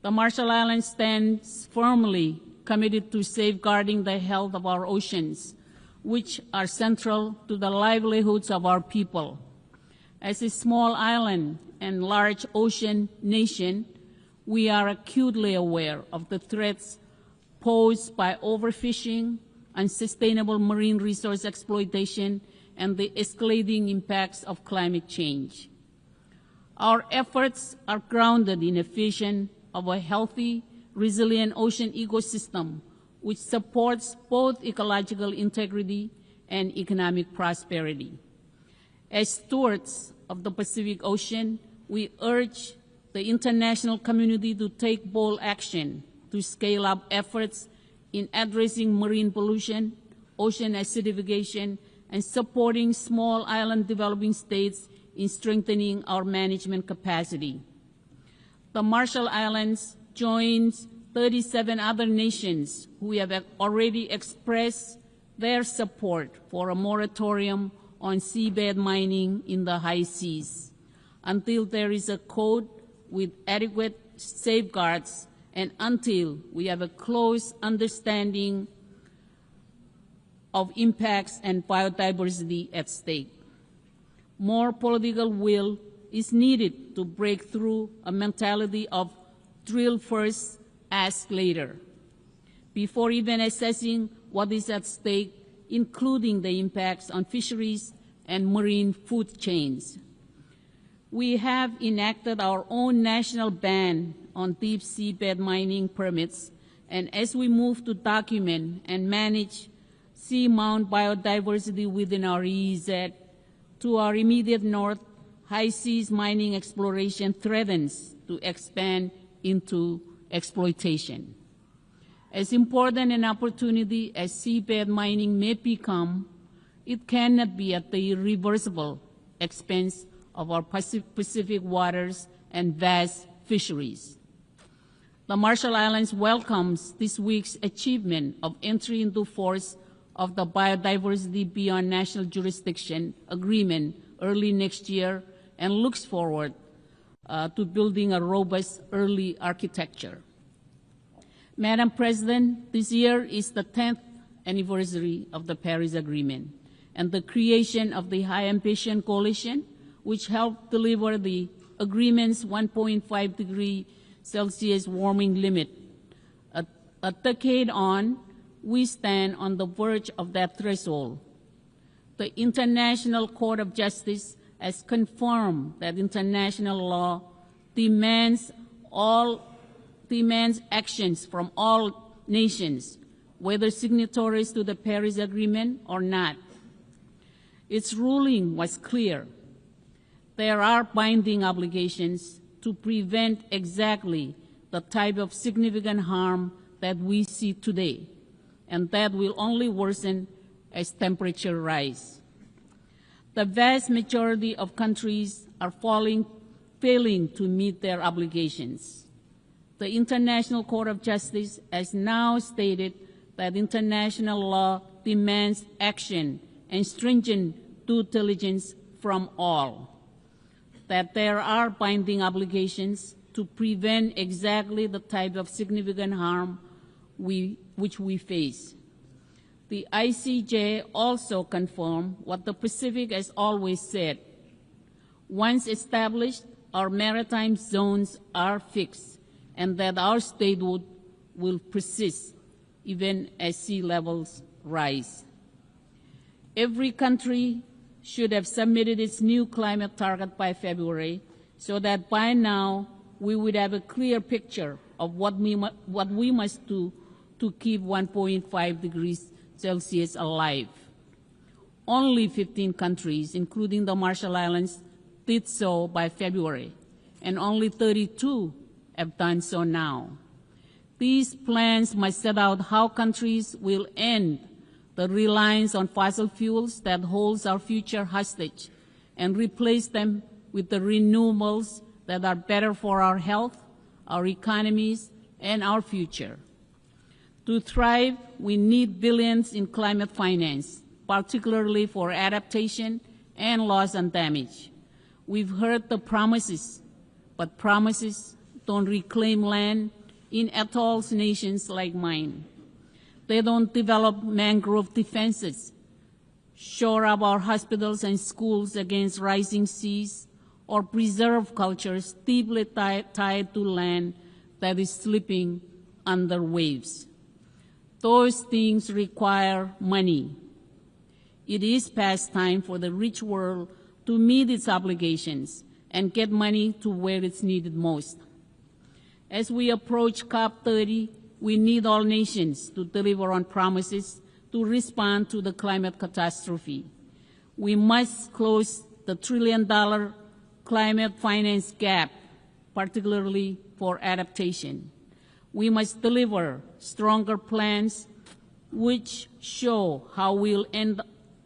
The Marshall Islands stands firmly committed to safeguarding the health of our oceans, which are central to the livelihoods of our people. As a small island and large ocean nation, we are acutely aware of the threats posed by overfishing, unsustainable marine resource exploitation, and the escalating impacts of climate change. Our efforts are grounded in a vision of a healthy, resilient ocean ecosystem which supports both ecological integrity and economic prosperity. As stewards of the Pacific Ocean, we urge the international community to take bold action to scale up efforts in addressing marine pollution, ocean acidification, and supporting small island developing states in strengthening our management capacity. The Marshall Islands joins 37 other nations who have already expressed their support for a moratorium on seabed mining in the high seas until there is a code with adequate safeguards and until we have a close understanding of impacts and biodiversity at stake. More political will is needed to break through a mentality of drill first, ask later, before even assessing what is at stake, including the impacts on fisheries and marine food chains. We have enacted our own national ban on deep seabed mining permits, and as we move to document and manage seamount biodiversity within our EEZ, to our immediate north, high seas mining exploration threatens to expand into exploitation. As important an opportunity as seabed mining may become, it cannot be at the irreversible expense of our Pacific waters and vast fisheries. The Marshall Islands welcomes this week's achievement of entry into force of the Biodiversity Beyond National Jurisdiction Agreement early next year and looks forward to building a robust early architecture. Madam President, this year is the 10th anniversary of the Paris Agreement and the creation of the High Ambition Coalition, which helped deliver the agreement's 1.5 degree Celsius warming limit. A decade on, we stand on the verge of that threshold. The International Court of Justice has confirmed that international law demands actions from all nations whether signatories to the Paris Agreement or not. Its ruling was clear. There are binding obligations to prevent exactly the type of significant harm that we see today, and that will only worsen as temperature rise. The vast majority of countries are failing to meet their obligations. The International Court of Justice has now stated that international law demands action and stringent due diligence from all, that there are binding obligations to prevent exactly the type of significant harm which we face. The ICJ also confirmed what the Pacific has always said. Once established, our maritime zones are fixed, and that our statehood will persist even as sea levels rise. Every country should have submitted its new climate target by February, so that by now we would have a clear picture of what we must do to keep 1.5 degrees Celsius alive. Only 15 countries, including the Marshall Islands, did so by February, and only 32 have done so now. These plans must set out how countries will end the reliance on fossil fuels that holds our future hostage and replace them with the renewables that are better for our health, our economies, and our future. To thrive, we need billions in climate finance, particularly for adaptation and loss and damage. We've heard the promises, but promises don't reclaim land in atolls nations like mine. They don't develop mangrove defenses, shore up our hospitals and schools against rising seas, or preserve cultures deeply tied to land that is slipping under waves. Those things require money. It is past time for the rich world to meet its obligations and get money to where it's needed most. As we approach COP30, we need all nations to deliver on promises to respond to the climate catastrophe. We must close the $1 trillion climate finance gap, particularly for adaptation. We must deliver stronger plans which show how we'll end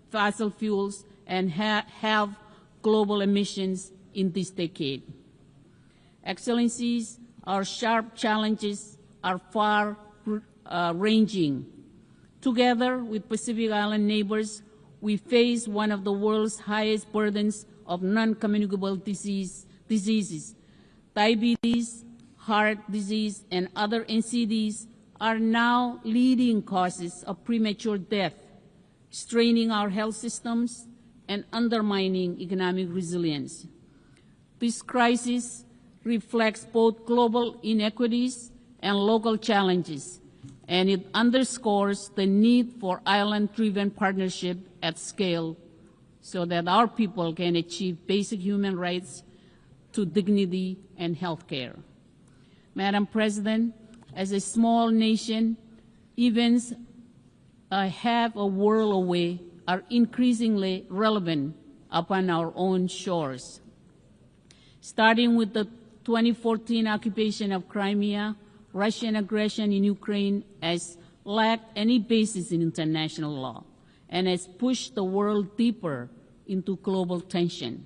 fossil fuels and have global emissions in this decade. Excellencies, our sharp challenges are far-ranging. Together with Pacific Island neighbors, we face one of the world's highest burdens of non-communicable diseases. Diabetes, heart disease, and other NCDs are now leading causes of premature death, straining our health systems and undermining economic resilience. This crisis reflects both global inequities and local challenges, and it underscores the need for island-driven partnership at scale so that our people can achieve basic human rights to dignity and health care. Madam President, as a small nation, events half a world away are increasingly relevant upon our own shores. Starting with the 2014 occupation of Crimea, Russian aggression in Ukraine has lacked any basis in international law and has pushed the world deeper into global tension.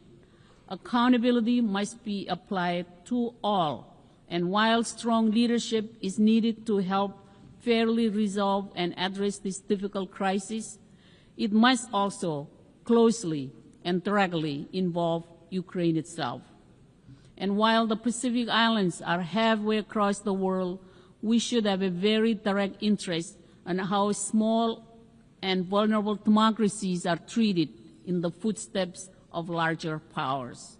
Accountability must be applied to all, and while strong leadership is needed to help fairly resolve and address this difficult crisis, it must also closely and directly involve Ukraine itself. And while the Pacific Islands are halfway across the world, we should have a very direct interest in how small and vulnerable democracies are treated in the footsteps of larger powers.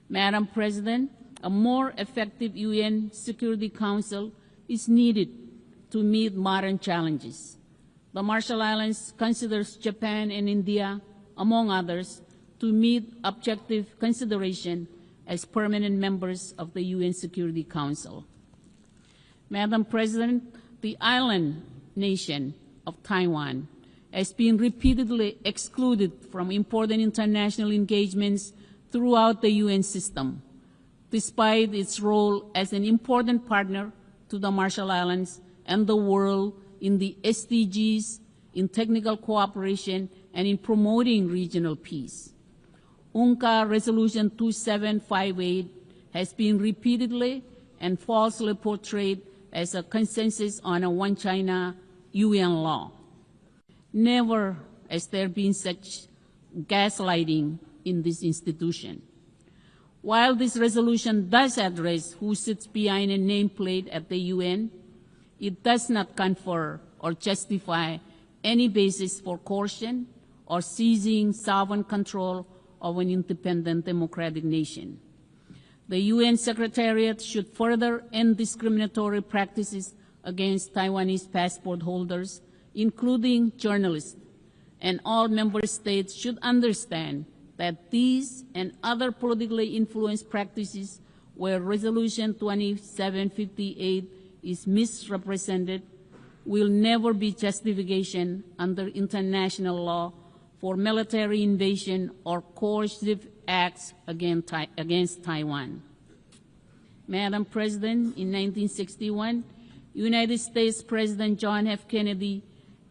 Madam President, a more effective UN Security Council is needed to meet modern challenges. The Marshall Islands considers Japan and India, among others, to meet objective consideration as permanent members of the UN Security Council. Madam President, the island nation of Taiwan has been repeatedly excluded from important international engagements throughout the UN system, despite its role as an important partner to the Marshall Islands and the world in the SDGs, in technical cooperation, and in promoting regional peace. UNCA Resolution 2758 has been repeatedly and falsely portrayed as a consensus on a One China UN law. Never has there been such gaslighting in this institution. While this resolution does address who sits behind a nameplate at the UN, it does not confer or justify any basis for coercion or seizing sovereign control of an independent democratic nation. The UN Secretariat should further end discriminatory practices against Taiwanese passport holders, including journalists, and all member states should understand that these and other politically influenced practices where Resolution 2758 is misrepresented will never be justification under international law for military invasion or coercive acts against Taiwan. Madam President, in 1961, United States President John F. Kennedy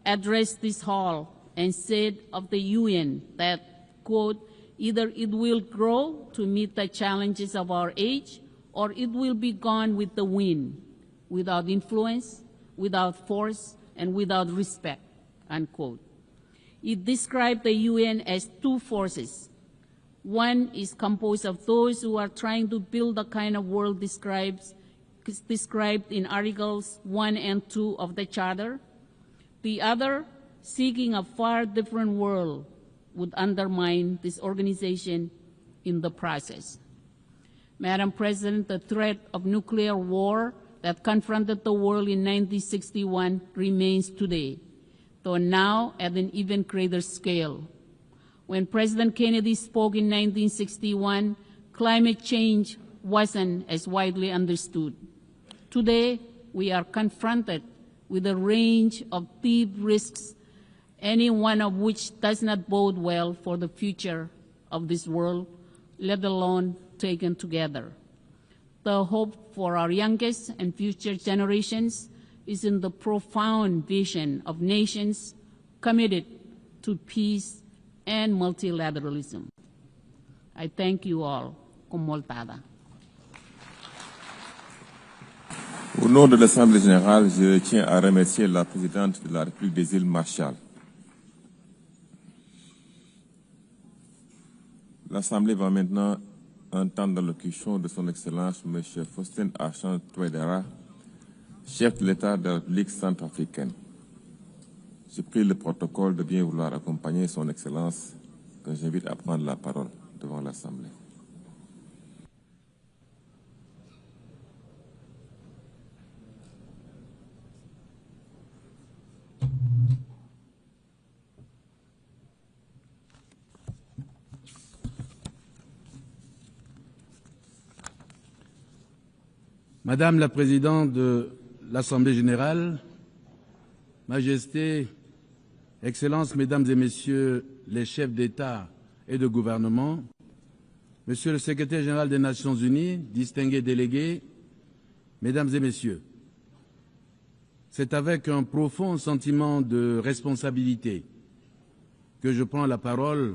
addressed this hall and said of the UN that, quote, either it will grow to meet the challenges of our age, or it will be gone with the wind, without influence, without force, and without respect, unquote. It described the UN as two forces. One is composed of those who are trying to build the kind of world described in Articles 1 and 2 of the Charter. The other, seeking a far different world, would undermine this organization in the process. Madam President, the threat of nuclear war that confronted the world in 1961 remains today, though now at an even greater scale. When President Kennedy spoke in 1961, climate change wasn't as widely understood. Today, we are confronted with a range of deep risks, any one of which does not bode well for the future of this world, let alone taken together. The hope for our youngest and future generations is in the profound vision of nations committed to peace and multilateralism. I thank you all. Komoltada. Au nom de l'Assemblée générale, je tiens à remercier la présidente de la République des îles Marshall. L'Assemblée va maintenant entendre l'allocution de son Excellence M. Faustin Archange Touadéra, chef de l'État de la République centrafricaine. Je prie le protocole de bien vouloir accompagner son Excellence, que j'invite à prendre la parole devant l'Assemblée. Madame la Présidente de l'Assemblée générale, Majesté, Excellences, Mesdames et Messieurs les chefs d'État et de gouvernement, Monsieur le Secrétaire général des Nations unies, distingués délégués, Mesdames et Messieurs, c'est avec un profond sentiment de responsabilité que je prends la parole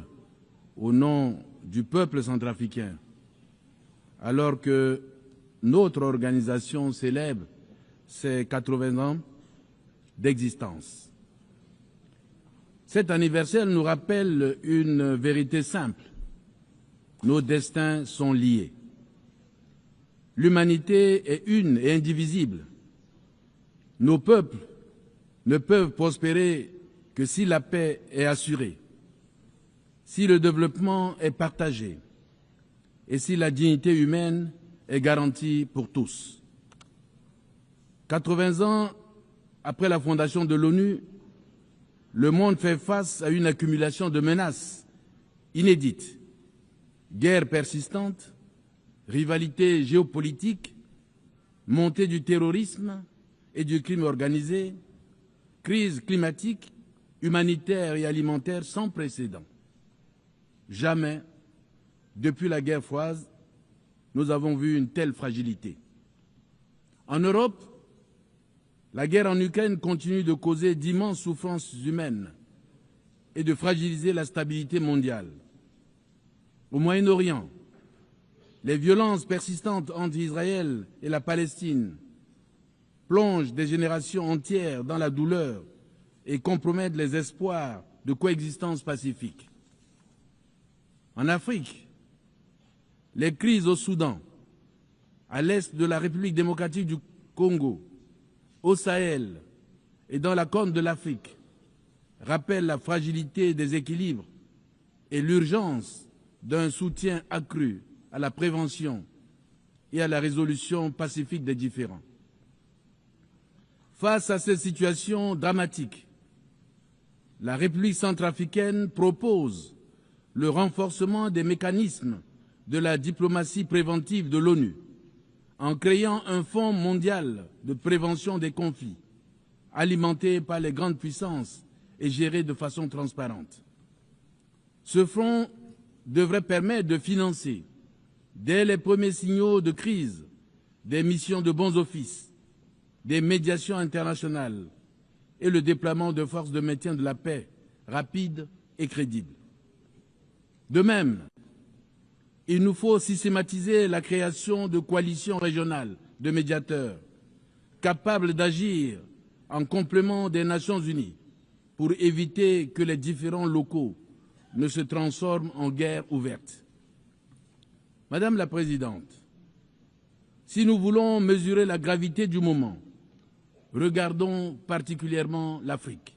au nom du peuple centrafricain, alors que notre organisation célèbre ses 80 ans d'existence. Cet anniversaire nous rappelle une vérité simple. Nos destins sont liés. L'humanité est une et indivisible. Nos peuples ne peuvent prospérer que si la paix est assurée, si le développement est partagé et si la dignité humaine est garantie pour tous. 80 ans après la fondation de l'ONU, le monde fait face à une accumulation de menaces inédites. Guerres persistantes, rivalités géopolitiques, montée du terrorisme et du crime organisé, crise climatique, humanitaire et alimentaire sans précédent. Jamais, depuis la guerre froide, nous avons vu une telle fragilité. En Europe, la guerre en Ukraine continue de causer d'immenses souffrances humaines et de fragiliser la stabilité mondiale. Au Moyen-Orient, les violences persistantes entre Israël et la Palestine plongent des générations entières dans la douleur et compromettent les espoirs de coexistence pacifique. En Afrique, les crises au Soudan, à l'est de la République démocratique du Congo, au Sahel et dans la Corne de l'Afrique rappellent la fragilité des équilibres et l'urgence d'un soutien accru à la prévention et à la résolution pacifique des différends. Face à cette situation dramatique, la République centrafricaine propose le renforcement des mécanismes de la diplomatie préventive de l'ONU en créant un fonds mondial de prévention des conflits, alimenté par les grandes puissances et géré de façon transparente. Ce fonds devrait permettre de financer, dès les premiers signaux de crise, des missions de bons offices, des médiations internationales et le déploiement de forces de maintien de la paix rapides et crédibles. De même, il nous faut systématiser la création de coalitions régionales de médiateurs capables d'agir en complément des Nations unies pour éviter que les différends locaux ne se transforment en guerre ouverte. Madame la Présidente, si nous voulons mesurer la gravité du moment, regardons particulièrement l'Afrique.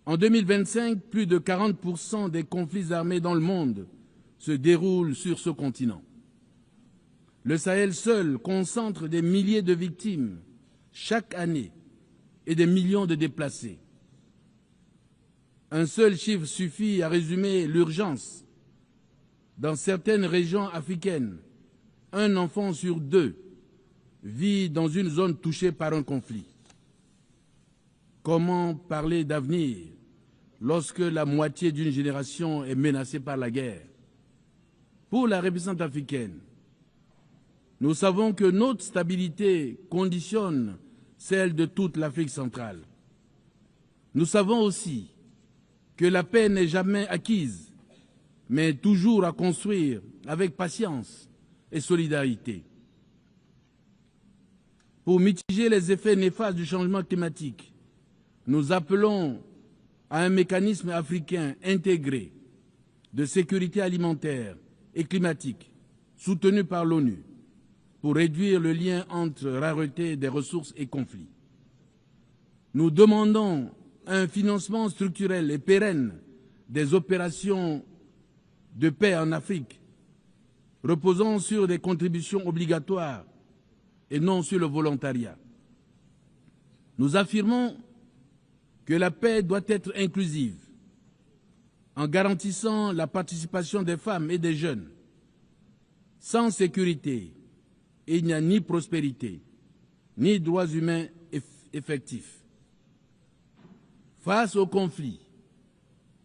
En 2025, plus de 40% des conflits armés dans le monde se déroulent sur ce continent. Le Sahel seul concentre des milliers de victimes chaque année et des millions de déplacés. Un seul chiffre suffit à résumer l'urgence. Dans certaines régions africaines, un enfant sur deux vit dans une zone touchée par un conflit. Comment parler d'avenir lorsque la moitié d'une génération est menacée par la guerre? Pour la République centrafricaine, nous savons que notre stabilité conditionne celle de toute l'Afrique centrale. Nous savons aussi que la paix n'est jamais acquise, mais toujours à construire avec patience et solidarité. Pour mitiger les effets néfastes du changement climatique, nous appelons à un mécanisme africain intégré de sécurité alimentaire et climatique, soutenu par l'ONU, pour réduire le lien entre rareté des ressources et conflits. Nous demandons un financement structurel et pérenne des opérations de paix en Afrique, reposant sur des contributions obligatoires et non sur le volontariat. Nous affirmons que la paix doit être inclusive, en garantissant la participation des femmes et des jeunes. Sans sécurité, il n'y a ni prospérité, ni droits humains effectifs. Face aux conflits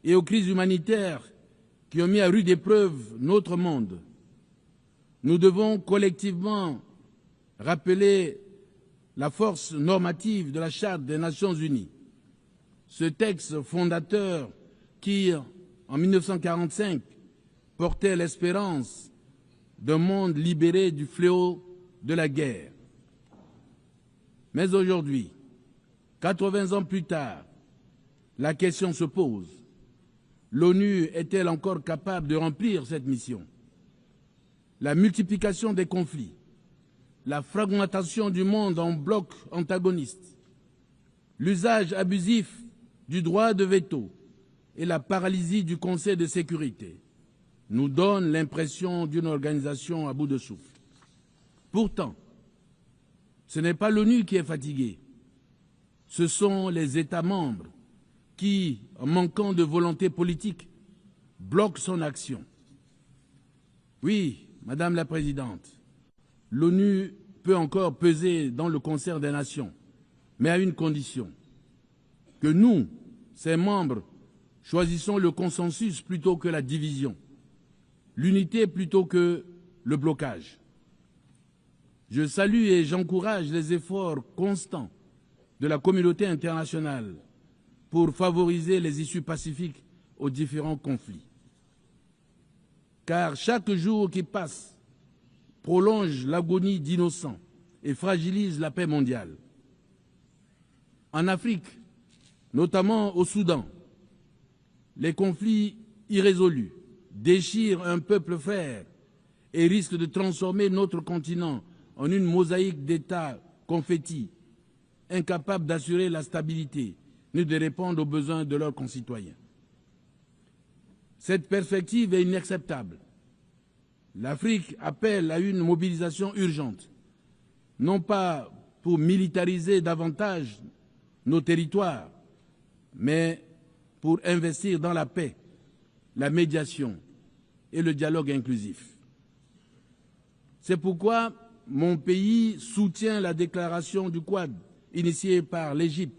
et aux crises humanitaires qui ont mis à rude épreuve notre monde, nous devons collectivement rappeler la force normative de la Charte des Nations Unies. Ce texte fondateur qui, en 1945, portait l'espérance d'un monde libéré du fléau de la guerre. Mais aujourd'hui, 80 ans plus tard, la question se pose. L'ONU est-elle encore capable de remplir cette mission? La multiplication des conflits, la fragmentation du monde en blocs antagonistes, l'usage abusif du droit de veto et la paralysie du Conseil de sécurité nous donnent l'impression d'une organisation à bout de souffle. Pourtant, ce n'est pas l'ONU qui est fatiguée, ce sont les États membres qui, en manquant de volonté politique, bloquent son action. Oui, Madame la Présidente, l'ONU peut encore peser dans le concert des nations, mais à une condition, que nous, ses membres, choisissons le consensus plutôt que la division, l'unité plutôt que le blocage. Je salue et j'encourage les efforts constants de la communauté internationale pour favoriser les issues pacifiques aux différents conflits. Car chaque jour qui passe prolonge l'agonie d'innocents et fragilise la paix mondiale. En Afrique, notamment au Soudan, les conflits irrésolus déchirent un peuple frère et risquent de transformer notre continent en une mosaïque d'États confettis, incapables d'assurer la stabilité ni de répondre aux besoins de leurs concitoyens. Cette perspective est inacceptable. L'Afrique appelle à une mobilisation urgente, non pas pour militariser davantage nos territoires, mais pour investir dans la paix, la médiation et le dialogue inclusif. C'est pourquoi mon pays soutient la déclaration du Quad initiée par l'Égypte,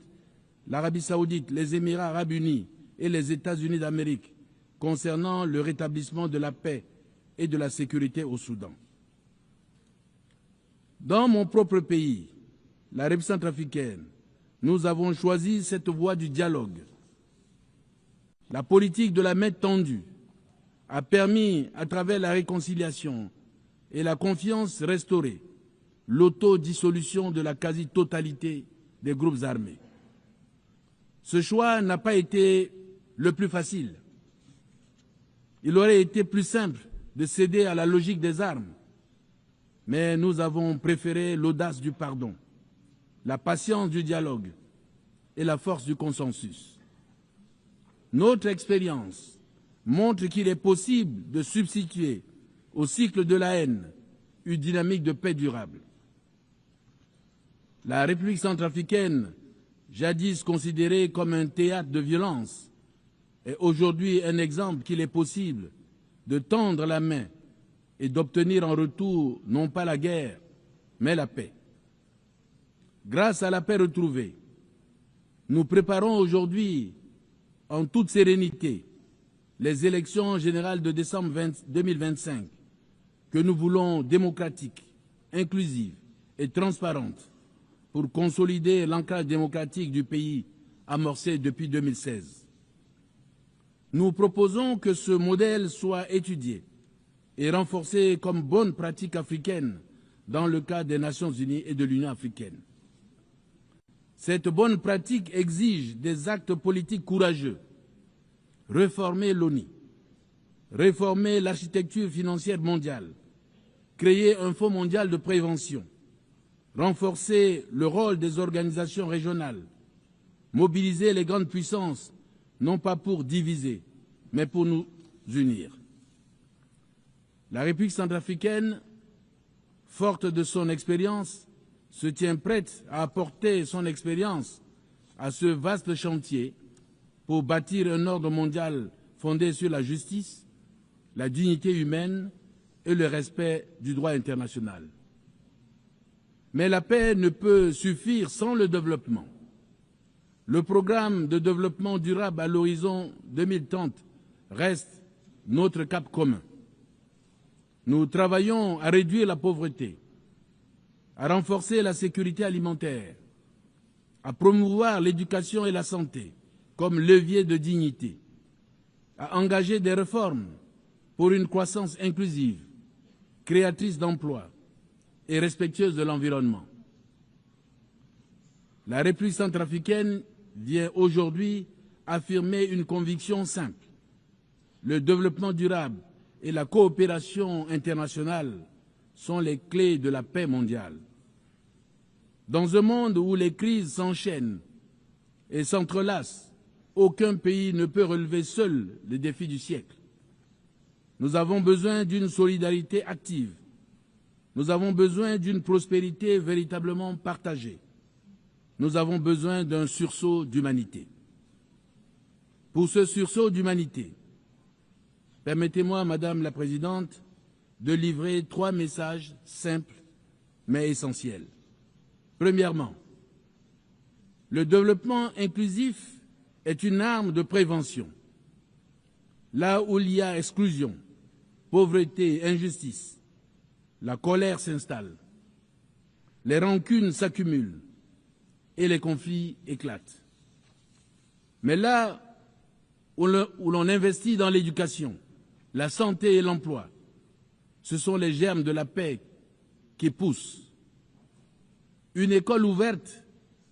l'Arabie saoudite, les Émirats arabes unis et les États-Unis d'Amérique concernant le rétablissement de la paix et de la sécurité au Soudan. Dans mon propre pays, la République centrafricaine, nous avons choisi cette voie du dialogue. La politique de la main tendue a permis, à travers la réconciliation et la confiance restaurée, l'autodissolution de la quasi-totalité des groupes armés. Ce choix n'a pas été le plus facile. Il aurait été plus simple de céder à la logique des armes, mais nous avons préféré l'audace du pardon, la patience du dialogue et la force du consensus. Notre expérience montre qu'il est possible de substituer au cycle de la haine une dynamique de paix durable. La République centrafricaine, jadis considérée comme un théâtre de violence, est aujourd'hui un exemple qu'il est possible de tendre la main et d'obtenir en retour non pas la guerre, mais la paix. Grâce à la paix retrouvée, nous préparons aujourd'hui en toute sérénité les élections générales de décembre 2025 que nous voulons démocratiques, inclusives et transparentes pour consolider l'ancrage démocratique du pays amorcé depuis 2016. Nous proposons que ce modèle soit étudié et renforcé comme bonne pratique africaine dans le cadre des Nations Unies et de l'Union africaine. Cette bonne pratique exige des actes politiques courageux. Réformer l'ONU, réformer l'architecture financière mondiale, créer un fonds mondial de prévention, renforcer le rôle des organisations régionales, mobiliser les grandes puissances, non pas pour diviser, mais pour nous unir. La République centrafricaine, forte de son expérience, se tient prête à apporter son expérience à ce vaste chantier pour bâtir un ordre mondial fondé sur la justice, la dignité humaine et le respect du droit international. Mais la paix ne peut suffire sans le développement. Le programme de développement durable à l'horizon 2030 reste notre cap commun. Nous travaillons à réduire la pauvreté, à renforcer la sécurité alimentaire, à promouvoir l'éducation et la santé comme levier de dignité, à engager des réformes pour une croissance inclusive, créatrice d'emplois et respectueuse de l'environnement. La République centrafricaine vient aujourd'hui affirmer une conviction simple. Le développement durable et la coopération internationale sont les clés de la paix mondiale. Dans un monde où les crises s'enchaînent et s'entrelacent, aucun pays ne peut relever seul les défis du siècle. Nous avons besoin d'une solidarité active. Nous avons besoin d'une prospérité véritablement partagée. Nous avons besoin d'un sursaut d'humanité. Pour ce sursaut d'humanité, permettez-moi, Madame la Présidente, de livrer 3 messages simples mais essentiels. Premièrement, Le développement inclusif est une arme de prévention. Là où il y a exclusion, pauvreté, injustice, la colère s'installe, les rancunes s'accumulent et les conflits éclatent. Mais là où l'on investit dans l'éducation, la santé et l'emploi, ce sont les germes de la paix qui poussent. Une école ouverte,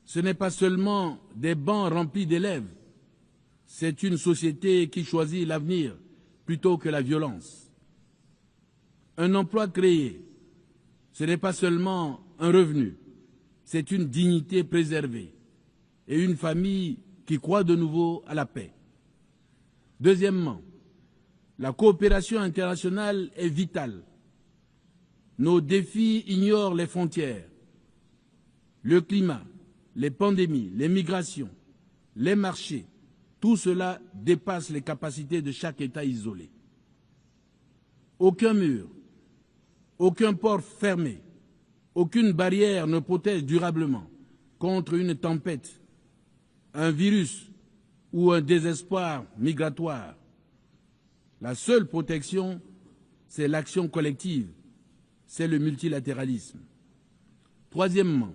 ce n'est pas seulement des bancs remplis d'élèves, c'est une société qui choisit l'avenir plutôt que la violence. Un emploi créé, ce n'est pas seulement un revenu, c'est une dignité préservée et une famille qui croit de nouveau à la paix. Deuxièmement, la coopération internationale est vitale. Nos défis ignorent les frontières. Le climat, les pandémies, les migrations, les marchés, tout cela dépasse les capacités de chaque État isolé. Aucun mur, aucun port fermé, aucune barrière ne protège durablement contre une tempête, un virus ou un désespoir migratoire. La seule protection, c'est l'action collective, c'est le multilatéralisme. Troisièmement,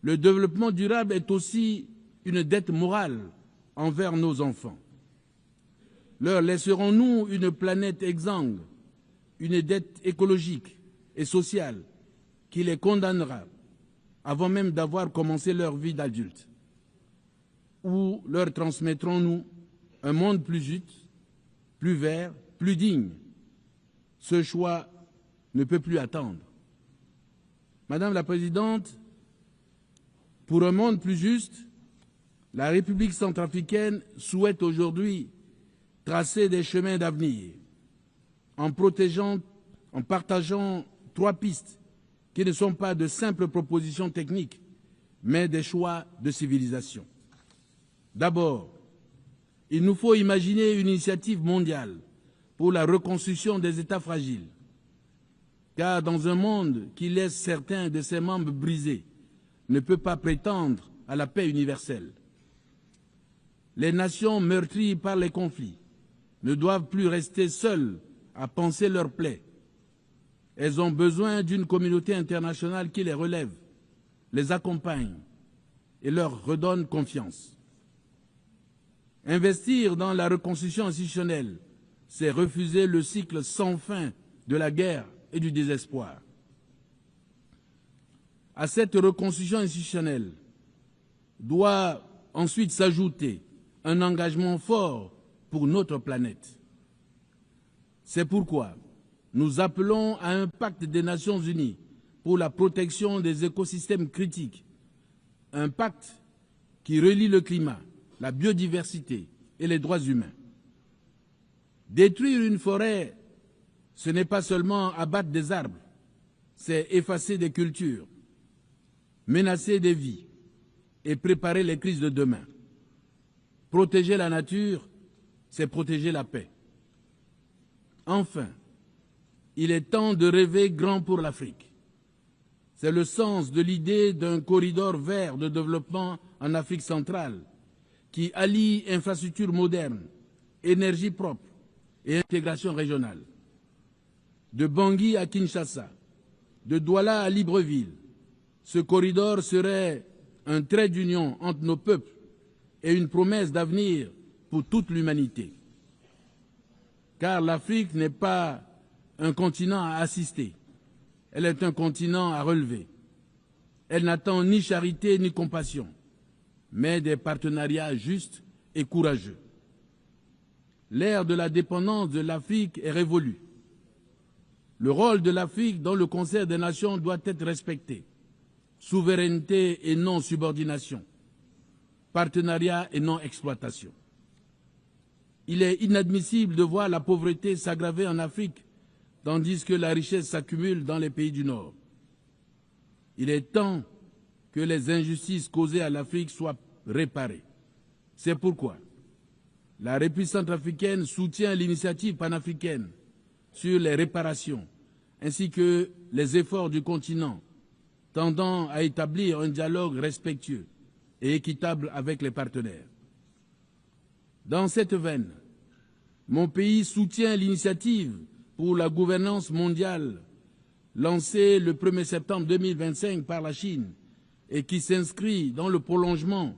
le développement durable est aussi une dette morale envers nos enfants. Leur laisserons-nous une planète exsangue, une dette écologique et sociale qui les condamnera avant même d'avoir commencé leur vie d'adulte? Ou leur transmettrons-nous un monde plus juste, plus vert, plus digne? Ce choix ne peut plus attendre. Madame la Présidente, pour un monde plus juste, la République centrafricaine souhaite aujourd'hui tracer des chemins d'avenir en partageant 3 pistes qui ne sont pas de simples propositions techniques, mais des choix de civilisation. D'abord, il nous faut imaginer une initiative mondiale pour la reconstruction des États fragiles, car dans un monde qui laisse certains de ses membres brisés, ne peut pas prétendre à la paix universelle. Les nations meurtries par les conflits ne doivent plus rester seules à panser leurs plaies. Elles ont besoin d'une communauté internationale qui les relève, les accompagne et leur redonne confiance. Investir dans la reconstruction institutionnelle, c'est refuser le cycle sans fin de la guerre et du désespoir. À cette reconstruction institutionnelle doit ensuite s'ajouter un engagement fort pour notre planète. C'est pourquoi nous appelons à un pacte des Nations Unies pour la protection des écosystèmes critiques, un pacte qui relie le climat, la biodiversité et les droits humains. Détruire une forêt, ce n'est pas seulement abattre des arbres, c'est effacer des cultures, menacer des vies et préparer les crises de demain. Protéger la nature, c'est protéger la paix. Enfin, il est temps de rêver grand pour l'Afrique. C'est le sens de l'idée d'un corridor vert de développement en Afrique centrale qui allie infrastructures modernes, énergie propre et intégration régionale. De Bangui à Kinshasa, de Douala à Libreville, ce corridor serait un trait d'union entre nos peuples et une promesse d'avenir pour toute l'humanité. Car l'Afrique n'est pas un continent à assister, elle est un continent à relever. Elle n'attend ni charité ni compassion, mais des partenariats justes et courageux. L'ère de la dépendance de l'Afrique est révolue. Le rôle de l'Afrique dans le concert des nations doit être respecté. Souveraineté et non subordination. Partenariat et non exploitation. Il est inadmissible de voir la pauvreté s'aggraver en Afrique, tandis que la richesse s'accumule dans les pays du Nord. Il est temps que les injustices causées à l'Afrique soient réparées. C'est pourquoi la République centrafricaine soutient l'initiative panafricaine sur les réparations, ainsi que les efforts du continent tendant à établir un dialogue respectueux et équitable avec les partenaires. Dans cette veine, mon pays soutient l'initiative pour la gouvernance mondiale lancée le 1er septembre 2025 par la Chine et qui s'inscrit dans le prolongement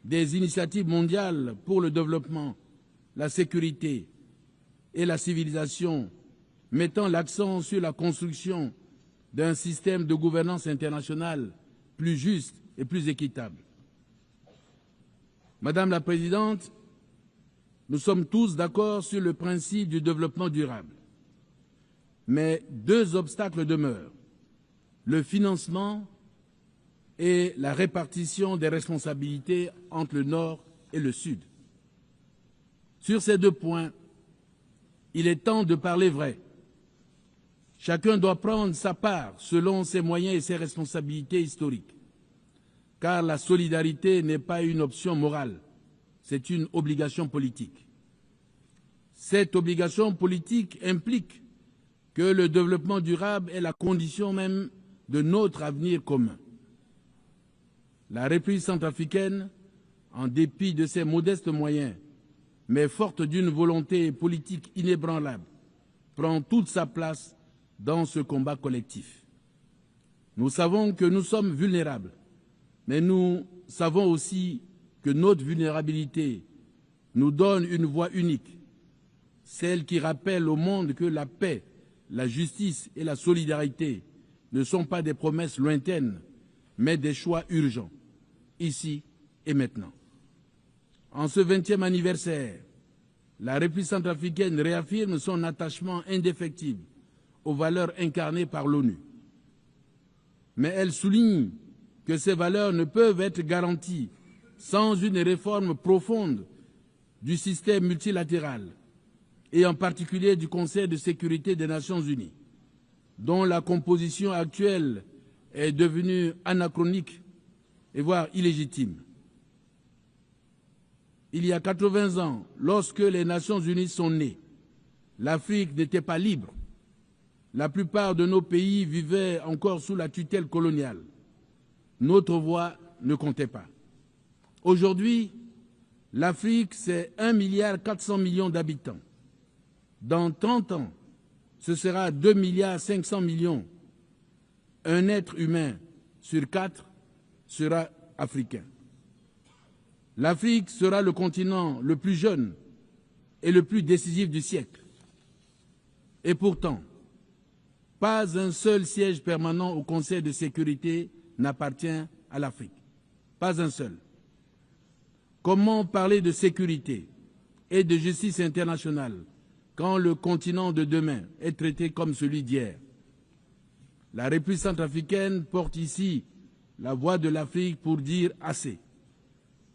des initiatives mondiales pour le développement, la sécurité et la civilisation, mettant l'accent sur la construction d'un système de gouvernance internationale plus juste et plus équitable. Madame la Présidente, nous sommes tous d'accord sur le principe du développement durable. Mais deux obstacles demeurent, le financement et la répartition des responsabilités entre le Nord et le Sud. Sur ces deux points, il est temps de parler vrai. Chacun doit prendre sa part selon ses moyens et ses responsabilités historiques, car la solidarité n'est pas une option morale, c'est une obligation politique. Cette obligation politique implique que le développement durable est la condition même de notre avenir commun. La République centrafricaine, en dépit de ses modestes moyens, mais forte d'une volonté politique inébranlable, prend toute sa place dans ce combat collectif. Nous savons que nous sommes vulnérables, mais nous savons aussi que notre vulnérabilité nous donne une voie unique, celle qui rappelle au monde que la paix, la justice et la solidarité ne sont pas des promesses lointaines, mais des choix urgents, ici et maintenant. En ce 20e anniversaire, la République centrafricaine réaffirme son attachement indéfectible aux valeurs incarnées par l'ONU. Mais elle souligne que ces valeurs ne peuvent être garanties sans une réforme profonde du système multilatéral et en particulier du Conseil de sécurité des Nations unies, dont la composition actuelle est devenue anachronique et voire illégitime. Il y a 80 ans, lorsque les Nations unies sont nées, l'Afrique n'était pas libre. La plupart de nos pays vivaient encore sous la tutelle coloniale. Notre voix ne comptait pas. Aujourd'hui, l'Afrique, c'est 1,4 milliard d'habitants. Dans 30 ans, ce sera 2,5 milliards. Un être humain sur 4 sera africain. L'Afrique sera le continent le plus jeune et le plus décisif du siècle. Et pourtant, pas un seul siège permanent au Conseil de sécurité n'appartient à l'Afrique. Pas un seul. Comment parler de sécurité et de justice internationale quand le continent de demain est traité comme celui d'hier? La République centrafricaine porte ici la voix de l'Afrique pour dire assez.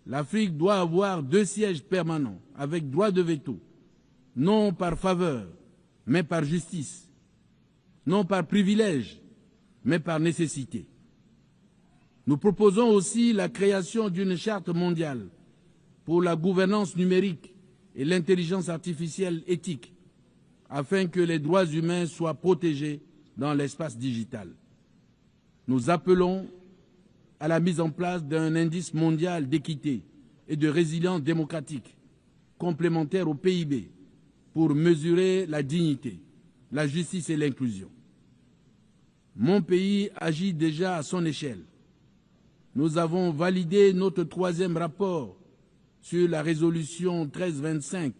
L'Afrique doit avoir 2 sièges permanents avec droit de veto, non par faveur, mais par justice, non par privilège, mais par nécessité. Nous proposons aussi la création d'une charte mondiale pour la gouvernance numérique et l'intelligence artificielle éthique, afin que les droits humains soient protégés dans l'espace digital. Nous appelons à la mise en place d'un indice mondial d'équité et de résilience démocratique, complémentaire au PIB, pour mesurer la dignité, la justice et l'inclusion. Mon pays agit déjà à son échelle. Nous avons validé notre 3e rapport sur la résolution 1325,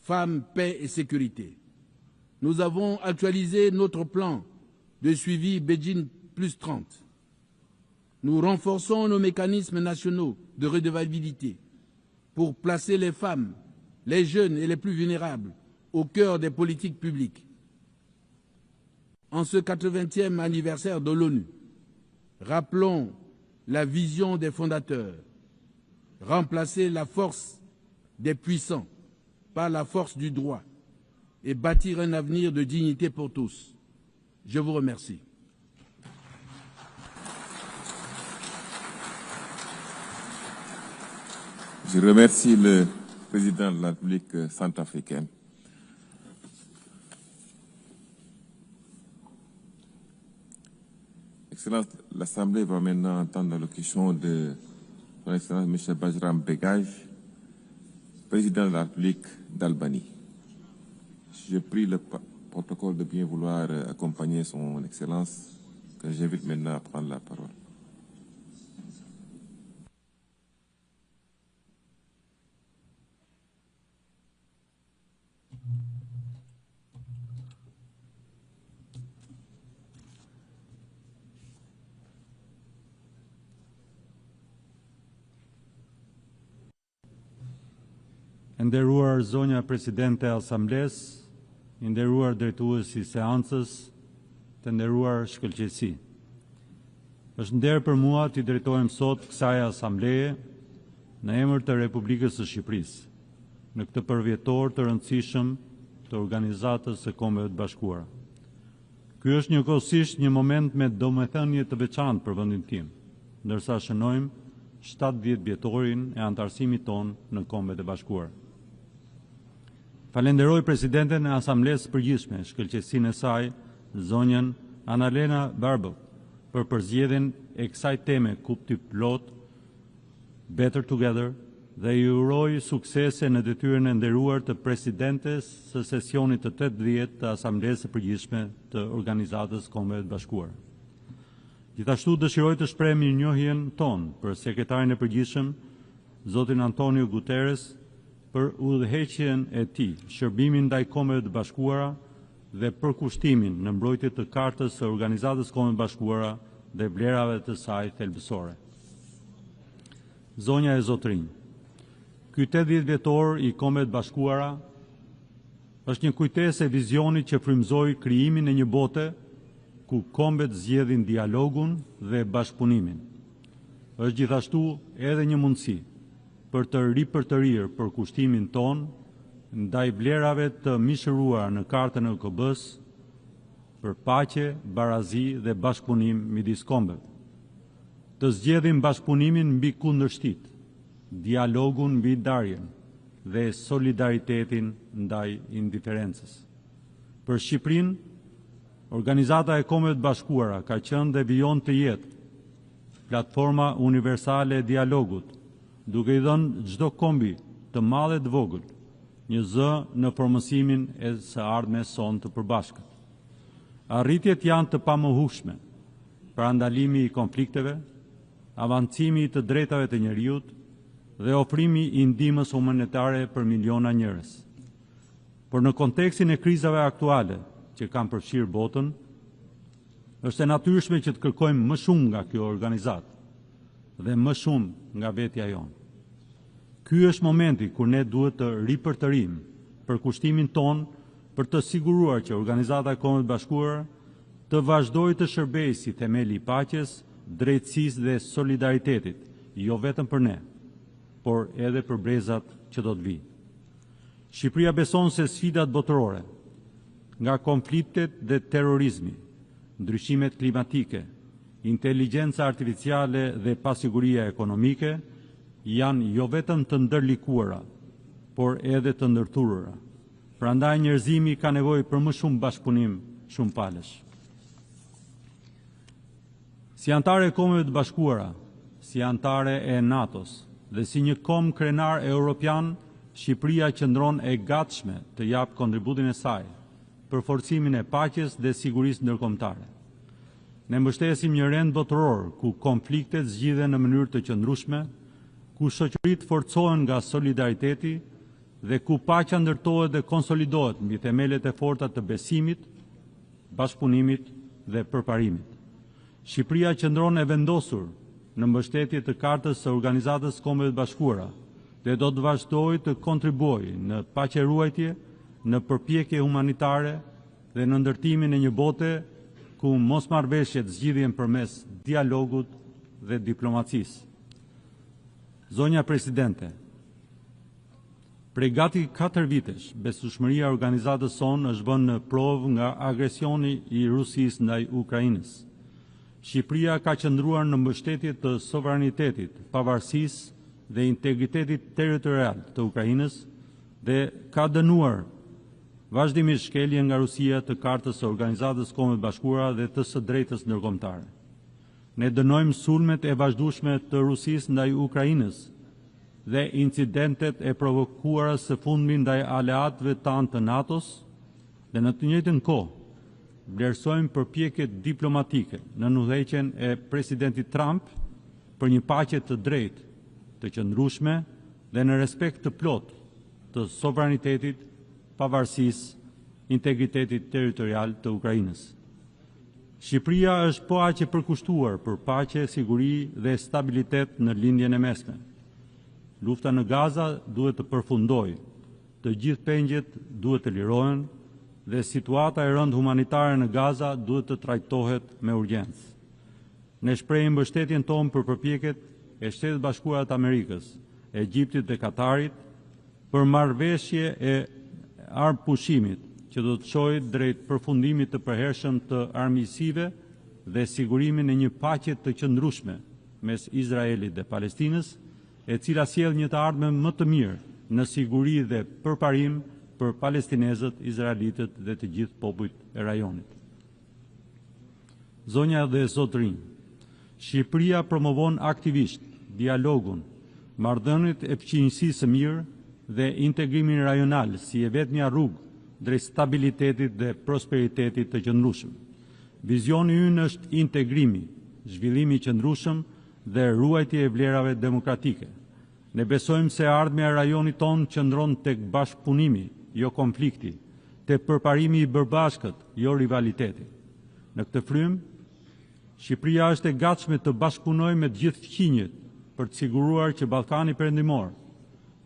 Femmes, paix et sécurité. Nous avons actualisé notre plan de suivi Beijing plus 30. Nous renforçons nos mécanismes nationaux de redevabilité pour placer les femmes, les jeunes et les plus vulnérables au cœur des politiques publiques. En ce 80e anniversaire de l'ONU, rappelons la vision des fondateurs, remplacer la force des puissants par la force du droit et bâtir un avenir de dignité pour tous. Je vous remercie. Je remercie le président de la République centrafricaine. Excellence, l'Assemblée va maintenant entendre l'allocution de Son Excellence M. Bajram Begaj, président de la République d'Albanie. Je prie le protocole de bien vouloir accompagner Son Excellence, que j'invite maintenant à prendre la parole. Nderuar zonja Presidente e Asamblesë, i nderuar drejtues I seancës, të nderuar shkëlqësi. Është nder për mua t'i drejtohem sot kësaj asambleje në emër të Republikës së Shqipërisë, në këtë përvjetor të rëndësishëm të Organizatës së Kombeve të Bashkuara. Ky është njëkohësisht një moment me domethënie të veçantë për vendin tim, ndërsa shënojmë 70 vjetorin e antarësimit ton në Kombet e Bashkuara. Falenderoj Presidenten e Asamblesë Përgjithshme, shkëlqësinë e saj, zonjën Annalena Baerbock, për përzgjedhjen e kësaj teme kuptiplot, Better Together, dhe I uroj suksese në detyrën e nderuar të Presidentes së sesionit të 80 të Asamblesë Përgjithshme të Organizatës Kombeve të Bashkuara. Gjithashtu dëshiroj të shpreh mirënjohjen tonë për Sekretarin e Përgjithshëm, Zotin Antonio Guterres, për udhëheqjen e tij, shërbimin ndaj Kombeve të Bashkuara dhe përkushtimin në mbrojtje të Kartës së Organizatës Kombeve të Bashkuara dhe vlerave të saj thelbësore. Zonja e Zotrinj, ky 80 vjetor I Kombeve të Bashkuara është një kujtesë e vizionit që frymëzoi krijimin e një bote ku kombet zgjedhin dialogun dhe bashkëpunimin. Është gjithashtu edhe një mundësi për të ripërtërir përkushtimin ton ndaj vlerave të mishëruar në Kartën e OKB-s për paqe, barazi dhe bashkëpunim midis kombeve. Të zgjedhim bashkëpunimin mbi kundërshtit, dialogun mbi ndarjen dhe solidaritetin ndaj indiferencës. Për Shqipërinë, Organizata e Kombeve të Bashkuara ka qenë dhe vijon të jetë platforma universale e dialogut, duke I dhënë çdo kombi të madh e të vogël një zë në formësimin e së ardhmes son të përbashkët. Arritjet janë të pamohueshme, parandalimi I konflikteve, avancimi I të drejtave të njerëzit dhe ofrimi I ndihmës humanitare për miliona njerëz. Por në kontekstin e krizave aktuale që kanë përfshirë botën, është e natyrshme që të kërkojmë më shumë nga kjo organizatë dhe më shumë nga vetja jonë. Ky është momenti kur ne duhet të ripërtërim përkushtimin ton për të siguruar që Organizata e Kombeve të Bashkuara të vazhdojë të shërbejë si themeli I paqes, drejtësisë dhe solidaritetit, jo vetëm për ne, por edhe për brezat që do të vijnë. Shqipëria beson se sfidat botërore, nga konfliktet dhe terrorizmi, ndryshimet klimatike, inteligjenca artificiale dhe pasiguria ekonomike, janë jo vetëm të ndërlikuara, por edhe të ndërthurura. Prandaj njerëzimi ka nevojë për më shumë bashkëpunim, shumë palësh. Si antare e Kombeve të Bashkuara, si antare e NATO-s dhe si një kombë krenar europian, Shqipëria qëndron e gatshme të japë kontributin e saj për forcimin e paqes dhe sigurisë ndërkombëtare. Ne mbështesim një rend botëror ku konfliktet zgjidhen në mënyrë të qëndrueshme, ku shoqëritë forcohen nga solidariteti dhe ku paqja ndërtohet dhe konsolidohet mbi themelet e forta të besimit, bashkëpunimit dhe përparimit. Shqipëria qëndron e vendosur në mbështetje të Kartës së Organizatës Kombeve të Bashkuara dhe do të vazhdojë të kontribuojë në paqeruajtje, në përpjekje humanitare dhe në ndërtimin e një bote ku mosmarrveshjet zgjidhen përmes dialogut dhe diplomacisë. Zonja Presidente, prej gati 4 vitesh, besueshmëria e organizatës sonë është vënë në provë nga agresioni I Rusisë ndaj Ukrainës. Shqipëria ka qëndruar në mbështetje të sovranitetit, pavarësisë dhe integritetit territorial të Ukrainës dhe ka dënuar vazhdimisht shkeljen nga Rusia të Kartës së Organizatës Kombeve të Bashkuara dhe të së drejtës ndërkombëtare. Ne dënojmë sulmet e vazhdueshme të Rusisë ndaj Ukrainës dhe incidentet e provokuara së fundmi ndaj aleatëve tanë të NATO-s dhe në të njëjtën kohë vlerësojmë përpjekjet diplomatike në udhëheqjen e presidentit Trump për një paqe të drejtë, të qëndrueshme dhe në respekt të plotë të sovranitetit, pavarësisë, integritetit territorial të Ukrainës. Shqipëria është po aq e përkushtuar për paqe, siguri dhe stabilitet në lindjen e mesme. Lufta në Gaza duhet të përfundojë, të gjithë pengjet duhet të lirohen dhe situata e rëndë humanitare në Gaza duhet të trajtohet me urgjencë. Ne shprehim mbështetjen tonë për përpjekjet e Shtetit Bashkuar të Amerikës, Egjiptit dhe Katarit për marrëveshje e armëpushimit që do të çojë drejt përfundimit të përhershëm të armiqësive dhe sigurimin e një paqe të qëndrueshme mes Izraelit dhe Palestinës, e cila sjell një të ardhme më të mirë në siguri dhe përparim për palestinezët, izraelitët dhe të gjithë popujt e rajonit. Zonja dhe zotërinj, Shqipëria promovon aktivisht dialogun, marrëdhëniet e përqindësisë së mirë dhe integrimin rajonal si e vetmja rrugë drejt stabilitetit dhe prosperitetit të qëndrueshëm. Vizioni ynë është integrimi, zhvillimi i qëndrueshëm dhe ruajtja e vlerave demokratike. Ne besojmë se ardhmja e rajonit tonë qëndron tek bashkëpunimi, jo konflikti, te përparimi i bërbashkët, jo rivaliteti. Në këtë frym, Shqipëria është e gatshme të bashkëpunojë me të gjithë fqinjet për të siguruar që Ballkani Perëndimor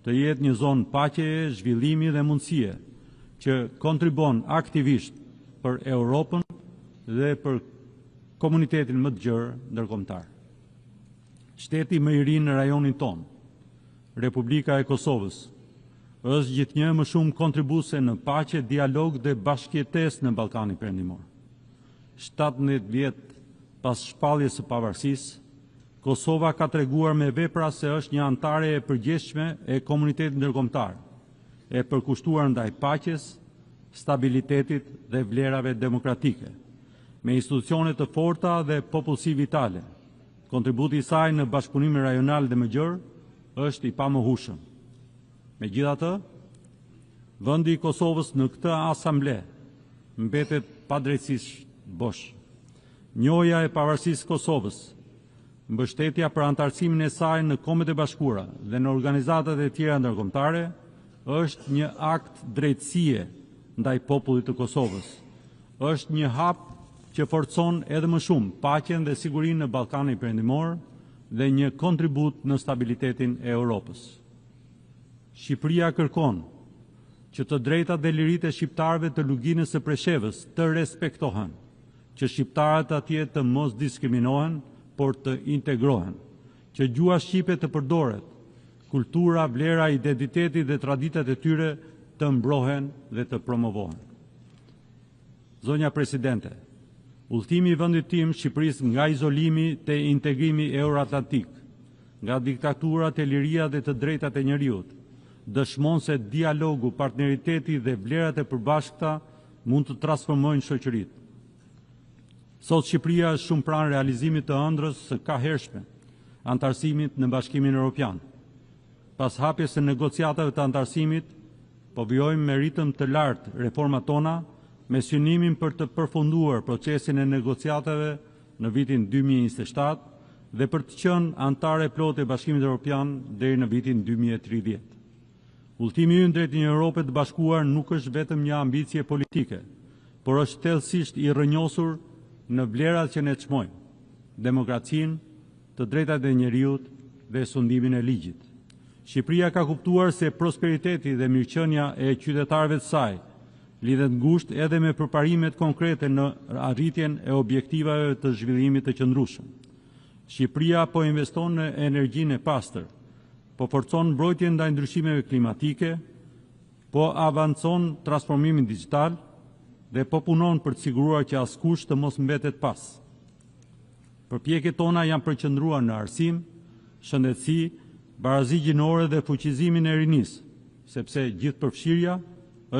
të jetë një zonë paqeje, zhvillimi dhe mundësie që kontribon aktivisht për Europën dhe për komunitetin më të gjerë ndërkombëtar. Shteti më i ri në rajonin tonë, Republika e Kosovës, është gjithnjë më shumë kontribuese në paqe, dialog dhe bashkëjetesë në Ballkanin Perëndimor. 17 vjet pas shpalljes së pavarësisë, Kosova ka treguar me vepra se është një anëtare e përgjithshme e komunitetit ndërkombëtar, e përkushtuar ndaj paqes, stabilitetit dhe vlerave demokratike, me institucione të forta dhe popullsi vitale. Kontributi i saj në bashkëpunimin rajonal dhe më gjerë është i pamohueshëm. Megjithatë, vendi i Kosovës në këtë asamble mbetet padrejtësisht bosh. Njohja e pavarësisë së Kosovës, mbështetja për antarësimin e saj në Kombet e Bashkuara dhe në organizatat e tjera ndërkombëtare është një akt drejtësie ndaj popullit të Kosovës. Është një hap që forcon edhe më shumë paqen dhe sigurinë në Ballkanin Perëndimor dhe një kontribut në stabilitetin e Europës. Shqipëria kërkon që të drejtat dhe liritë e shqiptarëve të luginës së Preshevës të respektohen, që shqiptarët atje të mos diskriminohen, por të integrohen, që gjua shqipe të përdoret, kultura, vlera, identiteti dhe traditat e tyre të mbrohen dhe të promovohen. Zonja Presidente, udhëtimi i vendit tim Shqipërisë nga izolimi te integrimi euroatlantik, nga diktaturat e liria dhe të drejtat e njerëzit, dëshmon se dialogu, partneriteti dhe vlerat e përbashkëta mund të transformojnë shoqëritë. Sot Shqipëria është shumë pranë realizimit të ëndrrës së kahershme antarësimit në Bashkimin Evropian. Pas hapjes së negociatave të antarësimit, po vijojmë me ritëm të lartë reformat tona me synimin për të përfunduar procesin e negociatave në vitin 2027 dhe për të qenë anëtare plotë e Bashkimit Evropian deri në vitin 2030. Udhëtimi ynë drejt një Europe të bashkuar nuk është vetëm një ambicie politike, por është thellësisht i rrënjosur në vlerat që ne çmojmë, demokracinë, të drejtat e njerëzit dhe sundimin e ligjit. Shqipëria ka kuptuar se prosperiteti dhe mirëqenia e qytetarëve të saj lidhet ngushtë edhe me përparimet konkrete në arritjen e objektivave të zhvillimit të qëndrueshëm. Shqipëria po investon në energjinë e pastër, po forcon mbrojtjen ndaj ndryshimeve klimatike, po avancon transformimin digjital dhe po punon për të siguruar që askush të mos mbetet pas. Përpjekjet tona janë përqendruar në arsim, shëndetësi, barazi gjinore dhe fuqizimin e rinisë, sepse gjithëpërfshirja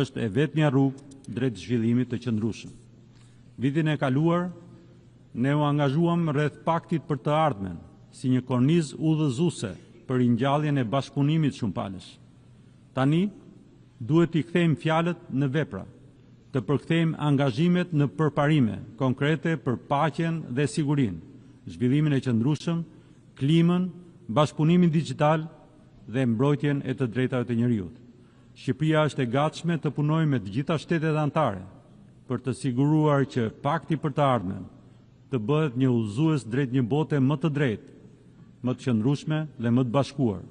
është e vetmja rrugë drejt zhvillimit të qëndrueshëm. Vitin e kaluar, ne u angazhuam rreth paktit për të ardhmen, si një kornizë udhëzuese për ringjalljen e bashkëpunimit shumëpalësh. Tani, duhet t'i kthejmë fjalët në vepra, të përkthejmë angazhimet në përparime konkrete për paqen dhe sigurinë, zhvillimin e qëndrueshëm, klimën, bashkëpunimin digjital dhe mbrojtjen e të drejtave të njerëzit. Shqipëria është e gatshme të punojë me të gjitha shtetet anëtare për të siguruar që pakti për të ardhmen të bëhet një udhëzues drejt një bote më të drejtë, më të qëndrueshme dhe më të bashkuar.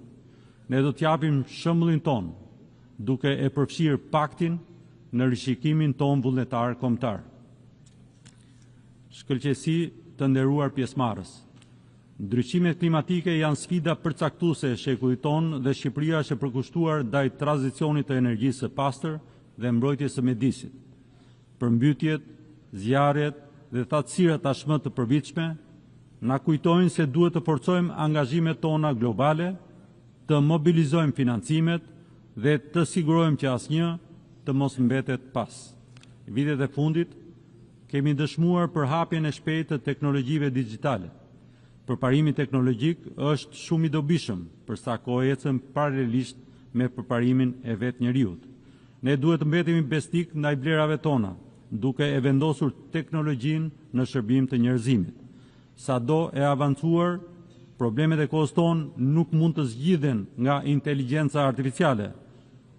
Ne do t'japim shembullin ton, duke e përfshirë paktin në rishikimin ton vullnetar kombëtar. Shkëlqësi të nderuar pjesëmarrës. Ndryshimet klimatike janë sfida përcaktuese e shekullit ton dhe Shqipëria është e përkushtuar ndaj tranzicionit të energjisë së pastër dhe mbrojtjes së mjedisit. Përmbytjet, zjarret dhe thatësirat tashmë të përvitshme na kujtojnë se duhet të forcojmë angazhimet tona globale, të mobilizojmë financimet dhe të sigurojmë që asnjë të mos mbetet pas. Në vitet e fundit kemi dëshmuar përhapjen e shpejtë të teknologjive digjitale. Përparimi teknologjik është shumë i dobishëm, përsa kohë ecëm paralelisht me përparimin e vetë njeriut. Ne duhet të mbetemi besnik ndaj vlerave tona, duke e vendosur teknologjinë në shërbim të njerëzimit. Sado e avancuar, problemet e kohës tonë nuk mund të zgjidhen nga inteligjenca artificiale,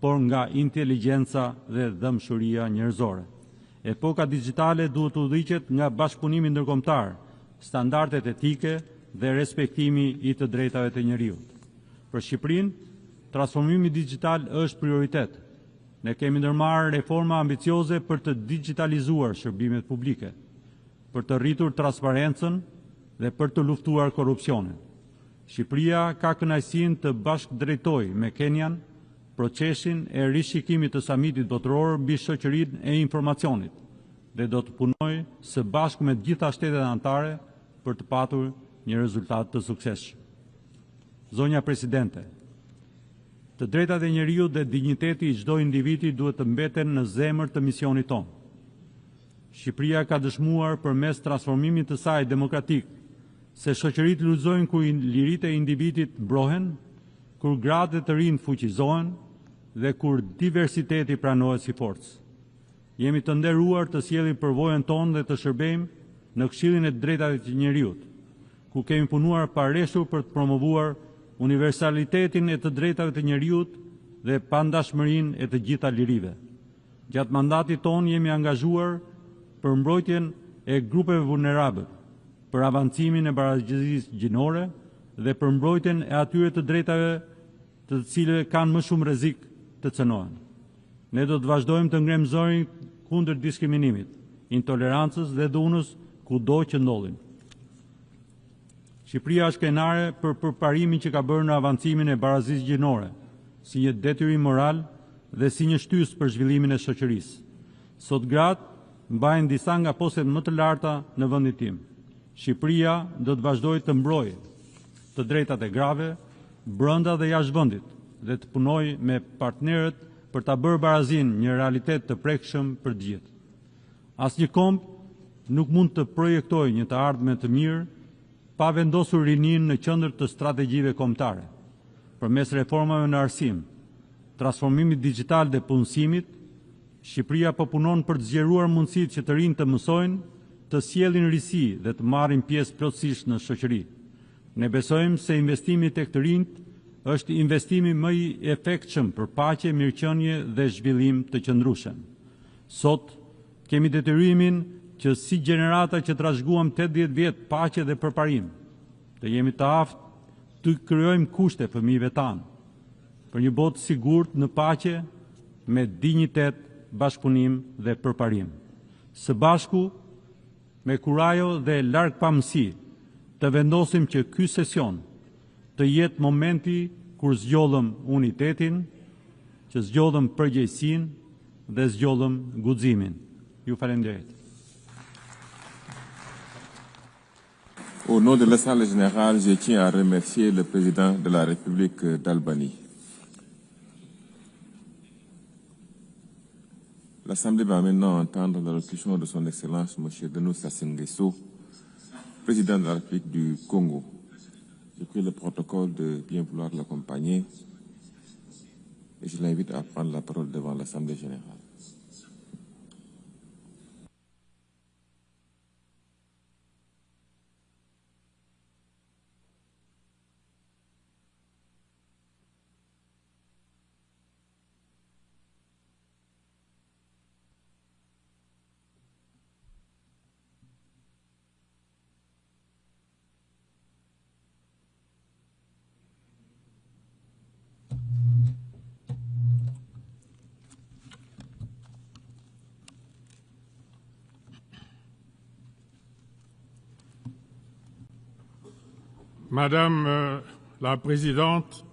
por nga inteligjenca dhe dëmshëria njerëzore. Epoka digjitale duhet të udhëhiqet nga bashkëpunimi ndërkombëtar, standardet etike dhe respektimi i të drejtave të njerëzit. Për Shqipërinë, transformimi digjital është prioritet. Ne kemi ndërmarrë reforma ambicioze për të digitalizuar shërbimet publike, për të rritur transparencën dhe për të luftuar korrupsionin. Shqipëria ka kënaqësinë të bashkëdrejtojë me Kenyan procesin e rishikimit të samitit botëror mbi shoqërinë e informacionit dhe do të punojë së bashku me të gjitha shtetet anëtare për të patur një rezultat të suksesshëm. Zonja Presidente, të drejtat e njeriut dhe dinjiteti i çdo individi duhet të mbeten në zemër të misionit tonë. Shqipëria ka dëshmuar përmes transformimit të saj demokratik se shoqëritë lullëzojnë kur liritë e individit mbrohen, kur gratë të rinj fuqizohen dhe kur diversiteti pranohet si forcë. Jemi të nderuar të sjellim përvojën tonë dhe të shërbejmë në Këshillin e Drejtave të Njeriut, ku kemi punuar pareshur për të promovuar universalitetin e të drejtave të njeriut dhe pandashmërinë e të gjitha lirive. Gjatë mandatit tonë jemi angazhuar për mbrojtjen e grupeve vulnerabël, për avancimin e baragjisë gjinore dhe për mbrojtjen e atyre të drejtave të cilëve kanë më shumë rrezik të cënohen. Ne do të vazhdojmë të ngrem zërin kundër diskriminimit, intolerancës dhe dhunës kudo që ndodhin. Shqipëria është krenare për përparimin që ka bërë në avancimin e barazisë gjinore, si një detyrim moral dhe si një shtysë për zhvillimin e shoqërisë. Sot gratë mbajnë disa nga postet më të larta në vendin tim. Shqipëria do të vazhdojë të mbrojë të drejtat e grave, brenda dhe jashtë vendit, dhe të punojë me partnerët për ta bërë barazinë një realitet të prekshëm për të gjithë. Asnjë komb nuk mund të projektojë një të ardhme të mirë pa vendosur rinin në qendër të strategjive kombëtare. Përmes reformave në arsim, transformimit digjital dhe punësimit, Shqipëria po punon për të zgjeruar mundësitë që të rinj të mësojnë, të sjellin risi dhe të marrin pjesë plotësisht në shoqëri. Ne besojmë se investimi tek të rinjt është investimi më i efektshëm për paqe, mirëqenie dhe zhvillim të qëndrueshëm. Sot kemi detyrimin që si gjenerata që trashëguam 80 vjet paqe dhe përparim, të jemi të aftë të krijojmë kushte fëmijëve tanë për një botë sigurt në paqe, me dinjitet, bashkëpunim dhe përparim. Së bashku, me kurajo dhe largpamësi, të vendosim që ky sesion të jetë momenti kur zgjodhëm unitetin, që zgjodhëm përgjegjësinë dhe zgjodhëm guximin. Ju falenderoj. Au nom de l'Assemblée générale, je tiens à remercier le président de la République d'Albanie. L'Assemblée va maintenant entendre l'allocution de son Excellence M. Denis Sassou Nguesso, président de la République du Congo. J'ai pris le protocole de bien vouloir l'accompagner et je l'invite à prendre la parole devant l'Assemblée générale. Madame la Présidente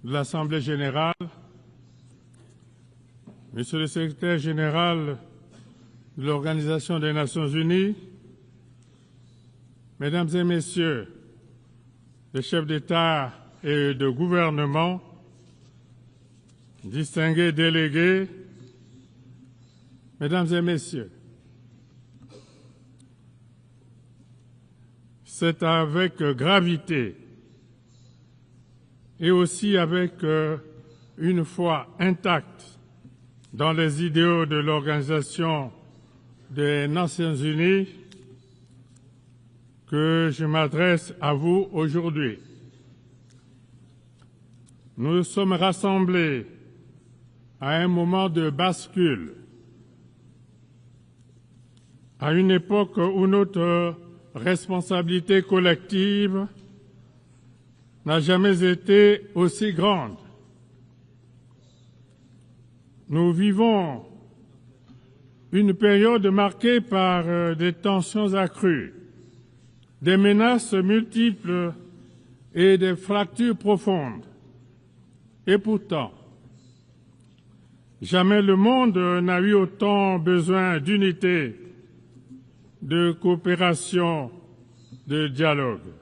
de l'Assemblée générale, Monsieur le Secrétaire général de l'Organisation des Nations unies, Mesdames et Messieurs les chefs d'État et de gouvernement, distingués délégués, Mesdames et Messieurs, c'est avec gravité et aussi avec une foi intacte dans les idéaux de l'Organisation des Nations unies que je m'adresse à vous aujourd'hui. Nous sommes rassemblés à un moment de bascule, à une époque où notre responsabilité collective n'a jamais été aussi grande. Nous vivons une période marquée par des tensions accrues, des menaces multiples et des fractures profondes. Et pourtant, jamais le monde n'a eu autant besoin d'unité, de coopération, de dialogue.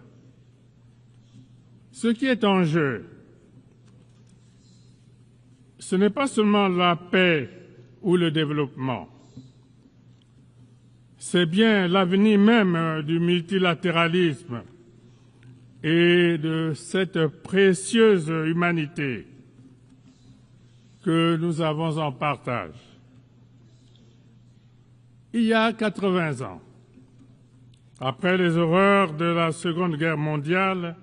Ce qui est en jeu, ce n'est pas seulement la paix ou le développement, c'est bien l'avenir même du multilatéralisme et de cette précieuse humanité que nous avons en partage. Il y a 80 ans, après les horreurs de la Seconde Guerre mondiale,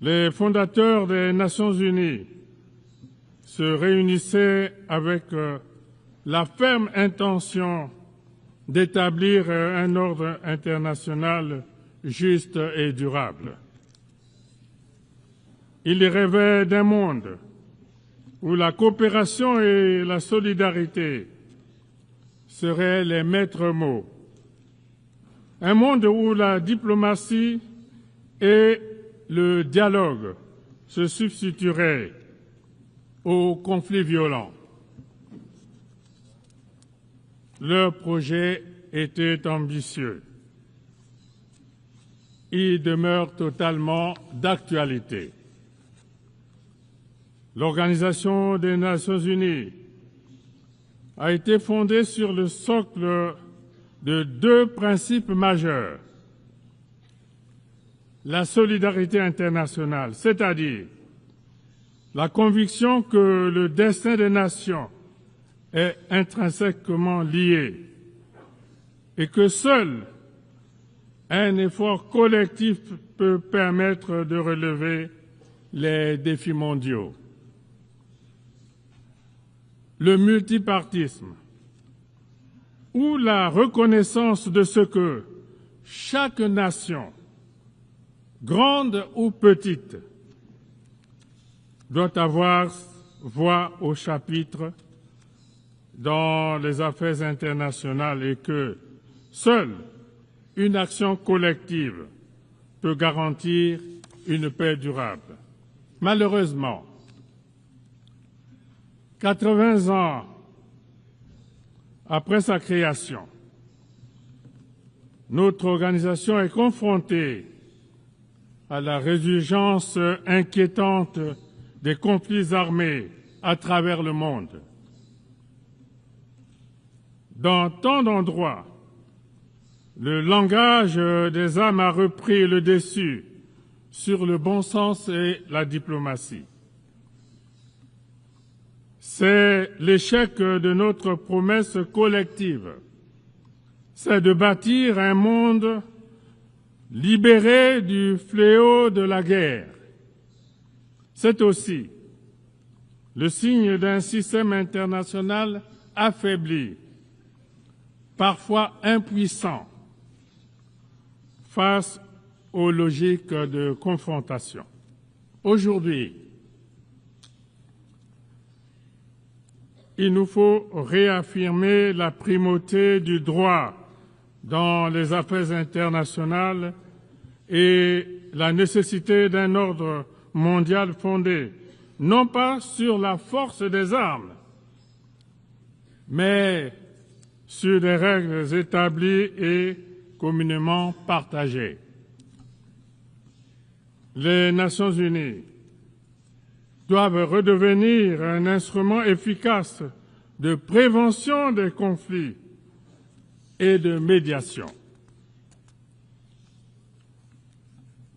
les fondateurs des Nations unies se réunissaient avec la ferme intention d'établir un ordre international juste et durable. Ils rêvaient d'un monde où la coopération et la solidarité seraient les maîtres mots. Un monde où la diplomatie et le dialogue se substitueraient aux conflits violents. Leur projet était ambitieux. Il demeure totalement d'actualité. L'Organisation des Nations unies a été fondée sur le socle de deux principes majeurs. La solidarité internationale, c'est-à-dire la conviction que le destin des nations est intrinsèquement lié et que seul un effort collectif peut permettre de relever les défis mondiaux. Le multipartisme, ou la reconnaissance de ce que chaque nation, grande ou petite, doit avoir voix au chapitre dans les affaires internationales et que seule une action collective peut garantir une paix durable. Malheureusement, 80 ans après sa création, notre organisation est confrontée à la résurgence inquiétante des conflits armés à travers le monde. Dans tant d'endroits, le langage des armes a repris le dessus sur le bon sens et la diplomatie. C'est l'échec de notre promesse collective. C'est de bâtir un monde libéré du fléau de la guerre. C'est aussi le signe d'un système international affaibli, parfois impuissant, face aux logiques de confrontation. Aujourd'hui, il nous faut réaffirmer la primauté du droit dans les affaires internationales et la nécessité d'un ordre mondial fondé non pas sur la force des armes, mais sur des règles établies et communément partagées. Les Nations unies doivent redevenir un instrument efficace de prévention des conflits et de médiation.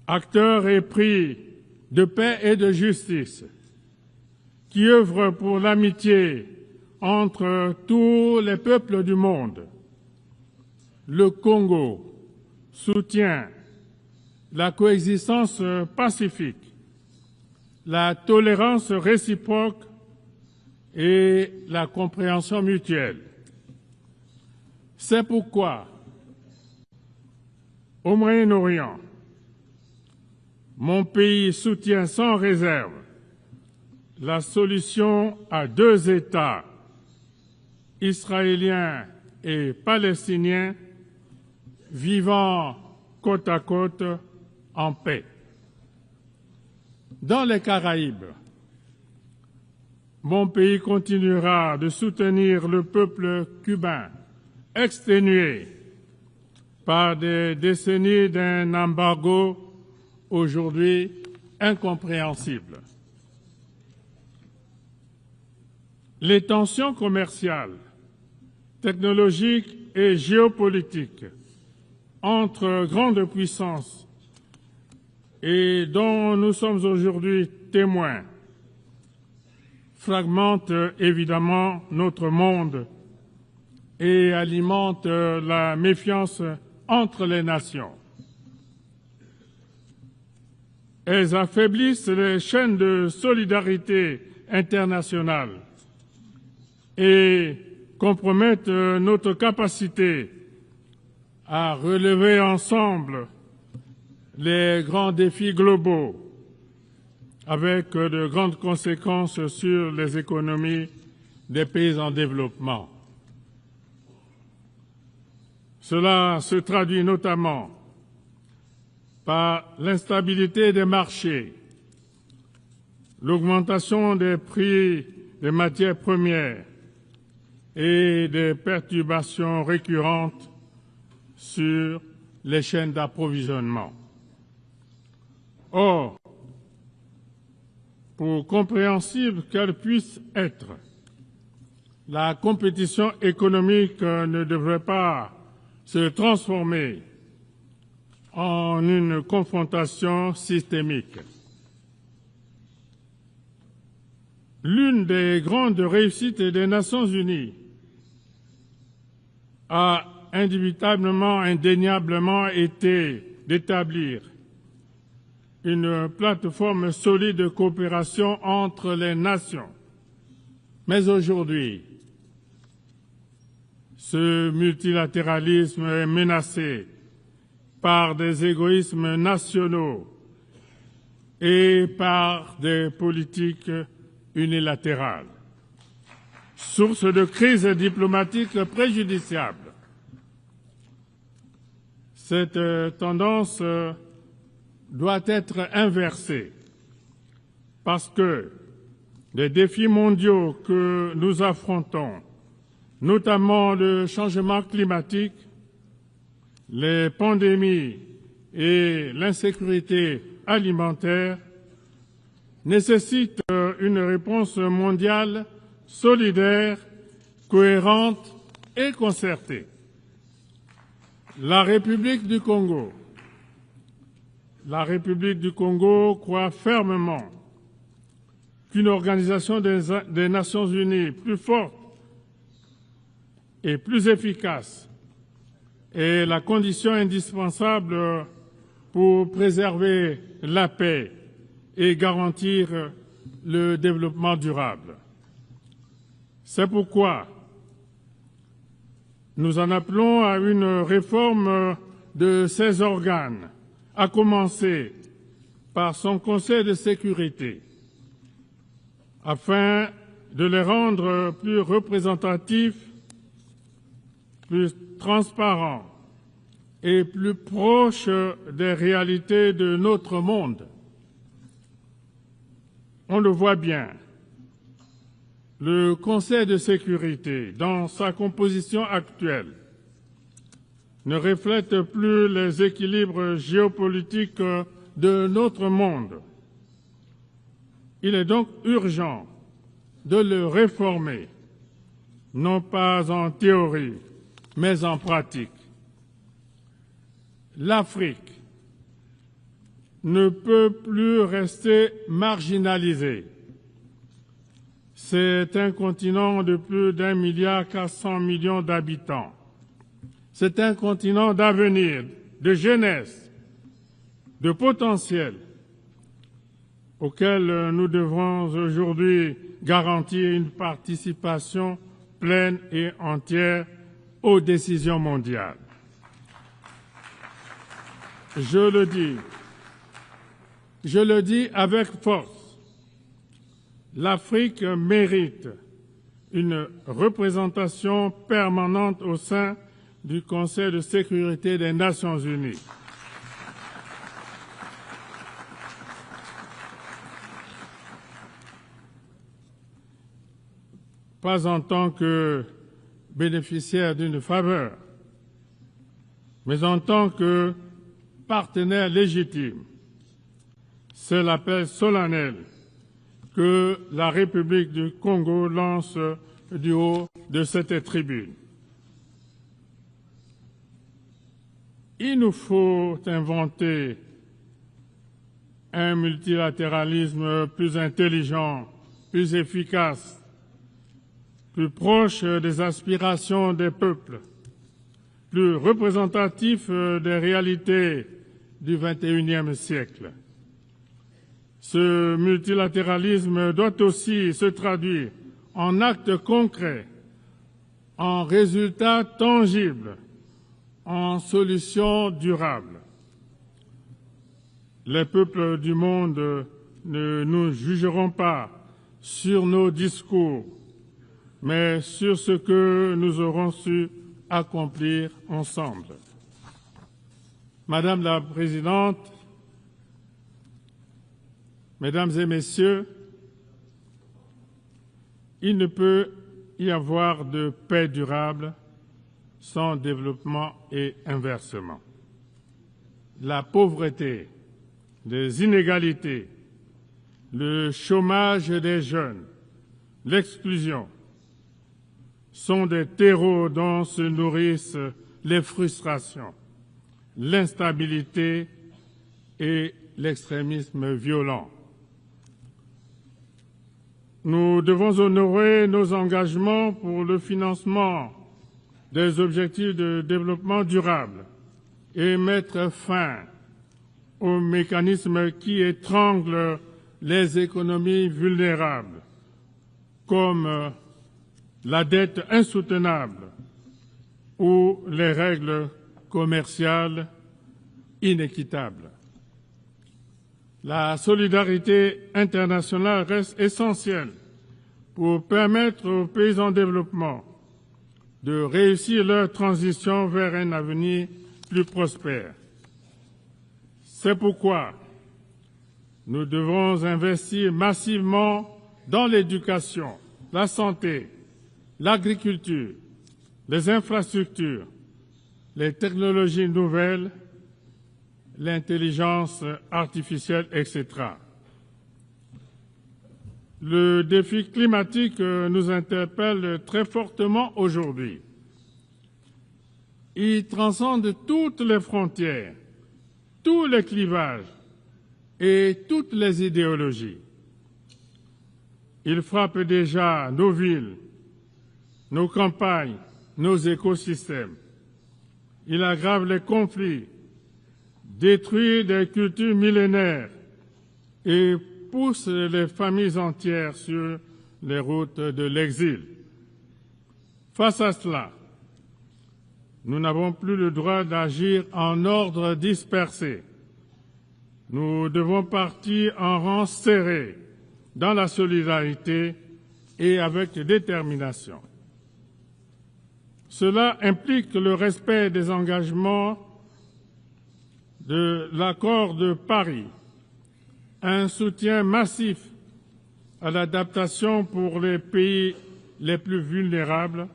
Acteurs épris de paix et de justice, qui œuvrent pour l'amitié entre tous les peuples du monde. Le Congo soutient la coexistence pacifique, la tolérance réciproque et la compréhension mutuelle. C'est pourquoi, au Moyen-Orient, mon pays soutient sans réserve la solution à 2 États, israélien et palestinien, vivant côte à côte en paix. Dans les Caraïbes, mon pays continuera de soutenir le peuple cubain, exténué par des décennies d'un embargo aujourd'hui incompréhensible. Les tensions commerciales, technologiques et géopolitiques entre grandes puissances et dont nous sommes aujourd'hui témoins fragmentent évidemment notre monde et alimentent la méfiance entre les nations. Elles affaiblissent les chaînes de solidarité internationale et compromettent notre capacité à relever ensemble les grands défis globaux avec de grandes conséquences sur les économies des pays en développement. Cela se traduit notamment par l'instabilité des marchés, l'augmentation des prix des matières premières et des perturbations récurrentes sur les chaînes d'approvisionnement. Or, pour compréhensible qu'elle puisse être, la compétition économique ne devrait pas se transformer en une confrontation systémique. L'une des grandes réussites des Nations unies a indubitablement, indéniablement été d'établir une plateforme solide de coopération entre les nations. Mais aujourd'hui, ce multilatéralisme est menacé par des égoïsmes nationaux et par des politiques unilatérales, source de crises diplomatiques préjudiciables. Cette tendance doit être inversée parce que les défis mondiaux que nous affrontons, notamment le changement climatique, les pandémies et l'insécurité alimentaire, nécessitent une réponse mondiale solidaire, cohérente et concertée. La République du Congo. La République du Congo croit fermement qu'une organisation des Nations Unies plus forte et plus efficace est la condition indispensable pour préserver la paix et garantir le développement durable. C'est pourquoi nous en appelons à une réforme de ces organes, à commencer par son Conseil de sécurité, afin de les rendre plus représentatifs, plus transparents et plus proches des réalités de notre monde. On le voit bien, le Conseil de sécurité, dans sa composition actuelle, ne reflète plus les équilibres géopolitiques de notre monde. Il est donc urgent de le réformer, non pas en théorie, mais en pratique. L'Afrique ne peut plus rester marginalisée. C'est un continent de plus d'1,4 milliard d'habitants. C'est un continent d'avenir, de jeunesse, de potentiel, auquel nous devons aujourd'hui garantir une participation pleine et entière aux décisions mondiales. Je le dis avec force, l'Afrique mérite une représentation permanente au sein du Conseil de sécurité des Nations unies. Pas en tant que bénéficiaire d'une faveur, mais en tant que partenaire légitime. C'est l'appel solennel que la République du Congo lance du haut de cette tribune. Il nous faut inventer un multilatéralisme plus intelligent, plus efficace, plus proche des aspirations des peuples, plus représentatif des réalités du XXIe siècle. Ce multilatéralisme doit aussi se traduire en actes concrets, en résultats tangibles, en solutions durables. Les peuples du monde ne nous jugeront pas sur nos discours, mais sur ce que nous aurons su accomplir ensemble. Madame la Présidente, Mesdames et Messieurs, il ne peut y avoir de paix durable sans développement et inversement. La pauvreté, les inégalités, le chômage des jeunes, l'exclusion sont des terreaux dont se nourrissent les frustrations, l'instabilité et l'extrémisme violent. Nous devons honorer nos engagements pour le financement des objectifs de développement durable et mettre fin aux mécanismes qui étranglent les économies vulnérables, comme la dette insoutenable ou les règles commerciales inéquitables. La solidarité internationale reste essentielle pour permettre aux pays en développement de réussir leur transition vers un avenir plus prospère. C'est pourquoi nous devons investir massivement dans l'éducation, la santé, l'agriculture, les infrastructures, les technologies nouvelles, l'intelligence artificielle, etc. Le défi climatique nous interpelle très fortement aujourd'hui. Il transcende toutes les frontières, tous les clivages et toutes les idéologies. Il frappe déjà nos villes, nos campagnes, nos écosystèmes. Il aggrave les conflits, détruit des cultures millénaires et pousse les familles entières sur les routes de l'exil. Face à cela, nous n'avons plus le droit d'agir en ordre dispersé. Nous devons partir en rang serré, dans la solidarité et avec détermination. Cela implique le respect des engagements de l'accord de Paris, un soutien massif à l'adaptation pour les pays les plus vulnérables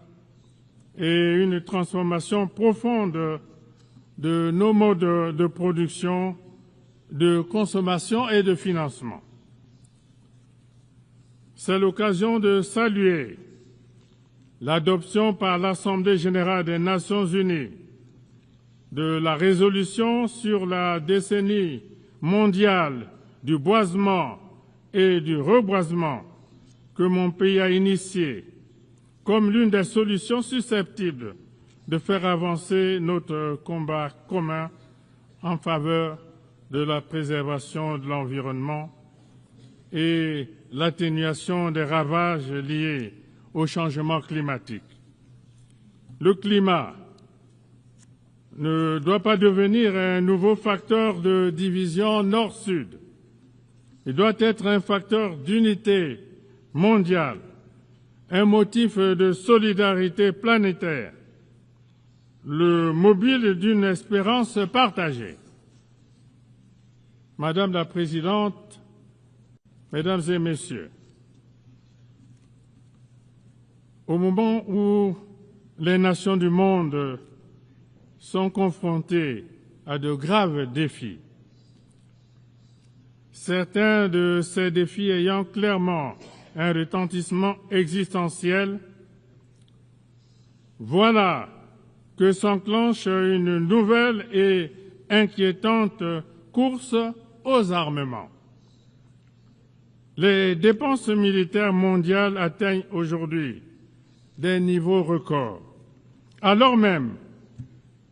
et une transformation profonde de nos modes de production, de consommation et de financement. C'est l'occasion de saluer l'adoption par l'Assemblée générale des Nations unies de la résolution sur la décennie mondiale du boisement et du reboisement que mon pays a initiée comme l'une des solutions susceptibles de faire avancer notre combat commun en faveur de la préservation de l'environnement et l'atténuation des ravages liés au changement climatique. Le climat ne doit pas devenir un nouveau facteur de division nord-sud. Il doit être un facteur d'unité mondiale, un motif de solidarité planétaire, le mobile d'une espérance partagée. Madame la Présidente, Mesdames et Messieurs, au moment où les nations du monde sont confrontées à de graves défis, certains de ces défis ayant clairement un retentissement existentiel, voilà que s'enclenche une nouvelle et inquiétante course aux armements. Les dépenses militaires mondiales atteignent aujourd'hui des niveaux records, alors même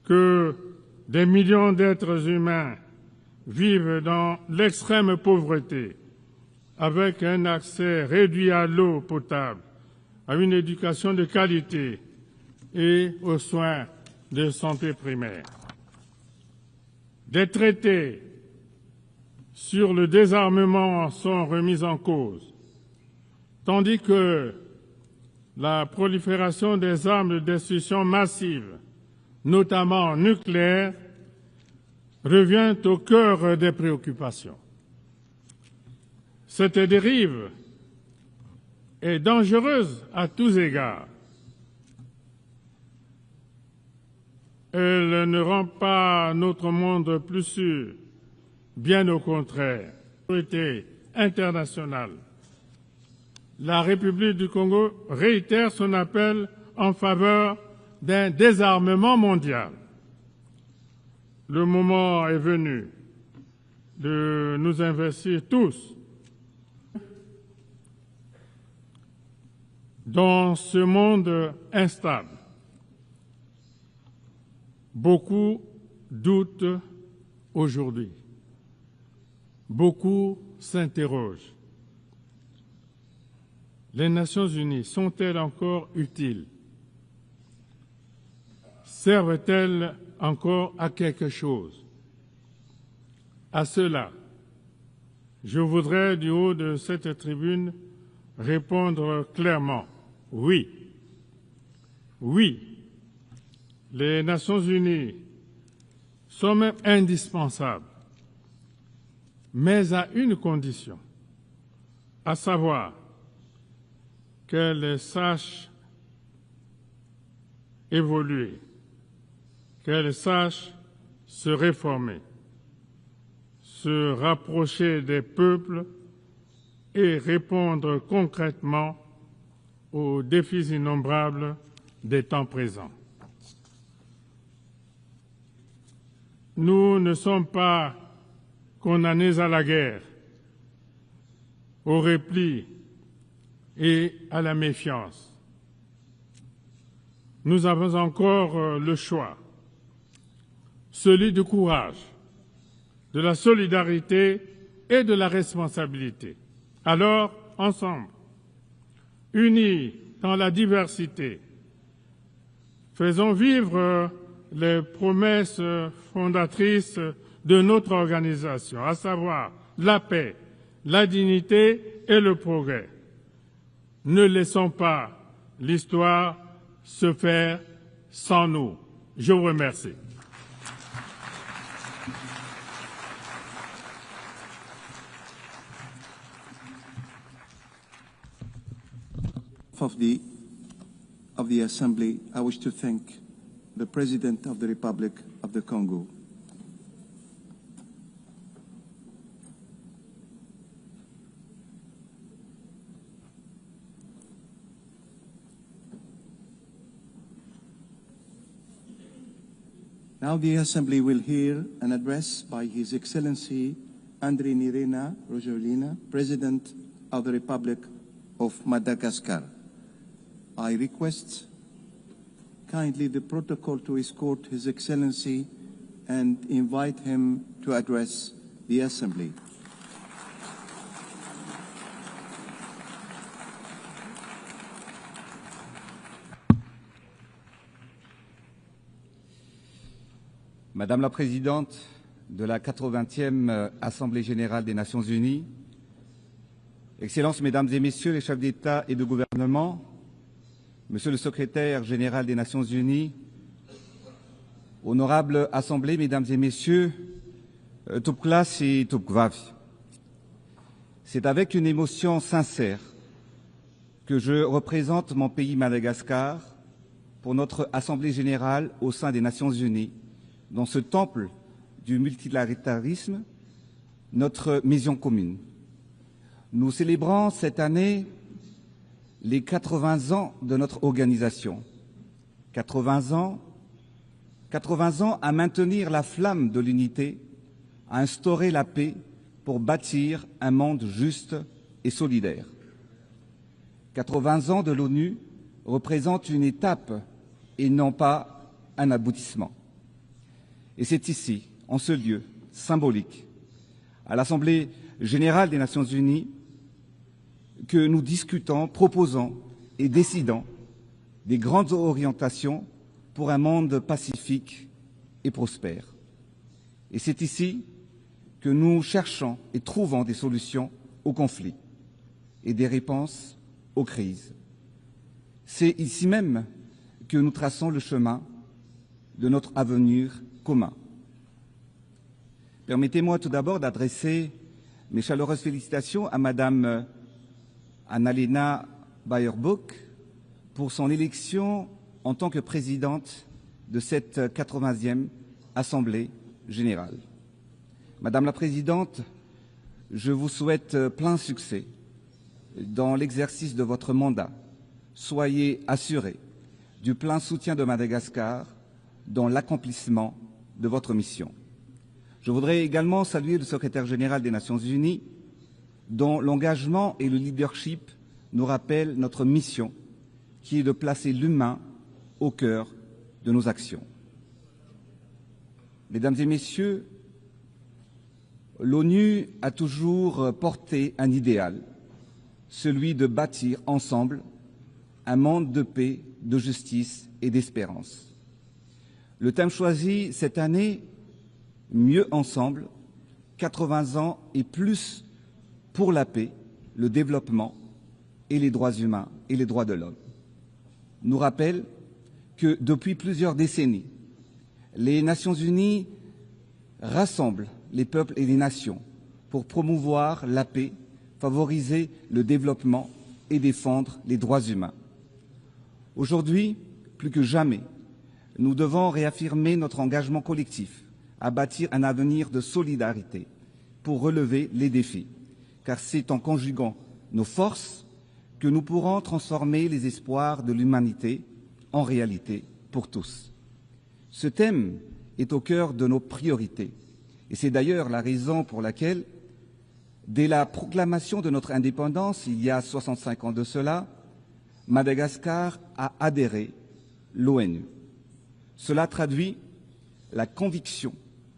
que des millions d'êtres humains vivent dans l'extrême pauvreté, avec un accès réduit à l'eau potable, à une éducation de qualité et aux soins de santé primaire. Des traités sur le désarmement sont remis en cause, tandis que la prolifération des armes de destruction massive, notamment nucléaires, revient au cœur des préoccupations. Cette dérive est dangereuse à tous égards. Elle ne rend pas notre monde plus sûr, bien au contraire. L'autorité internationale, la République du Congo réitère son appel en faveur d'un désarmement mondial. Le moment est venu de nous investir tous dans ce monde instable. Beaucoup doutent aujourd'hui. Beaucoup s'interrogent. Les Nations unies sont-elles encore utiles? Servent-elles encore à quelque chose? À cela, je voudrais, du haut de cette tribune, répondre clairement oui. Oui, les Nations unies sont même indispensables, mais à une condition, à savoir qu'elles sachent évoluer, qu'elles sachent se réformer, se rapprocher des peuples et répondre concrètement aux défis innombrables des temps présents. nous ne sommes pas condamnés à la guerre, au repli et à la méfiance. Nous avons encore le choix, celui du courage, de la solidarité et de la responsabilité. Alors, ensemble, unis dans la diversité, faisons vivre les promesses fondatrices de notre organisation, à savoir la paix, la dignité et le progrès. Ne laissons pas l'histoire se faire sans nous. Je vous remercie. Of the Assembly, I wish to thank the President of the Republic of the Congo. Now the Assembly will hear an address by His Excellency Andry Rajoelina, President of the Republic of Madagascar. I request kindly the protocol to escort His Excellency and invite him to address the Assembly. Madame la Présidente de la 80e Assemblée générale des Nations unies, Excellences, Mesdames et Messieurs les chefs d'État et de gouvernement, Monsieur le Secrétaire général des Nations unies, honorable Assemblée, Mesdames et Messieurs, Tupklas et Tupkvavi. C'est avec une émotion sincère que je représente mon pays Madagascar pour notre Assemblée générale au sein des Nations unies, dans ce temple du multilatéralisme, notre mission commune. Nous célébrons cette année les 80 ans de notre organisation. 80 ans à maintenir la flamme de l'unité, à instaurer la paix pour bâtir un monde juste et solidaire. 80 ans de l'ONU représentent une étape et non pas un aboutissement. Et c'est ici, en ce lieu symbolique, à l'Assemblée générale des Nations unies, que nous discutons, proposons et décidons des grandes orientations pour un monde pacifique et prospère. Et c'est ici que nous cherchons et trouvons des solutions aux conflits et des réponses aux crises. C'est ici même que nous traçons le chemin de notre avenir commun. Permettez-moi tout d'abord d'adresser mes chaleureuses félicitations à Madame Annalena Baerbock pour son élection en tant que présidente de cette 80e Assemblée générale. Madame la Présidente, je vous souhaite plein succès dans l'exercice de votre mandat. Soyez assurés du plein soutien de Madagascar dans l'accomplissement de votre mission. Je voudrais également saluer le secrétaire général des Nations unies, dont l'engagement et le leadership nous rappellent notre mission, qui est de placer l'humain au cœur de nos actions. Mesdames et Messieurs, l'ONU a toujours porté un idéal, celui de bâtir ensemble un monde de paix, de justice et d'espérance. Le thème choisi cette année, Mieux ensemble, 80 ans et plus pour la paix, le développement et les droits humains et les droits de l'homme, nous rappelle que depuis plusieurs décennies, les Nations unies rassemblent les peuples et les nations pour promouvoir la paix, favoriser le développement et défendre les droits humains. Aujourd'hui, plus que jamais, nous devons réaffirmer notre engagement collectif à bâtir un avenir de solidarité pour relever les défis, car c'est en conjuguant nos forces que nous pourrons transformer les espoirs de l'humanité en réalité pour tous. Ce thème est au cœur de nos priorités. Et c'est d'ailleurs la raison pour laquelle, dès la proclamation de notre indépendance, il y a 65 ans de cela, Madagascar a adhéré à l'ONU. Cela traduit la conviction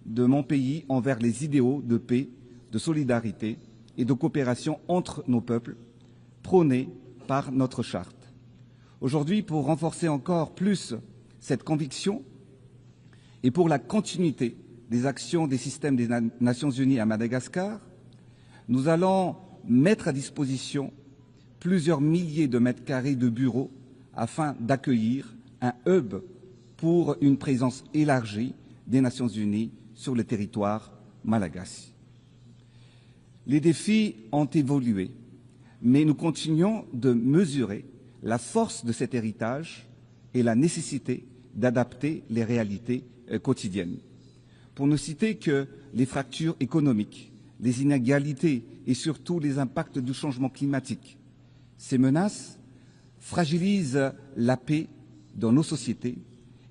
de mon pays envers les idéaux de paix, de solidarité et de coopération entre nos peuples, prônés par notre charte. Aujourd'hui, pour renforcer encore plus cette conviction et pour la continuité des actions des systèmes des Nations Unies à Madagascar, nous allons mettre à disposition plusieurs milliers de mètres carrés de bureaux afin d'accueillir un hub pour une présence élargie des Nations Unies sur le territoire malagasy. Les défis ont évolué, mais nous continuons de mesurer la force de cet héritage et la nécessité d'adapter les réalités quotidiennes. Pour ne citer que les fractures économiques, les inégalités et surtout les impacts du changement climatique. Ces menaces fragilisent la paix dans nos sociétés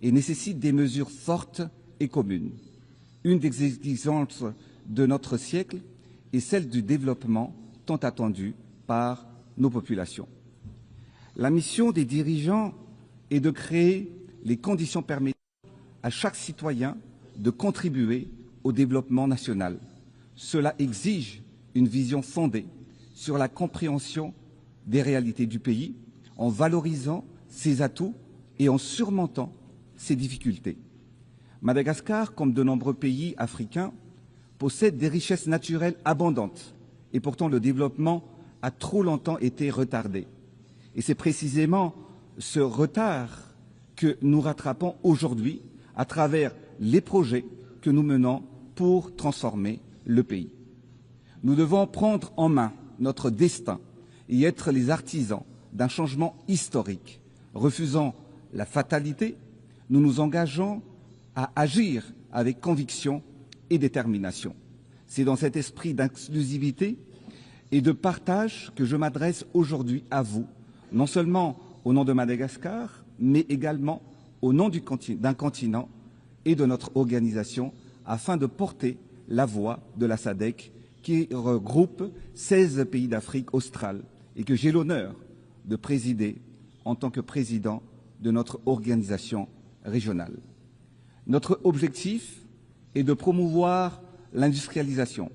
et nécessitent des mesures fortes et communes. Une des exigences de notre siècle est celle du développement tant attendu par nos populations. La mission des dirigeants est de créer les conditions permettant à chaque citoyen de contribuer au développement national. Cela exige une vision fondée sur la compréhension des réalités du pays, en valorisant ses atouts et en surmontant ses difficultés. Madagascar, comme de nombreux pays africains, possède des richesses naturelles abondantes et pourtant le développement a trop longtemps été retardé. Et c'est précisément ce retard que nous rattrapons aujourd'hui à travers les projets que nous menons pour transformer le pays. Nous devons prendre en main notre destin et être les artisans d'un changement historique. Refusant la fatalité, nous nous engageons à agir avec conviction et détermination. C'est dans cet esprit d'inclusivité et de partage que je m'adresse aujourd'hui à vous, non seulement au nom de Madagascar, mais également au nom d'un continent et de notre organisation, afin de porter la voix de la SADC qui regroupe 16 pays d'Afrique australe et que j'ai l'honneur de présider en tant que président de notre organisation régionale. Notre objectif est de promouvoir l'industrialisation,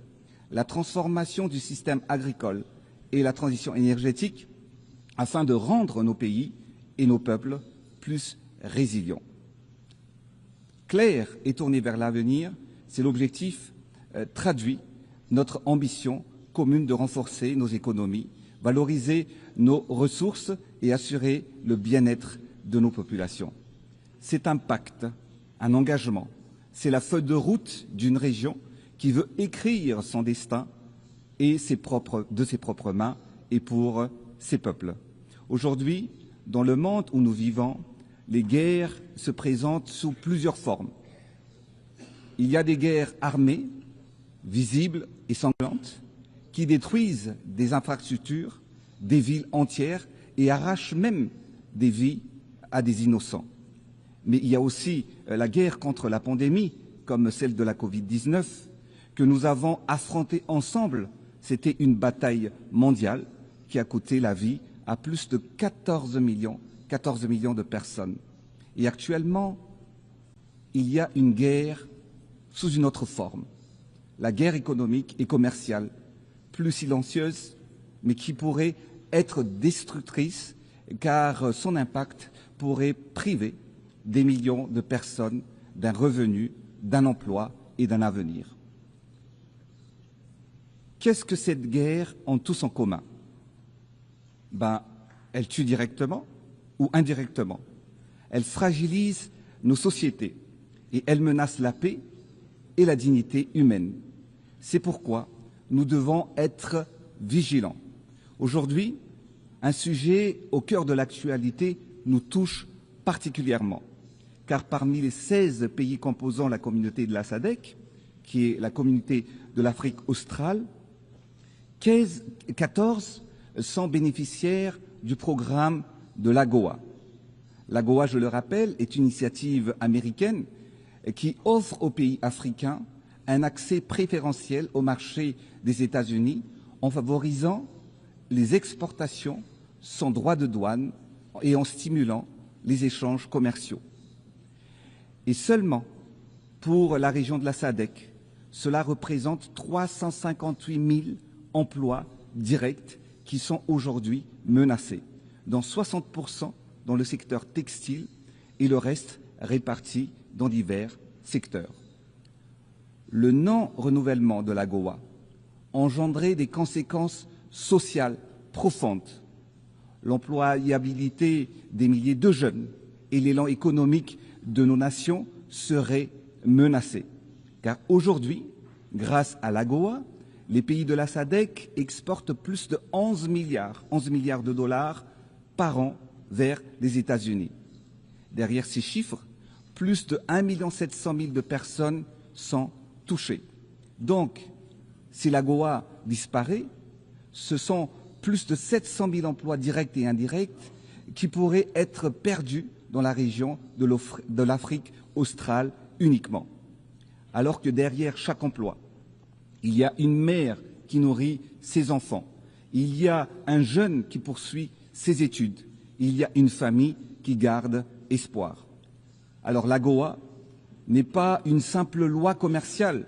la transformation du système agricole et la transition énergétique afin de rendre nos pays et nos peuples plus résilients. Clair et tourné vers l'avenir, c'est l'objectif traduit notre ambition commune de renforcer nos économies, valoriser nos ressources et assurer le bien-être de nos populations. C'est un pacte, un engagement, c'est la feuille de route d'une région qui veut écrire son destin et de ses propres mains et pour ses peuples. Aujourd'hui, dans le monde où nous vivons, les guerres se présentent sous plusieurs formes. Il y a des guerres armées, visibles et sanglantes, qui détruisent des infrastructures, des villes entières et arrachent même des vies à des innocents. Mais il y a aussi la guerre contre la pandémie, comme celle de la Covid-19, que nous avons affrontée ensemble. C'était une bataille mondiale qui a coûté la vie à plus de 14 millions de personnes. Et actuellement, il y a une guerre sous une autre forme, la guerre économique et commerciale, plus silencieuse, mais qui pourrait être destructrice, car son impact pourrait priver des millions de personnes d'un revenu, d'un emploi et d'un avenir. Qu'est-ce que cette guerre a tous en commun? Elle tue directement ou indirectement. Elle fragilise nos sociétés et elle menace la paix et la dignité humaine. C'est pourquoi nous devons être vigilants. Aujourd'hui, un sujet au cœur de l'actualité nous touche particulièrement, car parmi les 16 pays composant la communauté de la SADC, qui est la communauté de l'Afrique australe, 14 sont bénéficiaires du programme de l'AGOA. L'AGOA, je le rappelle, est une initiative américaine qui offre aux pays africains un accès préférentiel au marché des États-Unis en favorisant les exportations sans droit de douane et en stimulant les échanges commerciaux. Et seulement pour la région de la SADC, cela représente 358 000 emplois directs qui sont aujourd'hui menacés, dont 60% dans le secteur textile et le reste réparti dans divers secteurs. Le non-renouvellement de l'AGOA engendrait des conséquences sociales profondes. L'employabilité des milliers de jeunes et l'élan économique de nos nations seraient menacés. Car aujourd'hui, grâce à l'AGOA, les pays de la SADC exportent plus de 11 milliards de dollars par an vers les États-Unis. Derrière ces chiffres, plus de 1 700 000 de personnes sont touchées. Donc, si l'AGOA disparaît, ce sont plus de 700 000 emplois directs et indirects qui pourraient être perdus dans la région de l'Afrique australe uniquement. Alors que derrière chaque emploi, il y a une mère qui nourrit ses enfants, il y a un jeune qui poursuit ses études, il y a une famille qui garde espoir. Alors l'AGOA n'est pas une simple loi commerciale,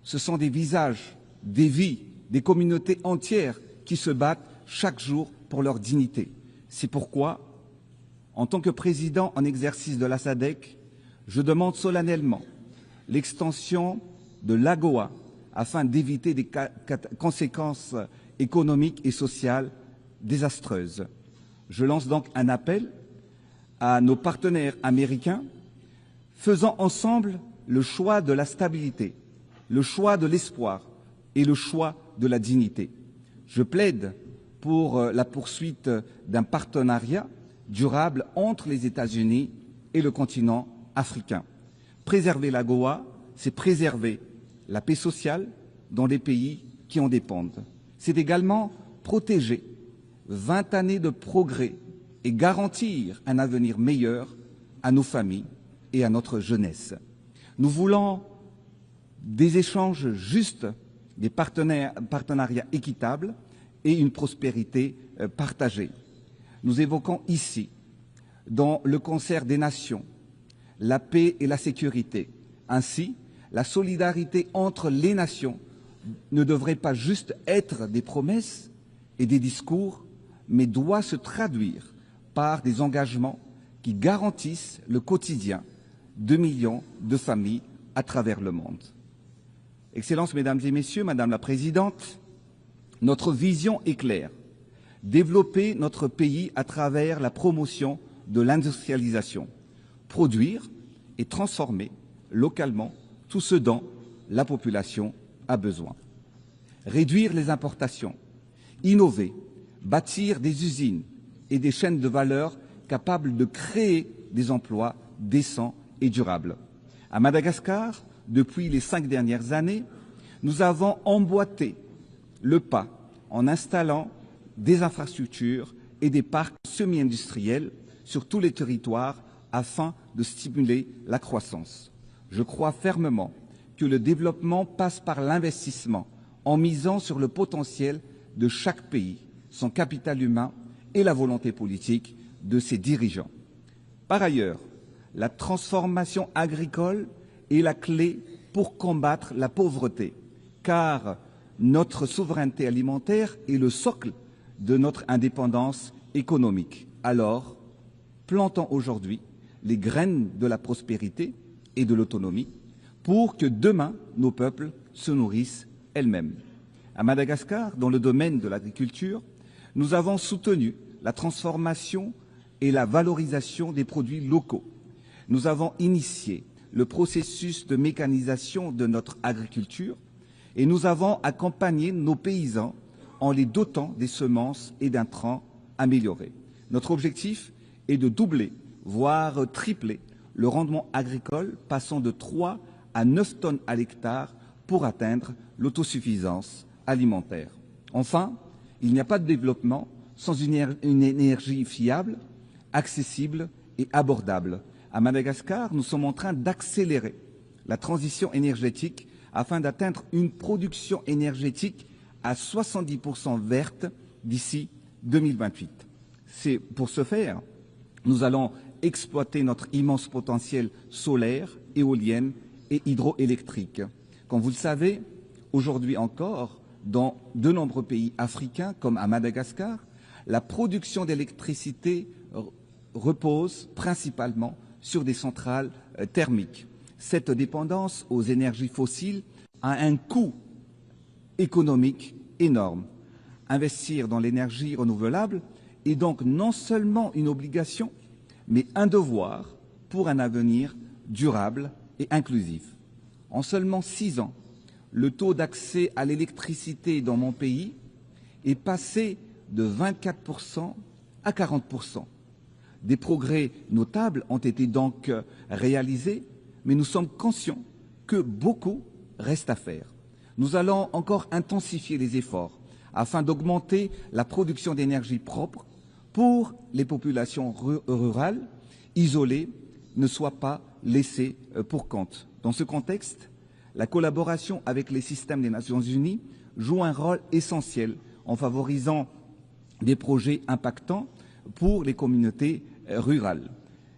ce sont des visages, des vies, des communautés entières qui se battent chaque jour pour leur dignité. C'est pourquoi, en tant que président en exercice de la SADC, je demande solennellement l'extension de l'AGOA afin d'éviter des conséquences économiques et sociales désastreuses. Je lance donc un appel à nos partenaires américains, faisant ensemble le choix de la stabilité, le choix de l'espoir et le choix de la dignité. Je plaide pour la poursuite d'un partenariat durable entre les États-Unis et le continent africain. Préserver l'AGOA, c'est préserver la paix sociale dans les pays qui en dépendent. C'est également protéger 20 années de progrès et garantir un avenir meilleur à nos familles et à notre jeunesse. Nous voulons des échanges justes, des partenariats équitables et une prospérité partagée. Nous évoquons ici, dans le concert des nations, la paix et la sécurité. Ainsi, la solidarité entre les nations ne devrait pas juste être des promesses et des discours, mais doit se traduire par des engagements qui garantissent le quotidien de millions de familles à travers le monde. Excellences, Mesdames et Messieurs, Madame la Présidente, notre vision est claire. Développer notre pays à travers la promotion de l'industrialisation, produire et transformer localement tout ce dont la population a besoin. Réduire les importations, innover, bâtir des usines et des chaînes de valeur capables de créer des emplois décents et durables. À Madagascar, depuis les 5 dernières années, nous avons emboîté le pas en installant des infrastructures et des parcs semi-industriels sur tous les territoires afin de stimuler la croissance. Je crois fermement que le développement passe par l'investissement en misant sur le potentiel de chaque pays, son capital humain et la volonté politique de ses dirigeants. Par ailleurs, la transformation agricole est la clé pour combattre la pauvreté, car notre souveraineté alimentaire est le socle de notre indépendance économique. Alors, plantons aujourd'hui les graines de la prospérité et de l'autonomie pour que demain nos peuples se nourrissent elles-mêmes. À Madagascar, dans le domaine de l'agriculture, nous avons soutenu la transformation et la valorisation des produits locaux. Nous avons initié le processus de mécanisation de notre agriculture et nous avons accompagné nos paysans en les dotant des semences et d'intrants améliorés. Notre objectif est de doubler, voire tripler, le rendement agricole, passant de 3 à 9 tonnes à l'hectare pour atteindre l'autosuffisance alimentaire. Enfin, il n'y a pas de développement sans une énergie fiable, accessible et abordable. À Madagascar, nous sommes en train d'accélérer la transition énergétique afin d'atteindre une production énergétique à 70% verte d'ici 2028. C'est pour ce faire, nous allons exploiter notre immense potentiel solaire, éolien et hydroélectrique. Comme vous le savez, aujourd'hui encore, dans de nombreux pays africains, comme à Madagascar, la production d'électricité repose principalement sur des centrales thermiques. Cette dépendance aux énergies fossiles a un coût économique énorme. Investir dans l'énergie renouvelable est donc non seulement une obligation, mais un devoir pour un avenir durable et inclusif. En seulement 6 ans, le taux d'accès à l'électricité dans mon pays est passé de 24% à 40%. Des progrès notables ont été donc réalisés, mais nous sommes conscients que beaucoup reste à faire. Nous allons encore intensifier les efforts afin d'augmenter la production d'énergie propre pour les populations rurales isolées ne soient pas laissées pour compte. Dans ce contexte, la collaboration avec les systèmes des Nations Unies joue un rôle essentiel en favorisant des projets impactants pour les communautés rurales.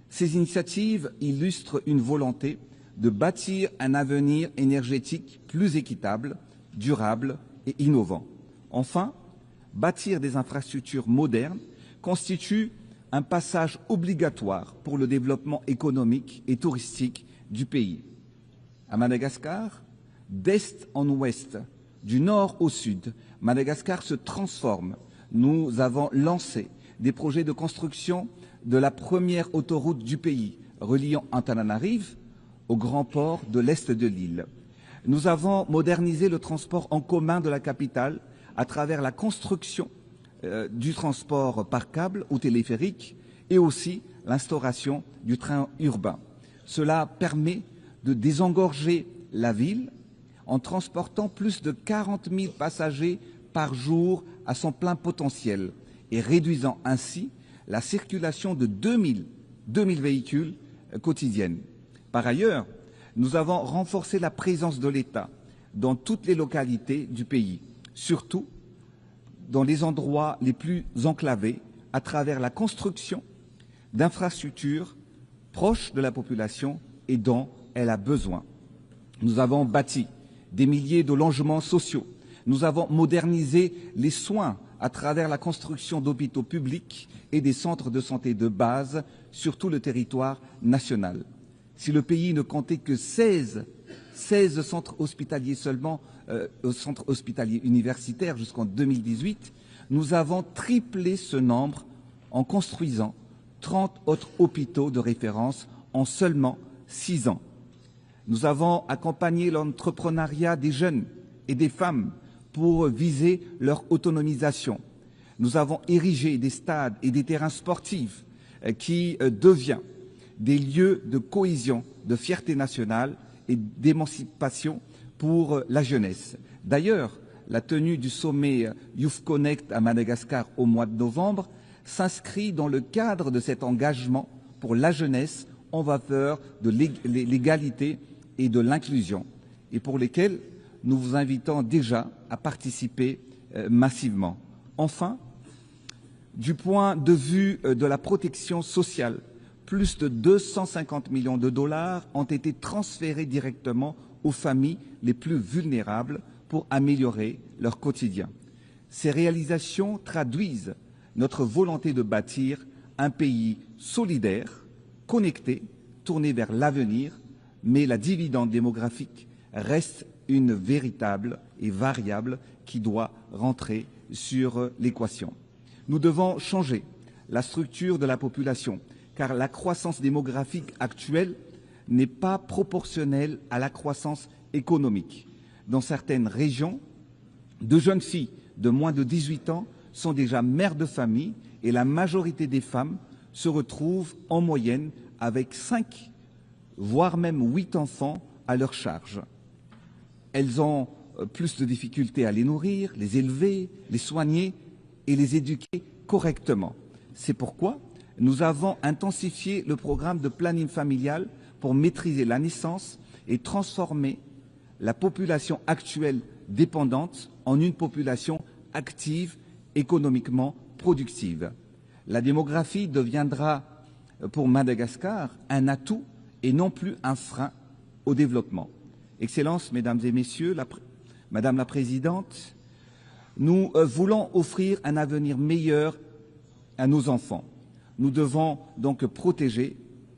Ces initiatives illustrent une volonté de bâtir un avenir énergétique plus équitable, durable et innovant. Enfin, bâtir des infrastructures modernes constitue un passage obligatoire pour le développement économique et touristique du pays. À Madagascar, d'est en ouest, du nord au sud, Madagascar se transforme. Nous avons lancé des projets de construction de la première autoroute du pays, reliant Antananarive au grand port de l'est de l'île. Nous avons modernisé le transport en commun de la capitale à travers la construction du transport par câble ou téléphérique et aussi l'instauration du train urbain. Cela permet de désengorger la ville en transportant plus de 40 000 passagers par jour à son plein potentiel et réduisant ainsi la circulation de 2000 véhicules quotidiennes. Par ailleurs, nous avons renforcé la présence de l'État dans toutes les localités du pays, surtout dans les endroits les plus enclavés, à travers la construction d'infrastructures proches de la population et dont elle a besoin. Nous avons bâti des milliers de logements sociaux. Nous avons modernisé les soins à travers la construction d'hôpitaux publics et des centres de santé de base sur tout le territoire national. Si le pays ne comptait que 16 centres hospitaliers seulement, centres hospitaliers universitaires jusqu'en 2018, nous avons triplé ce nombre en construisant 30 autres hôpitaux de référence en seulement 6 ans. Nous avons accompagné l'entrepreneuriat des jeunes et des femmes pour viser leur autonomisation. Nous avons érigé des stades et des terrains sportifs qui deviennent des lieux de cohésion, de fierté nationale et d'émancipation pour la jeunesse. D'ailleurs, la tenue du sommet Youth Connect à Madagascar au mois de novembre s'inscrit dans le cadre de cet engagement pour la jeunesse en faveur de l'égalité et de l'inclusion, et pour lesquels nous vous invitons déjà à participer massivement. Enfin, du point de vue de la protection sociale, plus de 250 millions de dollars ont été transférés directement aux familles les plus vulnérables pour améliorer leur quotidien. Ces réalisations traduisent notre volonté de bâtir un pays solidaire, connecté, tourné vers l'avenir, mais la dividende démographique reste une véritable et variable qui doit rentrer sur l'équation. Nous devons changer la structure de la population, car la croissance démographique actuelle n'est pas proportionnelle à la croissance économique. Dans certaines régions, de jeunes filles de moins de 18 ans sont déjà mères de famille et la majorité des femmes se retrouvent en moyenne avec 5, voire même 8 enfants à leur charge. Elles ont plus de difficultés à les nourrir, les élever, les soigner et les éduquer correctement. C'est pourquoi nous avons intensifié le programme de planning familial pour maîtriser la naissance et transformer la population actuelle dépendante en une population active, économiquement productive. La démographie deviendra pour Madagascar un atout et non plus un frein au développement. Excellences, Mesdames et Messieurs, Madame la Présidente, nous voulons offrir un avenir meilleur à nos enfants. Nous devons donc protéger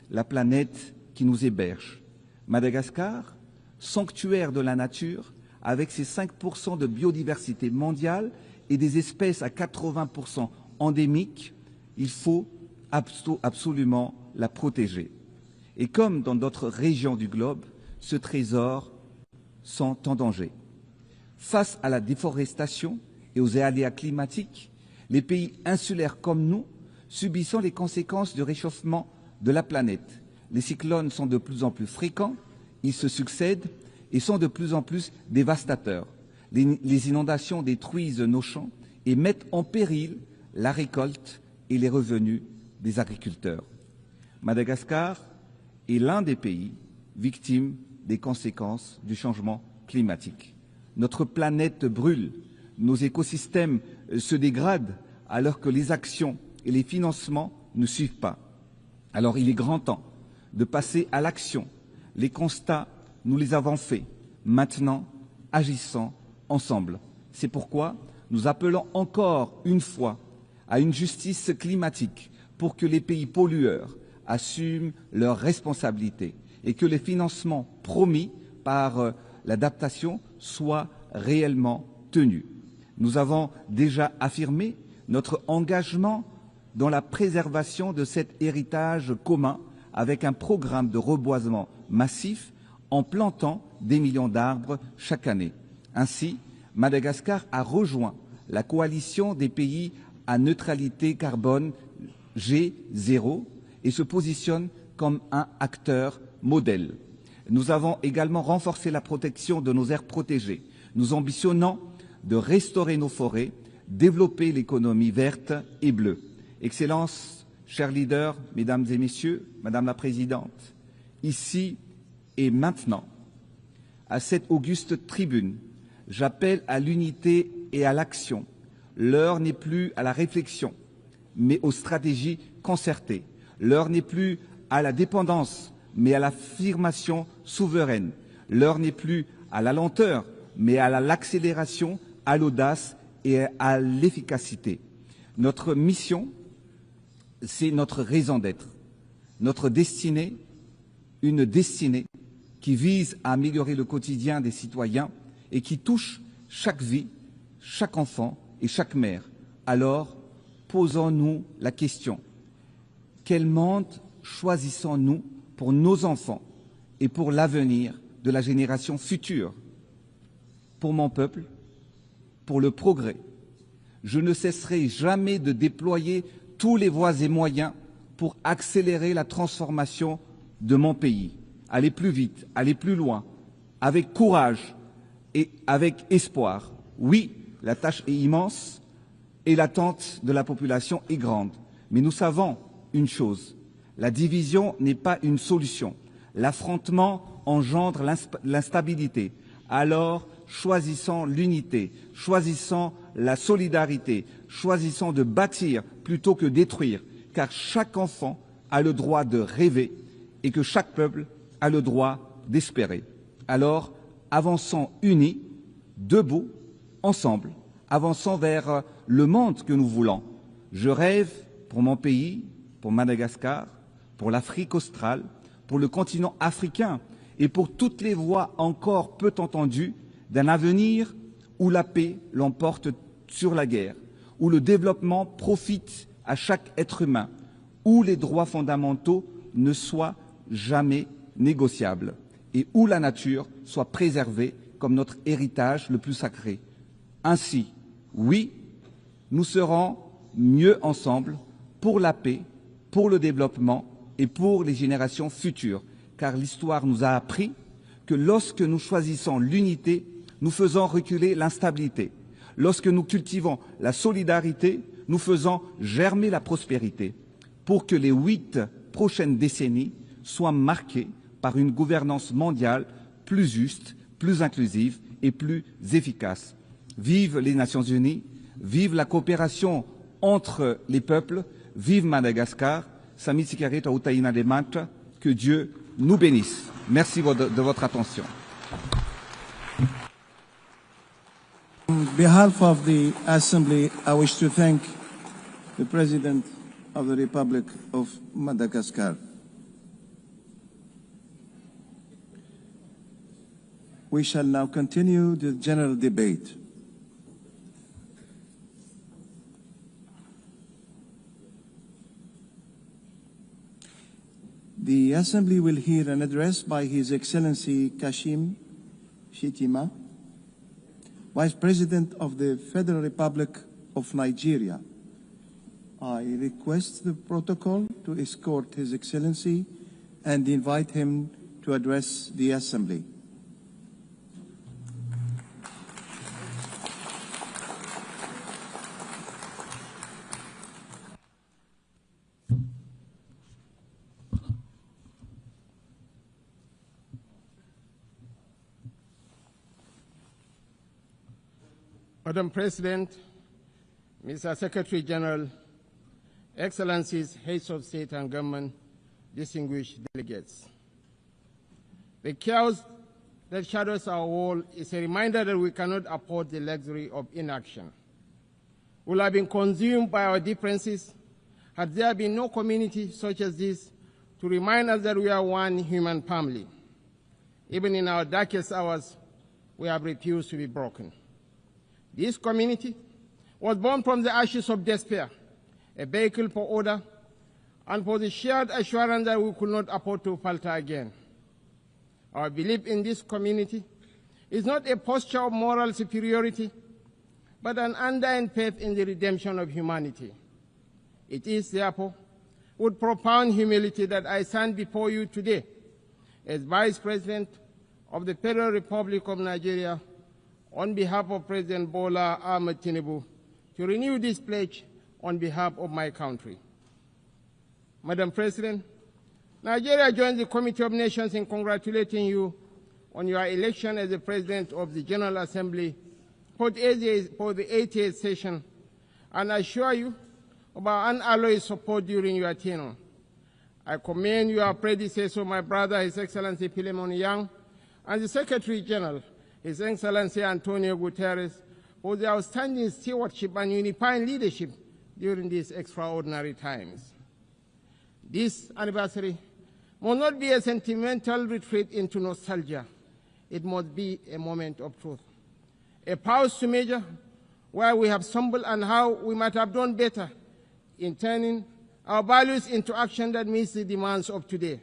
la planète qui nous héberge. Madagascar, sanctuaire de la nature, avec ses 5% de biodiversité mondiale et des espèces à 80% endémiques, il faut absolument la protéger. Et comme dans d'autres régions du globe, ce trésor sont en danger. Face à la déforestation et aux aléas climatiques, les pays insulaires comme nous subissent les conséquences du réchauffement de la planète. Les cyclones sont de plus en plus fréquents, ils se succèdent et sont de plus en plus dévastateurs. Les inondations détruisent nos champs et mettent en péril la récolte et les revenus des agriculteurs. Madagascar est l'un des pays victimes des conséquences du changement climatique. Notre planète brûle, nos écosystèmes se dégradent alors que les actions et les financements ne suivent pas. Alors il est grand temps de passer à l'action. Les constats, nous les avons faits. Maintenant, agissons ensemble. C'est pourquoi nous appelons encore une fois à une justice climatique pour que les pays pollueurs assument leurs responsabilités et que les financements promis par l'adaptation soient réellement tenus. Nous avons déjà affirmé notre engagement dans la préservation de cet héritage commun avec un programme de reboisement massif en plantant des millions d'arbres chaque année. Ainsi, Madagascar a rejoint la coalition des pays à neutralité carbone G0 et se positionne comme un acteur modèle. Nous avons également renforcé la protection de nos aires protégées. Nous ambitionnons de restaurer nos forêts, développer l'économie verte et bleue. Excellences, chers leaders, Mesdames et Messieurs, Madame la Présidente, ici et maintenant, à cette auguste tribune, j'appelle à l'unité et à l'action. L'heure n'est plus à la réflexion, mais aux stratégies concertées. L'heure n'est plus à la dépendance, mais à l'affirmation souveraine. L'heure n'est plus à la lenteur, mais à l'accélération, à l'audace et à l'efficacité. Notre mission, c'est notre raison d'être. Notre destinée, une destinée qui vise à améliorer le quotidien des citoyens et qui touche chaque vie, chaque enfant et chaque mère. Alors, posons-nous la question. Quel monde choisissons-nous pour nos enfants et pour l'avenir de la génération future? Pour mon peuple, pour le progrès, je ne cesserai jamais de déployer tous les voies et moyens pour accélérer la transformation de mon pays. Aller plus vite, aller plus loin, avec courage et avec espoir. Oui, la tâche est immense et l'attente de la population est grande. Mais nous savons une chose, la division n'est pas une solution. L'affrontement engendre l'instabilité. Alors, choisissons l'unité, choisissons la solidarité, choisissons de bâtir plutôt que détruire, car chaque enfant a le droit de rêver et que chaque peuple a le droit d'espérer. Alors, avançons unis, debout, ensemble, avançons vers le monde que nous voulons. Je rêve pour mon pays, pour Madagascar, pour l'Afrique australe, pour le continent africain et pour toutes les voix encore peu entendues d'un avenir où la paix l'emporte sur la guerre, où le développement profite à chaque être humain, où les droits fondamentaux ne soient jamais négociables et où la nature soit préservée comme notre héritage le plus sacré. Ainsi, oui, nous serons mieux ensemble pour la paix, pour le développement et pour les générations futures, car l'histoire nous a appris que lorsque nous choisissons l'unité, nous faisons reculer l'instabilité. Lorsque nous cultivons la solidarité, nous faisons germer la prospérité, pour que les 8 prochaines décennies soient marquées par une gouvernance mondiale plus juste, plus inclusive et plus efficace. Vive les Nations Unies, vive la coopération entre les peuples, vive Madagascar, Sami Sikarita Utaina de Manta, que Dieu nous bénisse. Merci de votre attention. On behalf of the Assembly, I wish to thank the President of the Republic of Madagascar. We shall now continue the general debate. The Assembly will hear an address by His Excellency Kashim Shettima, Vice President of the Federal Republic of Nigeria. I request the protocol to escort His Excellency and invite him to address the Assembly. Madam President, Mr. Secretary General, Excellencies, Heads of State and Government, distinguished delegates. The chaos that shadows our world is a reminder that we cannot afford the luxury of inaction. We will have been consumed by our differences had there been no community such as this to remind us that we are one human family. Even in our darkest hours, we have refused to be broken. This community was born from the ashes of despair, a vehicle for order, and for the shared assurance that we could not afford to falter again. Our belief in this community is not a posture of moral superiority, but an undying faith in the redemption of humanity. It is, therefore, with profound humility that I stand before you today as Vice President of the Federal Republic of Nigeria on behalf of President Bola Ahmed Tinubu to renew this pledge on behalf of my country. Madam President, Nigeria joins the Committee of Nations in congratulating you on your election as the President of the General Assembly for the 88th session, and assure you of our unalloyed support during your tenure. I commend your predecessor, my brother, His Excellency Philemon Yang, and the Secretary General, His Excellency Antonio Guterres, for their outstanding stewardship and unifying leadership during these extraordinary times. This anniversary must not be a sentimental retreat into nostalgia. It must be a moment of truth, a pause to measure where we have stumbled and how we might have done better in turning our values into action that meets the demands of today.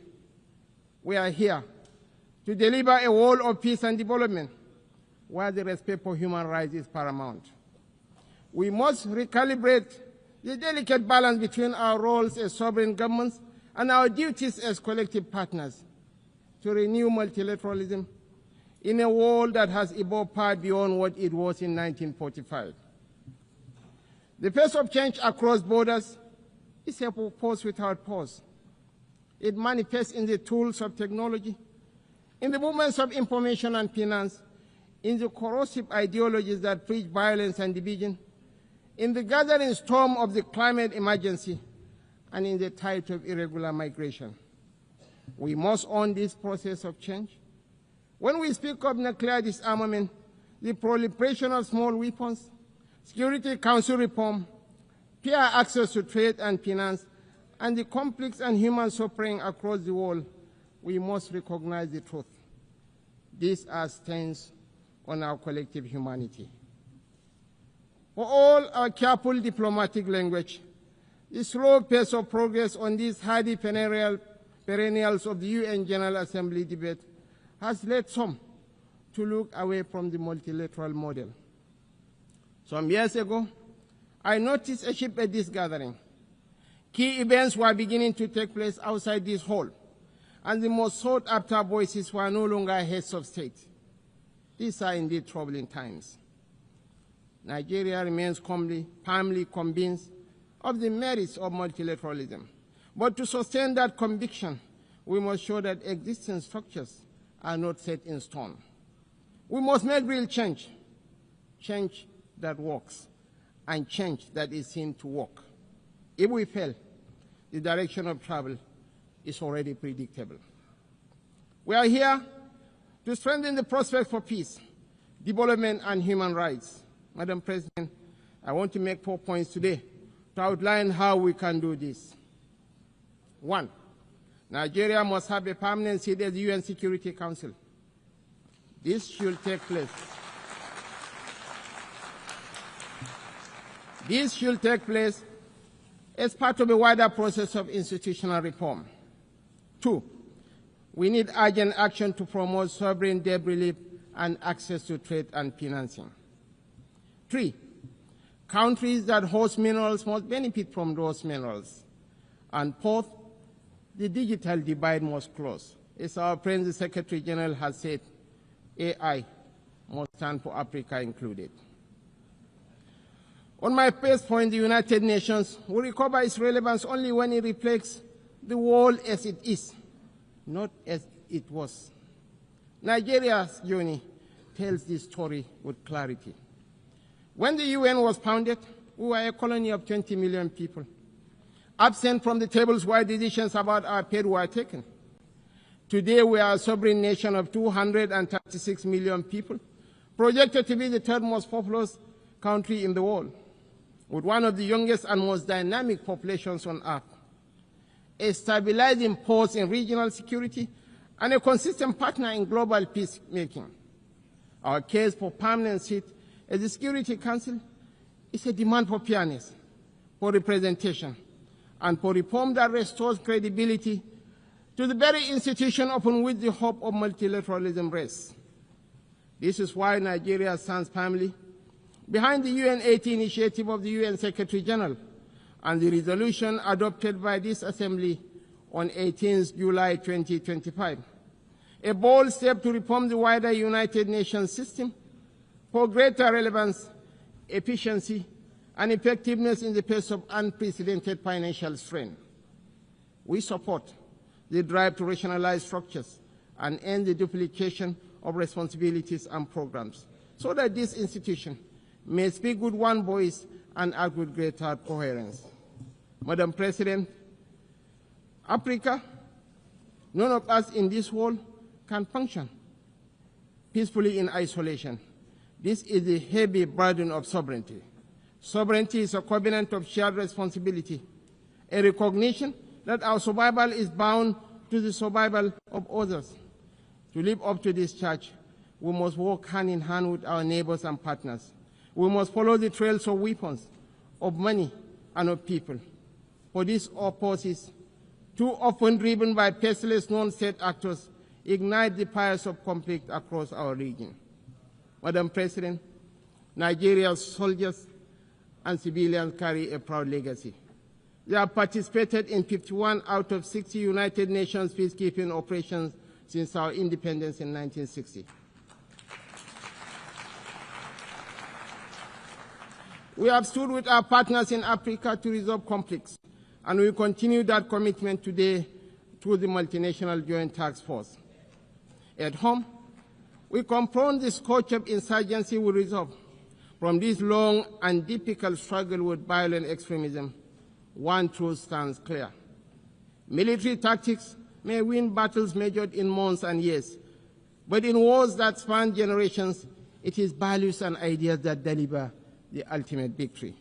We are here to deliver a world of peace and development where the respect for human rights is paramount. We must recalibrate the delicate balance between our roles as sovereign governments and our duties as collective partners to renew multilateralism in a world that has evolved far beyond what it was in 1945. The pace of change across borders is a force without pause. It manifests in the tools of technology, in the movements of information and finance, in the corrosive ideologies that preach violence and division, in the gathering storm of the climate emergency, and in the tide of irregular migration. We must own this process of change. When we speak of nuclear disarmament, the proliferation of small weapons, Security Council reform, fair access to trade and finance, and the conflicts and human suffering across the world, we must recognize the truth. These are stains on our collective humanity. For all our careful diplomatic language, the slow pace of progress on these hardy perennials of the UN General Assembly debate has led some to look away from the multilateral model. Some years ago, I noticed a shift at this gathering. Key events were beginning to take place outside this hall, and the most sought-after voices were no longer heads of state. These are indeed troubling times. Nigeria remains firmly convinced of the merits of multilateralism. But to sustain that conviction, we must show that existing structures are not set in stone. We must make real change, change that works, and change that is seen to work. If we fail, the direction of travel is already predictable. We are here to strengthen the prospects for peace, development, and human rights. Madam President, I want to make 4 points today to outline how we can do this. 1, Nigeria must have a permanent seat at the UN Security Council. This should take place. This should take place as part of a wider process of institutional reform. 2, we need urgent action to promote sovereign debt relief and access to trade and financing. 3, countries that host minerals must benefit from those minerals. And 4th, the digital divide must close. As our friend the Secretary General has said, AI must stand for Africa included. On my first point, the United Nations will recover its relevance only when it reflects the world as it is, not as it was. Nigeria's journey tells this story with clarity. When the UN was founded, we were a colony of 20 million people, absent from the tables where decisions about our fate were taken. Today, we are a sovereign nation of 236 million people, projected to be the third most populous country in the world, with one of the youngest and most dynamic populations on earth, a stabilizing force in regional security, and a consistent partner in global peacemaking. Our case for permanent seat at the Security Council is a demand for fairness, for representation, and for reform that restores credibility to the very institution upon which the hope of multilateralism rests. This is why Nigeria stands firmly behind the UN80 initiative of the UN Secretary General and the resolution adopted by this Assembly on 18 July 2025, a bold step to reform the wider United Nations system for greater relevance, efficiency, and effectiveness in the face of unprecedented financial strain. We support the drive to rationalize structures and end the duplication of responsibilities and programs, so that this institution may speak with one voice and act with greater coherence. Madam President, Africa, none of us in this world can function peacefully in isolation. This is the heavy burden of sovereignty. Sovereignty is a covenant of shared responsibility, a recognition that our survival is bound to the survival of others. To live up to this charge, we must work hand in hand with our neighbors and partners. We must follow the trails of weapons, of money, and of people. For these forces, too often driven by faceless non-state actors, ignite the fires of conflict across our region. Madam President, Nigeria's soldiers and civilians carry a proud legacy. They have participated in 51 out of 60 United Nations peacekeeping operations since our independence in 1960. We have stood with our partners in Africa to resolve conflicts, and we continue that commitment today through the Multinational Joint Task Force. At home, we confront the scourge of insurgency with resolve. From this long and difficult struggle with violent extremism, one truth stands clear. Military tactics may win battles measured in months and years, but in wars that span generations, it is values and ideas that deliver the ultimate victory.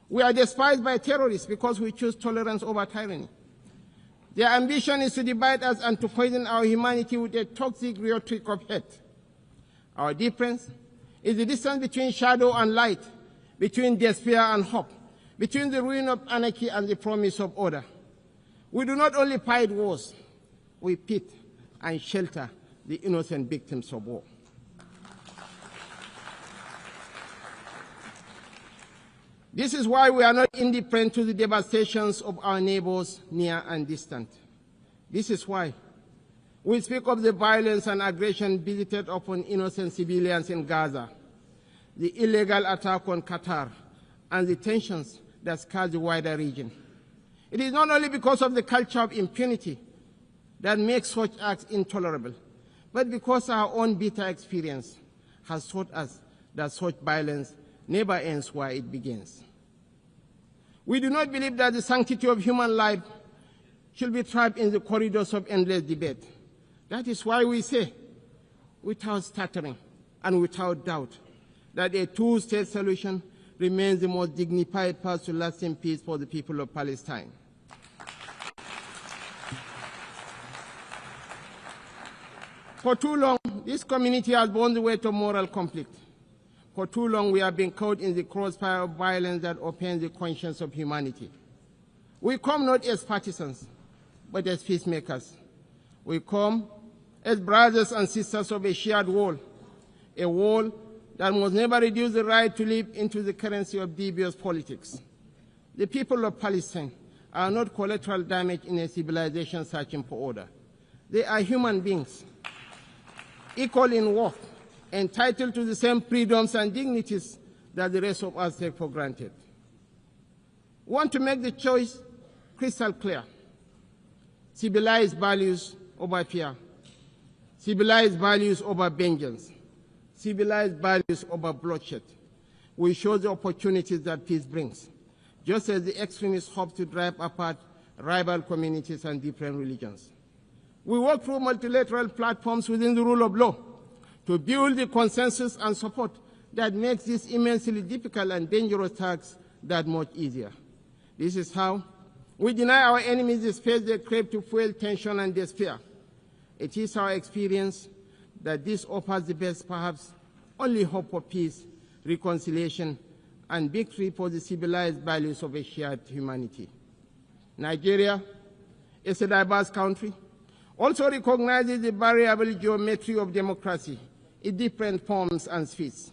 We are despised by terrorists because we choose tolerance over tyranny. Their ambition is to divide us and to poison our humanity with a toxic rhetoric of hate. Our difference is the distance between shadow and light, between despair and hope, between the ruin of anarchy and the promise of order. We do not only fight wars, we pit and shelter the innocent victims of war. This is why we are not indifferent to the devastations of our neighbors near and distant. This is why we speak of the violence and aggression visited upon innocent civilians in Gaza, the illegal attack on Qatar, and the tensions that scar the wider region. It is not only because of the culture of impunity that makes such acts intolerable, but because our own bitter experience has taught us that such violence never ends where it begins. We do not believe that the sanctity of human life should be trapped in the corridors of endless debate. That is why we say, without stuttering and without doubt, that a two-state solution remains the most dignified path to lasting peace for the people of Palestine. For too long, this community has borne the weight of moral conflict. For too long, we have been caught in the crossfire of violence that offends the conscience of humanity. We come not as partisans, but as peacemakers. We come as brothers and sisters of a shared wall, a wall that must never reduce the right to live into the currency of devious politics. The people of Palestine are not collateral damage in a civilization searching for order. They are human beings, equal in worth, entitled to the same freedoms and dignities that the rest of us take for granted. We want to make the choice crystal clear. Civilized values over fear. Civilized values over vengeance. Civilized values over bloodshed. We show the opportunities that peace brings, just as the extremists hope to drive apart rival communities and different religions. We work through multilateral platforms within the rule of law to build the consensus and support that makes this immensely difficult and dangerous task that much easier. This is how we deny our enemies the space they crave to fuel tension and despair. It is our experience that this offers the best, perhaps only hope for peace, reconciliation, and victory for the civilized values of a shared humanity. Nigeria is a diverse country, also recognizes the variable geometry of democracy in different forms and spheres.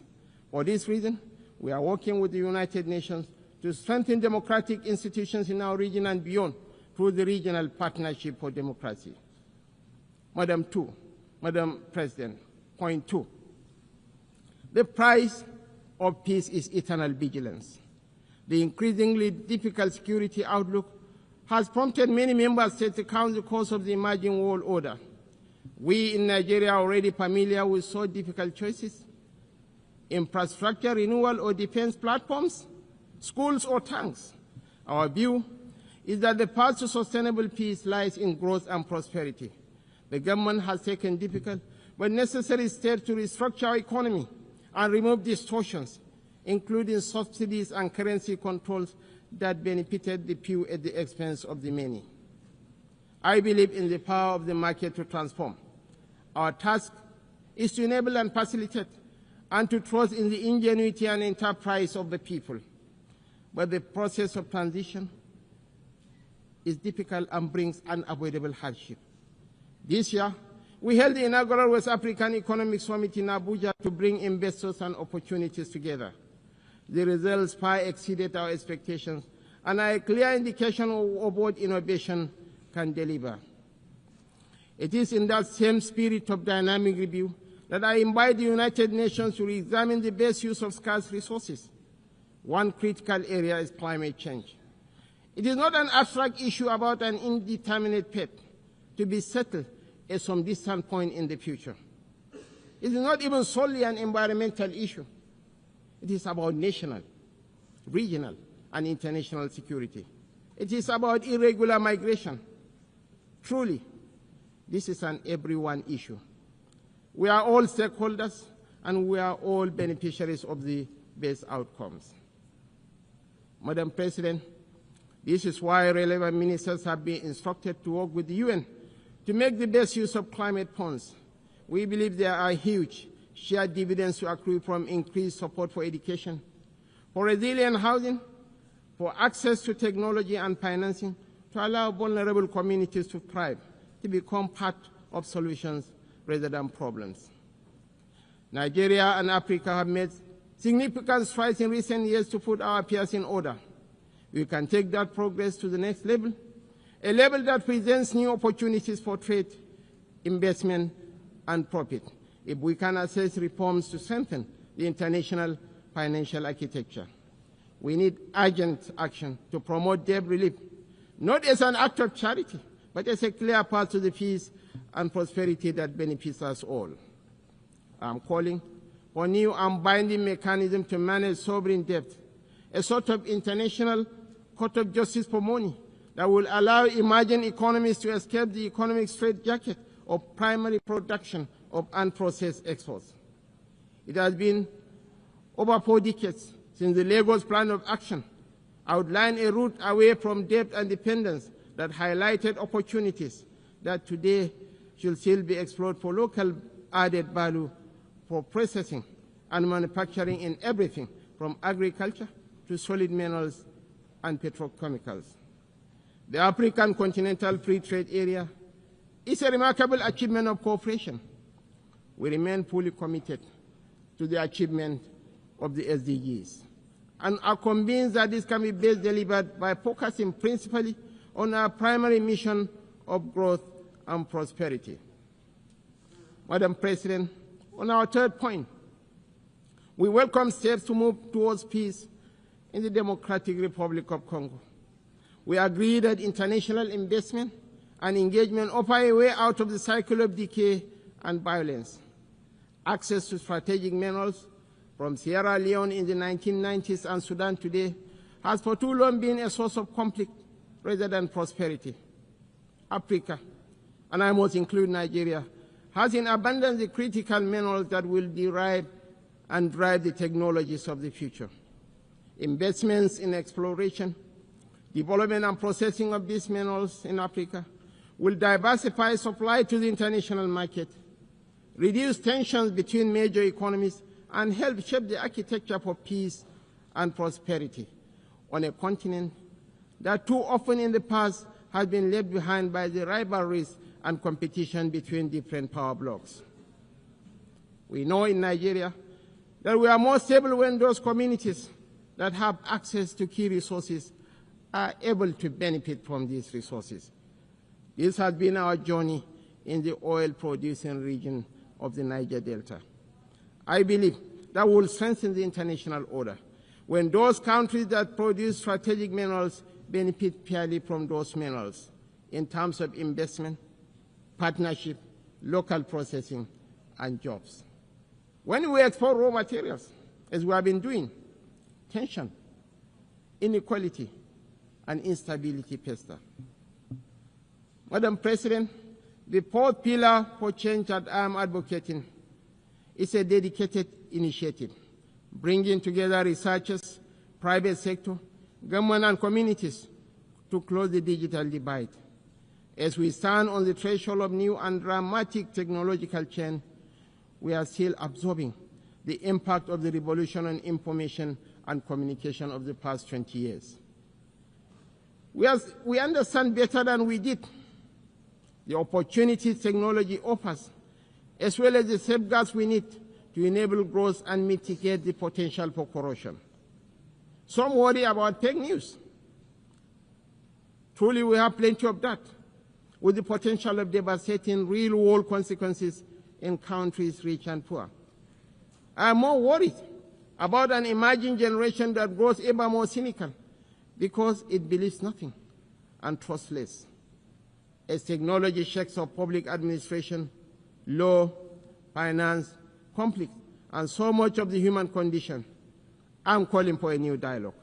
For this reason, we are working with the United Nations to strengthen democratic institutions in our region and beyond through the Regional Partnership for Democracy. Madam President, point 2. The price of peace is eternal vigilance. The increasingly difficult security outlook has prompted many member states to count the cost of the emerging world order. We in Nigeria are already familiar with so difficult choices: infrastructure renewal or defense platforms, schools or tanks. Our view is that the path to sustainable peace lies in growth and prosperity. The government has taken difficult but necessary steps to restructure our economy and remove distortions, including subsidies and currency controls that benefited the few at the expense of the many. I believe in the power of the market to transform. Our task is to enable and facilitate, and to trust in the ingenuity and enterprise of the people. But the process of transition is difficult and brings unavoidable hardship. This year, we held the inaugural West African Economic Summit in Abuja to bring investors and opportunities together. The results far exceeded our expectations and are a clear indication of what innovation can deliver. It is in that same spirit of dynamic review that I invite the United Nations to re-examine the best use of scarce resources. One critical area is climate change. It is not an abstract issue about an indeterminate fate to be settled at some distant point in the future. It is not even solely an environmental issue. It is about national, regional, and international security. It is about irregular migration. Truly, this is an everyone issue. We are all stakeholders, and we are all beneficiaries of the best outcomes. Madam President, this is why relevant ministers have been instructed to work with the UN to make the best use of climate funds. We believe there are huge shared dividends to accrue from increased support for education, for resilient housing, for access to technology and financing to allow vulnerable communities to thrive, to become part of solutions rather than problems. Nigeria and Africa have made significant strides in recent years to put our affairs in order. We can take that progress to the next level, a level that presents new opportunities for trade, investment, and profit, if we can assess reforms to strengthen the international financial architecture. We need urgent action to promote debt relief, not as an act of charity, but as a clear path to the peace and prosperity that benefits us all. I'm calling for new and binding mechanism to manage sovereign debt, a sort of international court of justice for money that will allow emerging economies to escape the economic straitjacket of primary production of unprocessed exports. It has been over 4 decades since the Lagos Plan of Action outlined a route away from debt and dependence that highlighted opportunities that today should still be explored for local added value for processing and manufacturing in everything from agriculture to solid minerals and petrochemicals. The African Continental Free Trade Area is a remarkable achievement of cooperation. We remain fully committed to the achievement of the SDGs and are convinced that this can be best delivered by focusing principally on our primary mission of growth and prosperity. Madam President, on our third point, we welcome steps to move towards peace in the Democratic Republic of Congo. We agree that international investment and engagement offer a way out of the cycle of decay and violence. Access to strategic minerals from Sierra Leone in the 1990s and Sudan today has for too long been a source of conflict rather than prosperity. Africa, and I must include Nigeria, has in abundance the critical minerals that will derive and drive the technologies of the future. Investments in exploration, development and processing of these minerals in Africa will diversify supply to the international market, reduce tensions between major economies, and help shape the architecture for peace and prosperity on a continent that too often in the past has been left behind by the rivalries and competition between different power blocs. We know in Nigeria that we are more stable when those communities that have access to key resources are able to benefit from these resources. This has been our journey in the oil-producing region of the Niger Delta. I believe that will strengthen the international order when those countries that produce strategic minerals benefit fairly from those minerals in terms of investment, partnership, local processing, and jobs. When we export raw materials, as we have been doing, tension, inequality, and instability fester. Madam President, the fourth pillar for change that I am advocating is a dedicated initiative, bringing together researchers, private sector, government, and communities to close the digital divide. As we stand on the threshold of new and dramatic technological change, we are still absorbing the impact of the revolution on information and communication of the past 20 years. We understand better than we did the opportunities technology offers, as well as the safeguards we need to enable growth and mitigate the potential for corruption. Some worry about fake news. Truly, we have plenty of that, with the potential of devastating real-world consequences in countries rich and poor. I am more worried about an emerging generation that grows ever more cynical because it believes nothing and trusts less. As technology shakes up public administration, law, finance, conflict, and so much of the human condition, I'm calling for a new dialogue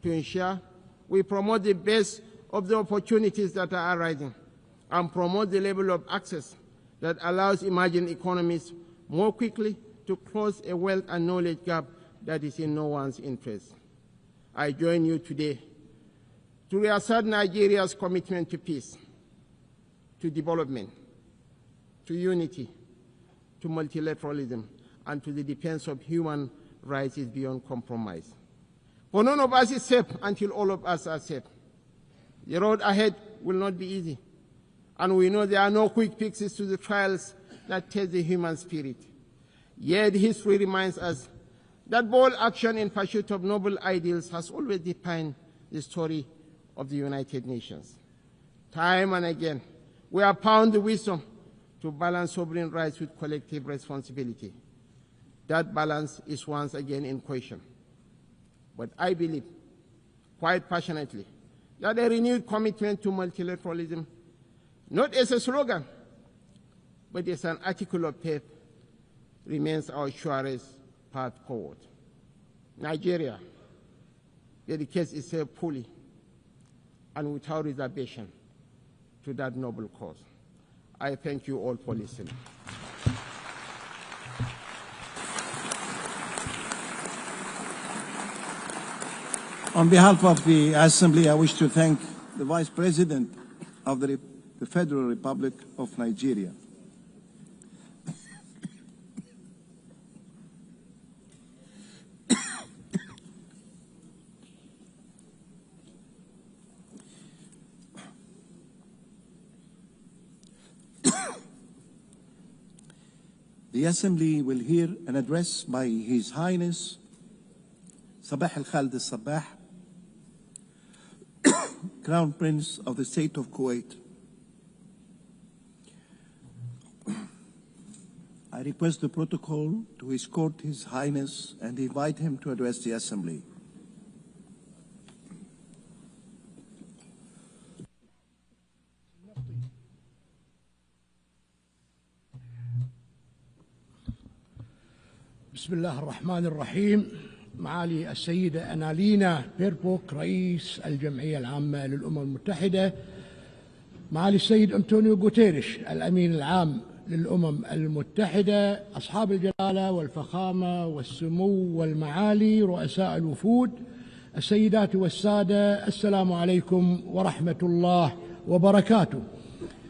to ensure we promote the best of the opportunities that are arising and promote the level of access that allows emerging economies more quickly to close a wealth and knowledge gap that is in no one's interest. I join you today to reassert Nigeria's commitment to peace, to development, to unity, to multilateralism, and to the defense of human rights is beyond compromise. For none of us is safe until all of us are safe. The road ahead will not be easy, and we know there are no quick fixes to the trials that test the human spirit. Yet history reminds us that bold action in pursuit of noble ideals has always defined the story of the United Nations. Time and again, we have found the wisdom to balance sovereign rights with collective responsibility. That balance is once again in question. But I believe, quite passionately, that a renewed commitment to multilateralism, not as a slogan, but as an article of faith, remains our surest path forward. Nigeria dedicates itself fully and without reservation to that noble cause. I thank you all for listening. On behalf of the Assembly, I wish to thank the Vice President of the Federal Republic of Nigeria. The Assembly will hear an address by His Highness Sabah Al-Khalid Al-Sabah, Crown Prince of the State of Kuwait. I request the protocol to escort His Highness and invite him to address the Assembly. بسم الله الرحمن الرحيم. معالي السيدة أنالينا بيربوك رئيس الجمعية العامة للأمم المتحدة، معالي السيد أنطونيو غوتيريش الأمين العام للأمم المتحدة، أصحاب الجلالة والفخامة والسمو والمعالي رؤساء الوفود، السيدات والسادة، السلام عليكم ورحمة الله وبركاته.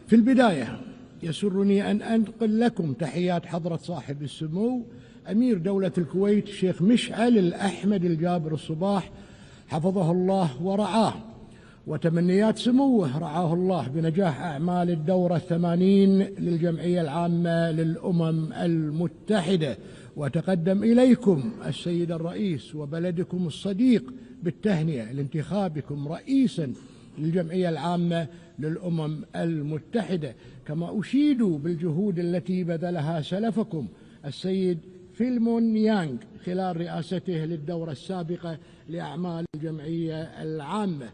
في البداية يسرني أن أنقل لكم تحيات حضرة صاحب السمو أمير دولة الكويت الشيخ مشعل الأحمد الجابر الصباح حفظه الله ورعاه، وتمنيات سموه رعاه الله بنجاح أعمال الدورة 80 للجمعية العامة للأمم المتحدة. وتقدم إليكم السيد الرئيس وبلدكم الصديق بالتهنئة لانتخابكم رئيسا للجمعية العامة للأمم المتحدة، كما أشيد بالجهود التي بذلها سلفكم السيد فيلمون يانغ خلال رئاسته للدورة السابقة لأعمال الجمعية العامة.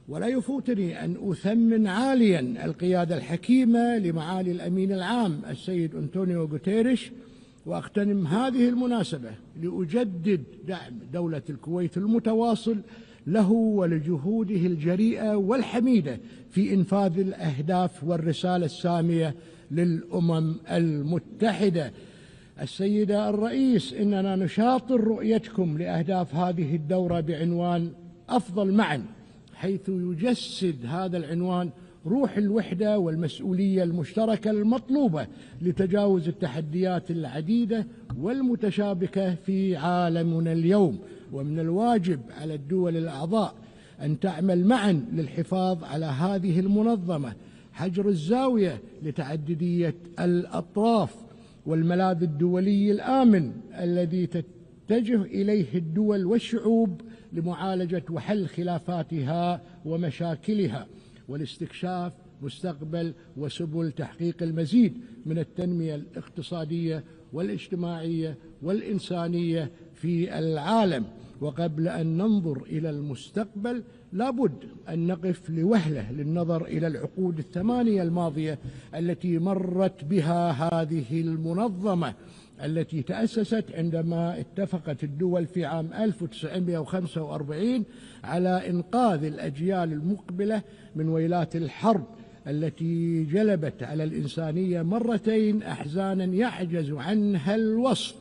ولا يفوتني أن أثمن عاليا القيادة الحكيمة لمعالي الأمين العام السيد أنطونيو غوتيريش، وأغتنم هذه المناسبة لأجدد دعم دولة الكويت المتواصل له ولجهوده الجريئة والحميدة في إنفاذ الأهداف والرسالة السامية للأمم المتحدة. السيدة الرئيس، إننا نشاطر رؤيتكم لأهداف هذه الدورة بعنوان أفضل معا، حيث يجسد هذا العنوان روح الوحدة والمسؤولية المشتركة المطلوبة لتجاوز التحديات العديدة والمتشابكة في عالمنا اليوم. ومن الواجب على الدول الأعضاء أن تعمل معا للحفاظ على هذه المنظمة، حجر الزاوية لتعددية الأطراف، والملاذ الدولي الآمن الذي تتجه إليه الدول والشعوب لمعالجة وحل خلافاتها ومشاكلها، والاستكشاف مستقبل وسبل تحقيق المزيد من التنمية الاقتصادية والاجتماعية والإنسانية في العالم. وقبل أن ننظر إلى المستقبل لابد أن نقف لوهلة للنظر إلى العقود 8 الماضية التي مرت بها هذه المنظمة، التي تأسست عندما اتفقت الدول في عام 1945 على إنقاذ الأجيال المقبلة من ويلات الحرب التي جلبت على الإنسانية مرتين أحزانا يعجز عنها الوصف.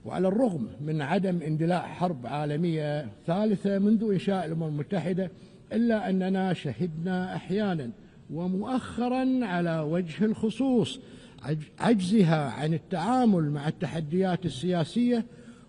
وعلى الرغم من عدم اندلاع حرب عالمية ثالثة منذ إنشاء الأمم المتحدة، إلا أننا شهدنا أحيانا ومؤخرا على وجه الخصوص عجزها عن التعامل مع التحديات السياسية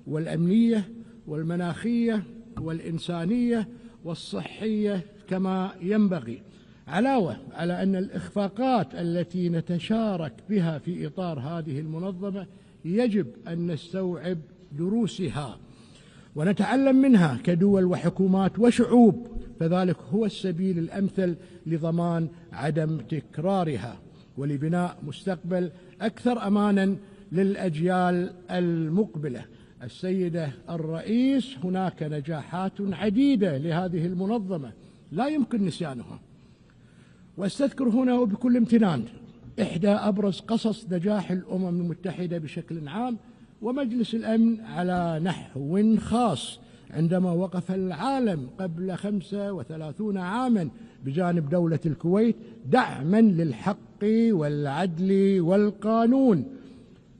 والأمنية والمناخية والإنسانية والصحية كما ينبغي، علاوة على أن الإخفاقات التي نتشارك بها في إطار هذه المنظمة يجب أن نستوعب دروسها ونتعلم منها كدول وحكومات وشعوب، فذلك هو السبيل الأمثل لضمان عدم تكرارها ولبناء مستقبل أكثر أمانا للأجيال المقبلة. السيدة الرئيس، هناك نجاحات عديدة لهذه المنظمة لا يمكن نسيانها، واستذكر هنا وبكل امتنان إحدى أبرز قصص نجاح الأمم المتحدة بشكل عام ومجلس الأمن على نحو خاص، عندما وقف العالم قبل 35 عاما بجانب دولة الكويت دعما للحق والعدل والقانون.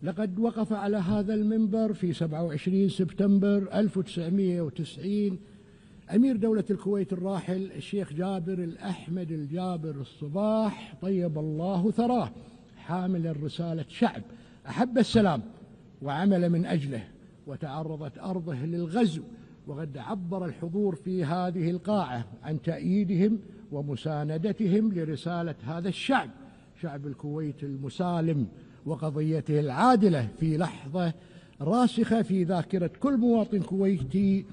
لقد وقف على هذا المنبر في 27 سبتمبر 1990 أمير دولة الكويت الراحل الشيخ جابر الأحمد الجابر الصباح طيب الله ثراه، حاملا رسالة شعب أحب السلام وعمل من أجله، وتعرضت أرضه للغزو، وقد عبر الحضور في هذه القاعة عن تأييدهم ومساندتهم لرسالة هذا الشعب، شعب الكويت المسالم وقضيته العادلة، في لحظة راسخة في ذاكرة كل مواطن كويتي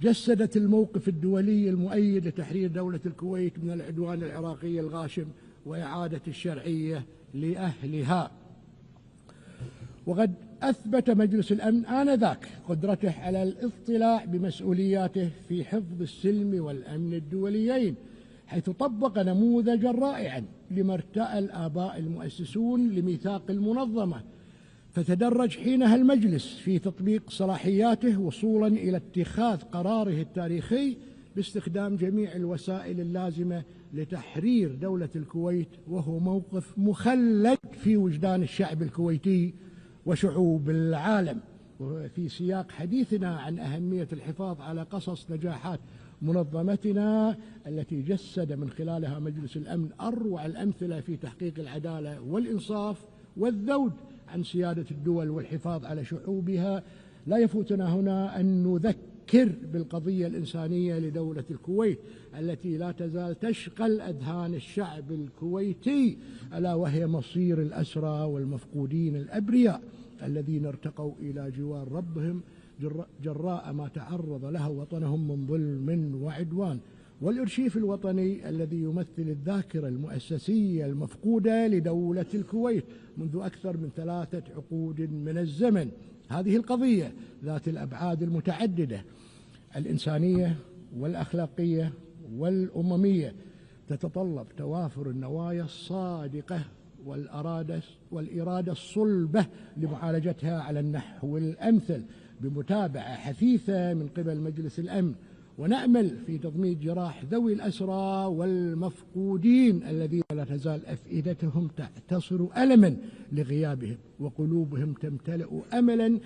جسدت الموقف الدولي المؤيد لتحرير دولة الكويت من العدوان العراقي الغاشم وإعادة الشرعية لأهلها. وقد أثبت مجلس الأمن آنذاك قدرته على الاطلاع بمسؤولياته في حفظ السلم والأمن الدوليين، حيث طبق نموذجا رائعا لما ارتأى الآباء المؤسسون لميثاق المنظمة، فتدرج حينها المجلس في تطبيق صلاحياته وصولا إلى اتخاذ قراره التاريخي باستخدام جميع الوسائل اللازمة لتحرير دولة الكويت، وهو موقف مخلد في وجدان الشعب الكويتي وشعوب العالم. وفي سياق حديثنا عن أهمية الحفاظ على قصص نجاحات منظمتنا التي جسد من خلالها مجلس الأمن أروع الأمثلة في تحقيق العدالة والإنصاف والذود عن سيادة الدول والحفاظ على شعوبها، لا يفوتنا هنا أن نذكر بالقضية الإنسانية لدولة الكويت التي لا تزال تشغل أذهان الشعب الكويتي، ألا وهي مصير الأسرى والمفقودين الأبرياء الذين ارتقوا إلى جوار ربهم جراء ما تعرض له وطنهم من ظلم وعدوان، والإرشيف الوطني الذي يمثل الذاكرة المؤسسية المفقودة لدولة الكويت منذ أكثر من 3 عقود من الزمن. هذه القضية ذات الأبعاد المتعددة الإنسانية والأخلاقية والأممية تتطلب توافر النوايا الصادقة والإرادة الصلبة لمعالجتها على النحو الأمثل بمتابعة حثيثة من قبل مجلس الأمن، ونأمل في تضميد جراح ذوي الأسرى والمفقودين الذين لا تزال أفئدتهم تعتصر ألما لغيابهم وقلوبهم تمتلئ أملا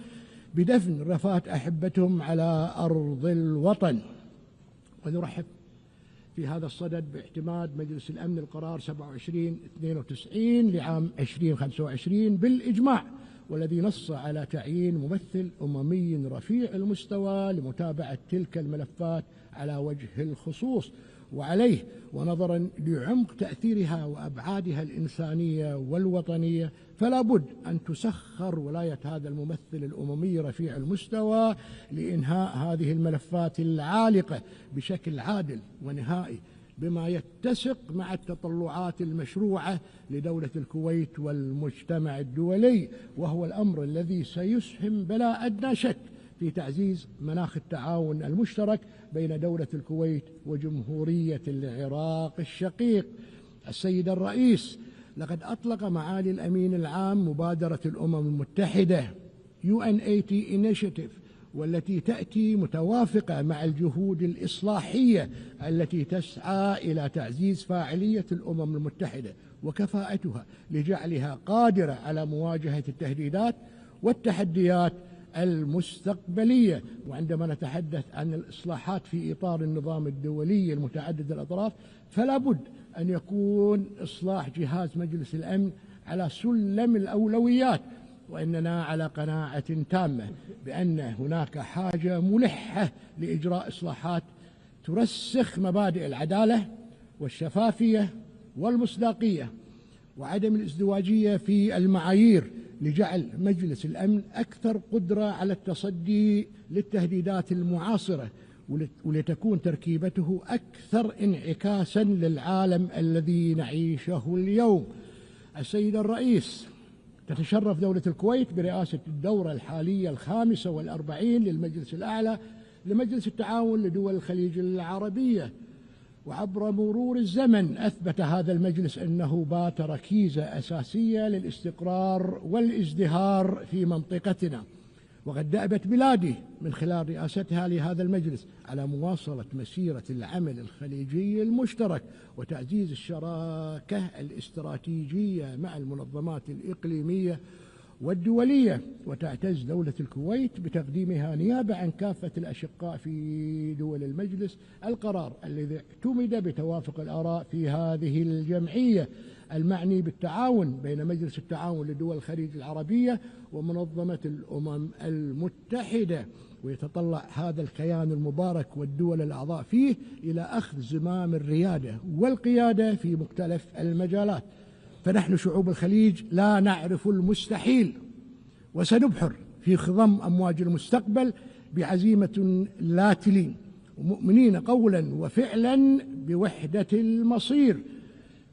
بدفن رفات أحبتهم على أرض الوطن. ونرحب في هذا الصدد باعتماد مجلس الأمن القرار 2792 لعام 2025 بالإجماع، والذي نص على تعيين ممثل أممي رفيع المستوى لمتابعة تلك الملفات على وجه الخصوص. وعليه ونظرا لعمق تأثيرها وأبعادها الإنسانية والوطنية فلا بد أن تسخر ولاية هذا الممثل الأممي رفيع المستوى لإنهاء هذه الملفات العالقة بشكل عادل ونهائي بما يتسق مع التطلعات المشروعة لدولة الكويت والمجتمع الدولي، وهو الأمر الذي سيسهم بلا أدنى شك في تعزيز مناخ التعاون المشترك بين دولة الكويت وجمهورية العراق الشقيق. السيد الرئيس، لقد أطلق معالي الأمين العام مبادرة الأمم المتحدة UN80 Initiative، والتي تأتي متوافقة مع الجهود الإصلاحية التي تسعى إلى تعزيز فاعلية الأمم المتحدة وكفاءتها لجعلها قادرة على مواجهة التهديدات والتحديات المستقبلية. وعندما نتحدث عن الإصلاحات في إطار النظام الدولي المتعدد الأطراف فلا بد أن يكون إصلاح جهاز مجلس الأمن على سلم الأولويات، وإننا على قناعة تامة بأن هناك حاجة ملحة لإجراء إصلاحات ترسخ مبادئ العدالة والشفافية والمصداقية وعدم الازدواجية في المعايير، لجعل مجلس الأمن أكثر قدرة على التصدي للتهديدات المعاصرة، ولتكون تركيبته أكثر انعكاسا للعالم الذي نعيشه اليوم. السيد الرئيس، تتشرف دولة الكويت برئاسة الدورة الحالية 45 للمجلس الأعلى لمجلس التعاون لدول الخليج العربية، وعبر مرور الزمن أثبت هذا المجلس أنه بات ركيزة أساسية للاستقرار والازدهار في منطقتنا، وقد دأبت بلادي من خلال رئاستها لهذا المجلس على مواصلة مسيرة العمل الخليجي المشترك وتعزيز الشراكة الاستراتيجية مع المنظمات الإقليمية والدولية. وتعتز دولة الكويت بتقديمها نيابة عن كافة الأشقاء في دول المجلس القرار الذي اعتمد بتوافق الآراء في هذه الجمعية المعني بالتعاون بين مجلس التعاون لدول الخليج العربية ومنظمة الأمم المتحدة. ويتطلع هذا الكيان المبارك والدول الأعضاء فيه إلى أخذ زمام الريادة والقيادة في مختلف المجالات، فنحن شعوب الخليج لا نعرف المستحيل، وسنبحر في خضم أمواج المستقبل بعزيمة لا تلين، ومؤمنين قولا وفعلا بوحدة المصير.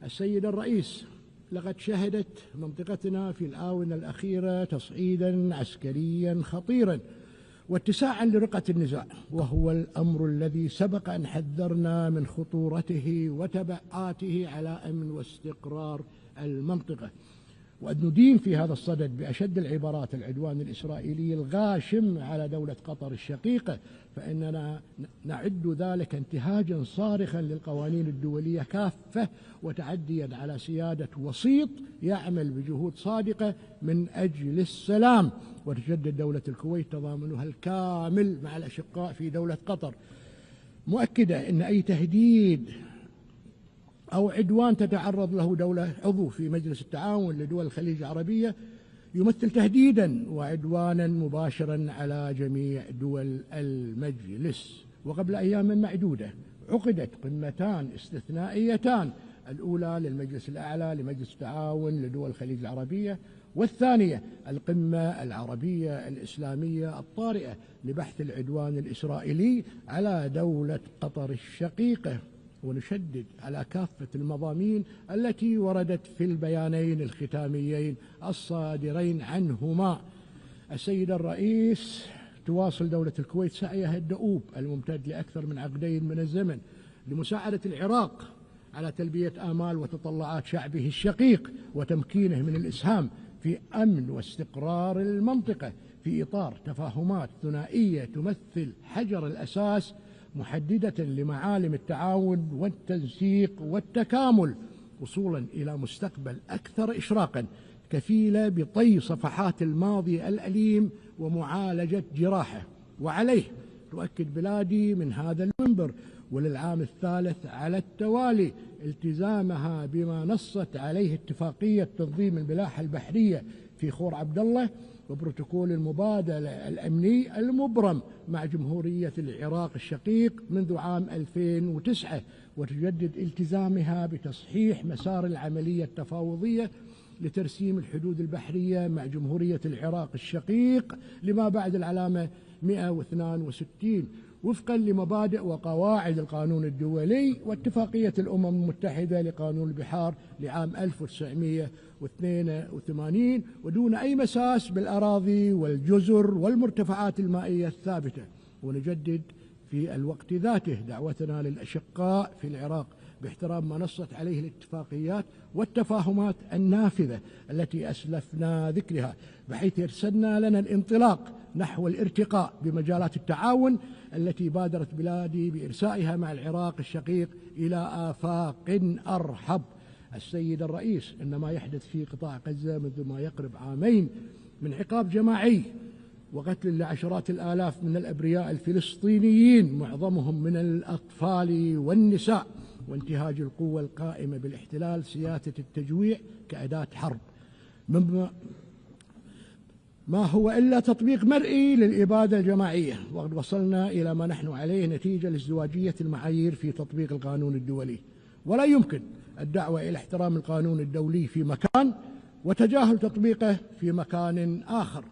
السيد الرئيس، لقد شهدت منطقتنا في الآونة الأخيرة تصعيدا عسكريا خطيرا واتساعا لرقة النزاع، وهو الأمر الذي سبق أن حذرنا من خطورته وتبعاته على أمن واستقرار المنطقة، وأن ندين في هذا الصدد بأشد العبارات العدوان الإسرائيلي الغاشم على دولة قطر الشقيقة، فإننا نعد ذلك انتهاجا صارخا للقوانين الدولية كافة وتعديا على سيادة وسيط يعمل بجهود صادقة من أجل السلام. وتجدد دولة الكويت تضامنها الكامل مع الأشقاء في دولة قطر، مؤكدة أن أي تهديد أو عدوان تتعرض له دولة عضو في مجلس التعاون لدول الخليج العربية يمثل تهديدا وعدوانا مباشرا على جميع دول المجلس. وقبل أيام معدودة عقدت قمتان استثنائيتان، الأولى للمجلس الأعلى لمجلس التعاون لدول الخليج العربية، والثانية القمة العربية الإسلامية الطارئة لبحث العدوان الإسرائيلي على دولة قطر الشقيقة. ونشدد على كافة المضامين التي وردت في البيانين الختاميين الصادرين عنهما. السيد الرئيس، تواصل دولة الكويت سعيها الدؤوب الممتد لأكثر من عقدين من الزمن لمساعدة العراق على تلبية آمال وتطلعات شعبه الشقيق وتمكينه من الإسهام في أمن واستقرار المنطقة في إطار تفاهمات ثنائية تمثل حجر الأساس محددة لمعالم التعاون والتنسيق والتكامل وصولا إلى مستقبل أكثر إشراقا كفيلة بطي صفحات الماضي الأليم ومعالجة جراحه. وعليه تؤكد بلادي من هذا المنبر وللعام الثالث على التوالي التزامها بما نصت عليه اتفاقية تنظيم الملاحة البحرية في خور عبد الله وبروتوكول المبادلة الأمني المبرم مع جمهورية العراق الشقيق منذ عام 2009، وتجدد التزامها بتصحيح مسار العملية التفاوضية لترسيم الحدود البحرية مع جمهورية العراق الشقيق لما بعد العلامة 162 وفقا لمبادئ وقواعد القانون الدولي واتفاقية الأمم المتحدة لقانون البحار لعام 1982 ودون أي مساس بالأراضي والجزر والمرتفعات المائية الثابتة. ونجدد في الوقت ذاته دعوتنا للأشقاء في العراق باحترام ما نصت عليه الاتفاقيات والتفاهمات النافذة التي أسلفنا ذكرها، بحيث يرسلنا لنا الانطلاق نحو الارتقاء بمجالات التعاون التي بادرت بلادي بإرسائها مع العراق الشقيق إلى آفاق أرحب. السيد الرئيس، إن ما يحدث في قطاع غزة منذ ما يقرب عامين من عقاب جماعي وقتل لعشرات الآلاف من الأبرياء الفلسطينيين معظمهم من الأطفال والنساء وانتهاج القوة القائمة بالاحتلال سياسة التجويع كأداة حرب، ما هو إلا تطبيق مرئي للإبادة الجماعية. وقد وصلنا إلى ما نحن عليه نتيجة لازدواجية المعايير في تطبيق القانون الدولي، ولا يمكن الدعوة إلى احترام القانون الدولي في مكان وتجاهل تطبيقه في مكان آخر،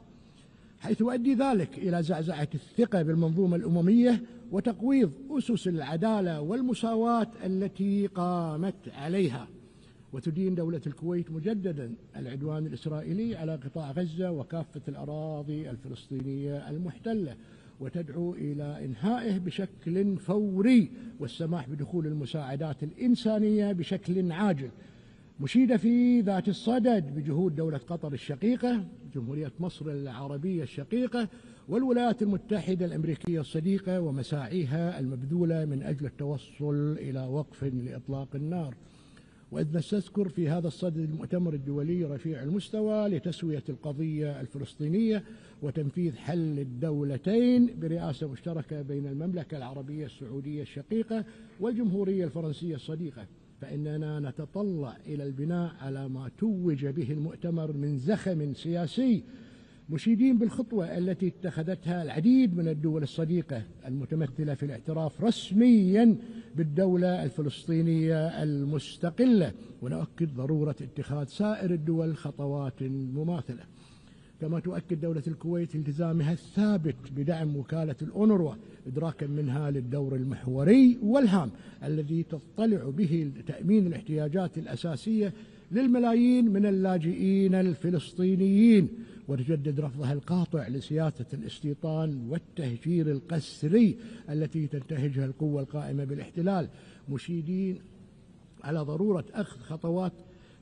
حيث يؤدي ذلك إلى زعزعة الثقة بالمنظومة الأممية وتقويض أسس العدالة والمساواة التي قامت عليها. وتدين دولة الكويت مجددا العدوان الإسرائيلي على قطاع غزة وكافة الأراضي الفلسطينية المحتلة، وتدعو إلى إنهائه بشكل فوري والسماح بدخول المساعدات الإنسانية بشكل عاجل، مشيدة في ذات الصدد بجهود دولة قطر الشقيقة، جمهورية مصر العربية الشقيقة، والولايات المتحدة الأمريكية الصديقة ومساعيها المبذولة من أجل التوصل إلى وقف لإطلاق النار. وإذ نستذكر في هذا الصدد المؤتمر الدولي رفيع المستوى لتسوية القضية الفلسطينية وتنفيذ حل الدولتين برئاسة مشتركة بين المملكة العربية السعودية الشقيقة والجمهورية الفرنسية الصديقة، فإننا نتطلع إلى البناء على ما توج به المؤتمر من زخم سياسي، مشيدين بالخطوة التي اتخذتها العديد من الدول الصديقة المتمثلة في الاعتراف رسميا بالدولة الفلسطينية المستقلة، ونؤكد ضرورة اتخاذ سائر الدول خطوات مماثلة. كما تؤكد دولة الكويت التزامها الثابت بدعم وكالة الأونروا إدراكا منها للدور المحوري والهام الذي تضطلع به لتأمين الاحتياجات الأساسية للملايين من اللاجئين الفلسطينيين، وتجدد رفضها القاطع لسياسة الاستيطان والتهجير القسري التي تنتهجها القوة القائمة بالاحتلال، مشيدين على ضرورة أخذ خطوات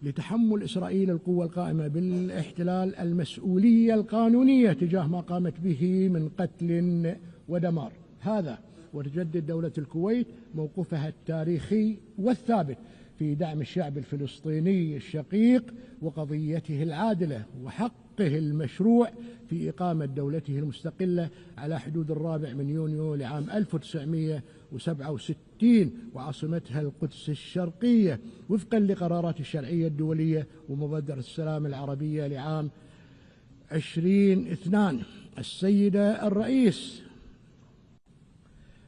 لتحمل إسرائيل القوة القائمة بالاحتلال المسؤولية القانونية تجاه ما قامت به من قتل ودمار. هذا وتجدد دولة الكويت موقفها التاريخي والثابت في دعم الشعب الفلسطيني الشقيق وقضيته العادلة وحقه المشروع في إقامة دولته المستقلة على حدود 4 يونيو لعام 1967 وعاصمتها القدس الشرقية وفقا لقرارات الشرعية الدولية ومبادرة السلام العربية لعام 2002. السيدة الرئيس،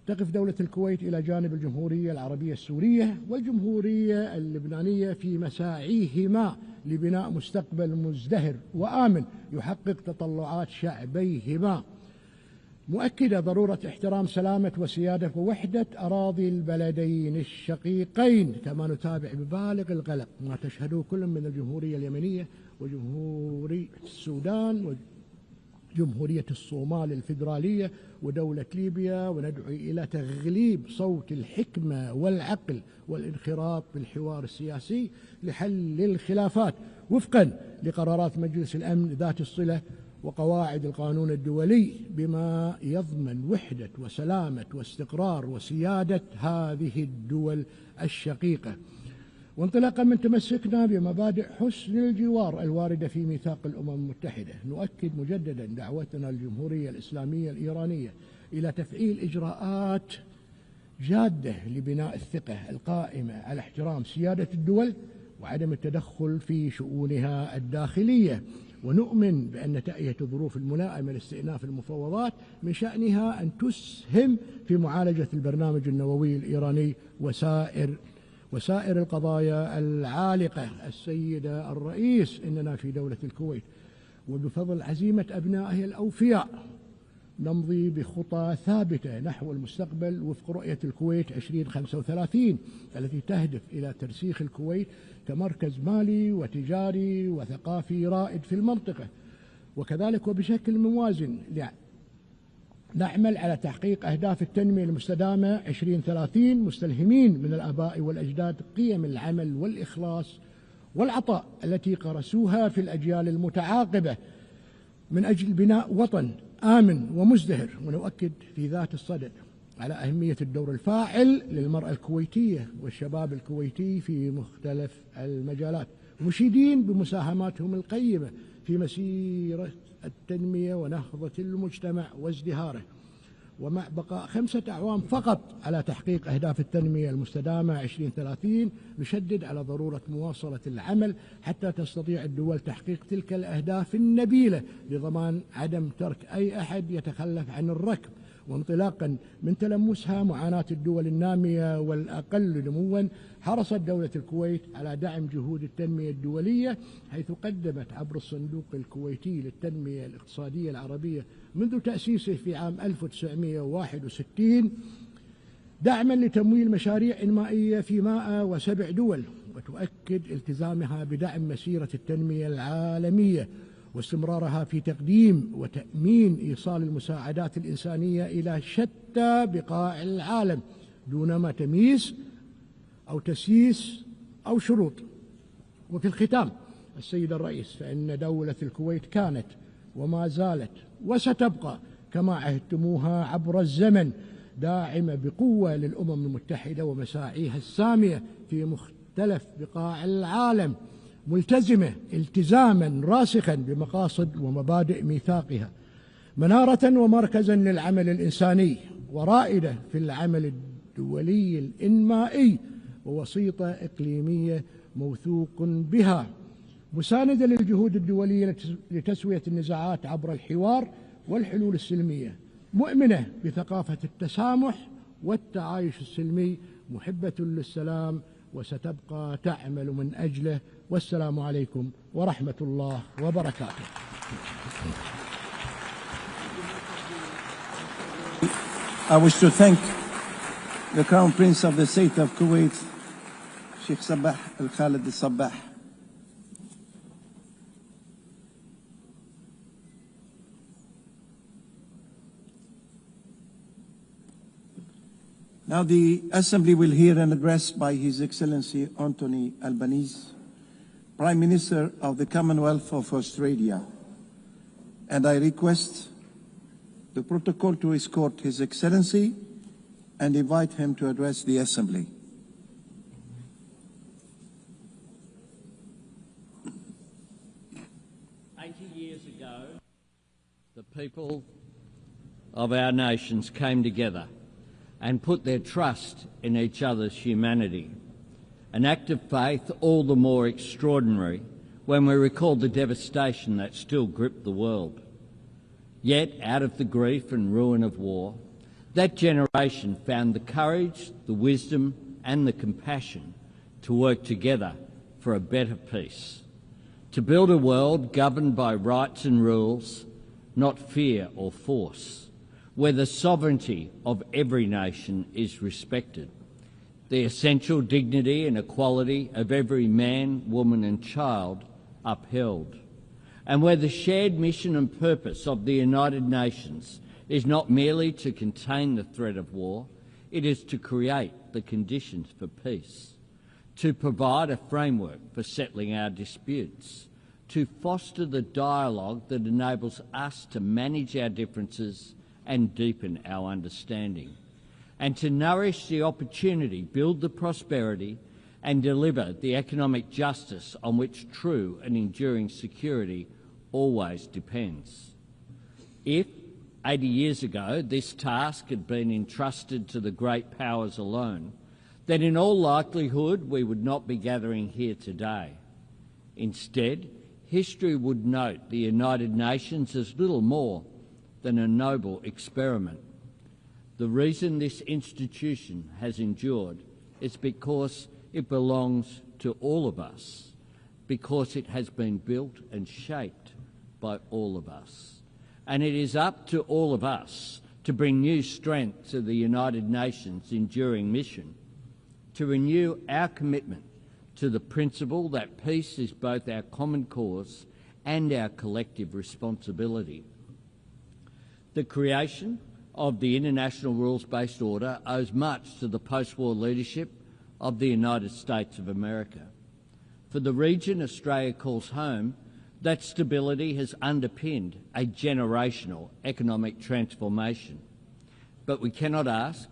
تقف دولة الكويت إلى جانب الجمهورية العربية السورية والجمهورية اللبنانية في مساعيهما لبناء مستقبل مزدهر وآمن يحقق تطلعات شعبيهما، مؤكدة ضرورة احترام سلامة وسيادة ووحدة أراضي البلدين الشقيقين. كما نتابع ببالغ القلق ما تشهده كل من الجمهورية اليمنية وجمهورية السودان وجمهورية الصومال الفيدرالية ودولة ليبيا، وندعو إلى تغليب صوت الحكمة والعقل والانخراط بالحوار السياسي لحل الخلافات وفقا لقرارات مجلس الأمن ذات الصلة وقواعد القانون الدولي بما يضمن وحدة وسلامة واستقرار وسيادة هذه الدول الشقيقة. وانطلاقا من تمسكنا بمبادئ حسن الجوار الواردة في ميثاق الأمم المتحدة، نؤكد مجددا دعوتنا للجمهورية الإسلامية الإيرانية إلى تفعيل إجراءات جادة لبناء الثقة القائمة على احترام سيادة الدول وعدم التدخل في شؤونها الداخلية، ونؤمن بأن تأية الظروف الملائمة لاستئناف المفاوضات من شأنها أن تسهم في معالجة البرنامج النووي الإيراني وسائر القضايا العالقة. السيدة الرئيس، إننا في دولة الكويت وبفضل عزيمة أبنائها الأوفياء نمضي بخطى ثابتة نحو المستقبل وفق رؤية الكويت 2035 التي تهدف إلى ترسيخ الكويت كمركز مالي وتجاري وثقافي رائد في المنطقة، وكذلك وبشكل موازن نعمل على تحقيق أهداف التنمية المستدامة 2030 مستلهمين من الآباء والأجداد قيم العمل والإخلاص والعطاء التي قرسوها في الأجيال المتعاقبة من أجل بناء وطن آمن ومزدهر. ونؤكد في ذات الصدد على أهمية الدور الفاعل للمرأة الكويتية والشباب الكويتي في مختلف المجالات، مشيدين بمساهماتهم القيمة في مسيرة التنمية ونهضة المجتمع وازدهاره. ومع بقاء 5 أعوام فقط على تحقيق أهداف التنمية المستدامة 2030 نشدد على ضرورة مواصلة العمل حتى تستطيع الدول تحقيق تلك الأهداف النبيلة لضمان عدم ترك أي أحد يتخلف عن الركب. وانطلاقا من تلمسها معاناة الدول النامية والأقل نموا، حرصت دولة الكويت على دعم جهود التنمية الدولية، حيث قدمت عبر الصندوق الكويتي للتنمية الاقتصادية العربية منذ تأسيسه في عام 1961 دعما لتمويل مشاريع إنمائية في 107 دول، وتؤكد التزامها بدعم مسيرة التنمية العالمية واستمرارها في تقديم وتأمين إيصال المساعدات الإنسانية إلى شتى بقاع العالم دون ما تمييز أو تسييس أو شروط. وفي الختام السيد الرئيس، فإن دولة الكويت كانت وما زالت وستبقى كما عهدتموها عبر الزمن داعمة بقوة للأمم المتحدة ومساعيها السامية في مختلف بقاع العالم، ملتزمة التزاما راسخا بمقاصد ومبادئ ميثاقها، منارة ومركزا للعمل الإنساني، ورائدة في العمل الدولي الإنمائي، ووسيطة إقليمية موثوق بها، مساندة للجهود الدولية لتسوية النزاعات عبر الحوار والحلول السلمية، مؤمنة بثقافة التسامح والتعايش السلمي، محبة للسلام وستبقى تعمل من أجله. والسلام عليكم ورحمة الله وبركاته. I wish to thank the Crown Prince of the State of Kuwait, Sheikh Sabah Al Khalid Al Sabah. Now the Assembly will hear an address by His Excellency Anthony Albanese, Prime Minister of the Commonwealth of Australia, and I request the protocol to escort His Excellency and invite him to address the Assembly. Years ago, the people of our nations came together and put their trust in each other's humanity, an act of faith all the more extraordinary when we recall the devastation that still gripped the world. Yet, out of the grief and ruin of war, that generation found the courage, the wisdom and the compassion to work together for a better peace, to build a world governed by rights and rules, not fear or force, where the sovereignty of every nation is respected, the essential dignity and equality of every man, woman and child upheld, and where the shared mission and purpose of the United Nations is not merely to contain the threat of war, it is to create the conditions for peace, to provide a framework for settling our disputes, to foster the dialogue that enables us to manage our differences and deepen our understanding, and to nourish the opportunity, build the prosperity and deliver the economic justice on which true and enduring security always depends. If 80 years ago this task had been entrusted to the great powers alone, then in all likelihood we would not be gathering here today. Instead, history would note the United Nations as little more than a noble experiment. The reason this institution has endured is because it belongs to all of us, because it has been built and shaped by all of us. And it is up to all of us to bring new strength to the United Nations' enduring mission, to renew our commitment to the principle that peace is both our common cause and our collective responsibility. The creation of the International Rules-Based Order owes much to the post-war leadership of the United States of America. For the region Australia calls home, that stability has underpinned a generational economic transformation. But we cannot ask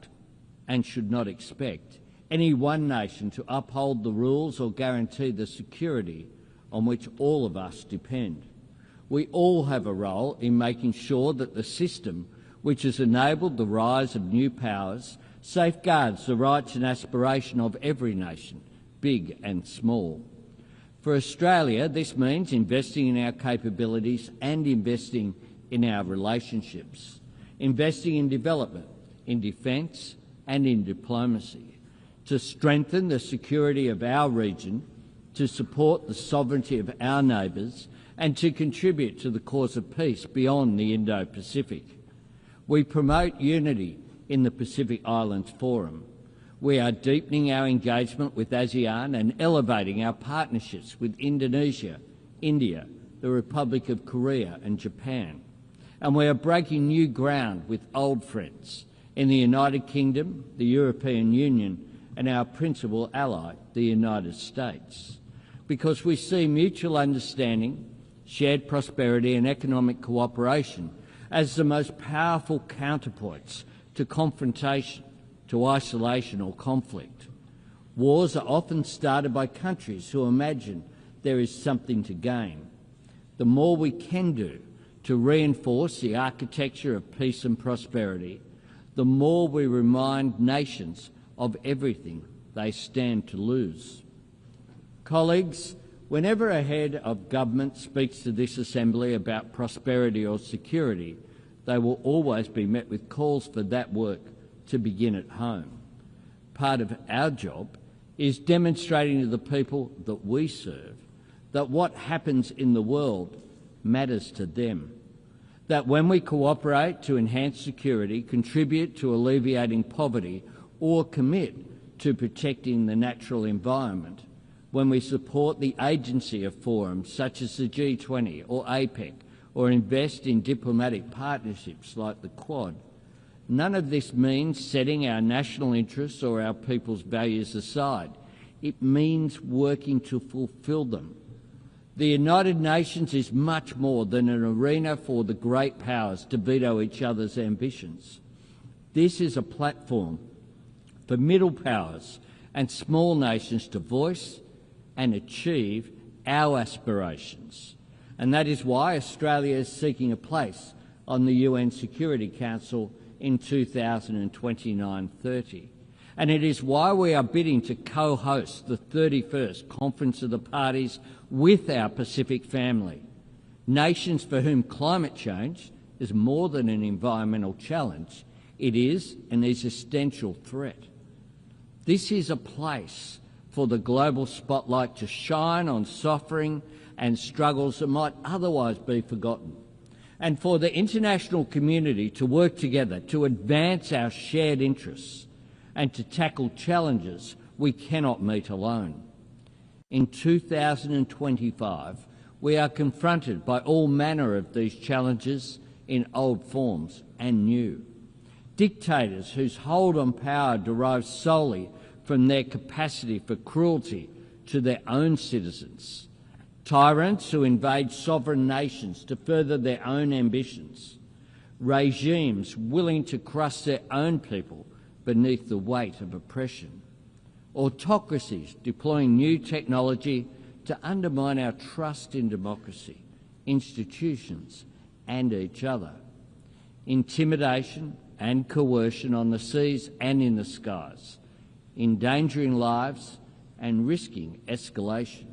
and should not expect any one nation to uphold the rules or guarantee the security on which all of us depend. We all have a role in making sure that the system which has enabled the rise of new powers safeguards the rights and aspiration of every nation, big and small. For Australia, this means investing in our capabilities and investing in our relationships, investing in development, in defence and in diplomacy, to strengthen the security of our region, to support the sovereignty of our neighbours and to contribute to the cause of peace beyond the Indo-Pacific. We promote unity in the Pacific Islands Forum. We are deepening our engagement with ASEAN and elevating our partnerships with Indonesia, India, the Republic of Korea and Japan. And we are breaking new ground with old friends in the United Kingdom, the European Union, and our principal ally, the United States, because we see mutual understanding, shared prosperity and economic cooperation as the most powerful counterpoints to confrontation, to isolation or conflict. Wars are often started by countries who imagine there is something to gain. The more we can do to reinforce the architecture of peace and prosperity, the more we remind nations of everything they stand to lose. Colleagues, whenever a head of government speaks to this Assembly about prosperity or security, they will always be met with calls for that work to begin at home. Part of our job is demonstrating to the people that we serve that what happens in the world matters to them, that when we cooperate to enhance security, contribute to alleviating poverty, or commit to protecting the natural environment, when we support the agency of forums such as the G20 or APEC, or invest in diplomatic partnerships like the Quad, none of this means setting our national interests or our people's values aside. It means working to fulfil them. The United Nations is much more than an arena for the great powers to veto each other's ambitions. This is a platform for middle powers and small nations to voice and achieve our aspirations. And that is why Australia is seeking a place on the UN Security Council in 2029-30. And it is why we are bidding to co-host the 31st Conference of the Parties with our Pacific family, nations for whom climate change is more than an environmental challenge, it is an existential threat. This is a place for the global spotlight to shine on suffering and struggles that might otherwise be forgotten, and for the international community to work together to advance our shared interests and to tackle challenges we cannot meet alone. In 2025, we are confronted by all manner of these challenges in old forms and new. Dictators whose hold on power derives solely from their capacity for cruelty to their own citizens. Tyrants who invade sovereign nations to further their own ambitions. Regimes willing to crush their own people beneath the weight of oppression. Autocracies deploying new technology to undermine our trust in democracy, institutions and each other. Intimidation and coercion on the seas and in the skies, endangering lives and risking escalation.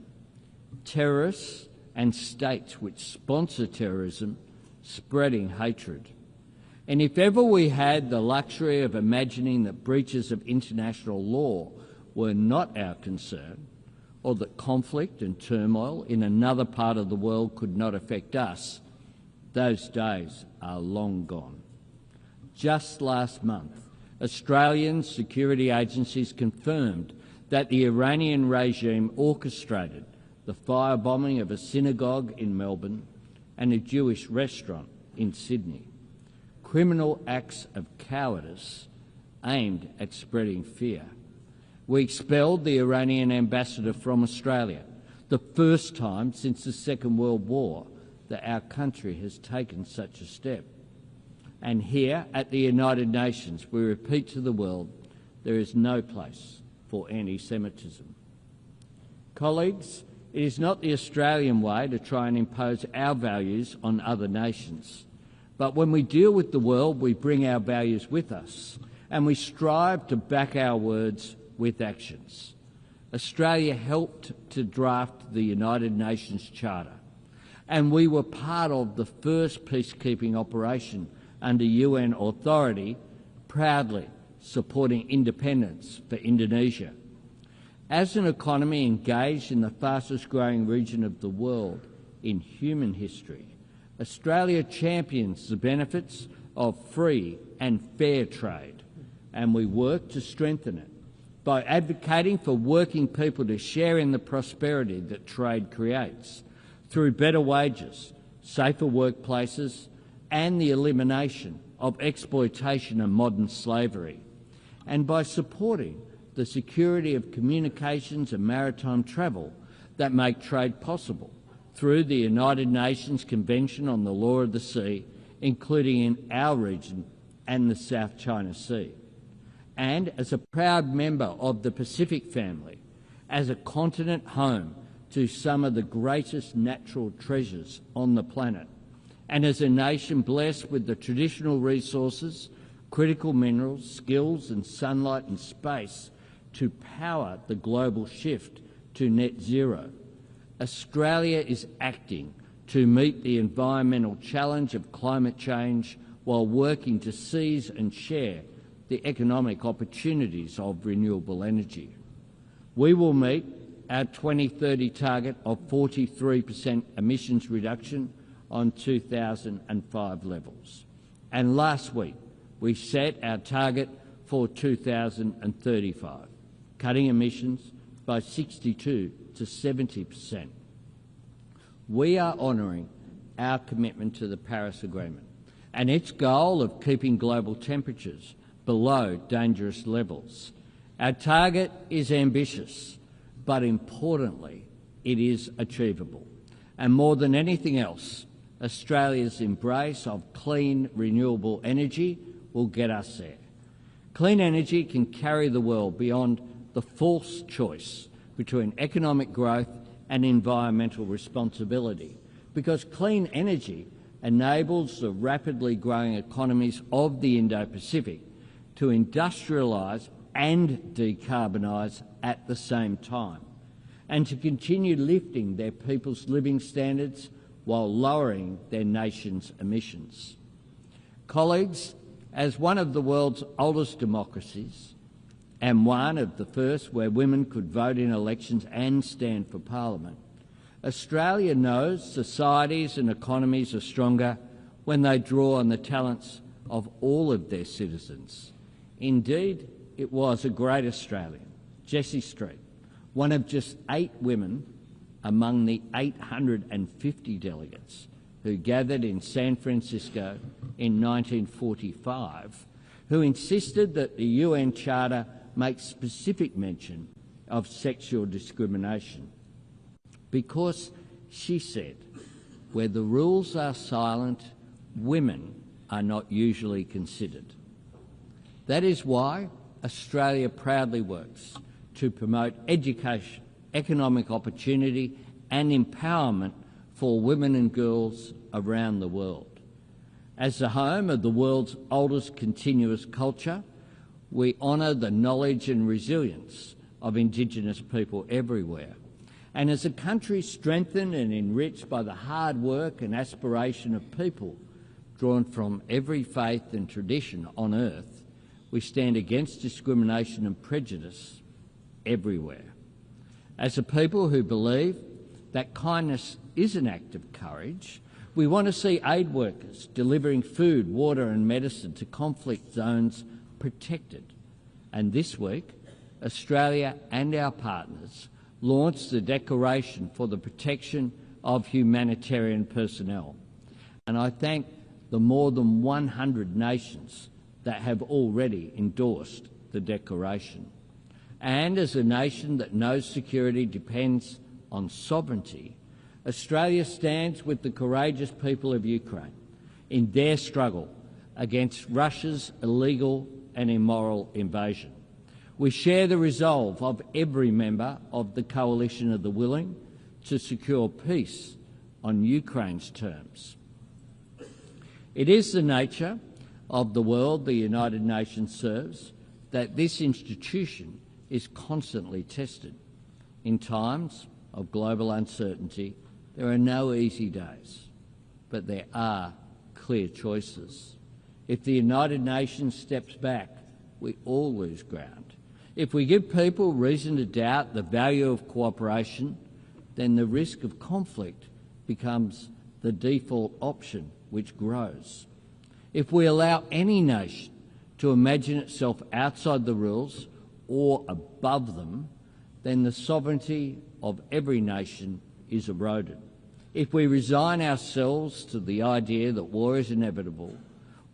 Terrorists and states which sponsor terrorism spreading hatred. And if ever we had the luxury of imagining that breaches of international law were not our concern, or that conflict and turmoil in another part of the world could not affect us, those days are long gone. Just last month, Australian security agencies confirmed that the Iranian regime orchestrated the firebombing of a synagogue in Melbourne and a Jewish restaurant in Sydney. Criminal acts of cowardice aimed at spreading fear. We expelled the Iranian ambassador from Australia, the first time since the Second World War that our country has taken such a step. And here at the United Nations, we repeat to the world, there is no place for anti-Semitism. Colleagues, it is not the Australian way to try and impose our values on other nations. But when we deal with the world, we bring our values with us, and we strive to back our words with actions. Australia helped to draft the United Nations Charter, and we were part of the first peacekeeping operation under UN authority, proudly supporting independence for Indonesia. As an economy engaged in the fastest growing region of the world in human history, Australia champions the benefits of free and fair trade, and we work to strengthen it by advocating for working people to share in the prosperity that trade creates through better wages, safer workplaces, and the elimination of exploitation and modern slavery, and by supporting the security of communications and maritime travel that make trade possible through the United Nations Convention on the Law of the Sea, including in our region and the South China Sea. And as a proud member of the Pacific family, as a continent home to some of the greatest natural treasures on the planet, and as a nation blessed with the traditional resources, critical minerals, skills and sunlight and space to power the global shift to net zero, Australia is acting to meet the environmental challenge of climate change while working to seize and share the economic opportunities of renewable energy. We will meet our 2030 target of 43% emissions reduction on 2005 levels. And last week, we set our target for 2035, cutting emissions by 62 to 70%. We are honouring our commitment to the Paris Agreement and its goal of keeping global temperatures below dangerous levels. Our target is ambitious, but importantly, it is achievable. And more than anything else, Australia's embrace of clean, renewable energy will get us there. Clean energy can carry the world beyond the false choice between economic growth and environmental responsibility, because clean energy enables the rapidly growing economies of the Indo-Pacific to industrialise and decarbonise at the same time, and to continue lifting their people's living standards while lowering their nation's emissions. Colleagues, as one of the world's oldest democracies, and one of the first where women could vote in elections and stand for Parliament, Australia knows societies and economies are stronger when they draw on the talents of all of their citizens. Indeed, it was a great Australian, Jessie Street, one of just 8 women among the 850 delegates who gathered in San Francisco in 1945, who insisted that the UN Charter make specific mention of sexual discrimination. Because, she said, where the rules are silent, women are not usually considered. That is why Australia proudly works to promote education, economic opportunity and empowerment for women and girls around the world. As the home of the world's oldest continuous culture, we honour the knowledge and resilience of Indigenous people everywhere. And as a country strengthened and enriched by the hard work and aspiration of people drawn from every faith and tradition on earth, we stand against discrimination and prejudice everywhere. As a people who believe that kindness is an act of courage, we want to see aid workers delivering food, water and medicine to conflict zones protected. And this week, Australia and our partners launched the Declaration for the Protection of Humanitarian Personnel. And I thank the more than 100 nations that have already endorsed the Declaration. And as a nation that knows security depends on sovereignty, Australia stands with the courageous people of Ukraine in their struggle against Russia's illegal and immoral invasion. We share the resolve of every member of the Coalition of the Willing to secure peace on Ukraine's terms. It is the nature of the world the United Nations serves that this institution is constantly tested. In times of global uncertainty, there are no easy days, but there are clear choices. If the United Nations steps back, we all lose ground. If we give people reason to doubt the value of cooperation, then the risk of conflict becomes the default option, which grows. If we allow any nation to imagine itself outside the rules or above them, then the sovereignty of every nation is eroded. if we resign ourselves to the idea that war is inevitable,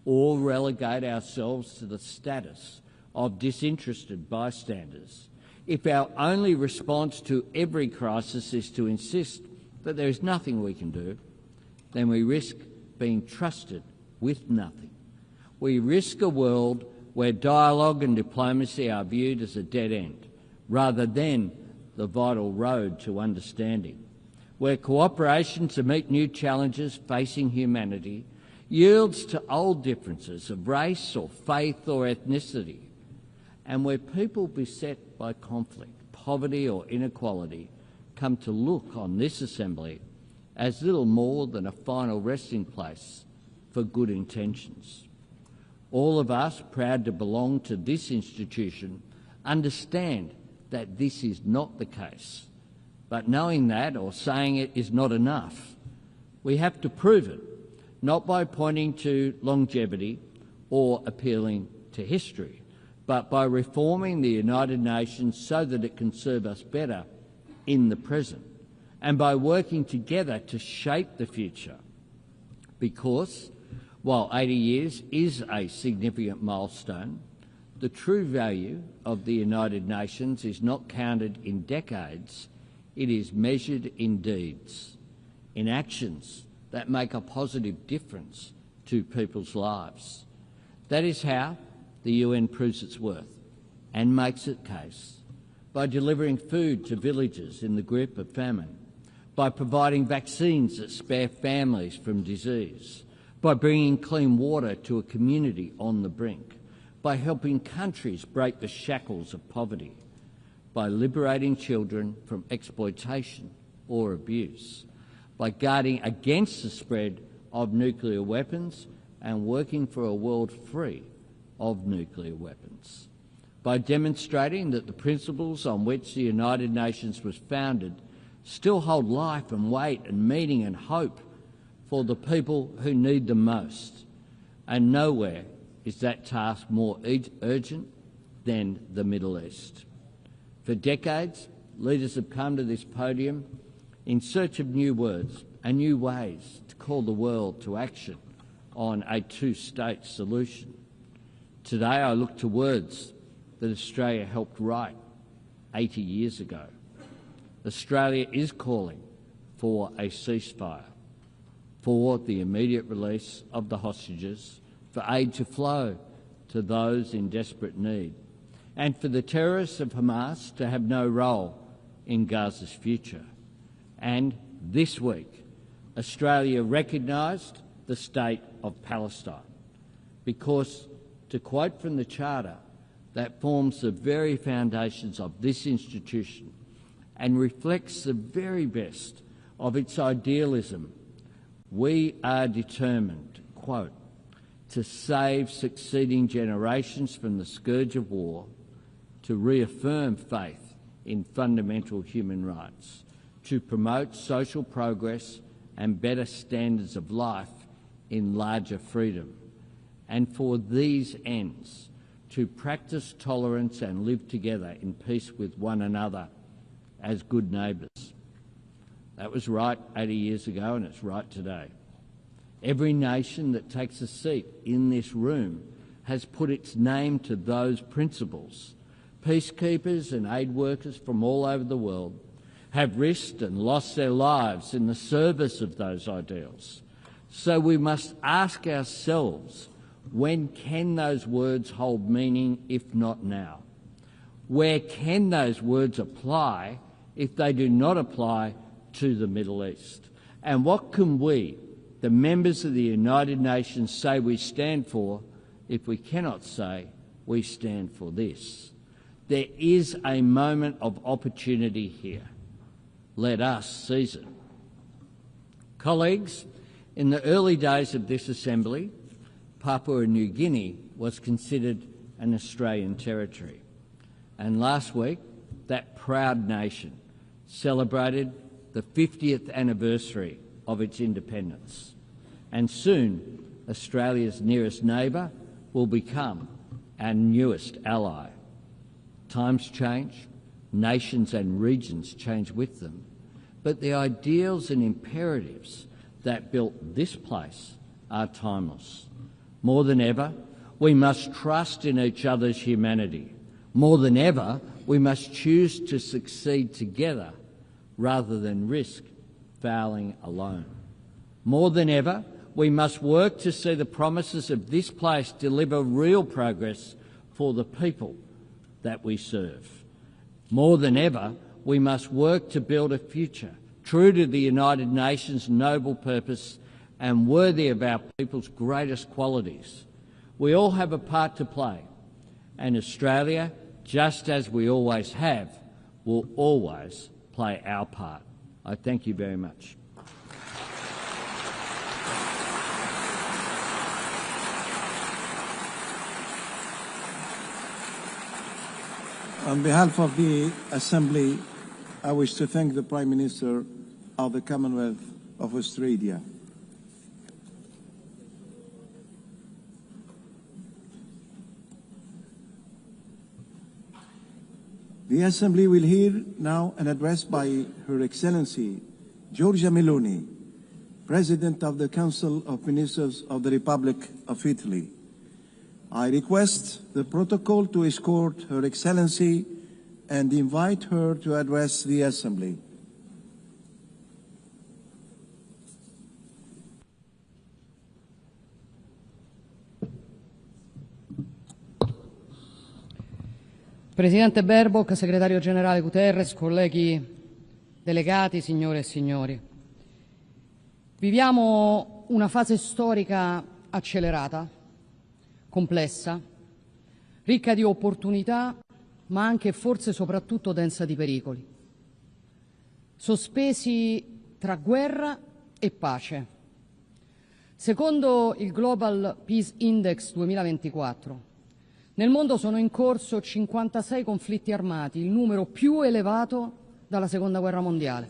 or relegate ourselves to the status of disinterested bystanders, if our only response to every crisis is to insist that there is nothing we can do, then we risk being trusted with nothing. We risk a world where dialogue and diplomacy are viewed as a dead end, rather than the vital road to understanding, where cooperation to meet new challenges facing humanity yields to old differences of race or faith or ethnicity, and where people beset by conflict, poverty or inequality come to look on this assembly as little more than a final resting place for good intentions. All of us, proud to belong to this institution, understand that this is not the case. But knowing that or saying it is not enough. We have to prove it, not by pointing to longevity or appealing to history, but by reforming the United Nations so that it can serve us better in the present, and by working together to shape the future. Because while 80 years is a significant milestone, the true value of the United Nations is not counted in decades, it is measured in deeds, in actions that make a positive difference to people's lives. That is how the UN proves its worth and makes its case, by delivering food to villages in the grip of famine, by providing vaccines that spare families from disease, by bringing clean water to a community on the brink, by helping countries break the shackles of poverty, by liberating children from exploitation or abuse, by guarding against the spread of nuclear weapons and working for a world free of nuclear weapons, by demonstrating that the principles on which the United Nations was founded still hold life and weight and meaning and hope for the people who need them most. And nowhere is that task more urgent than the Middle East. For decades, leaders have come to this podium in search of new words and new ways to call the world to action on a two-state solution. Today I look to words that Australia helped write 80 years ago. Australia is calling for a ceasefire, for the immediate release of the hostages, for aid to flow to those in desperate need, and for the terrorists of Hamas to have no role in Gaza's future. And this week, Australia recognised the state of Palestine because, to quote from the Charter, that forms the very foundations of this institution and reflects the very best of its idealism, we are determined, quote, to save succeeding generations from the scourge of war, to reaffirm faith in fundamental human rights, to promote social progress and better standards of life in larger freedom, and for these ends to practice tolerance and live together in peace with one another as good neighbours. That was right 80 years ago and it's right today. Every nation that takes a seat in this room has put its name to those principles. Peacekeepers and aid workers from all over the world have risked and lost their lives in the service of those ideals. So we must ask ourselves, when can those words hold meaning if not now? Where can those words apply if they do not apply to the Middle East? And what can we, the members of the United Nations, say we stand for if we cannot say we stand for this? There is a moment of opportunity here. Let us seize it. Colleagues, in the early days of this Assembly, Papua New Guinea was considered an Australian territory. And last week, that proud nation celebrated the 50th anniversary of its independence. And soon, Australia's nearest neighbour will become our newest ally. Times change, nations and regions change with them, but the ideals and imperatives that built this place are timeless. More than ever, we must trust in each other's humanity. More than ever, we must choose to succeed together rather than risk failing alone. More than ever, we must work to see the promises of this place deliver real progress for the people that we serve. More than ever, we must work to build a future true to the United Nations' noble purpose and worthy of our people's greatest qualities. We all have a part to play, and Australia, just as we always have, will always play our part. I thank you very much. On behalf of the Assembly, I wish to thank the Prime Minister of the Commonwealth of Australia. The Assembly will hear now an address by Her Excellency Giorgia Meloni, President of the Council of Ministers of the Republic of Italy. I request the protocol to escort Her Excellency and invite her to address the Assembly. Presidente Baerbock, Segretario Generale Guterres, colleghi delegati, signore e signori. Viviamo una fase storica accelerata, complessa, ricca di opportunità, ma anche e forse soprattutto densa di pericoli. Sospesi tra guerra e pace. Secondo il Global Peace Index 2024, nel mondo sono in corso 56 conflitti armati, il numero più elevato dalla Seconda Guerra Mondiale.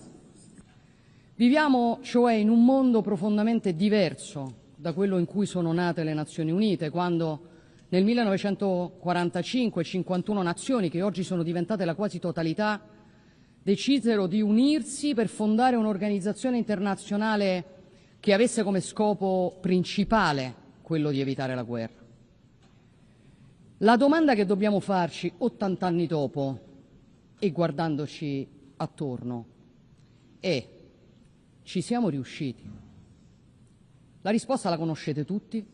Viviamo cioè in un mondo profondamente diverso da quello in cui sono nate le Nazioni Unite, quando nel 1945 51 nazioni, che oggi sono diventate la quasi totalità, decisero di unirsi per fondare un'organizzazione internazionale che avesse come scopo principale quello di evitare la guerra. La domanda che dobbiamo farci 80 anni dopo e guardandoci attorno è: ci siamo riusciti? La risposta la conoscete tutti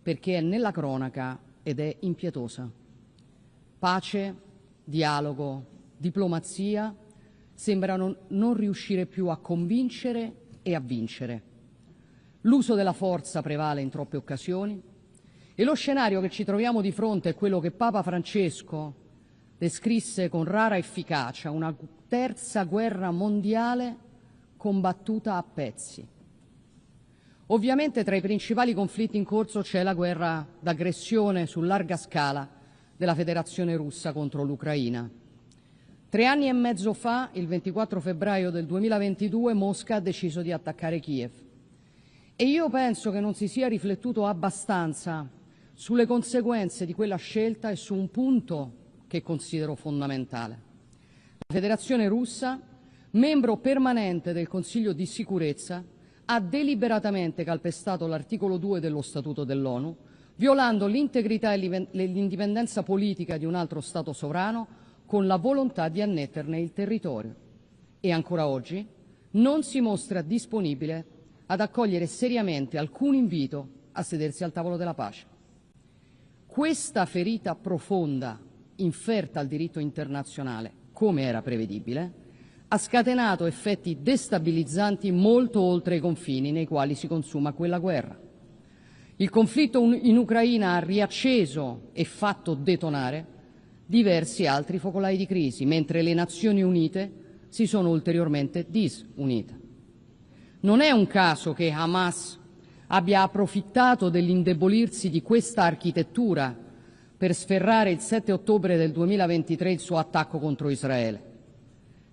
perché è nella cronaca ed è impietosa. Pace, dialogo, diplomazia sembrano non riuscire più a convincere e a vincere. L'uso della forza prevale in troppe occasioni e lo scenario che ci troviamo di fronte è quello che Papa Francesco descrisse con rara efficacia: una terza guerra mondiale combattuta a pezzi. Ovviamente tra i principali conflitti in corso c'è la guerra d'aggressione su larga scala della Federazione Russa contro l'Ucraina. 3 anni e mezzo fa, il 24 febbraio del 2022, Mosca ha deciso di attaccare Kiev. E io penso che non si sia riflettuto abbastanza sulle conseguenze di quella scelta e su un punto che considero fondamentale. La Federazione Russa, membro permanente del Consiglio di sicurezza, ha deliberatamente calpestato l'articolo 2 dello Statuto dell'ONU, violando l'integrità e l'indipendenza politica di un altro Stato sovrano con la volontà di annetterne il territorio. E ancora oggi non si mostra disponibile ad accogliere seriamente alcun invito a sedersi al tavolo della pace. Questa ferita profonda, inferta al diritto internazionale, come era prevedibile, ha scatenato effetti destabilizzanti molto oltre i confini nei quali si consuma quella guerra. Il conflitto in Ucraina ha riacceso e fatto detonare diversi altri focolai di crisi, mentre le Nazioni Unite si sono ulteriormente disunite. Non è un caso che Hamas abbia approfittato dell'indebolirsi di questa architettura per sferrare il 7 ottobre del 2023 il suo attacco contro Israele.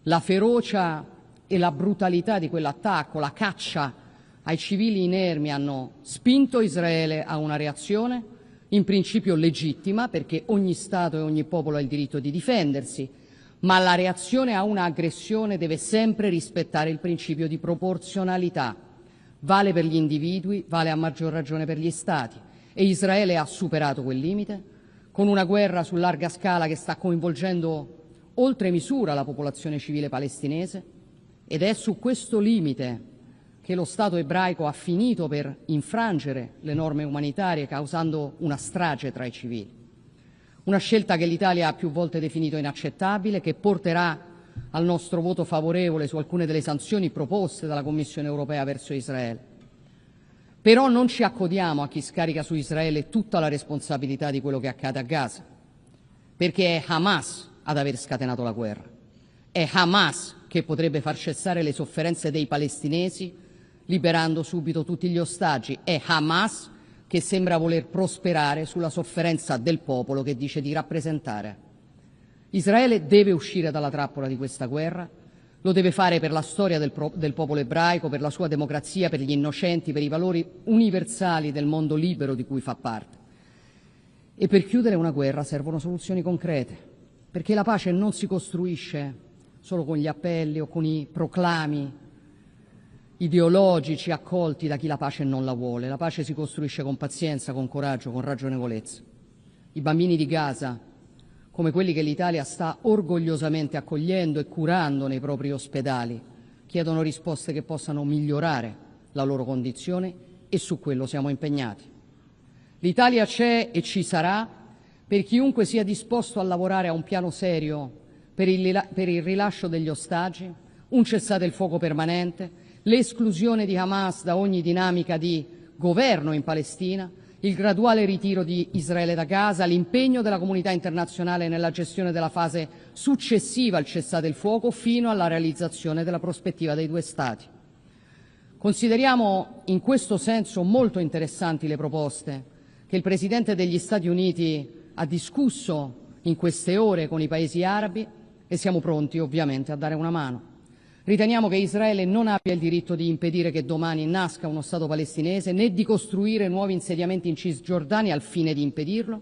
La ferocia e la brutalità di quell'attacco, la caccia ai civili inermi hanno spinto Israele a una reazione in principio legittima, perché ogni Stato e ogni popolo ha il diritto di difendersi, ma la reazione a una aggressione deve sempre rispettare il principio di proporzionalità. Vale per gli individui, vale a maggior ragione per gli Stati. E Israele ha superato quel limite con una guerra su larga scala che sta coinvolgendo oltre misura la popolazione civile palestinese, ed è su questo limite che lo Stato ebraico ha finito per infrangere le norme umanitarie, causando una strage tra i civili. Una scelta che l'Italia ha più volte definito inaccettabile, che porterà al nostro voto favorevole su alcune delle sanzioni proposte dalla Commissione europea verso Israele. Però non ci accodiamo a chi scarica su Israele tutta la responsabilità di quello che accade a Gaza, perché è Hamas ad aver scatenato la guerra. È Hamas che potrebbe far cessare le sofferenze dei palestinesi liberando subito tutti gli ostaggi. È Hamas che sembra voler prosperare sulla sofferenza del popolo che dice di rappresentare. Israele deve uscire dalla trappola di questa guerra, lo deve fare per la storia del popolo ebraico, per la sua democrazia, per gli innocenti, per i valori universali del mondo libero di cui fa parte. E per chiudere una guerra servono soluzioni concrete, perché la pace non si costruisce solo con gli appelli o con i proclami ideologici accolti da chi la pace non la vuole. La pace si costruisce con pazienza, con coraggio, con ragionevolezza. I bambini di Gaza, come quelli che l'Italia sta orgogliosamente accogliendo e curando nei propri ospedali, chiedono risposte che possano migliorare la loro condizione e su quello siamo impegnati. L'Italia c'è e ci sarà per chiunque sia disposto a lavorare a un piano serio per il rilascio degli ostaggi, un cessate il fuoco permanente, l'esclusione di Hamas da ogni dinamica di governo in Palestina, il graduale ritiro di Israele da Gaza, l'impegno della comunità internazionale nella gestione della fase successiva al cessate il fuoco fino alla realizzazione della prospettiva dei 2 Stati. Consideriamo in questo senso molto interessanti le proposte che il Presidente degli Stati Uniti ha discusso in queste ore con i Paesi arabi e siamo pronti ovviamente a dare una mano. Riteniamo che Israele non abbia il diritto di impedire che domani nasca uno Stato palestinese, né di costruire nuovi insediamenti in Cisgiordania al fine di impedirlo.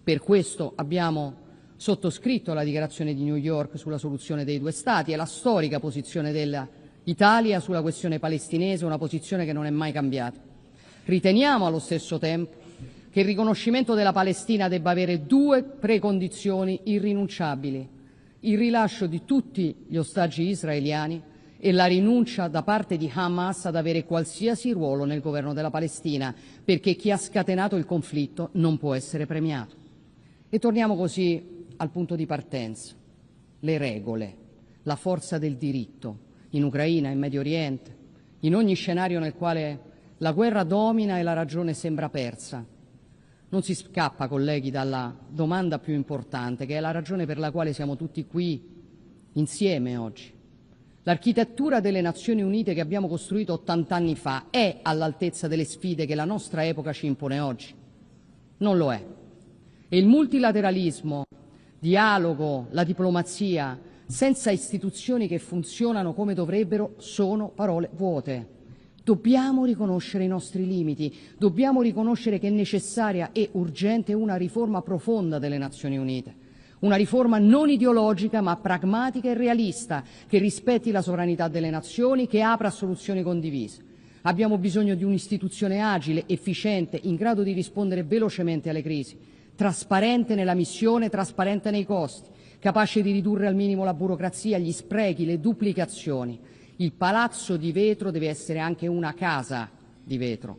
Per questo abbiamo sottoscritto la dichiarazione di New York sulla soluzione dei 2 Stati e la storica posizione dell'Italia sulla questione palestinese, una posizione che non è mai cambiata. Riteniamo allo stesso tempo che il riconoscimento della Palestina debba avere 2 precondizioni irrinunciabili: il rilascio di tutti gli ostaggi israeliani e la rinuncia da parte di Hamas ad avere qualsiasi ruolo nel governo della Palestina, perché chi ha scatenato il conflitto non può essere premiato. E torniamo così al punto di partenza: le regole, la forza del diritto in Ucraina, in Medio Oriente, in ogni scenario nel quale la guerra domina e la ragione sembra persa. Non si scappa, colleghi, dalla domanda più importante, che è la ragione per la quale siamo tutti qui insieme oggi. L'architettura delle Nazioni Unite che abbiamo costruito 80 anni fa è all'altezza delle sfide che la nostra epoca ci impone oggi? Non lo è. E il multilateralismo, dialogo, la diplomazia, senza istituzioni che funzionano come dovrebbero, sono parole vuote. Dobbiamo riconoscere i nostri limiti, dobbiamo riconoscere che è necessaria e urgente una riforma profonda delle Nazioni Unite, una riforma non ideologica ma pragmatica e realista, che rispetti la sovranità delle nazioni, che apra a soluzioni condivise. Abbiamo bisogno di un'istituzione agile, efficiente, in grado di rispondere velocemente alle crisi, trasparente nella missione, trasparente nei costi, capace di ridurre al minimo la burocrazia, gli sprechi, le duplicazioni. Il palazzo di vetro deve essere anche una casa di vetro.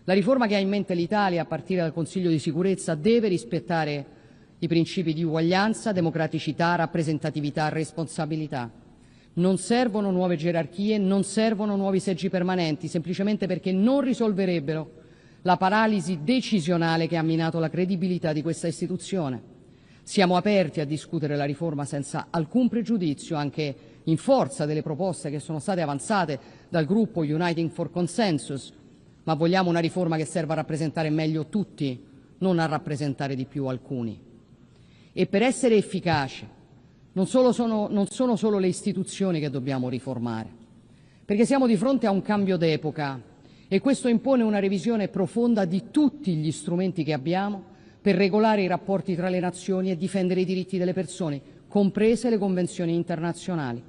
La riforma che ha in mente l'Italia, a partire dal Consiglio di sicurezza, deve rispettare i principi di uguaglianza, democraticità, rappresentatività, responsabilità. Non servono nuove gerarchie, non servono nuovi seggi permanenti, semplicemente perché non risolverebbero la paralisi decisionale che ha minato la credibilità di questa istituzione. Siamo aperti a discutere la riforma senza alcun pregiudizio, anche in forza delle proposte che sono state avanzate dal gruppo Uniting for Consensus, ma vogliamo una riforma che serva a rappresentare meglio tutti, non a rappresentare di più alcuni. E per essere efficace non sono solo le istituzioni che dobbiamo riformare, perché siamo di fronte a un cambio d'epoca e questo impone una revisione profonda di tutti gli strumenti che abbiamo per regolare i rapporti tra le nazioni e difendere i diritti delle persone. comprese le convenzioni internazionali.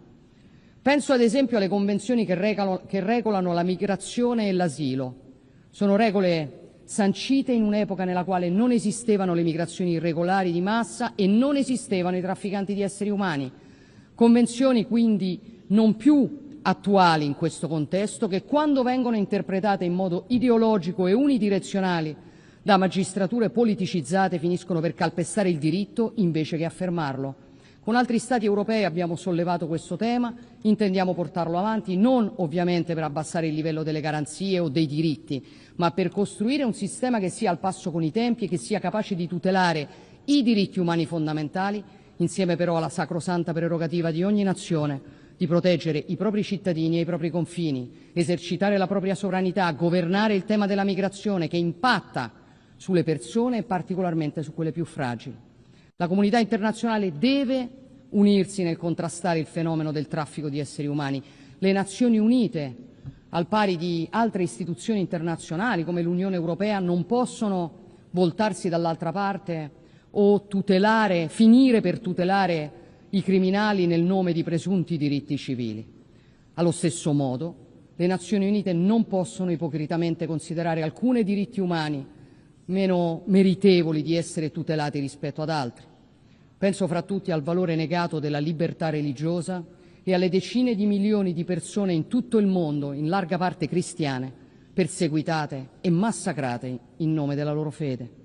Penso ad esempio alle convenzioni che regolano la migrazione e l'asilo. Sono regole sancite in un'epoca nella quale non esistevano le migrazioni irregolari di massa e non esistevano i trafficanti di esseri umani. Convenzioni quindi non più attuali in questo contesto, che quando vengono interpretate in modo ideologico e unidirezionale da magistrature politicizzate finiscono per calpestare il diritto invece che affermarlo. Con altri Stati europei abbiamo sollevato questo tema, intendiamo portarlo avanti, non ovviamente per abbassare il livello delle garanzie o dei diritti, ma per costruire un sistema che sia al passo con i tempi e che sia capace di tutelare i diritti umani fondamentali, insieme però alla sacrosanta prerogativa di ogni nazione di proteggere i propri cittadini e i propri confini, esercitare la propria sovranità, governare il tema della migrazione che impatta sulle persone e particolarmente su quelle più fragili. La comunità internazionale deve unirsi nel contrastare il fenomeno del traffico di esseri umani. Le Nazioni Unite, al pari di altre istituzioni internazionali come l'Unione Europea, non possono voltarsi dall'altra parte o finire per tutelare i criminali nel nome di presunti diritti civili. Allo stesso modo, le Nazioni Unite non possono ipocritamente considerare alcuni diritti umani meno meritevoli di essere tutelati rispetto ad altri. Penso fra tutti al valore negato della libertà religiosa e alle decine di milioni di persone in tutto il mondo, in larga parte cristiane, perseguitate e massacrate in nome della loro fede.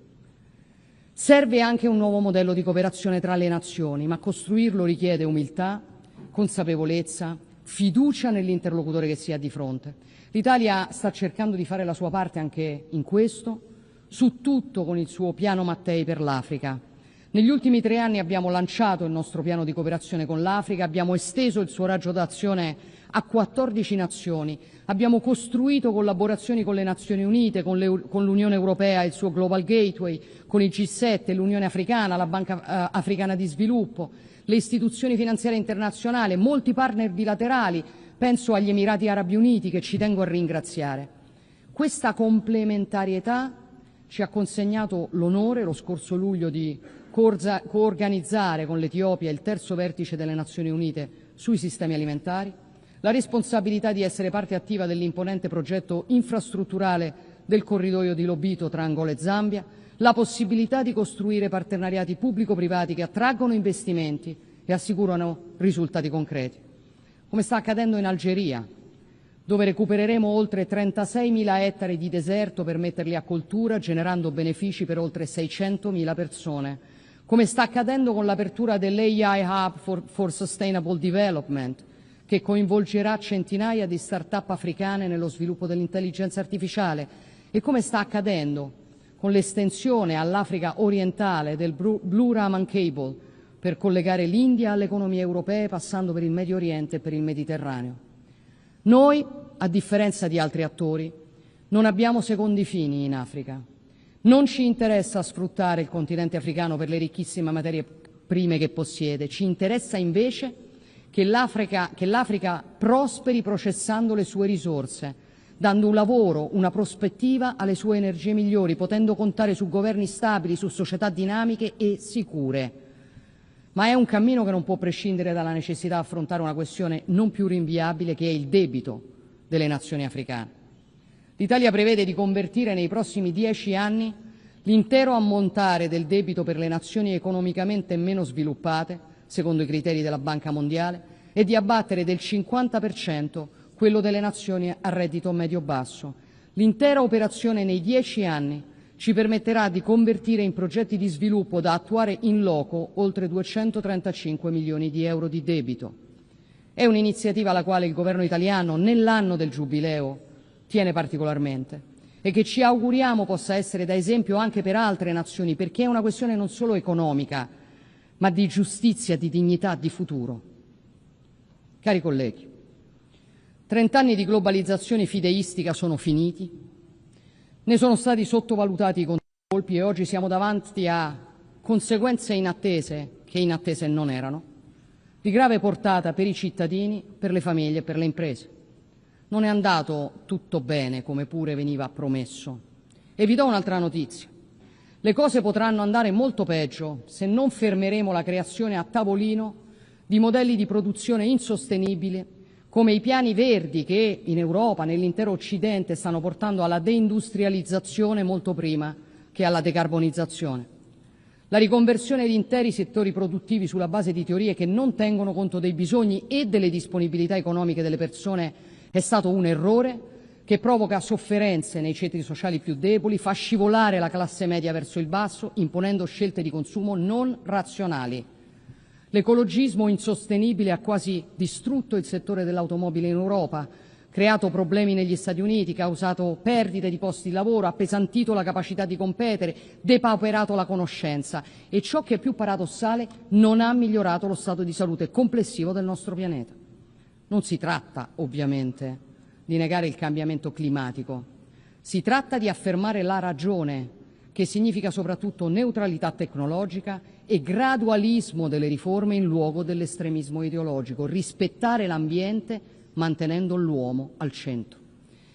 Serve anche un nuovo modello di cooperazione tra le nazioni, ma costruirlo richiede umiltà, consapevolezza, fiducia nell'interlocutore che si ha di fronte. L'Italia sta cercando di fare la sua parte anche in questo, su tutto con il suo piano Mattei per l'Africa. Negli ultimi 3 anni abbiamo lanciato il nostro piano di cooperazione con l'Africa, abbiamo esteso il suo raggio d'azione a 14 nazioni, abbiamo costruito collaborazioni con le Nazioni Unite, con l'Unione Europea e il suo Global Gateway, con il G7, l'Unione Africana, la Banca Africana di Sviluppo, le istituzioni finanziarie internazionali, molti partner bilaterali, penso agli Emirati Arabi Uniti che ci tengo a ringraziare. Questa complementarietà ci ha consegnato l'onore lo scorso luglio di coorganizzare con l'Etiopia il terzo vertice delle Nazioni Unite sui sistemi alimentari, la responsabilità di essere parte attiva dell'imponente progetto infrastrutturale del corridoio di Lobito tra Angola e Zambia, la possibilità di costruire partenariati pubblico-privati che attraggono investimenti e assicurano risultati concreti. Come sta accadendo in Algeria, dove recupereremo oltre 36.000 ettari di deserto per metterli a coltura, generando benefici per oltre 600.000 persone. Come sta accadendo con l'apertura dell'AI Hub for Sustainable Development, che coinvolgerà centinaia di start-up africane nello sviluppo dell'intelligenza artificiale, e come sta accadendo con l'estensione all'Africa orientale del Blue Raman Cable per collegare l'India alle economie europee passando per il Medio Oriente e per il Mediterraneo. Noi, a differenza di altri attori, non abbiamo secondi fini in Africa. Non ci interessa sfruttare il continente africano per le ricchissime materie prime che possiede, ci interessa invece che l'Africa prosperi processando le sue risorse, dando un lavoro, una prospettiva alle sue energie migliori, potendo contare su governi stabili, su società dinamiche e sicure. Ma è un cammino che non può prescindere dalla necessità di affrontare una questione non più rinviabile, che è il debito delle nazioni africane. L'Italia prevede di convertire nei prossimi 10 anni l'intero ammontare del debito per le nazioni economicamente meno sviluppate, secondo i criteri della Banca Mondiale, e di abbattere del 50% quello delle nazioni a reddito medio-basso. L'intera operazione nei 10 anni ci permetterà di convertire in progetti di sviluppo da attuare in loco oltre 235 milioni di euro di debito. È un'iniziativa alla quale il governo italiano, nell'anno del Giubileo, tiene particolarmente e che ci auguriamo possa essere da esempio anche per altre nazioni, perché è una questione non solo economica, ma di giustizia, di dignità, di futuro. Cari colleghi, 30 anni di globalizzazione fideistica sono finiti, ne sono stati sottovalutati i contraccolpi e oggi siamo davanti a conseguenze inattese, che inattese non erano, di grave portata per i cittadini, per le famiglie e per le imprese. Non è andato tutto bene, come pure veniva promesso. E vi do un'altra notizia. Le cose potranno andare molto peggio se non fermeremo la creazione a tavolino di modelli di produzione insostenibili come i piani verdi che in Europa, nell'intero Occidente, stanno portando alla deindustrializzazione molto prima che alla decarbonizzazione. La riconversione di interi settori produttivi sulla base di teorie che non tengono conto dei bisogni e delle disponibilità economiche delle persone è stato un errore che provoca sofferenze nei ceti sociali più deboli, fa scivolare la classe media verso il basso, imponendo scelte di consumo non razionali. L'ecologismo insostenibile ha quasi distrutto il settore dell'automobile in Europa, creato problemi negli Stati Uniti, causato perdite di posti di lavoro, appesantito la capacità di competere, depauperato la conoscenza e, ciò che è più paradossale, non ha migliorato lo stato di salute complessivo del nostro pianeta. Non si tratta, ovviamente, di negare il cambiamento climatico. Si tratta di affermare la ragione, che significa soprattutto neutralità tecnologica e gradualismo delle riforme in luogo dell'estremismo ideologico, rispettare l'ambiente mantenendo l'uomo al centro.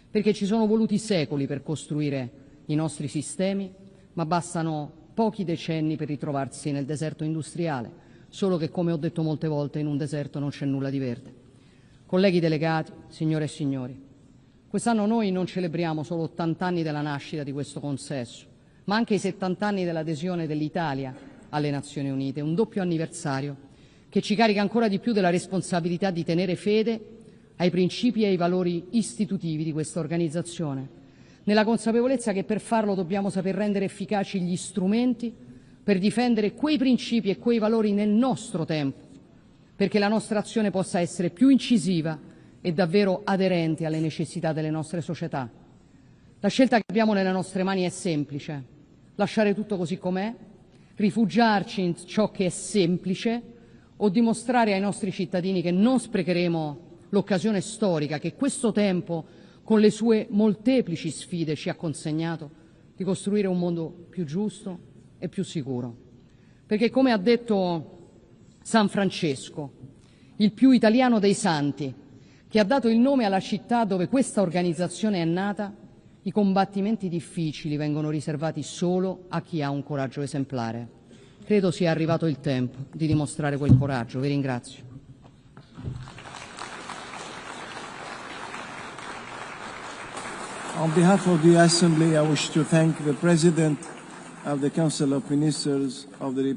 Perché ci sono voluti secoli per costruire i nostri sistemi, ma bastano pochi decenni per ritrovarsi nel deserto industriale, solo che, come ho detto molte volte, in un deserto non c'è nulla di verde. Colleghi delegati, signore e signori, quest'anno noi non celebriamo solo 80 anni della nascita di questo consesso, ma anche i 70 anni dell'adesione dell'Italia alle Nazioni Unite, un doppio anniversario che ci carica ancora di più della responsabilità di tenere fede ai principi e ai valori istitutivi di questa organizzazione, nella consapevolezza che per farlo dobbiamo saper rendere efficaci gli strumenti per difendere quei principi e quei valori nel nostro tempo, perché la nostra azione possa essere più incisiva e davvero aderente alle necessità delle nostre società. La scelta che abbiamo nelle nostre mani è semplice: lasciare tutto così com'è, rifugiarci in ciò che è semplice o dimostrare ai nostri cittadini che non sprecheremo l'occasione storica che questo tempo, con le sue molteplici sfide, ci ha consegnato di costruire un mondo più giusto e più sicuro. Perché, come ha detto San Francesco, il più italiano dei santi, che ha dato il nome alla città dove questa organizzazione è nata, i combattimenti difficili vengono riservati solo a chi ha un coraggio esemplare. Credo sia arrivato il tempo di dimostrare quel coraggio. Vi ringrazio. On behalf of the Assembly, I wish to thank the President of the Council of Ministers of the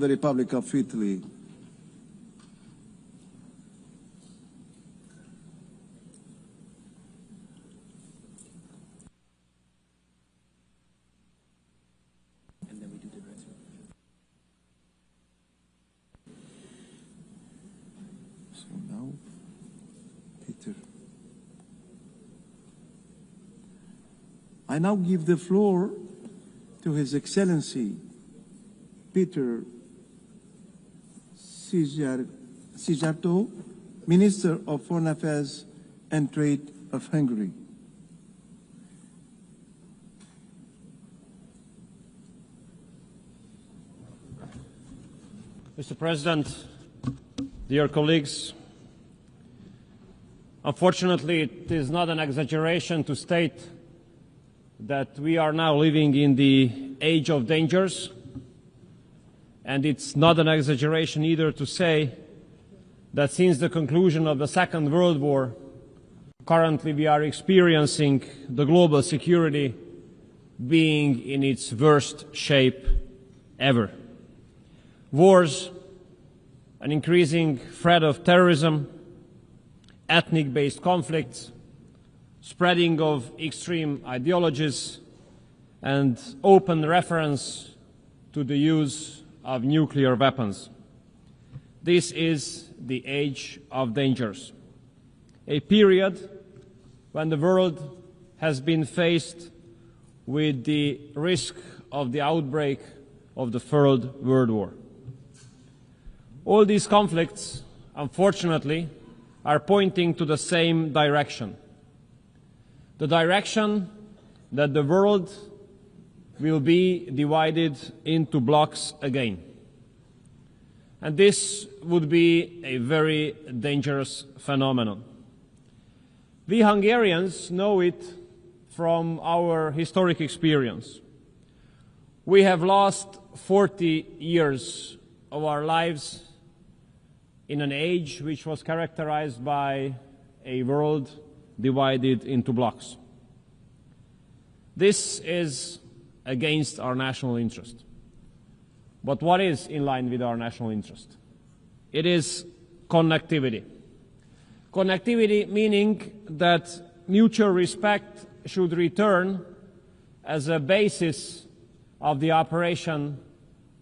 Republic of Italy. So now, Peter. I now give the floor to His Excellency Peter Szijjártó, Minister of Foreign Affairs and Trade of Hungary. Mr. President, dear colleagues, unfortunately, it is not an exaggeration to state that we are now living in the age of dangers, and it's not an exaggeration either to say that since the conclusion of the Second World War, currently we are experiencing the global security being in its worst shape ever. Wars, an increasing threat of terrorism, ethnic-based conflicts, spreading of extreme ideologies, and open reference to the use of nuclear weapons. This is the age of dangers, a period when the world has been faced with the risk of the outbreak of the Third World War. All these conflicts, unfortunately, are pointing to the same direction, the direction that the world will be divided into blocks again. And this would be a very dangerous phenomenon. We Hungarians know it from our historic experience. We have lost 40 years of our lives in an age which was characterized by a world divided into blocks. This is against our national interest. But what is in line with our national interest? It is connectivity. Connectivity meaning that mutual respect should return as a basis of the operation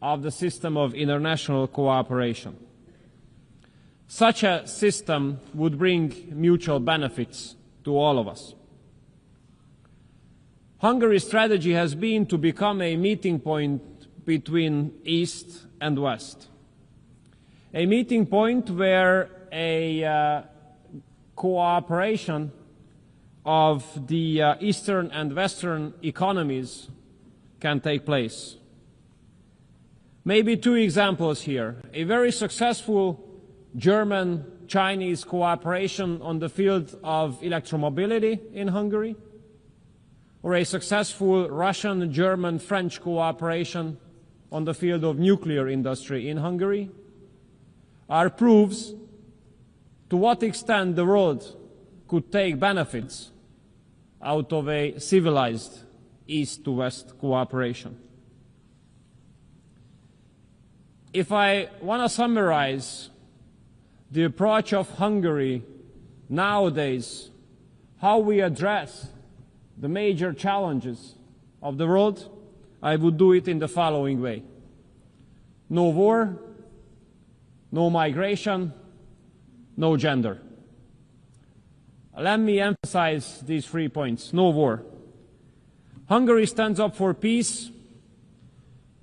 of the system of international cooperation. Such a system would bring mutual benefits to all of us. Hungary's strategy has been to become a meeting point between East and West. A meeting point where a cooperation of the Eastern and Western economies can take place. Maybe two examples here. A very successful German-Chinese cooperation on the field of electromobility in Hungary, or a successful Russian, German, French cooperation on the field of nuclear industry in Hungary, are proofs to what extent the world could take benefits out of a civilized East-to-West cooperation. If I want to summarize the approach of Hungary nowadays, how we address the major challenges of the world, I would do it in the following way. No war, no migration, no gender. Let me emphasize these 3 points. No war. Hungary stands up for peace.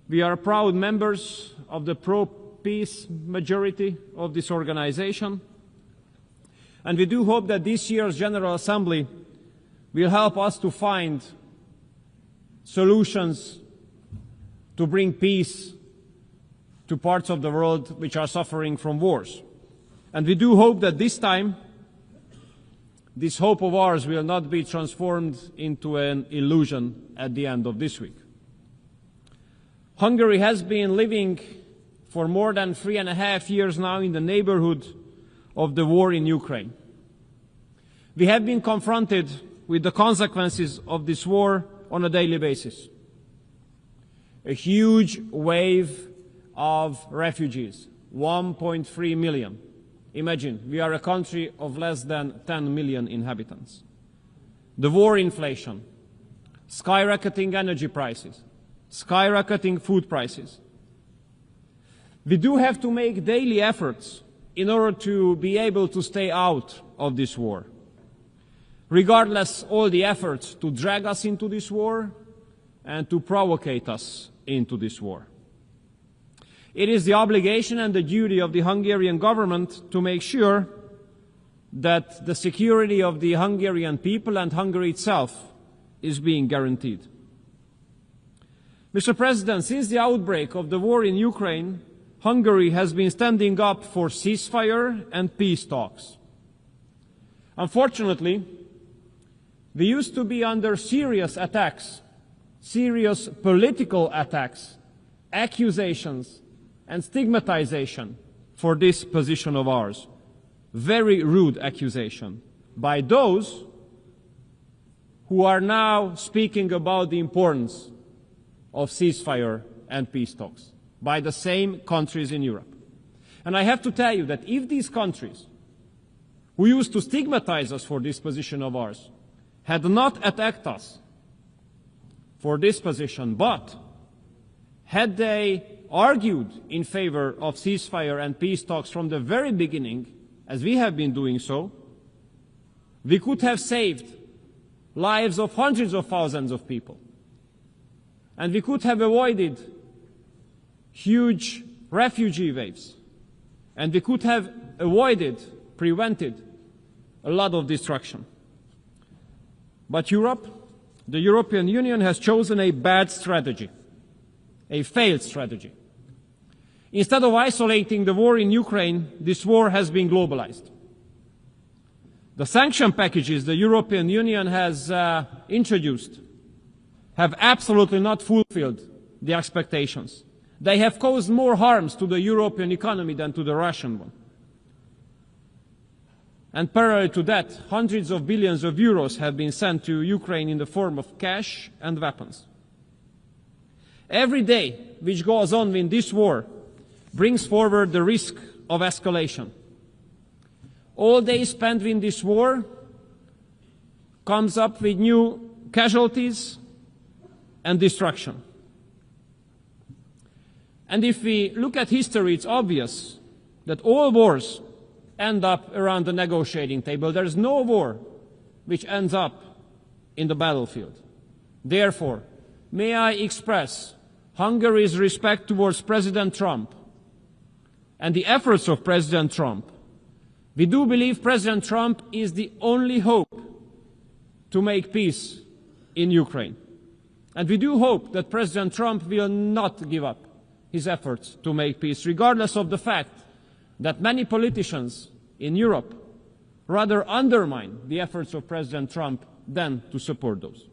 We are proud members of the pro-peace majority of this organization. And we do hope that this year's General Assembly will help us to find solutions to bring peace to parts of the world which are suffering from wars. And we do hope that this time, this hope of ours will not be transformed into an illusion at the end of this week. Hungary has been living for more than 3.5 years now in the neighborhood of the war in Ukraine. We have been confronted with the consequences of this war on a daily basis. A huge wave of refugees, 1.3 million. Imagine, we are a country of less than 10 million inhabitants. The war inflation, skyrocketing energy prices, skyrocketing food prices. We do have to make daily efforts in order to be able to stay out of this war. Regardless all the efforts to drag us into this war and to provocate us into this war. It is the obligation and the duty of the Hungarian government to make sure that the security of the Hungarian people and Hungary itself is being guaranteed. Mr. President, since the outbreak of the war in Ukraine, Hungary has been standing up for ceasefire and peace talks. Unfortunately, we used to be under serious attacks, serious political attacks, accusations, and stigmatization for this position of ours. Very rude accusation by those who are now speaking about the importance of ceasefire and peace talks, by the same countries in Europe. And I have to tell you that if these countries who used to stigmatize us for this position of ours had not attacked us for this position, but had they argued in favor of ceasefire and peace talks from the very beginning, as we have been doing so, we could have saved lives of hundreds of thousands of people. And we could have avoided huge refugee waves. And we could have prevented a lot of destruction. But Europe, the European Union, has chosen a bad strategy, a failed strategy. Instead of isolating the war in Ukraine, this war has been globalized. The sanction packages the European Union has introduced have absolutely not fulfilled the expectations. They have caused more harms to the European economy than to the Russian one. And parallel to that, hundreds of billions of euros have been sent to Ukraine in the form of cash and weapons. Every day which goes on in this war brings forward the risk of escalation. All day spent in this war comes up with new casualties and destruction. And if we look at history, it's obvious that all wars end up around the negotiating table. There is no war which ends up in the battlefield. Therefore, may I express Hungary's respect towards President Trump and the efforts of President Trump. We do believe President Trump is the only hope to make peace in Ukraine. And we do hope that President Trump will not give up his efforts to make peace, regardless of the fact that many politicians in Europe rather undermine the efforts of President Trump than to support those.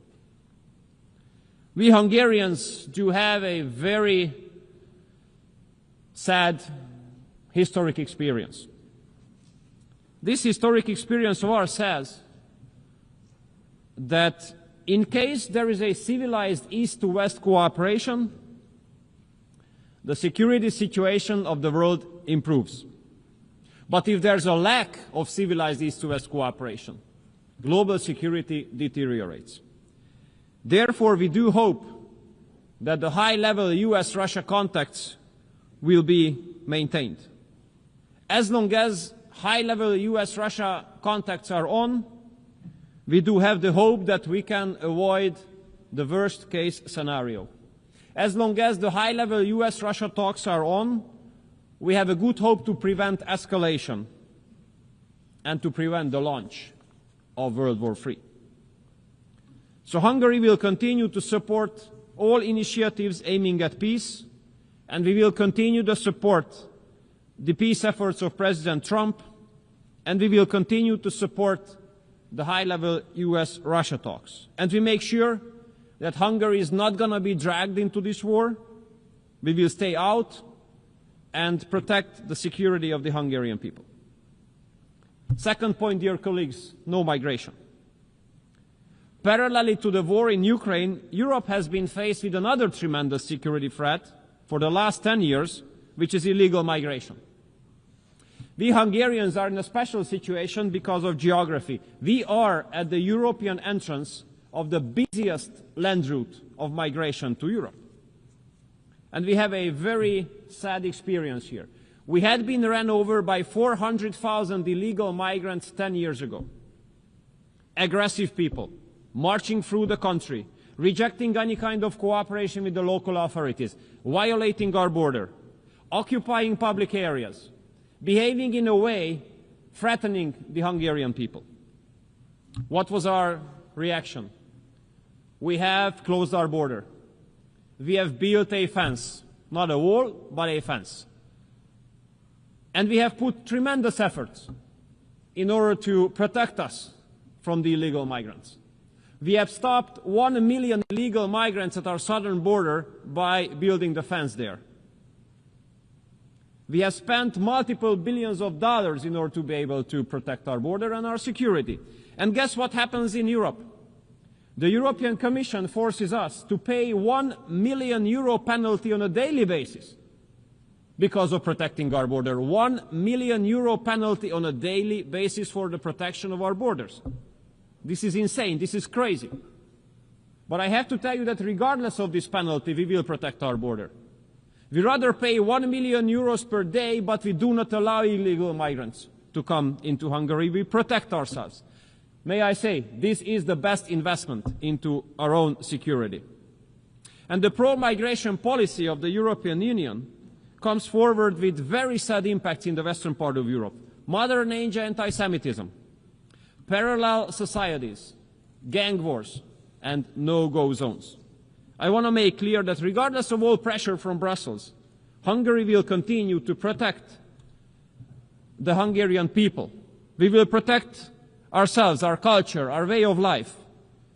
We Hungarians do have a very sad historic experience. This historic experience of ours says that in case there is a civilized East-to-West cooperation, the security situation of the world improves. But if there's a lack of civilized East-to-West cooperation, global security deteriorates. Therefore, we do hope that the high-level US-Russia contacts will be maintained. As long as high-level US-Russia contacts are on, we do have the hope that we can avoid the worst-case scenario. As long as the high-level US-Russia talks are on, we have a good hope to prevent escalation and to prevent the launch of World War III. So Hungary will continue to support all initiatives aiming at peace, and we will continue to support the peace efforts of President Trump, and we will continue to support the high-level US-Russia talks. And we make sure that Hungary is not going to be dragged into this war. We will stay out and protect the security of the Hungarian people. Second point, dear colleagues, no migration. Parallelly to the war in Ukraine, Europe has been faced with another tremendous security threat for the last 10 years, which is illegal migration. We Hungarians are in a special situation because of geography. We are at the European entrance of the busiest land route of migration to Europe. And we have a very sad experience here. We had been run over by 400,000 illegal migrants 10 years ago. Aggressive people, marching through the country, rejecting any kind of cooperation with the local authorities, violating our border, occupying public areas, behaving in a way threatening the Hungarian people. What was our reaction? We have closed our border. We have built a fence, not a wall, but a fence. And we have put tremendous efforts in order to protect us from the illegal migrants. We have stopped 1 million illegal migrants at our southern border by building the fence there. We have spent multiple billions of dollars in order to be able to protect our border and our security. And guess what happens in Europe? The European Commission forces us to pay €1 million penalty on a daily basis because of protecting our border. €1 million penalty on a daily basis for the protection of our borders. This is insane. This is crazy. But I have to tell you that regardless of this penalty, we will protect our border. We rather pay €1 million per day, but we do not allow illegal migrants to come into Hungary. We protect ourselves. May I say, this is the best investment into our own security. And the pro-migration policy of the European Union comes forward with very sad impacts in the western part of Europe. Modern age anti-Semitism, parallel societies, gang wars, and no-go zones. I want to make clear that regardless of all pressure from Brussels, Hungary will continue to protect the Hungarian people. We will protect ourselves, our culture, our way of life,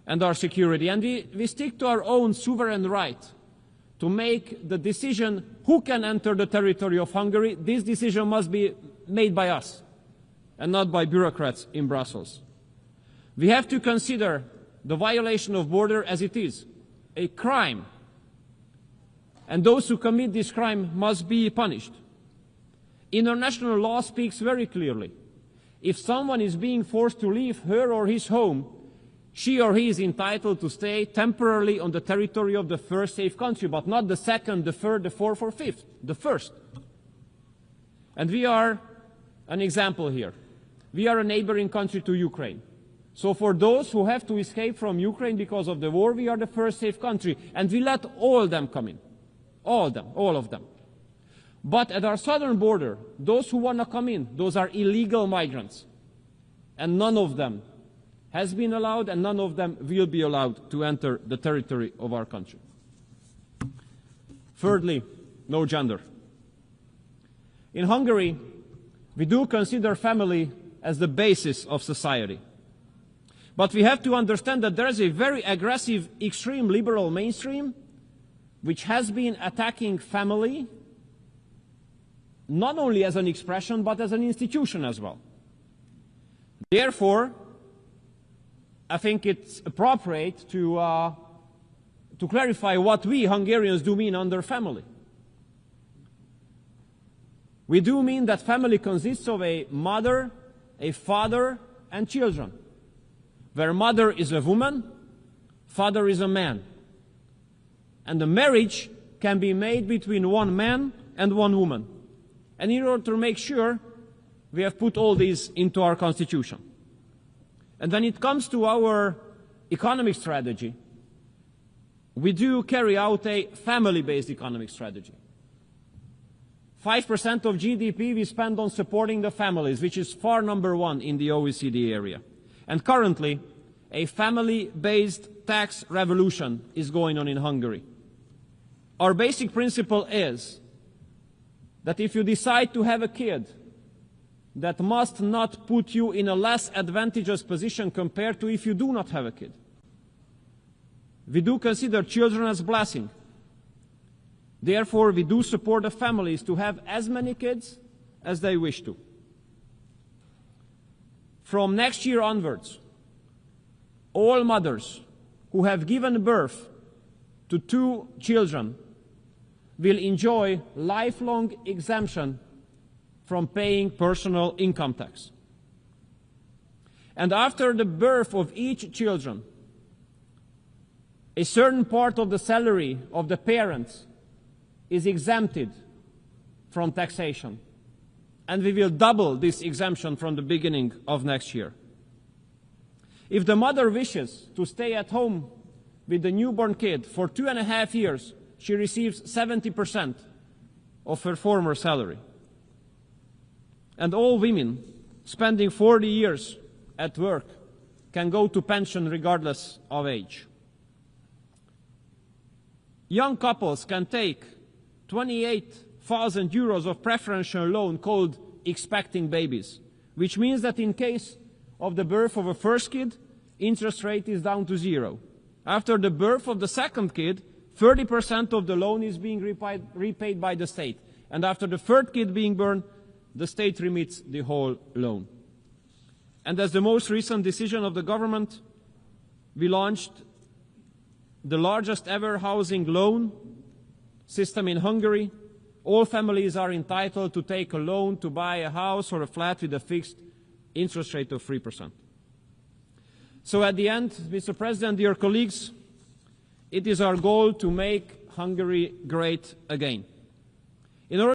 and our security. And we stick to our own sovereign right to make the decision who can enter the territory of Hungary, this decision must be made by us and not by bureaucrats in Brussels. We have to consider the violation of border as it is, a crime. And those who commit this crime must be punished. International law speaks very clearly. If someone is being forced to leave her or his home, she or he is entitled to stay temporarily on the territory of the first safe country, but not the second, the third, the fourth, or fifth, the first. And we are an example here. We are a neighboring country to Ukraine. So for those who have to escape from Ukraine because of the war, we are the first safe country, and we let all of them come in. All of them. But at our southern border, those who want to come in, those are illegal migrants. And none of them has been allowed, and none of them will be allowed to enter the territory of our country. Thirdly, no gender. In Hungary, we do consider family as the basis of society. But we have to understand that there is a very aggressive, extreme liberal mainstream which has been attacking family not only as an expression but as an institution as well. Therefore, I think it's appropriate to clarify what we Hungarians do mean under family. We do mean that family consists of a mother, a father, and children, where mother is a woman, father is a man. And the marriage can be made between one man and one woman. And in order to make sure, we have put all these into our constitution. And when it comes to our economic strategy, we do carry out a family-based economic strategy. 5% of GDP we spend on supporting the families, which is far number one in the OECD area. And currently, a family-based tax revolution is going on in Hungary. Our basic principle is that if you decide to have a kid, that must not put you in a less advantageous position compared to if you do not have a kid. We do consider children as a blessing. Therefore, we do support the families to have as many kids as they wish to. From next year onwards, all mothers who have given birth to 2 children will enjoy lifelong exemption from paying personal income tax. And after the birth of each children, a certain part of the salary of the parents is exempted from taxation. And we will double this exemption from the beginning of next year. If the mother wishes to stay at home with the newborn kid for 2.5 years, she receives 70% of her former salary. And all women spending 40 years at work can go to pension regardless of age. Young couples can take 28,000 euros of preferential loan called expecting babies, which means that in case of the birth of a first kid, interest rate is down to 0. After the birth of the second kid, 30% of the loan is being repaid by the state. And after the third kid being born, the state remits the whole loan. And as the most recent decision of the government, we launched the largest ever housing loan system in Hungary. All families are entitled to take a loan to buy a house or a flat with a fixed interest rate of 3%. So at the end, Mr. President, dear colleagues, it is our goal to make Hungary great again. In order